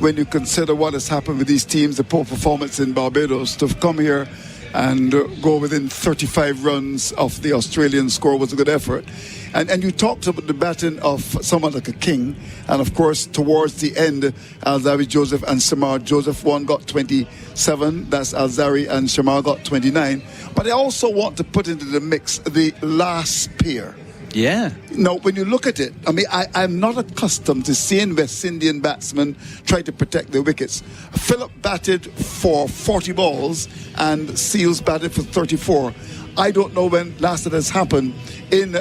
when you consider what has happened with these teams, the poor performance in Barbados, to come here and go within 35 runs of the Australian score was a good effort. And you talked about the batting of someone like a King, and of course towards the end, Alzari Joseph and Shamar Joseph, one got 27, that's Alzari, and Shamar got 29. But I also want to put into the mix the last pair. Yeah. Now, when you look at it, I'm not accustomed to seeing West Indian batsmen try to protect their wickets. Phillip batted for 40 balls and Seals batted for 34. I don't know when last it has happened in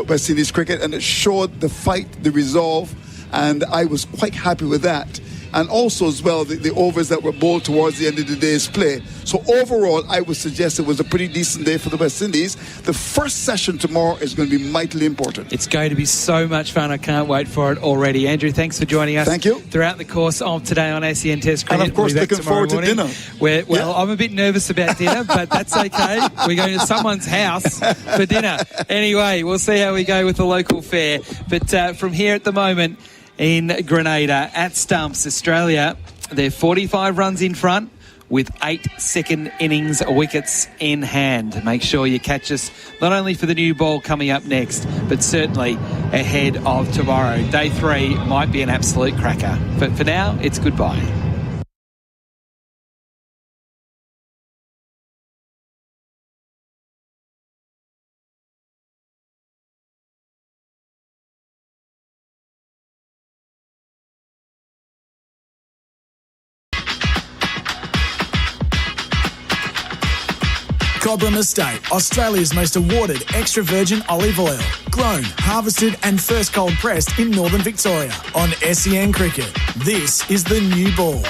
West Indies cricket, and it showed the fight, the resolve, and I was quite happy with that. And also as well, the overs that were bowled towards the end of the day's play. So overall, I would suggest it was a pretty decent day for the West Indies. The first session tomorrow is going to be mightily important. It's going to be so much fun. I can't wait for it already. Andrew, thanks for joining us. Thank you. Throughout the course of today on SEN Test Cricket. And of course, looking forward to dinner. I'm a bit nervous about dinner, but that's okay. We're going to someone's house for dinner. Anyway, we'll see how we go with the local fare. But from here at the moment, in Grenada, at stumps, Australia, they're 45 runs in front with 8 second innings wickets in hand. Make sure you catch us not only for the new ball coming up next, but certainly ahead of tomorrow. Day 3 might be an absolute cracker. But for now, it's goodbye. Cobram Estate, Australia's most awarded extra virgin olive oil. Grown, harvested and first cold pressed in northern Victoria. On SEN Cricket, this is the new ball.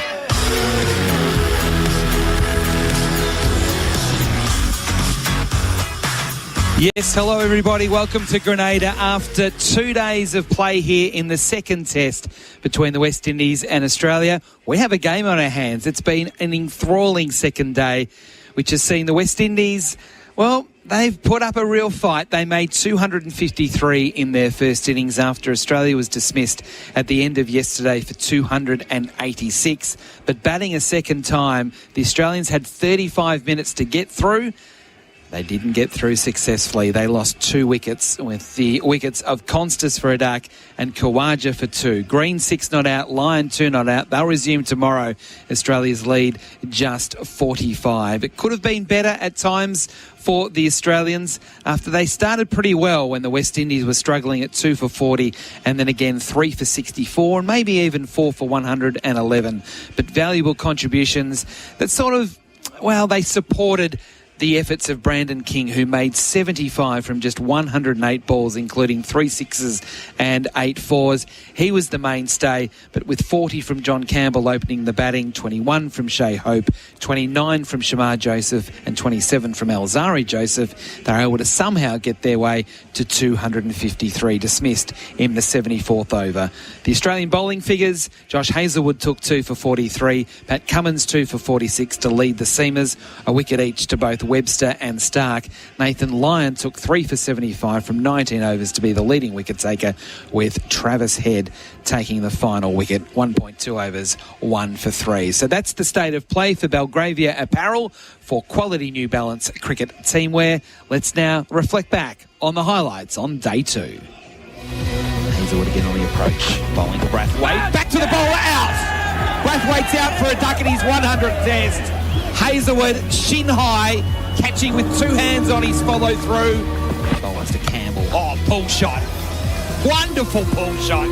Yes, hello everybody. Welcome to Grenada after 2 days of play here in the second test between the West Indies and Australia. We have a game on our hands. It's been an enthralling second day, which has seen the West Indies, well, they've put up a real fight. They made 253 in their first innings after Australia was dismissed at the end of yesterday for 286. But batting a second time, the Australians had 35 minutes to get through. They didn't get through successfully. They lost 2 wickets, with the wickets of Constas for a duck and Khawaja for 2. Green 6 not out, Lyon 2 not out. They'll resume tomorrow. Australia's lead just 45. It could have been better at times for the Australians after they started pretty well when the West Indies were struggling at 2 for 40 and then again 3 for 64 and maybe even 4 for 111. But valuable contributions that sort of, well, they supported the efforts of Brandon King, who made 75 from just 108 balls, including 3 sixes and 8 fours. He was the mainstay, but with 40 from John Campbell opening the batting, 21 from Shea Hope, 29 from Shamar Joseph and 27 from Alzari Joseph, they're able to somehow get their way to 253, dismissed in the 74th over. The Australian bowling figures, Josh Hazlewood took 2 for 43, Pat Cummins 2 for 46 to lead the seamers, a wicket each to both Webster and Stark. Nathan Lyon took 3 for 75 from 19 overs to be the leading wicket taker, with Travis Head taking the final wicket, 1.2 overs, 1 for 3. So that's the state of play for Belgravia Apparel for quality New Balance cricket teamwear. Let's now reflect back on the highlights on day 2. Hazlewood again on the approach, bowling to Brathwaite, back to the bowler, out! Brathwaite's out for a duck in his 100th test. Hazlewood, shin high, catching with 2 hands on his follow through. Bowls to Campbell. Oh, pull shot. Wonderful pull shot.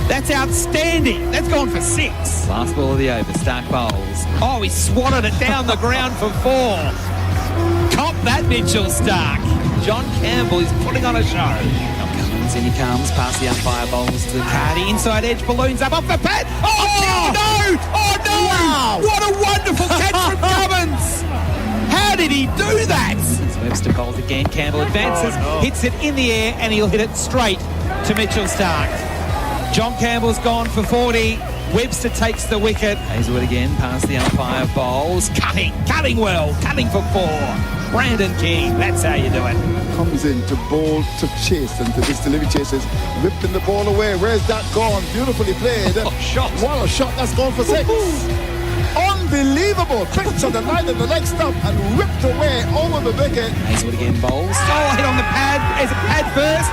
That's outstanding. That's gone for 6. Last ball of the over, Stark bowls. Oh, he swatted it down the ground for 4. Cop that, Mitchell Stark. John Campbell is putting on a show. In he comes, past the umpire, bowls to Cardi, inside edge, balloons up off the pad. Oh, no! Oh, no! Wow. What a wonderful catch from Cummins! How did he do that? Webster bowls again, Campbell advances, hits it in the air, and he'll hit it straight to Mitchell Stark. John Campbell's gone for 40. Webster takes the wicket. Hazlewood again, past the umpire, bowls, cutting well, cutting for 4. Brandon King, that's how you do it. Comes in to bowl, to chase, and to this delivery chases, whipping the ball away. Where's that gone? Beautifully played. Shot. What a shot, that's gone for 6. Unbelievable. Pitch on the line of the leg stump and whipped away over the wicket. Hazlewood again bowls. Oh, hit on the pad. Is it pad first?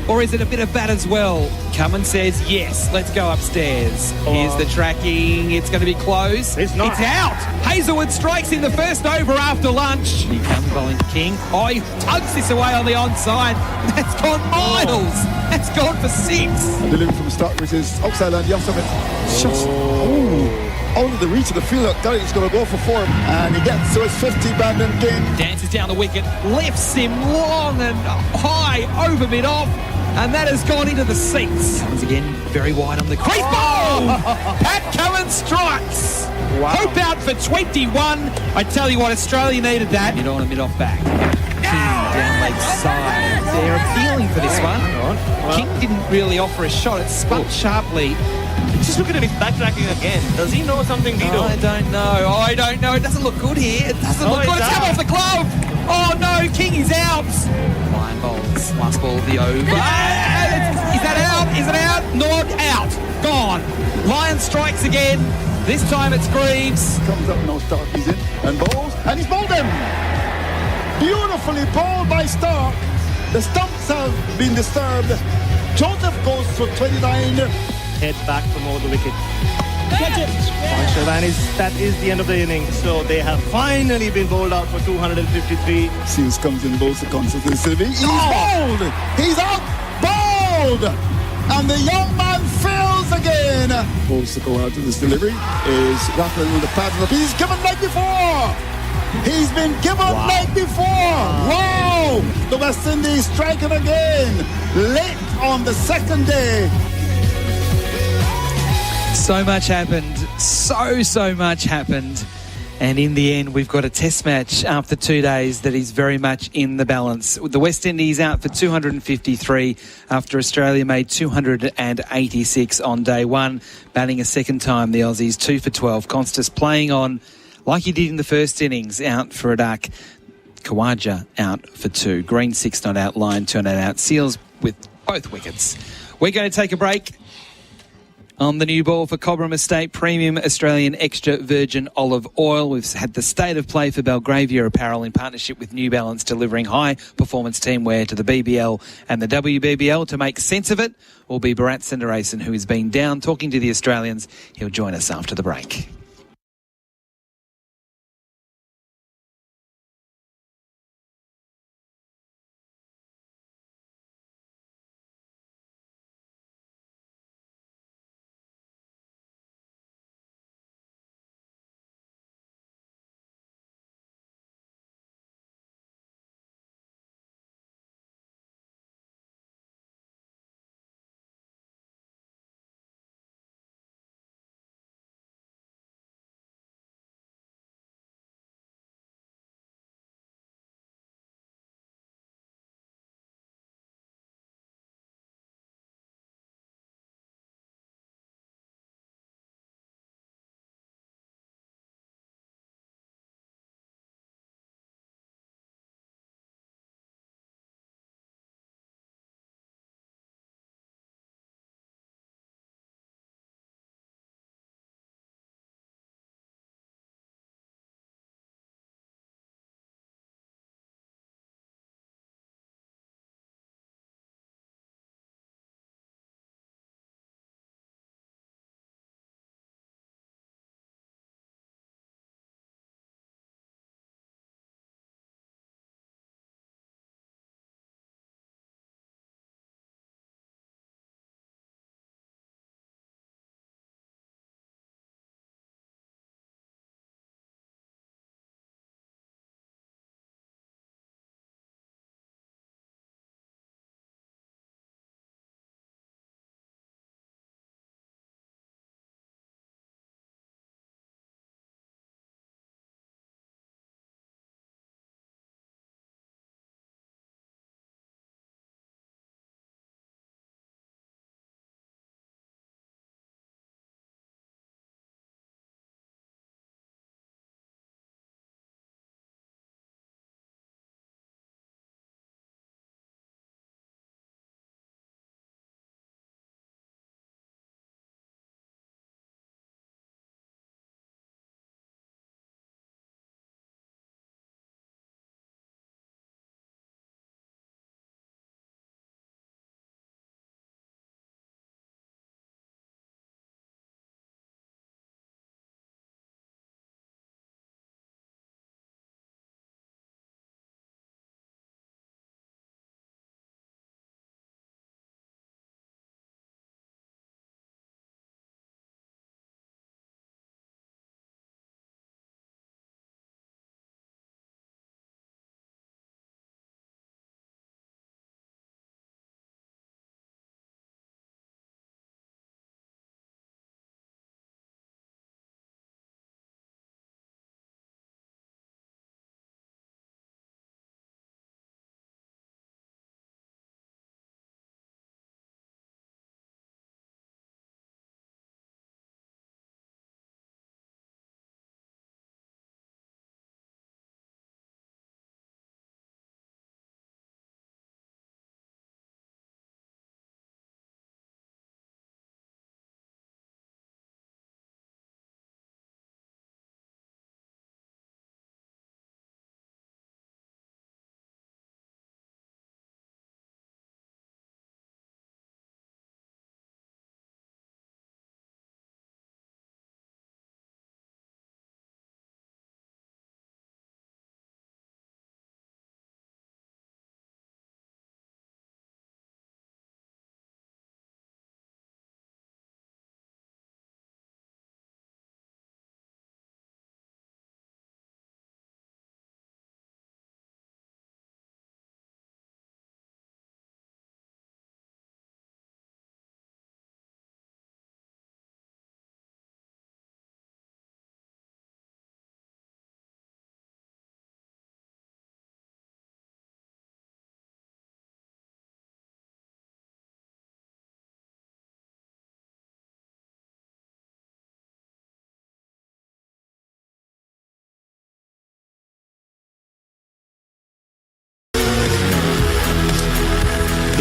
Or is it a bit of bat as well? Cummins says yes, let's go upstairs. Here's the tracking. It's going to be close. It's not. It's out. Hazlewood strikes in the first over after lunch. He comes bowling to King. Oh, he tugs this away on the onside. That's gone miles. That's gone for 6. A delivery from Stark, which is outside and the off of it. Shots. Out of the reach of the fielder. He's going to go for 4. And he gets to his 50, Brandon King. Dances down the wicket, lifts him long and high over mid-off. And that has gone into the seats. Cummins again, very wide on the crease. Ball! Pat Cummins strikes. Wow. Hope out for 21. I tell you what, Australia needed that. Mid-on and mid-off back. King down leg side. They're appealing for this one. King didn't really offer a shot. It spun sharply. Just looking at his backtracking again. Does he know something we don't? I don't know. It doesn't look good here. It doesn't look good. It's come off the glove. Oh no, King is out. Line bowls. Last ball of the over. Is that out? Is it out? Not out. Gone. Lion strikes again. This time it's Greaves. Comes up now, Stark. He's in and bowls. And he's bowled him. Beautifully bowled by Stark. The stumps have been disturbed. Joseph goes for 29. Head back from over the wicket. Catch it! That is the end of the innings. So they have finally been bowled out for 253. Seals comes in, bowls the consolidation. He's bowled! He's out! Bowled! And the young man fails again. Bowls to go out to this delivery. Is rattling with the pads of the piece. Given like before! He's been given like before! Wow! The West Indies striking again. Late on the second day. So much happened. So much happened. And in the end, we've got a test match after 2 days that is very much in the balance. The West Indies out for 253 after Australia made 286 on day one. Batting a second time, the Aussies 2 for 12. Constas playing on like he did in the first innings, out for a duck. Khawaja out for 2. Green 6 not out, Lyon 2 not out. Seals with both wickets. We're going to take a break. On the new ball for Cobram Estate Premium Australian Extra Virgin Olive Oil. We've had the state of play for Belgravia Apparel in partnership with New Balance, delivering high performance teamwear to the BBL and the WBBL. To make sense of it will be Bharat Sundaresan, who has been down talking to the Australians. He'll join us after the break.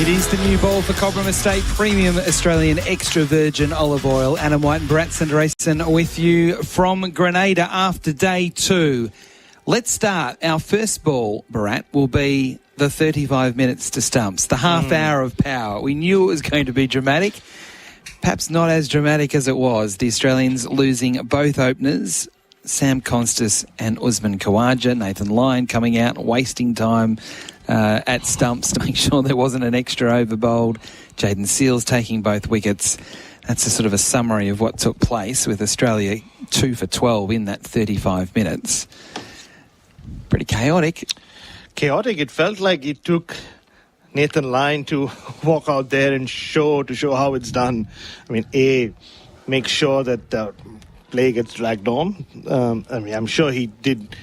It is the new bowl for Cobram Estate Premium Australian Extra Virgin Olive Oil. Adam White and Bharat Sundaresan with you from Grenada after day 2. Let's start. Our first ball, Bharat, will be the 35 minutes to stumps, the half hour of power. We knew it was going to be dramatic. Perhaps not as dramatic as it was. The Australians losing both openers, Sam Constas and Usman Khawaja. Nathan Lyon coming out and wasting time at stumps to make sure there wasn't an extra over bowled. Jaden Seals taking both wickets. That's a sort of a summary of what took place with Australia 2 for 12 in that 35 minutes. Pretty chaotic. It felt like it took Nathan Lyon to walk out there and show how it's done. I mean, make sure that the play gets dragged on. I'm sure he did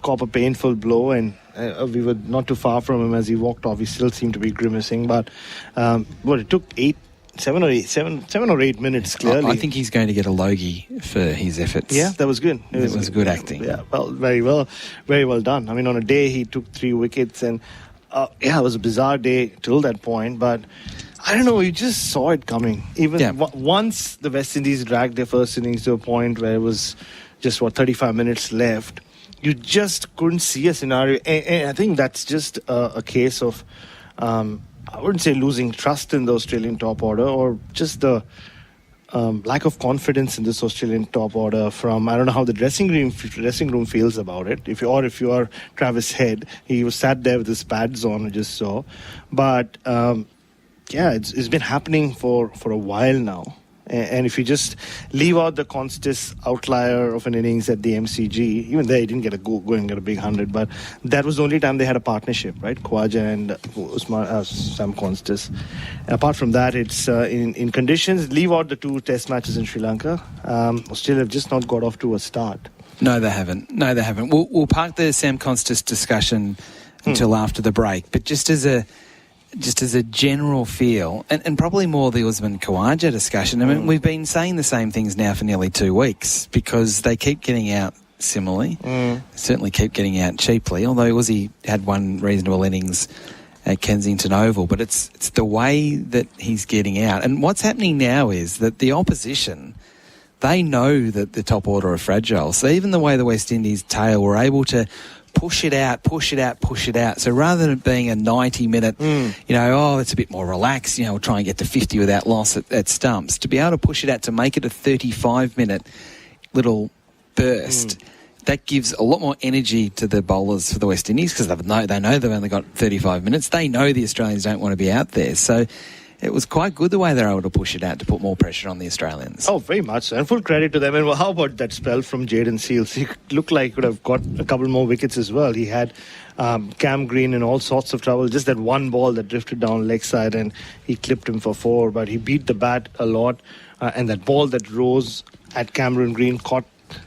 cop a painful blow, and we were not too far from him as he walked off. He still seemed to be grimacing, but it took 7 or 8 minutes clearly. I think he's going to get a logie for his efforts. Yeah, that was good. It was good acting. Yeah, very well done. I mean, on a day he took 3 wickets, and it was a bizarre day till that point, but I don't know, you just saw it coming. Once the West Indies dragged their first innings to a point where it was just 35 minutes left, you just couldn't see a scenario, and I think that's just a case of I wouldn't say losing trust in the Australian top order, or just the lack of confidence in this Australian top order from, I don't know how the dressing room feels about it. If you are Travis Head, he was sat there with his pads on, I just saw. But it's been happening for a while now. And if you just leave out the Constas outlier of an innings at the MCG, even there he didn't get a go and get a big 100, but that was the only time they had a partnership, right? Khawaja and Sam Constas. Apart from that, it's in conditions, leave out the 2 test matches in Sri Lanka. Australia have just not got off to a start. No, they haven't. We'll park the Sam Constas discussion until after the break, but just as a general feel, and probably more the Usman Khawaja discussion. I mean, we've been saying the same things now for nearly 2 weeks because they keep getting out similarly. Certainly keep getting out cheaply, although Uzi had 1 reasonable innings at Kensington Oval. But it's the way that he's getting out. And what's happening now is that the opposition, they know that the top order are fragile. So even the way the West Indies tail were able to push it out. So rather than it being a 90-minute, it's a bit more relaxed, we'll try and get to 50 without loss at stumps, to be able to push it out to make it a 35-minute little burst, that gives a lot more energy to the bowlers for the West Indies because they know they've only got 35 minutes. They know the Australians don't want to be out there. So it was quite good the way they were able to push it out to put more pressure on the Australians. Oh, very much so. And full credit to them. And how about that spell from Jaden Seals? He looked like he could have got a couple more wickets as well. He had Cam Green in all sorts of trouble. Just that one ball that drifted down leg side and he clipped him for 4. But he beat the bat a lot. And that ball that rose at Cameron Green caught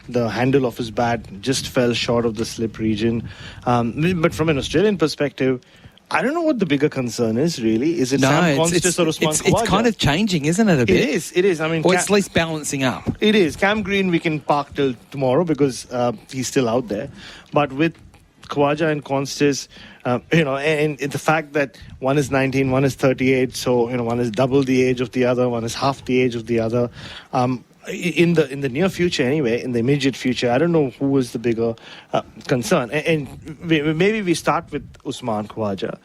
the handle of his bat, just fell short of the slip region. But from an Australian perspective, I don't know what the bigger concern is, really. Is it Sam Constas or Usman Khawaja? It's kind of changing, isn't it, a bit? It is. I mean, or it's at least balancing up. It is. Cam Green we can park till tomorrow because he's still out there. But with Khawaja and Constas, and the fact that one is 19, one is 38, so, one is double the age of the other, one is half the age of the other. In the near future anyway, in the immediate future, I don't know who is the bigger concern. And maybe we start with Usman Khawaja.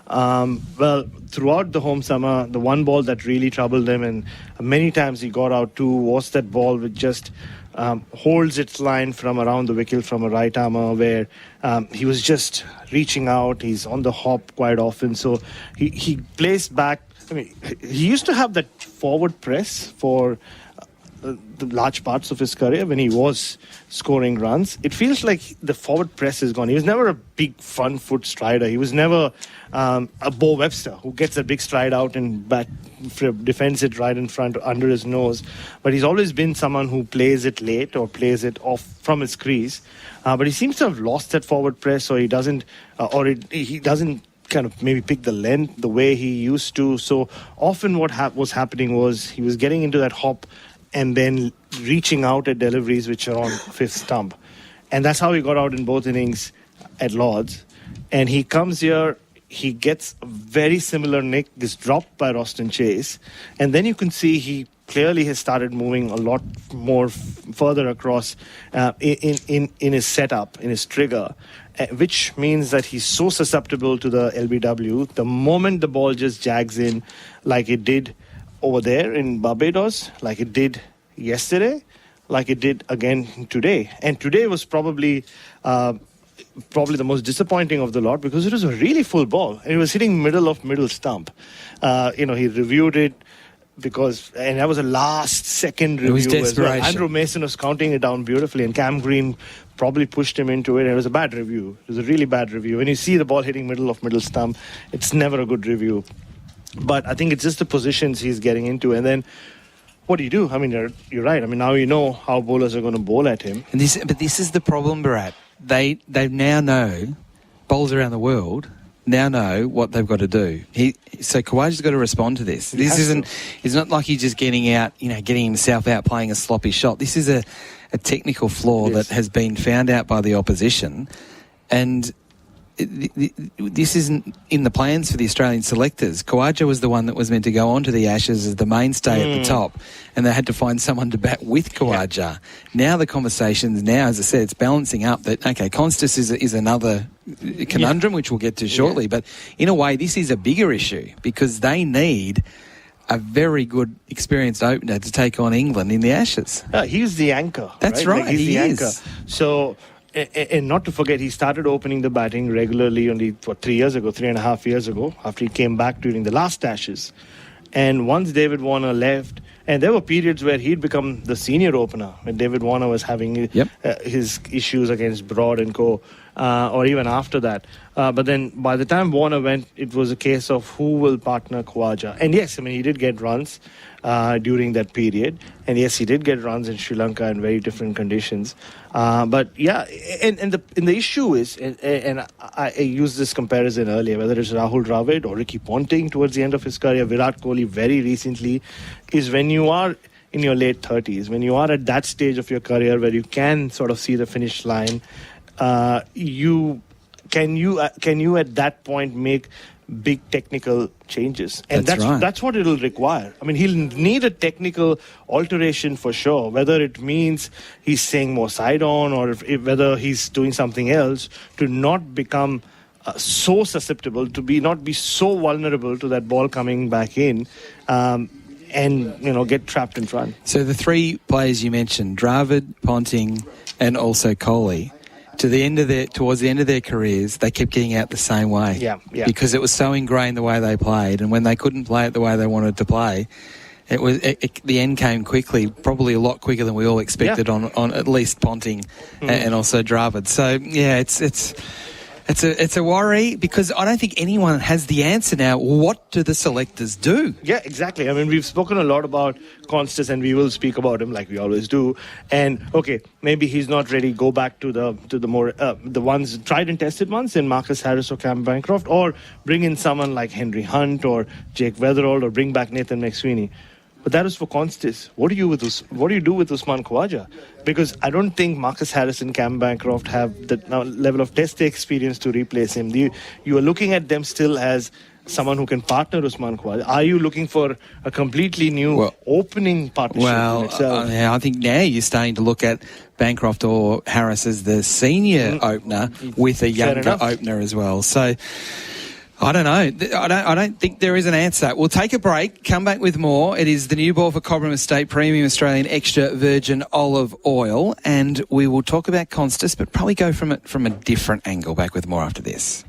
Well, throughout the home summer, the one ball that really troubled him, and many times he got out too, was that ball which just holds its line from around the wicket from a right armer, where he was just reaching out. He's on the hop quite often, so he placed back. I mean, he used to have that forward press for the large parts of his career when he was scoring runs. It feels like the forward press is gone. He was never a big front foot strider. He was never a Bo Webster who gets a big stride out and defends it right in front under his nose. But he's always been someone who plays it late or plays it off from his crease. But he seems to have lost that forward press, or he doesn't kind of maybe pick the length the way he used to. So often what was happening was he was getting into that hop and then reaching out at deliveries which are on fifth stump. And that's how he got out in both innings at Lord's. And he comes here, he gets a very similar nick, this drop by Roston Chase, and then you can see he clearly has started moving a lot more further across in his setup, in his trigger, which means that he's so susceptible to the LBW. The moment the ball just jags in, like it did over there in Barbados, like it did yesterday, like it did again today. And today was probably the most disappointing of the lot because it was a really full ball. And it was hitting middle stump. He reviewed it and that was a last second review. It was as well. desperation. Andrew Mason was counting it down beautifully, and Cam Green probably pushed him into it. And it was a bad review. It was a really bad review. When you see the ball hitting middle stump, it's never a good review. But I think it's just the positions he's getting into. And then what do you do? I mean, you're right. I mean, now you know how bowlers are going to bowl at him. But this is the problem, Bharat. They now know, bowlers around the world now know what they've got to do. So Khawaja's got to respond to this. It's not like he's just getting himself out playing a sloppy shot. This is a technical flaw that has been found out by the opposition, and this isn't in the plans for the Australian selectors. Khawaja was the one that was meant to go on to the Ashes as the mainstay at the top, and they had to find someone to bat with Khawaja. Yeah. Now the conversations, as I said, it's balancing up that, okay, Constas is another conundrum, which we'll get to shortly, but in a way this is a bigger issue because they need a very good, experienced opener to take on England in the Ashes. He's the anchor. That's right, he's the is. anchor. So... And not to forget, he started opening the batting regularly only 3.5 years ago, after he came back during the last Ashes. And once David Warner left, and there were periods where he'd become the senior opener, when David Warner was having his issues against Broad and co, or even after that. But then by the time Warner went, it was a case of who will partner Khawaja. And yes, I mean, he did get runs during that period. And yes, he did get runs in Sri Lanka in very different conditions. But yeah, and the issue is, and I used this comparison earlier, whether it's Rahul Dravid or Ricky Ponting towards the end of his career, Virat Kohli very recently, is when you are in your late 30s, when you are at that stage of your career where you can sort of see the finish line, can you at that point make big technical changes? And that's what it'll require. I mean, he'll need a technical alteration for sure, whether it means he's saying more side on or whether he's doing something else to not become so susceptible, to not be so vulnerable to that ball coming back in, and get trapped in front. So the three players you mentioned, Dravid, Ponting, and also Kohli, towards the end of their careers, they kept getting out the same way. Yeah. Because it was so ingrained the way they played, and when they couldn't play it the way they wanted to play, the end came quickly, probably a lot quicker than we all expected on at least Ponting and also Dravid. So yeah, it's a worry because I don't think anyone has the answer now. What do the selectors do? Yeah, exactly. I mean, we've spoken a lot about Constas, and we will speak about him like we always do. And okay, maybe he's not ready. Go back to the more the ones tried and tested ones in Marcus Harris or Cam Bancroft, or bring in someone like Henry Hunt or Jake Weatherall, or bring back Nathan McSweeney. But that is for Constas. What do you do with Usman Khawaja? Because I don't think Marcus Harris and Cam Bancroft have the level of test experience to replace him. You are looking at them still as someone who can partner Usman Khawaja. Are you looking for a completely new opening partnership? Well, I think now you're starting to look at Bancroft or Harris as the senior opener with a younger opener as well. So I don't know. I don't think there is an answer. We'll take a break, come back with more. It is the new ball for Cobram Estate Premium Australian Extra Virgin Olive Oil, and we will talk about Constas, but probably go from a different angle. Back with more after this.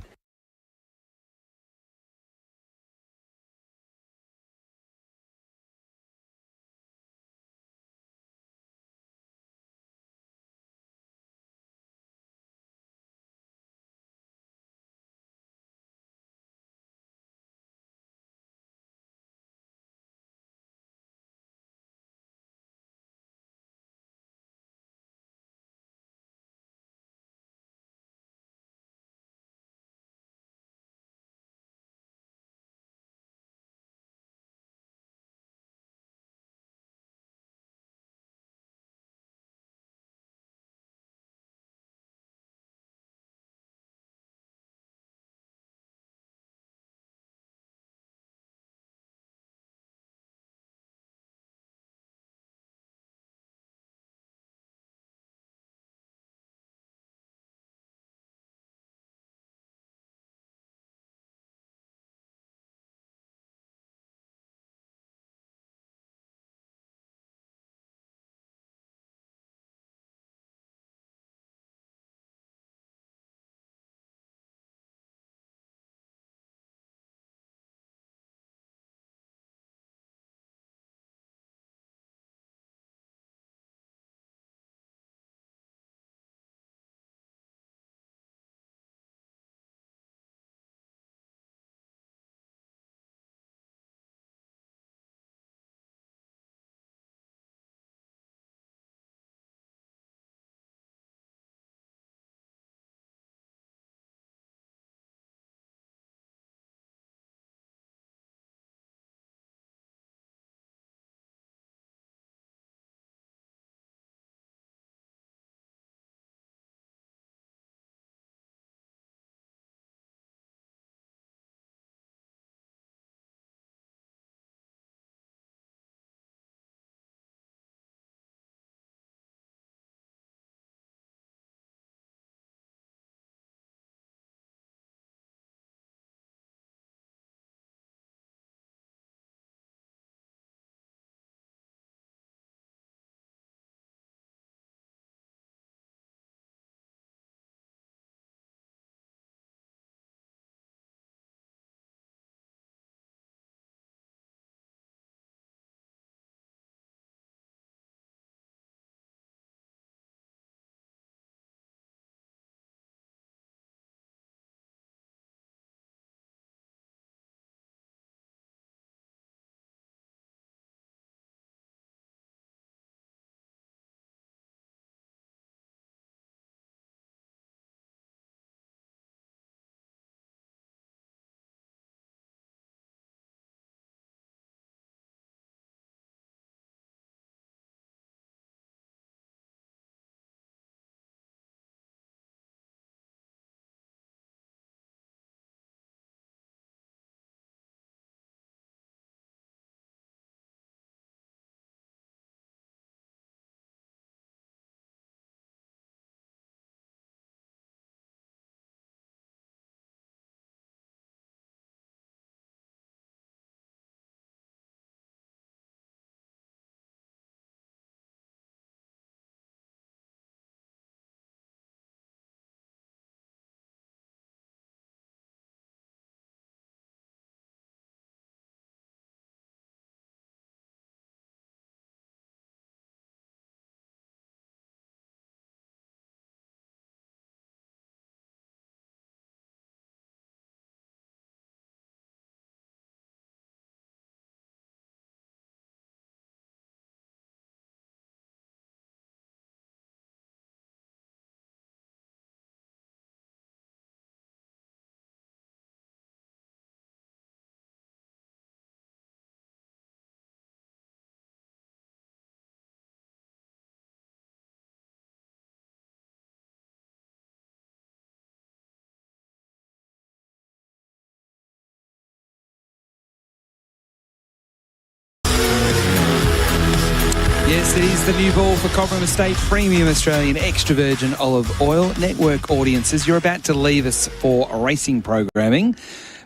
Yes, it is the new ball for Cobram Estate Premium Australian Extra Virgin Olive Oil. Network audiences, you're about to leave us for racing programming.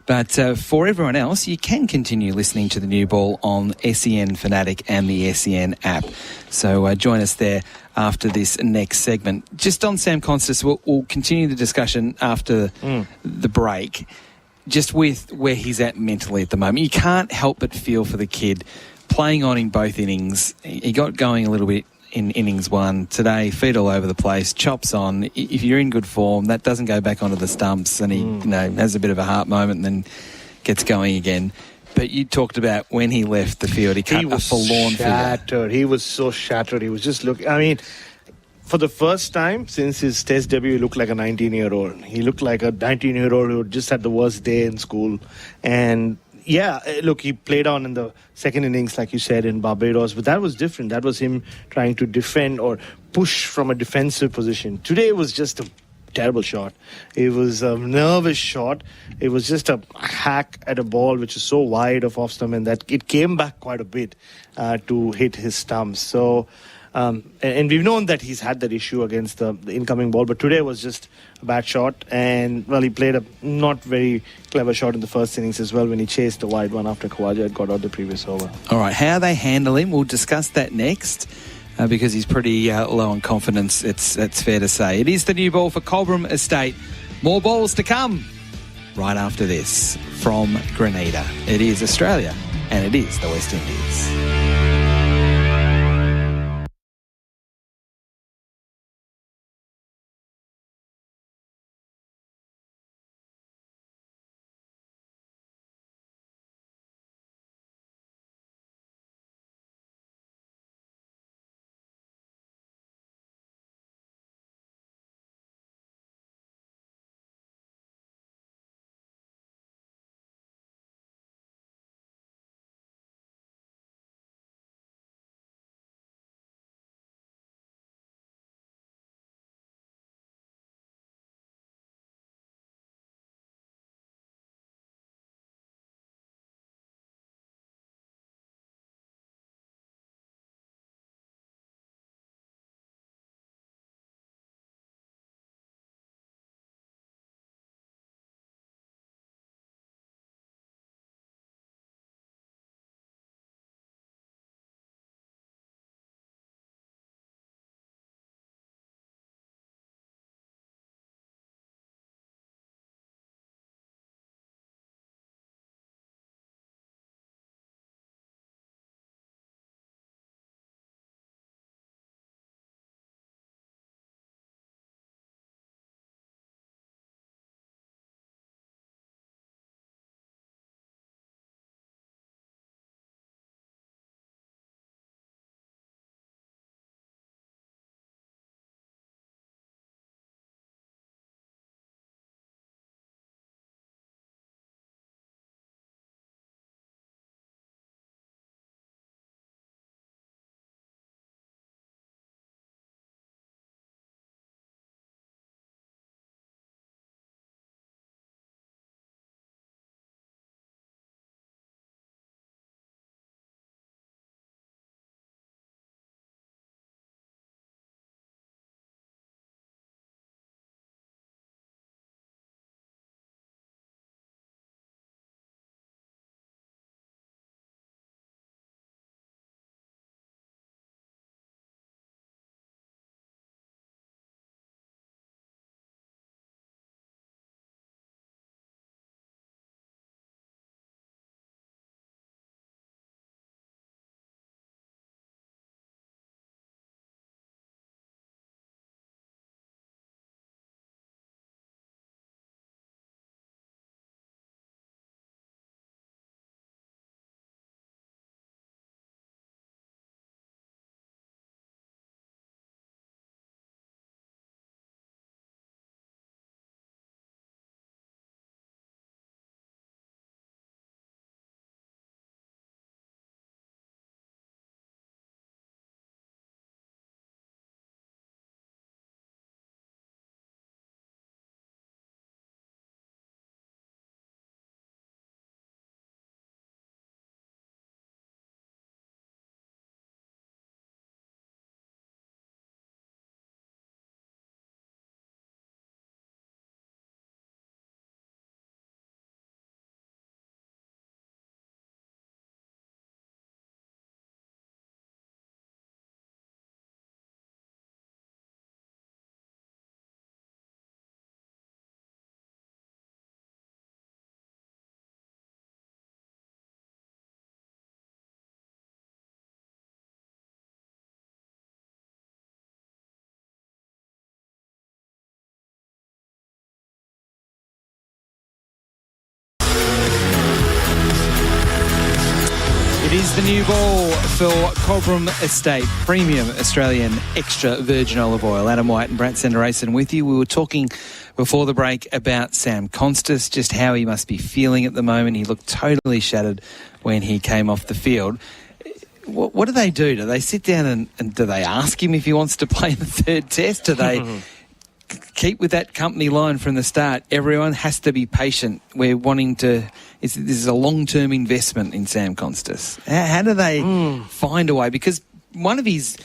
But for everyone else, you can continue listening to the new ball on SEN Fanatic and the SEN app. So join us there after this next segment. Just on Sam Constas, we'll continue the discussion after the break, just with where he's at mentally at the moment. You can't help but feel for the kid playing on in both innings. He got going a little bit in innings one. Today, feet all over the place, chops on. If you're in good form, that doesn't go back onto the stumps, and he has a bit of a heart moment and then gets going again. But you talked about when he left the field, he cut a forlorn shattered. figure. He was so shattered. He was just looking. I mean, for the first time since his Test debut, he looked like a 19-year-old. He looked like a 19-year-old who just had the worst day in school. And yeah, look, he played on in the second innings, like you said, in Barbados, but that was different. That was him trying to defend or push from a defensive position. Today was just a terrible shot. It was a nervous shot. It was just a hack at a ball which is so wide of off stump, and that it came back quite a bit to hit his stumps. So, and we've known that he's had that issue against the incoming ball, but today was just a bad shot. And, well, he played a not very clever shot in the first innings as well when he chased the wide one after Khawaja had got out the previous over. All right, how they handle him, we'll discuss that next. Because he's pretty low on confidence, it's fair to say. It is the new ball for Cobram Estate. More balls to come right after this from Grenada. It is Australia and it is the West Indies. the new ball for Cobram Estate Premium Australian Extra Virgin Olive Oil. Adam White and Brad Senderayson with you. We were talking before the break about Sam Constas, just how he must be feeling at the moment. He looked totally shattered when he came off the field. What do they do? Do they sit down and do they ask him if he wants to play the third test? Do they keep with that company line from the start? Everyone has to be patient. We're wanting to... This is a long-term investment in Sam Constas. How do they find a way? Because one of his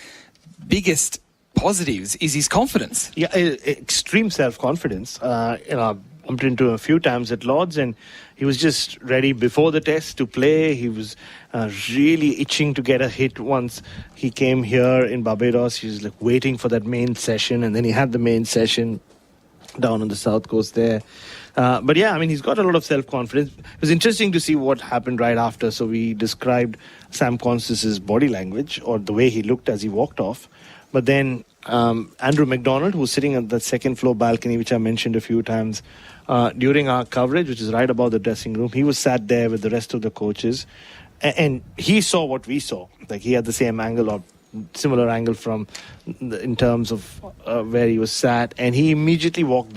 biggest positives is his confidence. Yeah, extreme self-confidence. I bumped into him a few times at Lord's, and he was just ready before the test to play. He was really itching to get a hit once he came here in Barbados. He was like waiting for that main session, and then he had the main session down on the south coast there. But yeah, I mean, he's got a lot of self-confidence. It was interesting to see what happened right after. So we described Sam Constas' body language or the way he looked as he walked off. But then Andrew McDonald, who was sitting at the second floor balcony, which I mentioned a few times, during our coverage, which is right above the dressing room, he was sat there with the rest of the coaches. And he saw what we saw. Like, he had the same angle or similar angle in terms of where he was sat. And he immediately walked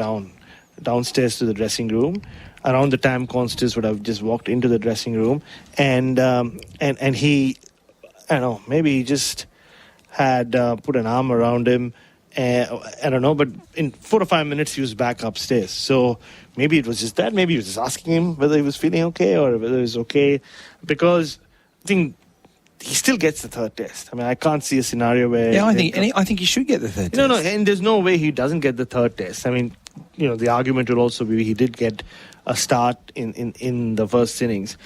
downstairs to the dressing room. Around the time Constas would have just walked into the dressing room. And he, I don't know, maybe he just had put an arm around him. I don't know, but in 4 or 5 minutes, he was back upstairs. So maybe it was just that. Maybe he was just asking him whether he was feeling okay or whether he was okay. Because I think he still gets the third test. I mean, I can't see a scenario where... Yeah, I think he should get the third test. No, and there's no way he doesn't get the third test. I mean, the argument will also be he did get a start in the first innings.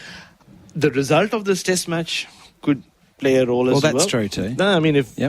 The result of this test match could play a role as well. Well, that's true too. No, I mean, if they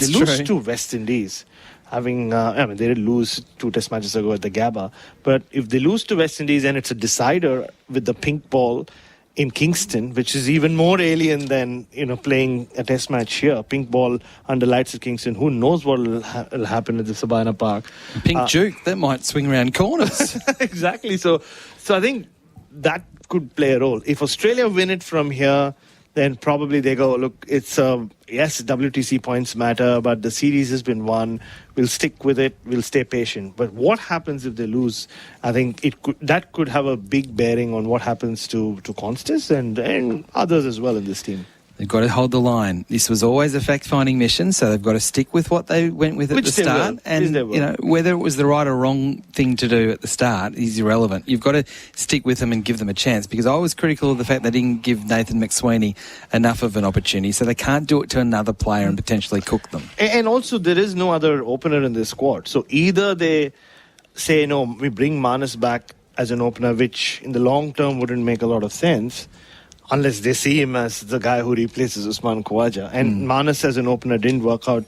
lose true. to West Indies, they did lose 2 test matches ago at the Gabba, but if they lose to West Indies and it's a decider with the pink ball in Kingston, which is even more alien than playing a test match here, pink ball under lights at Kingston, who knows what will happen at the Sabina Park. Pink Duke, that might swing around corners. Exactly. So I think that could play a role. If Australia win it from here, then probably they go, look, it's yes, WTC points matter, but the series has been won. We'll stick with it. We'll stay patient. But what happens if they lose? I think that could have a big bearing on what happens to Constas and others as well in this team. They've got to hold the line. This was always a fact-finding mission, so they've got to stick with what they went with at the start. And whether it was the right or wrong thing to do at the start is irrelevant. You've got to stick with them and give them a chance, because I was critical of the fact they didn't give Nathan McSweeney enough of an opportunity, so they can't do it to another player and potentially cook them. And also, there is no other opener in this squad. So either they say, no, we bring Manas back as an opener, which in the long term wouldn't make a lot of sense, unless they see him as the guy who replaces Usman Khawaja. And Manas as an opener didn't work out,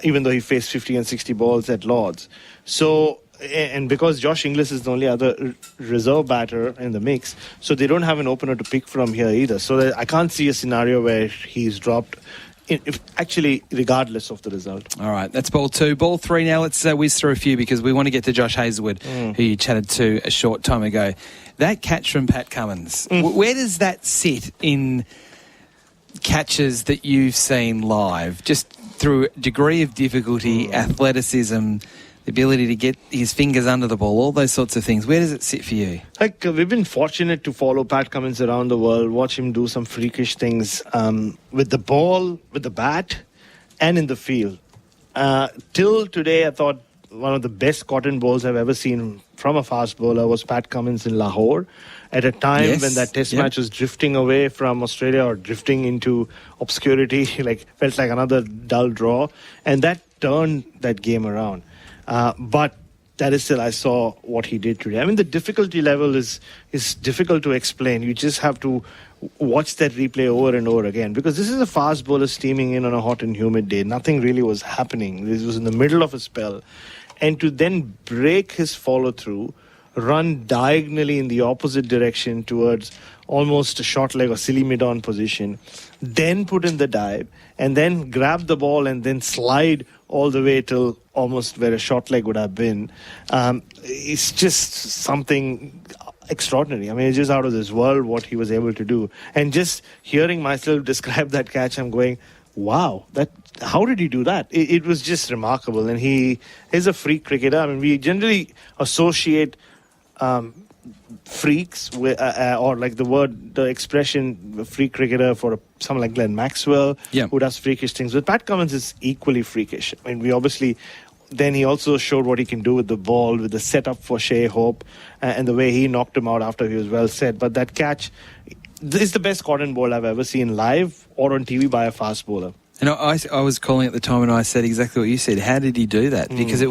even though he faced 50 and 60 balls at Lord's. So, and because Josh Inglis is the only other reserve batter in the mix, so they don't have an opener to pick from here either. So I can't see a scenario where he's dropped, regardless of the result. All right, that's ball 2. Ball 3 now. Let's whiz through a few because we want to get to Josh Hazlewood, who you chatted to a short time ago. That catch from Pat Cummins, where does that sit in catches that you've seen live? Just through degree of difficulty, athleticism, the ability to get his fingers under the ball, all those sorts of things. Where does it sit for you? We've been fortunate to follow Pat Cummins around the world, watch him do some freakish things with the ball, with the bat, and in the field. Till today, I thought one of the best cotton balls I've ever seen from a fast bowler was Pat Cummins in Lahore at a time when that test match was drifting away from Australia or drifting into obscurity, felt like another dull draw, and that turned that game around. But that is still, I saw what he did today. I mean, the difficulty level is difficult to explain. You just have to watch that replay over and over again, because this is a fast bowler steaming in on a hot and humid day. Nothing really was happening. This was in the middle of a spell. And to then break his follow-through, run diagonally in the opposite direction towards almost a short leg or silly mid-on position, then put in the dive, and then grab the ball and then slide all the way till almost where a short leg would have been. It's just something extraordinary. I mean, it's just out of this world what he was able to do. And just hearing myself describe that catch, I'm going, wow, how did he do that? It was just remarkable. And he is a freak cricketer. I mean, we generally associate freaks with, or like the expression freak cricketer for someone like Glenn Maxwell, who does freakish things. But Pat Cummins is equally freakish. I mean, we obviously... Then he also showed what he can do with the ball, with the setup for Shea Hope, and the way he knocked him out after he was well set. But that catch is the best cotton ball I've ever seen live or on TV by a fast bowler. And I was calling at the time and I said exactly what you said. How did he do that? Because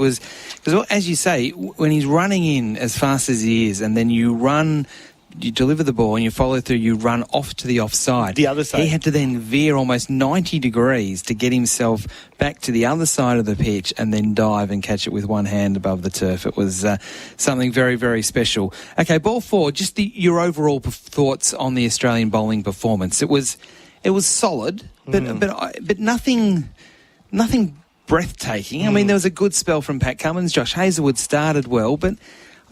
as you say, when he's running in as fast as he is, and then you deliver the ball and you follow through, you run off to the offside. The other side. He had to then veer almost 90 degrees to get himself back to the other side of the pitch and then dive and catch it with one hand above the turf. It was something very, very special. Okay, ball four, just your overall thoughts on the Australian bowling performance. It was solid, but nothing breathtaking. I mean, there was a good spell from Pat Cummins. Josh Hazlewood started well, but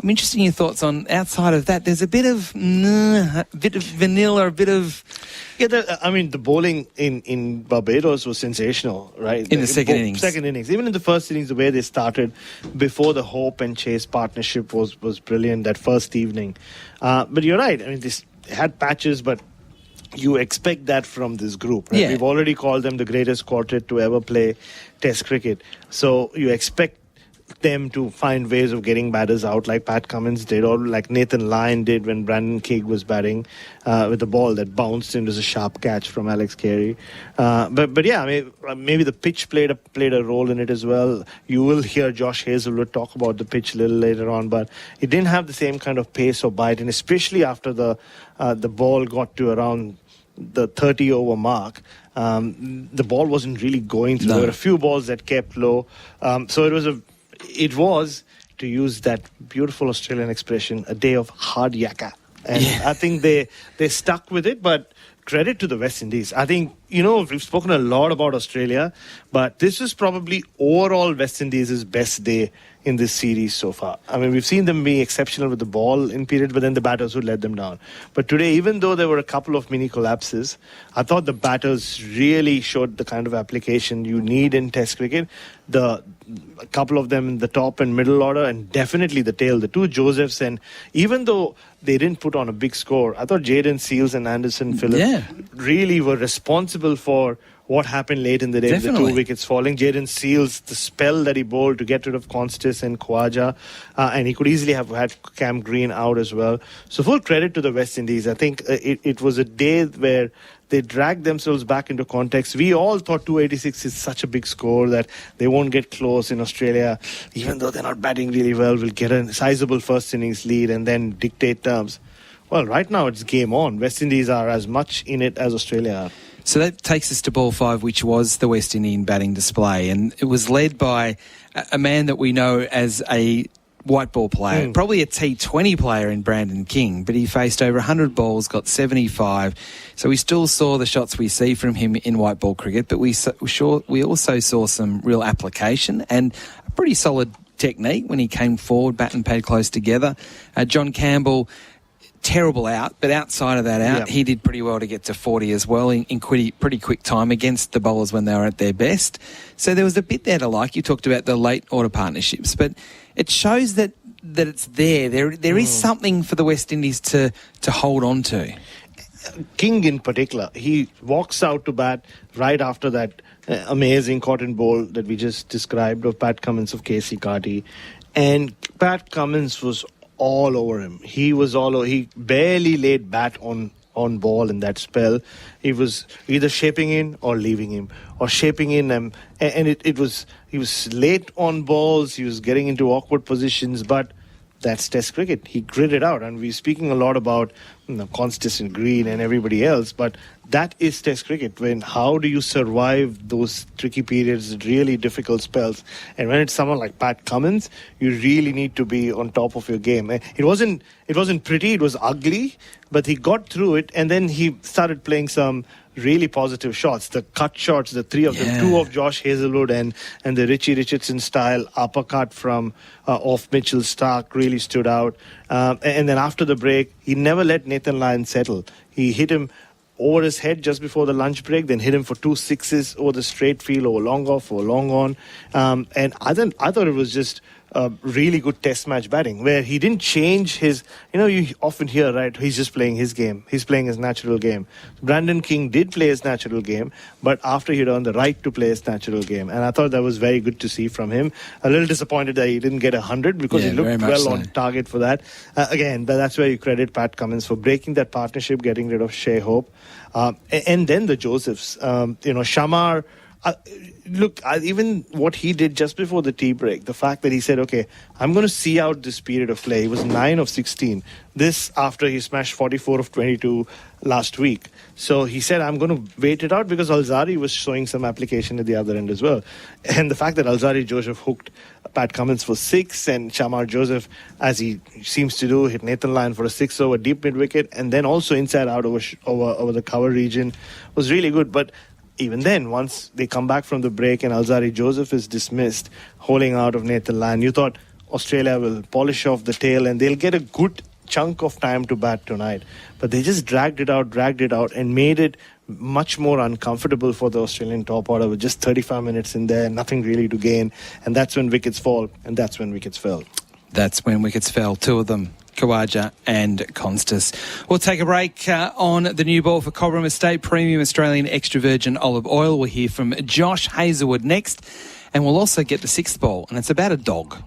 I'm interested in your thoughts on outside of that. There's a bit of vanilla, a bit of... Yeah, I mean, the bowling in Barbados was sensational, right? In the second innings. Second innings. Even in the first innings, the way they started before the Hope and Chase partnership was brilliant that first evening. But you're right. I mean, they had patches, but you expect that from this group, right? Yeah. We've already called them the greatest quartet to ever play Test cricket. So you expect them to find ways of getting batters out like Pat Cummins did, or like Nathan Lyon did when Brandon Keogh was batting with the ball that bounced into a sharp catch from Alex Carey. But yeah, I mean, maybe the pitch played a role in it as well. You will hear Josh Hazlewood talk about the pitch a little later on, but it didn't have the same kind of pace or bite, and especially after the ball got to around the 30 over mark, the ball wasn't really going through. No. There were a few balls that kept low, so it was, to use that beautiful Australian expression, a day of hard yakka. And I think they stuck with it, but credit to the West Indies. I think, we've spoken a lot about Australia, but this is probably overall West Indies' best day in this series so far. I mean, we've seen them be exceptional with the ball in periods, but then the batters would let them down. But today, even though there were a couple of mini collapses, I thought the batters really showed the kind of application you need in Test cricket. A couple of them in the top and middle order, and definitely the tail, the two Josephs. And even though they didn't put on a big score, I thought Jayden Seales and Anderson Phillips really were responsible for what happened late in the day with the 2 wickets falling. Jayden Seales, the spell that he bowled to get rid of Constis and Khawaja, and he could easily have had Cam Green out as well. So full credit to the West Indies. I think it was a day where they dragged themselves back into context. We all thought 286 is such a big score that they won't get close in Australia. Even though they're not batting really well, we'll get a sizable first innings lead and then dictate terms. Well, right now it's game on. West Indies are as much in it as Australia are. So that takes us to ball 5, which was the West Indian batting display. And it was led by a man that we know as a white ball player, probably a T20 player in Brandon King, but he faced over 100 balls, got 75. So we still saw the shots we see from him in white ball cricket, but we also saw some real application and a pretty solid technique when he came forward, bat and pad close together. John Campbell, terrible out, but outside of that out, he did pretty well to get to 40 as well in pretty quick time against the bowlers when they were at their best. So there was a bit there to like. You talked about the late order partnerships, but it shows that it's there. There is something for the West Indies to hold on to. King in particular, he walks out to bat right after that amazing cotton bowl that we just described of Pat Cummins of KC Carty, and Pat Cummins was all over him. He was all over. He barely laid bat on ball in that spell. He was either shaping in or leaving him, or shaping in and he was late on balls. He was getting into awkward positions, but that's Test cricket. He gritted out, and we're speaking a lot about Constis and Green and everybody else, but that is Test cricket. How do you survive those tricky periods, really difficult spells? And when it's someone like Pat Cummins, you really need to be on top of your game. It wasn't pretty, it was ugly, but he got through it, and then he started playing some really positive shots. The cut shots, the three of them, two of Josh Hazlewood and the Richie Richardson style uppercut from off Mitchell Starc really stood out. And then after the break, he never let Nathan Lyon settle. He hit him over his head just before the lunch break, then hit him for 2 sixes over the straight field, over long off, or long on. And I thought it was just really good test match batting, where he didn't change his, you often hear, right, he's just playing his game. He's playing his natural game. Brandon King did play his natural game, but after he'd earned the right to play his natural game. And I thought that was very good to see from him. A little disappointed that he didn't get 100 because he looked well on target for that. Again, that's where you credit Pat Cummins for breaking that partnership, getting rid of Shea Hope. And then the Josephs, Shamar. Even what he did just before the tea break, the fact that he said, okay, I'm going to see out this period of play. He was 9 of 16. This after he smashed 44 of 22 last week. So he said, I'm going to wait it out because Alzari was showing some application at the other end as well. And the fact that Alzari Joseph hooked Pat Cummins for 6 and Shamar Joseph, as he seems to do, hit Nathan Lyon for a 6 over deep mid wicket and then also inside out over the cover region was really good. But even then, once they come back from the break and Alzari Joseph is dismissed, holding out of Nathan Lyon, you thought Australia will polish off the tail and they'll get a good chunk of time to bat tonight. But they just dragged it out and made it much more uncomfortable for the Australian top order with just 35 minutes in there, nothing really to gain. And that's when wickets fall, and that's when wickets fell. That's when wickets fell, two of them, Khawaja and Constas. We'll take a break on the new ball for Cobram Estate Premium Australian Extra Virgin Olive Oil. We'll hear from Josh Hazlewood next, and we'll also get the sixth ball, and it's about a dog.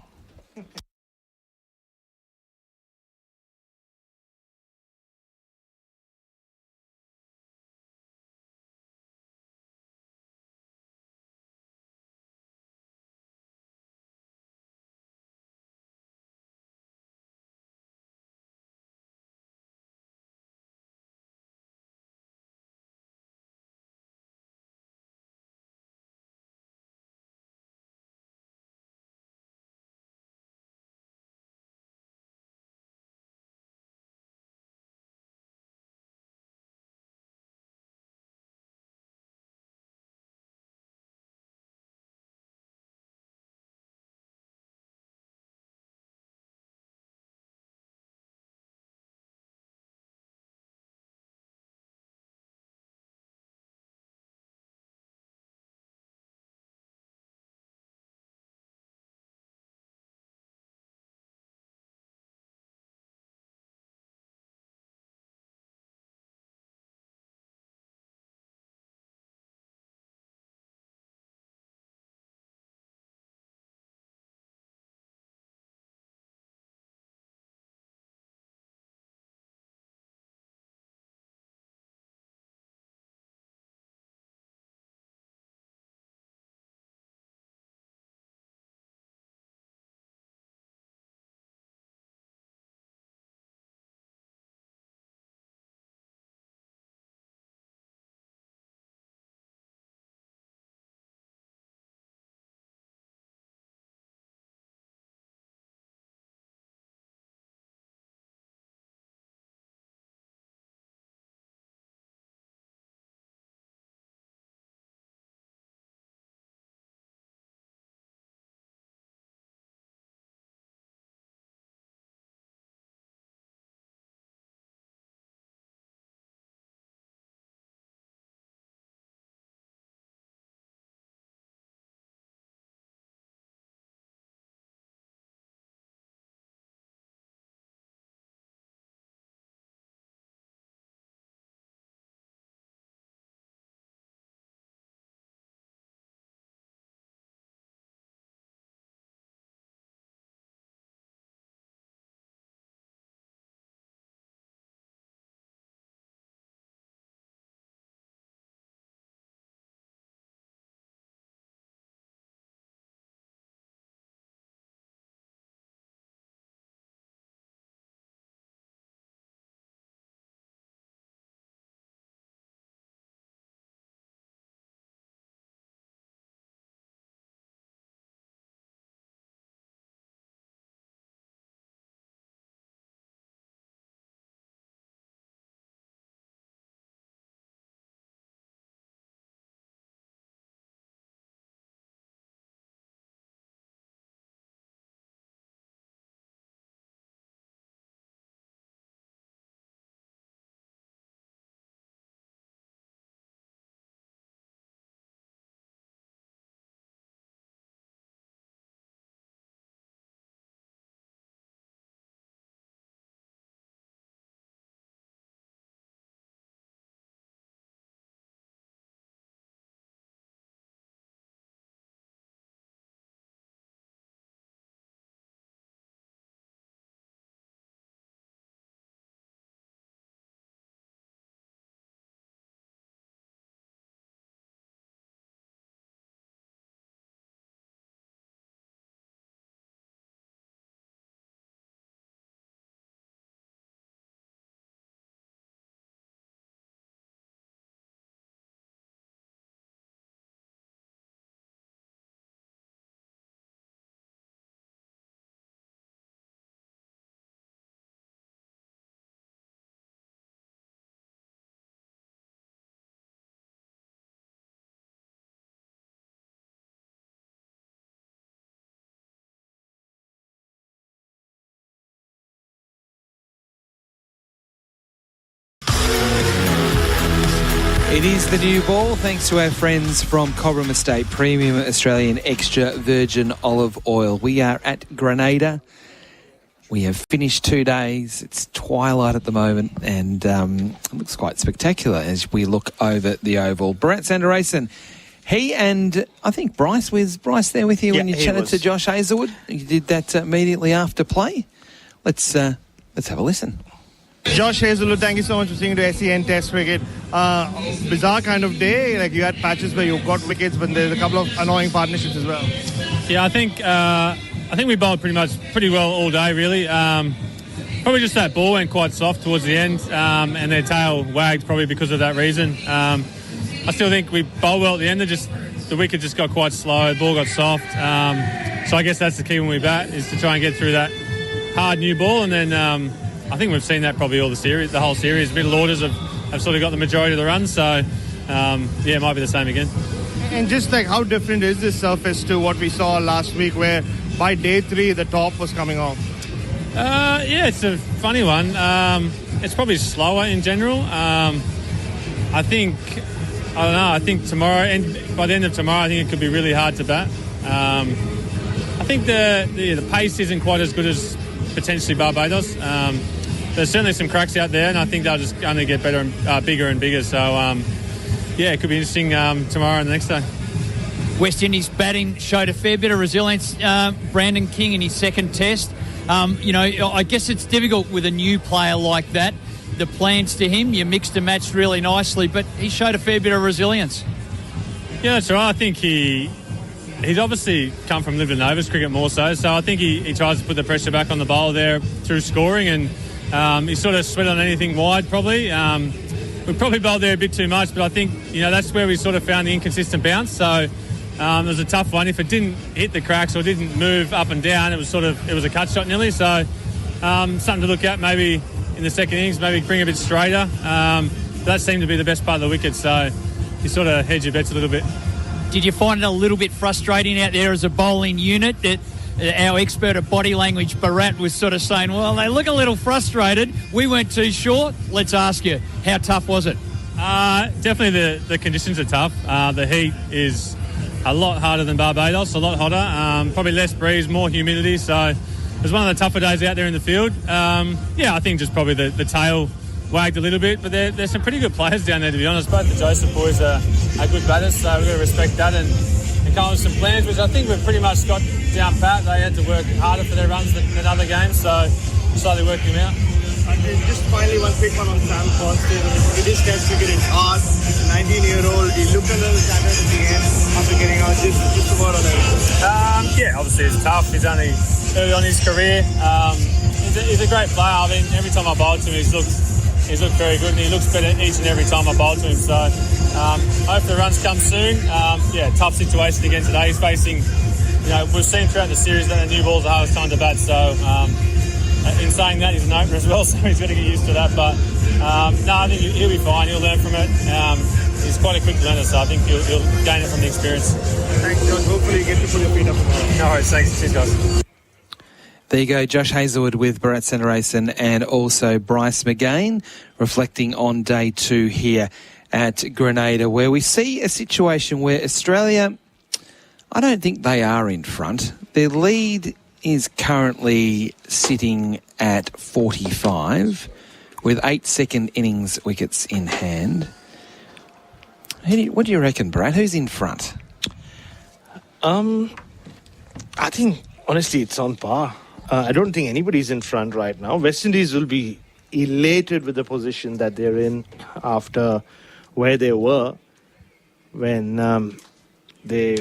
It is the new ball, thanks to our friends from Cobram Estate, Premium Australian Extra Virgin Olive Oil. We are at Grenada. We have finished 2 days. It's twilight at the moment, and it looks quite spectacular as we look over the oval. Brett Sanderson, he and I think Bryce, was Bryce there with you when you chatted to Josh Hazlewood? You did that immediately after play. Let's have a listen. Josh Hazlewood, thank you so much for seeing the SEN Test cricket. Bizarre kind of day. Like, you had patches where you got wickets, but there's a couple of annoying partnerships as well. Yeah, I think we bowled pretty well all day, really. Probably just that ball went quite soft towards the end, and their tail wagged probably because of that reason. I still think we bowled well at the end. The wicket just got quite slow, the ball got soft. So I guess that's the key when we bat, is to try and get through that hard new ball, and then I think we've seen that probably the whole series. Middle orders have sort of got the majority of the runs, so it might be the same again. And just like, how different is this surface to what we saw last week, where by day 3 the top was coming off? It's a funny one. It's probably slower in general. I think tomorrow, and by the end of tomorrow, I think it could be really hard to bat. I think the pace isn't quite as good as potentially Barbados. There's certainly some cracks out there, and I think they'll just only get better and bigger and bigger. So, it could be interesting tomorrow and the next day. West Indies batting showed a fair bit of resilience. Brandon King in his second test. I guess it's difficult with a new player like that. The plans to him, you mixed and matched really nicely, but he showed a fair bit of resilience. Yeah, that's right. I think he's obviously come from living overs cricket more so I think he tries to put the pressure back on the bowler there through scoring, and he sort of sweat on anything wide probably. We probably bowled there a bit too much, but I think that's where we sort of found the inconsistent bounce. So it was a tough one. If it didn't hit the cracks or didn't move up and down, it was a cut shot nearly. So something to look at maybe in the second innings, maybe bring a bit straighter. That seemed to be the best part of the wicket, so you sort of hedge your bets a little bit. Did you find it a little bit frustrating out there as a bowling unit that our expert at body language, Bharat, was sort of saying, well, they look a little frustrated. We weren't too short. Let's ask you, how tough was it? Definitely the conditions are tough. The heat is a lot harder than Barbados, a lot hotter. Probably less breeze, more humidity. So it was one of the tougher days out there in the field. I think just probably the tail wagged a little bit, but there's some pretty good players down there, to be honest. Both the Joseph boys are good batters, so we've got to respect that and come with some plans, which I think we've pretty much got down pat. They had to work harder for their runs than other games, so slowly working them out. And just finally, one quick one on Sam Foster. It is Test cricket, it's hard. He's a 19-year-old. He looked a little shattered at the end after getting out. Just a word on that. Obviously it's tough. He's only early on in his career. He's a great player. I mean, every time I bowl to him, he's looked very good, and he looks better each and every time I bowl to him. So hope the runs come soon. Tough situation again today. He's facing, we've seen throughout the series that the new ball's the hardest time to bat. So in saying that, he's an opener as well, so he's got to get used to that. But I think he'll be fine. He'll learn from it. He's quite a quick learner, so I think he'll gain it from the experience. Thanks, Josh. Hopefully you get to put your feet up tomorrow. No worries. Thanks. Cheers, guys. There you go, Josh Hazlewood with Bharat Sanderson and also Bryce McGain reflecting on day 2 here at Grenada, where we see a situation where Australia, I don't think they are in front. Their lead is currently sitting at 45 with 8 second innings wickets in hand. What do you reckon, Brad? Who's in front? I think, honestly, it's on par. I don't think anybody's in front right now. West Indies will be elated with the position that they're in after where they were when they,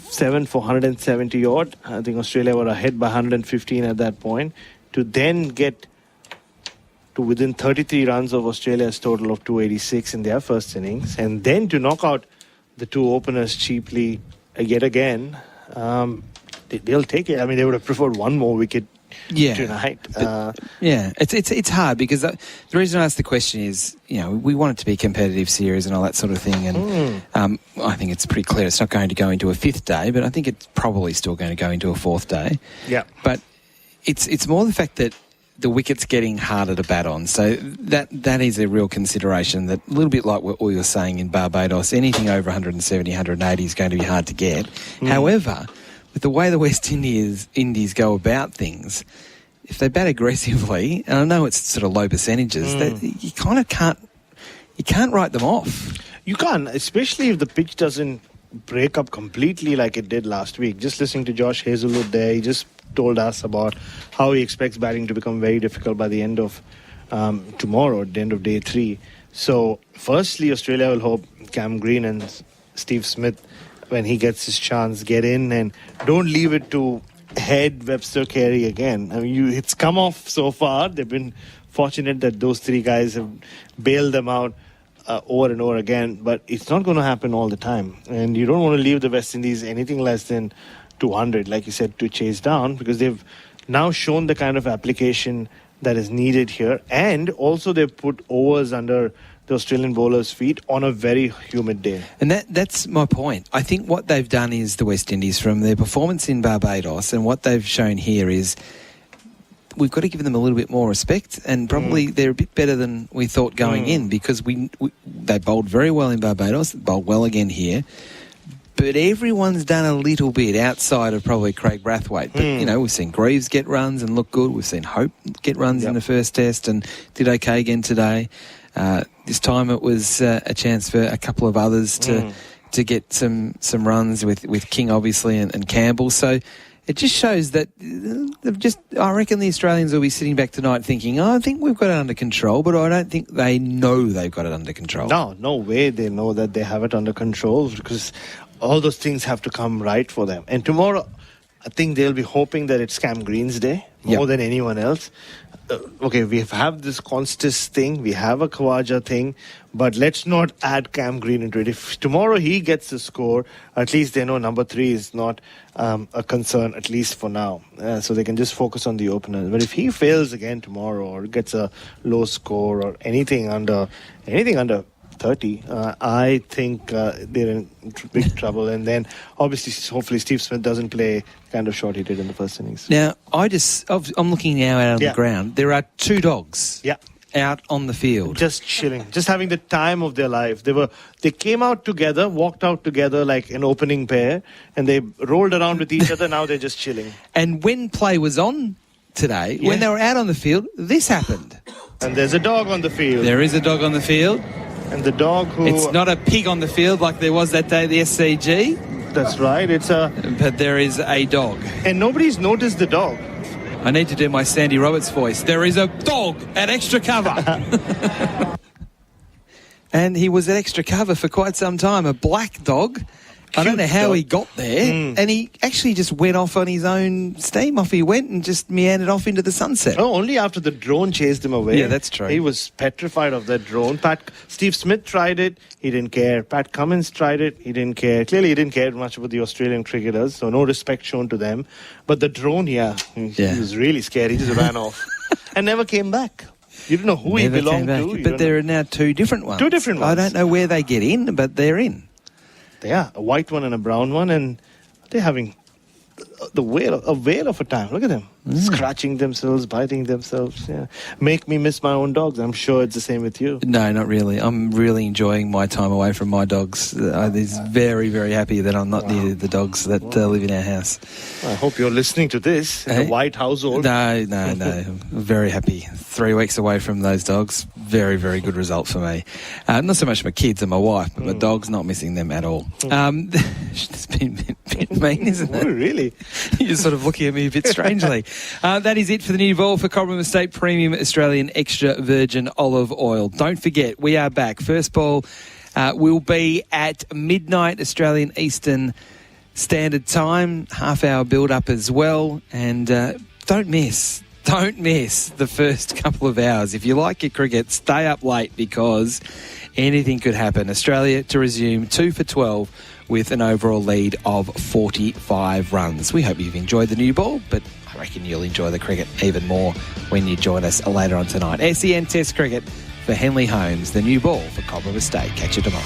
7 for 170 odd. I think Australia were ahead by 115 at that point. To then get to within 33 runs of Australia's total of 286 in their first innings, and then to knock out the 2 openers cheaply yet again. They'll take it. I mean, they would have preferred one more wicket tonight. It's hard because the reason I asked the question is, we want it to be a competitive series and all that sort of thing. And I think it's pretty clear it's not going to go into a 5th day, but I think it's probably still going to go into a 4th day. Yeah. But it's more the fact that the wicket's getting harder to bat on. So that is a real consideration. That a little bit like what you're saying in Barbados, anything over 170, 180 is going to be hard to get. However, with the way the West Indies go about things, if they bat aggressively, and I know it's sort of low percentages, that you kind of can't write them off. You can't, especially if the pitch doesn't break up completely like it did last week. Just listening to Josh Hazlewood there, he just told us about how he expects batting to become very difficult by the end of tomorrow, at the end of day 3. So, firstly, Australia will hope Cam Green and Steve Smith, when he gets his chance, get in and don't leave it to head Webster Carey again. I mean, it's come off so far. They've been fortunate that those 3 guys have bailed them out over and over again, but it's not going to happen all the time. And you don't want to leave the West Indies anything less than 200, like you said, to chase down, because they've now shown the kind of application that is needed here. And also they've put overs under the Australian bowlers' feet on a very humid day. And that's my point. I think what they've done is the West Indies, from their performance in Barbados, and what they've shown here is we've got to give them a little bit more respect, and probably they're a bit better than we thought going in, because they bowled very well in Barbados, bowled well again here. But everyone's done a little bit outside of probably Craig Brathwaite. But, we've seen Greaves get runs and look good. We've seen Hope get runs in the first test and did okay again today. This time it was a chance for a couple of others to get some runs with King, obviously, and Campbell. So it just shows that I reckon the Australians will be sitting back tonight thinking, I think we've got it under control, but I don't think they know they've got it under control. No way they know that they have it under control, because all those things have to come right for them. And tomorrow, I think they'll be hoping that it's Cam Green's day more than anyone else. Okay, we have this Constis thing, we have a Khawaja thing, but let's not add Cam Green into it. If tomorrow he gets the score, at least they know number 3 is not a concern, at least for now. So they can just focus on the opener. But if he fails again tomorrow, or gets a low score, or anything under 30, I think they're in big trouble. And then, obviously, hopefully, Steve Smith doesn't play the kind of shot he did in the first innings. Now, I'm looking now out on the ground. There are 2 dogs out on the field. Just chilling, just having the time of their life. They came out together, walked out together like an opening pair, and they rolled around with each other. Now they're just chilling. And when play was on today, when they were out on the field, this happened. And there's a dog on the field. There is a dog on the field. And the dog who... It's not a pig on the field like there was that day at the SCG. That's right. But there is a dog. And nobody's noticed the dog. I need to do my Sandy Roberts voice. There is a dog at extra cover. And he was at extra cover for quite some time. A black dog. I don't know how he got there. And he actually just went off on his own steam. Off he went and just meandered off into the sunset. Oh, only after the drone chased him away. Yeah, that's true. He was petrified of that drone. Steve Smith tried it. He didn't care. Pat Cummins tried it. He didn't care. Clearly, he didn't care much about the Australian cricketers, so no respect shown to them. But the drone, he was really scared. He just ran off and never came back. You don't know who he belonged to. But there are now 2 different ones. 2 different ones. I don't know where they get in, but they're in. Yeah, a white one and a brown one, and they're having a whale of a time. Look at them. Scratching themselves, biting themselves. Yeah, make me miss my own dogs. I'm sure it's the same with you. No, not really. I'm really enjoying my time away from my dogs. I'm very, very happy that I'm not near the dogs that live in our house. I hope you're listening to this in the White household. No. I'm very happy. 3 weeks away from those dogs. Very, very good result for me. Not so much my kids and my wife, but my dogs, not missing them at all. It's been a bit mean, isn't it? Oh, really? You're sort of looking at me a bit strangely. That is it for the new ball for Cobram Estate Premium Australian Extra Virgin Olive Oil. Don't forget, we are back. First ball will be at midnight Australian Eastern Standard Time. Half-hour build-up as well. And don't miss the first couple of hours. If you like your cricket, stay up late because anything could happen. Australia to resume 2 for 12 with an overall lead of 45 runs. We hope you've enjoyed the new ball, but I reckon you'll enjoy the cricket even more when you join us later on tonight. SEN Test Cricket for Henley Holmes, the new ball for Cobram Estate. Catch you tomorrow.